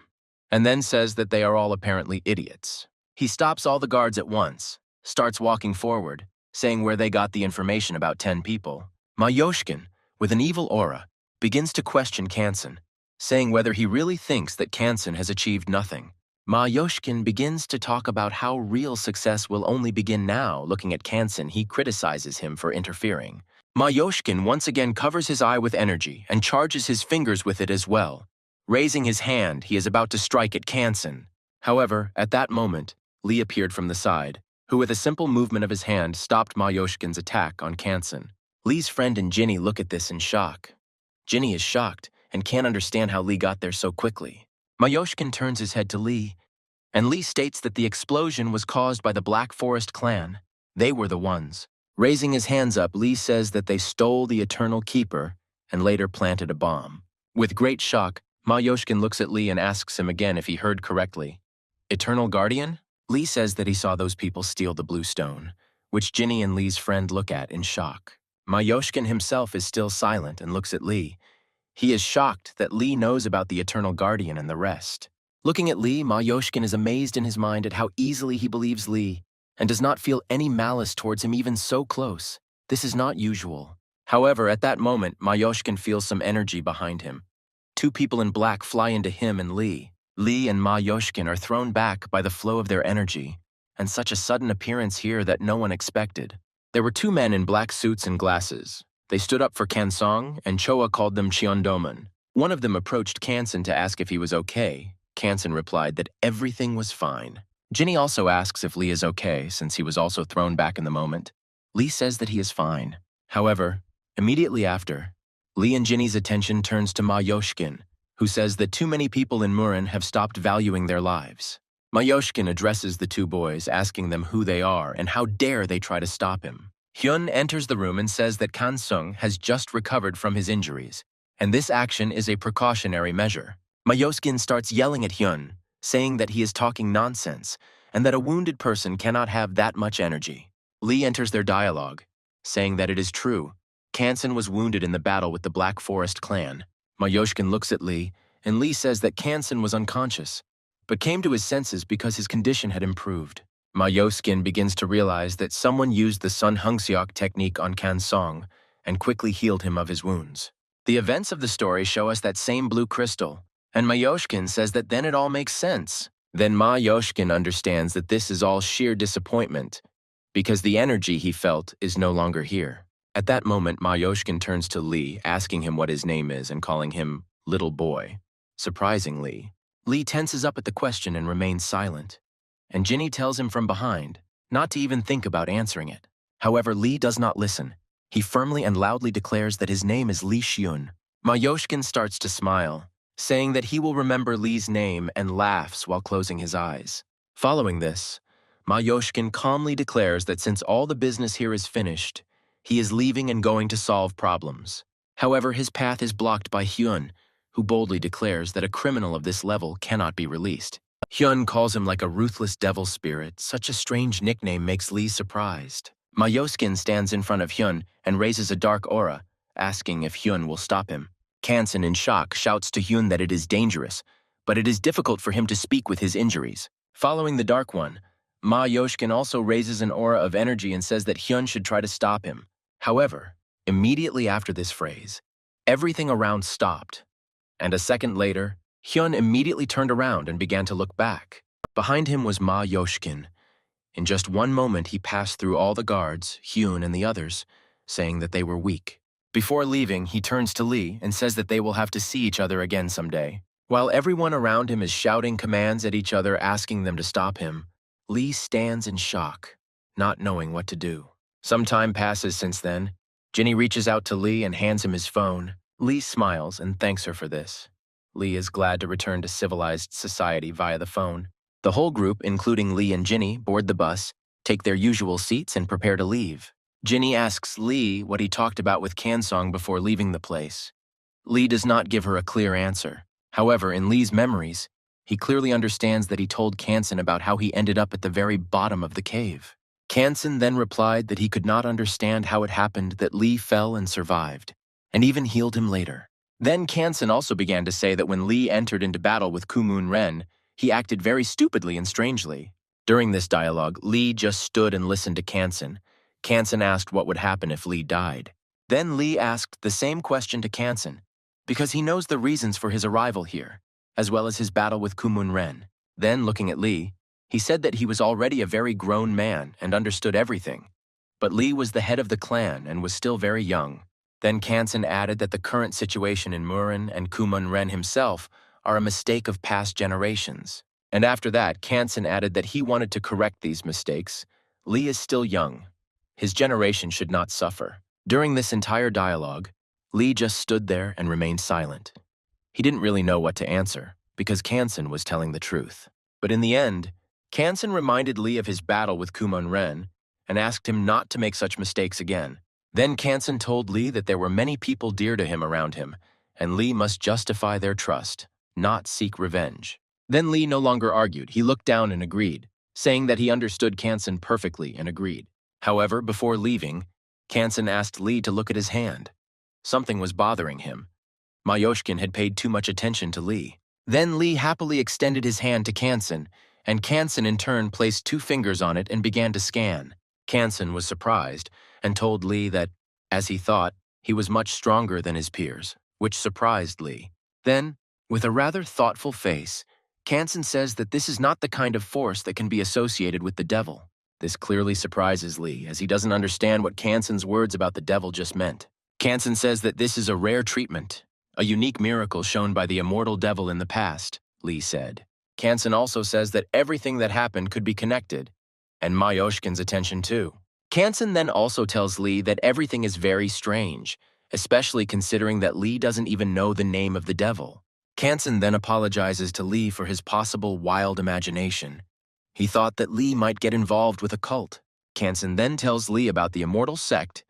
S1: and then says that they are all apparently idiots. He stops all the guards at once, starts walking forward, saying where they got the information about 10 people. Mayoshkin, with an evil aura, begins to question Kansen, saying whether he really thinks that Kansen has achieved nothing. Mayoshkin begins to talk about how real success will only begin now. Looking at Kansen, he criticizes him for interfering. Mayoshkin once again covers his eye with energy and charges his fingers with it as well. Raising his hand, he is about to strike at Kansen. However, at that moment, Lee appeared from the side, who with a simple movement of his hand stopped Mayoshkin's attack on Kansen. Lee's friend and Jinny look at this in shock. Jinny is shocked and can't understand how Lee got there so quickly. Mayoshkin turns his head to Lee, and Lee states that the explosion was caused by the Black Forest clan. They were the ones. Raising his hands up, Lee says that they stole the Eternal Keeper and later planted a bomb. With great shock, Ma Yoshkin looks at Lee and asks him again if he heard correctly. Eternal Guardian? Lee says that he saw those people steal the blue stone, which Ginny and Lee's friend look at in shock. Ma Yoshkin himself is still silent and looks at Lee. He is shocked that Lee knows about the Eternal Guardian and the rest. Looking at Lee, Ma Yoshkin is amazed in his mind at how easily he believes Lee and does not feel any malice towards him even so close. This is not usual. However, at that moment, Ma Yoshkin feels some energy behind him. Two people in black fly into him and Lee. Lee and Ma Yoshkin are thrown back by the flow of their energy, and such a sudden appearance here that no one expected. There were two men in black suits and glasses. They stood up for Kansong, and Choa called them Cheondoman. One of them approached Kansan to ask if he was okay. Kansan replied that everything was fine. Ginny also asks if Lee is okay, since he was also thrown back in the moment. Lee says that he is fine. However, immediately after, Lee and Ginny's attention turns to Ma Yoshkin, who says that too many people in Murin have stopped valuing their lives. Ma Yoshkin addresses the two boys, asking them who they are and how dare they try to stop him. Hyun enters the room and says that Kansung has just recovered from his injuries, and this action is a precautionary measure. Ma Yoshkin starts yelling at Hyun, saying that he is talking nonsense and that a wounded person cannot have that much energy. Lee enters their dialogue, saying that it is true. Kansan was wounded in the battle with the Black Forest clan. Ma Yoshkin looks at Lee, and Lee says that Kansan was unconscious, but came to his senses because his condition had improved. Ma Yoshkin begins to realize that someone used the Sun Hungseok technique on Kansong and quickly healed him of his wounds. The events of the story show us that same blue crystal, and Ma Yoshkin says that then it all makes sense. Then Ma Yoshkin understands that this is all sheer disappointment, because the energy he felt is no longer here. At that moment, Ma Yoshkin turns to Lee, asking him what his name is and calling him Little Boy. Surprisingly, Lee tenses up at the question and remains silent, and Ginny tells him from behind not to even think about answering it. However, Lee does not listen. He firmly and loudly declares that his name is Lee Xiun. Ma Yoshkin starts to smile, saying that he will remember Lee's name and laughs while closing his eyes. Following this, Ma Yoshkin calmly declares that since all the business here is finished, he is leaving and going to solve problems. However, his path is blocked by Hyun, who boldly declares that a criminal of this level cannot be released. Hyun calls him like a ruthless devil spirit. Such a strange nickname makes Lee surprised. Ma Yoshkin stands in front of Hyun and raises a dark aura, asking if Hyun will stop him. Kansan, in shock, shouts to Hyun that it is dangerous, but it is difficult for him to speak with his injuries. Following the Dark One, Ma Yoshkin also raises an aura of energy and says that Hyun should try to stop him. However, immediately after this phrase, everything around stopped, and a second later, Hyun immediately turned around and began to look back. Behind him was Ma Yoshkin. In just one moment, he passed through all the guards, Hyun and the others, saying that they were weak. Before leaving, he turns to Lee and says that they will have to see each other again someday. While everyone around him is shouting commands at each other, asking them to stop him, Lee stands in shock, not knowing what to do. Some time passes since then. Ginny reaches out to Lee and hands him his phone. Lee smiles and thanks her for this. Lee is glad to return to civilized society via the phone. The whole group, including Lee and Ginny, board the bus, take their usual seats, and prepare to leave. Ginny asks Lee what he talked about with Kansong before leaving the place. Lee does not give her a clear answer. However, in Lee's memories, he clearly understands that he told Kansan about how he ended up at the very bottom of the cave. Kansan then replied that he could not understand how it happened that Lee fell and survived, and even healed him later. Then Kansan also began to say that when Lee entered into battle with Kumun Ren, he acted very stupidly and strangely. During this dialogue, Lee just stood and listened to Kansan. Kansan asked what would happen if Lee died. Then Lee asked the same question to Kansan, because he knows the reasons for his arrival here, as well as his battle with Kumun Ren. Then, looking at Lee, he said that he was already a very grown man and understood everything, but Lee was the head of the clan and was still very young. Then Kansan added that the current situation in Murin and Kumun Ren himself are a mistake of past generations. And after that, Kansan added that he wanted to correct these mistakes. Lee is still young. His generation should not suffer. During this entire dialogue, Lee just stood there and remained silent. He didn't really know what to answer, because Kansan was telling the truth. But in the end, Kansan reminded Lee of his battle with Kumun Ren and asked him not to make such mistakes again. Then Kansen told Lee that there were many people dear to him around him, and Lee must justify their trust, not seek revenge. Then Lee no longer argued. He looked down and agreed, saying that he understood Kansen perfectly and agreed. However, before leaving, Kansen asked Lee to look at his hand. Something was bothering him. Mayoshkin had paid too much attention to Lee. Then Lee happily extended his hand to Kansen, and Kansen in turn placed 2 fingers on it and began to scan. Kansen was surprised and told Lee that, as he thought, he was much stronger than his peers, which surprised Lee. Then, with a rather thoughtful face, Kansen says that this is not the kind of force that can be associated with the devil. This clearly surprises Lee, as he doesn't understand what Kansen's words about the devil just meant. Kansen says that this is a rare treatment, a unique miracle shown by the immortal devil in the past, Lee said. Kansen also says that everything that happened could be connected, and Mayoshkin's attention too. Kansen then also tells Lee that everything is very strange, especially considering that Lee doesn't even know the name of the devil. Kansen then apologizes to Lee for his possible wild imagination. He thought that Lee might get involved with a cult. Kansen then tells Lee about the immortal sect,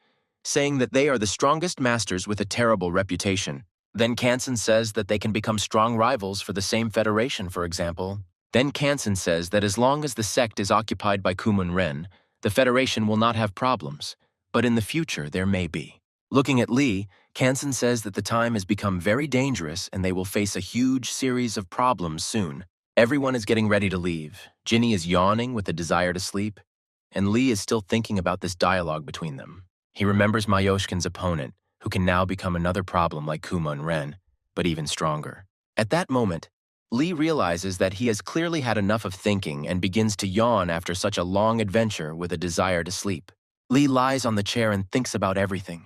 S1: saying that they are the strongest masters with a terrible reputation. Then Kansen says that they can become strong rivals for the same federation, for example. Then Kansen says that as long as the sect is occupied by Kumun-ren, the federation will not have problems, but in the future there may be. Looking at Lee, Kansen says that the time has become very dangerous and they will face a huge series of problems soon. Everyone is getting ready to leave. Ginny is yawning with a desire to sleep, and Lee is still thinking about this dialogue between them. He remembers Mayoshkin's opponent, who can now become another problem like Kumun-ren, but even stronger. At that moment, Lee realizes that he has clearly had enough of thinking and begins to yawn after such a long adventure with a desire to sleep. Lee lies on the chair and thinks about everything.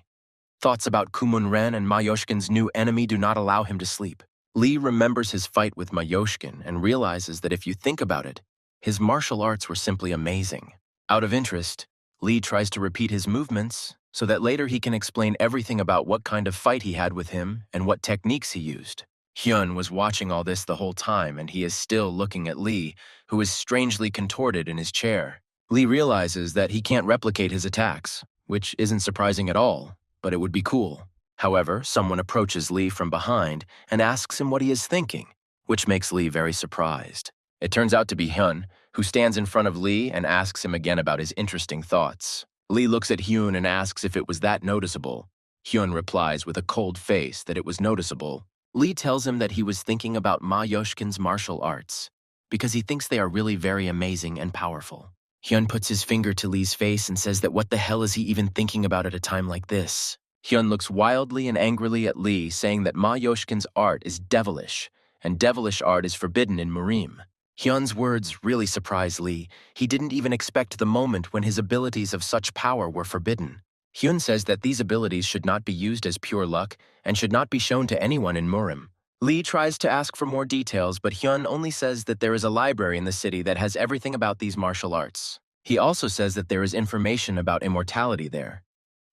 S1: Thoughts about Kumun-ren and Mayoshkin's new enemy do not allow him to sleep. Lee remembers his fight with Mayoshkin and realizes that if you think about it, his martial arts were simply amazing. Out of interest, Lee tries to repeat his movements so that later he can explain everything about what kind of fight he had with him and what techniques he used. Hyun was watching all this the whole time, and he is still looking at Lee, who is strangely contorted in his chair. Lee realizes that he can't replicate his attacks, which isn't surprising at all, but it would be cool. However, someone approaches Lee from behind and asks him what he is thinking, which makes Lee very surprised. It turns out to be Hyun, who stands in front of Lee and asks him again about his interesting thoughts. Lee looks at Hyun and asks if it was that noticeable. Hyun replies with a cold face that it was noticeable. Lee tells him that he was thinking about Mayoshkin's martial arts, because he thinks they are really very amazing and powerful. Hyun puts his finger to Lee's face and says that what the hell is he even thinking about at a time like this? Hyun looks wildly and angrily at Lee, saying that Mayoshkin's art is devilish, and devilish art is forbidden in Murim. Hyun's words really surprised Lee. He didn't even expect the moment when his abilities of such power were forbidden. Hyun says that these abilities should not be used as pure luck and should not be shown to anyone in Murim. Lee tries to ask for more details, but Hyun only says that there is a library in the city that has everything about these martial arts. He also says that there is information about immortality there.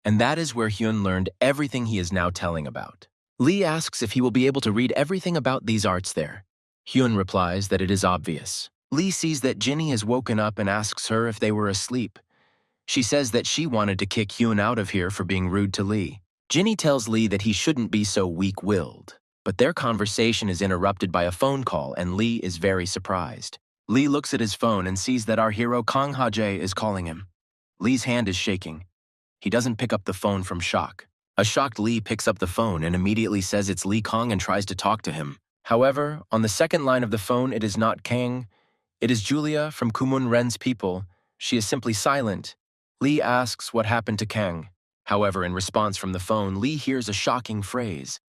S1: And that is where Hyun learned everything he is now telling about. Lee asks if he will be able to read everything about these arts there. Hyun replies that it is obvious. Lee sees that Ginny has woken up and asks her if they were asleep. She says that she wanted to kick Hyun out of here for being rude to Lee. Ginny tells Lee that he shouldn't be so weak-willed, but their conversation is interrupted by a phone call and Lee is very surprised. Lee looks at his phone and sees that our hero Kang Ha-jae is calling him. Lee's hand is shaking. He doesn't pick up the phone from shock. A shocked Lee picks up the phone and immediately says it's Lee Kang and tries to talk to him. However, on the second line of the phone, it is not Kang. It is Julia from Kumun-ren's people. She is simply silent. Lee asks what happened to Kang. However, in response from the phone, Lee hears a shocking phrase.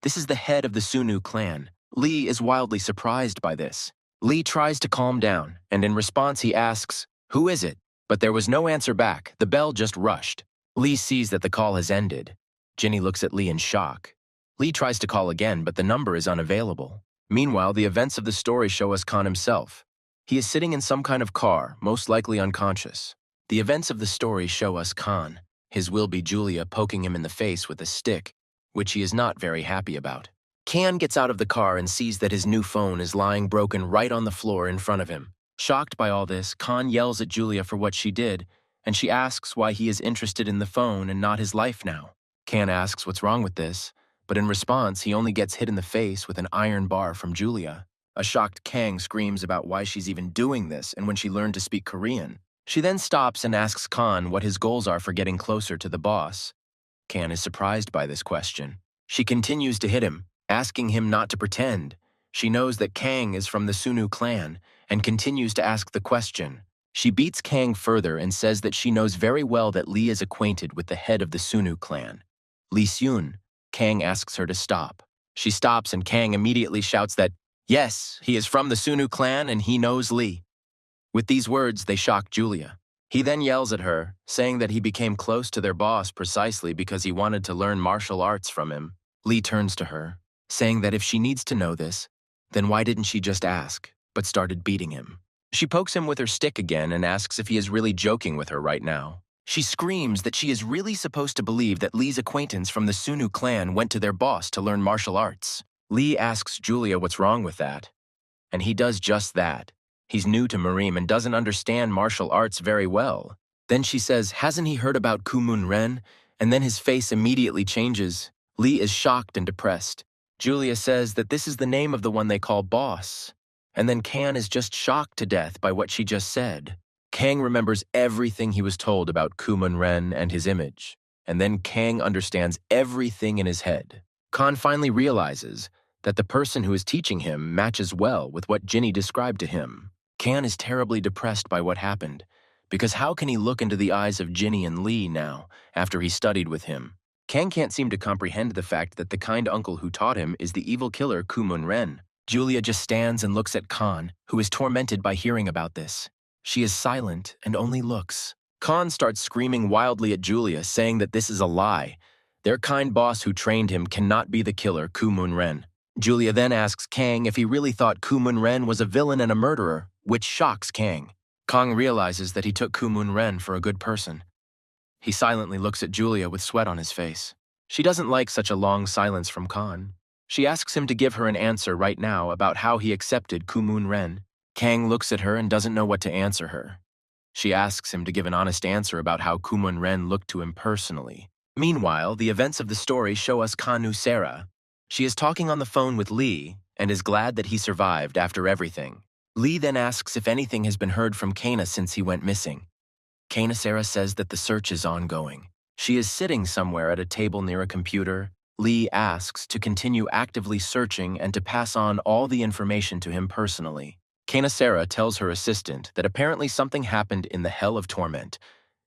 S1: This is the head of the Sunu clan. Lee is wildly surprised by this. Lee tries to calm down, and in response he asks, "Who is it?" But there was no answer back. The bell just rushed. Lee sees that the call has ended. Ginny looks at Lee in shock. Lee tries to call again, but the number is unavailable. Meanwhile, the events of the story show us Khan himself. He is sitting in some kind of car, most likely unconscious. The events of the story show us Khan. His will-be Julia poking him in the face with a stick, which he is not very happy about. Kan gets out of the car and sees that his new phone is lying broken right on the floor in front of him. Shocked by all this, Khan yells at Julia for what she did, and she asks why he is interested in the phone and not his life now. Kan asks what's wrong with this, but in response, he only gets hit in the face with an iron bar from Julia. A shocked Kang screams about why she's even doing this and when she learned to speak Korean. She then stops and asks Kan what his goals are for getting closer to the boss. Kan is surprised by this question. She continues to hit him, asking him not to pretend. She knows that Kang is from the Sunu clan and continues to ask the question. She beats Kang further and says that she knows very well that Lee is acquainted with the head of the Sunu clan, Lee Seun. Kang asks her to stop. She stops and Kang immediately shouts that, yes, he is from the Sunu clan and he knows Lee. With these words, they shock Julia. He then yells at her, saying that he became close to their boss precisely because he wanted to learn martial arts from him. Lee turns to her, saying that if she needs to know this, then why didn't she just ask, but started beating him? She pokes him with her stick again and asks if he is really joking with her right now. She screams that she is really supposed to believe that Lee's acquaintance from the Sunu clan went to their boss to learn martial arts. Lee asks Julia what's wrong with that, and he does just that. He's new to Marim and doesn't understand martial arts very well. Then she says, hasn't he heard about Kumun Ren? And then his face immediately changes. Lee is shocked and depressed. Julia says that this is the name of the one they call boss. And then Kan is just shocked to death by what she just said. Kang remembers everything he was told about Kumun Ren and his image. And then Kang understands everything in his head. Kan finally realizes that the person who is teaching him matches well with what Ginny described to him. Kan is terribly depressed by what happened, because how can he look into the eyes of Ginny and Lee now, after he studied with him? Kan can't seem to comprehend the fact that the kind uncle who taught him is the evil killer Kumun Ren. Julia just stands and looks at Kan, who is tormented by hearing about this. She is silent and only looks. Kan starts screaming wildly at Julia, saying that this is a lie. Their kind boss who trained him cannot be the killer Kumun Ren. Julia then asks Kang if he really thought Kumun Ren was a villain and a murderer, which shocks Kang. Kang realizes that he took Kumun Ren for a good person. He silently looks at Julia with sweat on his face. She doesn't like such a long silence from Kan. She asks him to give her an answer right now about how he accepted Kumun Ren. Kang looks at her and doesn't know what to answer her. She asks him to give an honest answer about how Kumun Ren looked to him personally. Meanwhile, the events of the story show us Kanu Sarah. She is talking on the phone with Lee and is glad that he survived after everything. Lee then asks if anything has been heard from Kana since he went missing. Kana Sarah says that the search is ongoing. She is sitting somewhere at a table near a computer. Lee asks to continue actively searching and to pass on all the information to him personally. Kana Sarah tells her assistant that apparently something happened in the Hell of Torment.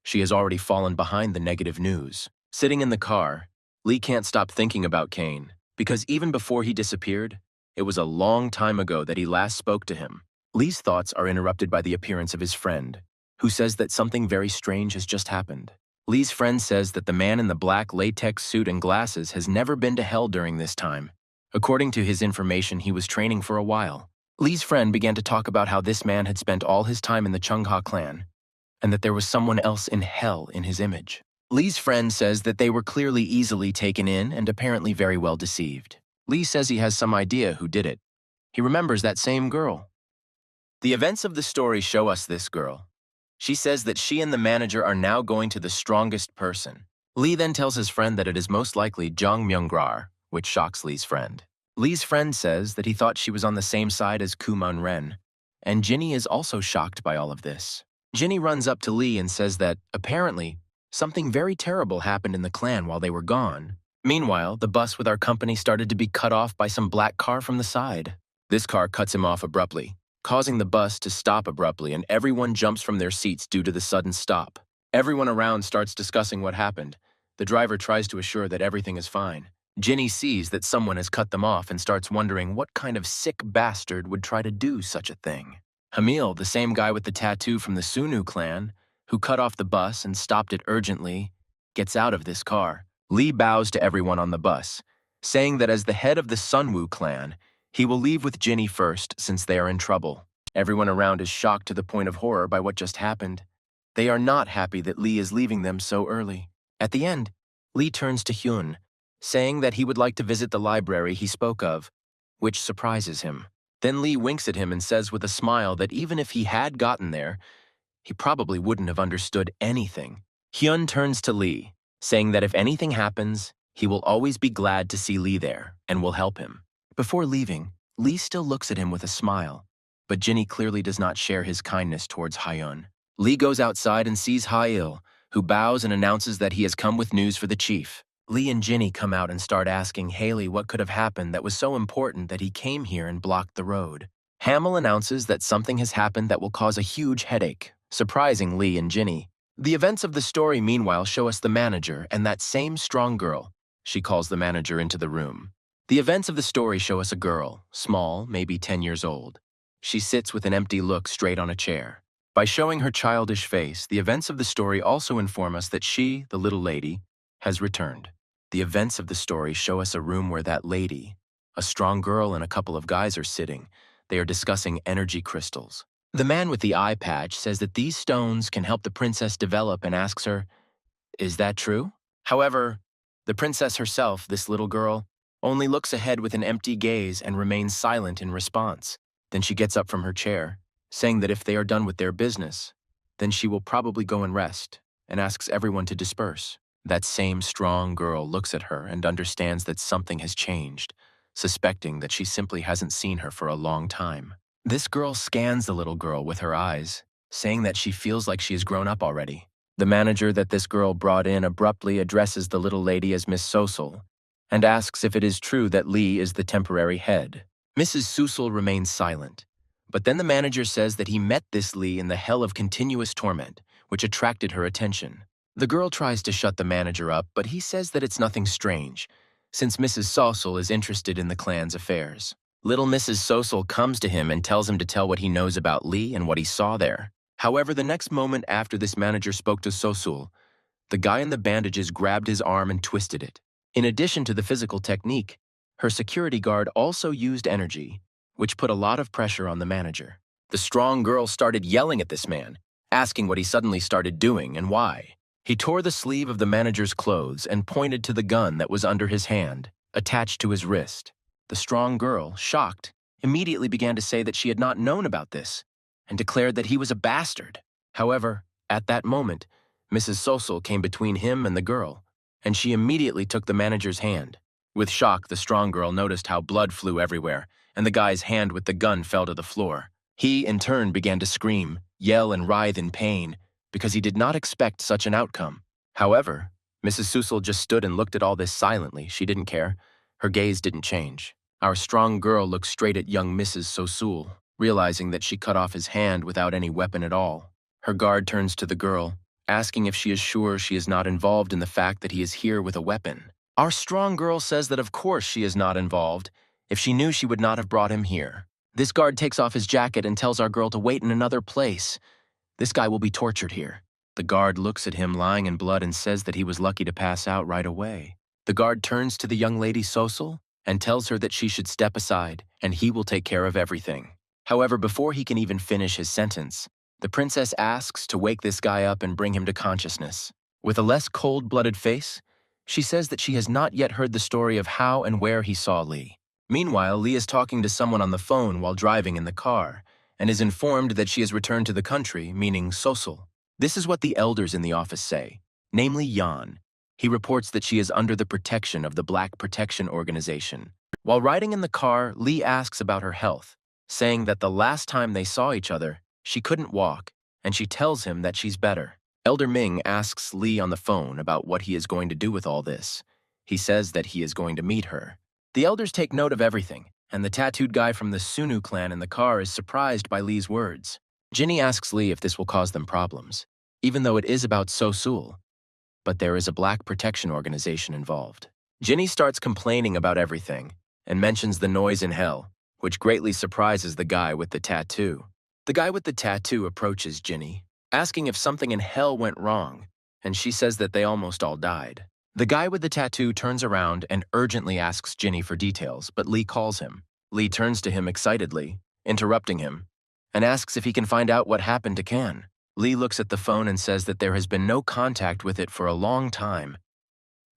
S1: She has already fallen behind the negative news. Sitting in the car, Lee can't stop thinking about Kane, because even before he disappeared, it was a long time ago that he last spoke to him. Lee's thoughts are interrupted by the appearance of his friend, who says that something very strange has just happened. Lee's friend says that the man in the black latex suit and glasses has never been to hell during this time. According to his information, he was training for a while. Lee's friend began to talk about how this man had spent all his time in the Chungha clan, and that there was someone else in hell in his image. Lee's friend says that they were clearly easily taken in and apparently very well deceived. Lee says he has some idea who did it. He remembers that same girl. The events of the story show us this girl. She says that she and the manager are now going to the strongest person. Lee then tells his friend that it is most likely Jang Myung-grar, which shocks Lee's friend. Lee's friend says that he thought she was on the same side as Kumun Ren, and Ginny is also shocked by all of this. Ginny runs up to Lee and says that, apparently, something very terrible happened in the clan while they were gone. Meanwhile, the bus with our company started to be cut off by some black car from the side. This car cuts him off abruptly, causing the bus to stop abruptly, and everyone jumps from their seats due to the sudden stop. Everyone around starts discussing what happened. The driver tries to assure that everything is fine. Ginny sees that someone has cut them off and starts wondering what kind of sick bastard would try to do such a thing. Hamil, the same guy with the tattoo from the Sunu clan, who cut off the bus and stopped it urgently, gets out of this car. Lee bows to everyone on the bus, saying that as the head of the Sunwoo clan, he will leave with Ginny first since they are in trouble. Everyone around is shocked to the point of horror by what just happened. They are not happy that Lee is leaving them so early. At the end, Lee turns to Hyun, saying that he would like to visit the library he spoke of, which surprises him. Then Lee winks at him and says with a smile that even if he had gotten there, he probably wouldn't have understood anything. Hyun turns to Lee, saying that if anything happens, he will always be glad to see Lee there and will help him. Before leaving, Lee still looks at him with a smile, but Jinny clearly does not share his kindness towards Hyun. Lee goes outside and sees Hail, who bows and announces that he has come with news for the chief. Lee and Jinny come out and start asking Haley what could have happened that was so important that he came here and blocked the road. Hamill announces that something has happened that will cause a huge headache, surprising Lee and Jinny. The events of the story, meanwhile, show us the manager and that same strong girl. She calls the manager into the room. The events of the story show us a girl, small, maybe 10 years old. She sits with an empty look straight on a chair. By showing her childish face, the events of the story also inform us that she, the little lady, has returned. The events of the story show us a room where that lady, a strong girl and a couple of guys are sitting. They are discussing energy crystals. The man with the eye patch says that these stones can help the princess develop and asks her, "Is that true?" However, the princess herself, this little girl, only looks ahead with an empty gaze and remains silent in response. Then she gets up from her chair, saying that if they are done with their business, then she will probably go and rest, and asks everyone to disperse. That same strong girl looks at her and understands that something has changed, suspecting that she simply hasn't seen her for a long time. This girl scans the little girl with her eyes, saying that she feels like she has grown up already. The manager that this girl brought in abruptly addresses the little lady as Miss Sosul and asks if it is true that Lee is the temporary head. Mrs. Sosul remains silent, but then the manager says that he met this Lee in the hell of continuous torment, which attracted her attention. The girl tries to shut the manager up, but he says that it's nothing strange, since Mrs. Sosul is interested in the clan's affairs. Little Mrs. Sosul comes to him and tells him to tell what he knows about Lee and what he saw there. However, the next moment after this manager spoke to Sosul, the guy in the bandages grabbed his arm and twisted it. In addition to the physical technique, her security guard also used energy, which put a lot of pressure on the manager. The strong girl started yelling at this man, asking what he suddenly started doing and why. He tore the sleeve of the manager's clothes and pointed to the gun that was under his hand, attached to his wrist. The strong girl, shocked, immediately began to say that she had not known about this and declared that he was a bastard. However, at that moment, Mrs. Sosul came between him and the girl, and she immediately took the manager's hand. With shock, the strong girl noticed how blood flew everywhere, and the guy's hand with the gun fell to the floor. He, in turn, began to scream, yell, and writhe in pain, because he did not expect such an outcome. However, Mrs. Sosul just stood and looked at all this silently. She didn't care. Her gaze didn't change. Our strong girl looked straight at young Mrs. Sosul, realizing that she cut off his hand without any weapon at all. Her guard turns to the girl, asking if she is sure she is not involved in the fact that he is here with a weapon. Our strong girl says that of course she is not involved. If she knew, she would not have brought him here. This guard takes off his jacket and tells our girl to wait in another place. This guy will be tortured here. The guard looks at him lying in blood and says that he was lucky to pass out right away. The guard turns to the young lady Sosul and tells her that she should step aside and he will take care of everything. However, before he can even finish his sentence, the princess asks to wake this guy up and bring him to consciousness. With a less cold-blooded face, she says that she has not yet heard the story of how and where he saw Lee. Meanwhile, Lee is talking to someone on the phone while driving in the car and is informed that she has returned to the country, meaning Sosul. This is what the elders in the office say, namely Jan. He reports that she is under the protection of the Black Protection Organization. While riding in the car, Lee asks about her health, saying that the last time they saw each other, she couldn't walk, and she tells him that she's better. Elder Ming asks Lee on the phone about what he is going to do with all this. He says that he is going to meet her. The elders take note of everything, and the tattooed guy from the Sunu clan in the car is surprised by Lee's words. Jinny asks Lee if this will cause them problems, even though it is about Sosul, but there is a Black Protection Organization involved. Jinny starts complaining about everything and mentions the noise in hell, which greatly surprises the guy with the tattoo. The guy with the tattoo approaches Jinny, asking if something in hell went wrong, and she says that they almost all died. The guy with the tattoo turns around and urgently asks Jinny for details, but Lee calls him. Lee turns to him excitedly, interrupting him, and asks if he can find out what happened to Can. Lee looks at the phone and says that there has been no contact with it for a long time,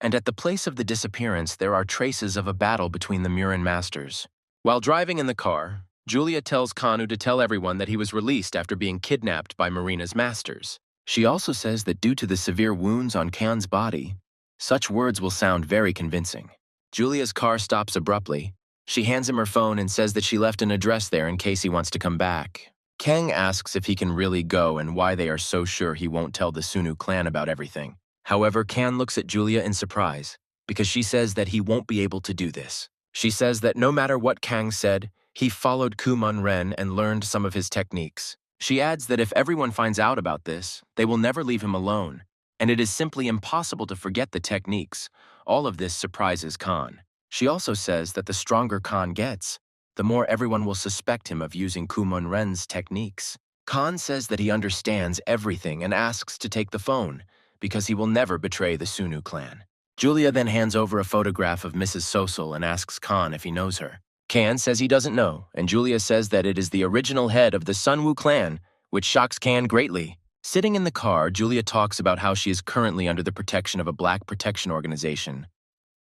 S1: and at the place of the disappearance there are traces of a battle between the Murin masters. While driving in the car, Julia tells Kanu to tell everyone that he was released after being kidnapped by Marina's masters. She also says that due to the severe wounds on Kan's body, such words will sound very convincing. Julia's car stops abruptly. She hands him her phone and says that she left an address there in case he wants to come back. Kang asks if he can really go and why they are so sure he won't tell the Sunu clan about everything. However, Kan looks at Julia in surprise because she says that he won't be able to do this. She says that no matter what Kang said, he followed Kumon Ren and learned some of his techniques. She adds that if everyone finds out about this, they will never leave him alone, and it is simply impossible to forget the techniques. All of this surprises Khan. She also says that the stronger Khan gets, the more everyone will suspect him of using Kumon Ren's techniques. Khan says that he understands everything and asks to take the phone, because he will never betray the Sunu clan. Julia then hands over a photograph of Mrs. Sosul and asks Khan if he knows her. Kan says he doesn't know, and Julia says that it is the original head of the Sunwoo clan, which shocks Kan greatly. Sitting in the car, Julia talks about how she is currently under the protection of a black protection organization,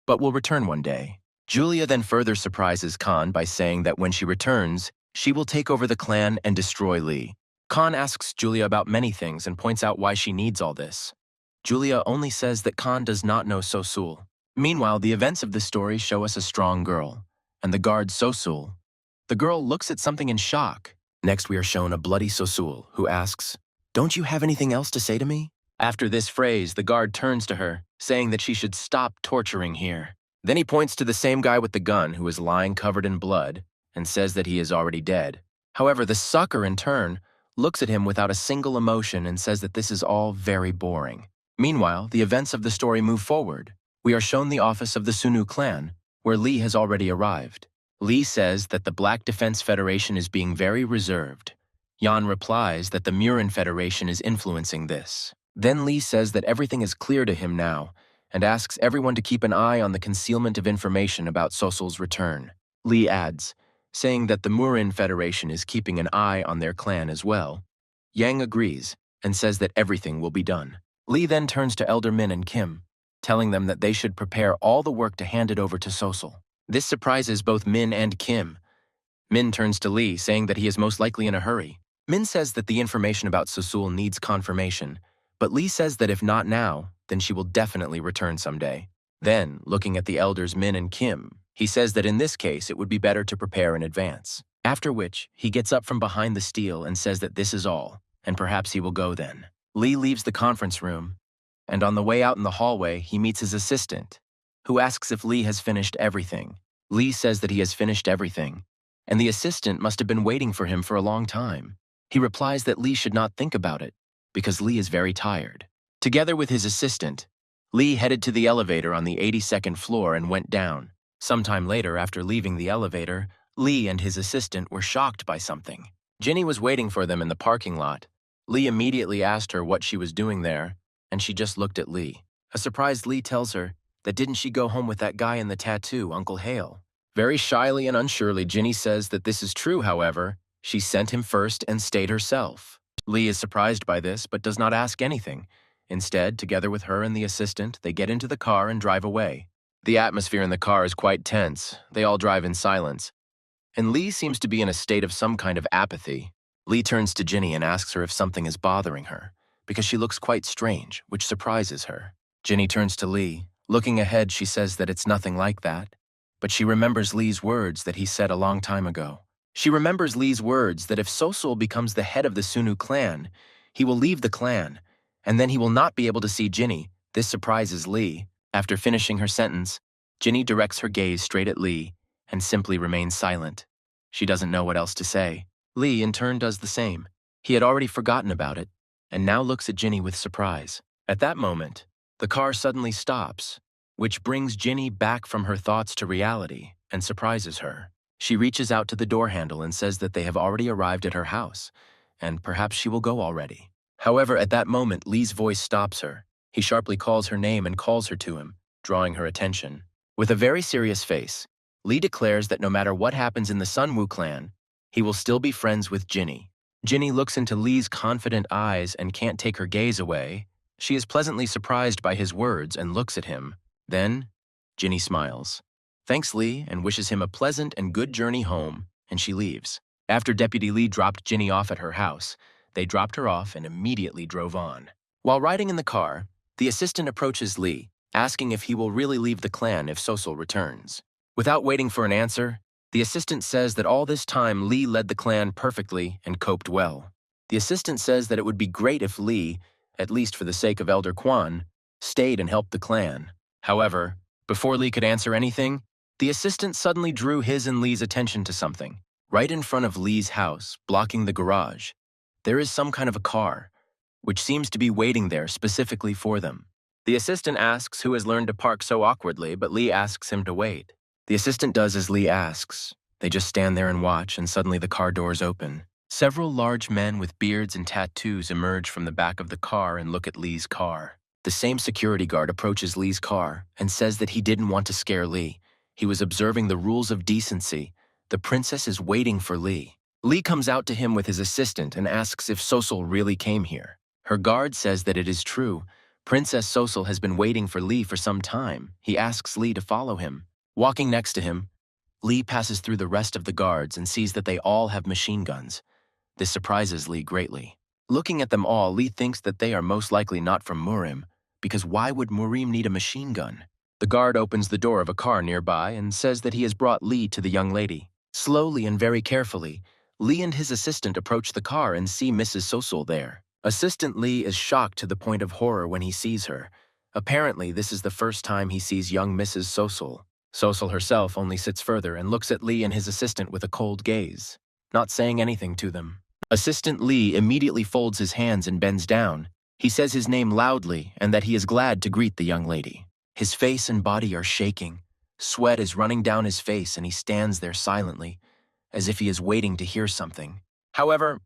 S1: but will return one day. Julia then further surprises Khan by saying that when she returns, she will take over the clan and destroy Lee. Khan asks Julia about many things and points out why she needs all this. Julia only says that Khan does not know Sosul. Meanwhile, the events of the story show us a strong girl, and the guard Sosul. The girl looks at something in shock. Next, we are shown a bloody Sosul, who asks, "Don't you have anything else to say to me?" After this phrase, the guard turns to her, saying that she should stop torturing here. Then he points to the same guy with the gun who is lying covered in blood and says that he is already dead. However, the sucker, in turn, looks at him without a single emotion and says that this is all very boring. Meanwhile, the events of the story move forward. We are shown the office of the Sunu clan, where Lee has already arrived. Lee says that the Black Defense Federation is being very reserved. Yan replies that the Murin Federation is influencing this. Then Lee says that everything is clear to him now and asks everyone to keep an eye on the concealment of information about Sosul's return. Lee adds, saying that the Murin Federation is keeping an eye on their clan as well. Yang agrees and says that everything will be done. Lee then turns to Elder Min and Kim, telling them that they should prepare all the work to hand it over to Sosul. This surprises both Min and Kim. Min turns to Lee, saying that he is most likely in a hurry. Min says that the information about Sosul needs confirmation, but Lee says that if not now, then she will definitely return someday. Then, looking at the elders Min and Kim, he says that in this case it would be better to prepare in advance. After which, he gets up from behind the steel and says that this is all, and perhaps he will go then. Lee leaves the conference room, and on the way out in the hallway, he meets his assistant, who asks if Lee has finished everything. Lee says that he has finished everything, and the assistant must have been waiting for him for a long time. He replies that Lee should not think about it, because Lee is very tired. Together with his assistant, Lee headed to the elevator on the 82nd floor and went down. Sometime later, after leaving the elevator, Lee and his assistant were shocked by something. Ginny was waiting for them in the parking lot. Lee immediately asked her what she was doing there, and she just looked at Lee. A surprised Lee tells her that didn't she go home with that guy in the tattoo, Uncle Hale? Very shyly and unsurely, Ginny says that this is true, however. She sent him first and stayed herself. Lee is surprised by this, but does not ask anything. Instead, together with her and the assistant, they get into the car and drive away. The atmosphere in the car is quite tense. They all drive in silence. And Lee seems to be in a state of some kind of apathy. Lee turns to Ginny and asks her if something is bothering her, because she looks quite strange, which surprises her. Ginny turns to Lee. Looking ahead, she says that it's nothing like that, but she remembers Lee's words that he said a long time ago. She remembers Lee's words that if Sosul becomes the head of the Sunu clan, he will leave the clan, and then he will not be able to see Ginny. This surprises Lee. After finishing her sentence, Ginny directs her gaze straight at Lee and simply remains silent. She doesn't know what else to say. Lee, in turn, does the same. He had already forgotten about it, and now looks at Ginny with surprise. At that moment, the car suddenly stops, which brings Ginny back from her thoughts to reality and surprises her. She reaches out to the door handle and says that they have already arrived at her house, and perhaps she will go already. However, at that moment, Lee's voice stops her. He sharply calls her name and calls her to him, drawing her attention. With a very serious face, Lee declares that no matter what happens in the Sunwoo clan, he will still be friends with Ginny. Ginny looks into Lee's confident eyes and can't take her gaze away. She is pleasantly surprised by his words and looks at him. Then, Ginny smiles, thanks Lee, and wishes him a pleasant and good journey home, and she leaves. After Deputy Lee dropped Ginny off at her house, they dropped her off and immediately drove on. While riding in the car, the assistant approaches Lee, asking if he will really leave the clan if Sosul returns. Without waiting for an answer, the assistant says that all this time Lee led the clan perfectly and coped well. The assistant says that it would be great if Lee, at least for the sake of Elder Kwan, stayed and helped the clan. However, before Lee could answer anything, the assistant suddenly drew his and Lee's attention to something. Right in front of Lee's house, blocking the garage, there is some kind of a car, which seems to be waiting there specifically for them. The assistant asks who has learned to park so awkwardly, but Lee asks him to wait. The assistant does as Lee asks. They just stand there and watch, and suddenly the car doors open. Several large men with beards and tattoos emerge from the back of the car and look at Lee's car. The same security guard approaches Lee's car and says that he didn't want to scare Lee. He was observing the rules of decency. The princess is waiting for Lee. Lee comes out to him with his assistant and asks if Sosul really came here. Her guard says that it is true. Princess Sosul has been waiting for Lee for some time. He asks Lee to follow him. Walking next to him, Lee passes through the rest of the guards and sees that they all have machine guns. This surprises Lee greatly. Looking at them all, Lee thinks that they are most likely not from Murim, because why would Murim need a machine gun? The guard opens the door of a car nearby and says that he has brought Lee to the young lady. Slowly and very carefully, Lee and his assistant approach the car and see Mrs. Sosul there. Assistant Lee is shocked to the point of horror when he sees her. Apparently, this is the first time he sees young Mrs. Sosul. Sosul herself only sits further and looks at Lee and his assistant with a cold gaze, not saying anything to them. Assistant Lee immediately folds his hands and bends down. He says his name loudly and that he is glad to greet the young lady. His face and body are shaking. Sweat is running down his face and he stands there silently, as if he is waiting to hear something. However,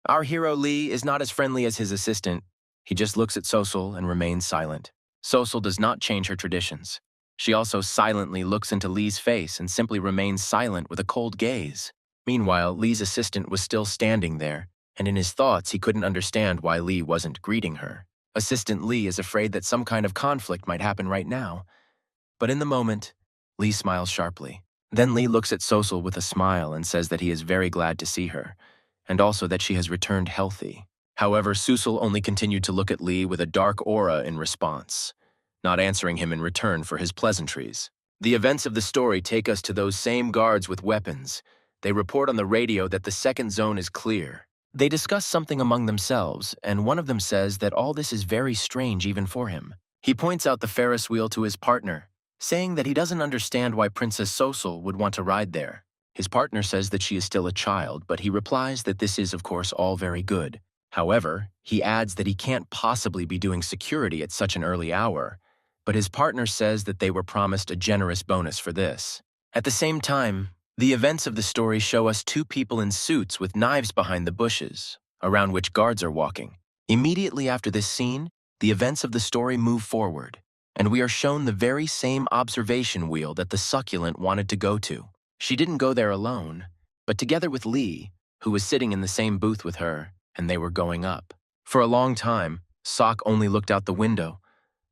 S1: our hero Lee is not as friendly as his assistant. He just looks at Sosul and remains silent. Sosul does not change her traditions. She also silently looks into Lee's face and simply remains silent with a cold gaze. Meanwhile, Lee's assistant was still standing there, and in his thoughts he couldn't understand why Lee wasn't greeting her. Assistant Lee is afraid that some kind of conflict might happen right now. But in the moment, Lee smiles sharply. Then Lee looks at Sosul with a smile and says that he is very glad to see her, and also that she has returned healthy. However, Sosul only continued to look at Lee with a dark aura in response, not answering him in return for his pleasantries. The events of the story take us to those same guards with weapons. They report on the radio that the second zone is clear. They discuss something among themselves, and one of them says that all this is very strange even for him. He points out the Ferris wheel to his partner, saying that he doesn't understand why Princess Sosul would want to ride there. His partner says that she is still a child, but he replies that this is, of course, all very good. However, he adds that he can't possibly be doing security at such an early hour, but his partner says that they were promised a generous bonus for this. At the same time, the events of the story show us two people in suits with knives behind the bushes, around which guards are walking. Immediately after this scene, the events of the story move forward, and we are shown the very same observation wheel that the succulent wanted to go to. She didn't go there alone, but together with Lee, who was sitting in the same booth with her, and they were going up. For a long time, Sok only looked out the window,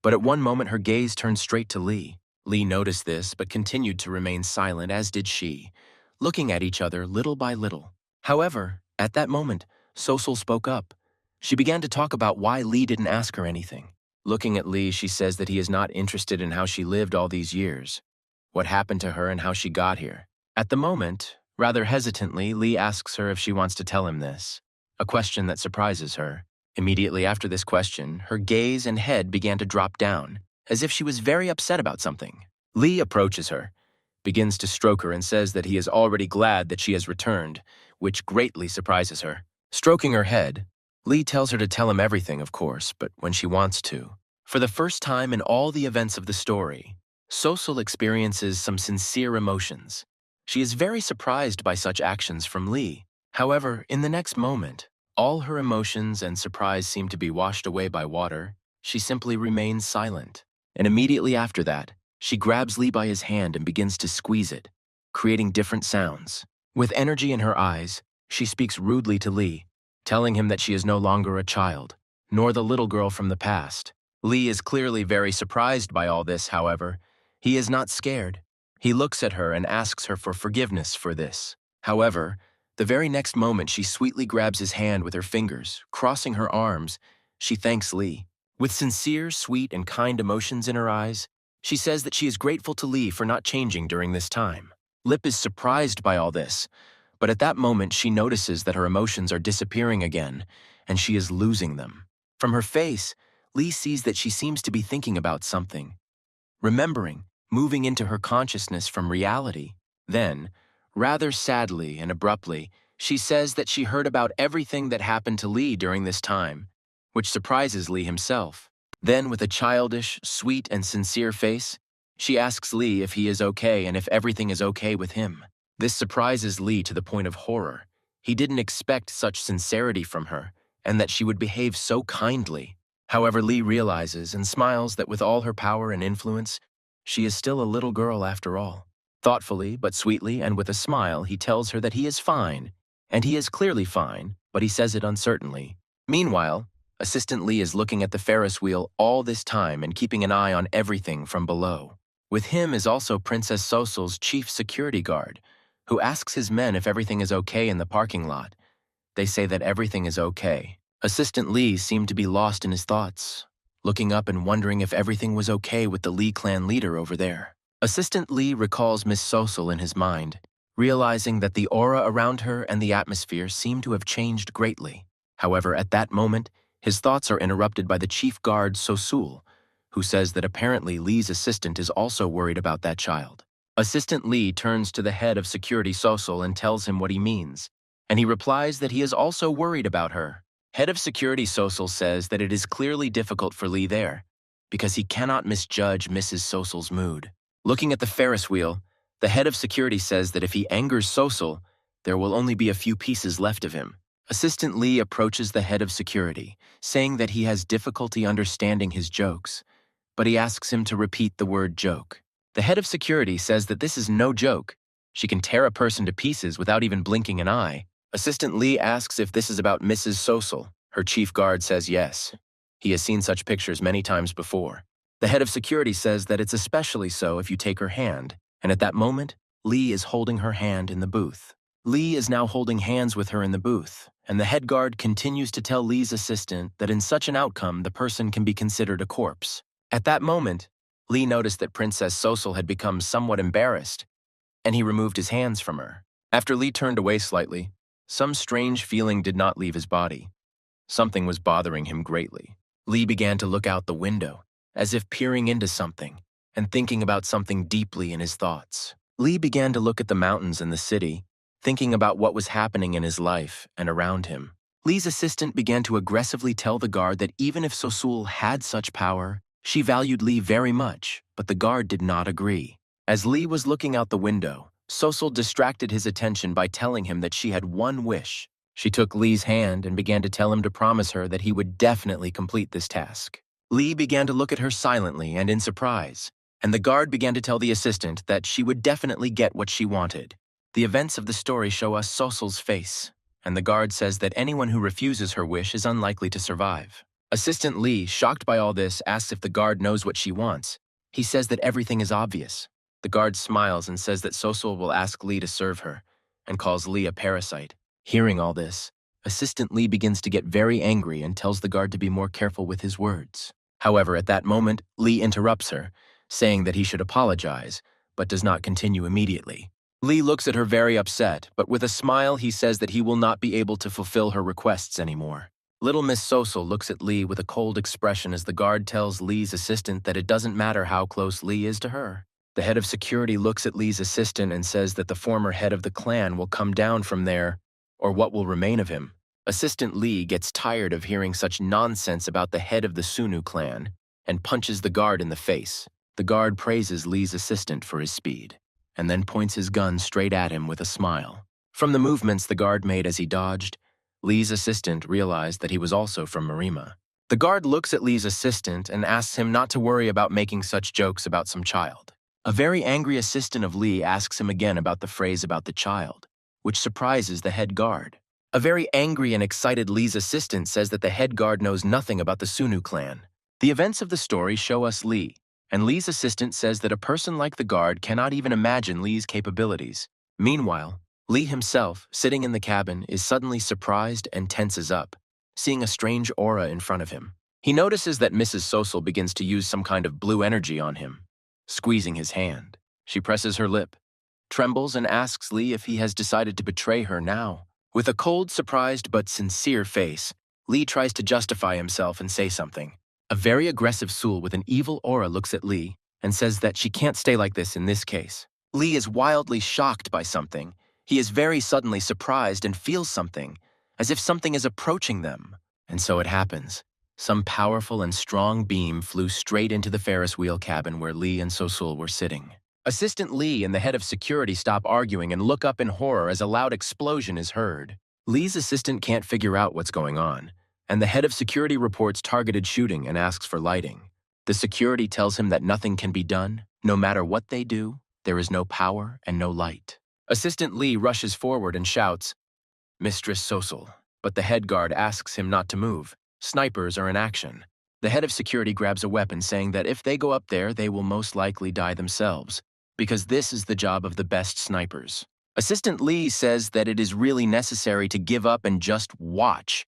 S1: but at one moment her gaze turned straight to Lee. Lee noticed this, but continued to remain silent, as did she, looking at each other little by little. However, at that moment, Sosul spoke up. She began to talk about why Lee didn't ask her anything. Looking at Lee, she says that he is not interested in how she lived all these years, what happened to her and how she got here. At the moment, rather hesitantly, Lee asks her if she wants to tell him this, a question that surprises her. Immediately after this question, her gaze and head began to drop down, as if she was very upset about something. Lee approaches her, begins to stroke her and says that he is already glad that she has returned, which greatly surprises her. Stroking her head, Lee tells her to tell him everything, of course, but when she wants to. For the first time in all the events of the story, Sosul experiences some sincere emotions. She is very surprised by such actions from Lee. However, in the next moment, all her emotions and surprise seem to be washed away by water. She simply remains silent. And immediately after that, she grabs Lee by his hand and begins to squeeze it, creating different sounds. With energy in her eyes, she speaks rudely to Lee, telling him that she is no longer a child, nor the little girl from the past. Lee is clearly very surprised by all this, however. He is not scared. He looks at her and asks her for forgiveness for this. However, The very next moment, she sweetly grabs his hand with her fingers. Crossing her arms, she thanks Lee. With sincere, sweet, and kind emotions in her eyes, she says that she is grateful to Lee for not changing during this time. Lip is surprised by all this, but at that moment she notices that her emotions are disappearing again, and she is losing them. From her face, Lee sees that she seems to be thinking about something, remembering, moving into her consciousness from reality. Then, rather sadly and abruptly, she says that she heard about everything that happened to Lee during this time, which surprises Lee himself. Then, with a childish, sweet, and sincere face, she asks Lee if he is okay and if everything is okay with him. This surprises Lee to the point of horror. He didn't expect such sincerity from her, and that she would behave so kindly. However, Lee realizes and smiles that with all her power and influence, she is still a little girl after all. Thoughtfully, but sweetly, and with a smile, he tells her that he is fine, and he is clearly fine, but he says it uncertainly. Meanwhile, Assistant Lee is looking at the Ferris wheel all this time and keeping an eye on everything from below. With him is also Princess Sosul's chief security guard, who asks his men if everything is okay in the parking lot. They say that everything is okay. Assistant Lee seemed to be lost in his thoughts, looking up and wondering if everything was okay with the Lee clan leader over there. Assistant Lee recalls Miss Sosul in his mind, realizing that the aura around her and the atmosphere seem to have changed greatly. However, at that moment, his thoughts are interrupted by the chief guard Sosul, who says that apparently Lee's assistant is also worried about that child. Assistant Lee turns to the head of security Sosul and tells him what he means, and he replies that he is also worried about her. Head of security Sosul says that it is clearly difficult for Lee there, because he cannot misjudge Mrs. Sosul's mood. Looking at the Ferris wheel, the head of security says that if he angers Sosul, there will only be a few pieces left of him. Assistant Lee approaches the head of security, saying that he has difficulty understanding his jokes, but he asks him to repeat the word joke. The head of security says that this is no joke. She can tear a person to pieces without even blinking an eye. Assistant Lee asks if this is about Mrs. Sosul. Her chief guard says yes. He has seen such pictures many times before. The head of security says that it's especially so if you take her hand, and at that moment, Lee is holding her hand in the booth. Lee is now holding hands with her in the booth, and the head guard continues to tell Lee's assistant that in such an outcome, the person can be considered a corpse. At that moment, Lee noticed that Princess Sosul had become somewhat embarrassed, and he removed his hands from her. After Lee turned away slightly, some strange feeling did not leave his body. Something was bothering him greatly. Lee began to look out the window, as if peering into something, and thinking about something deeply in his thoughts. Lee began to look at the mountains and the city, thinking about what was happening in his life and around him. Lee's assistant began to aggressively tell the guard that even if Sosul had such power, she valued Lee very much, but the guard did not agree. As Lee was looking out the window, Sosul distracted his attention by telling him that she had one wish. She took Lee's hand and began to tell him to promise her that he would definitely complete this task. Lee began to look at her silently and in surprise, and the guard began to tell the assistant that she would definitely get what she wanted. The events of the story show us Sosul's face, and the guard says that anyone who refuses her wish is unlikely to survive. Assistant Lee, shocked by all this, asks if the guard knows what she wants. He says that everything is obvious. The guard smiles and says that Sosul will ask Lee to serve her, and calls Lee a parasite. Hearing all this, Assistant Lee begins to get very angry and tells the guard to be more careful with his words. However, at that moment, Lee interrupts her, saying that he should apologize, but does not continue immediately. Lee looks at her very upset, but with a smile he says that he will not be able to fulfill her requests anymore. Little Miss Sosul looks at Lee with a cold expression as the guard tells Lee's assistant that it doesn't matter how close Lee is to her. The head of security looks at Lee's assistant and says that the former head of the clan will come down from there, or what will remain of him. Assistant Lee gets tired of hearing such nonsense about the head of the Sunu clan and punches the guard in the face. The guard praises Lee's assistant for his speed, and then points his gun straight at him with a smile. From the movements the guard made as he dodged, Lee's assistant realized that he was also from Marima. The guard looks at Lee's assistant and asks him not to worry about making such jokes about some child. A very angry assistant of Lee asks him again about the phrase about the child, which surprises the head guard. A very angry and excited Lee's assistant says that the head guard knows nothing about the Sunu clan. The events of the story show us Lee, and Lee's assistant says that a person like the guard cannot even imagine Lee's capabilities. Meanwhile, Lee himself, sitting in the cabin, is suddenly surprised and tenses up, seeing a strange aura in front of him. He notices that Mrs. Sosol begins to use some kind of blue energy on him, squeezing his hand. She presses her lip, trembles, and asks Lee if he has decided to betray her now. With a cold, surprised but sincere face, Lee tries to justify himself and say something. A very aggressive Sul with an evil aura looks at Lee and says that she can't stay like this in this case. Lee is wildly shocked by something. He is very suddenly surprised and feels something, as if something is approaching them. And so it happens. Some powerful and strong beam flew straight into the Ferris wheel cabin where Lee and Sosul were sitting. Assistant Lee and the head of security stop arguing and look up in horror as a loud explosion is heard. Lee's assistant can't figure out what's going on, and the head of security reports targeted shooting and asks for lighting. The security tells him that nothing can be done. No matter what they do, there is no power and no light. Assistant Lee rushes forward and shouts, "Mistress Sosul," but the head guard asks him not to move. Snipers are in action. The head of security grabs a weapon, saying that if they go up there, they will most likely die themselves, because this is the job of the best snipers. Assistant Lee says that it is really necessary to give up and just watch.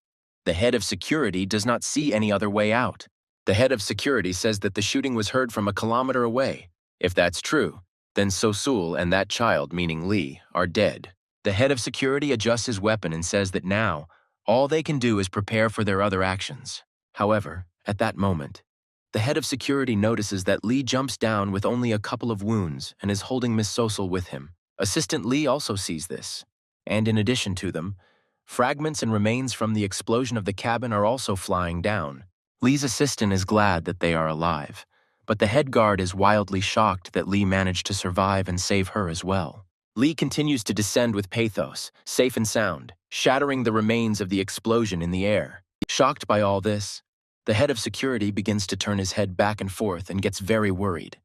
S1: The head of security does not see any other way out. The head of security says that the shooting was heard from a kilometer away. If that's true, then Sosul and that child, meaning Lee, are dead. The head of security adjusts his weapon and says that now, all they can do is prepare for their other actions. However, at that moment, the head of security notices that Lee jumps down with only a couple of wounds and is holding Miss Sosul with him. Assistant Lee also sees this, and in addition to them, fragments and remains from the explosion of the cabin are also flying down. Lee's assistant is glad that they are alive, but the head guard is wildly shocked that Lee managed to survive and save her as well. Lee continues to descend with pathos, safe and sound, shattering the remains of the explosion in the air. Shocked by all this, the head of security begins to turn his head back and forth and gets very worried.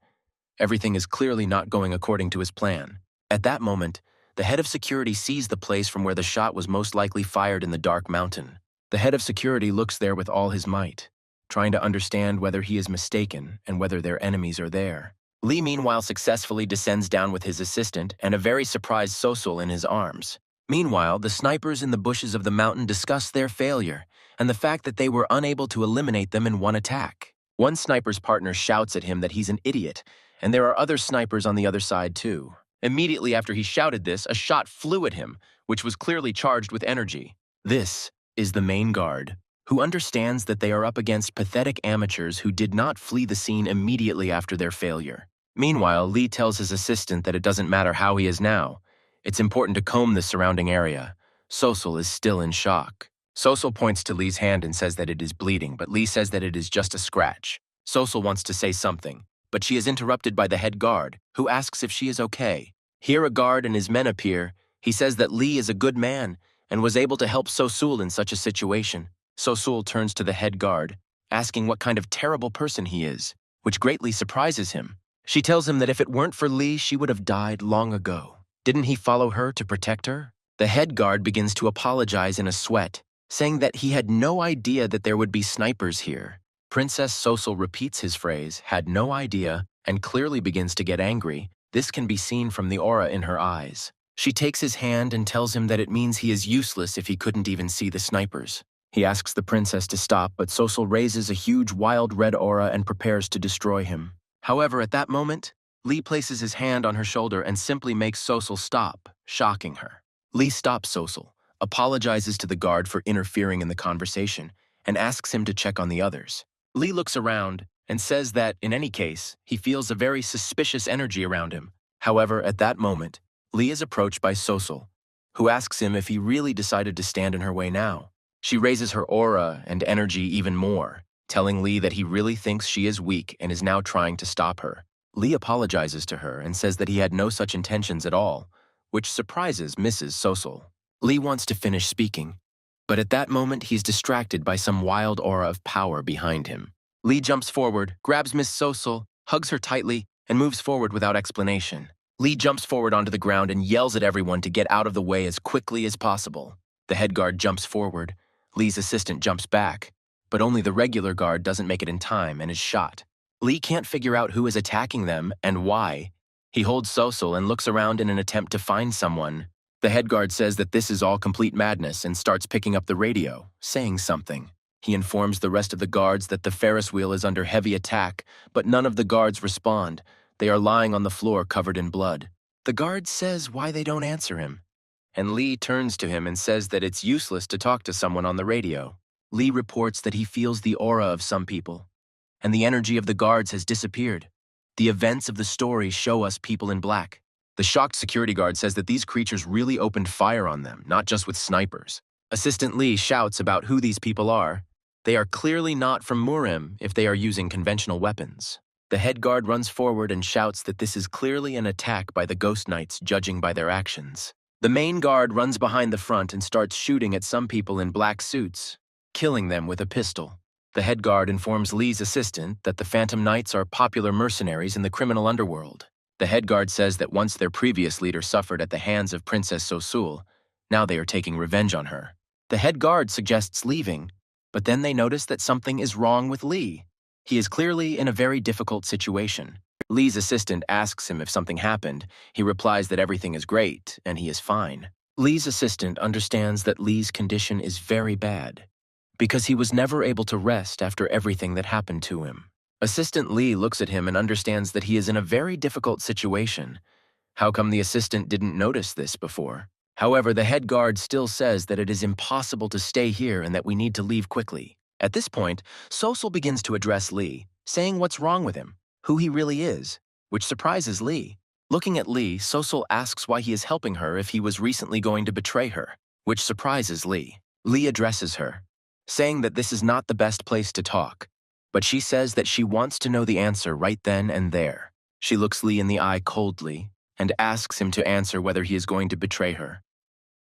S1: Everything is clearly not going according to his plan. At that moment, the head of security sees the place from where the shot was most likely fired in the dark mountain. The head of security looks there with all his might, trying to understand whether he is mistaken and whether their enemies are there. Lee meanwhile successfully descends down with his assistant and a very surprised Sosul in his arms. Meanwhile, the snipers in the bushes of the mountain discuss their failure and the fact that they were unable to eliminate them in one attack. One sniper's partner shouts at him that he's an idiot, and there are other snipers on the other side too. Immediately after he shouted this, a shot flew at him, which was clearly charged with energy. This is the main guard, who understands that they are up against pathetic amateurs who did not flee the scene immediately after their failure. Meanwhile, Lee tells his assistant that it doesn't matter how he is now. It's important to comb the surrounding area. Sosul is still in shock. Sosul points to Lee's hand and says that it is bleeding, but Lee says that it is just a scratch. Sosul wants to say something, but she is interrupted by the head guard, who asks if she is okay. Here a guard and his men appear. He says that Lee is a good man and was able to help Sosul in such a situation. Sosul turns to the head guard, asking what kind of terrible person he is, which greatly surprises him. She tells him that if it weren't for Lee, she would have died long ago. Didn't he follow her to protect her? The head guard begins to apologize in a sweat, saying that he had no idea that there would be snipers here. Princess Sosul repeats his phrase, "had no idea," and clearly begins to get angry. This can be seen from the aura in her eyes. She takes his hand and tells him that it means he is useless if he couldn't even see the snipers. He asks the princess to stop, but Sosul raises a huge wild red aura and prepares to destroy him. However, at that moment, Lee places his hand on her shoulder and simply makes Sosul stop, shocking her. Lee stops Sosul, apologizes to the guard for interfering in the conversation, and asks him to check on the others. Lee looks around and says that, in any case, he feels a very suspicious energy around him. However, at that moment, Lee is approached by Sosul, who asks him if he really decided to stand in her way now. She raises her aura and energy even more, telling Lee that he really thinks she is weak and is now trying to stop her. Lee apologizes to her and says that he had no such intentions at all, which surprises Mrs. Sosul. Lee wants to finish speaking, but at that moment he's distracted by some wild aura of power behind him. Lee jumps forward, grabs Miss Sosul, hugs her tightly, and moves forward without explanation. Lee jumps forward onto the ground and yells at everyone to get out of the way as quickly as possible. The head guard jumps forward. Lee's assistant jumps back, but only the regular guard doesn't make it in time and is shot. Lee can't figure out who is attacking them and why. He holds Sosul and looks around in an attempt to find someone, The head guard says that this is all complete madness and starts picking up the radio, saying something. He informs the rest of the guards that the Ferris wheel is under heavy attack, but none of the guards respond. They are lying on the floor covered in blood. The guard says why they don't answer him. And Lee turns to him and says that it's useless to talk to someone on the radio. Lee reports that he feels the aura of some people, and the energy of the guards has disappeared. The events of the story show us people in black. The shocked security guard says that these creatures really opened fire on them, not just with snipers. Assistant Lee shouts about who these people are. They are clearly not from Murim if they are using conventional weapons. The head guard runs forward and shouts that this is clearly an attack by the Ghost Knights, judging by their actions. The main guard runs behind the front and starts shooting at some people in black suits, killing them with a pistol. The head guard informs Lee's assistant that the Phantom Knights are popular mercenaries in the criminal underworld. The head guard says that once their previous leader suffered at the hands of Princess Sosul, now they are taking revenge on her. The head guard suggests leaving, but then they notice that something is wrong with Lee. He is clearly in a very difficult situation. Lee's assistant asks him if something happened. He replies that everything is great and he is fine. Lee's assistant understands that Lee's condition is very bad because he was never able to rest after everything that happened to him. Assistant Lee looks at him and understands that he is in a very difficult situation. How come the assistant didn't notice this before? However, the head guard still says that it is impossible to stay here and that we need to leave quickly. At this point, Sosul begins to address Lee, saying what's wrong with him, who he really is, which surprises Lee. Looking at Lee, Sosul asks why he is helping her if he was recently going to betray her, which surprises Lee. Lee addresses her, saying that this is not the best place to talk, but she says that she wants to know the answer right then and there. She looks Lee in the eye coldly and asks him to answer whether he is going to betray her.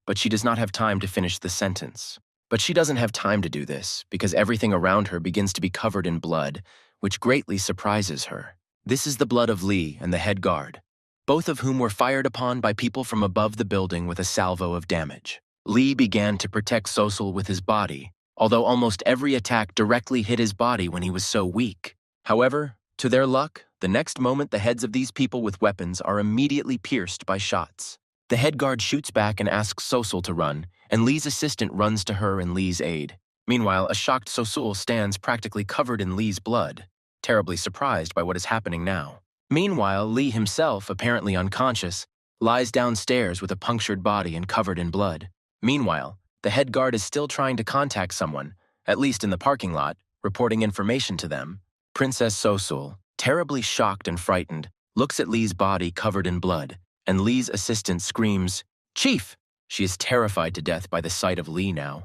S1: But she does not have time to finish the sentence. But she doesn't have time to do this because everything around her begins to be covered in blood, which greatly surprises her. This is the blood of Lee and the head guard, both of whom were fired upon by people from above the building with a salvo of damage. Lee began to protect Sosul with his body, although almost every attack directly hit his body when he was so weak. However, to their luck, the next moment the heads of these people with weapons are immediately pierced by shots. The head guard shoots back and asks Sosul to run, and Lee's assistant runs to her and Lee's aid. Meanwhile, a shocked Sosul stands practically covered in Lee's blood, terribly surprised by what is happening now. Meanwhile, Lee himself, apparently unconscious, lies downstairs with a punctured body and covered in blood. Meanwhile, the head guard is still trying to contact someone, at least in the parking lot, reporting information to them. Princess Sosul, terribly shocked and frightened, looks at Lee's body covered in blood, and Lee's assistant screams, "Chief!" She is terrified to death by the sight of Lee now,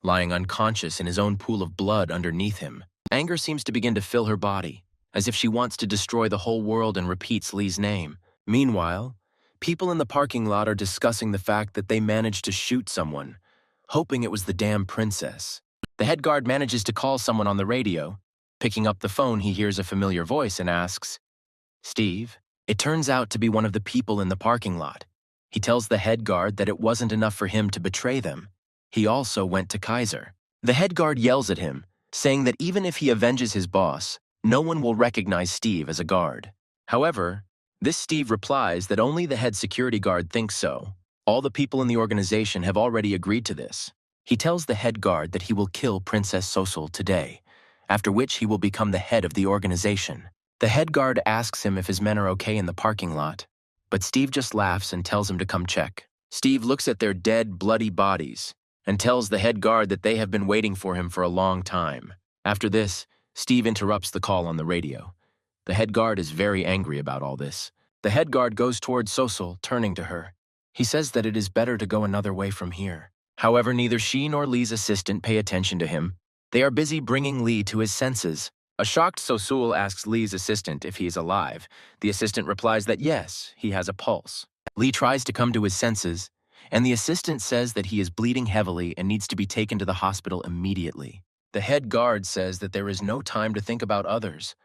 S1: lying unconscious in his own pool of blood underneath him. Anger seems to begin to fill her body, as if she wants to destroy the whole world and repeats Lee's name. Meanwhile, people in the parking lot are discussing the fact that they managed to shoot someone, hoping it was the damn princess. The head guard manages to call someone on the radio. Picking up the phone, he hears a familiar voice and asks, "Steve?" It turns out to be one of the people in the parking lot. He tells the head guard that it wasn't enough for him to betray them. He also went to Kaiser. The head guard yells at him, saying that even if he avenges his boss, no one will recognize Steve as a guard. However, this Steve replies that only the head security guard thinks so. All the people in the organization have already agreed to this. He tells the head guard that he will kill Princess Sosul today, after which he will become the head of the organization. The head guard asks him if his men are okay in the parking lot, but Steve just laughs and tells him to come check. Steve looks at their dead, bloody bodies and tells the head guard that they have been waiting for him for a long time. After this, Steve interrupts the call on the radio. The head guard is very angry about all this. The head guard goes towards Sosul, turning to her. He says that it is better to go another way from here. However, neither she nor Lee's assistant pay attention to him. They are busy bringing Lee to his senses. A shocked Sosul asks Lee's assistant if he is alive. The assistant replies that yes, he has a pulse. Lee tries to come to his senses, and the assistant says that he is bleeding heavily and needs to be taken to the hospital immediately. The head guard says that there is no time to think about others.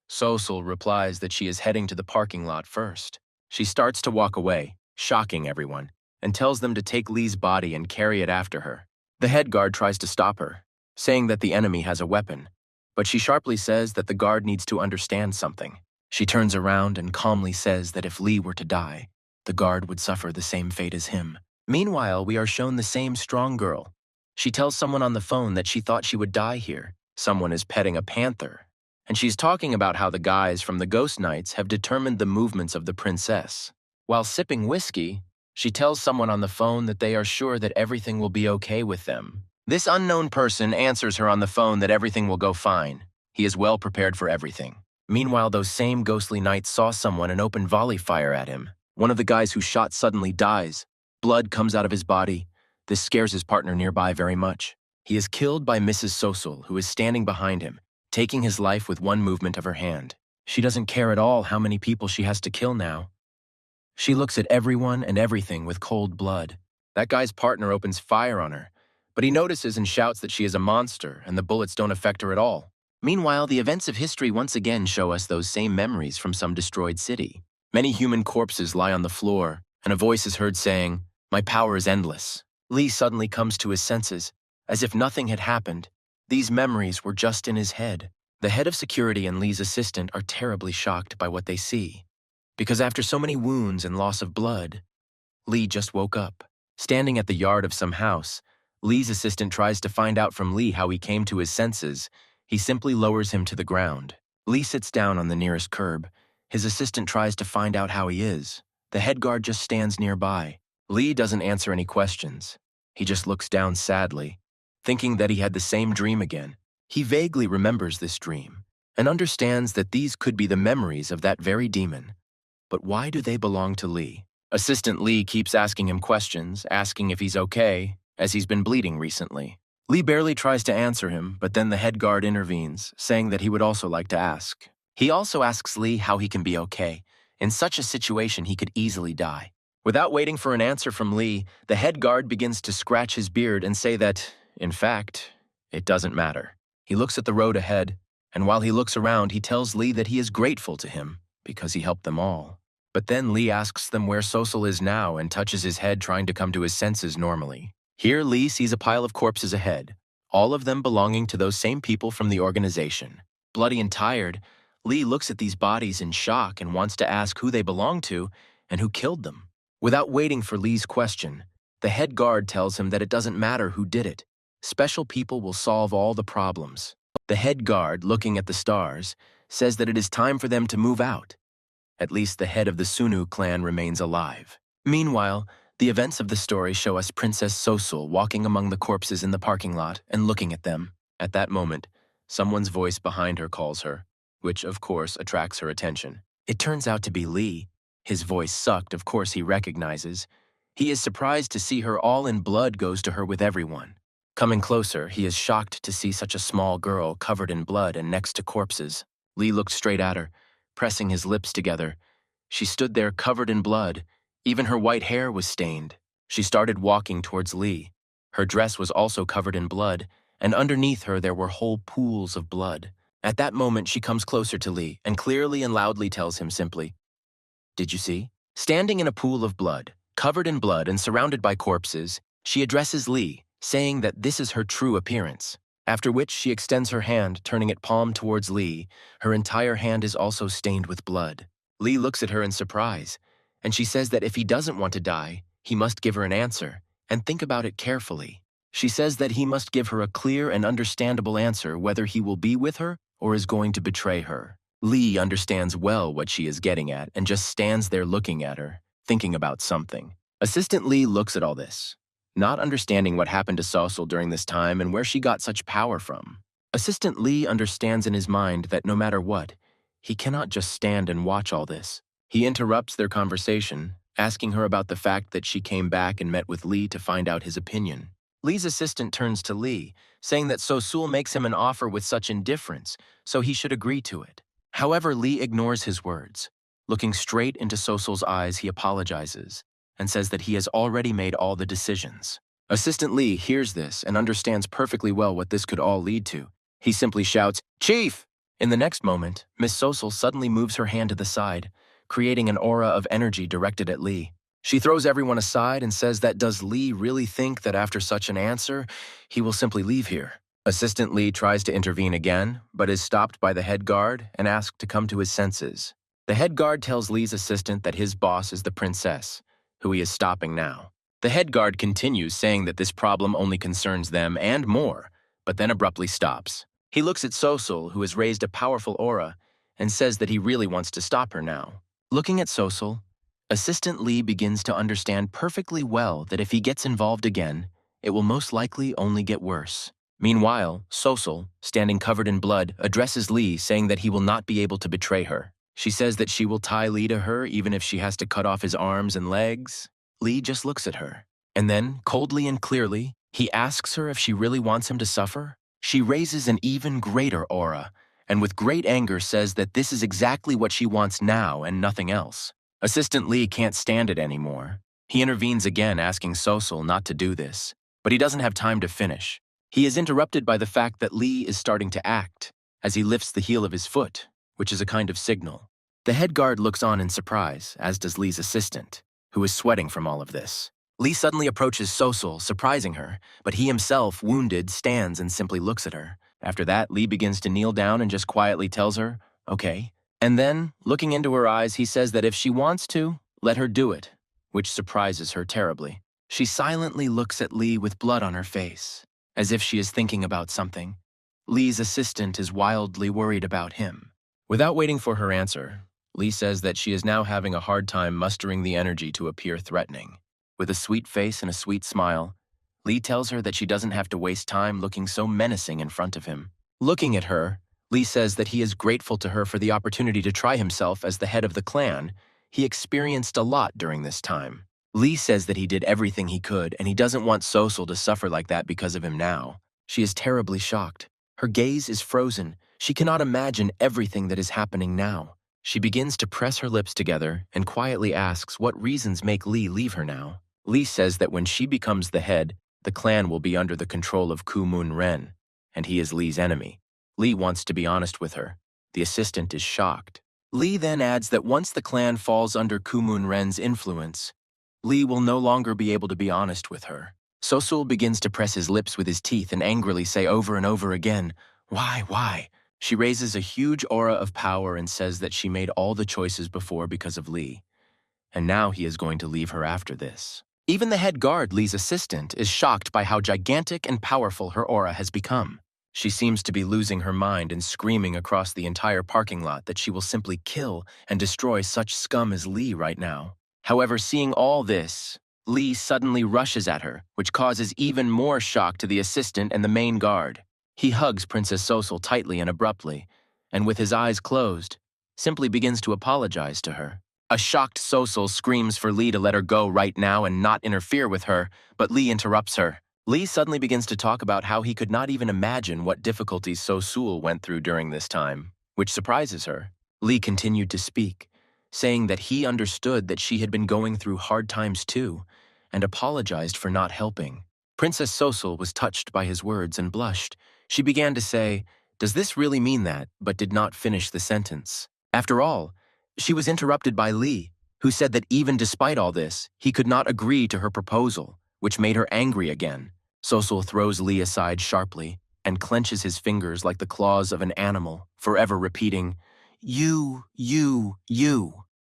S1: Sosul replies that she is heading to the parking lot first. She starts to walk away, shocking everyone, and tells them to take Lee's body and carry it after her. The head guard tries to stop her, saying that the enemy has a weapon, but she sharply says that the guard needs to understand something. She turns around and calmly says that if Lee were to die, the guard would suffer the same fate as him. Meanwhile, we are shown the same strong girl. She tells someone on the phone that she thought she would die here. Someone is petting a panther. And she's talking about how the guys from the Ghost Knights have determined the movements of the princess. While sipping whiskey, she tells someone on the phone that they are sure that everything will be okay with them. This unknown person answers her on the phone that everything will go fine. He is well prepared for everything. Meanwhile, those same ghostly knights saw someone and opened volley fire at him. One of the guys who shot suddenly dies. Blood comes out of his body. This scares his partner nearby very much. He is killed by Mrs. Sosul, who is standing behind him, taking his life with one movement of her hand. She doesn't care at all how many people she has to kill now. She looks at everyone and everything with cold blood. That guy's partner opens fire on her, but he notices and shouts that she is a monster and the bullets don't affect her at all. Meanwhile, the events of history once again show us those same memories from some destroyed city. Many human corpses lie on the floor, and a voice is heard saying, "My power is endless." Lee suddenly comes to his senses, as if nothing had happened. These memories were just in his head. The head of security and Lee's assistant are terribly shocked by what they see, because after so many wounds and loss of blood, Lee just woke up. Standing at the yard of some house, Lee's assistant tries to find out from Lee how he came to his senses. He simply lowers him to the ground. Lee sits down on the nearest curb. His assistant tries to find out how he is. The head guard just stands nearby. Lee doesn't answer any questions. He just looks down sadly, thinking that he had the same dream again. He vaguely remembers this dream and understands that these could be the memories of that very demon. But why do they belong to Lee? Assistant Lee keeps asking him questions, asking if he's okay, as he's been bleeding recently. Lee barely tries to answer him, but then the head guard intervenes, saying that he would also like to ask. He also asks Lee how he can be okay. In such a situation, he could easily die. Without waiting for an answer from Lee, the head guard begins to scratch his beard and say that, in fact, it doesn't matter. He looks at the road ahead, and while he looks around, he tells Lee that he is grateful to him because he helped them all. But then Lee asks them where Sosul is now and touches his head, trying to come to his senses normally. Here, Lee sees a pile of corpses ahead, all of them belonging to those same people from the organization. Bloody and tired, Lee looks at these bodies in shock and wants to ask who they belong to and who killed them. Without waiting for Lee's question, the head guard tells him that it doesn't matter who did it. Special people will solve all the problems. The head guard, looking at the stars, says that it is time for them to move out. At least the head of the Sunu clan remains alive. Meanwhile, the events of the story show us Princess Sosul walking among the corpses in the parking lot and looking at them. At that moment, someone's voice behind her calls her, which of course attracts her attention. It turns out to be Lee. His voice sucked, of course he recognizes. He is surprised to see her. All in blood goes to her with everyone. Coming closer, he is shocked to see such a small girl covered in blood and next to corpses. Lee looked straight at her, pressing his lips together. She stood there covered in blood. Even her white hair was stained. She started walking towards Lee. Her dress was also covered in blood, and underneath her there were whole pools of blood. At that moment, she comes closer to Lee and clearly and loudly tells him simply, "Did you see?" Standing in a pool of blood, covered in blood and surrounded by corpses, she addresses Lee, saying that this is her true appearance. After which she extends her hand, turning it palm towards Lee. Her entire hand is also stained with blood. Lee looks at her in surprise, and she says that if he doesn't want to die, he must give her an answer and think about it carefully. She says that he must give her a clear and understandable answer whether he will be with her or is going to betray her. Lee understands well what she is getting at and just stands there looking at her, thinking about something. Assistant Lee looks at all this, not understanding what happened to Sosul during this time and where she got such power from. Assistant Lee understands in his mind that no matter what, he cannot just stand and watch all this. He interrupts their conversation, asking her about the fact that she came back and met with Lee to find out his opinion. Lee's assistant turns to Lee, saying that Sosul makes him an offer with such indifference, so he should agree to it. However, Lee ignores his words. Looking straight into Sosul's eyes, he apologizes and says that he has already made all the decisions. Assistant Lee hears this and understands perfectly well what this could all lead to. He simply shouts, "Chief!" In the next moment, Miss Sosul suddenly moves her hand to the side, creating an aura of energy directed at Lee. She throws everyone aside and says that does Lee really think that after such an answer, he will simply leave here? Assistant Lee tries to intervene again, but is stopped by the head guard and asked to come to his senses. The head guard tells Lee's assistant that his boss is the princess, who he is stopping now. The head guard continues, saying that this problem only concerns them and more, but then abruptly stops. He looks at Sosul, who has raised a powerful aura, and says that he really wants to stop her now. Looking at Sosul, Assistant Lee begins to understand perfectly well that if he gets involved again, it will most likely only get worse. Meanwhile, Sosul, standing covered in blood, addresses Lee, saying that he will not be able to betray her. She says that she will tie Lee to her even if she has to cut off his arms and legs. Lee just looks at her. And then, coldly and clearly, he asks her if she really wants him to suffer. She raises an even greater aura, and with great anger says that this is exactly what she wants now and nothing else. Assistant Lee can't stand it anymore. He intervenes again, asking Sosul not to do this, but he doesn't have time to finish. He is interrupted by the fact that Lee is starting to act, as he lifts the heel of his foot, which is a kind of signal. The head guard looks on in surprise, as does Lee's assistant, who is sweating from all of this. Lee suddenly approaches Sosul, surprising her, but he himself, wounded, stands and simply looks at her. After that, Lee begins to kneel down and just quietly tells her, "Okay." And then, looking into her eyes, he says that if she wants to, let her do it, which surprises her terribly. She silently looks at Lee with blood on her face, as if she is thinking about something. Lee's assistant is wildly worried about him. Without waiting for her answer, Lee says that she is now having a hard time mustering the energy to appear threatening. With a sweet face and a sweet smile, Lee tells her that she doesn't have to waste time looking so menacing in front of him. Looking at her, Lee says that he is grateful to her for the opportunity to try himself as the head of the clan. He experienced a lot during this time. Lee says that he did everything he could, and he doesn't want Sosul to suffer like that because of him now. She is terribly shocked. Her gaze is frozen. She cannot imagine everything that is happening now. She begins to press her lips together and quietly asks what reasons make Lee leave her now. Lee says that when she becomes the head, the clan will be under the control of Kumun Ren, and he is Lee's enemy. Lee wants to be honest with her. The assistant is shocked. Lee then adds that once the clan falls under Kumun Ren's influence, Lee will no longer be able to be honest with her. Sosul begins to press his lips with his teeth and angrily say over and over again, Why? She raises a huge aura of power and says that she made all the choices before because of Lee, and now he is going to leave her after this. Even the head guard, Lee's assistant, is shocked by how gigantic and powerful her aura has become. She seems to be losing her mind and screaming across the entire parking lot that she will simply kill and destroy such scum as Lee right now. However, seeing all this, Lee suddenly rushes at her, which causes even more shock to the assistant and the main guard. He hugs Princess Sosul tightly and abruptly, and with his eyes closed, simply begins to apologize to her. A shocked Sosul screams for Lee to let her go right now and not interfere with her, but Lee interrupts her. Lee suddenly begins to talk about how he could not even imagine what difficulties Sosul went through during this time, which surprises her. Lee continued to speak, saying that he understood that she had been going through hard times too, and apologized for not helping. Princess Sosul was touched by his words and blushed. She began to say, "Does this really mean that?" but did not finish the sentence. After all, she was interrupted by Lee, who said that even despite all this, he could not agree to her proposal, which made her angry again. Sosul throws Lee aside sharply and clenches his fingers like the claws of an animal, forever repeating, You.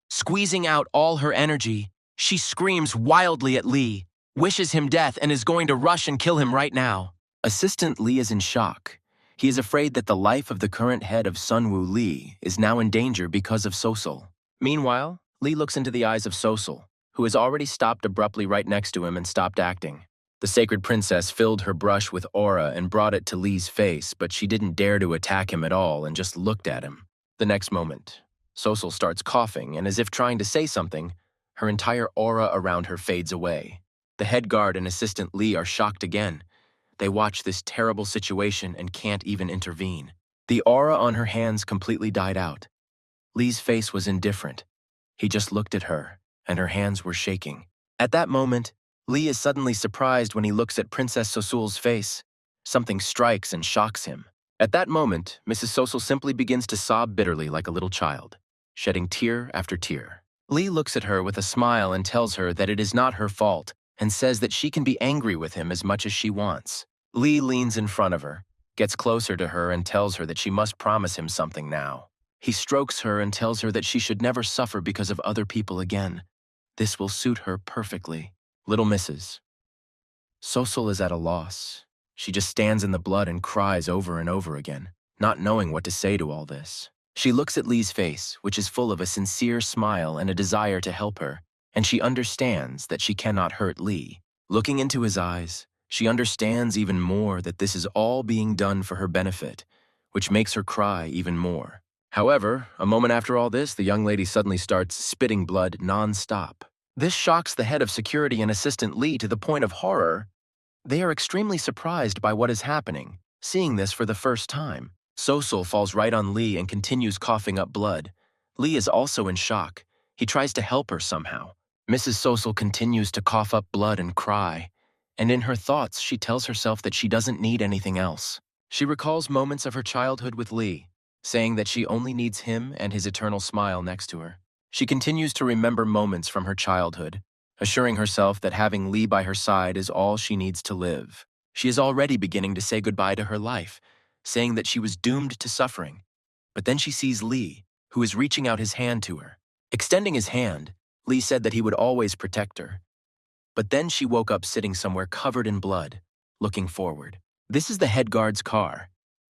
S1: Squeezing out all her energy, she screams wildly at Lee, wishes him death, and is going to rush and kill him right now. Assistant Lee is in shock. He is afraid that the life of the current head of Sunwoo Lee is now in danger because of Sosul. Meanwhile, Lee looks into the eyes of Sosul, who has already stopped abruptly right next to him and stopped acting. The sacred princess filled her brush with aura and brought it to Lee's face, but she didn't dare to attack him at all and just looked at him. The next moment, Sosul starts coughing, and as if trying to say something, her entire aura around her fades away. The head guard and assistant Lee are shocked again. They watch this terrible situation and can't even intervene. The aura on her hands completely died out. Lee's face was indifferent. He just looked at her, and her hands were shaking. At that moment, Lee is suddenly surprised when he looks at Princess Sosul's face. Something strikes and shocks him. At that moment, Mrs. Sosul simply begins to sob bitterly like a little child, shedding tear after tear. Lee looks at her with a smile and tells her that it is not her fault, and says that she can be angry with him as much as she wants. Lee leans in front of her, gets closer to her and tells her that she must promise him something now. He strokes her and tells her that she should never suffer because of other people again. This will suit her perfectly. Little Mrs. Sosul is at a loss. She just stands in the blood and cries over and over again, not knowing what to say to all this. She looks at Lee's face, which is full of a sincere smile and a desire to help her, and she understands that she cannot hurt Lee. Looking into his eyes, she understands even more that this is all being done for her benefit, which makes her cry even more. However, a moment after all this, the young lady suddenly starts spitting blood non-stop. This shocks the head of security and assistant Lee to the point of horror. They are extremely surprised by what is happening, seeing this for the first time. Sosul falls right on Lee and continues coughing up blood. Lee is also in shock. He tries to help her somehow. Mrs. Sosul continues to cough up blood and cry, and in her thoughts she tells herself that she doesn't need anything else. She recalls moments of her childhood with Lee, saying that she only needs him and his eternal smile next to her. She continues to remember moments from her childhood, assuring herself that having Lee by her side is all she needs to live. She is already beginning to say goodbye to her life, saying that she was doomed to suffering. But then she sees Lee, who is reaching out his hand to her. Extending his hand, Lee said that he would always protect her. But then she woke up sitting somewhere covered in blood, looking forward. This is the head guard's car.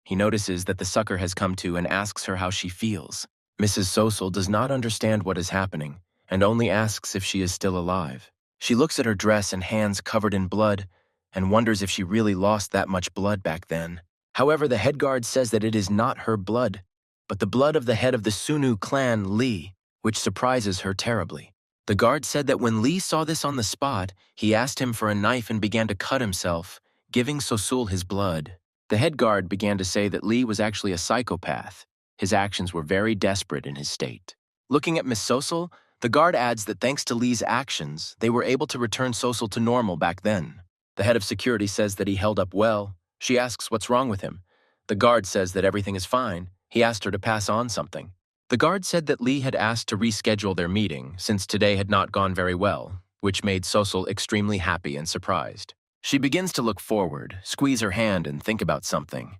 S1: He notices that the sucker has come to and asks her how she feels. Mrs. Sosul does not understand what is happening and only asks if she is still alive. She looks at her dress and hands covered in blood and wonders if she really lost that much blood back then. However, the head guard says that it is not her blood, but the blood of the head of the Sunu clan, Lee, which surprises her terribly. The guard said that when Lee saw this on the spot, he asked him for a knife and began to cut himself, giving Sosul his blood. The head guard began to say that Lee was actually a psychopath. His actions were very desperate in his state. Looking at Miss Sosul, the guard adds that thanks to Lee's actions, they were able to return Sosul to normal back then. The head of security says that he held up well. She asks what's wrong with him. The guard says that everything is fine. He asked her to pass on something. The guard said that Lee had asked to reschedule their meeting since today had not gone very well, which made Sosul extremely happy and surprised. She begins to look forward, squeeze her hand, and think about something.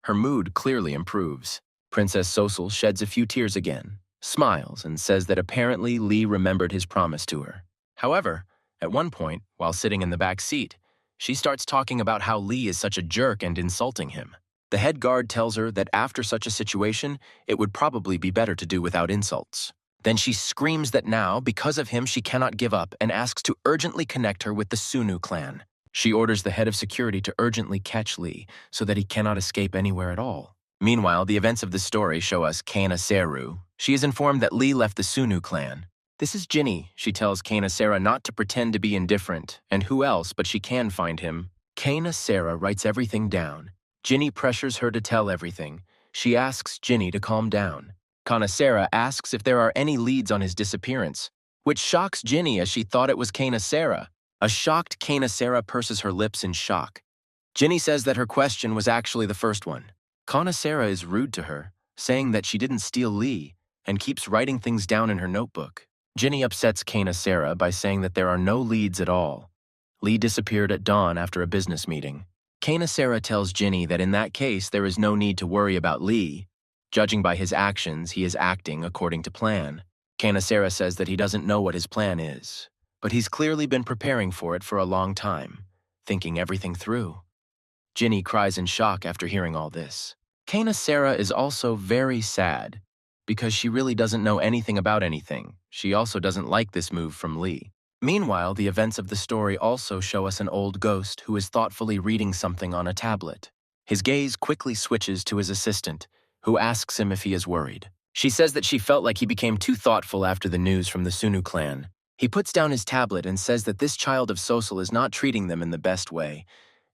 S1: Her mood clearly improves. Princess Sosul sheds a few tears again, smiles, and says that apparently Lee remembered his promise to her. However, at one point, while sitting in the back seat, she starts talking about how Lee is such a jerk and insulting him. The head guard tells her that after such a situation, it would probably be better to do without insults. Then she screams that now, because of him, she cannot give up and asks to urgently connect her with the Sunu clan. She orders the head of security to urgently catch Lee so that he cannot escape anywhere at all. Meanwhile, the events of the story show us Kana Seru. She is informed that Lee left the Sunu clan. This is Ginny. She tells Kana Sera not to pretend to be indifferent, and who else but she can find him. Kana Sera writes everything down. Ginny pressures her to tell everything. She asks Ginny to calm down. Kana Sera asks if there are any leads on his disappearance, which shocks Ginny as she thought it was Kana Sera. A shocked Kana Sera purses her lips in shock. Ginny says that her question was actually the first one. Kana Sera is rude to her, saying that she didn't steal Lee, and keeps writing things down in her notebook. Ginny upsets Kana Sera by saying that there are no leads at all. Lee disappeared at dawn after a business meeting. Kana Sera tells Ginny that in that case there is no need to worry about Lee. Judging by his actions, he is acting according to plan. Kana Sera says that he doesn't know what his plan is, but he's clearly been preparing for it for a long time, thinking everything through. Ginny cries in shock after hearing all this. Kana Sera is also very sad, because she really doesn't know anything about anything. She also doesn't like this move from Lee. Meanwhile, the events of the story also show us an old ghost who is thoughtfully reading something on a tablet. His gaze quickly switches to his assistant, who asks him if he is worried. She says that she felt like he became too thoughtful after the news from the Sunu clan. He puts down his tablet and says that this child of Sosul is not treating them in the best way,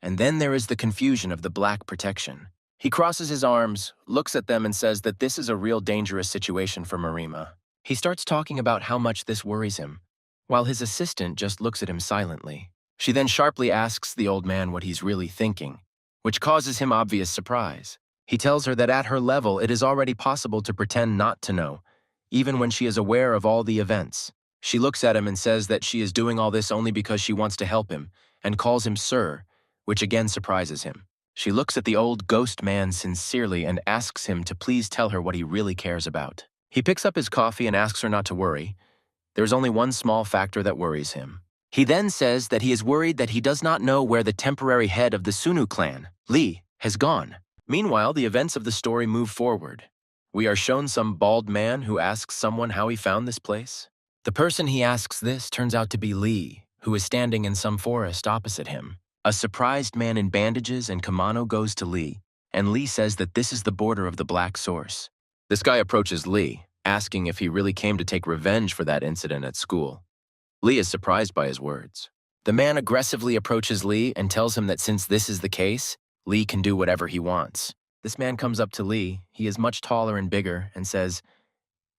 S1: and then there is the confusion of the black protection. He crosses his arms, looks at them, and says that this is a real dangerous situation for Marima. He starts talking about how much this worries him, while his assistant just looks at him silently. She then sharply asks the old man what he's really thinking, which causes him obvious surprise. He tells her that at her level it is already possible to pretend not to know, even when she is aware of all the events. She looks at him and says that she is doing all this only because she wants to help him, and calls him sir, which again surprises him. She looks at the old ghost man sincerely and asks him to please tell her what he really cares about. He picks up his coffee and asks her not to worry. There's only one small factor that worries him. He then says that he is worried that he does not know where the temporary head of the Sunu clan, Lee, has gone. Meanwhile, the events of the story move forward. We are shown some bald man who asks someone how he found this place. The person he asks this turns out to be Lee, who is standing in some forest opposite him. A surprised man in bandages and kimono goes to Lee, and Lee says that this is the border of the Black Source. This guy approaches Lee, asking if he really came to take revenge for that incident at school. Lee is surprised by his words. The man aggressively approaches Lee and tells him that since this is the case, Lee can do whatever he wants. This man comes up to Lee, he is much taller and bigger, and says,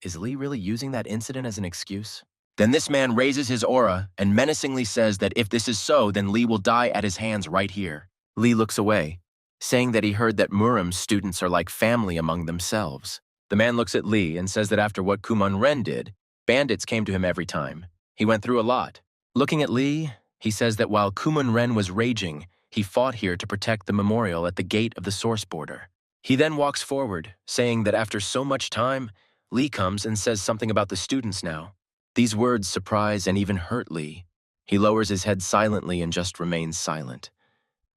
S1: "Is Lee really using that incident as an excuse?" Then this man raises his aura and menacingly says that if this is so, then Lee will die at his hands right here. Lee looks away, saying that he heard that Murim's students are like family among themselves. The man looks at Lee and says that after what Kumon Ren did, bandits came to him every time. He went through a lot. Looking at Lee, he says that while Kumon Ren was raging, he fought here to protect the memorial at the gate of the source border. He then walks forward, saying that after so much time, Lee comes and says something about the students now. These words surprise and even hurt Lee. He lowers his head silently and just remains silent,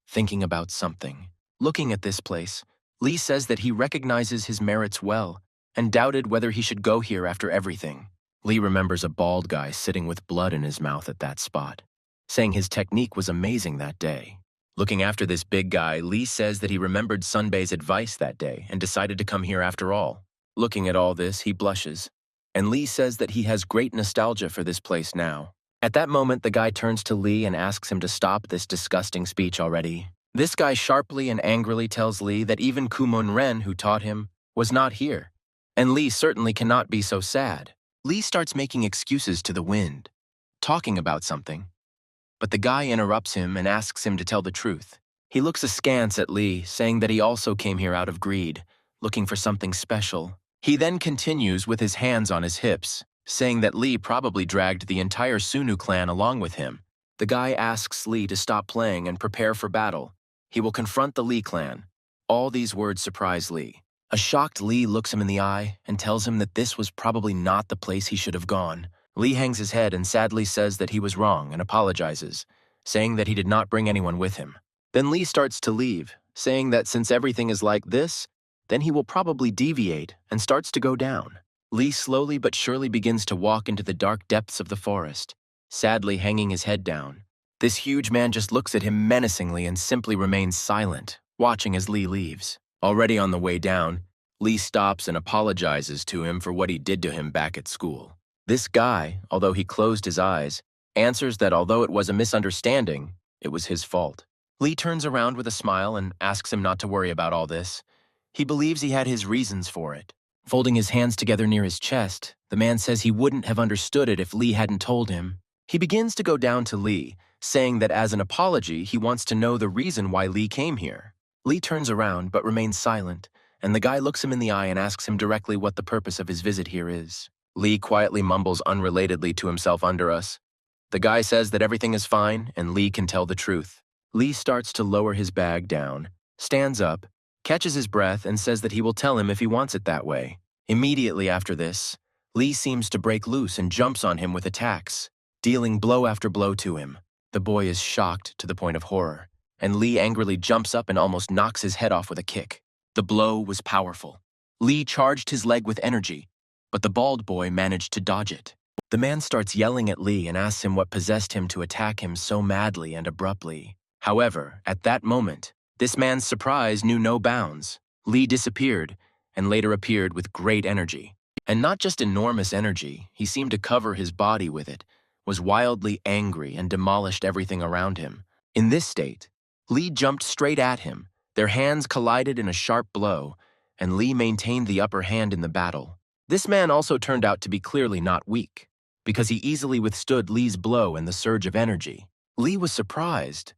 S1: thinking about something. Looking at this place, Lee says that he recognizes his merits well and doubted whether he should go here after everything. Lee remembers a bald guy sitting with blood in his mouth at that spot, saying his technique was amazing that day. Looking after this big guy, Lee says that he remembered Sunbei's advice that day and decided to come here after all. Looking at all this, he blushes, and Lee says that he has great nostalgia for this place now. At that moment, the guy turns to Lee and asks him to stop this disgusting speech already. This guy sharply and angrily tells Lee that even Kumon Ren, who taught him, was not here, and Lee certainly cannot be so sad. Lee starts making excuses to the wind, talking about something, but the guy interrupts him and asks him to tell the truth. He looks askance at Lee, saying that he also came here out of greed, looking for something special. He then continues with his hands on his hips, saying that Lee probably dragged the entire Sunu clan along with him. The guy asks Lee to stop playing and prepare for battle. He will confront the Lee clan. All these words surprise Lee. A shocked Lee looks him in the eye and tells him that this was probably not the place he should have gone. Lee hangs his head and sadly says that he was wrong and apologizes, saying that he did not bring anyone with him. Then Lee starts to leave, saying that since everything is like this, then he will probably deviate and starts to go down. Lee slowly but surely begins to walk into the dark depths of the forest, sadly hanging his head down. This huge man just looks at him menacingly and simply remains silent, watching as Lee leaves. Already on the way down, Lee stops and apologizes to him for what he did to him back at school. This guy, although he closed his eyes, answers that although it was a misunderstanding, it was his fault. Lee turns around with a smile and asks him not to worry about all this. He believes he had his reasons for it. Folding his hands together near his chest, the man says he wouldn't have understood it if Lee hadn't told him. He begins to go down to Lee, saying that as an apology, he wants to know the reason why Lee came here. Lee turns around but remains silent, and the guy looks him in the eye and asks him directly what the purpose of his visit here is. Lee quietly mumbles unrelatedly to himself under us. The guy says that everything is fine and Lee can tell the truth. Lee starts to lower his bag down, stands up, catches his breath, and says that he will tell him if he wants it that way. Immediately after this, Lee seems to break loose and jumps on him with attacks, dealing blow after blow to him. The boy is shocked to the point of horror, and Lee angrily jumps up and almost knocks his head off with a kick. The blow was powerful. Lee charged his leg with energy, but the bald boy managed to dodge it. The man starts yelling at Lee and asks him what possessed him to attack him so madly and abruptly. However, at that moment, this man's surprise knew no bounds. Lee disappeared and later appeared with great energy. And not just enormous energy, he seemed to cover his body with it, was wildly angry and demolished everything around him. In this state, Lee jumped straight at him. Their hands collided in a sharp blow, and Lee maintained the upper hand in the battle. This man also turned out to be clearly not weak, because he easily withstood Lee's blow and the surge of energy. Lee was surprised,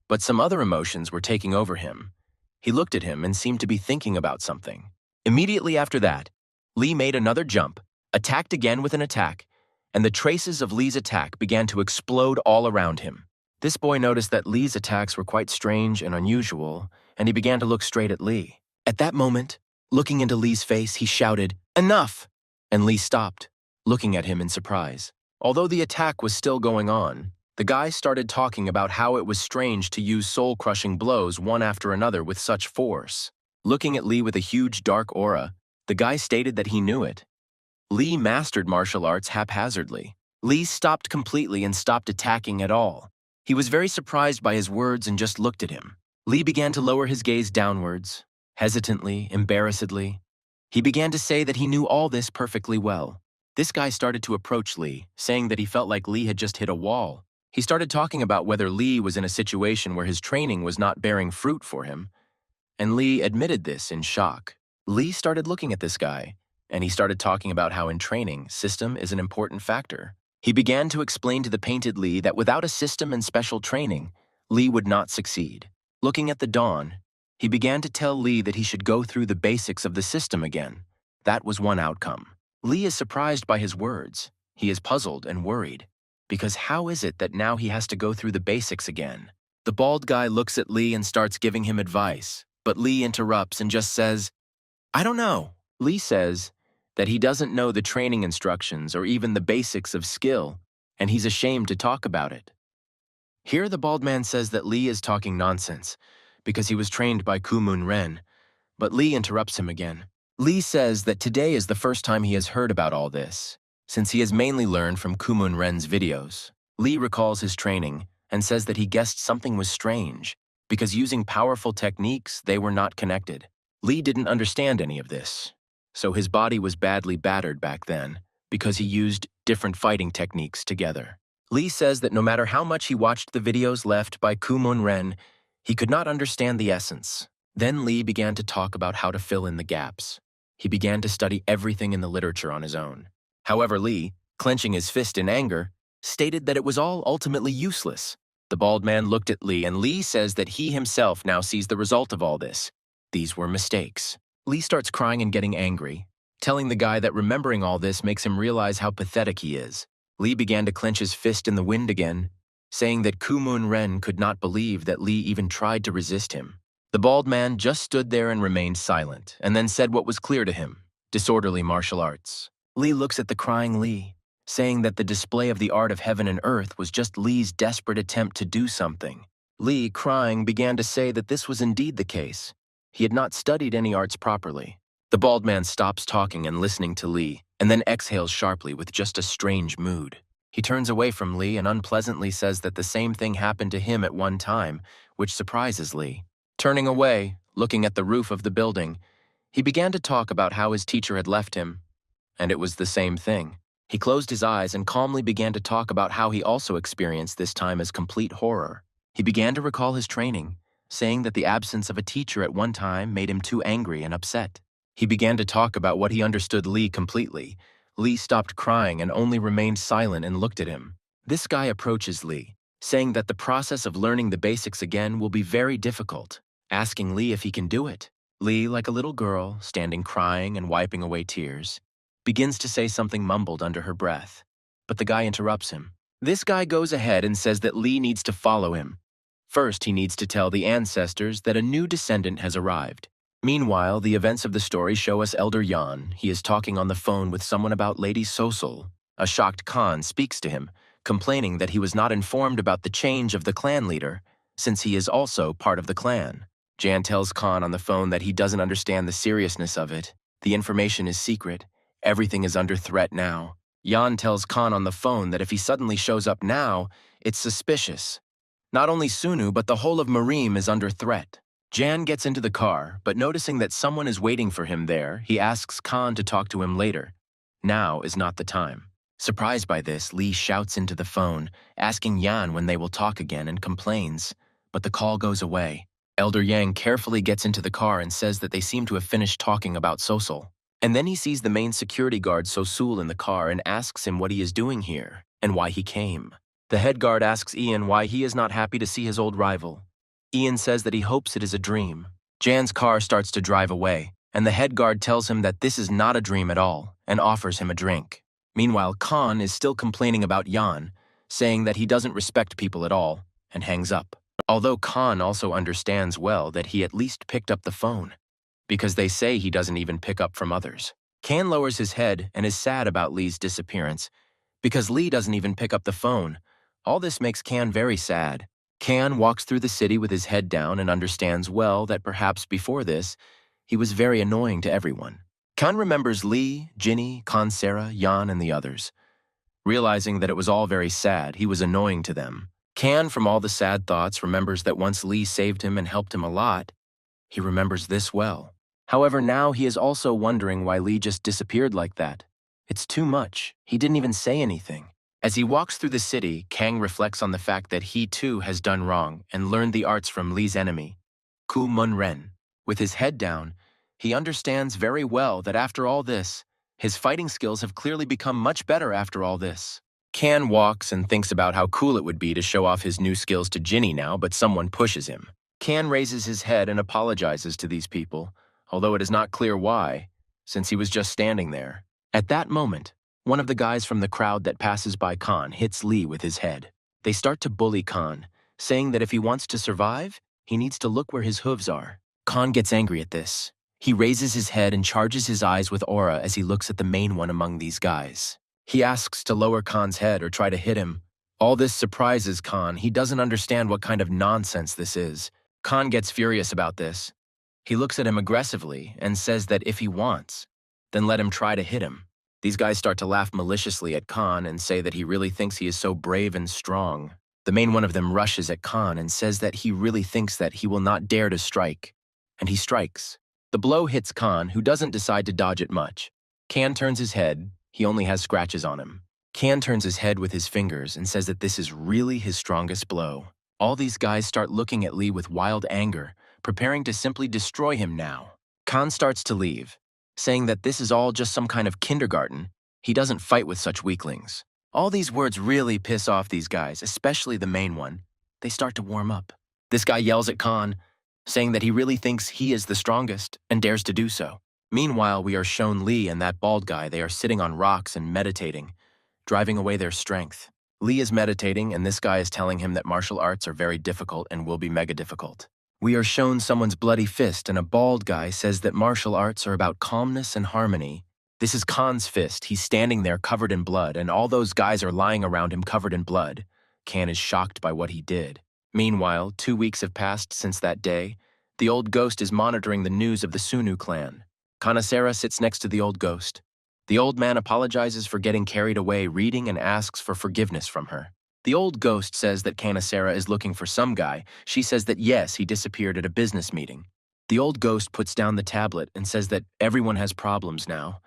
S1: but some other emotions were taking over him. He looked at him and seemed to be thinking about something. Immediately after that, Lee made another jump, attacked again with an attack, and the traces of Lee's attack began to explode all around him. This boy noticed that Lee's attacks were quite strange and unusual, and he began to look straight at Lee. At that moment, looking into Lee's face, he shouted, "Enough!" And Lee stopped, looking at him in surprise. Although the attack was still going on, The guy started talking about how it was strange to use soul-crushing blows one after another with such force. Looking at Lee with a huge dark aura, the guy stated that he knew it. Lee mastered martial arts haphazardly. Lee stopped completely and stopped attacking at all. He was very surprised by his words and just looked at him. Lee began to lower his gaze downwards, hesitantly, embarrassedly. He began to say that he knew all this perfectly well. This guy started to approach Lee, saying that he felt like Lee had just hit a wall. He started talking about whether Lee was in a situation where his training was not bearing fruit for him, and Lee admitted this in shock. Lee started looking at this guy, and he started talking about how in training, system is an important factor. He began to explain to the painted Lee that without a system and special training, Lee would not succeed. Looking at the dawn, he began to tell Lee that he should go through the basics of the system again. That was one outcome. Lee is surprised by his words. He is puzzled and worried, because how is it that now he has to go through the basics again? The bald guy looks at Lee and starts giving him advice, but Lee interrupts and just says, "I don't know." Lee says that he doesn't know the training instructions or even the basics of skill, and he's ashamed to talk about it. Here the bald man says that Lee is talking nonsense, because he was trained by Kumun Ren, but Lee interrupts him again. Lee says that today is the first time he has heard about all this, since he has mainly learned from Kumun Ren's videos. Lee recalls his training and says that he guessed something was strange, because using powerful techniques, they were not connected. Lee didn't understand any of this, so his body was badly battered back then, because he used different fighting techniques together. Lee says that no matter how much he watched the videos left by Kumun Ren, he could not understand the essence. Then Lee began to talk about how to fill in the gaps. He began to study everything in the literature on his own. However, Lee, clenching his fist in anger, stated that it was all ultimately useless. The bald man looked at Lee, and Lee says that he himself now sees the result of all this. These were mistakes. Lee starts crying and getting angry, telling the guy that remembering all this makes him realize how pathetic he is. Lee began to clench his fist in the wind again, saying that Kumun Ren could not believe that Lee even tried to resist him. The bald man just stood there and remained silent, and then said what was clear to him: disorderly martial arts. Lee looks at the crying Lee, saying that the display of the art of heaven and earth was just Lee's desperate attempt to do something. Lee, crying, began to say that this was indeed the case. He had not studied any arts properly. The bald man stops talking and listening to Lee, and then exhales sharply with just a strange mood. He turns away from Lee and unpleasantly says that the same thing happened to him at one time, which surprises Lee. Turning away, looking at the roof of the building, he began to talk about how his teacher had left him, and it was the same thing. He closed his eyes and calmly began to talk about how he also experienced this time as complete horror. He began to recall his training, saying that the absence of a teacher at one time made him too angry and upset. He began to talk about what he understood Lee completely. Lee stopped crying and only remained silent and looked at him. This guy approaches Lee, saying that the process of learning the basics again will be very difficult, asking Lee if he can do it. Lee, like a little girl, standing crying and wiping away tears, begins to say something mumbled under her breath, but the guy interrupts him. This guy goes ahead and says that Lee needs to follow him. First, he needs to tell the ancestors that a new descendant has arrived. Meanwhile, the events of the story show us Elder Yan. He is talking on the phone with someone about Lady Sosul. A shocked Khan speaks to him, complaining that he was not informed about the change of the clan leader, since he is also part of the clan. Jan tells Khan on the phone that he doesn't understand the seriousness of it. The information is secret. Everything is under threat now. Yan tells Khan on the phone that if he suddenly shows up now, it's suspicious. Not only Sunu, but the whole of Marim is under threat. Jan gets into the car, but noticing that someone is waiting for him there, he asks Khan to talk to him later. Now is not the time. Surprised by this, Lee shouts into the phone, asking Yan when they will talk again, and complains, but the call goes away. Elder Yang carefully gets into the car and says that they seem to have finished talking about Sosul. And then he sees the main security guard Sosul in the car and asks him what he is doing here and why he came. The head guard asks Ian why he is not happy to see his old rival. Ian says that he hopes it is a dream. Jan's car starts to drive away, and the head guard tells him that this is not a dream at all and offers him a drink. Meanwhile, Khan is still complaining about Yan, saying that he doesn't respect people at all, and hangs up. Although Khan also understands well that he at least picked up the phone, because they say he doesn't even pick up from others. Khan lowers his head and is sad about Lee's disappearance, because Lee doesn't even pick up the phone, All this makes Kan very sad. Kan walks through the city with his head down and understands well that perhaps before this, he was very annoying to everyone. Kan remembers Lee, Ginny, Kansera, Yan, and the others. Realizing that it was all very sad, he was annoying to them. Kan, from all the sad thoughts, remembers that once Lee saved him and helped him a lot, he remembers this well. However, now he is also wondering why Lee just disappeared like that. It's too much. He didn't even say anything. As he walks through the city, Kang reflects on the fact that he too has done wrong and learned the arts from Lee's enemy, Ku Mun Ren. With his head down, he understands very well that after all this, his fighting skills have clearly become much better after all this. Kan walks and thinks about how cool it would be to show off his new skills to Ginny now, but someone pushes him. Kan raises his head and apologizes to these people, although it is not clear why, since he was just standing there. At that moment, one of the guys from the crowd that passes by Kan hits Lee with his head. They start to bully Kan, saying that if he wants to survive, he needs to look where his hooves are. Kan gets angry at this. He raises his head and charges his eyes with aura as he looks at the main one among these guys. He asks to lower Kan's head or try to hit him. All this surprises Kan. He doesn't understand what kind of nonsense this is. Kan gets furious about this. He looks at him aggressively and says that if he wants, then let him try to hit him. These guys start to laugh maliciously at Kan and say that he really thinks he is so brave and strong. The main one of them rushes at Kan and says that he really thinks that he will not dare to strike. And he strikes. The blow hits Kan, who doesn't decide to dodge it much. Kan turns his head. He only has scratches on him. Kan turns his head with his fingers and says that this is really his strongest blow. All these guys start looking at Lee with wild anger, preparing to simply destroy him now. Kan starts to leave, saying that this is all just some kind of kindergarten. He doesn't fight with such weaklings. All these words really piss off these guys, especially the main one. They start to warm up. This guy yells at Kan, saying that he really thinks he is the strongest and dares to do so. Meanwhile, we are shown Lee and that bald guy. They are sitting on rocks and meditating, driving away their strength. Lee is meditating, and this guy is telling him that martial arts are very difficult and will be mega difficult. We are shown someone's bloody fist, and a bald guy says that martial arts are about calmness and harmony. This is Kan's fist. He's standing there covered in blood, and all those guys are lying around him covered in blood. Kan is shocked by what he did. Meanwhile, 2 weeks have passed since that day. The old ghost is monitoring the news of the Sunu clan. Kanesera sits next to the old ghost. The old man apologizes for getting carried away reading and asks for forgiveness from her. The old ghost says that Kanesera is looking for some guy. She says that yes, he disappeared at a business meeting. The old ghost puts down the tablet and says that everyone has problems now.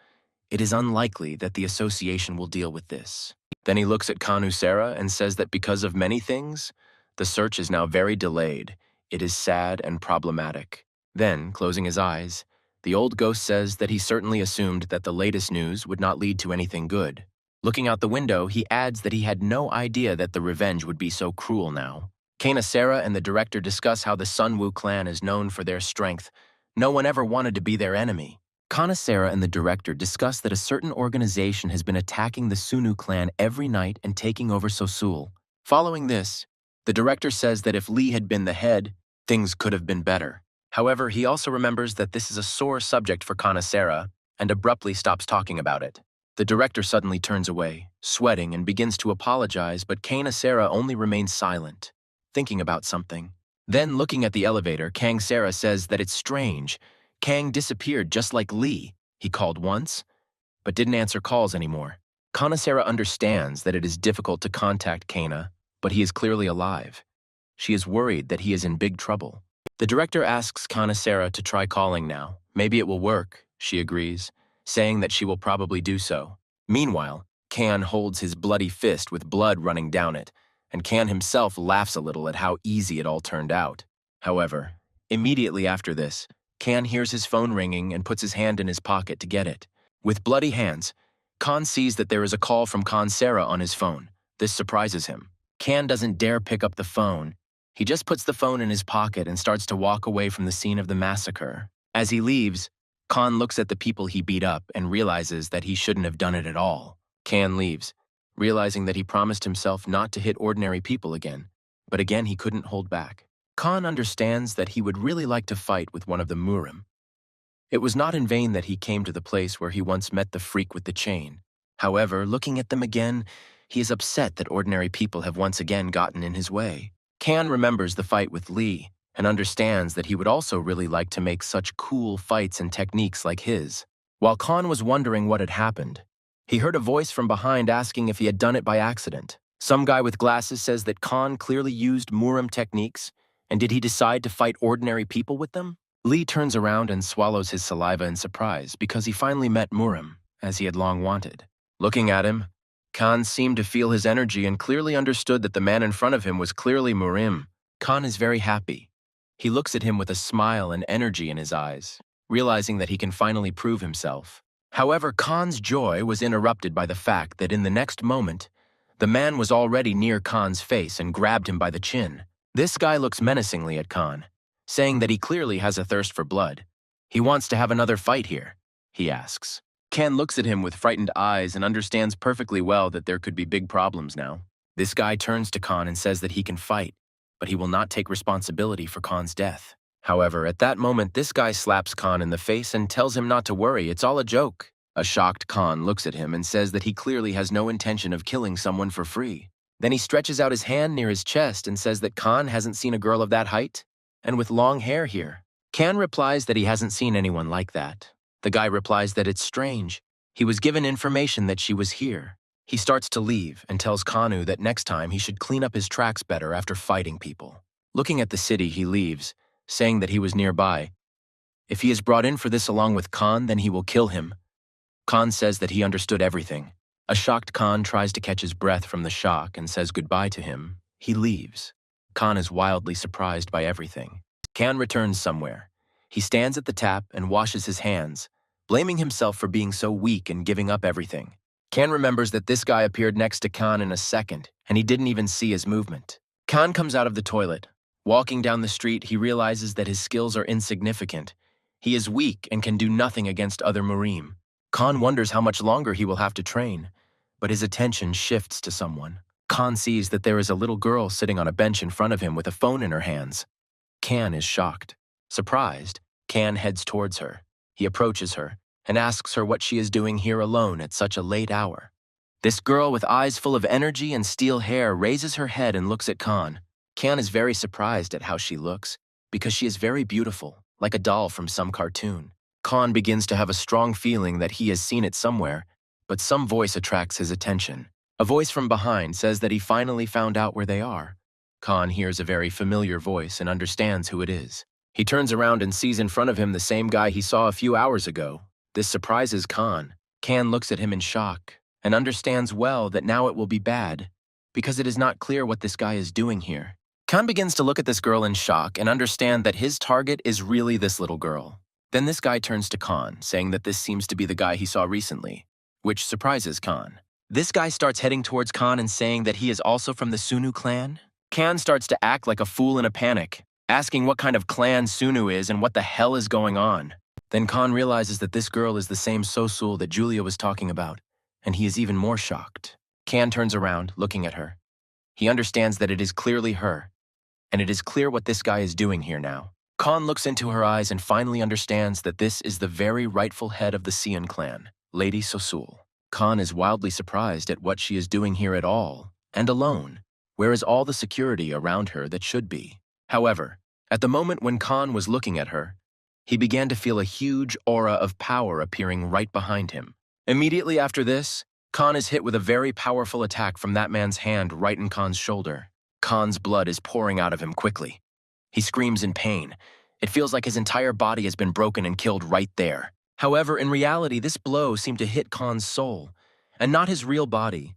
S1: It is unlikely that the association will deal with this. Then he looks at Kanesera and says that because of many things, the search is now very delayed. It is sad and problematic. Then, closing his eyes, the old ghost says that he certainly assumed that the latest news would not lead to anything good. Looking out the window, he adds that he had no idea that the revenge would be so cruel now. Kanesera and the director discuss how the Sunwoo clan is known for their strength. No one ever wanted to be their enemy. Kanesera and the director discuss that a certain organization has been attacking the Sunu clan every night and taking over Sosul. Following this, the director says that if Lee had been the head, things could have been better. However, he also remembers that this is a sore subject for Kanesera and abruptly stops talking about it. The director suddenly turns away, sweating, and begins to apologize, but Kanesera only remains silent, thinking about something. Then, looking at the elevator, Kanesera says that it's strange. Kang disappeared just like Lee. He called once, but didn't answer calls anymore. Kanesera understands that it is difficult to contact Kana, but he is clearly alive. She is worried that he is in big trouble. The director asks Kanesera to try calling now. Maybe it will work, she agrees, saying that she will probably do so. Meanwhile, Kan holds his bloody fist with blood running down it, and Kan himself laughs a little at how easy it all turned out. However, immediately after this, Kan hears his phone ringing and puts his hand in his pocket to get it. With bloody hands, Kan sees that there is a call from Kanesera on his phone. This surprises him. Kan doesn't dare pick up the phone. He just puts the phone in his pocket and starts to walk away from the scene of the massacre. As he leaves, Kan looks at the people he beat up and realizes that he shouldn't have done it at all. Kan leaves, realizing that he promised himself not to hit ordinary people again, but again he couldn't hold back. Kan understands that he would really like to fight with one of the Murim. It was not in vain that he came to the place where he once met the freak with the chain. However, looking at them again, He is upset that ordinary people have once again gotten in his way. Kan remembers the fight with Lee and understands that he would also really like to make such cool fights and techniques like his. While Kan was wondering what had happened, he heard a voice from behind asking if he had done it by accident. Some guy with glasses says that Kan clearly used Murim techniques, and did he decide to fight ordinary people with them? Lee turns around and swallows his saliva in surprise because he finally met Murim, as he had long wanted. Looking at him, Kan seemed to feel his energy and clearly understood that the man in front of him was clearly Murim. Kan is very happy. He looks at him with a smile and energy in his eyes, realizing that he can finally prove himself. However, Kan's joy was interrupted by the fact that in the next moment, the man was already near Kan's face and grabbed him by the chin. This guy looks menacingly at Kan, saying that he clearly has a thirst for blood. He wants to have another fight here, he asks. Kan looks at him with frightened eyes and understands perfectly well that there could be big problems now. This guy turns to Kan and says that he can fight, but he will not take responsibility for Kan's death. However, at that moment, this guy slaps Kan in the face and tells him not to worry, it's all a joke. A shocked Kan looks at him and says that he clearly has no intention of killing someone for free. Then he stretches out his hand near his chest and says that Kan hasn't seen a girl of that height and with long hair here. Kan replies that he hasn't seen anyone like that. The guy replies that it's strange. He was given information that she was here. He starts to leave and tells Kanu that next time he should clean up his tracks better after fighting people. Looking at the city, he leaves, saying that he was nearby. If he is brought in for this along with Kan, then he will kill him. Kan says that he understood everything. A shocked Kan tries to catch his breath from the shock and says goodbye to him. He leaves. Kan is wildly surprised by everything. Kan returns somewhere. He stands at the tap and washes his hands, blaming himself for being so weak and giving up everything. Kan remembers that this guy appeared next to Kan in a second, and he didn't even see his movement. Kan comes out of the toilet. Walking down the street, he realizes that his skills are insignificant. He is weak and can do nothing against other Murim. Kan wonders how much longer he will have to train, but his attention shifts to someone. Kan sees that there is a little girl sitting on a bench in front of him with a phone in her hands. Kan is shocked. Surprised, Kan heads towards her. He approaches her and asks her what she is doing here alone at such a late hour. This girl with eyes full of energy and steel hair raises her head and looks at Kan. Kan is very surprised at how she looks because she is very beautiful, like a doll from some cartoon. Kan begins to have a strong feeling that he has seen it somewhere, but some voice attracts his attention. A voice from behind says that he finally found out where they are. Kan hears a very familiar voice and understands who it is. He turns around and sees in front of him the same guy he saw a few hours ago. This surprises Kan. Kan looks at him in shock and understands well that now it will be bad because it is not clear what this guy is doing here. Kan begins to look at this girl in shock and understand that his target is really this little girl. Then this guy turns to Kan, saying that this seems to be the guy he saw recently, which surprises Kan. This guy starts heading towards Kan and saying that he is also from the Sunu clan. Kan starts to act like a fool in a panic, asking what kind of clan Sunu is and what the hell is going on. Then Kan realizes that this girl is the same Sosul that Julia was talking about, and he is even more shocked. Kan turns around, looking at her. He understands that it is clearly her, and it is clear what this guy is doing here now. Kan looks into her eyes and finally understands that this is the very rightful head of the Sian clan, Lady Sosul. Kan is wildly surprised at what she is doing here at all, and alone. Where is all the security around her that should be? However, at the moment when Kan was looking at her, he began to feel a huge aura of power appearing right behind him. Immediately after this, Kan is hit with a very powerful attack from that man's hand right in Kan's shoulder. Kan's blood is pouring out of him quickly. He screams in pain. It feels like his entire body has been broken and killed right there. However, in reality, this blow seemed to hit Kan's soul, and not his real body.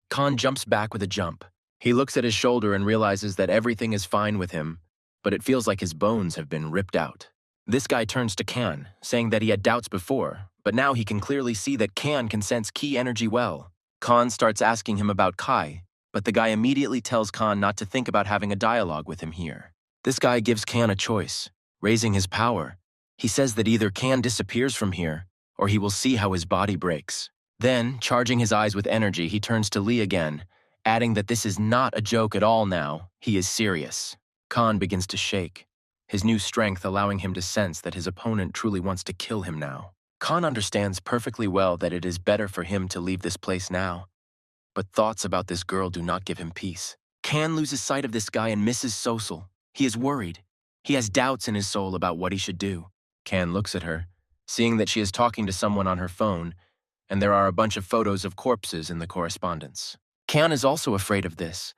S1: Kan jumps back with a jump. He looks at his shoulder and realizes that everything is fine with him, but it feels like his bones have been ripped out. This guy turns to Kan, saying that he had doubts before, but now he can clearly see that Kan can sense ki energy well. Kan starts asking him about Kai, but the guy immediately tells Kan not to think about having a dialogue with him here. This guy gives Kan a choice, raising his power. He says that either Kan disappears from here, or he will see how his body breaks. Then, charging his eyes with energy, he turns to Lee again, adding that this is not a joke at all now, he is serious. Kan begins to shake, his new strength allowing him to sense that his opponent truly wants to kill him now. Kan understands perfectly well that it is better for him to leave this place now. But thoughts about this girl do not give him peace. Kan loses sight of this guy and misses Sosul. He is worried. He has doubts in his soul about what he should do. Kan looks at her, seeing that she is talking to someone on her phone, and there are a bunch of photos of corpses in the correspondence. Kan is also afraid of this,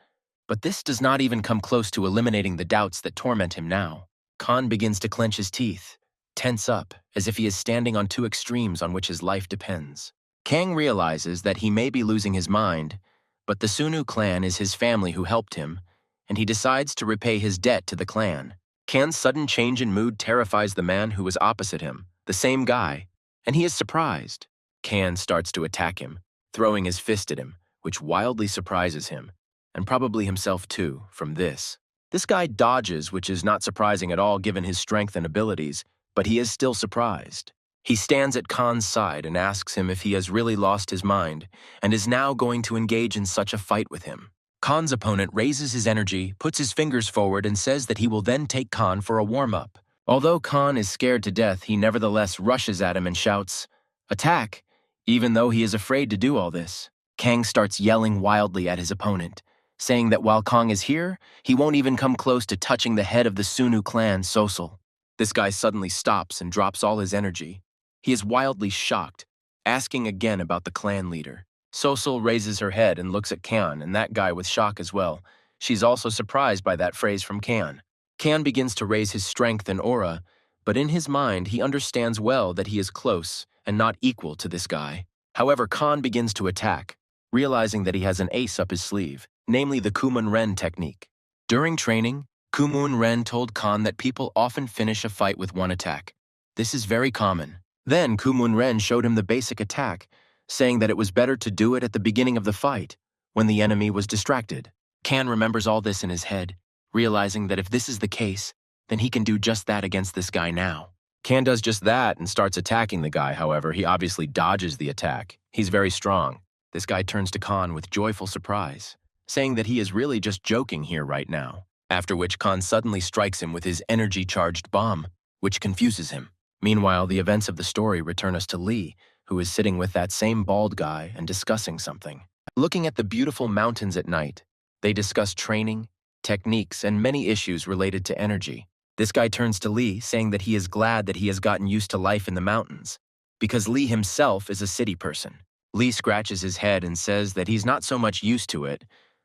S1: but this does not even come close to eliminating the doubts that torment him now. Kan begins to clench his teeth, tense up, as if he is standing on two extremes on which his life depends. Kang realizes that he may be losing his mind, but the Sunu clan is his family who helped him, and he decides to repay his debt to the clan. Kan's sudden change in mood terrifies the man who was opposite him, the same guy, and he is surprised. Kan starts to attack him, throwing his fist at him, which wildly surprises him, and probably himself too, from this. This guy dodges, which is not surprising at all given his strength and abilities, but he is still surprised. He stands at Kan's side and asks him if he has really lost his mind and is now going to engage in such a fight with him. Kan's opponent raises his energy, puts his fingers forward, and says that he will then take Kan for a warm-up. Although Kan is scared to death, he nevertheless rushes at him and shouts, "Attack!" even though he is afraid to do all this. Kang starts yelling wildly at his opponent, saying that while Kang is here, he won't even come close to touching the head of the Sunu clan, Sosul. This guy suddenly stops and drops all his energy. He is wildly shocked, asking again about the clan leader. Sosul raises her head and looks at Kan, and that guy with shock as well. She's also surprised by that phrase from Kan. Kan begins to raise his strength and aura, but in his mind he understands well that he is close and not equal to this guy. However, Kan begins to attack, realizing that he has an ace up his sleeve, namely the Kumun Ren technique. During training, Kumun Ren told Kan that people often finish a fight with one attack. This is very common. Then Kumun Ren showed him the basic attack, saying that it was better to do it at the beginning of the fight, when the enemy was distracted. Kan remembers all this in his head, realizing that if this is the case, then he can do just that against this guy now. Kan does just that and starts attacking the guy. However, he obviously dodges the attack. He's very strong. This guy turns to Kan with joyful surprise, saying that he is really just joking here right now, after which Kan suddenly strikes him with his energy-charged bomb, which confuses him. Meanwhile, the events of the story return us to Lee, who is sitting with that same bald guy and discussing something. Looking at the beautiful mountains at night, they discuss training, techniques, and many issues related to energy. This guy turns to Lee, saying that he is glad that he has gotten used to life in the mountains, because Lee himself is a city person. Lee scratches his head and says that he's not so much used to it,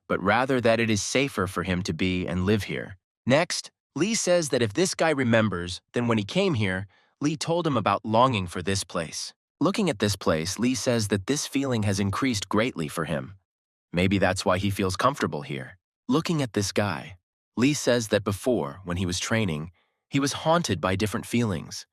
S1: but rather that it is safer for him to be and live here. Next, Lee says that if this guy remembers, then when he came here, Lee told him about longing for this place. Looking at this place, Lee says that this feeling has increased greatly for him. Maybe that's why he feels comfortable here. Looking at this guy, Lee says that before, when he was training, he was haunted by different feelings,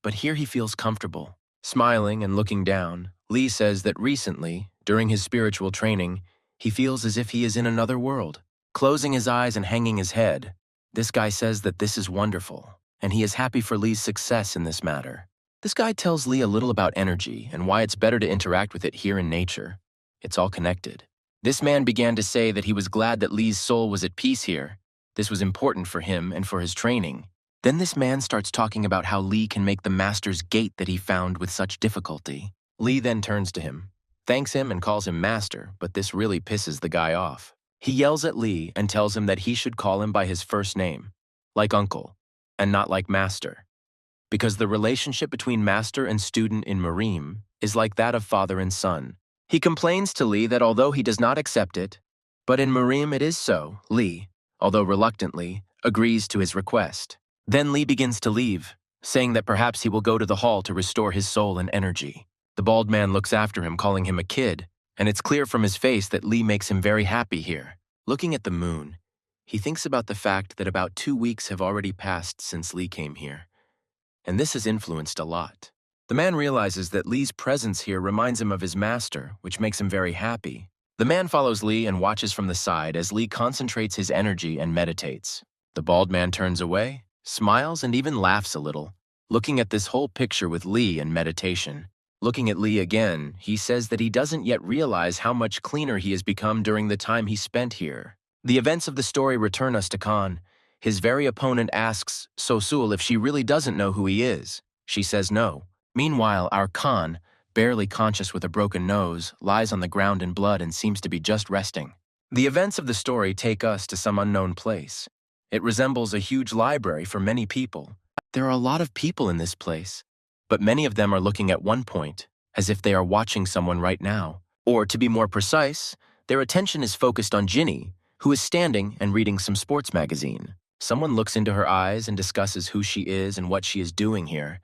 S1: but here he feels comfortable. Smiling and looking down, Lee says that recently, during his spiritual training, he feels as if he is in another world. Closing his eyes and hanging his head, this guy says that this is wonderful, and he is happy for Lee's success in this matter. This guy tells Lee a little about energy and why it's better to interact with it here in nature. It's all connected. This man began to say that he was glad that Lee's soul was at peace here. This was important for him and for his training. Then this man starts talking about how Lee can make the master's gate that he found with such difficulty. Lee then turns to him, thanks him and calls him master, but this really pisses the guy off. He yells at Lee and tells him that he should call him by his first name, like uncle, and not like master, because the relationship between master and student in Merim is like that of father and son. He complains to Lee that although he does not accept it, but in Merim it is so, Lee, although reluctantly, agrees to his request. Then Lee begins to leave, saying that perhaps he will go to the hall to restore his soul and energy. The bald man looks after him, calling him a kid, and it's clear from his face that Lee makes him very happy here. Looking at the moon, he thinks about the fact that about 2 weeks have already passed since Lee came here, and this has influenced a lot. The man realizes that Lee's presence here reminds him of his master, which makes him very happy. The man follows Lee and watches from the side as Lee concentrates his energy and meditates. The bald man turns away, smiles, and even laughs a little, looking at this whole picture with Lee in meditation. Looking at Lee again, he says that he doesn't yet realize how much cleaner he has become during the time he spent here. The events of the story return us to Kan. His very opponent asks Sosul if she really doesn't know who he is. She says no. Meanwhile, our Kan, barely conscious with a broken nose, lies on the ground in blood and seems to be just resting. The events of the story take us to some unknown place. It resembles a huge library for many people. There are a lot of people in this place, but many of them are looking at one point, as if they are watching someone right now. Or, to be more precise, their attention is focused on Ginny, who is standing and reading some sports magazine. Someone looks into her eyes and discusses who she is and what she is doing here,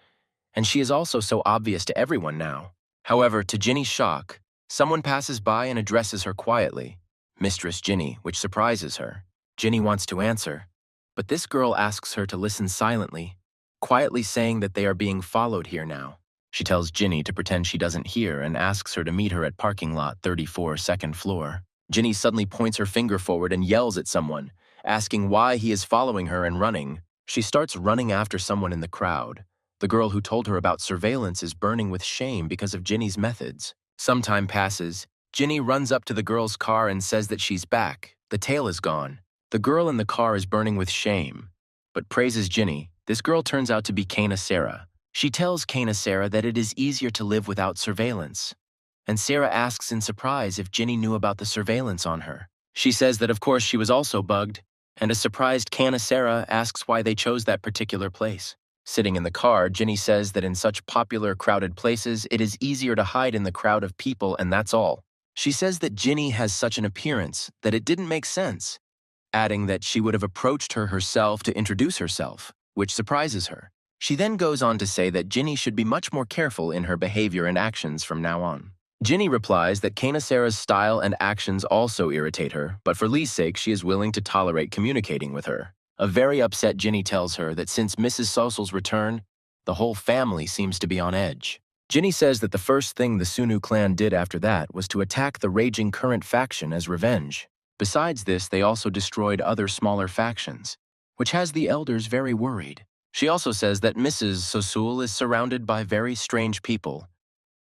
S1: and she is also so obvious to everyone now. However, to Ginny's shock, someone passes by and addresses her quietly, Mistress Ginny, which surprises her. Ginny wants to answer, but this girl asks her to listen silently, quietly saying that they are being followed here now. She tells Ginny to pretend she doesn't hear and asks her to meet her at parking lot 34, second floor. Ginny suddenly points her finger forward and yells at someone, asking why he is following her and running. She starts running after someone in the crowd. The girl who told her about surveillance is burning with shame because of Ginny's methods. Some time passes. Ginny runs up to the girl's car and says that she's back. The tail is gone. The girl in the car is burning with shame, but praises Ginny. This girl turns out to be Kana Sarah. She tells Kana Sarah that it is easier to live without surveillance, and Sarah asks in surprise if Ginny knew about the surveillance on her. She says that of course she was also bugged, and a surprised Kana Sarah asks why they chose that particular place. Sitting in the car, Ginny says that in such popular, crowded places, it is easier to hide in the crowd of people, and that's all. She says that Ginny has such an appearance that it didn't make sense, adding that she would have approached her herself to introduce herself, which surprises her. She then goes on to say that Ginny should be much more careful in her behavior and actions from now on. Ginny replies that Kana Sarah's style and actions also irritate her, but for Lee's sake, she is willing to tolerate communicating with her. A very upset Ginny tells her that since Mrs. Sosel's return, the whole family seems to be on edge. Ginny says that the first thing the Sunu clan did after that was to attack the raging current faction as revenge. Besides this, they also destroyed other smaller factions, which has the elders very worried. She also says that Mrs. Sosul is surrounded by very strange people,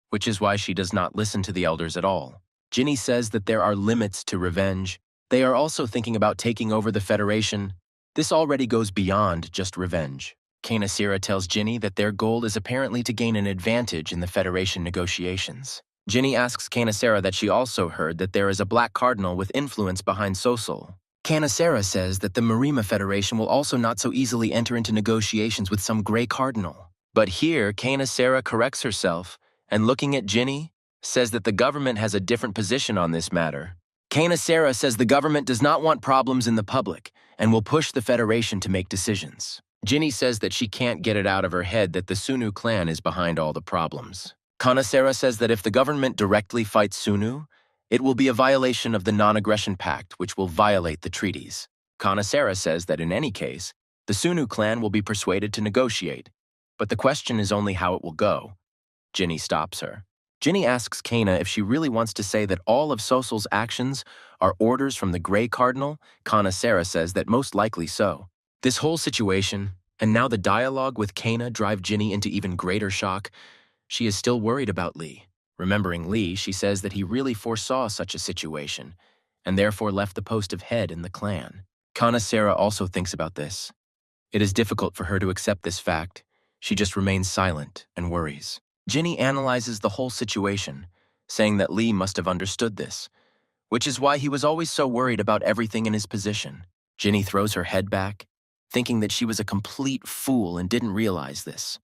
S1: which is why she does not listen to the elders at all. Ginny says that there are limits to revenge. They are also thinking about taking over the Federation. This already goes beyond just revenge. Kana Sarah tells Ginny that their goal is apparently to gain an advantage in the Federation negotiations. Ginny asks Kana Sarah that she also heard that there is a black cardinal with influence behind Sosul. Kana Sarah says that the Marima Federation will also not so easily enter into negotiations with some gray cardinal. But here, Kana Sarah corrects herself, and looking at Ginny, says that the government has a different position on this matter. Kana Sarah says the government does not want problems in the public, and will push the Federation to make decisions. Ginny says that she can't get it out of her head that the Sunu clan is behind all the problems. Kana Sarah says that if the government directly fights Sunu, it will be a violation of the Non-Aggression Pact, which will violate the treaties. Kana Sarah says that in any case, the Sunu clan will be persuaded to negotiate, but the question is only how it will go. Ginny stops her. Ginny asks Kana if she really wants to say that all of Sosul's actions are orders from the Grey Cardinal. Kana Sarah says that most likely so. This whole situation, and now the dialogue with Kana, drive Ginny into even greater shock. She is still worried about Lee. Remembering Lee, she says that he really foresaw such a situation, and therefore left the post of head in the clan. Kana Sarah also thinks about this. It is difficult for her to accept this fact. She just remains silent and worries. Ginny analyzes the whole situation, saying that Lee must have understood this, which is why he was always so worried about everything in his position. Ginny throws her head back, thinking that she was a complete fool and didn't realize this,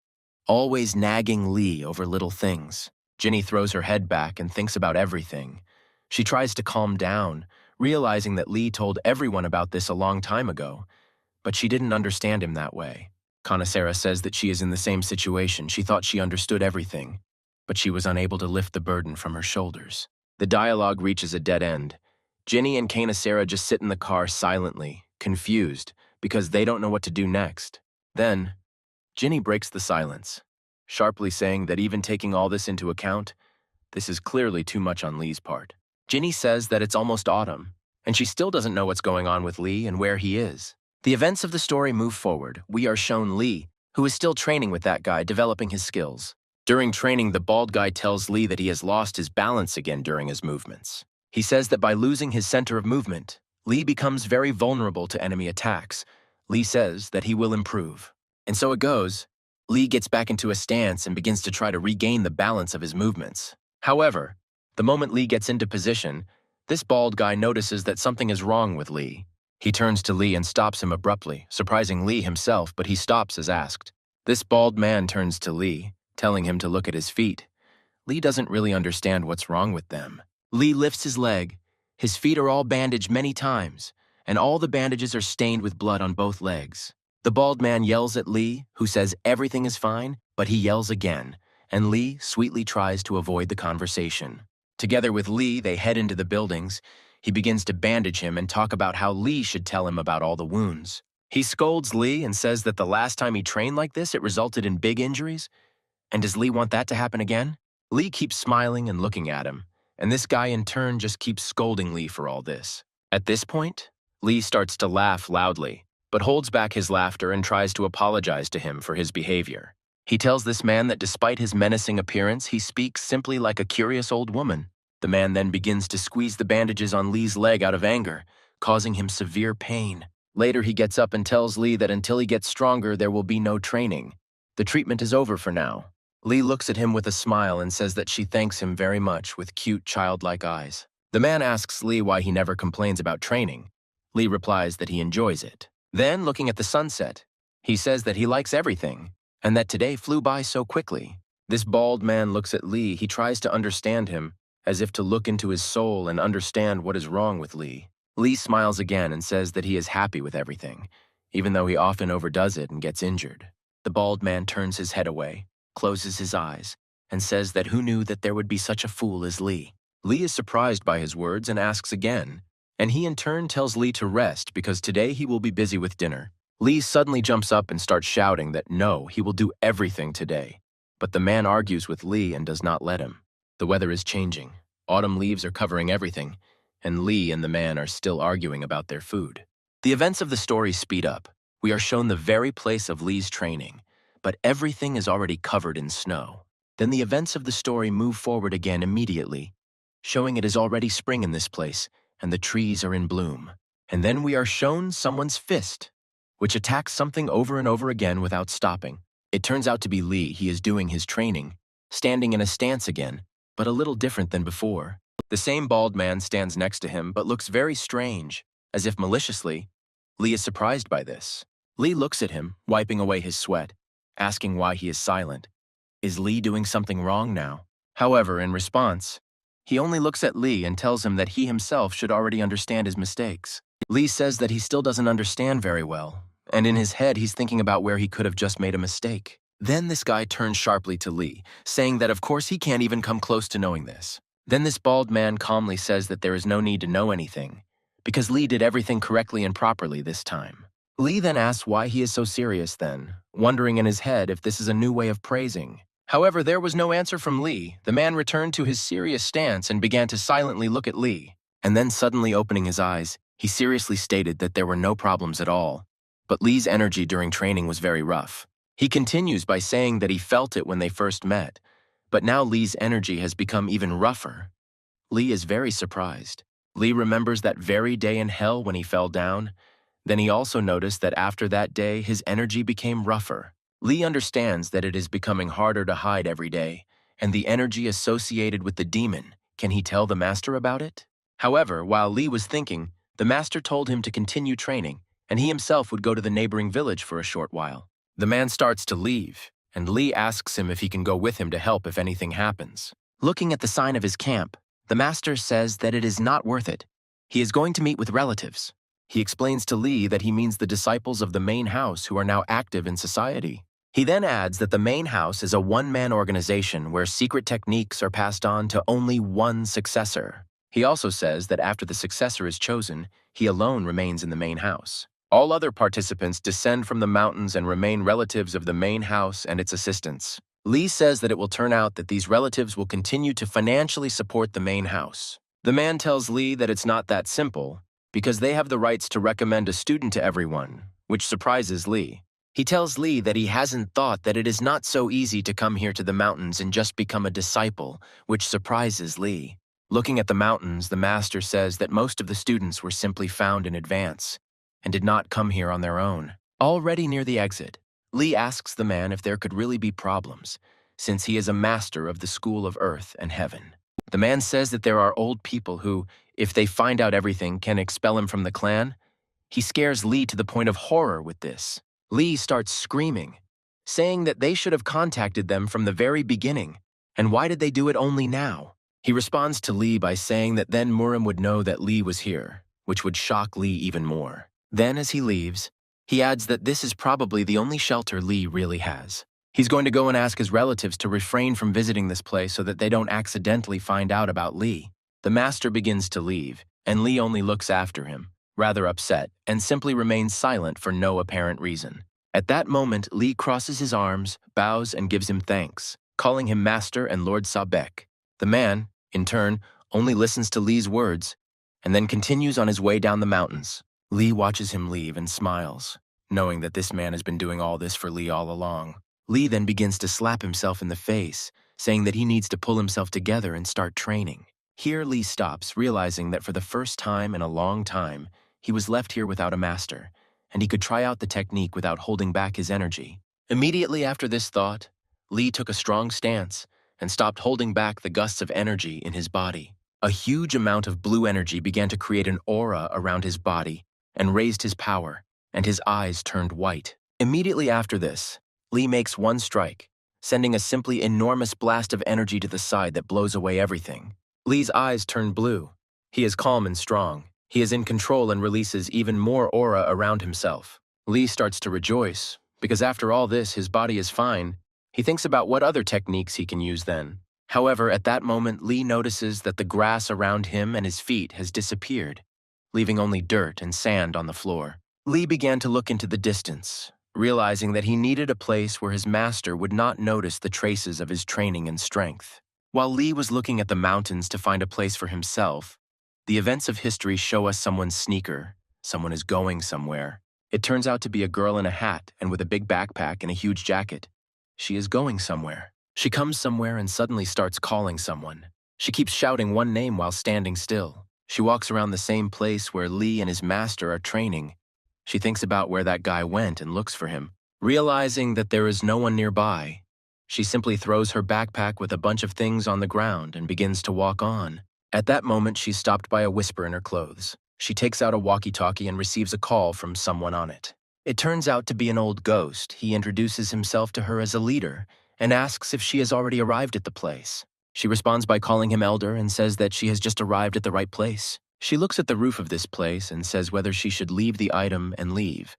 S1: always nagging Lee over little things. Ginny throws her head back and thinks about everything. She tries to calm down, realizing that Lee told everyone about this a long time ago, but she didn't understand him that way. Kana Sarah says that she is in the same situation. She thought she understood everything, but she was unable to lift the burden from her shoulders. The dialogue reaches a dead end. Ginny and Kana Sarah just sit in the car silently, confused, because they don't know what to do next. Then, Ginny breaks the silence, sharply saying that even taking all this into account, this is clearly too much on Lee's part. Ginny says that it's almost autumn, and she still doesn't know what's going on with Lee and where he is. The events of the story move forward. We are shown Lee, who is still training with that guy, developing his skills. During training, the bald guy tells Lee that he has lost his balance again during his movements. He says that by losing his center of movement, Lee becomes very vulnerable to enemy attacks. Lee says that he will improve. And so it goes. Lee gets back into a stance and begins to try to regain the balance of his movements. However, the moment Lee gets into position, this bald guy notices that something is wrong with Lee. He turns to Lee and stops him abruptly, surprising Lee himself, but he stops as asked. This bald man turns to Lee, telling him to look at his feet. Lee doesn't really understand what's wrong with them. Lee lifts his leg. His feet are all bandaged many times, and all the bandages are stained with blood on both legs. The bald man yells at Lee, who says everything is fine, but he yells again, and Lee sweetly tries to avoid the conversation. Together with Lee, they head into the buildings. He begins to bandage him and talk about how Lee should tell him about all the wounds. He scolds Lee and says that the last time he trained like this, it resulted in big injuries. And does Lee want that to happen again? Lee keeps smiling and looking at him, and this guy in turn just keeps scolding Lee for all this. At this point, Lee starts to laugh loudly, but holds back his laughter and tries to apologize to him for his behavior. He tells this man that despite his menacing appearance, he speaks simply like a curious old woman. The man then begins to squeeze the bandages on Lee's leg out of anger, causing him severe pain. Later, he gets up and tells Lee that until he gets stronger, there will be no training. The treatment is over for now. Lee looks at him with a smile and says that she thanks him very much with cute, childlike eyes. The man asks Lee why he never complains about training. Lee replies that he enjoys it. Then, looking at the sunset, he says that he likes everything, and that today flew by so quickly. This bald man looks at Lee. He tries to understand him, as if to look into his soul and understand what is wrong with Lee. Lee smiles again and says that he is happy with everything, even though he often overdoes it and gets injured. The bald man turns his head away, closes his eyes, and says that who knew that there would be such a fool as Lee. Lee is surprised by his words and asks again, and he in turn tells Lee to rest because today he will be busy with dinner. Lee suddenly jumps up and starts shouting that no, he will do everything today. But the man argues with Lee and does not let him. The weather is changing. Autumn leaves are covering everything, and Lee and the man are still arguing about their food. The events of the story speed up. We are shown the very place of Lee's training, but everything is already covered in snow. Then the events of the story move forward again immediately, showing it is already spring in this place, and the trees are in bloom. And then we are shown someone's fist, which attacks something over and over again without stopping. It turns out to be Lee. He is doing his training, standing in a stance again, but a little different than before. The same bald man stands next to him, but looks very strange, as if maliciously. Lee is surprised by this. Lee looks at him, wiping away his sweat, asking why he is silent. Is Lee doing something wrong now? However, in response, he only looks at Lee and tells him that he himself should already understand his mistakes. Lee says that he still doesn't understand very well, and in his head he's thinking about where he could have just made a mistake. Then this guy turns sharply to Lee, saying that of course he can't even come close to knowing this. Then this bald man calmly says that there is no need to know anything, because Lee did everything correctly and properly this time. Lee then asks why he is so serious then, wondering in his head if this is a new way of praising. However, there was no answer from Lee. The man returned to his serious stance and began to silently look at Lee. And then suddenly opening his eyes, he seriously stated that there were no problems at all. But Lee's energy during training was very rough. He continues by saying that he felt it when they first met, but now Lee's energy has become even rougher. Lee is very surprised. Lee remembers that very day in hell when he fell down. Then he also noticed that after that day, his energy became rougher. Lee understands that it is becoming harder to hide every day, and the energy associated with the demon. Can he tell the master about it? However, while Lee was thinking, the master told him to continue training, and he himself would go to the neighboring village for a short while. The man starts to leave, and Lee asks him if he can go with him to help if anything happens. Looking at the sign of his camp, the master says that it is not worth it. He is going to meet with relatives. He explains to Lee that he means the disciples of the main house who are now active in society. He then adds that the main house is a one-man organization where secret techniques are passed on to only one successor. He also says that after the successor is chosen, he alone remains in the main house. All other participants descend from the mountains and remain relatives of the main house and its assistants. Lee says that it will turn out that these relatives will continue to financially support the main house. The man tells Lee that it's not that simple, because they have the rights to recommend a student to everyone, which surprises Lee. He tells Lee that he hasn't thought that it is not so easy to come here to the mountains and just become a disciple, which surprises Lee. Looking at the mountains, the master says that most of the students were simply found in advance and did not come here on their own. Already near the exit, Lee asks the man if there could really be problems, since he is a master of the school of earth and heaven. The man says that there are old people who, if they find out everything, can expel him from the clan. He scares Lee to the point of horror with this. Lee starts screaming, saying that they should have contacted them from the very beginning, and why did they do it only now? He responds to Lee by saying that then Murim would know that Lee was here, which would shock Lee even more. Then, as he leaves, he adds that this is probably the only shelter Lee really has. He's going to go and ask his relatives to refrain from visiting this place so that they don't accidentally find out about Lee. The master begins to leave, and Lee only looks after him, rather upset, and simply remains silent for no apparent reason. At that moment, Lee crosses his arms, bows, and gives him thanks, calling him Master and Lord Sabek. The man, in turn, only listens to Lee's words, and then continues on his way down the mountains. Lee watches him leave and smiles, knowing that this man has been doing all this for Lee all along. Lee then begins to slap himself in the face, saying that he needs to pull himself together and start training. Here Lee stops, realizing that for the first time in a long time, he was left here without a master, and he could try out the technique without holding back his energy. Immediately after this thought, Lee took a strong stance and stopped holding back the gusts of energy in his body. A huge amount of blue energy began to create an aura around his body and raised his power, and his eyes turned white. Immediately after this, Lee makes one strike, sending a simply enormous blast of energy to the side that blows away everything. Lee's eyes turn blue. He is calm and strong. He is in control and releases even more aura around himself. Lee starts to rejoice, because after all this, his body is fine. He thinks about what other techniques he can use then. However, at that moment, Lee notices that the grass around him and his feet has disappeared, leaving only dirt and sand on the floor. Lee began to look into the distance, realizing that he needed a place where his master would not notice the traces of his training and strength. While Lee was looking at the mountains to find a place for himself, the events of history show us someone's sneaker. Someone is going somewhere. It turns out to be a girl in a hat and with a big backpack and a huge jacket. She is going somewhere. She comes somewhere and suddenly starts calling someone. She keeps shouting one name while standing still. She walks around the same place where Lee and his master are training. She thinks about where that guy went and looks for him. Realizing that there is no one nearby, she simply throws her backpack with a bunch of things on the ground and begins to walk on. At that moment, she's stopped by a whisper in her clothes. She takes out a walkie-talkie and receives a call from someone on it. It turns out to be an old ghost. He introduces himself to her as a leader and asks if she has already arrived at the place. She responds by calling him elder and says that she has just arrived at the right place. She looks at the roof of this place and says whether she should leave the item and leave,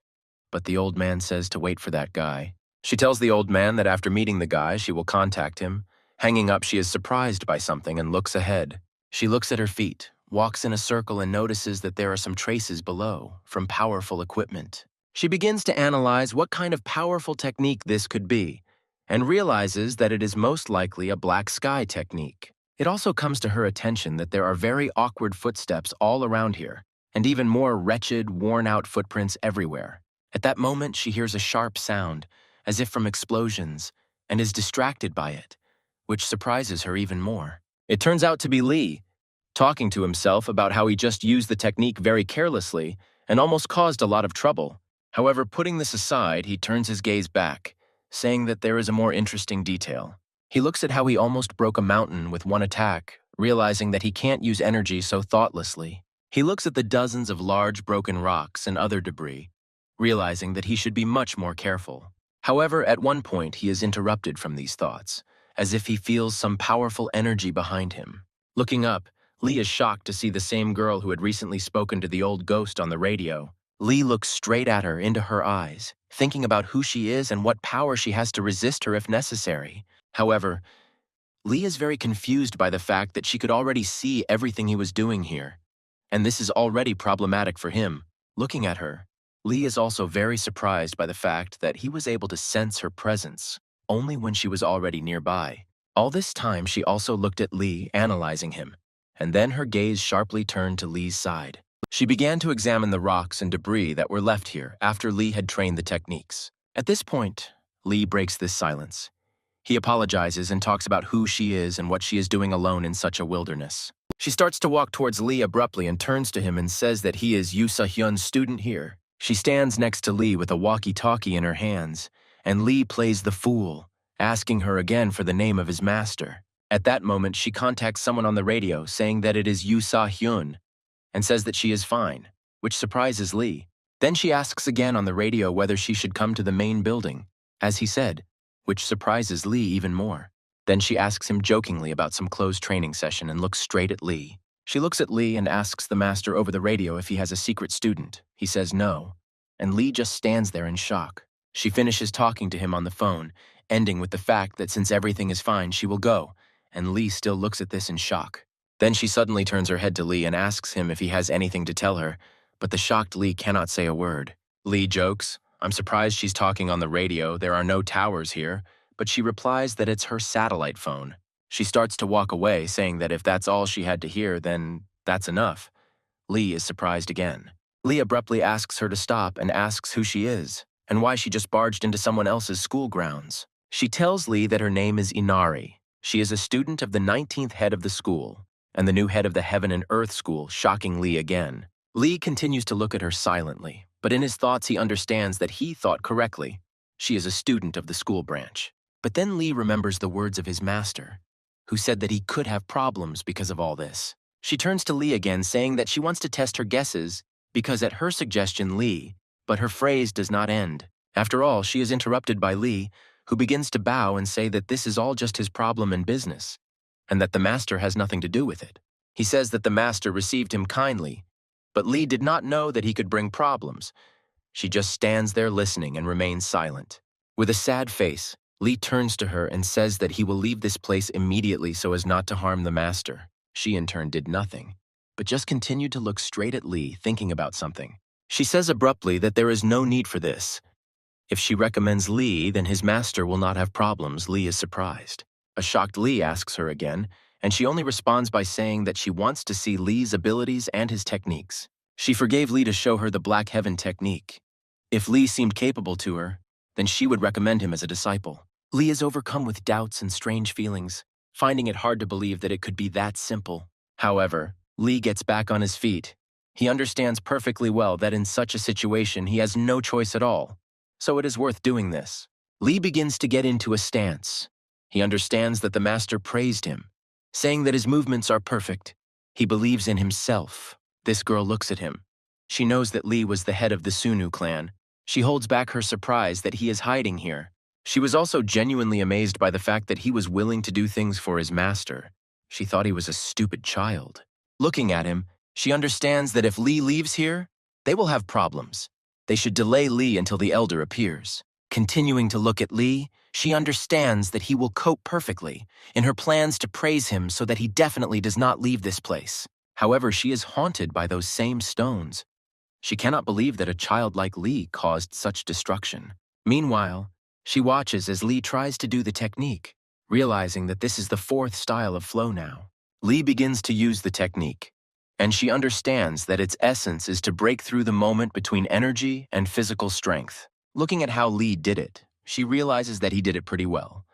S1: but the old man says to wait for that guy. She tells the old man that after meeting the guy, she will contact him. Hanging up, she is surprised by something and looks ahead. She looks at her feet, walks in a circle, and notices that there are some traces below from powerful equipment. She begins to analyze what kind of powerful technique this could be, and realizes that it is most likely a black sky technique. It also comes to her attention that there are very awkward footsteps all around here, and even more wretched, worn-out footprints everywhere. At that moment, she hears a sharp sound, as if from explosions, and is distracted by it, which surprises her even more. It turns out to be Lee, talking to himself about how he just used the technique very carelessly and almost caused a lot of trouble. However, putting this aside, he turns his gaze back, saying that there is a more interesting detail. He looks at how he almost broke a mountain with one attack, realizing that he can't use energy so thoughtlessly. He looks at the dozens of large broken rocks and other debris, realizing that he should be much more careful. However, at one point he is interrupted from these thoughts, as if he feels some powerful energy behind him. Looking up, Lee is shocked to see the same girl who had recently spoken to the old ghost on the radio. Lee looks straight at her into her eyes, thinking about who she is and what power she has to resist her if necessary. However, Lee is very confused by the fact that she could already see everything he was doing here, and this is already problematic for him. Looking at her, Lee is also very surprised by the fact that he was able to sense her presence only when she was already nearby. All this time, she also looked at Lee, analyzing him, and then her gaze sharply turned to Lee's side. She began to examine the rocks and debris that were left here after Lee had trained the techniques. At this point, Lee breaks this silence. He apologizes and talks about who she is and what she is doing alone in such a wilderness. She starts to walk towards Lee abruptly and turns to him and says that he is Yoo Se-hyun's student here. She stands next to Lee with a walkie-talkie in her hands and Lee plays the fool, asking her again for the name of his master. At that moment, she contacts someone on the radio saying that it is Yoo Sa-hyun and says that she is fine, which surprises Lee. Then she asks again on the radio whether she should come to the main building, as he said, which surprises Lee even more. Then she asks him jokingly about some closed training session and looks straight at Lee. She looks at Lee and asks the master over the radio if he has a secret student. He says no, and Lee just stands there in shock. She finishes talking to him on the phone, ending with the fact that since everything is fine, she will go, and Lee still looks at this in shock. Then she suddenly turns her head to Lee and asks him if he has anything to tell her, but the shocked Lee cannot say a word. Lee jokes, "I'm surprised she's talking on the radio, there are no towers here," but she replies that it's her satellite phone. She starts to walk away, saying that if that's all she had to hear, then that's enough. Lee is surprised again. Lee abruptly asks her to stop and asks who she is, and why she just barged into someone else's school grounds. She tells Lee that her name is Inari. She is a student of the 19th head of the school, and the new head of the Heaven and Earth School, shocking Lee again. Lee continues to look at her silently, but in his thoughts he understands that he thought correctly. She is a student of the school branch. But then Lee remembers the words of his master, who said that he could have problems because of all this. She turns to Lee again, saying that she wants to test her guesses because at her suggestion Lee, but her phrase does not end. After all, she is interrupted by Lee, who begins to bow and say that this is all just his problem and business, and that the master has nothing to do with it. He says that the master received him kindly, but Lee did not know that he could bring problems. She just stands there listening and remains silent. With a sad face, Lee turns to her and says that he will leave this place immediately so as not to harm the master. She in turn did nothing, but just continued to look straight at Lee, thinking about something. She says abruptly that there is no need for this. If she recommends Lee, then his master will not have problems. Lee is surprised. A shocked Lee asks her again, and she only responds by saying that she wants to see Lee's abilities and his techniques. She forgave Lee to show her the Black Heaven technique. If Lee seemed capable to her, then she would recommend him as a disciple. Lee is overcome with doubts and strange feelings, finding it hard to believe that it could be that simple. However, Lee gets back on his feet. He understands perfectly well that in such a situation he has no choice at all, so it is worth doing this. Lee begins to get into a stance. He understands that the master praised him, saying that his movements are perfect. He believes in himself. This girl looks at him. She knows that Lee was the head of the Sunu clan. She holds back her surprise that he is hiding here. She was also genuinely amazed by the fact that he was willing to do things for his master. She thought he was a stupid child. Looking at him, she understands that if Lee leaves here, they will have problems. They should delay Lee until the elder appears. Continuing to look at Lee, she understands that he will cope perfectly in her plans to praise him so that he definitely does not leave this place. However, she is haunted by those same stones. She cannot believe that a child like Lee caused such destruction. Meanwhile, she watches as Lee tries to do the technique, realizing that this is the fourth style of flow now. Lee begins to use the technique, and she understands that its essence is to break through the moment between energy and physical strength. Looking at how Lee did it, she realizes that he did it pretty well.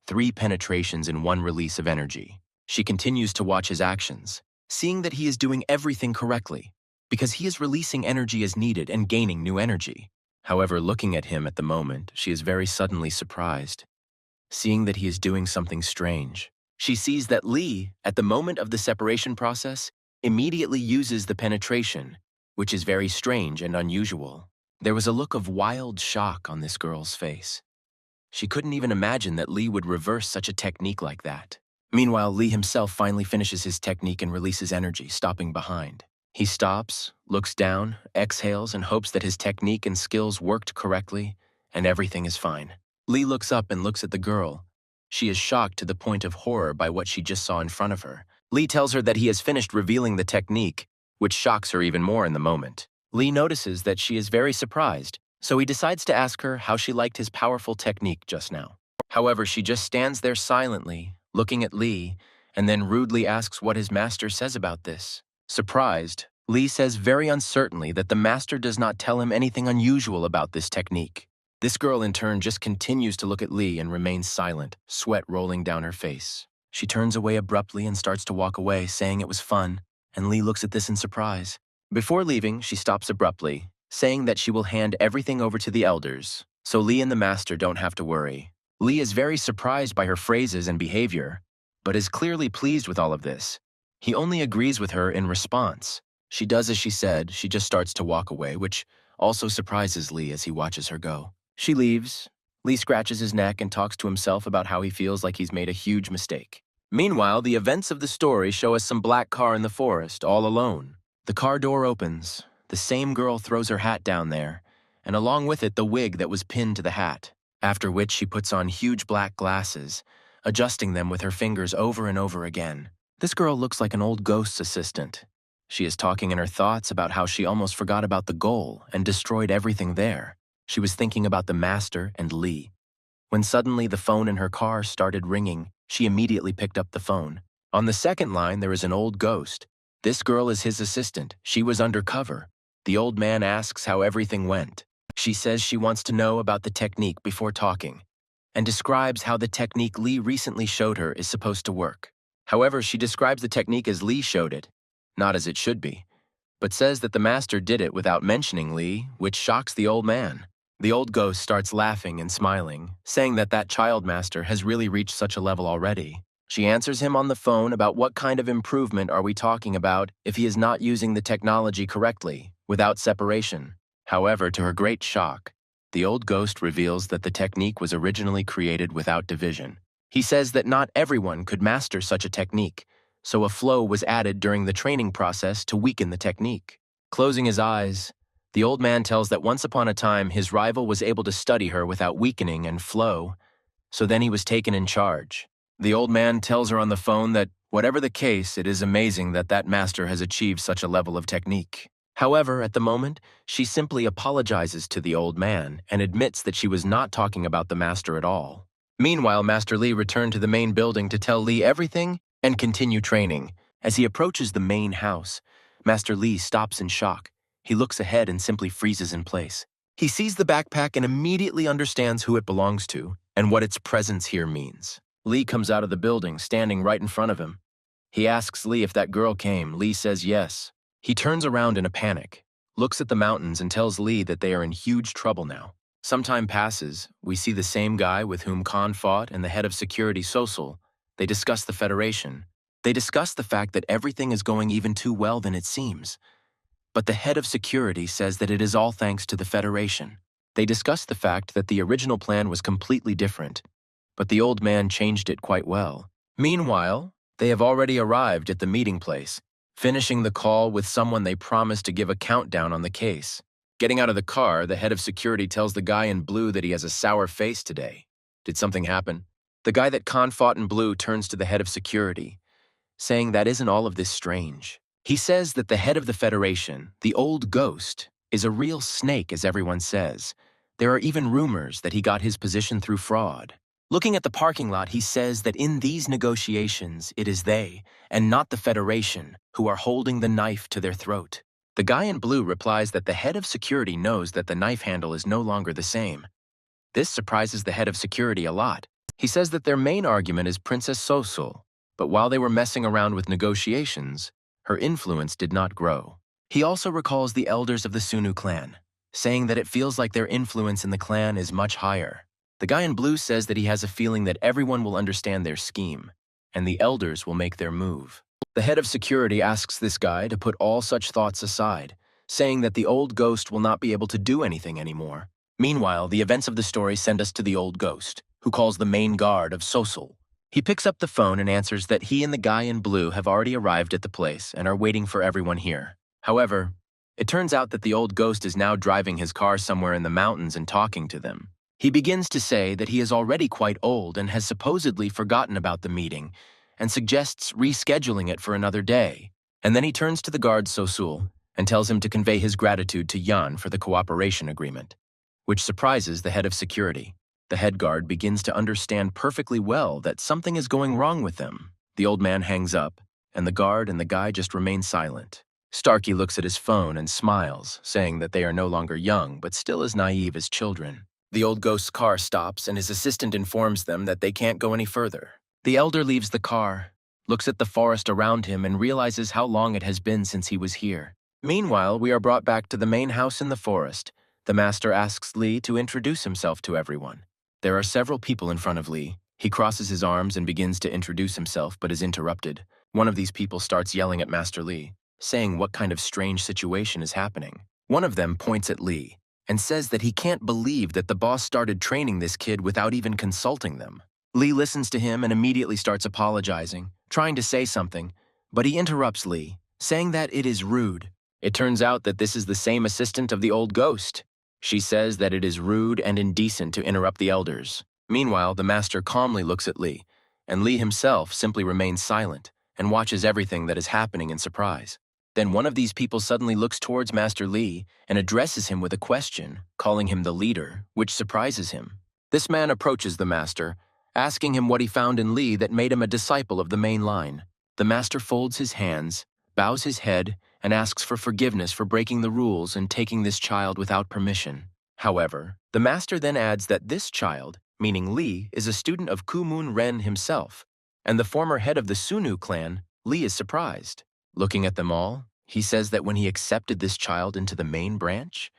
S1: 3 penetrations in 1 release of energy. She continues to watch his actions, seeing that he is doing everything correctly, because he is releasing energy as needed and gaining new energy. However, looking at him at the moment, she is very suddenly surprised, seeing that he is doing something strange. She sees that Lee, at the moment of the separation process, immediately uses the penetration, which is very strange and unusual. There was a look of wild shock on this girl's face. She couldn't even imagine that Lee would reverse such a technique like that. Meanwhile, Lee himself finally finishes his technique and releases energy, stopping behind. He stops, looks down, exhales, and hopes that his technique and skills worked correctly, and everything is fine. Lee looks up and looks at the girl. She is shocked to the point of horror by what she just saw in front of her. Lee tells her that he has finished revealing the technique, which shocks her even more in the moment. Lee notices that she is very surprised, so he decides to ask her how she liked his powerful technique just now. However, she just stands there silently, looking at Lee, and then rudely asks what his master says about this. Surprised, Lee says very uncertainly that the master does not tell him anything unusual about this technique. This girl in turn just continues to look at Lee and remains silent, sweat rolling down her face. She turns away abruptly and starts to walk away, saying it was fun, and Lee looks at this in surprise. Before leaving, she stops abruptly, saying that she will hand everything over to the elders, so Lee and the master don't have to worry. Lee is very surprised by her phrases and behavior, but is clearly pleased with all of this. He only agrees with her in response. She does as she said, she just starts to walk away, which also surprises Lee as he watches her go. She leaves. Lee scratches his neck and talks to himself about how he feels like he's made a huge mistake. Meanwhile, the events of the story show us some black car in the forest, all alone. The car door opens. The same girl throws her hat down there, and along with it the wig that was pinned to the hat, after which she puts on huge black glasses, adjusting them with her fingers over and over again. This girl looks like an old ghost's assistant. She is talking in her thoughts about how she almost forgot about the goal and destroyed everything there. She was thinking about the master and Lee. When suddenly the phone in her car started ringing, she immediately picked up the phone. On the second line, there is an old ghost. This girl is his assistant. She was undercover. The old man asks how everything went. She says she wants to know about the technique before talking, and describes how the technique Lee recently showed her is supposed to work. However, she describes the technique as Lee showed it, not as it should be, but says that the master did it without mentioning Lee, which shocks the old man. The old ghost starts laughing and smiling, saying that that child master has really reached such a level already. She answers him on the phone about what kind of improvement are we talking about if he is not using the technology correctly, without separation. However, to her great shock, the old ghost reveals that the technique was originally created without division. He says that not everyone could master such a technique, so a flow was added during the training process to weaken the technique. Closing his eyes, the old man tells that once upon a time his rival was able to study her without weakening and flow, so then he was taken in charge. The old man tells her on the phone that, whatever the case, it is amazing that that master has achieved such a level of technique. However, at the moment, she simply apologizes to the old man and admits that she was not talking about the master at all. Meanwhile, Master Lee returned to the main building to tell Lee everything and continue training. As he approaches the main house, Master Lee stops in shock. He looks ahead and simply freezes in place. He sees the backpack and immediately understands who it belongs to and what its presence here means. Lee comes out of the building, standing right in front of him. He asks Lee if that girl came. Lee says yes. He turns around in a panic, looks at the mountains and tells Lee that they are in huge trouble now. Some time passes. We see the same guy with whom Khan fought and the head of security, Sosul. They discuss the Federation. They discuss the fact that everything is going even too well than it seems. But the head of security says that it is all thanks to the Federation. They discuss the fact that the original plan was completely different, but the old man changed it quite well. Meanwhile, they have already arrived at the meeting place, finishing the call with someone they promised to give a countdown on the case. Getting out of the car, the head of security tells the guy in blue that he has a sour face today. Did something happen? The guy that Khan fought in blue turns to the head of security, saying that isn't all of this strange. He says that the head of the Federation, the old ghost, is a real snake, as everyone says. There are even rumors that he got his position through fraud. Looking at the parking lot, he says that in these negotiations, it is they, and not the Federation, who are holding the knife to their throat. The guy in blue replies that the head of security knows that the knife handle is no longer the same. This surprises the head of security a lot. He says that their main argument is Princess Sosul, but while they were messing around with negotiations, her influence did not grow. He also recalls the elders of the Sunu clan, saying that it feels like their influence in the clan is much higher. The guy in blue says that he has a feeling that everyone will understand their scheme, and the elders will make their move. The head of security asks this guy to put all such thoughts aside, saying that the old ghost will not be able to do anything anymore. Meanwhile, the events of the story send us to the old ghost, who calls the main guard of Sosul. He picks up the phone and answers that he and the guy in blue have already arrived at the place and are waiting for everyone here. However, it turns out that the old ghost is now driving his car somewhere in the mountains and talking to them. He begins to say that he is already quite old and has supposedly forgotten about the meeting and suggests rescheduling it for another day. And then he turns to the guard Sosul and tells him to convey his gratitude to Yan for the cooperation agreement, which surprises the head of security. The head guard begins to understand perfectly well that something is going wrong with them. The old man hangs up, and the guard and the guy just remain silent. Starkey looks at his phone and smiles, saying that they are no longer young but still as naive as children. The old ghost's car stops and his assistant informs them that they can't go any further. The elder leaves the car, looks at the forest around him and realizes how long it has been since he was here. Meanwhile, we are brought back to the main house in the forest. The master asks Li to introduce himself to everyone. There are several people in front of Li. He crosses his arms and begins to introduce himself, but is interrupted. One of these people starts yelling at Master Li, saying what kind of strange situation is happening. One of them points at Li and says that he can't believe that the boss started training this kid without even consulting them. Li listens to him and immediately starts apologizing, trying to say something, but he interrupts Li, saying that it is rude. It turns out that this is the same assistant of the old ghost. She says that it is rude and indecent to interrupt the elders. Meanwhile, the master calmly looks at Li, and Li himself simply remains silent and watches everything that is happening in surprise. Then one of these people suddenly looks towards Master Li and addresses him with a question, calling him the leader, which surprises him. This man approaches the master, asking him what he found in Li that made him a disciple of the main line. The master folds his hands, bows his head, and asks for forgiveness for breaking the rules and taking this child without permission. However, the master then adds that this child, meaning Li, is a student of Kumun Ren himself, and the former head of the Sunu clan. Li is surprised. Looking at them all, he says that when he accepted this child into the main branch,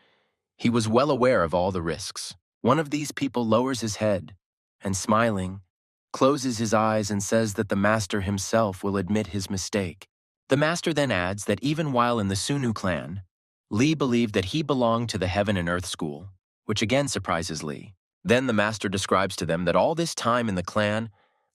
S1: he was well aware of all the risks. One of these people lowers his head and, smiling, closes his eyes and says that the master himself will admit his mistake. The master then adds that even while in the Sunu clan, Li believed that he belonged to the Heaven and Earth school, which again surprises Li. Then the master describes to them that all this time in the clan,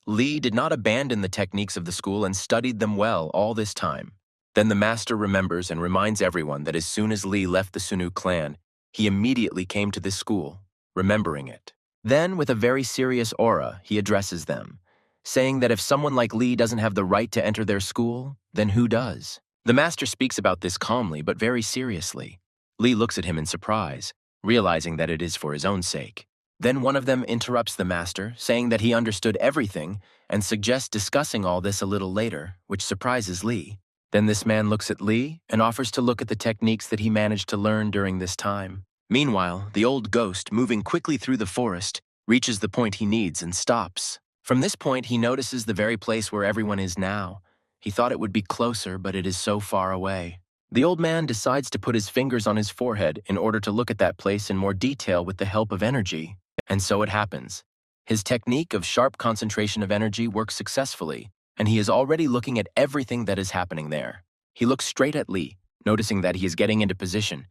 S1: Li did not abandon the techniques of the school and studied them well all this time. Then the master remembers and reminds everyone that as soon as Li left the Sunu clan, he immediately came to this school, remembering it. Then, with a very serious aura, he addresses them, saying that if someone like Li doesn't have the right to enter their school, then who does? The master speaks about this calmly but very seriously. Li looks at him in surprise, realizing that it is for his own sake. Then one of them interrupts the master, saying that he understood everything and suggests discussing all this a little later, which surprises Li. Then this man looks at Li and offers to look at the techniques that he managed to learn during this time. Meanwhile, the old ghost, moving quickly through the forest, reaches the point he needs and stops. From this point, he notices the very place where everyone is now. He thought it would be closer, but it is so far away. The old man decides to put his fingers on his forehead in order to look at that place in more detail with the help of energy. And so it happens. His technique of sharp concentration of energy works successfully, and he is already looking at everything that is happening there. He looks straight at Li, noticing that he is getting into position.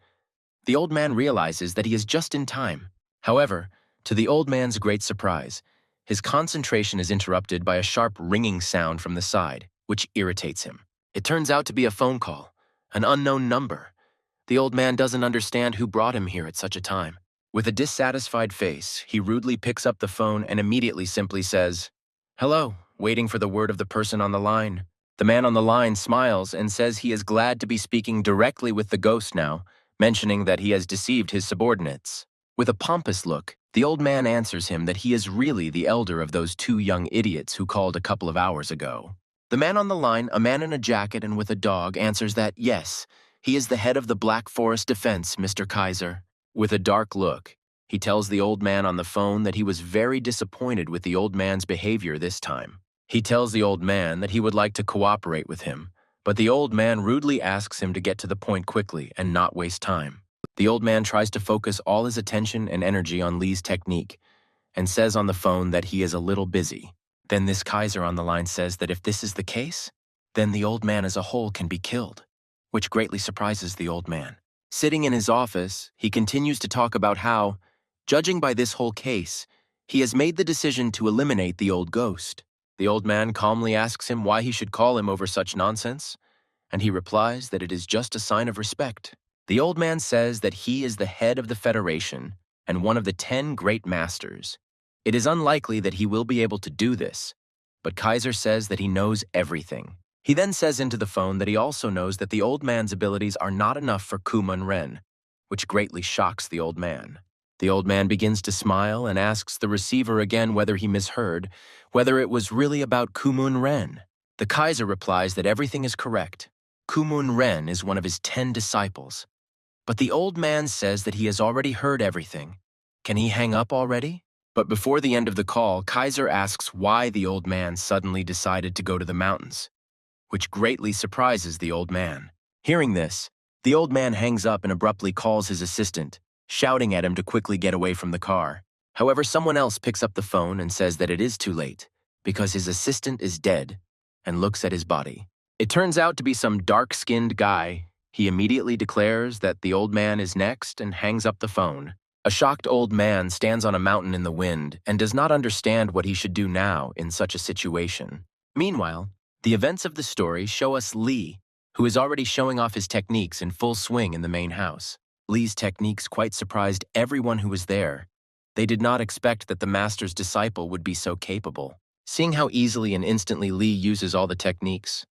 S1: The old man realizes that he is just in time. However, to the old man's great surprise, his concentration is interrupted by a sharp ringing sound from the side, which irritates him. It turns out to be a phone call, an unknown number. The old man doesn't understand who brought him here at such a time. With a dissatisfied face, he rudely picks up the phone and immediately simply says, "Hello," waiting for the word of the person on the line. The man on the line smiles and says he is glad to be speaking directly with the ghost now, mentioning that he has deceived his subordinates. With a pompous look, the old man answers him that he is really the elder of those two young idiots who called a couple of hours ago. The man on the line, a man in a jacket and with a dog, answers that, yes, he is the head of the Black Forest Defense, Mr. Kaiser. With a dark look, he tells the old man on the phone that he was very disappointed with the old man's behavior this time. He tells the old man that he would like to cooperate with him, but the old man rudely asks him to get to the point quickly and not waste time. The old man tries to focus all his attention and energy on Li's technique and says on the phone that he is a little busy. Then this Kaiser on the line says that if this is the case, then the old man as a whole can be killed, which greatly surprises the old man. Sitting in his office, he continues to talk about how, judging by this whole case, he has made the decision to eliminate the old ghost. The old man calmly asks him why he should call him over such nonsense, and he replies that it is just a sign of respect. The old man says that he is the head of the Federation and one of the 10 great masters. It is unlikely that he will be able to do this, but Kaiser says that he knows everything. He then says into the phone that he also knows that the old man's abilities are not enough for Kumun Ren, which greatly shocks the old man. The old man begins to smile and asks the receiver again whether he misheard, whether it was really about Kumun Ren. The Kaiser replies that everything is correct. Kumun Ren is one of his 10 disciples. But the old man says that he has already heard everything. Can he hang up already? But before the end of the call, Kaiser asks why the old man suddenly decided to go to the mountains, which greatly surprises the old man. Hearing this, the old man hangs up and abruptly calls his assistant, shouting at him to quickly get away from the car. However, someone else picks up the phone and says that it is too late, because his assistant is dead, and looks at his body. It turns out to be some dark-skinned guy. He immediately declares that the old man is next and hangs up the phone. A shocked old man stands on a mountain in the wind and does not understand what he should do now in such a situation. Meanwhile, the events of the story show us Lee, who is already showing off his techniques in full swing in the main house. Lee's techniques quite surprised everyone who was there. They did not expect that the master's disciple would be so capable. Seeing how easily and instantly Lee uses all the techniques,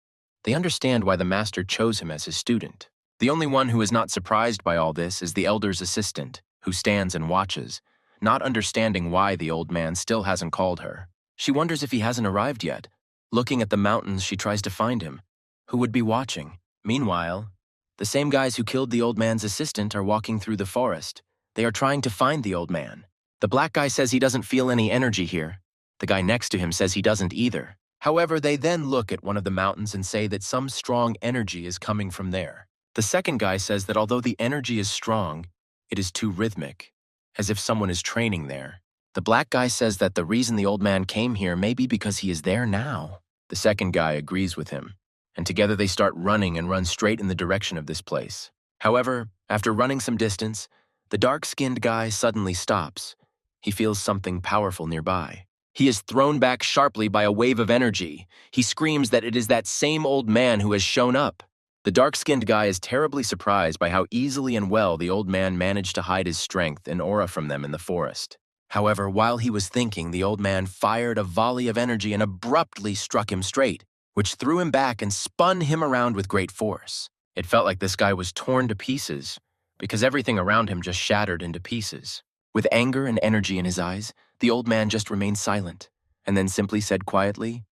S1: they understand why the master chose him as his student. The only one who is not surprised by all this is the elder's assistant, who stands and watches, not understanding why the old man still hasn't called her. She wonders if he hasn't arrived yet. Looking at the mountains, she tries to find him. Who would be watching? Meanwhile, the same guys who killed the old man's assistant are walking through the forest. They are trying to find the old man. The black guy says he doesn't feel any energy here. The guy next to him says he doesn't either. However, they then look at one of the mountains and say that some strong energy is coming from there. The second guy says that although the energy is strong, it is too rhythmic, as if someone is training there. The black guy says that the reason the old man came here may be because he is there now. The second guy agrees with him, and together they start running and run straight in the direction of this place. However, after running some distance, the dark-skinned guy suddenly stops. He feels something powerful nearby. He is thrown back sharply by a wave of energy. He screams that it is that same old man who has shown up. The dark-skinned guy is terribly surprised by how easily and well the old man managed to hide his strength and aura from them in the forest. However, while he was thinking, the old man fired a volley of energy and abruptly struck him straight, which threw him back and spun him around with great force. It felt like this guy was torn to pieces, because everything around him just shattered into pieces. With anger and energy in his eyes, the old man just remained silent, and then simply said quietly,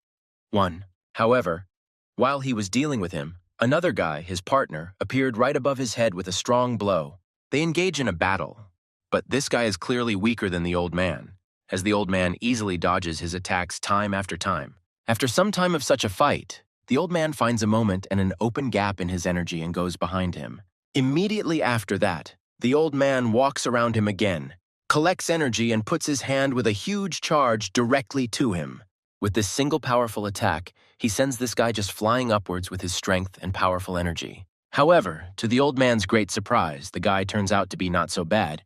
S1: "1." However, while he was dealing with him, another guy, his partner, appeared right above his head with a strong blow. They engage in a battle, but this guy is clearly weaker than the old man, as the old man easily dodges his attacks time after time. After some time of such a fight, the old man finds a moment and an open gap in his energy and goes behind him. Immediately after that, the old man walks around him again, collects energy and puts his hand with a huge charge directly to him. With this single powerful attack, he sends this guy just flying upwards with his strength and powerful energy. However, to the old man's great surprise, the guy turns out to be not so bad.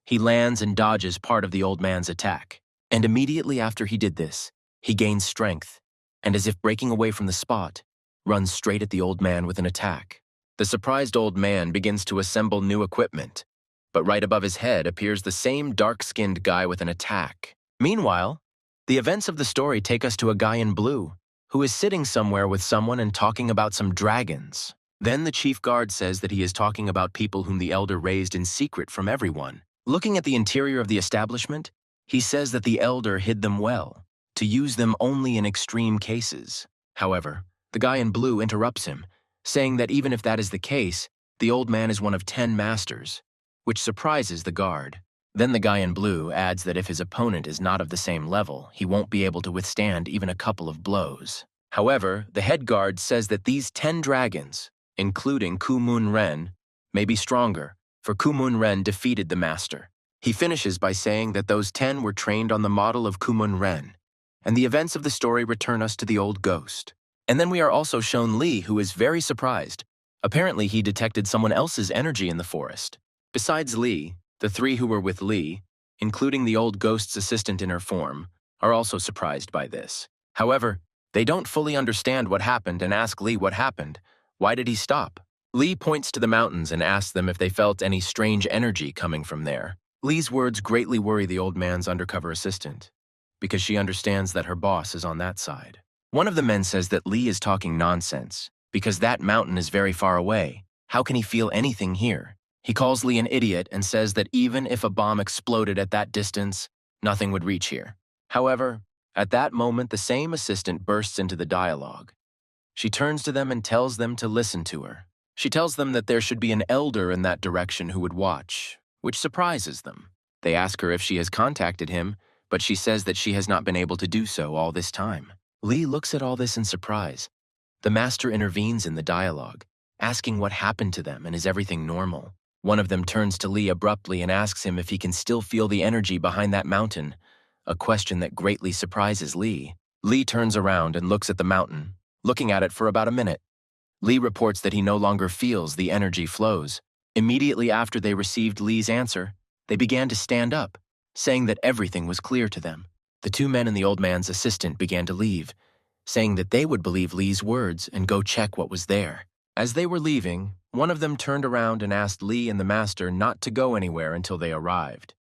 S1: He lands and dodges part of the old man's attack. And immediately after he did this, he gains strength, and as if breaking away from the spot, runs straight at the old man with an attack. The surprised old man begins to assemble new equipment, but right above his head appears the same dark-skinned guy with an attack. Meanwhile, the events of the story take us to a guy in blue, who is sitting somewhere with someone and talking about some dragons. Then the chief guard says that he is talking about people whom the elder raised in secret from everyone. Looking at the interior of the establishment, he says that the elder hid them well, to use them only in extreme cases. However, the guy in blue interrupts him, saying that even if that is the case, the old man is one of 10 masters, which surprises the guard. Then the guy in blue adds that if his opponent is not of the same level, he won't be able to withstand even a couple of blows. However, the head guard says that these 10 dragons, including Kumun Ren, may be stronger, for Kumun Ren defeated the master. He finishes by saying that those 10 were trained on the model of Kumun Ren, and the events of the story return us to the old ghost. And then we are also shown Lee, who is very surprised. Apparently, he detected someone else's energy in the forest. Besides Lee, the 3 who were with Lee, including the old ghost's assistant in her form, are also surprised by this. However, they don't fully understand what happened and ask Lee what happened. Why did he stop? Lee points to the mountains and asks them if they felt any strange energy coming from there. Lee's words greatly worry the old man's undercover assistant, because she understands that her boss is on that side. One of the men says that Lee is talking nonsense, because that mountain is very far away. How can he feel anything here? He calls Lee an idiot and says that even if a bomb exploded at that distance, nothing would reach here. However, at that moment, the same assistant bursts into the dialogue. She turns to them and tells them to listen to her. She tells them that there should be an elder in that direction who would watch, which surprises them. They ask her if she has contacted him, but she says that she has not been able to do so all this time. Lee looks at all this in surprise. The master intervenes in the dialogue, asking what happened to them and is everything normal. One of them turns to Lee abruptly and asks him if he can still feel the energy behind that mountain, a question that greatly surprises Lee. Lee turns around and looks at the mountain, looking at it for about a minute. Lee reports that he no longer feels the energy flows. Immediately after they received Lee's answer, they began to stand up, saying that everything was clear to them. The two men and the old man's assistant began to leave, saying that they would believe Lee's words and go check what was there. As they were leaving, one of them turned around and asked Lee and the master not to go anywhere until they arrived.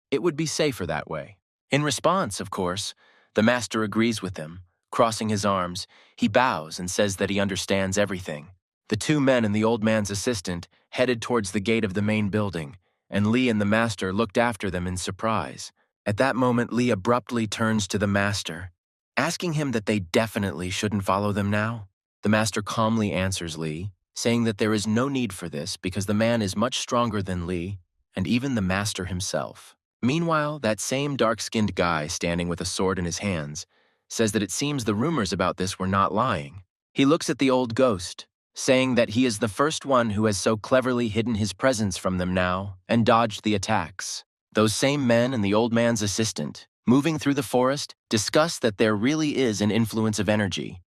S1: It would be safer that way. In response, of course, the master agrees with them. Crossing his arms, he bows and says that he understands everything. The two men and the old man's assistant headed towards the gate of the main building, and Lee and the master looked after them in surprise. At that moment, Lee abruptly turns to the master, asking him that they definitely shouldn't follow them now. The master calmly answers Lee, saying that there is no need for this because the man is much stronger than Lee and even the master himself. Meanwhile, that same dark-skinned guy standing with a sword in his hands says that it seems the rumors about this were not lying. He looks at the old ghost, saying that he is the first one who has so cleverly hidden his presence from them now and dodged the attacks. Those same men and the old man's assistant, moving through the forest, discuss that there really is an influence of energy.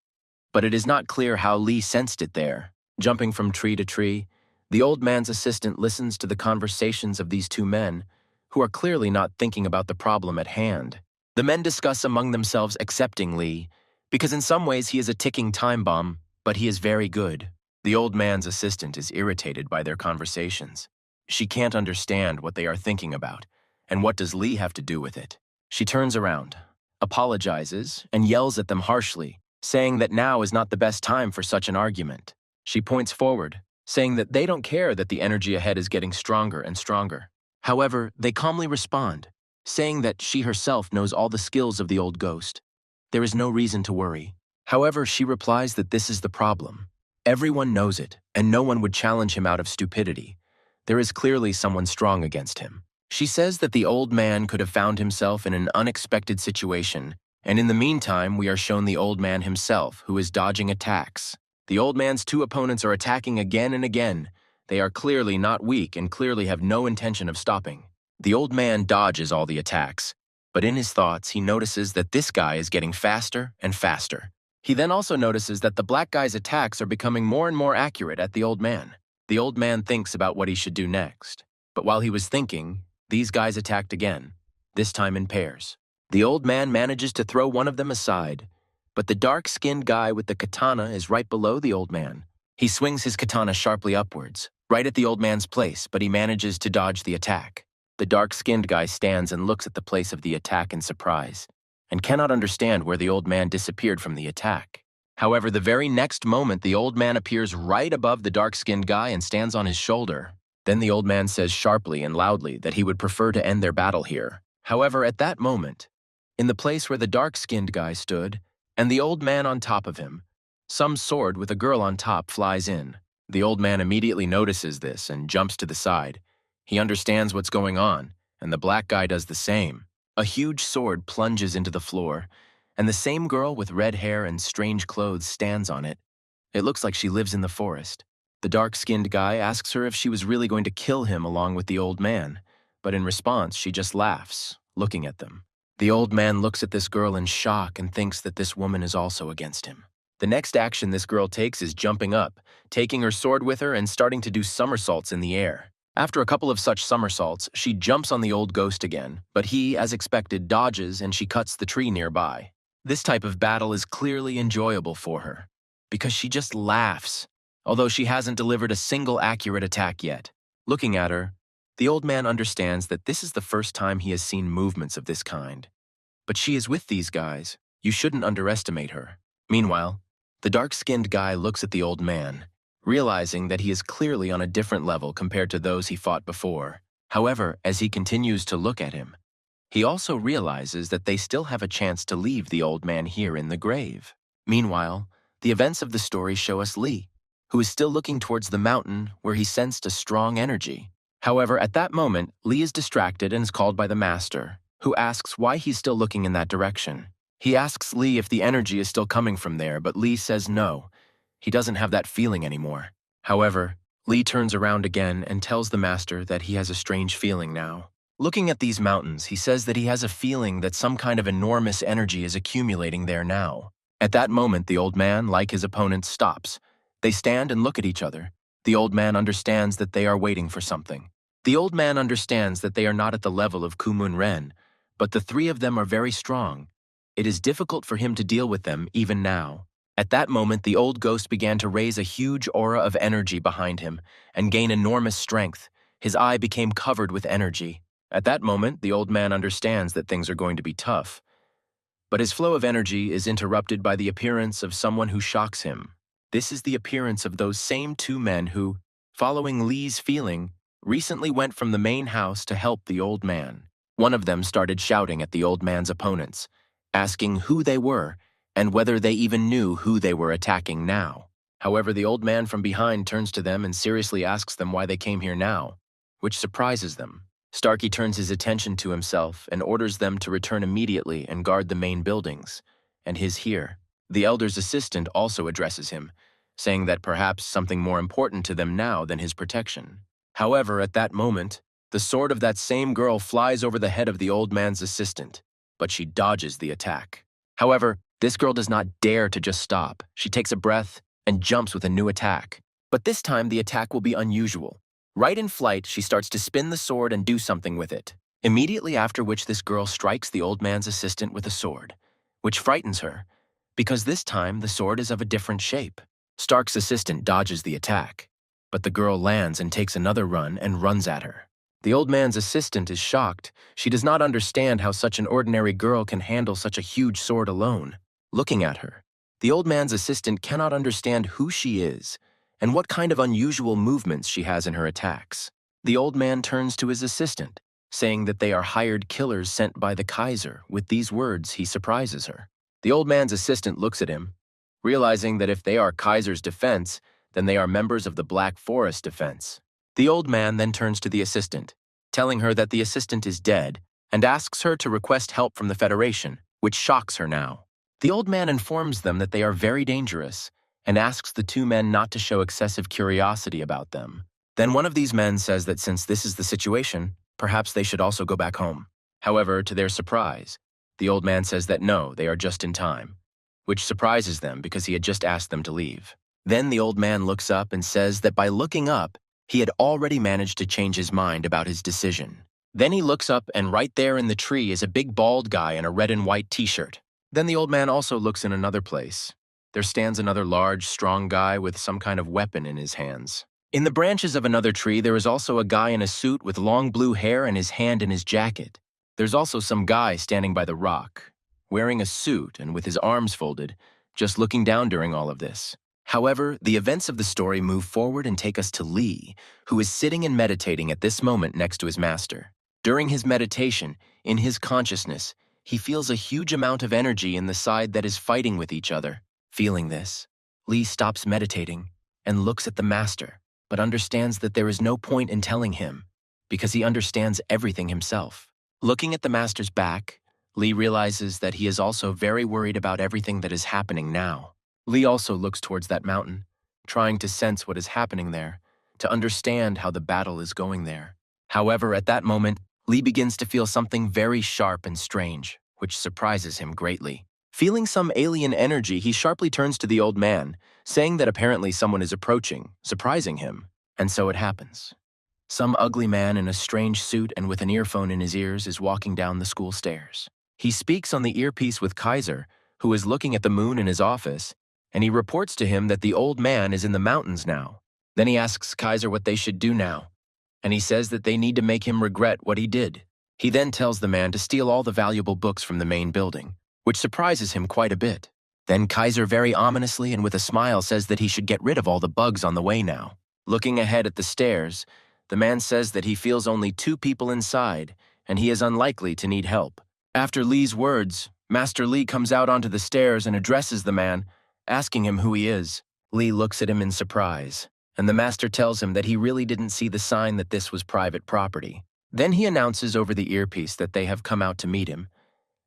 S1: But it is not clear how Lee sensed it there. Jumping from tree to tree, the old man's assistant listens to the conversations of these two men, who are clearly not thinking about the problem at hand. The men discuss among themselves accepting Lee, because in some ways he is a ticking time bomb, but he is very good. The old man's assistant is irritated by their conversations. She can't understand what they are thinking about, and what does Lee have to do with it? She turns around, apologizes, and yells at them harshly, saying that now is not the best time for such an argument. She points forward, saying that they don't care that the energy ahead is getting stronger and stronger. However, they calmly respond, saying that she herself knows all the skills of the old ghost. There is no reason to worry. However, she replies that this is the problem. Everyone knows it, and no one would challenge him out of stupidity. There is clearly someone strong against him. She says that the old man could have found himself in an unexpected situation, and in the meantime we are shown the old man himself, who is dodging attacks. The old man's two opponents are attacking again and again. They are clearly not weak and clearly have no intention of stopping. The old man dodges all the attacks, but in his thoughts he notices that this guy is getting faster and faster. He then also notices that the black guy's attacks are becoming more and more accurate at the old man. The old man thinks about what he should do next. But while he was thinking, these guys attacked again, this time in pairs. The old man manages to throw one of them aside, but the dark-skinned guy with the katana is right below the old man. He swings his katana sharply upwards, right at the old man's place, but he manages to dodge the attack. The dark-skinned guy stands and looks at the place of the attack in surprise, and cannot understand where the old man disappeared from the attack. However, the very next moment, the old man appears right above the dark-skinned guy and stands on his shoulder. Then the old man says sharply and loudly that he would prefer to end their battle here. However, at that moment, in the place where the dark-skinned guy stood, and the old man on top of him, some sword with a girl on top flies in. The old man immediately notices this and jumps to the side. He understands what's going on, and the black guy does the same. A huge sword plunges into the floor, and the same girl with red hair and strange clothes stands on it. It looks like she lives in the forest. The dark-skinned guy asks her if she was really going to kill him along with the old man, but in response she just laughs, looking at them. The old man looks at this girl in shock and thinks that this woman is also against him. The next action this girl takes is jumping up, taking her sword with her and starting to do somersaults in the air. After a couple of such somersaults, she jumps on the old ghost again, but he, as expected, dodges and she cuts the tree nearby. This type of battle is clearly enjoyable for her, because she just laughs, although she hasn't delivered a single accurate attack yet. Looking at her, the old man understands that this is the first time he has seen movements of this kind. But she is with these guys. You shouldn't underestimate her. Meanwhile, the dark-skinned guy looks at the old man, realizing that he is clearly on a different level compared to those he fought before. However, as he continues to look at him, he also realizes that they still have a chance to leave the old man here in the grave. Meanwhile, the events of the story show us Lee, who is still looking towards the mountain where he sensed a strong energy. However, at that moment, Lee is distracted and is called by the master, who asks why he's still looking in that direction. He asks Lee if the energy is still coming from there, but Lee says no. He doesn't have that feeling anymore. However, Lee turns around again and tells the master that he has a strange feeling now. Looking at these mountains, he says that he has a feeling that some kind of enormous energy is accumulating there now. At that moment, the old man, like his opponent, stops. They stand and look at each other. The old man understands that they are waiting for something. The old man understands that they are not at the level of Kumun Ren, but the three of them are very strong. It is difficult for him to deal with them even now. At that moment, the old ghost began to raise a huge aura of energy behind him and gain enormous strength. His eye became covered with energy. At that moment, the old man understands that things are going to be tough. But his flow of energy is interrupted by the appearance of someone who shocks him. This is the appearance of those same two men who, following Lee's feeling, recently went from the main house to help the old man. One of them started shouting at the old man's opponents, asking who they were and whether they even knew who they were attacking now. However, the old man from behind turns to them and seriously asks them why they came here now, which surprises them. Starkey turns his attention to himself and orders them to return immediately and guard the main buildings, and his here. The elder's assistant also addresses him, saying that perhaps something more important to them now than his protection. However, at that moment, the sword of that same girl flies over the head of the old man's assistant, but she dodges the attack. However, this girl does not dare to just stop. She takes a breath and jumps with a new attack. But this time, the attack will be unusual. Right in flight, she starts to spin the sword and do something with it. Immediately after which this girl strikes the old man's assistant with a sword, which frightens her, because this time the sword is of a different shape. Stark's assistant dodges the attack, but the girl lands and takes another run and runs at her. The old man's assistant is shocked. She does not understand how such an ordinary girl can handle such a huge sword alone. Looking at her, the old man's assistant cannot understand who she is and what kind of unusual movements she has in her attacks. The old man turns to his assistant, saying that they are hired killers sent by the Kaiser. With these words, he surprises her. The old man's assistant looks at him, realizing that if they are Kaiser's defense, then they are members of the Black Forest defense. The old man then turns to the assistant, telling her that the assistant is dead, and asks her to request help from the Federation, which shocks her now. The old man informs them that they are very dangerous, and asks the two men not to show excessive curiosity about them. Then one of these men says that since this is the situation, perhaps they should also go back home. However, to their surprise, the old man says that no, they are just in time, which surprises them because he had just asked them to leave. Then the old man looks up and says that by looking up, he had already managed to change his mind about his decision. Then he looks up and right there in the tree is a big bald guy in a red and white t-shirt. Then the old man also looks in another place. There stands another large, strong guy with some kind of weapon in his hands. In the branches of another tree, there is also a guy in a suit with long blue hair and his hand in his jacket. There's also some guy standing by the rock, wearing a suit and with his arms folded, just looking down during all of this. However, the events of the story move forward and take us to Lee, who is sitting and meditating at this moment next to his master. During his meditation, in his consciousness, he feels a huge amount of energy in the side that is fighting with each other. Feeling this, Lee stops meditating and looks at the master, but understands that there is no point in telling him, because he understands everything himself. Looking at the master's back, Lee realizes that he is also very worried about everything that is happening now. Lee also looks towards that mountain, trying to sense what is happening there, to understand how the battle is going there. However, at that moment, Lee begins to feel something very sharp and strange, which surprises him greatly. Feeling some alien energy, he sharply turns to the old man, saying that apparently someone is approaching, surprising him. And so it happens. Some ugly man in a strange suit and with an earphone in his ears is walking down the school stairs. He speaks on the earpiece with Kaiser, who is looking at the moon in his office, and he reports to him that the old man is in the mountains now. Then he asks Kaiser what they should do now, and he says that they need to make him regret what he did. He then tells the man to steal all the valuable books from the main building, which surprises him quite a bit. Then Kaiser very ominously and with a smile says that he should get rid of all the bugs on the way now. Looking ahead at the stairs, the man says that he feels only 2 people inside, and he is unlikely to need help. After Lee's words, Master Lee comes out onto the stairs and addresses the man, asking him who he is. Lee looks at him in surprise, and the master tells him that he really didn't see the sign that this was private property. Then he announces over the earpiece that they have come out to meet him,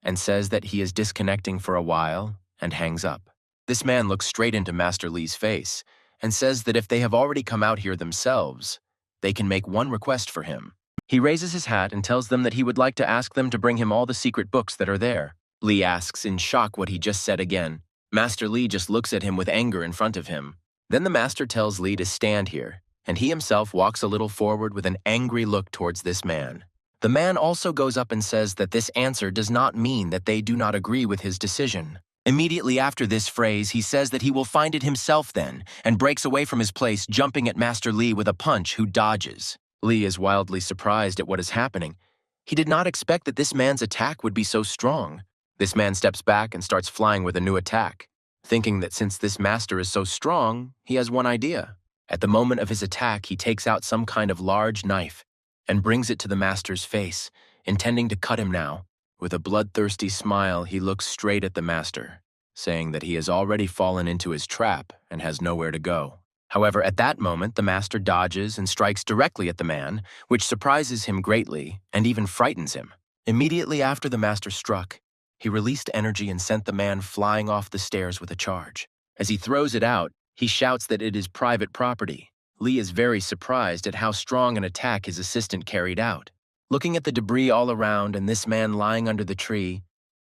S1: and says that he is disconnecting for a while and hangs up. This man looks straight into Master Lee's face and says that if they have already come out here themselves, they can make one request for him. He raises his hat and tells them that he would like to ask them to bring him all the secret books that are there. Lee asks in shock what he just said again. Master Lee just looks at him with anger in front of him. Then the master tells Lee to stand here, and he himself walks a little forward with an angry look towards this man. The man also goes up and says that this answer does not mean that they do not agree with his decision. Immediately after this phrase, he says that he will find it himself then, and breaks away from his place, jumping at Master Lee with a punch, who dodges. Lee is wildly surprised at what is happening. He did not expect that this man's attack would be so strong. This man steps back and starts flying with a new attack, thinking that since this master is so strong, he has one idea. At the moment of his attack, he takes out some kind of large knife and brings it to the master's face, intending to cut him now. With a bloodthirsty smile, he looks straight at the master, saying that he has already fallen into his trap and has nowhere to go. However, at that moment, the master dodges and strikes directly at the man, which surprises him greatly and even frightens him. Immediately after the master struck, he released energy and sent the man flying off the stairs with a charge. As he throws it out, he shouts that it is private property. Lee is very surprised at how strong an attack his assistant carried out. Looking at the debris all around and this man lying under the tree,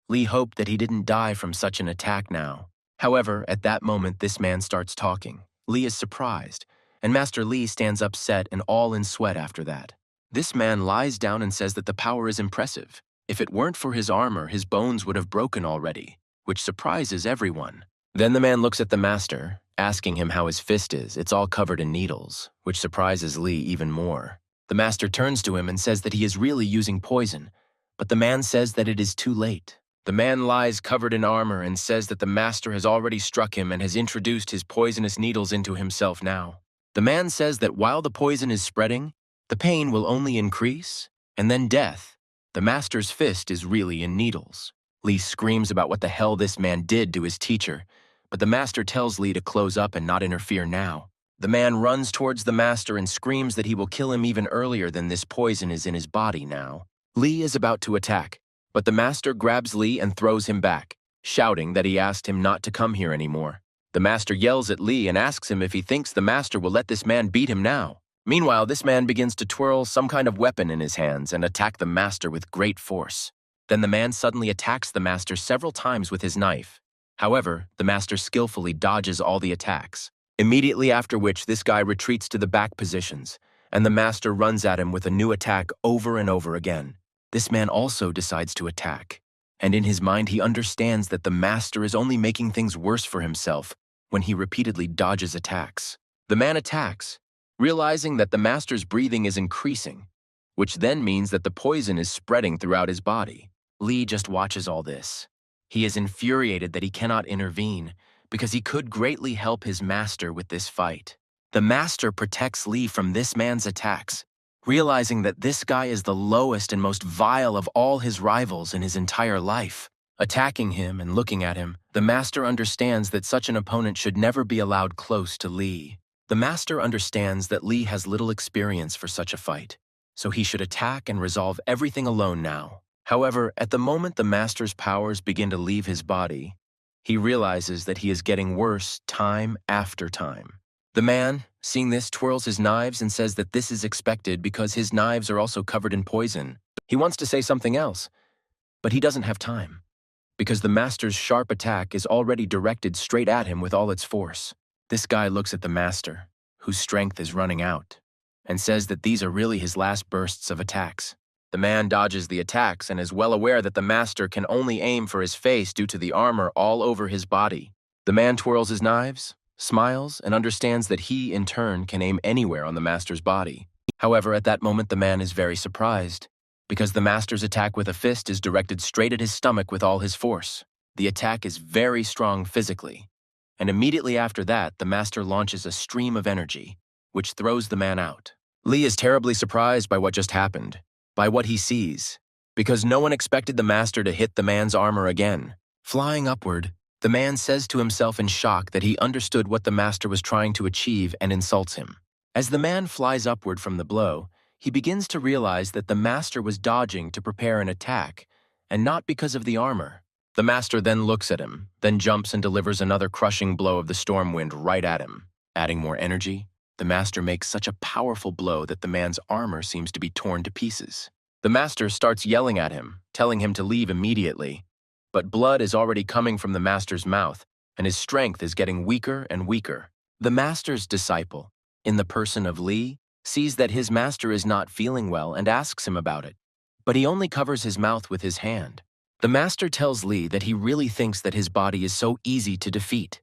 S1: Lee hoped that he didn't die from such an attack now. However, at that moment, this man starts talking. Lee is surprised, and Master Lee stands upset and all in sweat after that. This man lies down and says that the power is impressive. If it weren't for his armor, his bones would have broken already, which surprises everyone. Then the man looks at the master, asking him how his fist is. It's all covered in needles, which surprises Lee even more. The master turns to him and says that he is really using poison, but the man says that it is too late. The man lies covered in armor and says that the master has already struck him and has introduced his poisonous needles into himself now. The man says that while the poison is spreading, the pain will only increase, and then death. The master's fist is really in needles. Lee screams about what the hell this man did to his teacher, but the master tells Lee to close up and not interfere now. The man runs towards the master and screams that he will kill him even earlier than this poison is in his body now. Lee is about to attack, but the master grabs Lee and throws him back, shouting that he asked him not to come here anymore. The master yells at Lee and asks him if he thinks the master will let this man beat him now. Meanwhile, this man begins to twirl some kind of weapon in his hands and attack the master with great force. Then the man suddenly attacks the master several times with his knife. However, the master skillfully dodges all the attacks. Immediately after which, this guy retreats to the back positions, and the master runs at him with a new attack over and over again. This man also decides to attack, and in his mind he understands that the master is only making things worse for himself when he repeatedly dodges attacks. The man attacks, realizing that the master's breathing is increasing, which then means that the poison is spreading throughout his body. Lee just watches all this. He is infuriated that he cannot intervene, because he could greatly help his master with this fight. The master protects Lee from this man's attacks, realizing that this guy is the lowest and most vile of all his rivals in his entire life. Attacking him and looking at him, the master understands that such an opponent should never be allowed close to Lee. The master understands that Lee has little experience for such a fight, so he should attack and resolve everything alone now. However, at the moment the master's powers begin to leave his body, he realizes that he is getting worse time after time. The man, seeing this, twirls his knives and says that this is expected because his knives are also covered in poison. He wants to say something else, but he doesn't have time, because the master's sharp attack is already directed straight at him with all its force. This guy looks at the master, whose strength is running out, and says that these are really his last bursts of attacks. The man dodges the attacks and is well aware that the master can only aim for his face due to the armor all over his body. The man twirls his knives, smiles, and understands that he, in turn, can aim anywhere on the master's body. However, at that moment the man is very surprised, because the master's attack with a fist is directed straight at his stomach with all his force. The attack is very strong physically, and immediately after that, the master launches a stream of energy, which throws the man out. Lee is terribly surprised by what just happened, by what he sees, because no one expected the master to hit the man's armor again. Flying upward, the man says to himself in shock that he understood what the master was trying to achieve and insults him. As the man flies upward from the blow, he begins to realize that the master was dodging to prepare an attack, and not because of the armor. The master then looks at him, then jumps and delivers another crushing blow of the storm wind right at him. Adding more energy, the master makes such a powerful blow that the man's armor seems to be torn to pieces. The master starts yelling at him, telling him to leave immediately. But blood is already coming from the master's mouth, and his strength is getting weaker and weaker. The master's disciple, in the person of Lee, sees that his master is not feeling well and asks him about it. But he only covers his mouth with his hand. The master tells Lee that he really thinks that his body is so easy to defeat.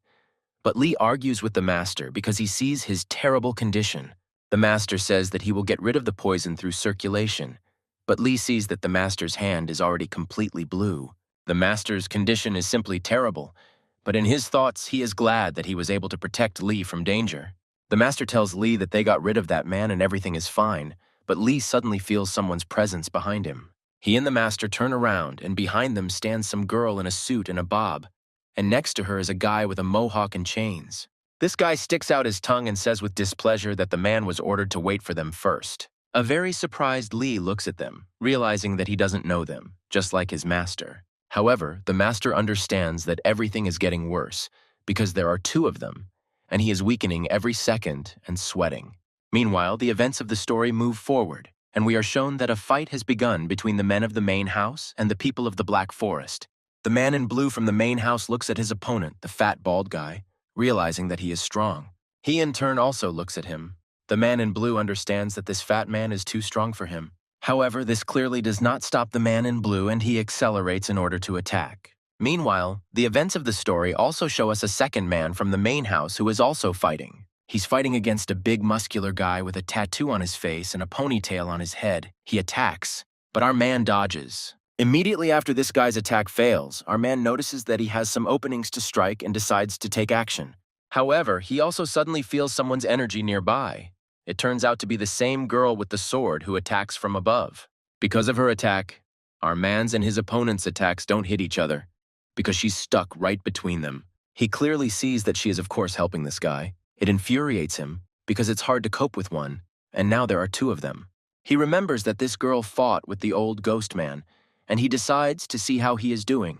S1: But Lee argues with the master because he sees his terrible condition. The master says that he will get rid of the poison through circulation, but Lee sees that the master's hand is already completely blue. The master's condition is simply terrible, but in his thoughts, he is glad that he was able to protect Lee from danger. The master tells Lee that they got rid of that man and everything is fine, but Lee suddenly feels someone's presence behind him. He and the master turn around, and behind them stands some girl in a suit and a bob, and next to her is a guy with a mohawk and chains. This guy sticks out his tongue and says with displeasure that the man was ordered to wait for them first. A very surprised Lee looks at them, realizing that he doesn't know them, just like his master. However, the master understands that everything is getting worse because there are two of them, and he is weakening every second and sweating. Meanwhile, the events of the story move forward, and we are shown that a fight has begun between the men of the main house and the people of the Black Forest. The man in blue from the main house looks at his opponent, the fat, bald guy, realizing that he is strong. He in turn also looks at him. The man in blue understands that this fat man is too strong for him. However, this clearly does not stop the man in blue, and he accelerates in order to attack. Meanwhile, the events of the story also show us a second man from the main house who is also fighting. He's fighting against a big muscular guy with a tattoo on his face and a ponytail on his head. He attacks, but our man dodges. Immediately after this guy's attack fails, our man notices that he has some openings to strike and decides to take action. However, he also suddenly feels someone's energy nearby. It turns out to be the same girl with the sword who attacks from above. Because of her attack, our man's and his opponent's attacks don't hit each other, because she's stuck right between them. He clearly sees that she is of course helping this guy. It infuriates him, because it's hard to cope with one, and now there are two of them. He remembers that this girl fought with the old ghost man, and he decides to see how he is doing,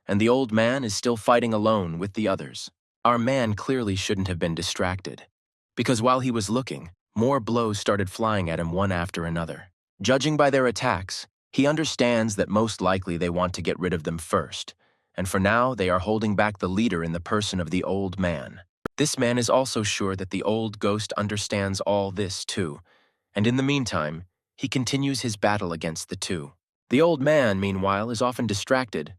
S1: and the old man is still fighting alone with the others. Our man clearly shouldn't have been distracted, because while he was looking, more blows started flying at him one after another. Judging by their attacks, he understands that most likely they want to get rid of them first, and for now they are holding back the leader in the person of the old man. This man is also sure that the old ghost understands all this too, and in the meantime, he continues his battle against the two. The old man, meanwhile, is often distracted.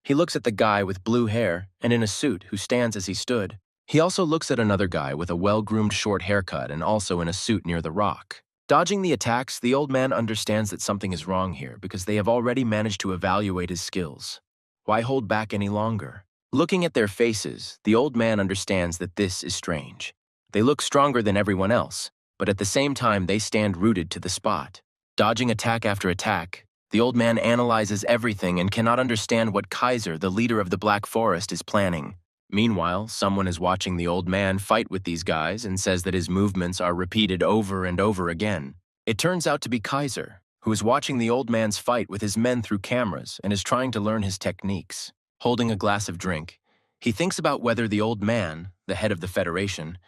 S1: He looks at the guy with blue hair and in a suit who stands as he stood. He also looks at another guy with a well-groomed short haircut and also in a suit near the rock. Dodging the attacks, the old man understands that something is wrong here because they have already managed to evaluate his skills. Why hold back any longer? Looking at their faces, the old man understands that this is strange. They look stronger than everyone else, but at the same time they stand rooted to the spot. Dodging attack after attack, the old man analyzes everything and cannot understand what Kaiser, the leader of the Black Forest, is planning. Meanwhile, someone is watching the old man fight with these guys and says that his movements are repeated over and over again. It turns out to be Kaiser, who is watching the old man's fight with his men through cameras and is trying to learn his techniques. Holding a glass of drink, he thinks about whether the old man, the head of the Federation,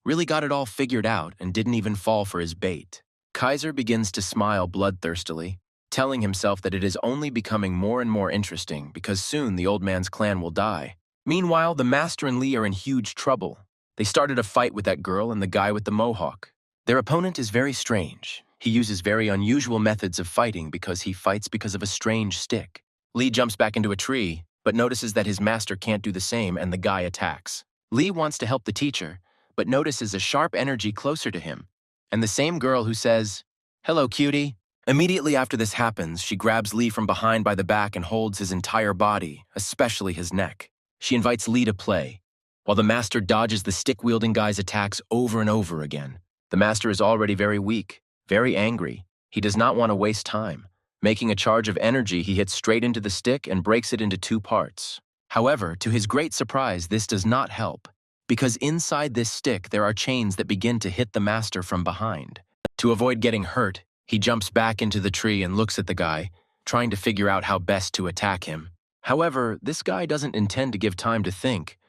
S1: really got it all figured out and didn't even fall for his bait. Kaiser begins to smile bloodthirstily, telling himself that it is only becoming more and more interesting because soon the old man's clan will die. Meanwhile, the master and Lee are in huge trouble. They started a fight with that girl and the guy with the mohawk. Their opponent is very strange. He uses very unusual methods of fighting because he fights because of a strange stick. Lee jumps back into a tree, but notices that his master can't do the same and the guy attacks. Lee wants to help the teacher, but notices a sharp energy closer to him, and the same girl who says, "Hello, cutie." Immediately after this happens, she grabs Lee from behind by the back and holds his entire body, especially his neck. She invites Lee to play, while the master dodges the stick-wielding guy's attacks over and over again. The master is already very weak, very angry. He does not want to waste time. Making a charge of energy, he hits straight into the stick and breaks it into two parts. However, to his great surprise, this does not help, because inside this stick there are chains that begin to hit the master from behind. To avoid getting hurt, he jumps back into the tree and looks at the guy, trying to figure out how best to attack him. However, this guy doesn't intend to give time to think.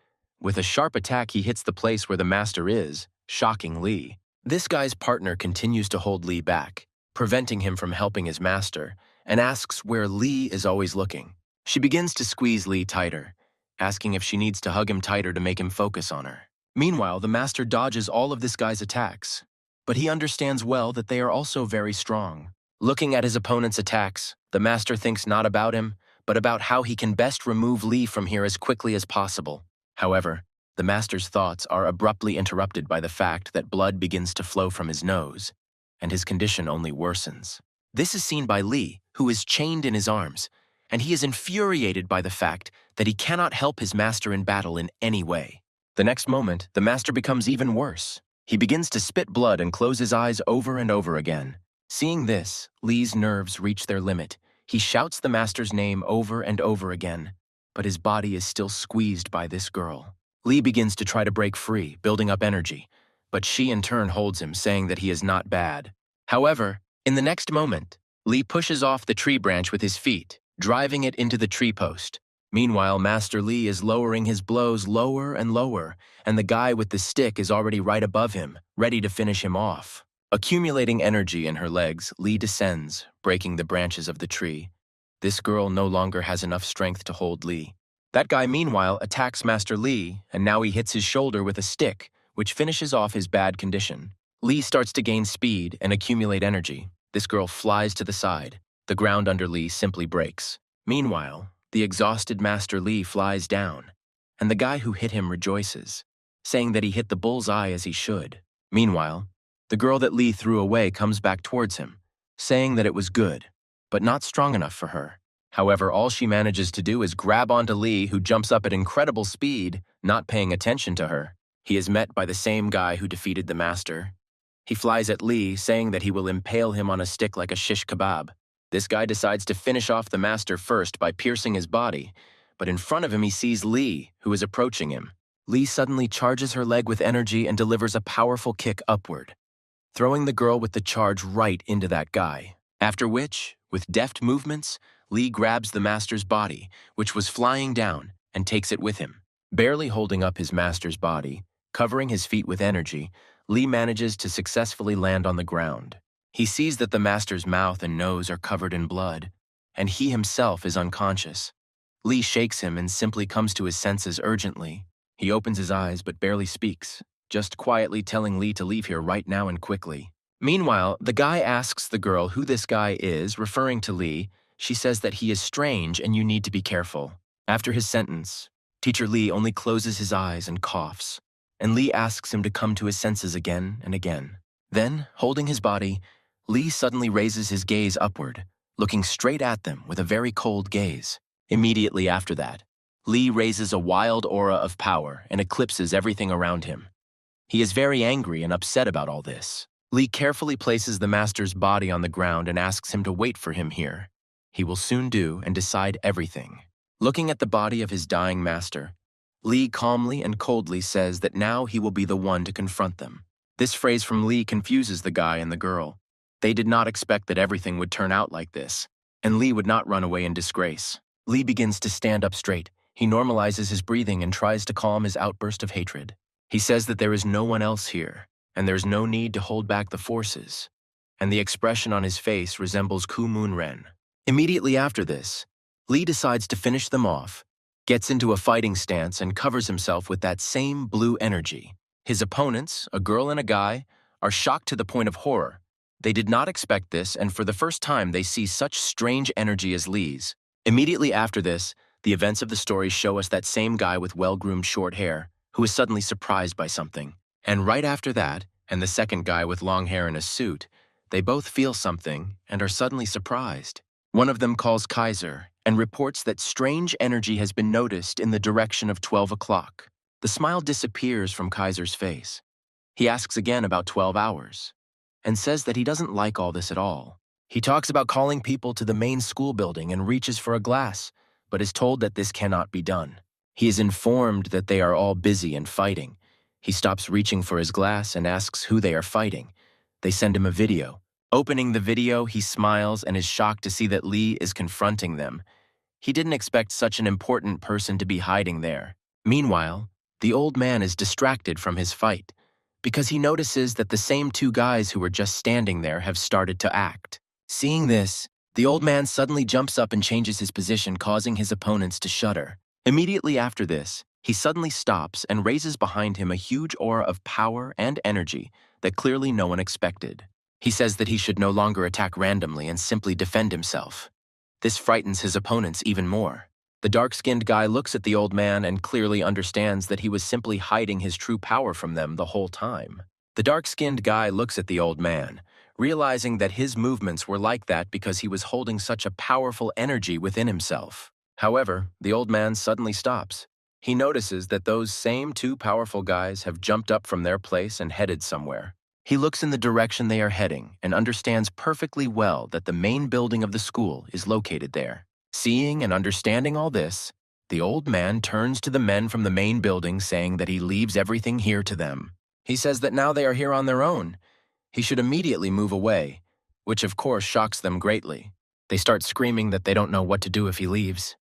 S1: With a sharp attack, he hits the place where the master is, shocking Lee. This guy's partner continues to hold Lee back, preventing him from helping his master, and asks where Lee is always looking. She begins to squeeze Lee tighter, asking if she needs to hug him tighter to make him focus on her. Meanwhile, the master dodges all of this guy's attacks, but he understands well that they are also very strong. Looking at his opponent's attacks, the master thinks not about him, but about how he can best remove Lee from here as quickly as possible. However, the master's thoughts are abruptly interrupted by the fact that blood begins to flow from his nose, and his condition only worsens. This is seen by Lee, who is chained in his arms, and he is infuriated by the fact that he cannot help his master in battle in any way. The next moment, the master becomes even worse. He begins to spit blood and close his eyes over and over again. Seeing this, Lee's nerves reach their limit. He shouts the master's name over and over again, but his body is still squeezed by this girl. Lee begins to try to break free, building up energy, but she in turn holds him, saying that he is not bad. However, in the next moment, Lee pushes off the tree branch with his feet, driving it into the tree post. Meanwhile, Master Lee is lowering his blows lower and lower, and the guy with the stick is already right above him, ready to finish him off. Accumulating energy in her legs, Lee descends, breaking the branches of the tree. This girl no longer has enough strength to hold Lee. That guy, meanwhile, attacks Master Lee, and now he hits his shoulder with a stick, which finishes off his bad condition. Lee starts to gain speed and accumulate energy. This girl flies to the side. The ground under Lee simply breaks. Meanwhile, the exhausted Master Lee flies down, and the guy who hit him rejoices, saying that he hit the bull's eye as he should. Meanwhile, the girl that Lee threw away comes back towards him, saying that it was good, but not strong enough for her. However, all she manages to do is grab onto Lee, who jumps up at incredible speed, not paying attention to her. He is met by the same guy who defeated the master. He flies at Lee, saying that he will impale him on a stick like a shish kebab. This guy decides to finish off the master first by piercing his body, but in front of him he sees Lee, who is approaching him. Lee suddenly charges her leg with energy and delivers a powerful kick upward, throwing the girl with the charge right into that guy. After which, with deft movements, Lee grabs the master's body, which was flying down, and takes it with him. Barely holding up his master's body, covering his feet with energy, Lee manages to successfully land on the ground. He sees that the master's mouth and nose are covered in blood, and he himself is unconscious. Lee shakes him and simply comes to his senses urgently. He opens his eyes but barely speaks, just quietly telling Lee to leave here right now and quickly. Meanwhile, the guy asks the girl who this guy is, referring to Lee. She says that he is strange and you need to be careful. After his sentence, Teacher Lee only closes his eyes and coughs, and Lee asks him to come to his senses again and again. Then, holding his body, Lee suddenly raises his gaze upward, looking straight at them with a very cold gaze. Immediately after that, Lee raises a wild aura of power and eclipses everything around him. He is very angry and upset about all this. Lee carefully places the master's body on the ground and asks him to wait for him here. He will soon do and decide everything. Looking at the body of his dying master, Lee calmly and coldly says that now he will be the one to confront them. This phrase from Lee confuses the guy and the girl. They did not expect that everything would turn out like this, and Lee would not run away in disgrace. Lee begins to stand up straight. He normalizes his breathing and tries to calm his outburst of hatred. He says that there is no one else here, and there's no need to hold back the forces, and the expression on his face resembles Ku Moon Ren. Immediately after this, Lee decides to finish them off, gets into a fighting stance and covers himself with that same blue energy. His opponents, a girl and a guy, are shocked to the point of horror. They did not expect this, and for the first time they see such strange energy as Lee's. Immediately after this, the events of the story show us that same guy with well-groomed short hair, who is suddenly surprised by something. And right after that, and the second guy with long hair in a suit, they both feel something and are suddenly surprised. One of them calls Kaiser and reports that strange energy has been noticed in the direction of 12 o'clock. The smile disappears from Kaiser's face. He asks again about 12 hours and says that he doesn't like all this at all. He talks about calling people to the main school building and reaches for a glass, but is told that this cannot be done. He is informed that they are all busy and fighting. He stops reaching for his glass and asks who they are fighting. They send him a video. Opening the video, he smiles and is shocked to see that Lee is confronting them. He didn't expect such an important person to be hiding there. Meanwhile, the old man is distracted from his fight because he notices that the same two guys who were just standing there have started to act. Seeing this, the old man suddenly jumps up and changes his position, causing his opponents to shudder. Immediately after this, he suddenly stops and raises behind him a huge aura of power and energy that clearly no one expected. He says that he should no longer attack randomly and simply defend himself. This frightens his opponents even more. The dark-skinned guy looks at the old man and clearly understands that he was simply hiding his true power from them the whole time. The dark-skinned guy looks at the old man, realizing that his movements were like that because he was holding such a powerful energy within himself. However, the old man suddenly stops. He notices that those same two powerful guys have jumped up from their place and headed somewhere. He looks in the direction they are heading and understands perfectly well that the main building of the school is located there. Seeing and understanding all this, the old man turns to the men from the main building, saying that he leaves everything here to them. He says that now they are here on their own, he should immediately move away, which of course shocks them greatly. They start screaming that they don't know what to do if he leaves,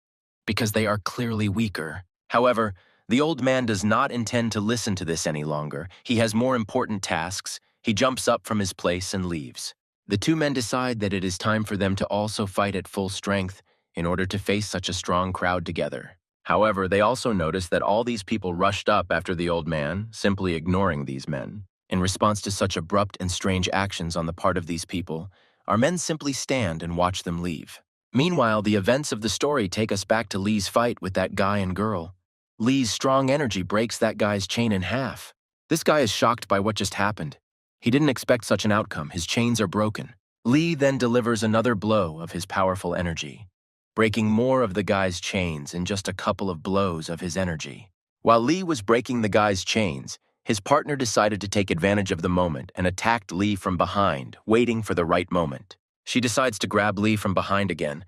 S1: because they are clearly weaker. However, the old man does not intend to listen to this any longer. He has more important tasks. He jumps up from his place and leaves. The two men decide that it is time for them to also fight at full strength in order to face such a strong crowd together. However, they also notice that all these people rushed up after the old man, simply ignoring these men. In response to such abrupt and strange actions on the part of these people, our men simply stand and watch them leave. Meanwhile, the events of the story take us back to Lee's fight with that guy and girl. Lee's strong energy breaks that guy's chain in half. This guy is shocked by what just happened. He didn't expect such an outcome. His chains are broken. Lee then delivers another blow of his powerful energy, breaking more of the guy's chains in just a couple of blows of his energy. While Lee was breaking the guy's chains, his partner decided to take advantage of the moment and attacked Lee from behind, waiting for the right moment. She decides to grab Lee from behind again,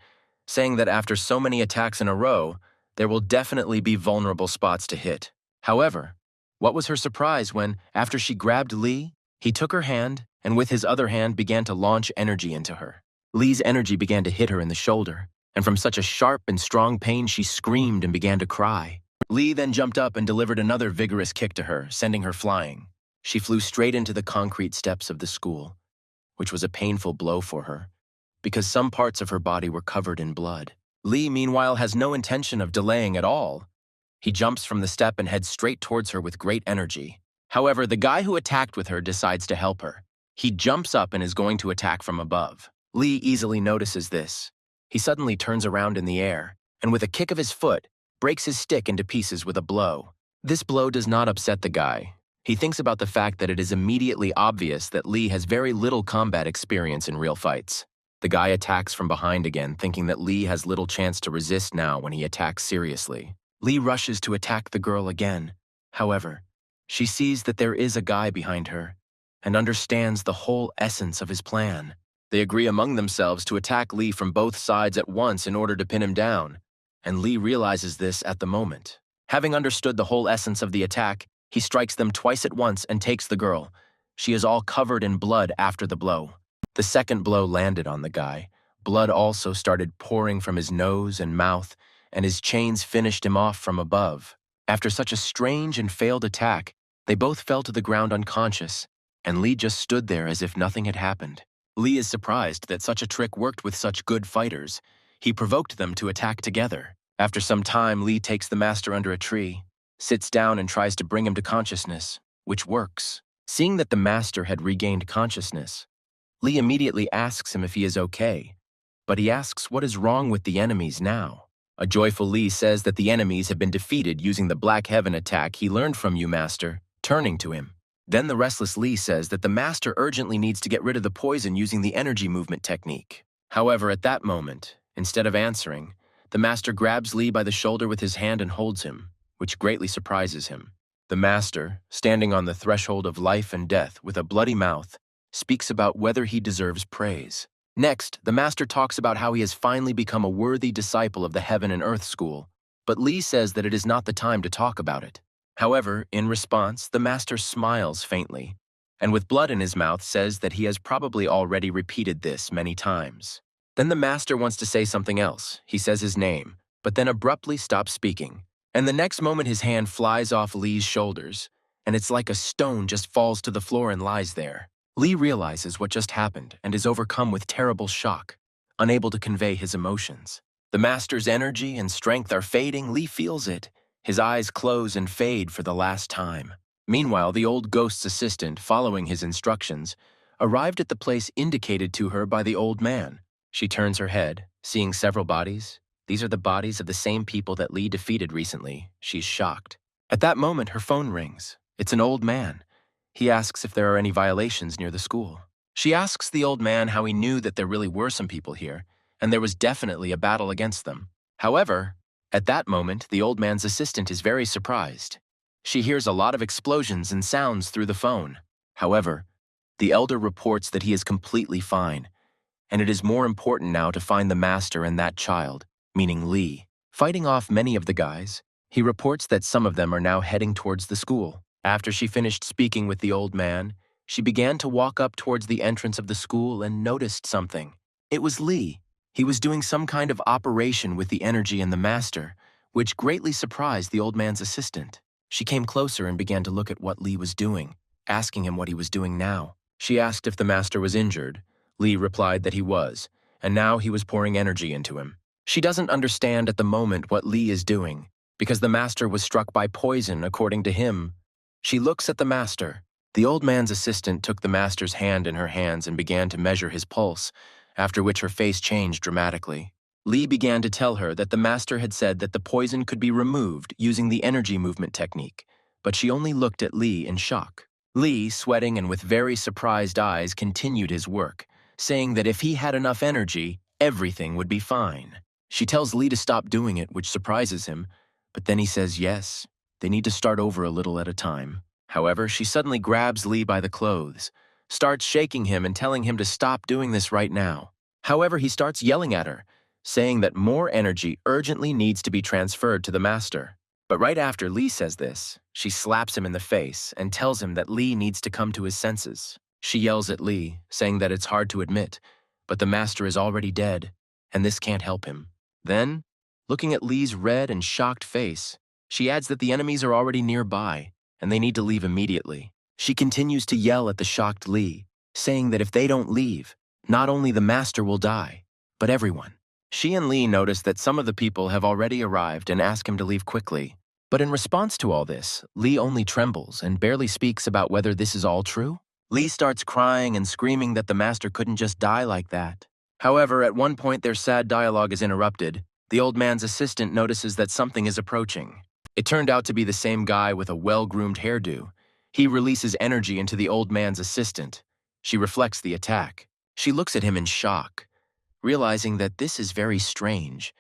S1: saying that after so many attacks in a row, there will definitely be vulnerable spots to hit. However, what was her surprise when, after she grabbed Lee, he took her hand and with his other hand began to launch energy into her. Lee's energy began to hit her in the shoulder, and from such a sharp and strong pain she screamed and began to cry. Lee then jumped up and delivered another vigorous kick to her, sending her flying. She flew straight into the concrete steps of the school, which was a painful blow for her, because some parts of her body were covered in blood. Lee, meanwhile, has no intention of delaying at all. He jumps from the step and heads straight towards her with great energy. However, the guy who attacked with her decides to help her. He jumps up and is going to attack from above. Lee easily notices this. He suddenly turns around in the air, and with a kick of his foot, breaks his stick into pieces with a blow. This blow does not upset the guy. He thinks about the fact that it is immediately obvious that Lee has very little combat experience in real fights. The guy attacks from behind again, thinking that Lee has little chance to resist now when he attacks seriously. Lee rushes to attack the girl again. However, she sees that there is a guy behind her and understands the whole essence of his plan. They agree among themselves to attack Lee from both sides at once in order to pin him down, and Lee realizes this at the moment. Having understood the whole essence of the attack, he strikes them twice at once and takes the girl. She is all covered in blood after the blow. The second blow landed on the guy. Blood also started pouring from his nose and mouth, and his chains finished him off from above. After such a strange and failed attack, they both fell to the ground unconscious, and Lee just stood there as if nothing had happened. Lee is surprised that such a trick worked with such good fighters. He provoked them to attack together. After some time, Lee takes the master under a tree, sits down and tries to bring him to consciousness, which works. Seeing that the master had regained consciousness, Lee immediately asks him if he is okay, but he asks what is wrong with the enemies now. A joyful Lee says that the enemies have been defeated using the Black Heaven attack he learned from you, master, turning to him. Then the restless Lee says that the master urgently needs to get rid of the poison using the energy movement technique. However, at that moment, instead of answering, the master grabs Lee by the shoulder with his hand and holds him, which greatly surprises him. The master, standing on the threshold of life and death with a bloody mouth, speaks about whether he deserves praise. Next, the master talks about how he has finally become a worthy disciple of the Heaven and Earth School, but Lee says that it is not the time to talk about it. However, in response, the master smiles faintly, and with blood in his mouth says that he has probably already repeated this many times. Then the master wants to say something else. He says his name, but then abruptly stops speaking, And the next moment his hand flies off Lee's shoulders, and it's like a stone just falls to the floor and lies there. Lee realizes what just happened and is overcome with terrible shock, unable to convey his emotions. The master's energy and strength are fading. Lee feels it. His eyes close and fade for the last time. Meanwhile, the old ghost's assistant, following his instructions, arrived at the place indicated to her by the old man. She turns her head, seeing several bodies. These are the bodies of the same people that Lee defeated recently. She's shocked. At that moment, her phone rings. It's an old man. He asks if there are any violations near the school. She asks the old man how he knew that there really were some people here, and there was definitely a battle against them. However, at that moment, the old man's assistant is very surprised. She hears a lot of explosions and sounds through the phone. However, the elder reports that he is completely fine, and it is more important now to find the master and that child, meaning Lee. Fighting off many of the guys, he reports that some of them are now heading towards the school. After she finished speaking with the old man, she began to walk up towards the entrance of the school and noticed something. It was Lee. He was doing some kind of operation with the energy and the master, which greatly surprised the old man's assistant. She came closer and began to look at what Lee was doing, asking him what he was doing now. She asked if the master was injured. Lee replied that he was, and now he was pouring energy into him. She doesn't understand at the moment what Lee is doing, because the master was struck by poison, according to him. She looks at the master. The old man's assistant took the master's hand in her hands and began to measure his pulse, after which her face changed dramatically. Lee began to tell her that the master had said that the poison could be removed using the energy movement technique, but she only looked at Lee in shock. Lee, sweating and with very surprised eyes, continued his work, saying that if he had enough energy, everything would be fine. She tells Lee to stop doing it, which surprises him, but then he says yes, they need to start over a little at a time. However, she suddenly grabs Lee by the clothes, starts shaking him and telling him to stop doing this right now. However, he starts yelling at her, saying that more energy urgently needs to be transferred to the master. But right after Lee says this, she slaps him in the face and tells him that Lee needs to come to his senses. She yells at Lee, saying that it's hard to admit, but the master is already dead, and this can't help him. Then, looking at Lee's red and shocked face, she adds that the enemies are already nearby, and they need to leave immediately. She continues to yell at the shocked Lee, saying that if they don't leave, not only the master will die, but everyone. She and Lee notice that some of the people have already arrived and ask him to leave quickly. But in response to all this, Lee only trembles and barely speaks about whether this is all true. Lee starts crying and screaming that the master couldn't just die like that. However, at one point their sad dialogue is interrupted. The old man's assistant notices that something is approaching. It turned out to be the same guy with a well-groomed hairdo. He releases energy into the old man's assistant. She reflects the attack. She looks at him in shock, realizing that this is very strange,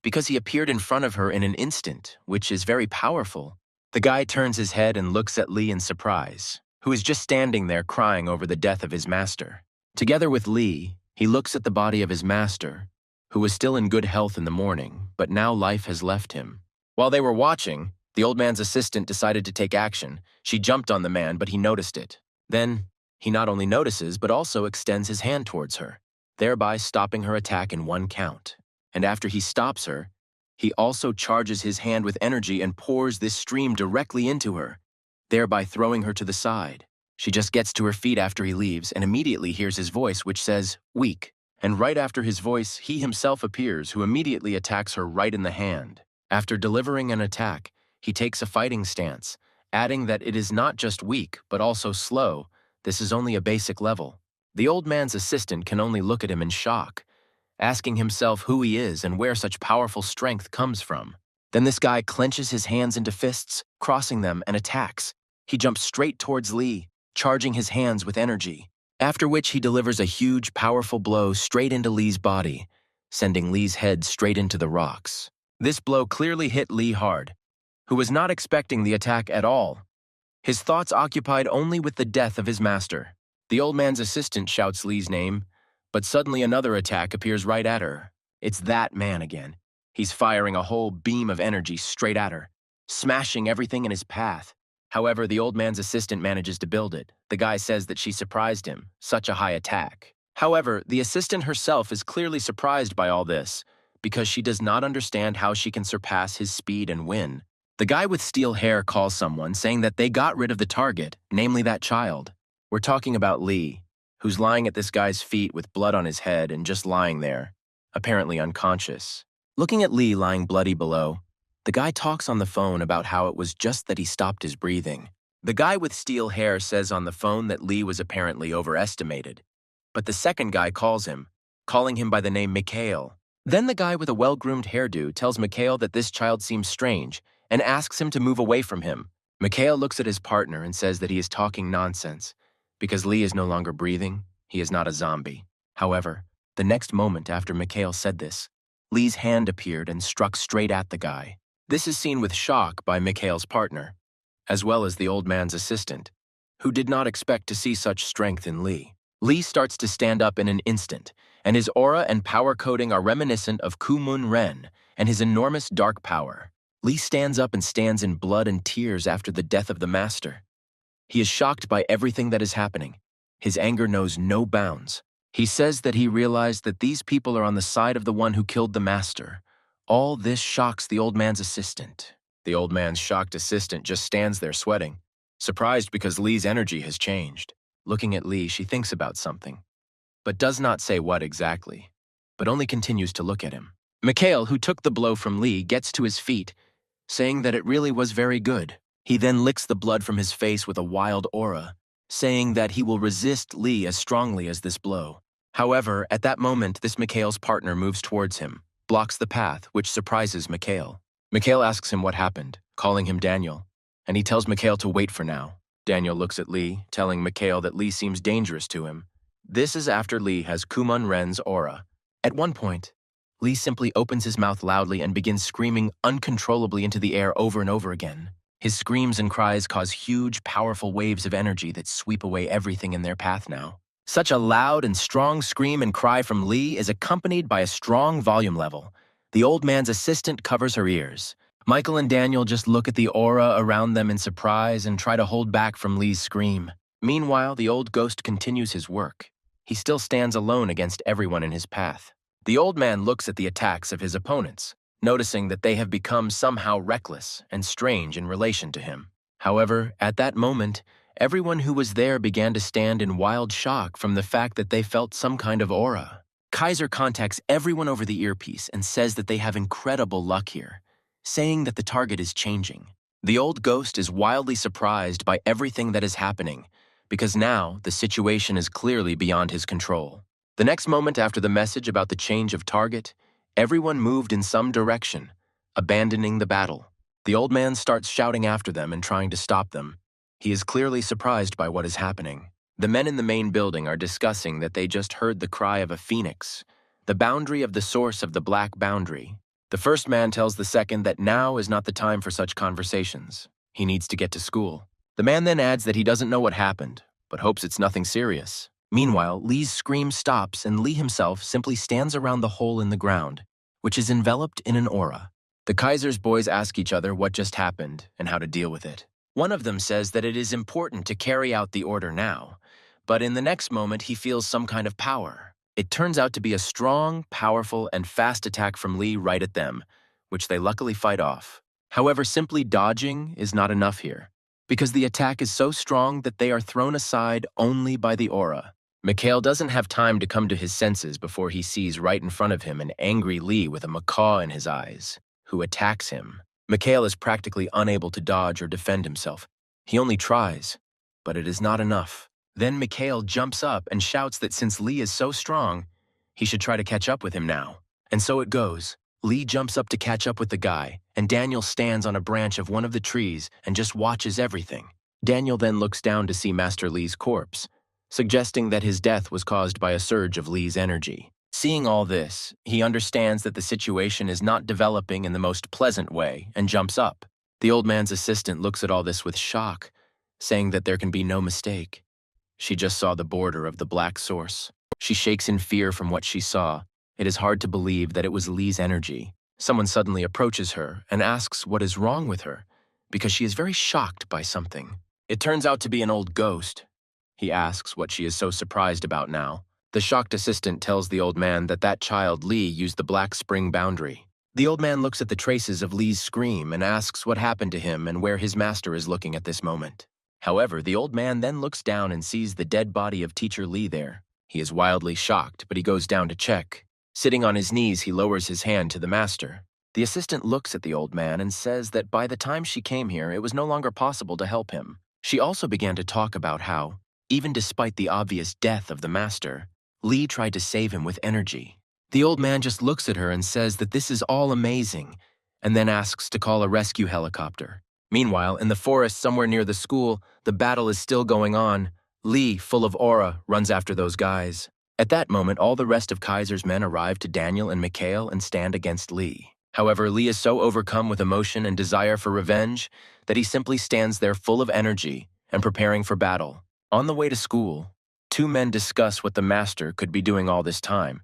S1: because he appeared in front of her in an instant, which is very powerful. The guy turns his head and looks at Lee in surprise, who is just standing there crying over the death of his master. Together with Lee, he looks at the body of his master, who was still in good health in the morning, but now life has left him. While they were watching, the old man's assistant decided to take action. She jumped on the man, but he noticed it. Then, he not only notices, but also extends his hand towards her, thereby stopping her attack in one count. And after he stops her, he also charges his hand with energy and pours this stream directly into her, thereby throwing her to the side. She just gets to her feet after he leaves and immediately hears his voice, which says, "Weak." And right after his voice, he himself appears, who immediately attacks her right in the hand. After delivering an attack, he takes a fighting stance, adding that it is not just weak, but also slow. This is only a basic level. The old man's assistant can only look at him in shock, asking himself who he is and where such powerful strength comes from. Then this guy clenches his hands into fists, crossing them, and attacks. He jumps straight towards Lee, charging his hands with energy, after which he delivers a huge, powerful blow straight into Lee's body, sending Lee's head straight into the rocks. This blow clearly hit Lee hard, who was not expecting the attack at all. His thoughts occupied only with the death of his master. The old man's assistant shouts Lee's name, but suddenly another attack appears right at her. It's that man again. He's firing a whole beam of energy straight at her, smashing everything in his path. However, the old man's assistant manages to build it. The guy says that she surprised him, such a high attack. However, the assistant herself is clearly surprised by all this, because she does not understand how she can surpass his speed and win. The guy with steel hair calls someone saying that they got rid of the target, namely that child. We're talking about Lee, who's lying at this guy's feet with blood on his head and just lying there, apparently unconscious. Looking at Lee lying bloody below, the guy talks on the phone about how it was just that he stopped his breathing. The guy with steel hair says on the phone that Lee was apparently overestimated, but the second guy calls him, calling him by the name Mikhail. Then the guy with a well-groomed hairdo tells Mikhail that this child seems strange and asks him to move away from him. Mikhail looks at his partner and says that he is talking nonsense. Because Lee is no longer breathing, he is not a zombie. However, the next moment after Mikhail said this, Lee's hand appeared and struck straight at the guy. This is seen with shock by Mikhail's partner, as well as the old man's assistant, who did not expect to see such strength in Lee. Lee starts to stand up in an instant, and his aura and power coding are reminiscent of Kumun Ren and his enormous dark power. Lee stands up and stands in blood and tears after the death of the master. He is shocked by everything that is happening. His anger knows no bounds. He says that he realized that these people are on the side of the one who killed the master. All this shocks the old man's assistant. The old man's shocked assistant just stands there sweating, surprised because Lee's energy has changed. Looking at Lee, she thinks about something, but does not say what exactly, but only continues to look at him. Mikhail, who took the blow from Lee, gets to his feet, saying that it really was very good. He then licks the blood from his face with a wild aura, saying that he will resist Lee as strongly as this blow. However, at that moment, this Mikhail's partner moves towards him, blocks the path, which surprises Mikhail. Mikhail asks him what happened, calling him Daniel, and he tells Mikhail to wait for now. Daniel looks at Lee, telling Mikhail that Lee seems dangerous to him. This is after Lee has Kumun Ren's aura. At one point, Lee simply opens his mouth loudly and begins screaming uncontrollably into the air over and over again. His screams and cries cause huge, powerful waves of energy that sweep away everything in their path now. Such a loud and strong scream and cry from Lee is accompanied by a strong volume level. The old man's assistant covers her ears. Michael and Daniel just look at the aura around them in surprise and try to hold back from Lee's scream. Meanwhile, the old ghost continues his work. He still stands alone against everyone in his path. The old man looks at the attacks of his opponents, noticing that they have become somehow reckless and strange in relation to him. However, at that moment, everyone who was there began to stand in wild shock from the fact that they felt some kind of aura. Kaiser contacts everyone over the earpiece and says that they have incredible luck here, saying that the target is changing. The old ghost is wildly surprised by everything that is happening, because now the situation is clearly beyond his control. The next moment after the message about the change of target, everyone moved in some direction, abandoning the battle. The old man starts shouting after them and trying to stop them. He is clearly surprised by what is happening. The men in the main building are discussing that they just heard the cry of a phoenix, the boundary of the source of the black boundary. The first man tells the second that now is not the time for such conversations. He needs to get to school. The man then adds that he doesn't know what happened, but hopes it's nothing serious. Meanwhile, Lee's scream stops and Lee himself simply stands around the hole in the ground, which is enveloped in an aura. The Kaiser's boys ask each other what just happened and how to deal with it. One of them says that it is important to carry out the order now, but in the next moment he feels some kind of power. It turns out to be a strong, powerful, and fast attack from Lee right at them, which they luckily fight off. However, simply dodging is not enough here, because the attack is so strong that they are thrown aside only by the aura. Mikhail doesn't have time to come to his senses before he sees right in front of him an angry Lee with a macaw in his eyes, who attacks him. Mikhail is practically unable to dodge or defend himself. He only tries, but it is not enough. Then Mikhail jumps up and shouts that since Lee is so strong, he should try to catch up with him now. And so it goes. Lee jumps up to catch up with the guy, and Daniel stands on a branch of one of the trees and just watches everything. Daniel then looks down to see Master Lee's corpse, suggesting that his death was caused by a surge of Lee's energy. Seeing all this, he understands that the situation is not developing in the most pleasant way and jumps up. The old man's assistant looks at all this with shock, saying that there can be no mistake. She just saw the border of the black source. She shakes in fear from what she saw. It is hard to believe that it was Lee's energy. Someone suddenly approaches her and asks what is wrong with her, because she is very shocked by something. It turns out to be an old ghost. He asks what she is so surprised about now. The shocked assistant tells the old man that that child Lee used the Black Spring boundary. The old man looks at the traces of Lee's scream and asks what happened to him and where his master is looking at this moment. However, the old man then looks down and sees the dead body of teacher Lee there. He is wildly shocked, but he goes down to check. Sitting on his knees, he lowers his hand to the master. The assistant looks at the old man and says that by the time she came here, it was no longer possible to help him. She also began to talk about how, even despite the obvious death of the master, Lee tried to save him with energy. The old man just looks at her and says that this is all amazing, and then asks to call a rescue helicopter. Meanwhile, in the forest somewhere near the school, the battle is still going on. Lee, full of aura, runs after those guys. At that moment, all the rest of Kaiser's men arrive to Daniel and Mikhail and stand against Lee. However, Lee is so overcome with emotion and desire for revenge that he simply stands there full of energy and preparing for battle. On the way to school, two men discuss what the master could be doing all this time,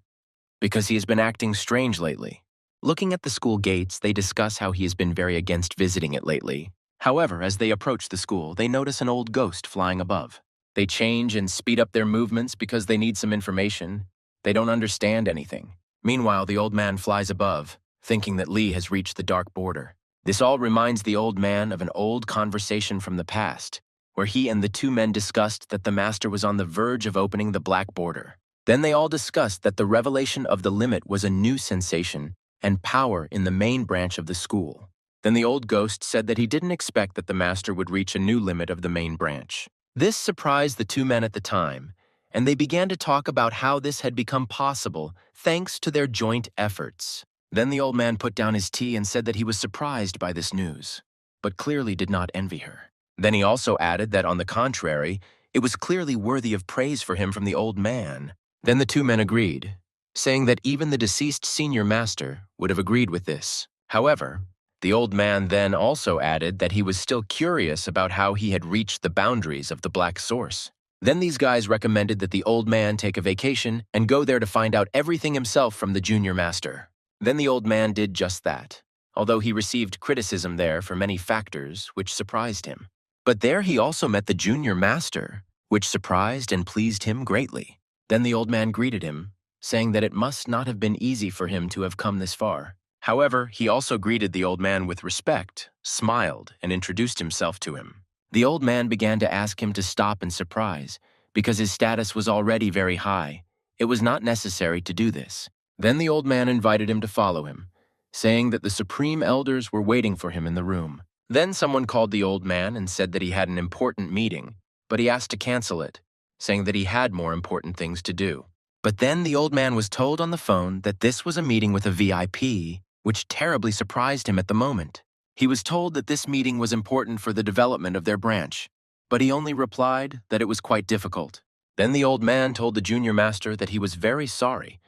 S1: because he has been acting strange lately. Looking at the school gates, they discuss how he has been very against visiting it lately. However, as they approach the school, they notice an old ghost flying above. They change and speed up their movements because they need some information. They don't understand anything. Meanwhile, the old man flies above, thinking that Lee has reached the dark border. This all reminds the old man of an old conversation from the past, where he and the two men discussed that the master was on the verge of opening the black border. Then they all discussed that the revelation of the limit was a new sensation and power in the main branch of the school. Then the old ghost said that he didn't expect that the master would reach a new limit of the main branch. This surprised the two men at the time, and they began to talk about how this had become possible thanks to their joint efforts. Then the old man put down his tea and said that he was surprised by this news, but clearly did not envy her. Then he also added that, on the contrary, it was clearly worthy of praise for him from the old man. Then the two men agreed, saying that even the deceased senior master would have agreed with this. However, the old man then also added that he was still curious about how he had reached the boundaries of the black source. Then these guys recommended that the old man take a vacation and go there to find out everything himself from the junior master. Then the old man did just that, although he received criticism there for many factors which surprised him. But there he also met the junior master, which surprised and pleased him greatly. Then the old man greeted him, saying that it must not have been easy for him to have come this far. However, he also greeted the old man with respect, smiled, and introduced himself to him. The old man began to ask him to stop in surprise, because his status was already very high. It was not necessary to do this. Then the old man invited him to follow him, saying that the supreme elders were waiting for him in the room. Then someone called the old man and said that he had an important meeting, but he asked to cancel it, saying that he had more important things to do. But then the old man was told on the phone that this was a meeting with a VIP, which terribly surprised him at the moment. He was told that this meeting was important for the development of their branch, but he only replied that it was quite difficult. Then the old man told the junior master that he was very sorry,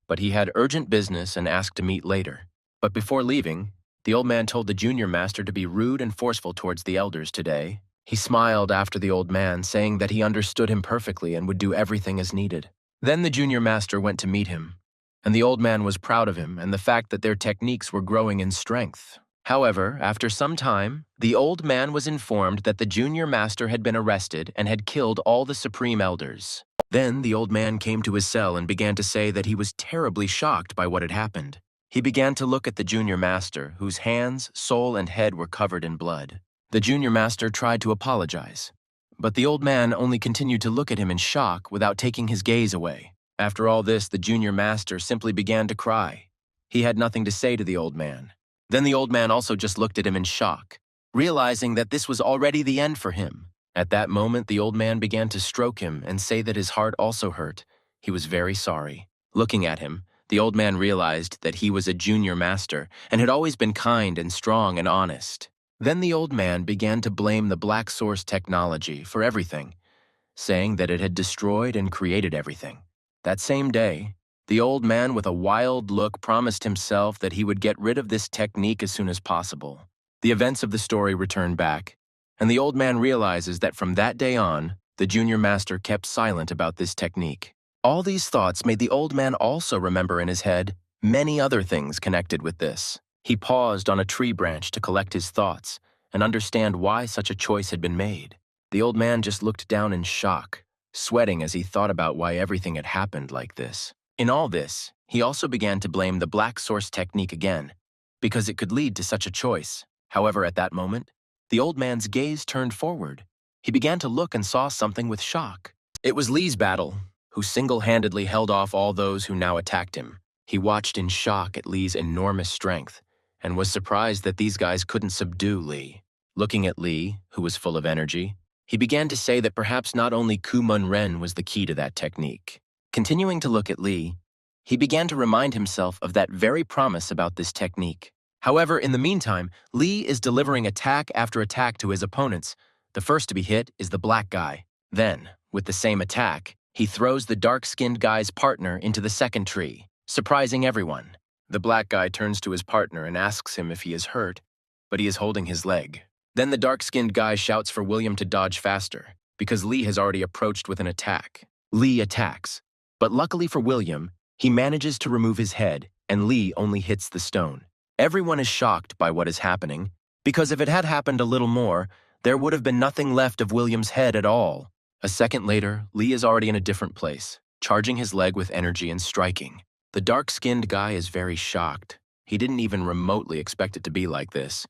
S1: but he had urgent business and asked to meet later. But before leaving, the old man told the junior master to be rude and forceful towards the elders today. He smiled after the old man, saying that he understood him perfectly and would do everything as needed. Then the junior master went to meet him, and the old man was proud of him and the fact that their techniques were growing in strength. However, after some time, the old man was informed that the junior master had been arrested and had killed all the supreme elders. Then the old man came to his cell and began to say that he was terribly shocked by what had happened. He began to look at the junior master, whose hands, soul, and head were covered in blood. The junior master tried to apologize, but the old man only continued to look at him in shock without taking his gaze away. After all this, the junior master simply began to cry. He had nothing to say to the old man. Then the old man also just looked at him in shock, realizing that this was already the end for him. At that moment, the old man began to stroke him and say that his heart also hurt. He was very sorry. Looking at him, the old man realized that he was a junior master and had always been kind and strong and honest. Then the old man began to blame the Black Source technology for everything, saying that it had destroyed and created everything. That same day, the old man with a wild look promised himself that he would get rid of this technique as soon as possible. The events of the story return back, and the old man realizes that from that day on, the junior master kept silent about this technique. All these thoughts made the old man also remember in his head many other things connected with this. He paused on a tree branch to collect his thoughts and understand why such a choice had been made. The old man just looked down in shock, sweating as he thought about why everything had happened like this. In all this, he also began to blame the Black Source technique again, because it could lead to such a choice. However, at that moment, the old man's gaze turned forward. He began to look and saw something with shock. It was Lee's battle, who single-handedly held off all those who now attacked him. He watched in shock at Lee's enormous strength and was surprised that these guys couldn't subdue Lee. Looking at Lee, who was full of energy, he began to say that perhaps not only Kumun Ren was the key to that technique. Continuing to look at Lee, he began to remind himself of that very promise about this technique. However, in the meantime, Lee is delivering attack after attack to his opponents. The first to be hit is the black guy. Then, with the same attack, he throws the dark-skinned guy's partner into the second tree, surprising everyone. The black guy turns to his partner and asks him if he is hurt, but he is holding his leg. Then the dark-skinned guy shouts for William to dodge faster, because Lee has already approached with an attack. Lee attacks, but luckily for William, he manages to remove his head, and Lee only hits the stone. Everyone is shocked by what is happening, because if it had happened a little more, there would have been nothing left of William's head at all. A second later, Lee is already in a different place, charging his leg with energy and striking. The dark-skinned guy is very shocked. He didn't even remotely expect it to be like this,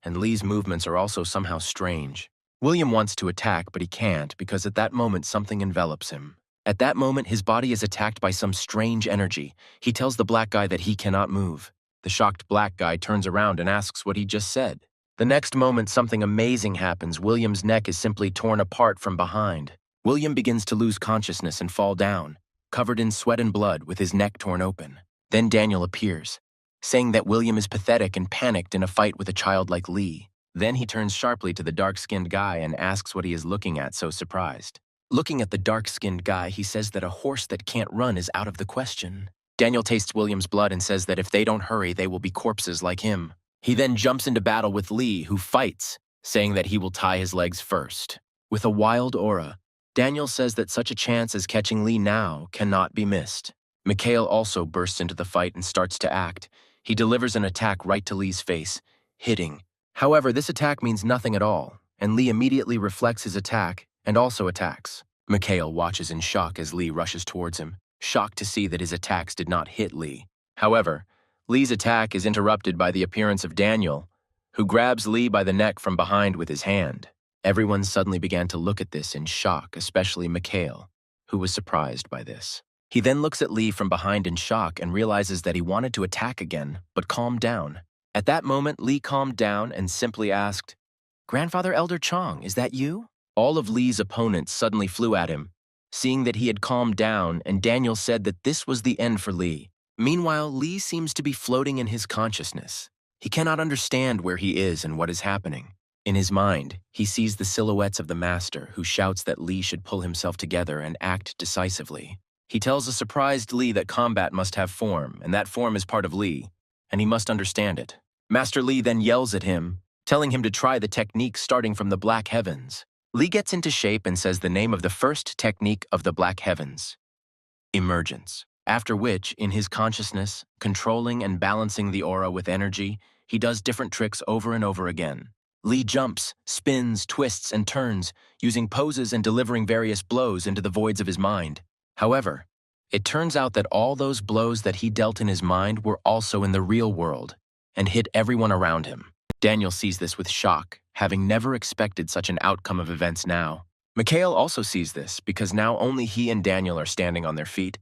S1: and Lee's movements are also somehow strange. William wants to attack, but he can't because at that moment something envelops him. At that moment, his body is attacked by some strange energy. He tells the black guy that he cannot move. The shocked black guy turns around and asks what he just said. The next moment, something amazing happens. William's neck is simply torn apart from behind. William begins to lose consciousness and fall down, covered in sweat and blood with his neck torn open. Then Daniel appears, saying that William is pathetic and panicked in a fight with a child like Lee. Then he turns sharply to the dark-skinned guy and asks what he is looking at, so surprised. Looking at the dark-skinned guy, he says that a horse that can't run is out of the question. Daniel tastes William's blood and says that if they don't hurry, they will be corpses like him. He then jumps into battle with Lee, who fights, saying that he will tie his legs first. With a wild aura, Daniel says that such a chance as catching Lee now cannot be missed. Mikhail also bursts into the fight and starts to act. He delivers an attack right to Lee's face, hitting. However, this attack means nothing at all, and Lee immediately reflects his attack and also attacks. Mikhail watches in shock as Lee rushes towards him, shocked to see that his attacks did not hit Lee. However, Lee's attack is interrupted by the appearance of Daniel, who grabs Lee by the neck from behind with his hand. Everyone suddenly began to look at this in shock, especially Mikhail, who was surprised by this. He then looks at Lee from behind in shock and realizes that he wanted to attack again, but calmed down. At that moment, Lee calmed down and simply asked, "Grandfather Elder Chong, is that you?" All of Lee's opponents suddenly flew at him, seeing that he had calmed down, and Daniel said that this was the end for Lee. Meanwhile, Lee seems to be floating in his consciousness. He cannot understand where he is and what is happening. In his mind, he sees the silhouettes of the master, who shouts that Lee should pull himself together and act decisively. He tells a surprised Lee that combat must have form, and that form is part of Lee, and he must understand it. Master Lee then yells at him, telling him to try the technique starting from the Black Heavens. Lee gets into shape and says the name of the first technique of the Black Heavens, Emergence. After which, in his consciousness, controlling and balancing the aura with energy, he does different tricks over and over again. Lee jumps, spins, twists, and turns, using poses and delivering various blows into the voids of his mind. However, it turns out that all those blows that he dealt in his mind were also in the real world, and hit everyone around him. Daniel sees this with shock, having never expected such an outcome of events now. Mikhail also sees this, because now only he and Daniel are standing on their feet.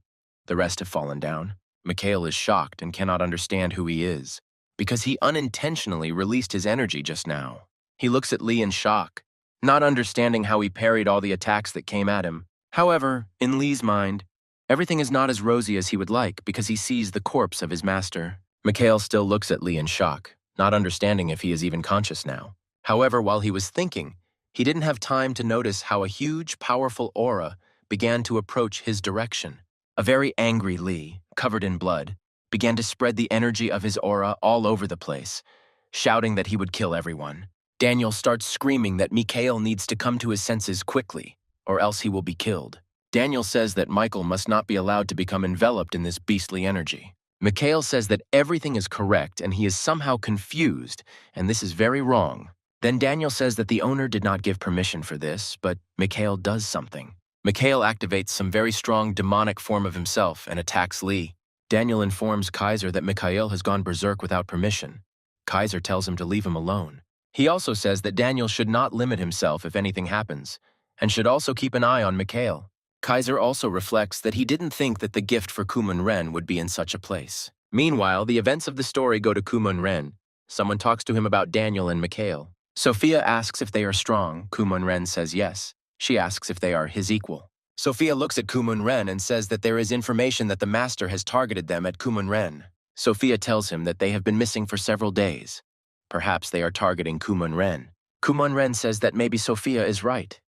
S1: The rest have fallen down. Mikhail is shocked and cannot understand who he is, because he unintentionally released his energy just now. He looks at Lee in shock, not understanding how he parried all the attacks that came at him. However, in Lee's mind, everything is not as rosy as he would like because he sees the corpse of his master. Mikhail still looks at Lee in shock, not understanding if he is even conscious now. However, while he was thinking, he didn't have time to notice how a huge, powerful aura began to approach his direction. A very angry Lee, covered in blood, began to spread the energy of his aura all over the place, shouting that he would kill everyone. Daniel starts screaming that Mikhail needs to come to his senses quickly, or else he will be killed. Daniel says that Michael must not be allowed to become enveloped in this beastly energy. Mikhail says that everything is correct and he is somehow confused, and this is very wrong. Then Daniel says that the owner did not give permission for this, but Mikhail does something. Mikhail activates some very strong demonic form of himself and attacks Lee. Daniel informs Kaiser that Mikhail has gone berserk without permission. Kaiser tells him to leave him alone. He also says that Daniel should not limit himself if anything happens, and should also keep an eye on Mikhail. Kaiser also reflects that he didn't think that the gift for Kumun-ren would be in such a place. Meanwhile, the events of the story go to Kumun-ren. Someone talks to him about Daniel and Mikhail. Sophia asks if they are strong. Kumun-ren says yes. She asks if they are his equal. Sophia looks at Kumun-ren and says that there is information that the master has targeted them at Kumun-ren. Sophia tells him that they have been missing for several days. Perhaps they are targeting Kumun-ren. Kumun-ren says that maybe Sophia is right.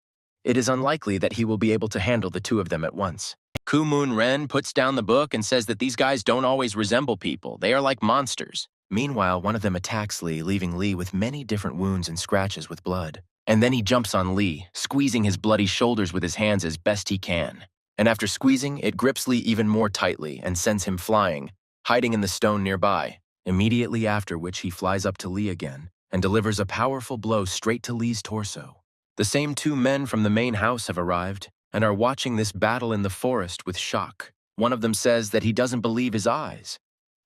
S1: It is unlikely that he will be able to handle the two of them at once. Kumun-ren puts down the book and says that these guys don't always resemble people. They are like monsters. Meanwhile, one of them attacks Lee, leaving Lee with many different wounds and scratches with blood. And then he jumps on Lee, squeezing his bloody shoulders with his hands as best he can. And after squeezing, it grips Lee even more tightly and sends him flying, hiding in the stone nearby. Immediately after which he flies up to Lee again and delivers a powerful blow straight to Lee's torso. The same two men from the main house have arrived and are watching this battle in the forest with shock. One of them says that he doesn't believe his eyes.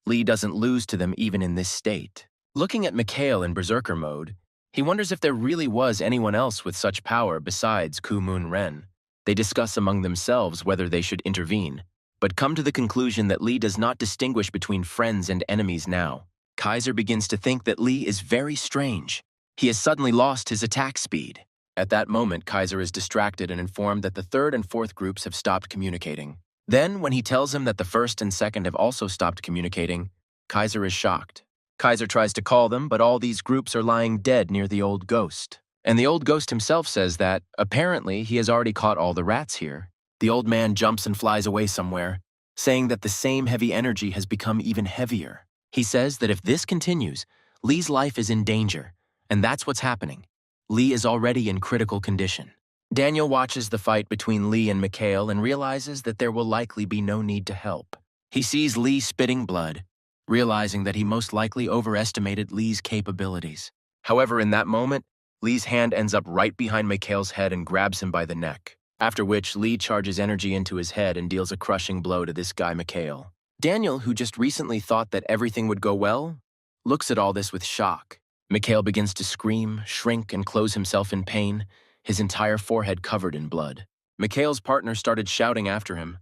S1: Lee doesn't lose to them even in this state. Looking at Mikhail in berserker mode, he wonders if there really was anyone else with such power besides Kumun-ren. They discuss among themselves whether they should intervene, but come to the conclusion that Lee does not distinguish between friends and enemies now. Kaiser begins to think that Lee is very strange. He has suddenly lost his attack speed. At that moment, Kaiser is distracted and informed that the third and fourth groups have stopped communicating. Then, when he tells him that the first and second have also stopped communicating, Kaiser is shocked. Kaiser tries to call them, but all these groups are lying dead near the old ghost. And the old ghost himself says that, apparently, he has already caught all the rats here. The old man jumps and flies away somewhere, saying that the same heavy energy has become even heavier. He says that if this continues, Lee's life is in danger, and that's what's happening. Lee is already in critical condition. Daniel watches the fight between Lee and Mikhail and realizes that there will likely be no need to help. He sees Lee spitting blood, realizing that he most likely overestimated Lee's capabilities. However, in that moment, Lee's hand ends up right behind Mikhail's head and grabs him by the neck, after which Lee charges energy into his head and deals a crushing blow to this guy Mikhail. Daniel, who just recently thought that everything would go well, looks at all this with shock. Mikhail begins to scream, shrink, and close himself in pain, his entire forehead covered in blood. Mikhail's partner started shouting after him,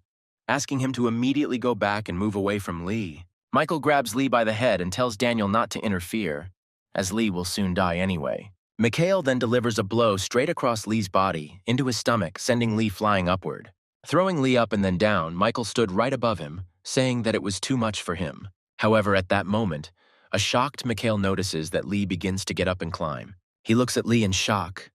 S1: asking him to immediately go back and move away from Lee. Michael grabs Lee by the head and tells Daniel not to interfere, as Lee will soon die anyway. Mikhail then delivers a blow straight across Lee's body, into his stomach, sending Lee flying upward. Throwing Lee up and then down, Michael stood right above him, saying that it was too much for him. However, at that moment, a shocked Mikhail notices that Lee begins to get up and climb. He looks at Lee in shock,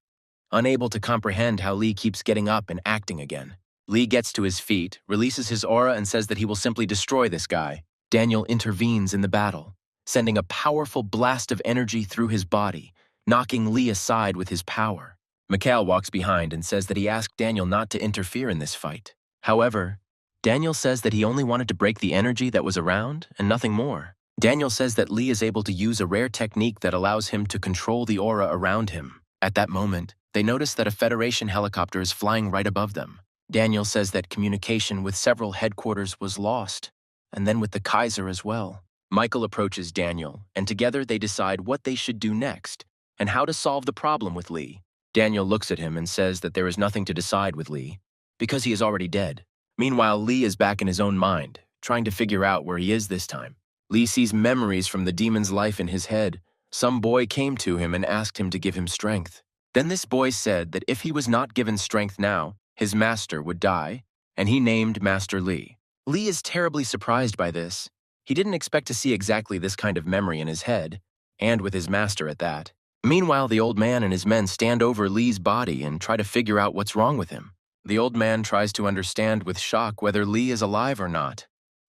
S1: unable to comprehend how Lee keeps getting up and acting again. Lee gets to his feet, releases his aura, and says that he will simply destroy this guy. Daniel intervenes in the battle, sending a powerful blast of energy through his body, knocking Lee aside with his power. Mikhail walks behind and says that he asked Daniel not to interfere in this fight. However, Daniel says that he only wanted to break the energy that was around and nothing more. Daniel says that Lee is able to use a rare technique that allows him to control the aura around him. At that moment, they notice that a Federation helicopter is flying right above them. Daniel says that communication with several headquarters was lost, and then with the Kaiser as well. Michael approaches Daniel, and together they decide what they should do next and how to solve the problem with Lee. Daniel looks at him and says that there is nothing to decide with Lee, because he is already dead. Meanwhile, Lee is back in his own mind, trying to figure out where he is this time. Lee sees memories from the demon's life in his head. Some boy came to him and asked him to give him strength. Then this boy said that if he was not given strength now, his master would die, and he named Master Lee. Lee is terribly surprised by this. He didn't expect to see exactly this kind of memory in his head, and with his master at that. Meanwhile, the old man and his men stand over Lee's body and try to figure out what's wrong with him. The old man tries to understand with shock whether Lee is alive or not,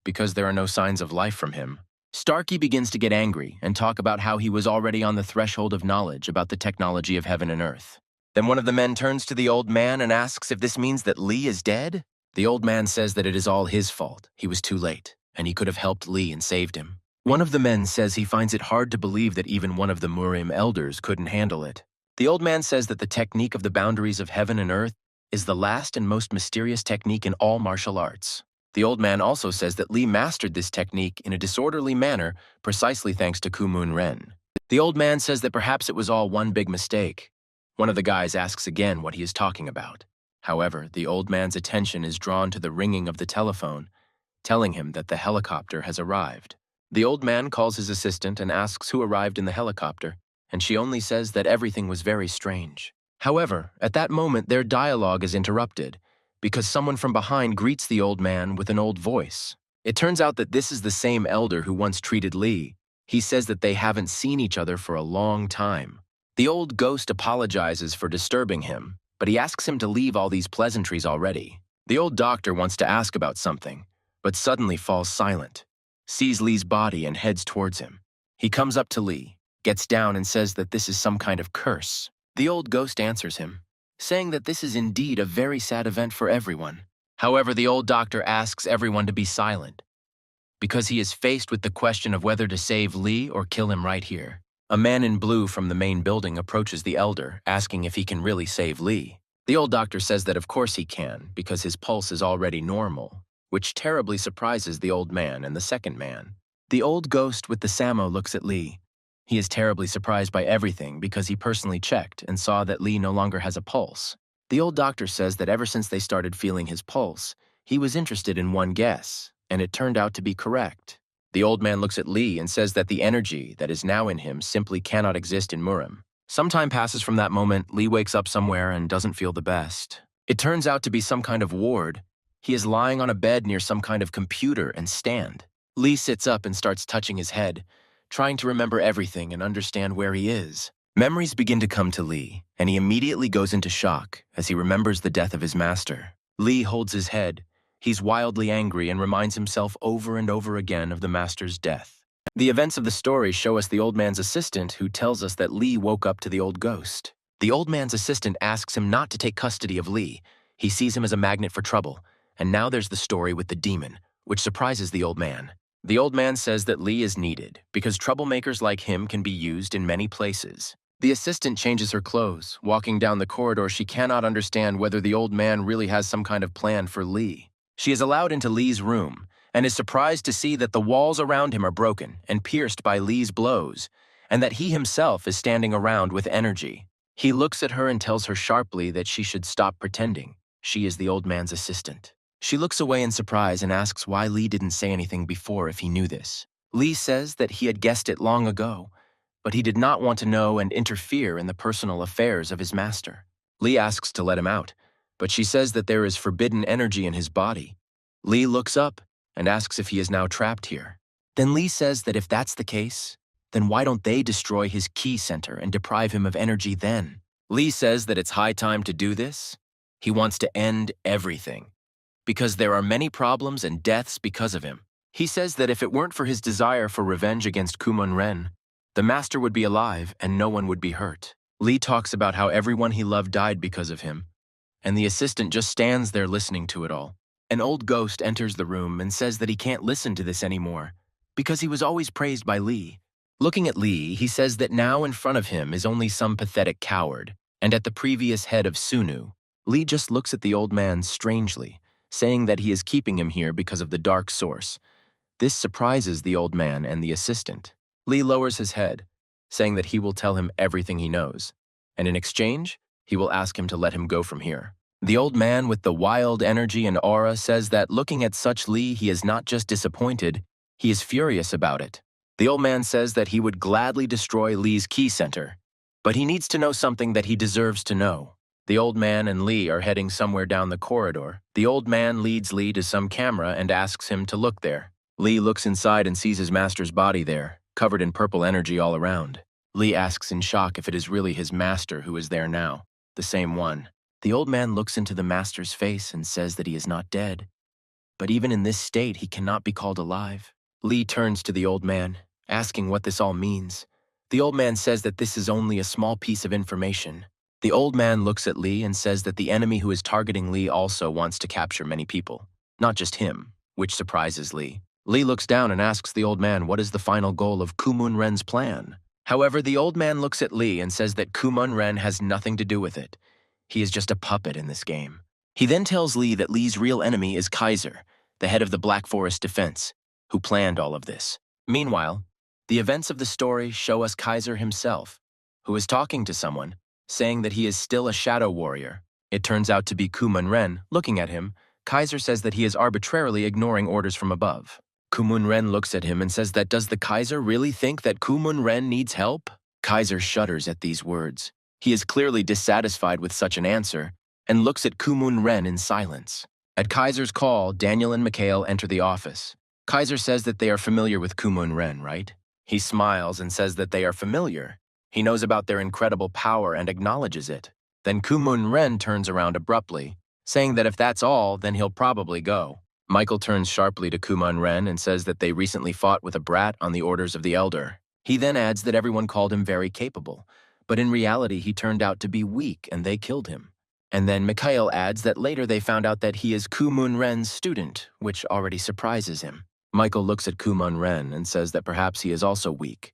S1: because there are no signs of life from him. Starkey begins to get angry and talk about how he was already on the threshold of knowledge about the technology of heaven and earth. Then one of the men turns to the old man and asks if this means that Lee is dead. The old man says that it is all his fault. He was too late, and he could have helped Lee and saved him. One of the men says he finds it hard to believe that even one of the Murim elders couldn't handle it. The old man says that the technique of the boundaries of heaven and earth is the last and most mysterious technique in all martial arts. The old man also says that Lee mastered this technique in a disorderly manner precisely thanks to Kumun Ren. The old man says that perhaps it was all one big mistake. One of the guys asks again what he is talking about. However, the old man's attention is drawn to the ringing of the telephone, telling him that the helicopter has arrived. The old man calls his assistant and asks who arrived in the helicopter, and she only says that everything was very strange. However, at that moment their dialogue is interrupted, because someone from behind greets the old man with an old voice. It turns out that this is the same elder who once treated Lee. He says that they haven't seen each other for a long time. The old ghost apologizes for disturbing him, but he asks him to leave all these pleasantries already. The old doctor wants to ask about something, but suddenly falls silent, sees Lee's body and heads towards him. He comes up to Lee, gets down and says that this is some kind of curse. The old ghost answers him, saying that this is indeed a very sad event for everyone. However, the old doctor asks everyone to be silent, because he is faced with the question of whether to save Lee or kill him right here. A man in blue from the main building approaches the elder, asking if he can really save Lee. The old doctor says that of course he can, because his pulse is already normal, which terribly surprises the old man and the second man. The old ghost with the Samo looks at Lee. He is terribly surprised by everything because he personally checked and saw that Lee no longer has a pulse. The old doctor says that ever since they started feeling his pulse, he was interested in one guess, and it turned out to be correct. The old man looks at Lee and says that the energy that is now in him simply cannot exist in Murim. Some time passes from that moment. Lee wakes up somewhere and doesn't feel the best. It turns out to be some kind of ward. He is lying on a bed near some kind of computer and stand. Lee sits up and starts touching his head, trying to remember everything and understand where he is. Memories begin to come to Lee, and he immediately goes into shock as he remembers the death of his master. Lee holds his head. He's wildly angry and reminds himself over and over again of the master's death. The events of the story show us the old man's assistant, who tells us that Lee woke up to the old ghost. The old man's assistant asks him not to take custody of Lee. He sees him as a magnet for trouble, and now there's the story with the demon, which surprises the old man. The old man says that Lee is needed because troublemakers like him can be used in many places. The assistant changes her clothes. Walking down the corridor, she cannot understand whether the old man really has some kind of plan for Lee. She is allowed into Lee's room and is surprised to see that the walls around him are broken and pierced by Lee's blows, and that he himself is standing around with energy. He looks at her and tells her sharply that she should stop pretending. She is the old man's assistant. She looks away in surprise and asks why Lee didn't say anything before if he knew this. Lee says that he had guessed it long ago, but he did not want to know and interfere in the personal affairs of his master. Lee asks to let him out, but she says that there is forbidden energy in his body. Lee looks up and asks if he is now trapped here. Then Lee says that if that's the case, then why don't they destroy his ki center and deprive him of energy then? Lee says that it's high time to do this. He wants to end everything, because there are many problems and deaths because of him. He says that if it weren't for his desire for revenge against Kumon Ren, the master would be alive and no one would be hurt. Lee talks about how everyone he loved died because of him, and the assistant just stands there listening to it all. An old ghost enters the room and says that he can't listen to this anymore, because he was always praised by Lee. Looking at Lee, he says that now in front of him is only some pathetic coward, and at the previous head of Sunu. Lee just looks at the old man strangely, saying that he is keeping him here because of the dark source. This surprises the old man and the assistant. Lee lowers his head, saying that he will tell him everything he knows, and in exchange, he will ask him to let him go from here. The old man with the wild energy and aura says that looking at such Lee, he is not just disappointed, he is furious about it. The old man says that he would gladly destroy Lee's ki center, but he needs to know something that he deserves to know. The old man and Lee are heading somewhere down the corridor. The old man leads Lee to some camera and asks him to look there. Lee looks inside and sees his master's body there, covered in purple energy all around. Lee asks in shock if it is really his master who is there now, the same one. The old man looks into the master's face and says that he is not dead, but even in this state he cannot be called alive. Lee turns to the old man, asking what this all means. The old man says that this is only a small piece of information. The old man looks at Lee and says that the enemy who is targeting Lee also wants to capture many people, not just him, which surprises Lee. Lee looks down and asks the old man what is the final goal of Kumun Ren's plan. However, the old man looks at Lee and says that Kumun Ren has nothing to do with it. He is just a puppet in this game. He then tells Lee that Lee's real enemy is Kaiser, the head of the Black Forest Defense, who planned all of this. Meanwhile, the events of the story show us Kaiser himself, who is talking to someone, saying that he is still a shadow warrior. It turns out to be Kumun-ren. Looking at him, Kaiser says that he is arbitrarily ignoring orders from above. Kumun-ren looks at him and says that does the Kaiser really think that Kumun-ren needs help? Kaiser shudders at these words. He is clearly dissatisfied with such an answer and looks at Kumun-ren in silence. At Kaiser's call, Daniel and Mikhail enter the office. Kaiser says that they are familiar with Kumun-ren, right? He smiles and says that they are familiar. He knows about their incredible power and acknowledges it. Then Kumun-ren turns around abruptly, saying that if that's all, then he'll probably go. Michael turns sharply to Kumun-ren and says that they recently fought with a brat on the orders of the elder. He then adds that everyone called him very capable, but in reality he turned out to be weak and they killed him. And then Mikhail adds that later they found out that he is Kumun-ren's student, which already surprises him. Michael looks at Kumun-ren and says that perhaps he is also weak,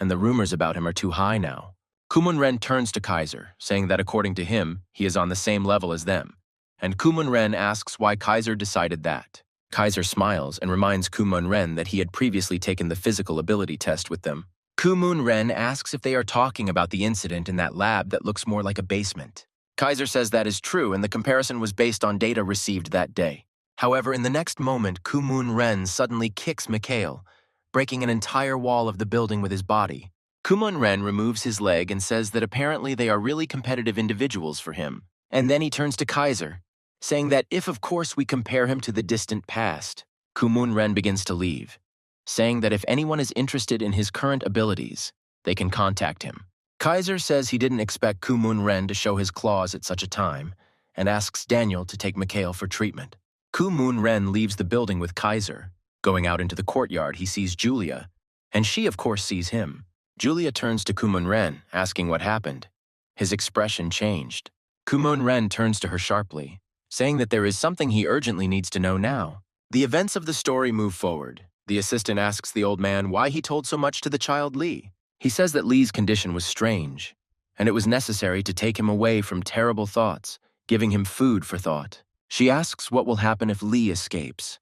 S1: and the rumors about him are too high now. Kumun-ren turns to Kaiser, saying that according to him, he is on the same level as them, and Kumun-ren asks why Kaiser decided that. Kaiser smiles and reminds Kumun-ren that he had previously taken the physical ability test with them. Kumun-ren asks if they are talking about the incident in that lab that looks more like a basement. Kaiser says that is true and the comparison was based on data received that day. However, in the next moment, Kumun-ren suddenly kicks Mikhail, breaking an entire wall of the building with his body. Kumun-ren removes his leg and says that apparently they are really competitive individuals for him. And then he turns to Kaiser, saying that if of course we compare him to the distant past. Kumun-ren begins to leave, saying that if anyone is interested in his current abilities, they can contact him. Kaiser says he didn't expect Kumun-ren to show his claws at such a time, and asks Daniel to take Mikhail for treatment. Kumun-ren leaves the building with Kaiser. Going out into the courtyard, he sees Julia, and she of course sees him. Julia turns to Kumun-ren, asking what happened. His expression changed. Kumun-ren turns to her sharply, saying that there is something he urgently needs to know now. The events of the story move forward. The assistant asks the old man why he told so much to the child Lee. He says that Lee's condition was strange, and it was necessary to take him away from terrible thoughts, giving him food for thought. She asks what will happen if Lee escapes,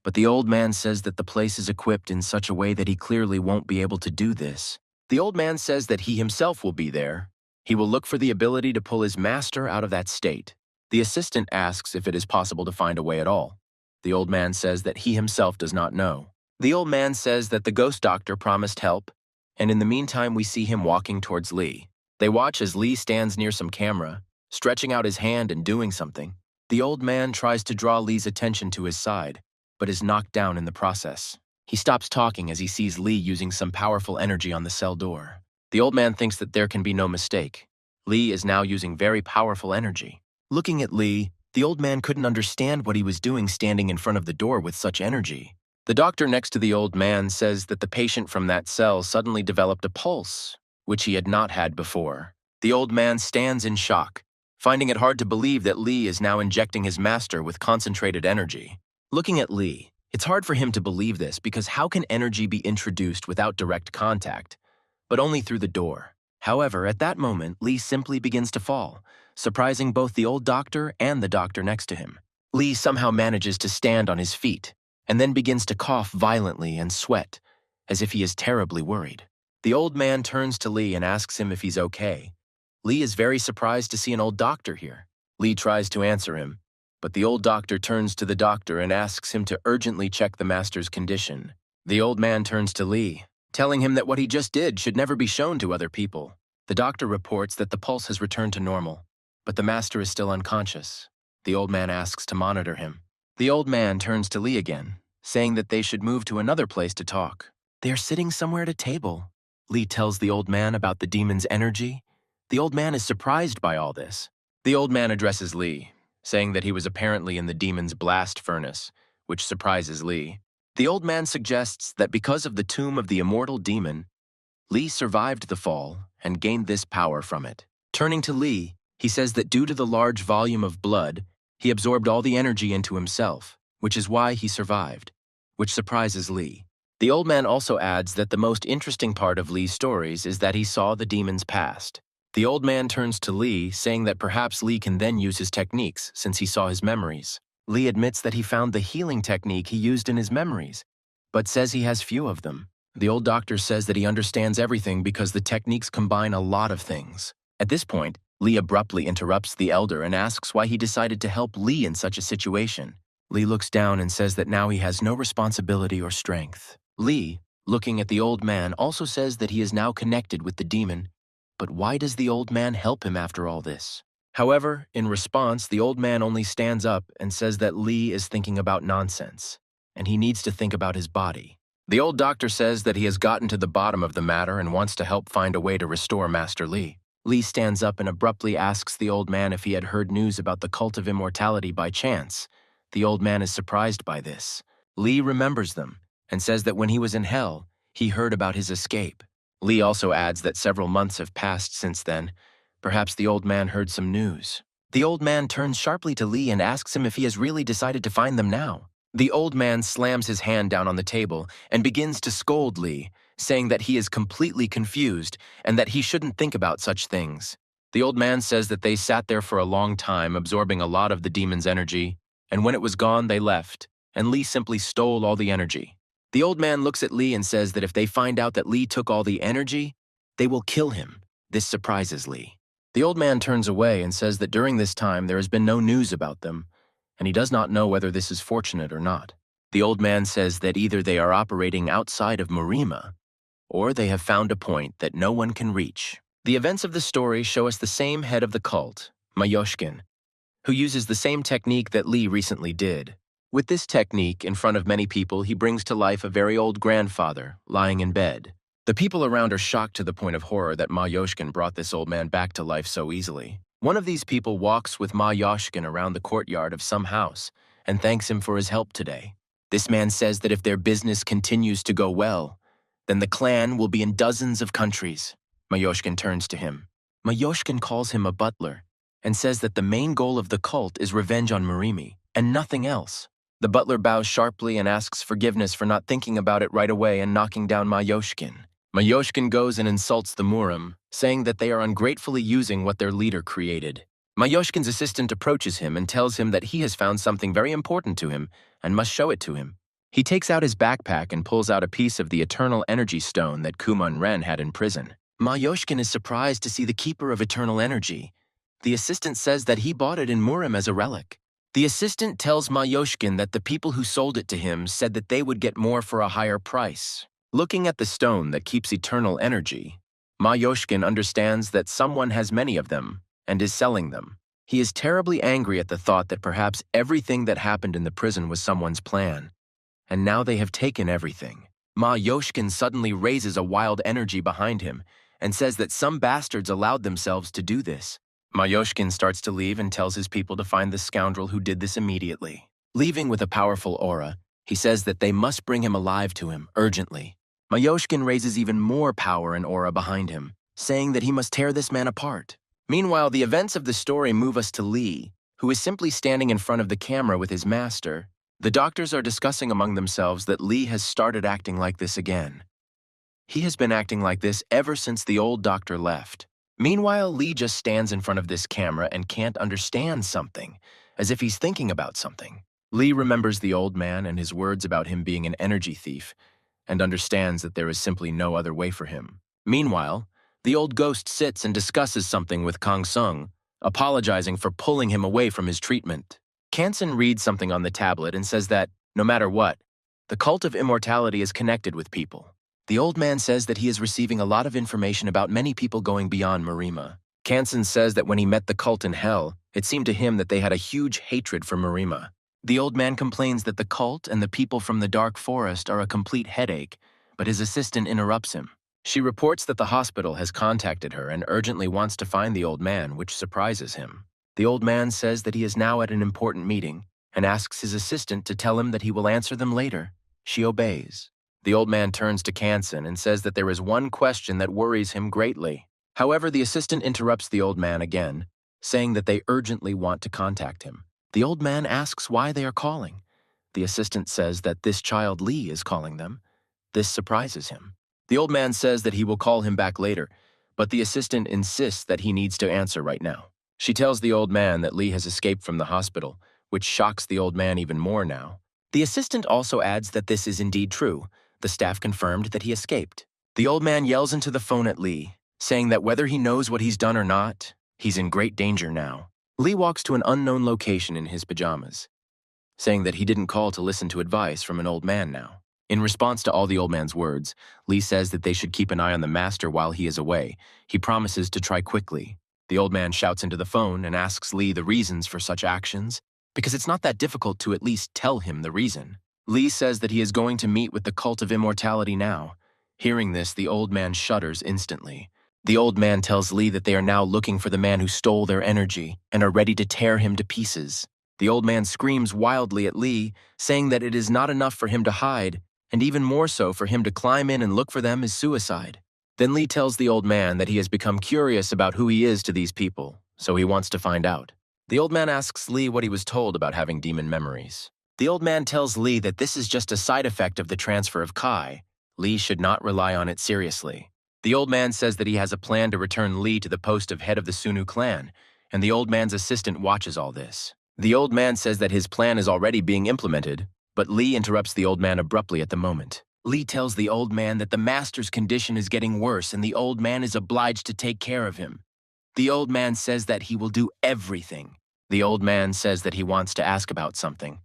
S1: but the old man says that the place is equipped in such a way that he clearly won't be able to do this. The old man says that he himself will be there. He will look for the ability to pull his master out of that state. The assistant asks if it is possible to find a way at all. The old man says that he himself does not know. The old man says that the ghost doctor promised help, and in the meantime we see him walking towards Lee. They watch as Lee stands near some camera, stretching out his hand and doing something. The old man tries to draw Lee's attention to his side, but is knocked down in the process. He stops talking as he sees Lee using some powerful energy on the cell door. The old man thinks that there can be no mistake. Lee is now using very powerful energy. Looking at Lee, the old man couldn't understand what he was doing standing in front of the door with such energy. The doctor next to the old man says that the patient from that cell suddenly developed a pulse, which he had not had before. The old man stands in shock, finding it hard to believe that Lee is now injecting his master with concentrated energy. Looking at Lee, it's hard for him to believe this because how can energy be introduced without direct contact, but only through the door? However, at that moment, Lee simply begins to fall, surprising both the old doctor and the doctor next to him. Lee somehow manages to stand on his feet, and then begins to cough violently and sweat, as if he is terribly worried. The old man turns to Lee and asks him if he's okay. Lee is very surprised to see an old doctor here. Lee tries to answer him, but the old doctor turns to the doctor and asks him to urgently check the master's condition. The old man turns to Lee, telling him that what he just did should never be shown to other people. The doctor reports that the pulse has returned to normal, but the master is still unconscious. The old man asks to monitor him. The old man turns to Lee again, saying that they should move to another place to talk. They are sitting somewhere at a table. Lee tells the old man about the demon's energy. The old man is surprised by all this. The old man addresses Lee, saying that he was apparently in the demon's blast furnace, which surprises Lee. The old man suggests that because of the tomb of the immortal demon, Lee survived the fall and gained this power from it. Turning to Lee, he says that due to the large volume of blood, he absorbed all the energy into himself, which is why he survived, which surprises Lee. The old man also adds that the most interesting part of Lee's stories is that he saw the demon's past. The old man turns to Lee, saying that perhaps Lee can then use his techniques since he saw his memories. Lee admits that he found the healing technique he used in his memories, but says he has few of them. The old doctor says that he understands everything because the techniques combine a lot of things. At this point, Lee abruptly interrupts the elder and asks why he decided to help Lee in such a situation. Lee looks down and says that now he has no responsibility or strength. Lee, looking at the old man, also says that he is now connected with the demon. But why does the old man help him after all this? However, in response, the old man only stands up and says that Lee is thinking about nonsense, and he needs to think about his body. The old doctor says that he has gotten to the bottom of the matter and wants to help find a way to restore Master Lee. Lee stands up and abruptly asks the old man if he had heard news about the cult of immortality by chance. The old man is surprised by this. Lee remembers them and says that when he was in hell, he heard about his escape. Lee also adds that several months have passed since then. Perhaps the old man heard some news. The old man turns sharply to Lee and asks him if he has really decided to find them now. The old man slams his hand down on the table and begins to scold Lee, saying that he is completely confused and that he shouldn't think about such things. The old man says that they sat there for a long time, absorbing a lot of the demon's energy, and when it was gone, they left, and Lee simply stole all the energy. The old man looks at Lee and says that if they find out that Lee took all the energy, they will kill him. This surprises Lee. The old man turns away and says that during this time there has been no news about them, and he does not know whether this is fortunate or not. The old man says that either they are operating outside of Murima, or they have found a point that no one can reach. The events of the story show us the same head of the cult, Mayoshkin, who uses the same technique that Lee recently did. With this technique, in front of many people, he brings to life a very old grandfather, lying in bed. The people around are shocked to the point of horror that Mayoshkin brought this old man back to life so easily. One of these people walks with Mayoshkin around the courtyard of some house and thanks him for his help today. This man says that if their business continues to go well, then the clan will be in dozens of countries. Mayoshkin turns to him. Mayoshkin calls him a butler and says that the main goal of the cult is revenge on Murimi and nothing else. The butler bows sharply and asks forgiveness for not thinking about it right away and knocking down Mayoshkin. Mayoshkin goes and insults the Murim, saying that they are ungratefully using what their leader created. Mayoshkin's assistant approaches him and tells him that he has found something very important to him and must show it to him. He takes out his backpack and pulls out a piece of the eternal energy stone that Kuman Ren had in prison. Mayoshkin is surprised to see the keeper of eternal energy. The assistant says that he bought it in Murim as a relic. The assistant tells Mayoshkin that the people who sold it to him said that they would get more for a higher price. Looking at the stone that keeps eternal energy, Mayoshkin understands that someone has many of them and is selling them. He is terribly angry at the thought that perhaps everything that happened in the prison was someone's plan, and now they have taken everything. Mayoshkin suddenly raises a wild energy behind him and says that some bastards allowed themselves to do this. Mayoshkin starts to leave and tells his people to find the scoundrel who did this immediately. Leaving with a powerful aura, he says that they must bring him alive to him, urgently. Mayoshkin raises even more power and aura behind him, saying that he must tear this man apart. Meanwhile, the events of the story move us to Lee, who is simply standing in front of the camera with his master. The doctors are discussing among themselves that Lee has started acting like this again. He has been acting like this ever since the old doctor left. Meanwhile, Lee just stands in front of this camera and can't understand something, as if he's thinking about something. Lee remembers the old man and his words about him being an energy thief, and understands that there is simply no other way for him. Meanwhile, the old ghost sits and discusses something with Kang Sung, apologizing for pulling him away from his treatment. Kansen reads something on the tablet and says that, no matter what, the cult of immortality is connected with people. The old man says that he is receiving a lot of information about many people going beyond Murima. Kansen says that when he met the cult in hell, it seemed to him that they had a huge hatred for Murima. The old man complains that the cult and the people from the dark forest are a complete headache, but his assistant interrupts him. She reports that the hospital has contacted her and urgently wants to find the old man, which surprises him. The old man says that he is now at an important meeting and asks his assistant to tell him that he will answer them later. She obeys. The old man turns to Kansen and says that there is one question that worries him greatly. However, the assistant interrupts the old man again, saying that they urgently want to contact him. The old man asks why they are calling. The assistant says that this child Lee is calling them. This surprises him. The old man says that he will call him back later, but the assistant insists that he needs to answer right now. She tells the old man that Lee has escaped from the hospital, which shocks the old man even more now. The assistant also adds that this is indeed true. The staff confirmed that he escaped. The old man yells into the phone at Lee, saying that whether he knows what he's done or not, he's in great danger now. Lee walks to an unknown location in his pajamas, saying that he didn't call to listen to advice from an old man now. In response to all the old man's words, Lee says that they should keep an eye on the master while he is away. He promises to try quickly. The old man shouts into the phone and asks Lee the reasons for such actions, because it's not that difficult to at least tell him the reason. Lee says that he is going to meet with the cult of immortality now. Hearing this, the old man shudders instantly. The old man tells Lee that they are now looking for the man who stole their energy and are ready to tear him to pieces. The old man screams wildly at Lee, saying that it is not enough for him to hide, and even more so for him to climb in and look for them is suicide. Then Lee tells the old man that he has become curious about who he is to these people, so he wants to find out. The old man asks Lee what he was told about having demon memories. The old man tells Lee that this is just a side effect of the transfer of Kai. Lee should not rely on it seriously. The old man says that he has a plan to return Lee to the post of head of the Sunu clan, and the old man's assistant watches all this. The old man says that his plan is already being implemented, but Lee interrupts the old man abruptly at the moment. Lee tells the old man that the master's condition is getting worse and the old man is obliged to take care of him. The old man says that he will do everything. The old man says that he wants to ask about something.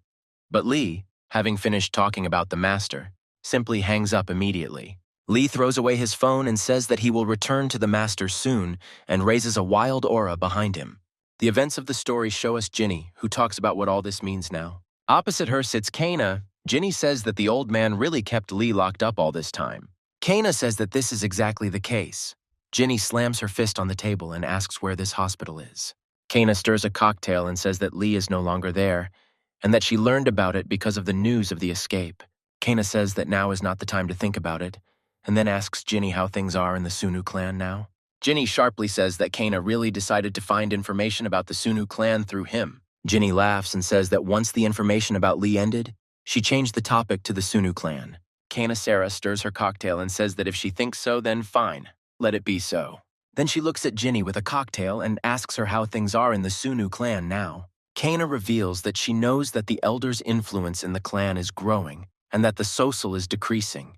S1: But Lee, having finished talking about the master, simply hangs up immediately. Lee throws away his phone and says that he will return to the master soon and raises a wild aura behind him. The events of the story show us Ginny, who talks about what all this means now. Opposite her sits Kana. Ginny says that the old man really kept Lee locked up all this time. Kana says that this is exactly the case. Ginny slams her fist on the table and asks where this hospital is. Kana stirs a cocktail and says that Lee is no longer there, and that she learned about it because of the news of the escape. Kana says that now is not the time to think about it, and then asks Ginny how things are in the Sunu clan now. Ginny sharply says that Kana really decided to find information about the Sunu clan through him. Ginny laughs and says that once the information about Lee ended, she changed the topic to the Sunu clan. Kana Sarah stirs her cocktail and says that if she thinks so, then fine, let it be so. Then she looks at Ginny with a cocktail and asks her how things are in the Sunu clan now. Kana reveals that she knows that the elder's influence in the clan is growing and that the social is decreasing,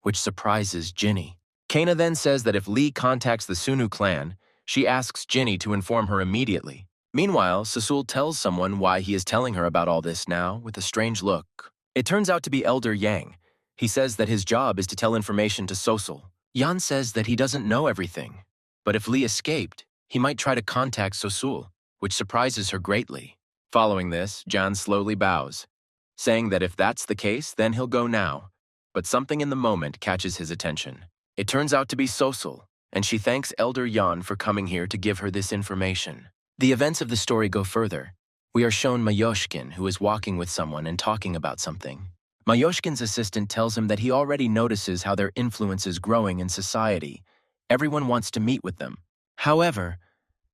S1: which surprises Ginny. Kana then says that if Lee contacts the Sunu clan, she asks Ginny to inform her immediately. Meanwhile, Sasul tells someone why he is telling her about all this now with a strange look. It turns out to be Elder Yang. He says that his job is to tell information to Sosul. Yan says that he doesn't know everything, but if Lee escaped, he might try to contact Sosul, which surprises her greatly. Following this, Jan slowly bows, saying that if that's the case, then he'll go now. But something in the moment catches his attention. It turns out to be Sosul, and she thanks Elder Yan for coming here to give her this information. The events of the story go further. We are shown Mayoshkin, who is walking with someone and talking about something. Mayoshkin's assistant tells him that he already notices how their influence is growing in society. Everyone wants to meet with them. However,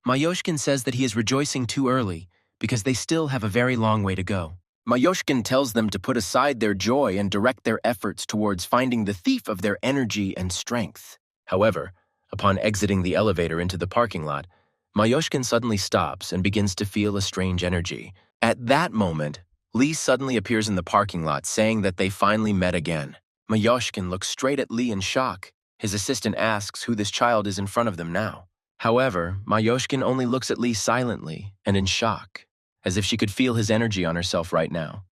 S1: Mayoshkin says that he is rejoicing too early because they still have a very long way to go. Mayoshkin tells them to put aside their joy and direct their efforts towards finding the thief of their energy and strength. However, upon exiting the elevator into the parking lot, Mayoshkin suddenly stops and begins to feel a strange energy. At that moment, Lee suddenly appears in the parking lot saying that they finally met again. Mayoshkin looks straight at Lee in shock. His assistant asks who this child is in front of them now. However, Mayoshkin only looks at Lee silently and in shock, as if she could feel his energy on herself right now.